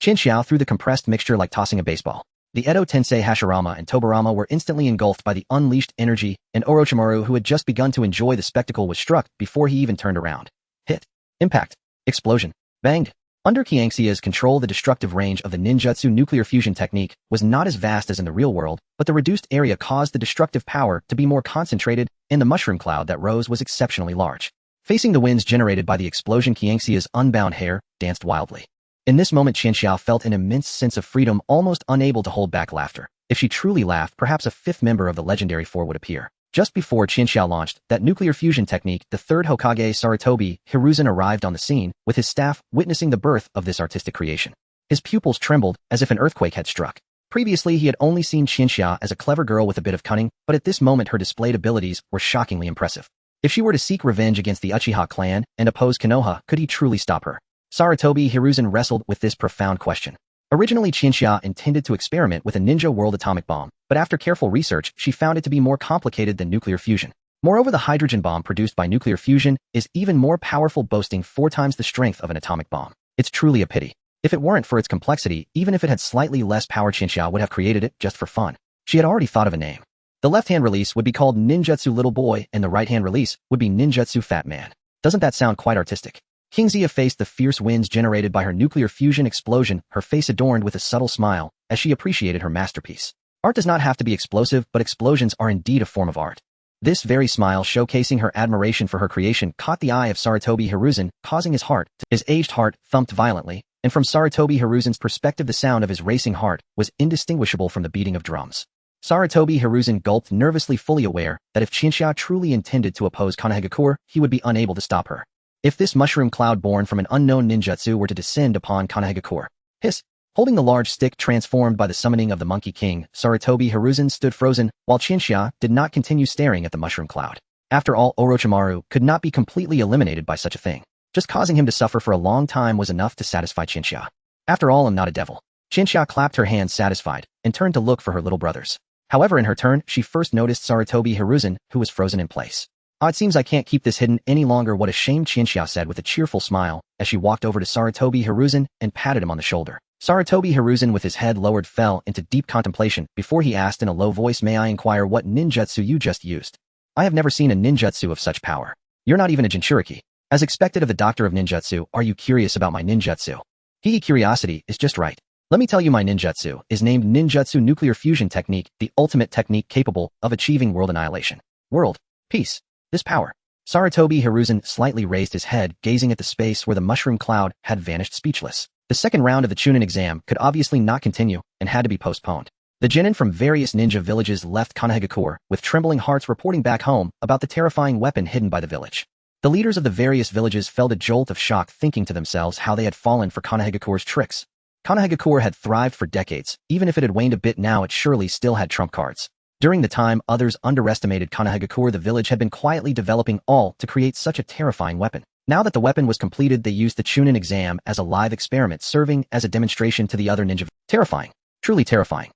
Xinxia threw the compressed mixture like tossing a baseball. The Edo Tensei, Hashirama, and Tobirama were instantly engulfed by the unleashed energy, and Orochimaru, who had just begun to enjoy the spectacle, was struck before he even turned around. Hit. Impact. Explosion. Banged. Under Qianxia's control, the destructive range of the ninjutsu nuclear fusion technique was not as vast as in the real world, but the reduced area caused the destructive power to be more concentrated, and the mushroom cloud that rose was exceptionally large. Facing the winds generated by the explosion, Qianxia's unbound hair danced wildly. In this moment, Xinxia felt an immense sense of freedom, almost unable to hold back laughter. If she truly laughed, perhaps a fifth member of the legendary four would appear. Just before Xinxia launched that nuclear fusion technique, the third Hokage, Sarutobi Hiruzen, arrived on the scene with his staff, witnessing the birth of this artistic creation. His pupils trembled as if an earthquake had struck. Previously, he had only seen Xinxia as a clever girl with a bit of cunning, but at this moment her displayed abilities were shockingly impressive. If she were to seek revenge against the Uchiha clan and oppose Konoha, could he truly stop her? Sarutobi Hiruzen wrestled with this profound question. Originally, Xinxia intended to experiment with a ninja world atomic bomb, but after careful research, she found it to be more complicated than nuclear fusion. Moreover, the hydrogen bomb produced by nuclear fusion is even more powerful, boasting 4 times the strength of an atomic bomb. It's truly a pity. If it weren't for its complexity, even if it had slightly less power, Xinxia would have created it just for fun. She had already thought of a name. The left-hand release would be called Ninjutsu Little Boy, and the right-hand release would be Ninjutsu Fat Man. Doesn't that sound quite artistic? Qianxia faced the fierce winds generated by her nuclear fusion explosion, her face adorned with a subtle smile, as she appreciated her masterpiece. Art does not have to be explosive, but explosions are indeed a form of art. This very smile, showcasing her admiration for her creation, caught the eye of Sarutobi Hiruzen, causing his aged heart thumped violently, and from Sarutobi Hiruzen's perspective, the sound of his racing heart was indistinguishable from the beating of drums. Sarutobi Hiruzen gulped nervously, fully aware that if Xinxia truly intended to oppose Konohagakure, he would be unable to stop her. If this mushroom cloud born from an unknown ninjutsu were to descend upon Konohagakure, hiss! Holding the large stick transformed by the summoning of the Monkey King, Sarutobi Hiruzen stood frozen, while Xinxia did not continue staring at the mushroom cloud. After all, Orochimaru could not be completely eliminated by such a thing. Just causing him to suffer for a long time was enough to satisfy Xinxia. After all, I'm not a devil. Xinxia clapped her hands satisfied, and turned to look for her little brothers. However, in her turn, she first noticed Sarutobi Hiruzen, who was frozen in place. "Oh, it seems I can't keep this hidden any longer. What a shame," Xinxia said with a cheerful smile, as she walked over to Sarutobi Hiruzen and patted him on the shoulder. Saratobi Hiruzen with his head lowered fell into deep contemplation before he asked in a low voice, may I inquire what ninjutsu you just used? I have never seen a ninjutsu of such power. You're not even a jinchuriki. As expected of the doctor of ninjutsu, are you curious about my ninjutsu? Curiosity is just right. Let me tell you, my ninjutsu is named Ninjutsu Nuclear Fusion Technique, the ultimate technique capable of achieving world annihilation. World peace. This power. Saratobi Hiruzen slightly raised his head, gazing at the space where the mushroom cloud had vanished, speechless. The second round of the Chunin exam could obviously not continue and had to be postponed. The genin from various ninja villages left Konohagakure with trembling hearts, reporting back home about the terrifying weapon hidden by the village. The leaders of the various villages felt a jolt of shock, thinking to themselves how they had fallen for Konohagakure's tricks. Konohagakure had thrived for decades. Even if it had waned a bit now, it surely still had trump cards. During the time others underestimated Konohagakure, the village had been quietly developing all to create such a terrifying weapon. Now that the weapon was completed, they used the Chunin exam as a live experiment, serving as a demonstration to the other ninja. Terrifying. Truly terrifying.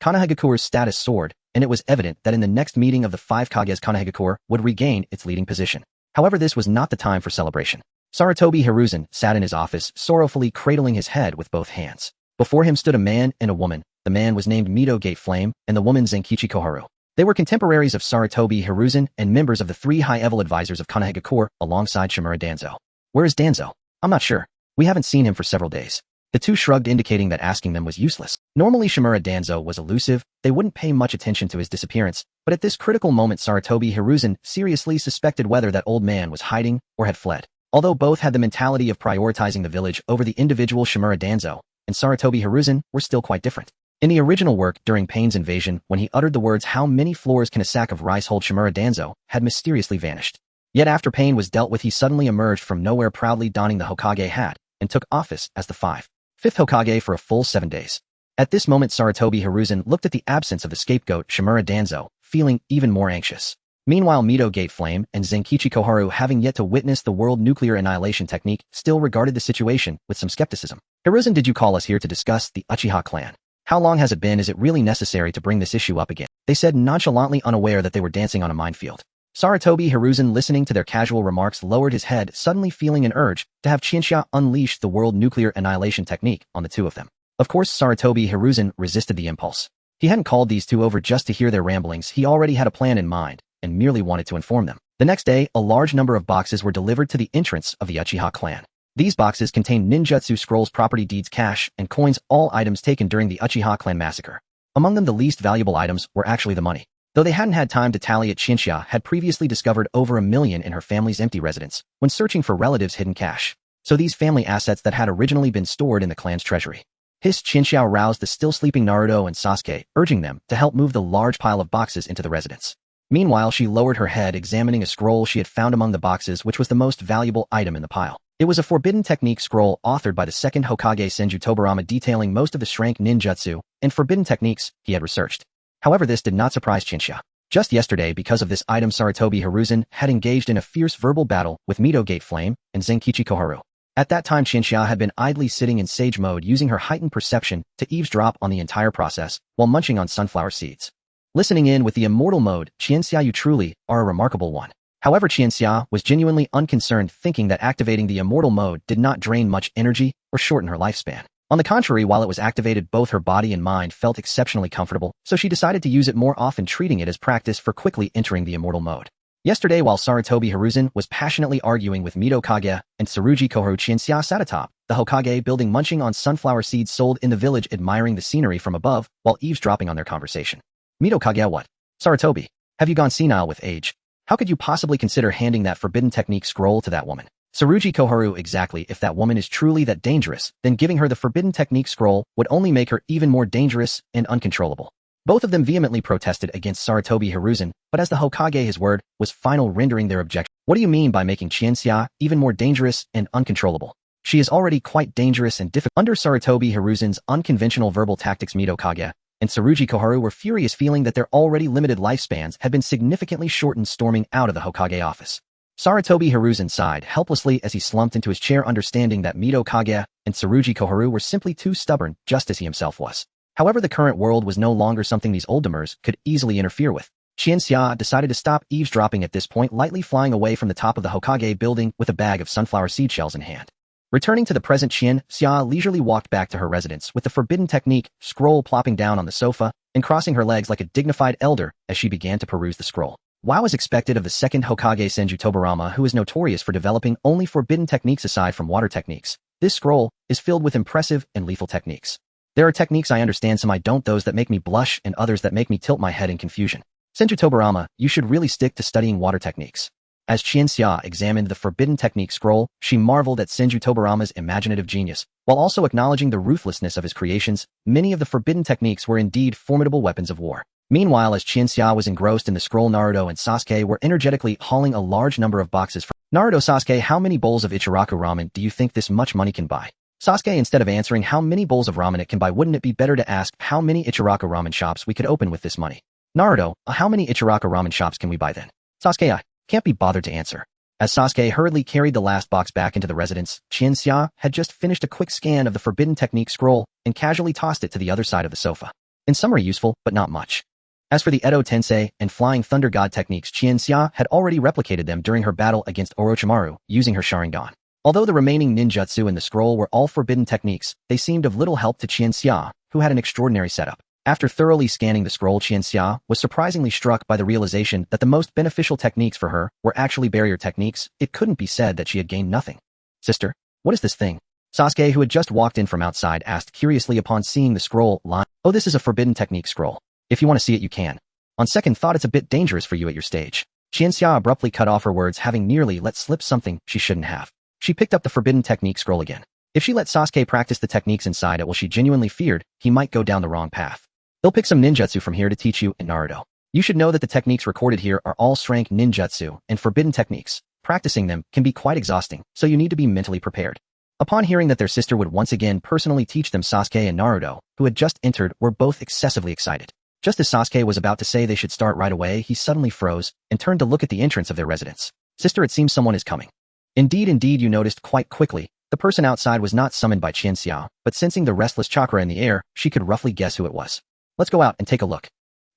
Konohagakure's status soared, and it was evident that in the next meeting of the 5 Kages, Konohagakure would regain its leading position. However, this was not the time for celebration. Saratobi Hiruzen sat in his office, sorrowfully cradling his head with both hands. Before him stood a man and a woman. The man was named Mito Gate Flame, and the woman Zenkichi Koharu. They were contemporaries of Saratobi Hiruzen and members of the 3 high-level advisors of Konohagakure alongside Shimura Danzo. Where is Danzo? I'm not sure. We haven't seen him for several days. The two shrugged, indicating that asking them was useless. Normally Shimura Danzo was elusive, they wouldn't pay much attention to his disappearance, but at this critical moment Saratobi Hiruzen seriously suspected whether that old man was hiding or had fled. Although both had the mentality of prioritizing the village over the individual, Shimura Danzo and Saratobi Hiruzen were still quite different. In the original work, during Pain's invasion, when he uttered the words, "How many floors can a sack of rice hold?" Shimura Danzo had mysteriously vanished. Yet after Pain was dealt with, he suddenly emerged from nowhere, proudly donning the Hokage hat, and took office as the 5th Hokage for a full 7 days. At this moment Saratobi Hiruzen looked at the absence of the scapegoat, Shimura Danzo, feeling even more anxious. Meanwhile, Mito Gate Flame and Zenkichi Koharu, having yet to witness the world nuclear annihilation technique, still regarded the situation with some skepticism. Hiruzen, did you call us here to discuss the Uchiha clan? How long has it been? Is it really necessary to bring this issue up again? They said, nonchalantly, unaware that they were dancing on a minefield. Saratobi Hiruzen, listening to their casual remarks, lowered his head, suddenly feeling an urge to have Qianxia unleash the world nuclear annihilation technique on the two of them. Of course, Saratobi Hiruzen resisted the impulse. He hadn't called these two over just to hear their ramblings. He already had a plan in mind and merely wanted to inform them. The next day, a large number of boxes were delivered to the entrance of the Uchiha clan. These boxes contained ninjutsu scrolls, property deeds, cash, and coins, all items taken during the Uchiha clan massacre. Among them, the least valuable items were actually the money. Though they hadn't had time to tally it, Qianxia had previously discovered over $1 million in her family's empty residence when searching for relatives' hidden cash. So these family assets that had originally been stored in the clan's treasury. Qianxia roused the still sleeping Naruto and Sasuke, urging them to help move the large pile of boxes into the residence. Meanwhile, she lowered her head, examining a scroll she had found among the boxes, which was the most valuable item in the pile. It was a forbidden technique scroll authored by the second Hokage Senju Tobarama, detailing most of the strength ninjutsu and forbidden techniques he had researched. However, this did not surprise Qianxia. Just yesterday, because of this item, Saratobi Hiruzen had engaged in a fierce verbal battle with Mito Gate Flame and Zenkichi Koharu. At that time, Qianxia had been idly sitting in sage mode, using her heightened perception to eavesdrop on the entire process while munching on sunflower seeds. Listening in with the immortal mode, Qianxia, you truly are a remarkable one. However, Qianxia was genuinely unconcerned, thinking that activating the immortal mode did not drain much energy or shorten her lifespan. On the contrary, while it was activated, both her body and mind felt exceptionally comfortable, so she decided to use it more often, treating it as practice for quickly entering the immortal mode. Yesterday, while Saratobi Hiruzen was passionately arguing with Mito Kage and Tsurugi Koharu, Qianxia sat atop the Hokage building, munching on sunflower seeds sold in the village, admiring the scenery from above while eavesdropping on their conversation. Mito Kage, what? Saratobi, have you gone senile with age? How could you possibly consider handing that forbidden technique scroll to that woman? Tsurugi Koharu, exactly. If that woman is truly that dangerous, then giving her the forbidden technique scroll would only make her even more dangerous and uncontrollable. Both of them vehemently protested against Saratobi Hiruzen, but as the Hokage, his word was final, rendering their objection. What do you mean by making Qianxia even more dangerous and uncontrollable? She is already quite dangerous and difficult. Under Saratobi Hiruzen's unconventional verbal tactics, Mito Kage and Tsurugi Koharu were furious, feeling that their already limited lifespans had been significantly shortened, storming out of the Hokage office. Saratobi Hiruzen sighed helplessly as he slumped into his chair, understanding that Mito Kage and Tsurugi Koharu were simply too stubborn, just as he himself was. However, the current world was no longer something these oldtimers could easily interfere with. Qianxia decided to stop eavesdropping at this point, lightly flying away from the top of the Hokage building with a bag of sunflower seed shells in hand. Returning to the present, Xia leisurely walked back to her residence with the forbidden technique scroll plopping down on the sofa and crossing her legs like a dignified elder as she began to peruse the scroll. While as expected of the second Hokage Senju Tobarama, who is notorious for developing only forbidden techniques aside from water techniques, this scroll is filled with impressive and lethal techniques. There are techniques I understand, some I don't, those that make me blush and others that make me tilt my head in confusion. Senju Tobarama, you should really stick to studying water techniques. As Xia examined the forbidden technique scroll, she marveled at Senju Tobarama's imaginative genius, while also acknowledging the ruthlessness of his creations. Many of the forbidden techniques were indeed formidable weapons of war. Meanwhile, as Xia was engrossed in the scroll, Naruto and Sasuke were energetically hauling a large number of boxes for Naruto. Sasuke, how many bowls of Ichiraku ramen do you think this much money can buy? Sasuke, instead of answering how many bowls of ramen it can buy, wouldn't it be better to ask how many Ichiraku ramen shops we could open with this money? Naruto, how many Ichiraku ramen shops can we buy then? Sasuke, I can't be bothered to answer. As Sasuke hurriedly carried the last box back into the residence, Xia had just finished a quick scan of the forbidden technique scroll and casually tossed it to the other side of the sofa. In summary, useful, but not much. As for the Edo Tensei and Flying Thunder God techniques, Xia had already replicated them during her battle against Orochimaru using her Sharingan. Although the remaining ninjutsu in the scroll were all forbidden techniques, they seemed of little help to Xia, who had an extraordinary setup. After thoroughly scanning the scroll, Xia was surprisingly struck by the realization that the most beneficial techniques for her were actually barrier techniques. It couldn't be said that she had gained nothing. Sister, what is this thing? Sasuke, who had just walked in from outside, asked curiously upon seeing the scroll line. Oh, this is a forbidden technique scroll. If you want to see it, you can. On second thought, it's a bit dangerous for you at your stage. Xia abruptly cut off her words, having nearly let slip something she shouldn't have. She picked up the forbidden technique scroll again. If she let Sasuke practice the techniques inside it, well, she genuinely feared he might go down the wrong path. They'll pick some ninjutsu from here to teach you in Naruto. You should know that the techniques recorded here are all strength ninjutsu and forbidden techniques. Practicing them can be quite exhausting, so you need to be mentally prepared. Upon hearing that their sister would once again personally teach them, Sasuke and Naruto, who had just entered, were both excessively excited. Just as Sasuke was about to say they should start right away, he suddenly froze and turned to look at the entrance of their residence. Sister, it seems someone is coming. Indeed, you noticed quite quickly. The person outside was not summoned by Xia, but sensing the restless chakra in the air, she could roughly guess who it was. Let's go out and take a look.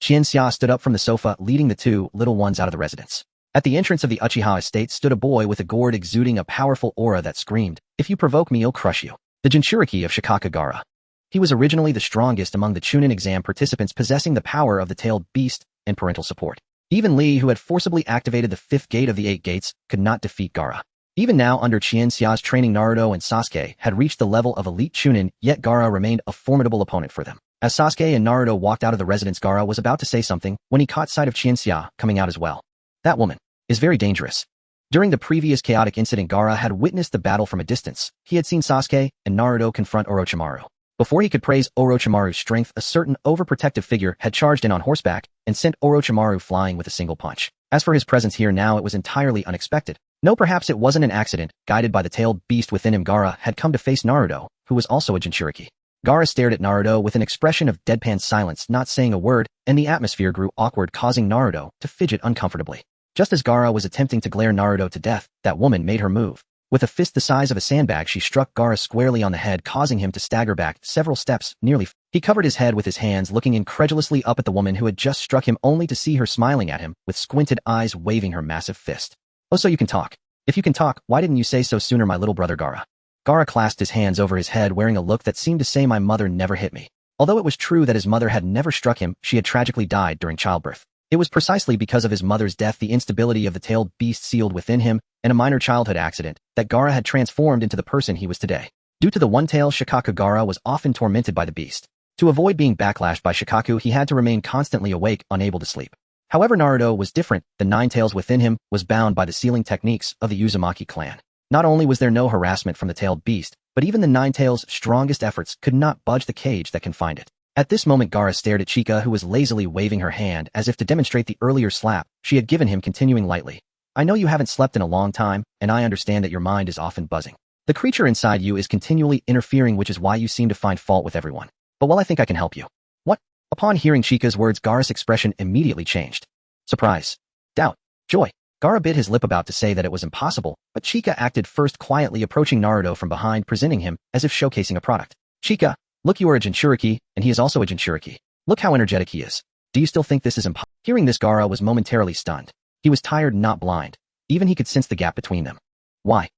Xia stood up from the sofa, leading the two little ones out of the residence. At the entrance of the Uchiha estate stood a boy with a gourd exuding a powerful aura that screamed, "If you provoke me, I'll crush you." The Jinchuriki of Shikaka Gaara. He was originally the strongest among the Chunin exam participants, possessing the power of the tailed beast and parental support. Even Lee, who had forcibly activated the fifth gate of the 8 gates, could not defeat Gaara. Even now, under Xia's training, Naruto and Sasuke had reached the level of elite Chunin, yet Gaara remained a formidable opponent for them. As Sasuke and Naruto walked out of the residence, Gaara was about to say something when he caught sight of Xia coming out as well. That woman is very dangerous. During the previous chaotic incident, Gaara had witnessed the battle from a distance. He had seen Sasuke and Naruto confront Orochimaru. Before he could praise Orochimaru's strength, a certain overprotective figure had charged in on horseback and sent Orochimaru flying with a single punch. As for his presence here now, it was entirely unexpected. No, perhaps it wasn't an accident. Guided by the tailed beast within him, Gaara had come to face Naruto, who was also a Jinchuriki. Gaara stared at Naruto with an expression of deadpan silence, not saying a word, and the atmosphere grew awkward, causing Naruto to fidget uncomfortably. Just as Gaara was attempting to glare Naruto to death, that woman made her move. With a fist the size of a sandbag, she struck Gaara squarely on the head, causing him to stagger back several steps, nearly. He covered his head with his hands, looking incredulously up at the woman who had just struck him, only to see her smiling at him, with squinted eyes waving her massive fist. "Oh, so you can talk. If you can talk, why didn't you say so sooner, my little brother Gaara?" Gaara clasped his hands over his head, wearing a look that seemed to say, "My mother never hit me." Although it was true that his mother had never struck him, she had tragically died during childbirth. It was precisely because of his mother's death, the instability of the tailed beast sealed within him, and a minor childhood accident, that Gaara had transformed into the person he was today. Due to the one-tail Shikaku, Gaara was often tormented by the beast. To avoid being backlashed by Shikaku, he had to remain constantly awake, unable to sleep. However, Naruto was different. The 9 tails within him was bound by the sealing techniques of the Uzumaki clan. Not only was there no harassment from the tailed beast, but even the 9 tails' strongest efforts could not budge the cage that confined it. At this moment, Gaara stared at Chika, who was lazily waving her hand as if to demonstrate the earlier slap she had given him, continuing lightly. "I know you haven't slept in a long time, and I understand that your mind is often buzzing. The creature inside you is continually interfering, which is why you seem to find fault with everyone. But well, I think I can help you." "What?" Upon hearing Chika's words, Gaara's expression immediately changed. Surprise, doubt, joy. Gaara bit his lip, about to say that it was impossible, but Chika acted first, quietly approaching Naruto from behind, presenting him as if showcasing a product. "Chika, look, you are a Jinchuriki, and he is also a Jinchuriki. Look how energetic he is. Do you still think this is impossible?" Hearing this, Gaara was momentarily stunned. He was tired, not blind. Even he could sense the gap between them. Why?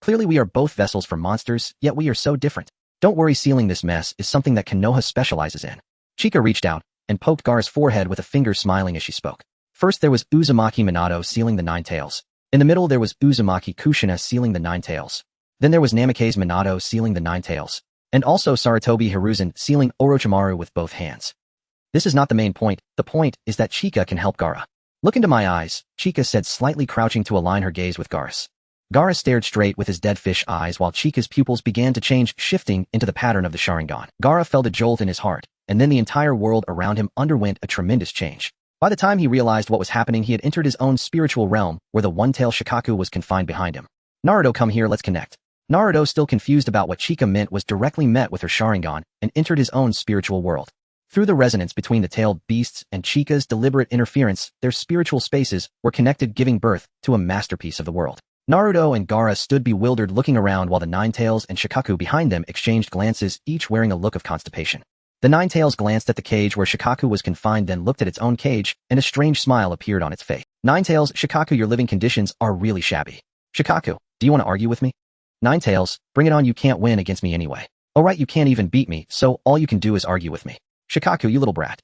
Clearly we are both vessels for monsters, yet we are so different. Don't worry, sealing this mess is something that Konoha specializes in. Chika reached out and poked Gaara's forehead with a finger, smiling as she spoke. First there was Uzumaki Minato sealing the Nine Tails. In the middle there was Uzumaki Kushina sealing the Nine Tails. Then there was Namikaze Minato sealing the Nine Tails. And also Sarutobi Hiruzen sealing Orochimaru with both hands. This is not the main point. The point is that Chika can help Gaara. Look into my eyes, Chika said, slightly crouching to align her gaze with Gaara's. Gaara stared straight with his dead fish eyes while Chika's pupils began to change, shifting into the pattern of the Sharingan. Gaara felt a jolt in his heart, and then the entire world around him underwent a tremendous change. By the time he realized what was happening, he had entered his own spiritual realm, where the one-tail Shikaku was confined behind him. Naruto, come here, let's connect. Naruto, still confused about what Chika meant, was directly met with her Sharingan and entered his own spiritual world. Through the resonance between the tailed beasts and Chika's deliberate interference, their spiritual spaces were connected, giving birth to a masterpiece of the world. Naruto and Gaara stood bewildered, looking around while the Nine Tails and Shikaku behind them exchanged glances, each wearing a look of constipation. The Nine Tails glanced at the cage where Shikaku was confined, then looked at its own cage, and a strange smile appeared on its face. Nine Tails, Shikaku, your living conditions are really shabby. Shikaku, do you want to argue with me? Nine Tails, bring it on, you can't win against me anyway. Alright, you can't even beat me, so all you can do is argue with me. Shikaku, you little brat.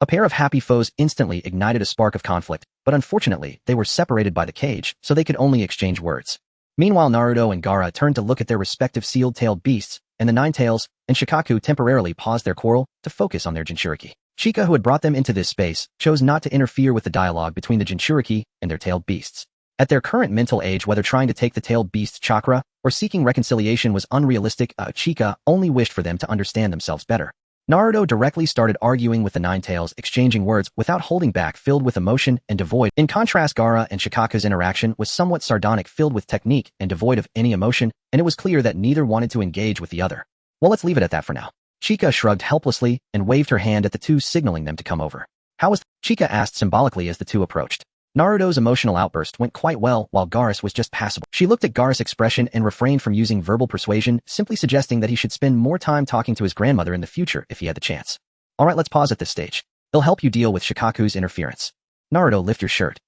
A pair of happy foes instantly ignited a spark of conflict, but unfortunately, they were separated by the cage, so they could only exchange words. Meanwhile, Naruto and Gaara turned to look at their respective sealed-tailed beasts, and the Nine Tails and Shikaku temporarily paused their quarrel to focus on their Jinchuriki. Chika, who had brought them into this space, chose not to interfere with the dialogue between the Jinchuriki and their tailed beasts. At their current mental age, whether trying to take the tailed beast's chakra or seeking reconciliation was unrealistic. Chika only wished for them to understand themselves better. Naruto directly started arguing with the Nine Tails, exchanging words without holding back, filled with emotion and devoid. In contrast, Gaara and Shikaku's interaction was somewhat sardonic, filled with technique and devoid of any emotion, and it was clear that neither wanted to engage with the other. Well, let's leave it at that for now. Chika shrugged helplessly and waved her hand at the two, signaling them to come over. How was Chika asked symbolically as the two approached. Naruto's emotional outburst went quite well, while Gaara's was just passable. She looked at Gaara's expression and refrained from using verbal persuasion, simply suggesting that he should spend more time talking to his grandmother in the future if he had the chance. Alright, let's pause at this stage. It'll help you deal with Shikaku's interference. Naruto, lift your shirt.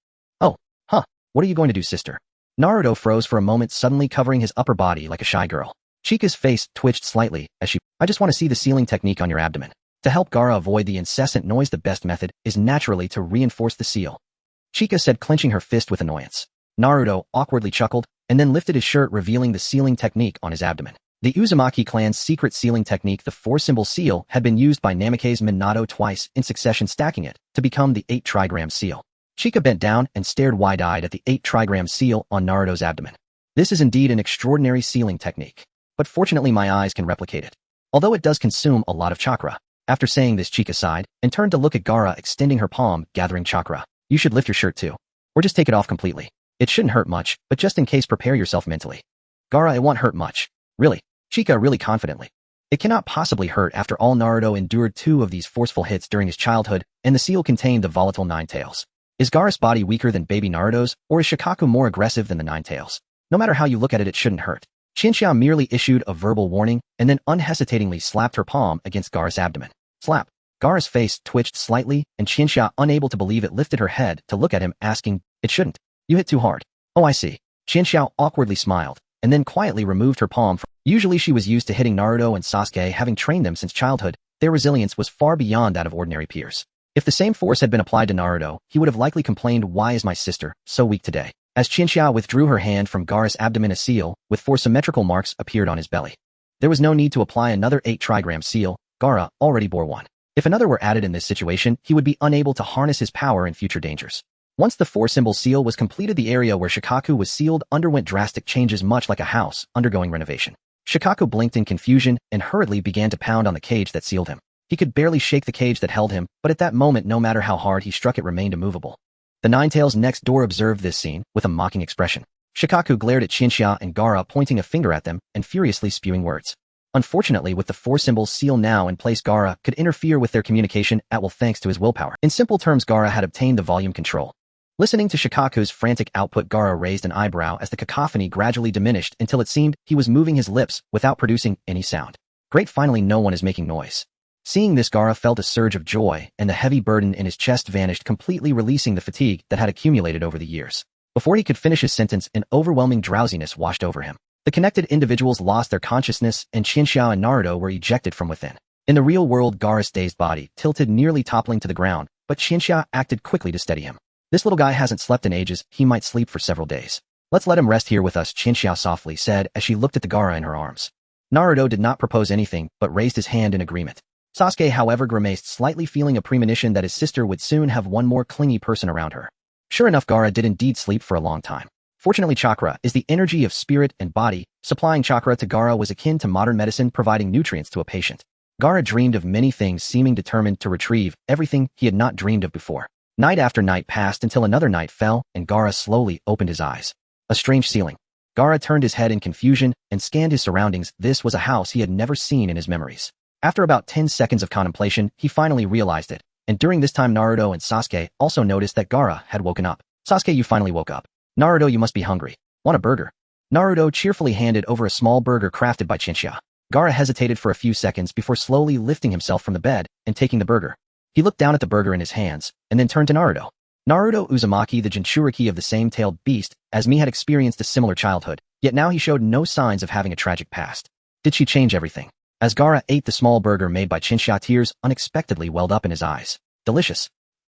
Oh, huh, what are you going to do, sister? Naruto froze for a moment, suddenly covering his upper body like a shy girl. Chika's face twitched slightly as she, I just want to see the sealing technique on your abdomen. To help Gaara avoid the incessant noise, the best method is naturally to reinforce the seal. Chika said, clenching her fist with annoyance. Naruto awkwardly chuckled, and then lifted his shirt, revealing the sealing technique on his abdomen. The Uzumaki clan's secret sealing technique, the four-symbol seal, had been used by Namikaze Minato twice in succession, stacking it to become the 8-trigram seal. Chika bent down and stared wide-eyed at the 8-trigram seal on Naruto's abdomen. This is indeed an extraordinary sealing technique, but fortunately my eyes can replicate it. Although it does consume a lot of chakra. After saying this, Chika sighed and turned to look at Gaara, extending her palm, gathering chakra. You should lift your shirt too. Or just take it off completely. It shouldn't hurt much, but just in case, prepare yourself mentally. Gaara, it won't hurt much. Really? Chika really confidently. It cannot possibly hurt. After all, Naruto endured 2 of these forceful hits during his childhood, and the seal contained the volatile Nine Tails. Is Gaara's body weaker than baby Naruto's, or is Shikaku more aggressive than the Nine Tails? No matter how you look at it, it shouldn't hurt. Chinchia merely issued a verbal warning, and then unhesitatingly slapped her palm against Gaara's abdomen. Slap. Gaara's face twitched slightly, and Chinchia, unable to believe it, lifted her head to look at him, asking, it shouldn't. You hit too hard. Oh, I see. Chinchia awkwardly smiled, and then quietly removed her palm from. Usually she was used to hitting Naruto and Sasuke, having trained them since childhood. Their resilience was far beyond that of ordinary peers. If the same force had been applied to Naruto, he would have likely complained, why is my sister so weak today? As Chinchia withdrew her hand from Gaara's abdomen, a seal with 4 symmetrical marks appeared on his belly. There was no need to apply another 8-trigram seal. Gaara already bore one. If another were added in this situation, he would be unable to harness his power in future dangers. Once the 4-symbol seal was completed, the area where Shikaku was sealed underwent drastic changes, much like a house undergoing renovation. Shikaku blinked in confusion and hurriedly began to pound on the cage that sealed him. He could barely shake the cage that held him, but at that moment, no matter how hard he struck, it remained immovable. The Nine Tails next door observed this scene with a mocking expression. Shikaku glared at Chinchia and Gaara, pointing a finger at them and furiously spewing words. Unfortunately, with the 4-symbol seal now in place, Gaara could interfere with their communication at will thanks to his willpower. In simple terms, Gaara had obtained the volume control. Listening to Shikaku's frantic output, Gaara raised an eyebrow as the cacophony gradually diminished until it seemed he was moving his lips without producing any sound. Great, finally no one is making noise. Seeing this, Gaara felt a surge of joy, and the heavy burden in his chest vanished, completely releasing the fatigue that had accumulated over the years. Before he could finish his sentence, an overwhelming drowsiness washed over him. The connected individuals lost their consciousness, and Qianxia and Naruto were ejected from within. In the real world, Gaara's dazed body tilted, nearly toppling to the ground, but Qianxia acted quickly to steady him. This little guy hasn't slept in ages, he might sleep for several days. Let's let him rest here with us, Qianxia softly said as she looked at the Gaara in her arms. Naruto did not propose anything, but raised his hand in agreement. Sasuke, however, grimaced slightly, feeling a premonition that his sister would soon have one more clingy person around her. Sure enough, Gaara did indeed sleep for a long time. Fortunately, chakra is the energy of spirit and body. Supplying chakra to Gaara was akin to modern medicine providing nutrients to a patient. Gaara dreamed of many things, seeming determined to retrieve everything he had not dreamed of before. Night after night passed until another night fell, and Gaara slowly opened his eyes. A strange ceiling. Gaara turned his head in confusion and scanned his surroundings. This was a house he had never seen in his memories. After about 10 seconds of contemplation, he finally realized it, and during this time Naruto and Sasuke also noticed that Gaara had woken up. Sasuke, you finally woke up. Naruto, you must be hungry. Want a burger? Naruto cheerfully handed over a small burger crafted by Qianxia. Gaara hesitated for a few seconds before slowly lifting himself from the bed and taking the burger. He looked down at the burger in his hands, and then turned to Naruto. Naruto Uzumaki, the Jinchuriki of the same tailed beast, as me, had experienced a similar childhood, yet now he showed no signs of having a tragic past. Did she change everything? As Gaara ate the small burger made by Qianxia, tears unexpectedly welled up in his eyes. Delicious.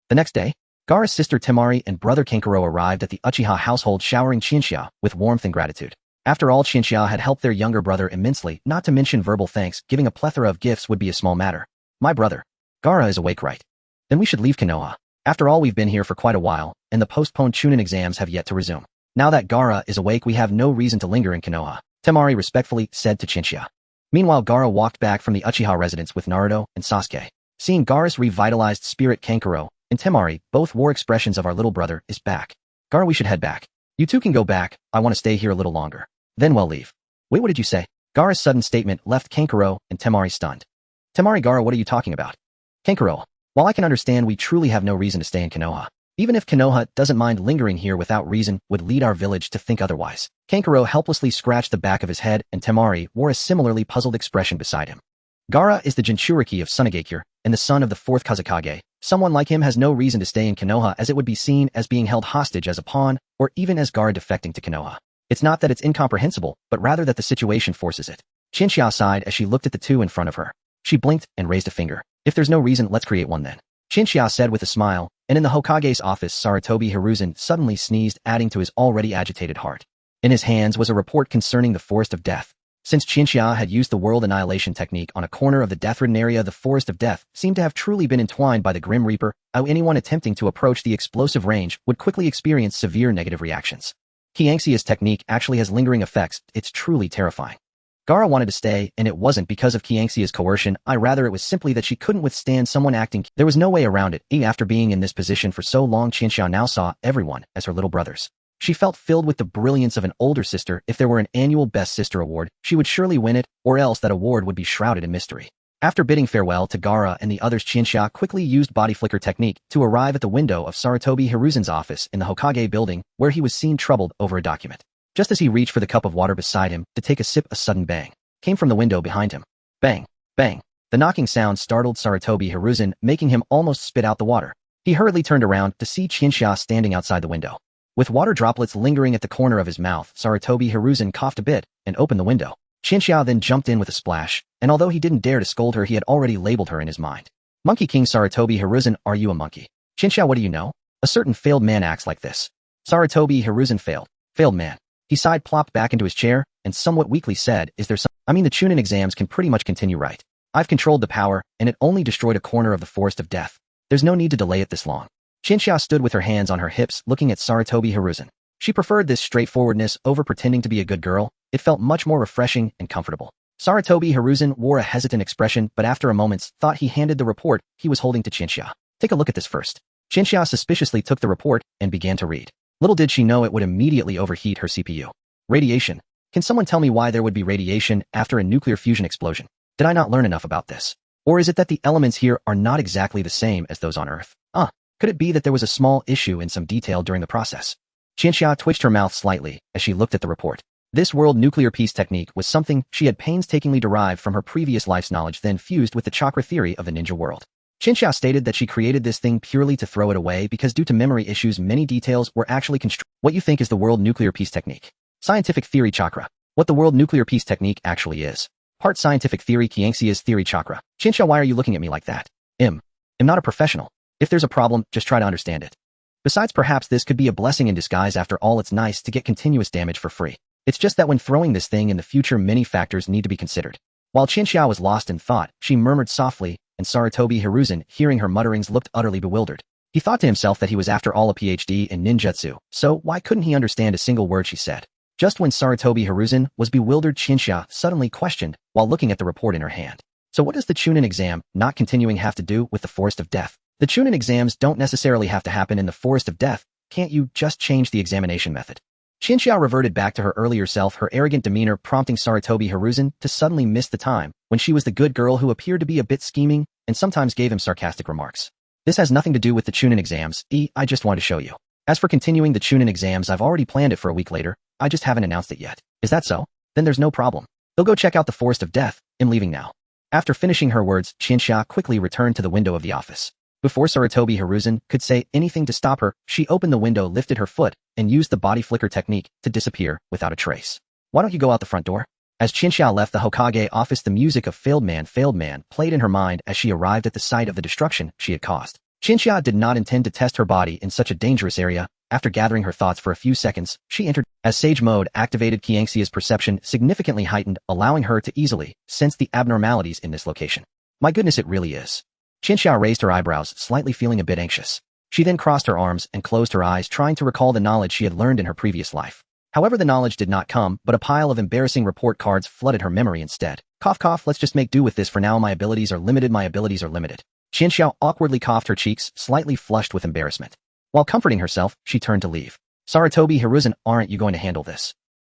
The next day, Gaara's sister Temari and brother Kankuro arrived at the Uchiha household, showering Qianxia with warmth and gratitude. After all, Qianxia had helped their younger brother immensely, not to mention verbal thanks. Giving a plethora of gifts would be a small matter. My brother. Gaara is awake, right? Then we should leave Konoha. After all, we've been here for quite a while, and the postponed Chunin exams have yet to resume. Now that Gaara is awake, we have no reason to linger in Konoha, Temari respectfully said to Qianxia. Meanwhile, Gaara walked back from the Uchiha residence with Naruto and Sasuke. Seeing Gaara's revitalized spirit, Kankuro and Temari both wore expressions of our little brother is back. Gaara, we should head back. You two can go back, I want to stay here a little longer. Then we'll leave. Wait, what did you say? Gaara's sudden statement left Kankuro and Temari stunned. Temari, Gaara, what are you talking about? Kankuro, while I can understand we truly have no reason to stay in Konoha, even if Konoha doesn't mind lingering here without reason would lead our village to think otherwise. Kankuro helplessly scratched the back of his head, and Temari wore a similarly puzzled expression beside him. Gaara is the Jinchuriki of Tsunagakure and the son of the 4th Kazekage. Someone like him has no reason to stay in Konoha, as it would be seen as being held hostage as a pawn, or even as Gaara defecting to Konoha. It's not that it's incomprehensible, but rather that the situation forces it. Qianxia sighed as she looked at the two in front of her. She blinked and raised a finger. If there's no reason, let's create one then. Qianxia said with a smile, and in the Hokage's office, Sarutobi Hiruzen suddenly sneezed, adding to his already agitated heart. In his hands was a report concerning the Forest of Death. Since Qianxia had used the world annihilation technique on a corner of the death-ridden area, the Forest of Death seemed to have truly been entwined by the Grim Reaper, how anyone attempting to approach the explosive range would quickly experience severe negative reactions. Qianxia's technique actually has lingering effects. It's truly terrifying. Gaara wanted to stay, and it wasn't because of Qianxia's coercion. Rather, it was simply that she couldn't withstand someone acting. There was no way around it. After being in this position for so long, Qianxia now saw everyone as her little brothers. She felt filled with the brilliance of an older sister. If there were an annual Best Sister award, she would surely win it, or else that award would be shrouded in mystery. After bidding farewell to Gaara and the others, Qianxia quickly used body flicker technique to arrive at the window of Sarutobi Hiruzen's office in the Hokage building, where he was seen troubled over a document. Just as he reached for the cup of water beside him to take a sip, a sudden bang came from the window behind him. Bang! Bang! The knocking sound startled Sarutobi Hiruzen, making him almost spit out the water. He hurriedly turned around to see Qianxia standing outside the window. With water droplets lingering at the corner of his mouth, Sarutobi Hiruzen coughed a bit and opened the window. Qianxia then jumped in with a splash, and although he didn't dare to scold her, he had already labeled her in his mind. Monkey King Sarutobi Hiruzen, are you a monkey? Qianxia, what do you know? A certain failed man acts like this. Sarutobi Hiruzen failed. Failed man. He sighed, plopped back into his chair, and somewhat weakly said, is there some— I mean, the Chunin exams can pretty much continue, right? I've controlled the power, and it only destroyed a corner of the Forest of Death. There's no need to delay it this long. Qianxia stood with her hands on her hips, looking at Sarutobi Hiruzen. She preferred this straightforwardness over pretending to be a good girl. It felt much more refreshing and comfortable. Sarutobi Hiruzen wore a hesitant expression, but after a moment's thought he handed the report he was holding to Qianxia. Take a look at this first. Qianxia suspiciously took the report and began to read. Little did she know it would immediately overheat her CPU. Radiation. Can someone tell me why there would be radiation after a nuclear fusion explosion? Did I not learn enough about this? Or is it that the elements here are not exactly the same as those on Earth? Could it be that there was a small issue in some detail during the process? Qianxia twitched her mouth slightly as she looked at the report. This world nuclear peace technique was something she had painstakingly derived from her previous life's knowledge, then fused with the chakra theory of the ninja world. Qianxia stated that she created this thing purely to throw it away because due to memory issues many details were actually constructed. What you think is the world nuclear peace technique? Scientific theory chakra. What the world nuclear peace technique actually is. Part scientific theory Qianxia's theory chakra. Qianxia, why are you looking at me like that? I'm not a professional. If there's a problem, just try to understand it. Besides, perhaps this could be a blessing in disguise. After all, it's nice to get continuous damage for free. It's just that when throwing this thing in the future, many factors need to be considered. While Qianxia was lost in thought, she murmured softly, and Sarutobi Hiruzen, hearing her mutterings, looked utterly bewildered. He thought to himself that he was after all a PhD in ninjutsu, so why couldn't he understand a single word she said? Just when Sarutobi Hiruzen was bewildered, Qianxia suddenly questioned, while looking at the report in her hand. So what does the Chunin exam not continuing have to do with the Forest of Death? The Chunin exams don't necessarily have to happen in the Forest of Death. Can't you just change the examination method? Qianxia reverted back to her earlier self, her arrogant demeanor prompting Sarutobi Hiruzen to suddenly miss the time when she was the good girl who appeared to be a bit scheming and sometimes gave him sarcastic remarks. This has nothing to do with the Chunin exams. I just want to show you. As for continuing the Chunin exams, I've already planned it for a week later. I just haven't announced it yet. Is that so? Then there's no problem. They'll go check out the Forest of Death. I'm leaving now. After finishing her words, Qianxia quickly returned to the window of the office. Before Sarutobi Hiruzen could say anything to stop her, she opened the window, lifted her foot, and used the body flicker technique to disappear without a trace. Why don't you go out the front door? As Qianxia left the Hokage office, the music of Failed Man played in her mind as she arrived at the site of the destruction she had caused. Qianxia did not intend to test her body in such a dangerous area. After gathering her thoughts for a few seconds, she entered. As Sage Mode activated, Qianxia's perception significantly heightened, allowing her to easily sense the abnormalities in this location. My goodness, it really is. Qianxia raised her eyebrows, slightly feeling a bit anxious. She then crossed her arms and closed her eyes, trying to recall the knowledge she had learned in her previous life. However, the knowledge did not come, but a pile of embarrassing report cards flooded her memory instead. Cough cough, let's just make do with this for now. My abilities are limited. Qianxia awkwardly coughed, her cheeks slightly flushed with embarrassment. While comforting herself, she turned to leave. Sarutobi Hiruzen, aren't you going to handle this?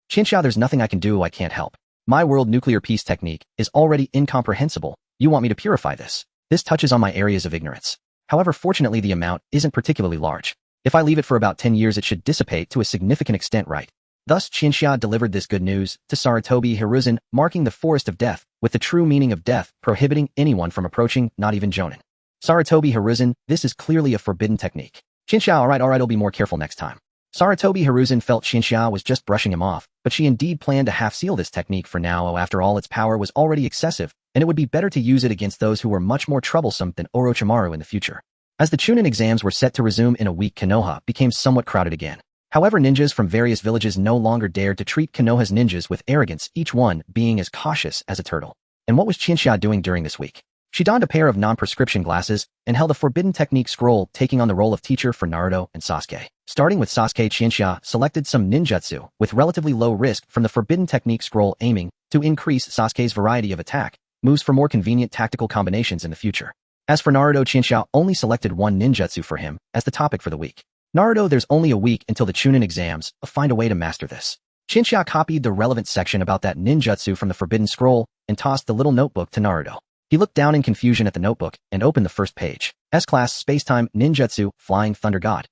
Qianxia, there's nothing I can do. I can't help. My world nuclear peace technique is already incomprehensible. You want me to purify this? This touches on my areas of ignorance. However, fortunately, the amount isn't particularly large. If I leave it for about 10 years, it should dissipate to a significant extent, right? Thus, Qianxia delivered this good news to Sarutobi Hiruzen, marking the Forest of Death with the true meaning of death, prohibiting anyone from approaching, not even Jonin. Sarutobi Hiruzen, this is clearly a forbidden technique. Qianxia, all right, I'll be more careful next time. Sarutobi Hiruzen felt Qianxia was just brushing him off, but she indeed planned to half-seal this technique for now. After all, its power was already excessive, and it would be better to use it against those who were much more troublesome than Orochimaru in the future. As the Chunin exams were set to resume in a week, Konoha became somewhat crowded again. However, ninjas from various villages no longer dared to treat Konoha's ninjas with arrogance, each one being as cautious as a turtle. And what was Qianxia doing during this week? She donned a pair of non-prescription glasses and held a forbidden technique scroll, taking on the role of teacher for Naruto and Sasuke. Starting with Sasuke, Qianxia selected some ninjutsu with relatively low risk from the forbidden technique scroll, aiming to increase Sasuke's variety of attack moves for more convenient tactical combinations in the future. As for Naruto, Qianxia only selected one ninjutsu for him as the topic for the week. Naruto, there's only a week until the Chunin exams. Find a way to master this. Qianxia copied the relevant section about that ninjutsu from the forbidden scroll and tossed the little notebook to Naruto. He looked down in confusion at the notebook and opened the first page. S-Class Spacetime Ninjutsu Flying Thunder God.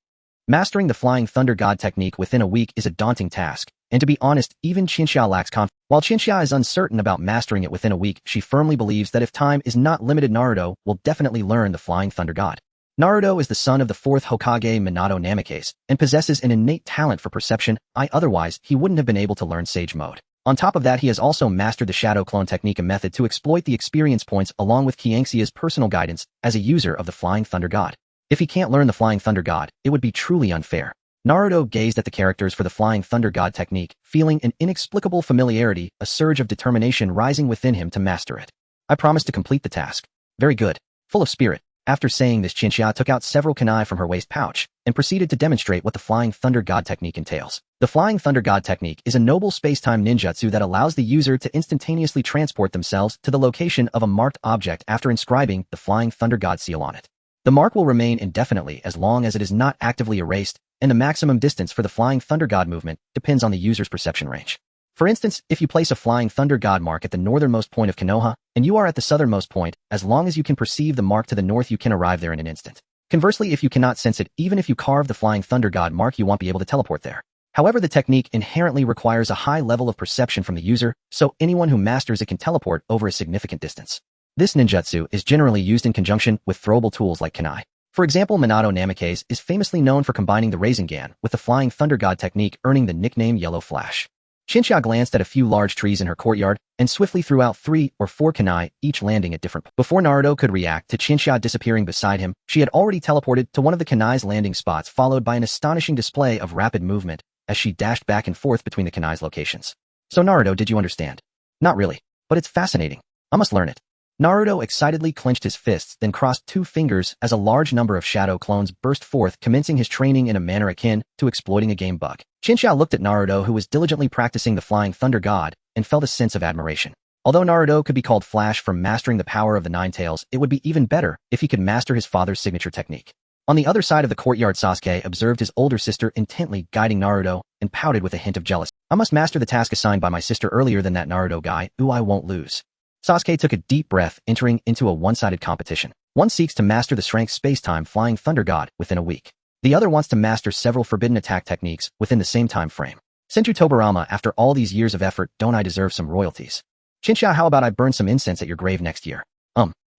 Mastering the Flying Thunder God technique within a week is a daunting task, and to be honest, even Qianxia lacks confidence. While Qianxia is uncertain about mastering it within a week, she firmly believes that if time is not limited, Naruto will definitely learn the Flying Thunder God. Naruto is the son of the 4th Hokage Minato Namikaze and possesses an innate talent for perception. Otherwise, he wouldn't have been able to learn Sage Mode. On top of that, he has also mastered the Shadow Clone technique, a method to exploit the experience points along with Qianxia's personal guidance as a user of the Flying Thunder God. If he can't learn the Flying Thunder God, it would be truly unfair. Naruto gazed at the characters for the Flying Thunder God technique, feeling an inexplicable familiarity, a surge of determination rising within him to master it. I promise to complete the task. Very good. Full of spirit. After saying this, Qianxia took out several kunai from her waist pouch and proceeded to demonstrate what the Flying Thunder God technique entails. The Flying Thunder God technique is a noble space-time ninjutsu that allows the user to instantaneously transport themselves to the location of a marked object after inscribing the Flying Thunder God seal on it. The mark will remain indefinitely as long as it is not actively erased, and the maximum distance for the Flying Thunder God movement depends on the user's perception range. For instance, if you place a Flying Thunder God mark at the northernmost point of Konoha, and you are at the southernmost point, as long as you can perceive the mark to the north, you can arrive there in an instant. Conversely, if you cannot sense it, even if you carve the Flying Thunder God mark, you won't be able to teleport there. However, the technique inherently requires a high level of perception from the user, so anyone who masters it can teleport over a significant distance. This ninjutsu is generally used in conjunction with throwable tools like kunai. For example, Minato Namikaze is famously known for combining the Rasengan with the Flying Thunder God technique, earning the nickname Yellow Flash. Chinchilla glanced at a few large trees in her courtyard and swiftly threw out 3 or 4 kunai, each landing at different points. Before Naruto could react to Chinchilla disappearing beside him, she had already teleported to one of the kunai's landing spots, followed by an astonishing display of rapid movement as she dashed back and forth between the kunai's locations. So Naruto, did you understand? Not really, but it's fascinating. I must learn it. Naruto excitedly clenched his fists, then crossed 2 fingers as a large number of shadow clones burst forth, commencing his training in a manner akin to exploiting a game bug. Chinchilla looked at Naruto, who was diligently practicing the Flying Thunder God, and felt a sense of admiration. Although Naruto could be called Flash for mastering the power of the Nine Tails, it would be even better if he could master his father's signature technique. On the other side of the courtyard, Sasuke observed his older sister intently guiding Naruto and pouted with a hint of jealousy. I must master the task assigned by my sister earlier than that Naruto guy. Ooh, I won't lose. Sasuke took a deep breath, entering into a one-sided competition. One seeks to master the strength space-time Flying Thunder God within a week. The other wants to master several forbidden attack techniques within the same time frame. Senju Tobarama, after all these years of effort, don't I deserve some royalties? Chinchilla, how about I burn some incense at your grave next year?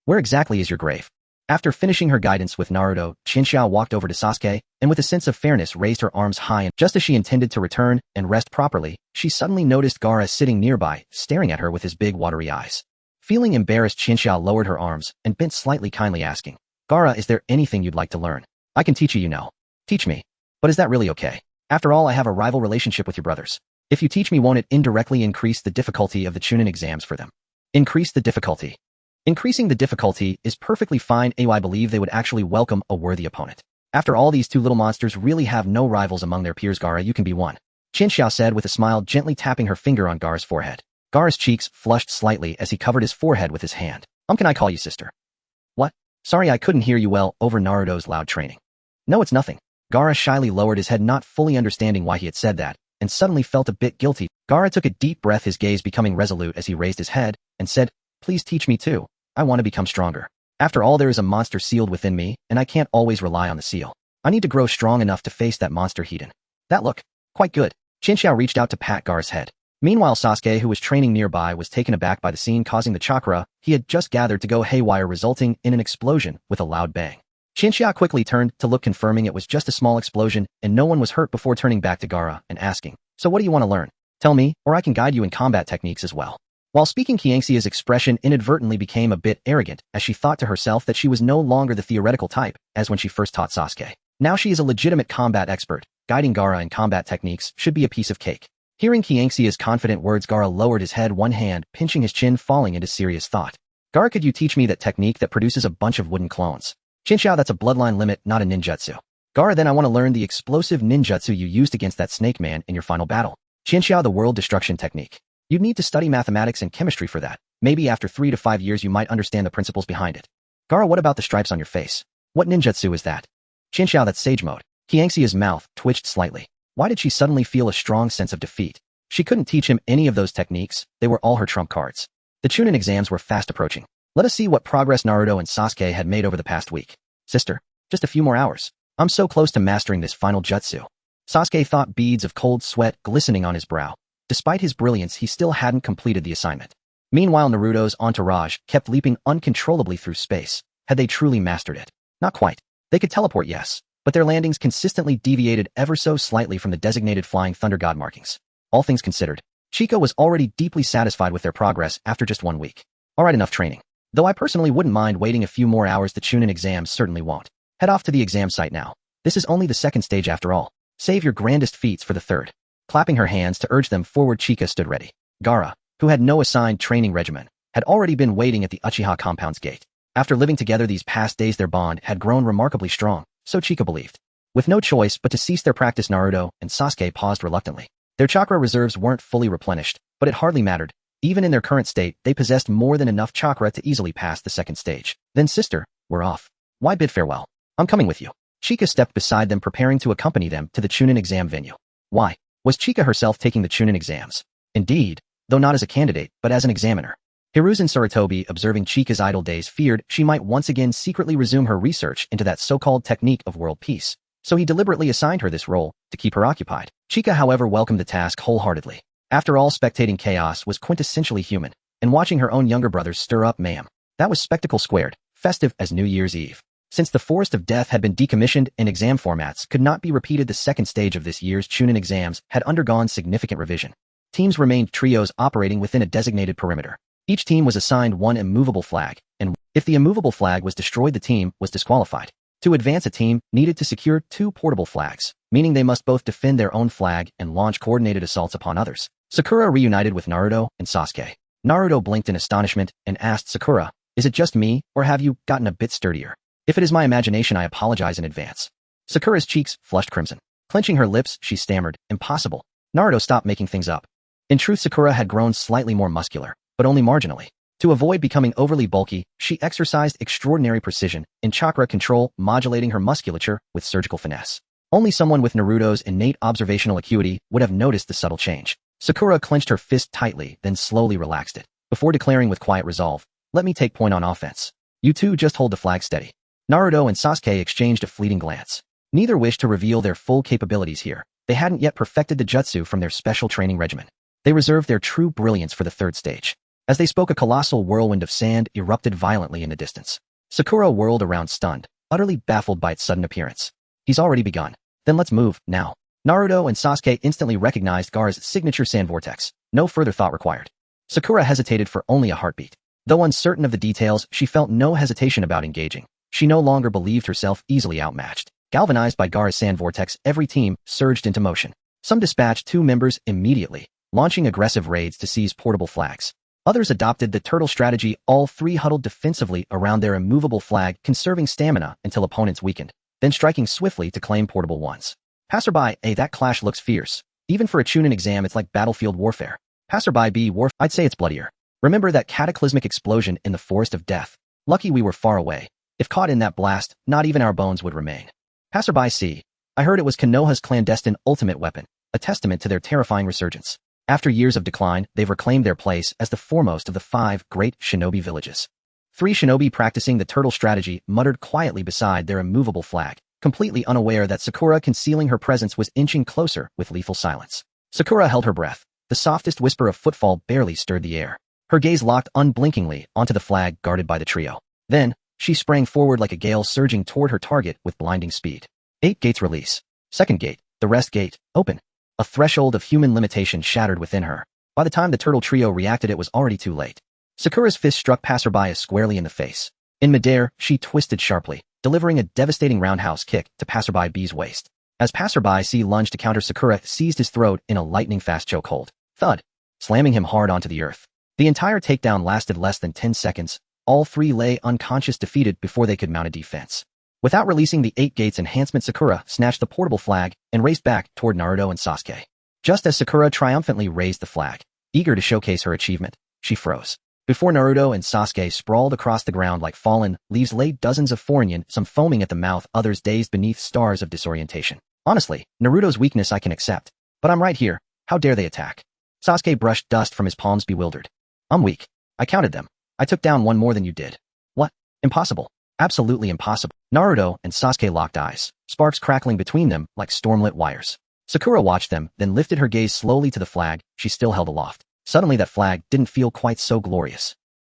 Where exactly is your grave? After finishing her guidance with Naruto, Chinchilla walked over to Sasuke, and with a sense of fairness raised her arms high, and just as she intended to return and rest properly, she suddenly noticed Gaara sitting nearby, staring at her with his big watery eyes. Feeling embarrassed, Chinchilla lowered her arms and bent slightly, kindly asking, Gaara, is there anything you'd like to learn? I can teach you, you know. Teach me. But is that really okay? After all, I have a rival relationship with your brothers. If you teach me, won't it indirectly increase the difficulty of the Chunin exams for them? Increase the difficulty. Increasing the difficulty is perfectly fine. I believe they would actually welcome a worthy opponent. After all, these 2 little monsters really have no rivals among their peers. Gaara, you can be one. Chinchilla said with a smile, gently tapping her finger on Gaara's forehead. Gaara's cheeks flushed slightly as he covered his forehead with his hand. Can I call you sister? What? Sorry, I couldn't hear you well over Naruto's loud training. No, it's nothing. Gaara shyly lowered his head, not fully understanding why he had said that, and suddenly felt a bit guilty. Gaara took a deep breath, his gaze becoming resolute as he raised his head, and said, Please teach me too. I want to become stronger. After all, there is a monster sealed within me, and I can't always rely on the seal. I need to grow strong enough to face that monster Hedon. That look. Quite good. Chinchilla reached out to pat Gaara's head. Meanwhile, Sasuke, who was training nearby, was taken aback by the scene, causing the chakra he had just gathered to go haywire, resulting in an explosion with a loud bang. Chinchilla quickly turned to look, confirming it was just a small explosion and no one was hurt, before turning back to Gaara and asking, So what do you want to learn? Tell me, or I can guide you in combat techniques as well. While speaking, Qianxia's expression inadvertently became a bit arrogant as she thought to herself that she was no longer the theoretical type as when she first taught Sasuke. Now she is a legitimate combat expert. Guiding Gaara in combat techniques should be a piece of cake. Hearing Qianxia's confident words, Gaara lowered his head, one hand pinching his chin, falling into serious thought. Gaara, could you teach me that technique that produces a bunch of wooden clones? Chinchilla, that's a bloodline limit, not a ninjutsu. Gaara, then I want to learn the explosive ninjutsu you used against that snake man in your final battle. Chinchilla, the world destruction technique. You'd need to study mathematics and chemistry for that. Maybe after 3 to 5 years you might understand the principles behind it. Gaara, what about the stripes on your face? What ninjutsu is that? Chinchilla, that's sage mode. Qianxia's mouth twitched slightly. Why did she suddenly feel a strong sense of defeat? She couldn't teach him any of those techniques. They were all her trump cards. The Chunin exams were fast approaching. Let us see what progress Naruto and Sasuke had made over the past week. Sister, just a few more hours. I'm so close to mastering this final jutsu. Sasuke thought, beads of cold sweat glistening on his brow. Despite his brilliance, he still hadn't completed the assignment. Meanwhile, Naruto's entourage kept leaping uncontrollably through space. Had they truly mastered it? Not quite. They could teleport, yes, but their landings consistently deviated ever so slightly from the designated Flying Thunder God markings. All things considered, Chico was already deeply satisfied with their progress after just 1 week. Alright, enough training. Though I personally wouldn't mind waiting a few more hours, the Chunin exams certainly won't. Head off to the exam site now. This is only the 2nd stage after all. Save your grandest feats for the 3rd. Clapping her hands to urge them forward, Chika stood ready. Gaara, who had no assigned training regimen, had already been waiting at the Uchiha compound's gate. After living together these past days, their bond had grown remarkably strong, so Chika believed. With no choice but to cease their practice, Naruto and Sasuke paused reluctantly. Their chakra reserves weren't fully replenished, but it hardly mattered. Even in their current state, they possessed more than enough chakra to easily pass the 2nd stage. Then, sister, we're off. Why bid farewell? I'm coming with you. Chika stepped beside them, preparing to accompany them to the Chunin exam venue. Why? Was Chika herself taking the Chunin exams? Indeed, though not as a candidate, but as an examiner. Hiruzen Sarutobi, observing Chika's idle days, feared she might once again secretly resume her research into that so-called technique of world peace. So he deliberately assigned her this role to keep her occupied. Chika, however, welcomed the task wholeheartedly. After all, spectating chaos was quintessentially human, and watching her own younger brothers stir up mayhem, that was spectacle squared, festive as New Year's Eve. Since the Forest of Death had been decommissioned and exam formats could not be repeated, the 2nd stage of this year's Chunin exams had undergone significant revision. Teams remained trios operating within a designated perimeter. Each team was assigned one immovable flag, and if the immovable flag was destroyed, the team was disqualified. To advance, a team needed to secure 2 portable flags, meaning they must both defend their own flag and launch coordinated assaults upon others. Sakura reunited with Naruto and Sasuke. Naruto blinked in astonishment and asked Sakura, "Is it just me, or have you gotten a bit sturdier? If it is my imagination, I apologize in advance." Sakura's cheeks flushed crimson. Clenching her lips, she stammered, "Impossible." Naruto stopped making things up. In truth, Sakura had grown slightly more muscular, but only marginally. To avoid becoming overly bulky, she exercised extraordinary precision in chakra control, modulating her musculature with surgical finesse. Only someone with Naruto's innate observational acuity would have noticed the subtle change. Sakura clenched her fist tightly, then slowly relaxed it, before declaring with quiet resolve, "Let me take point on offense. You two just hold the flag steady." Naruto and Sasuke exchanged a fleeting glance. Neither wished to reveal their full capabilities here. They hadn't yet perfected the jutsu from their special training regimen. They reserved their true brilliance for the 3rd stage. As they spoke, a colossal whirlwind of sand erupted violently in the distance. Sakura whirled around, stunned, utterly baffled by its sudden appearance. "He's already begun. Then let's move, now." Naruto and Sasuke instantly recognized Gaara's signature sand vortex. No further thought required. Sakura hesitated for only a heartbeat. Though uncertain of the details, she felt no hesitation about engaging. She no longer believed herself easily outmatched. Galvanized by Gaara's sand vortex, every team surged into motion. Some dispatched 2 members immediately, launching aggressive raids to seize portable flags. Others adopted the turtle strategy. All 3 huddled defensively around their immovable flag, conserving stamina until opponents weakened, then striking swiftly to claim portable ones. Passerby A, that clash looks fierce. Even for a Chunin exam, it's like battlefield warfare. Passerby B, I'd say it's bloodier. Remember that cataclysmic explosion in the Forest of Death? Lucky we were far away. If caught in that blast, not even our bones would remain. Passerby C, I heard it was Konoha's clandestine ultimate weapon, a testament to their terrifying resurgence. After years of decline, they've reclaimed their place as the foremost of the 5 great shinobi villages. 3 shinobi practicing the turtle strategy muttered quietly beside their immovable flag, completely unaware that Sakura concealing her presence was inching closer with lethal silence. Sakura held her breath. The softest whisper of footfall barely stirred the air. Her gaze locked unblinkingly onto the flag guarded by the trio. Then, she sprang forward like a gale, surging toward her target with blinding speed. 8 gates release. 2nd gate, the rest gate, open. A threshold of human limitation shattered within her. By the time the turtle trio reacted, it was already too late. Sakura's fist struck Passerby squarely in the face. In midair, she twisted sharply, delivering a devastating roundhouse kick to Passerby B's waist. As Passerby C lunged to counter, Sakura seized his throat in a lightning-fast chokehold. Thud, slamming him hard onto the earth. The entire takedown lasted less than 10 seconds. All 3 lay unconscious, defeated before they could mount a defense. Without releasing the 8 gates enhancement, Sakura snatched the portable flag and raced back toward Naruto and Sasuke. Just as Sakura triumphantly raised the flag, eager to showcase her achievement, she froze. Before Naruto and Sasuke sprawled across the ground like fallen leaves, lay dozens of Foreign, some foaming at the mouth, others dazed beneath stars of disorientation. Honestly, Naruto's weakness I can accept, but I'm right here. How dare they attack? Sasuke brushed dust from his palms, bewildered. I'm weak. I counted them. I took down 1 more than you did. What? Impossible. Absolutely impossible. Naruto and Sasuke locked eyes, sparks crackling between them like stormlit wires. Sakura watched them, then lifted her gaze slowly to the flag she still held aloft. Suddenly that flag didn't feel quite so glorious.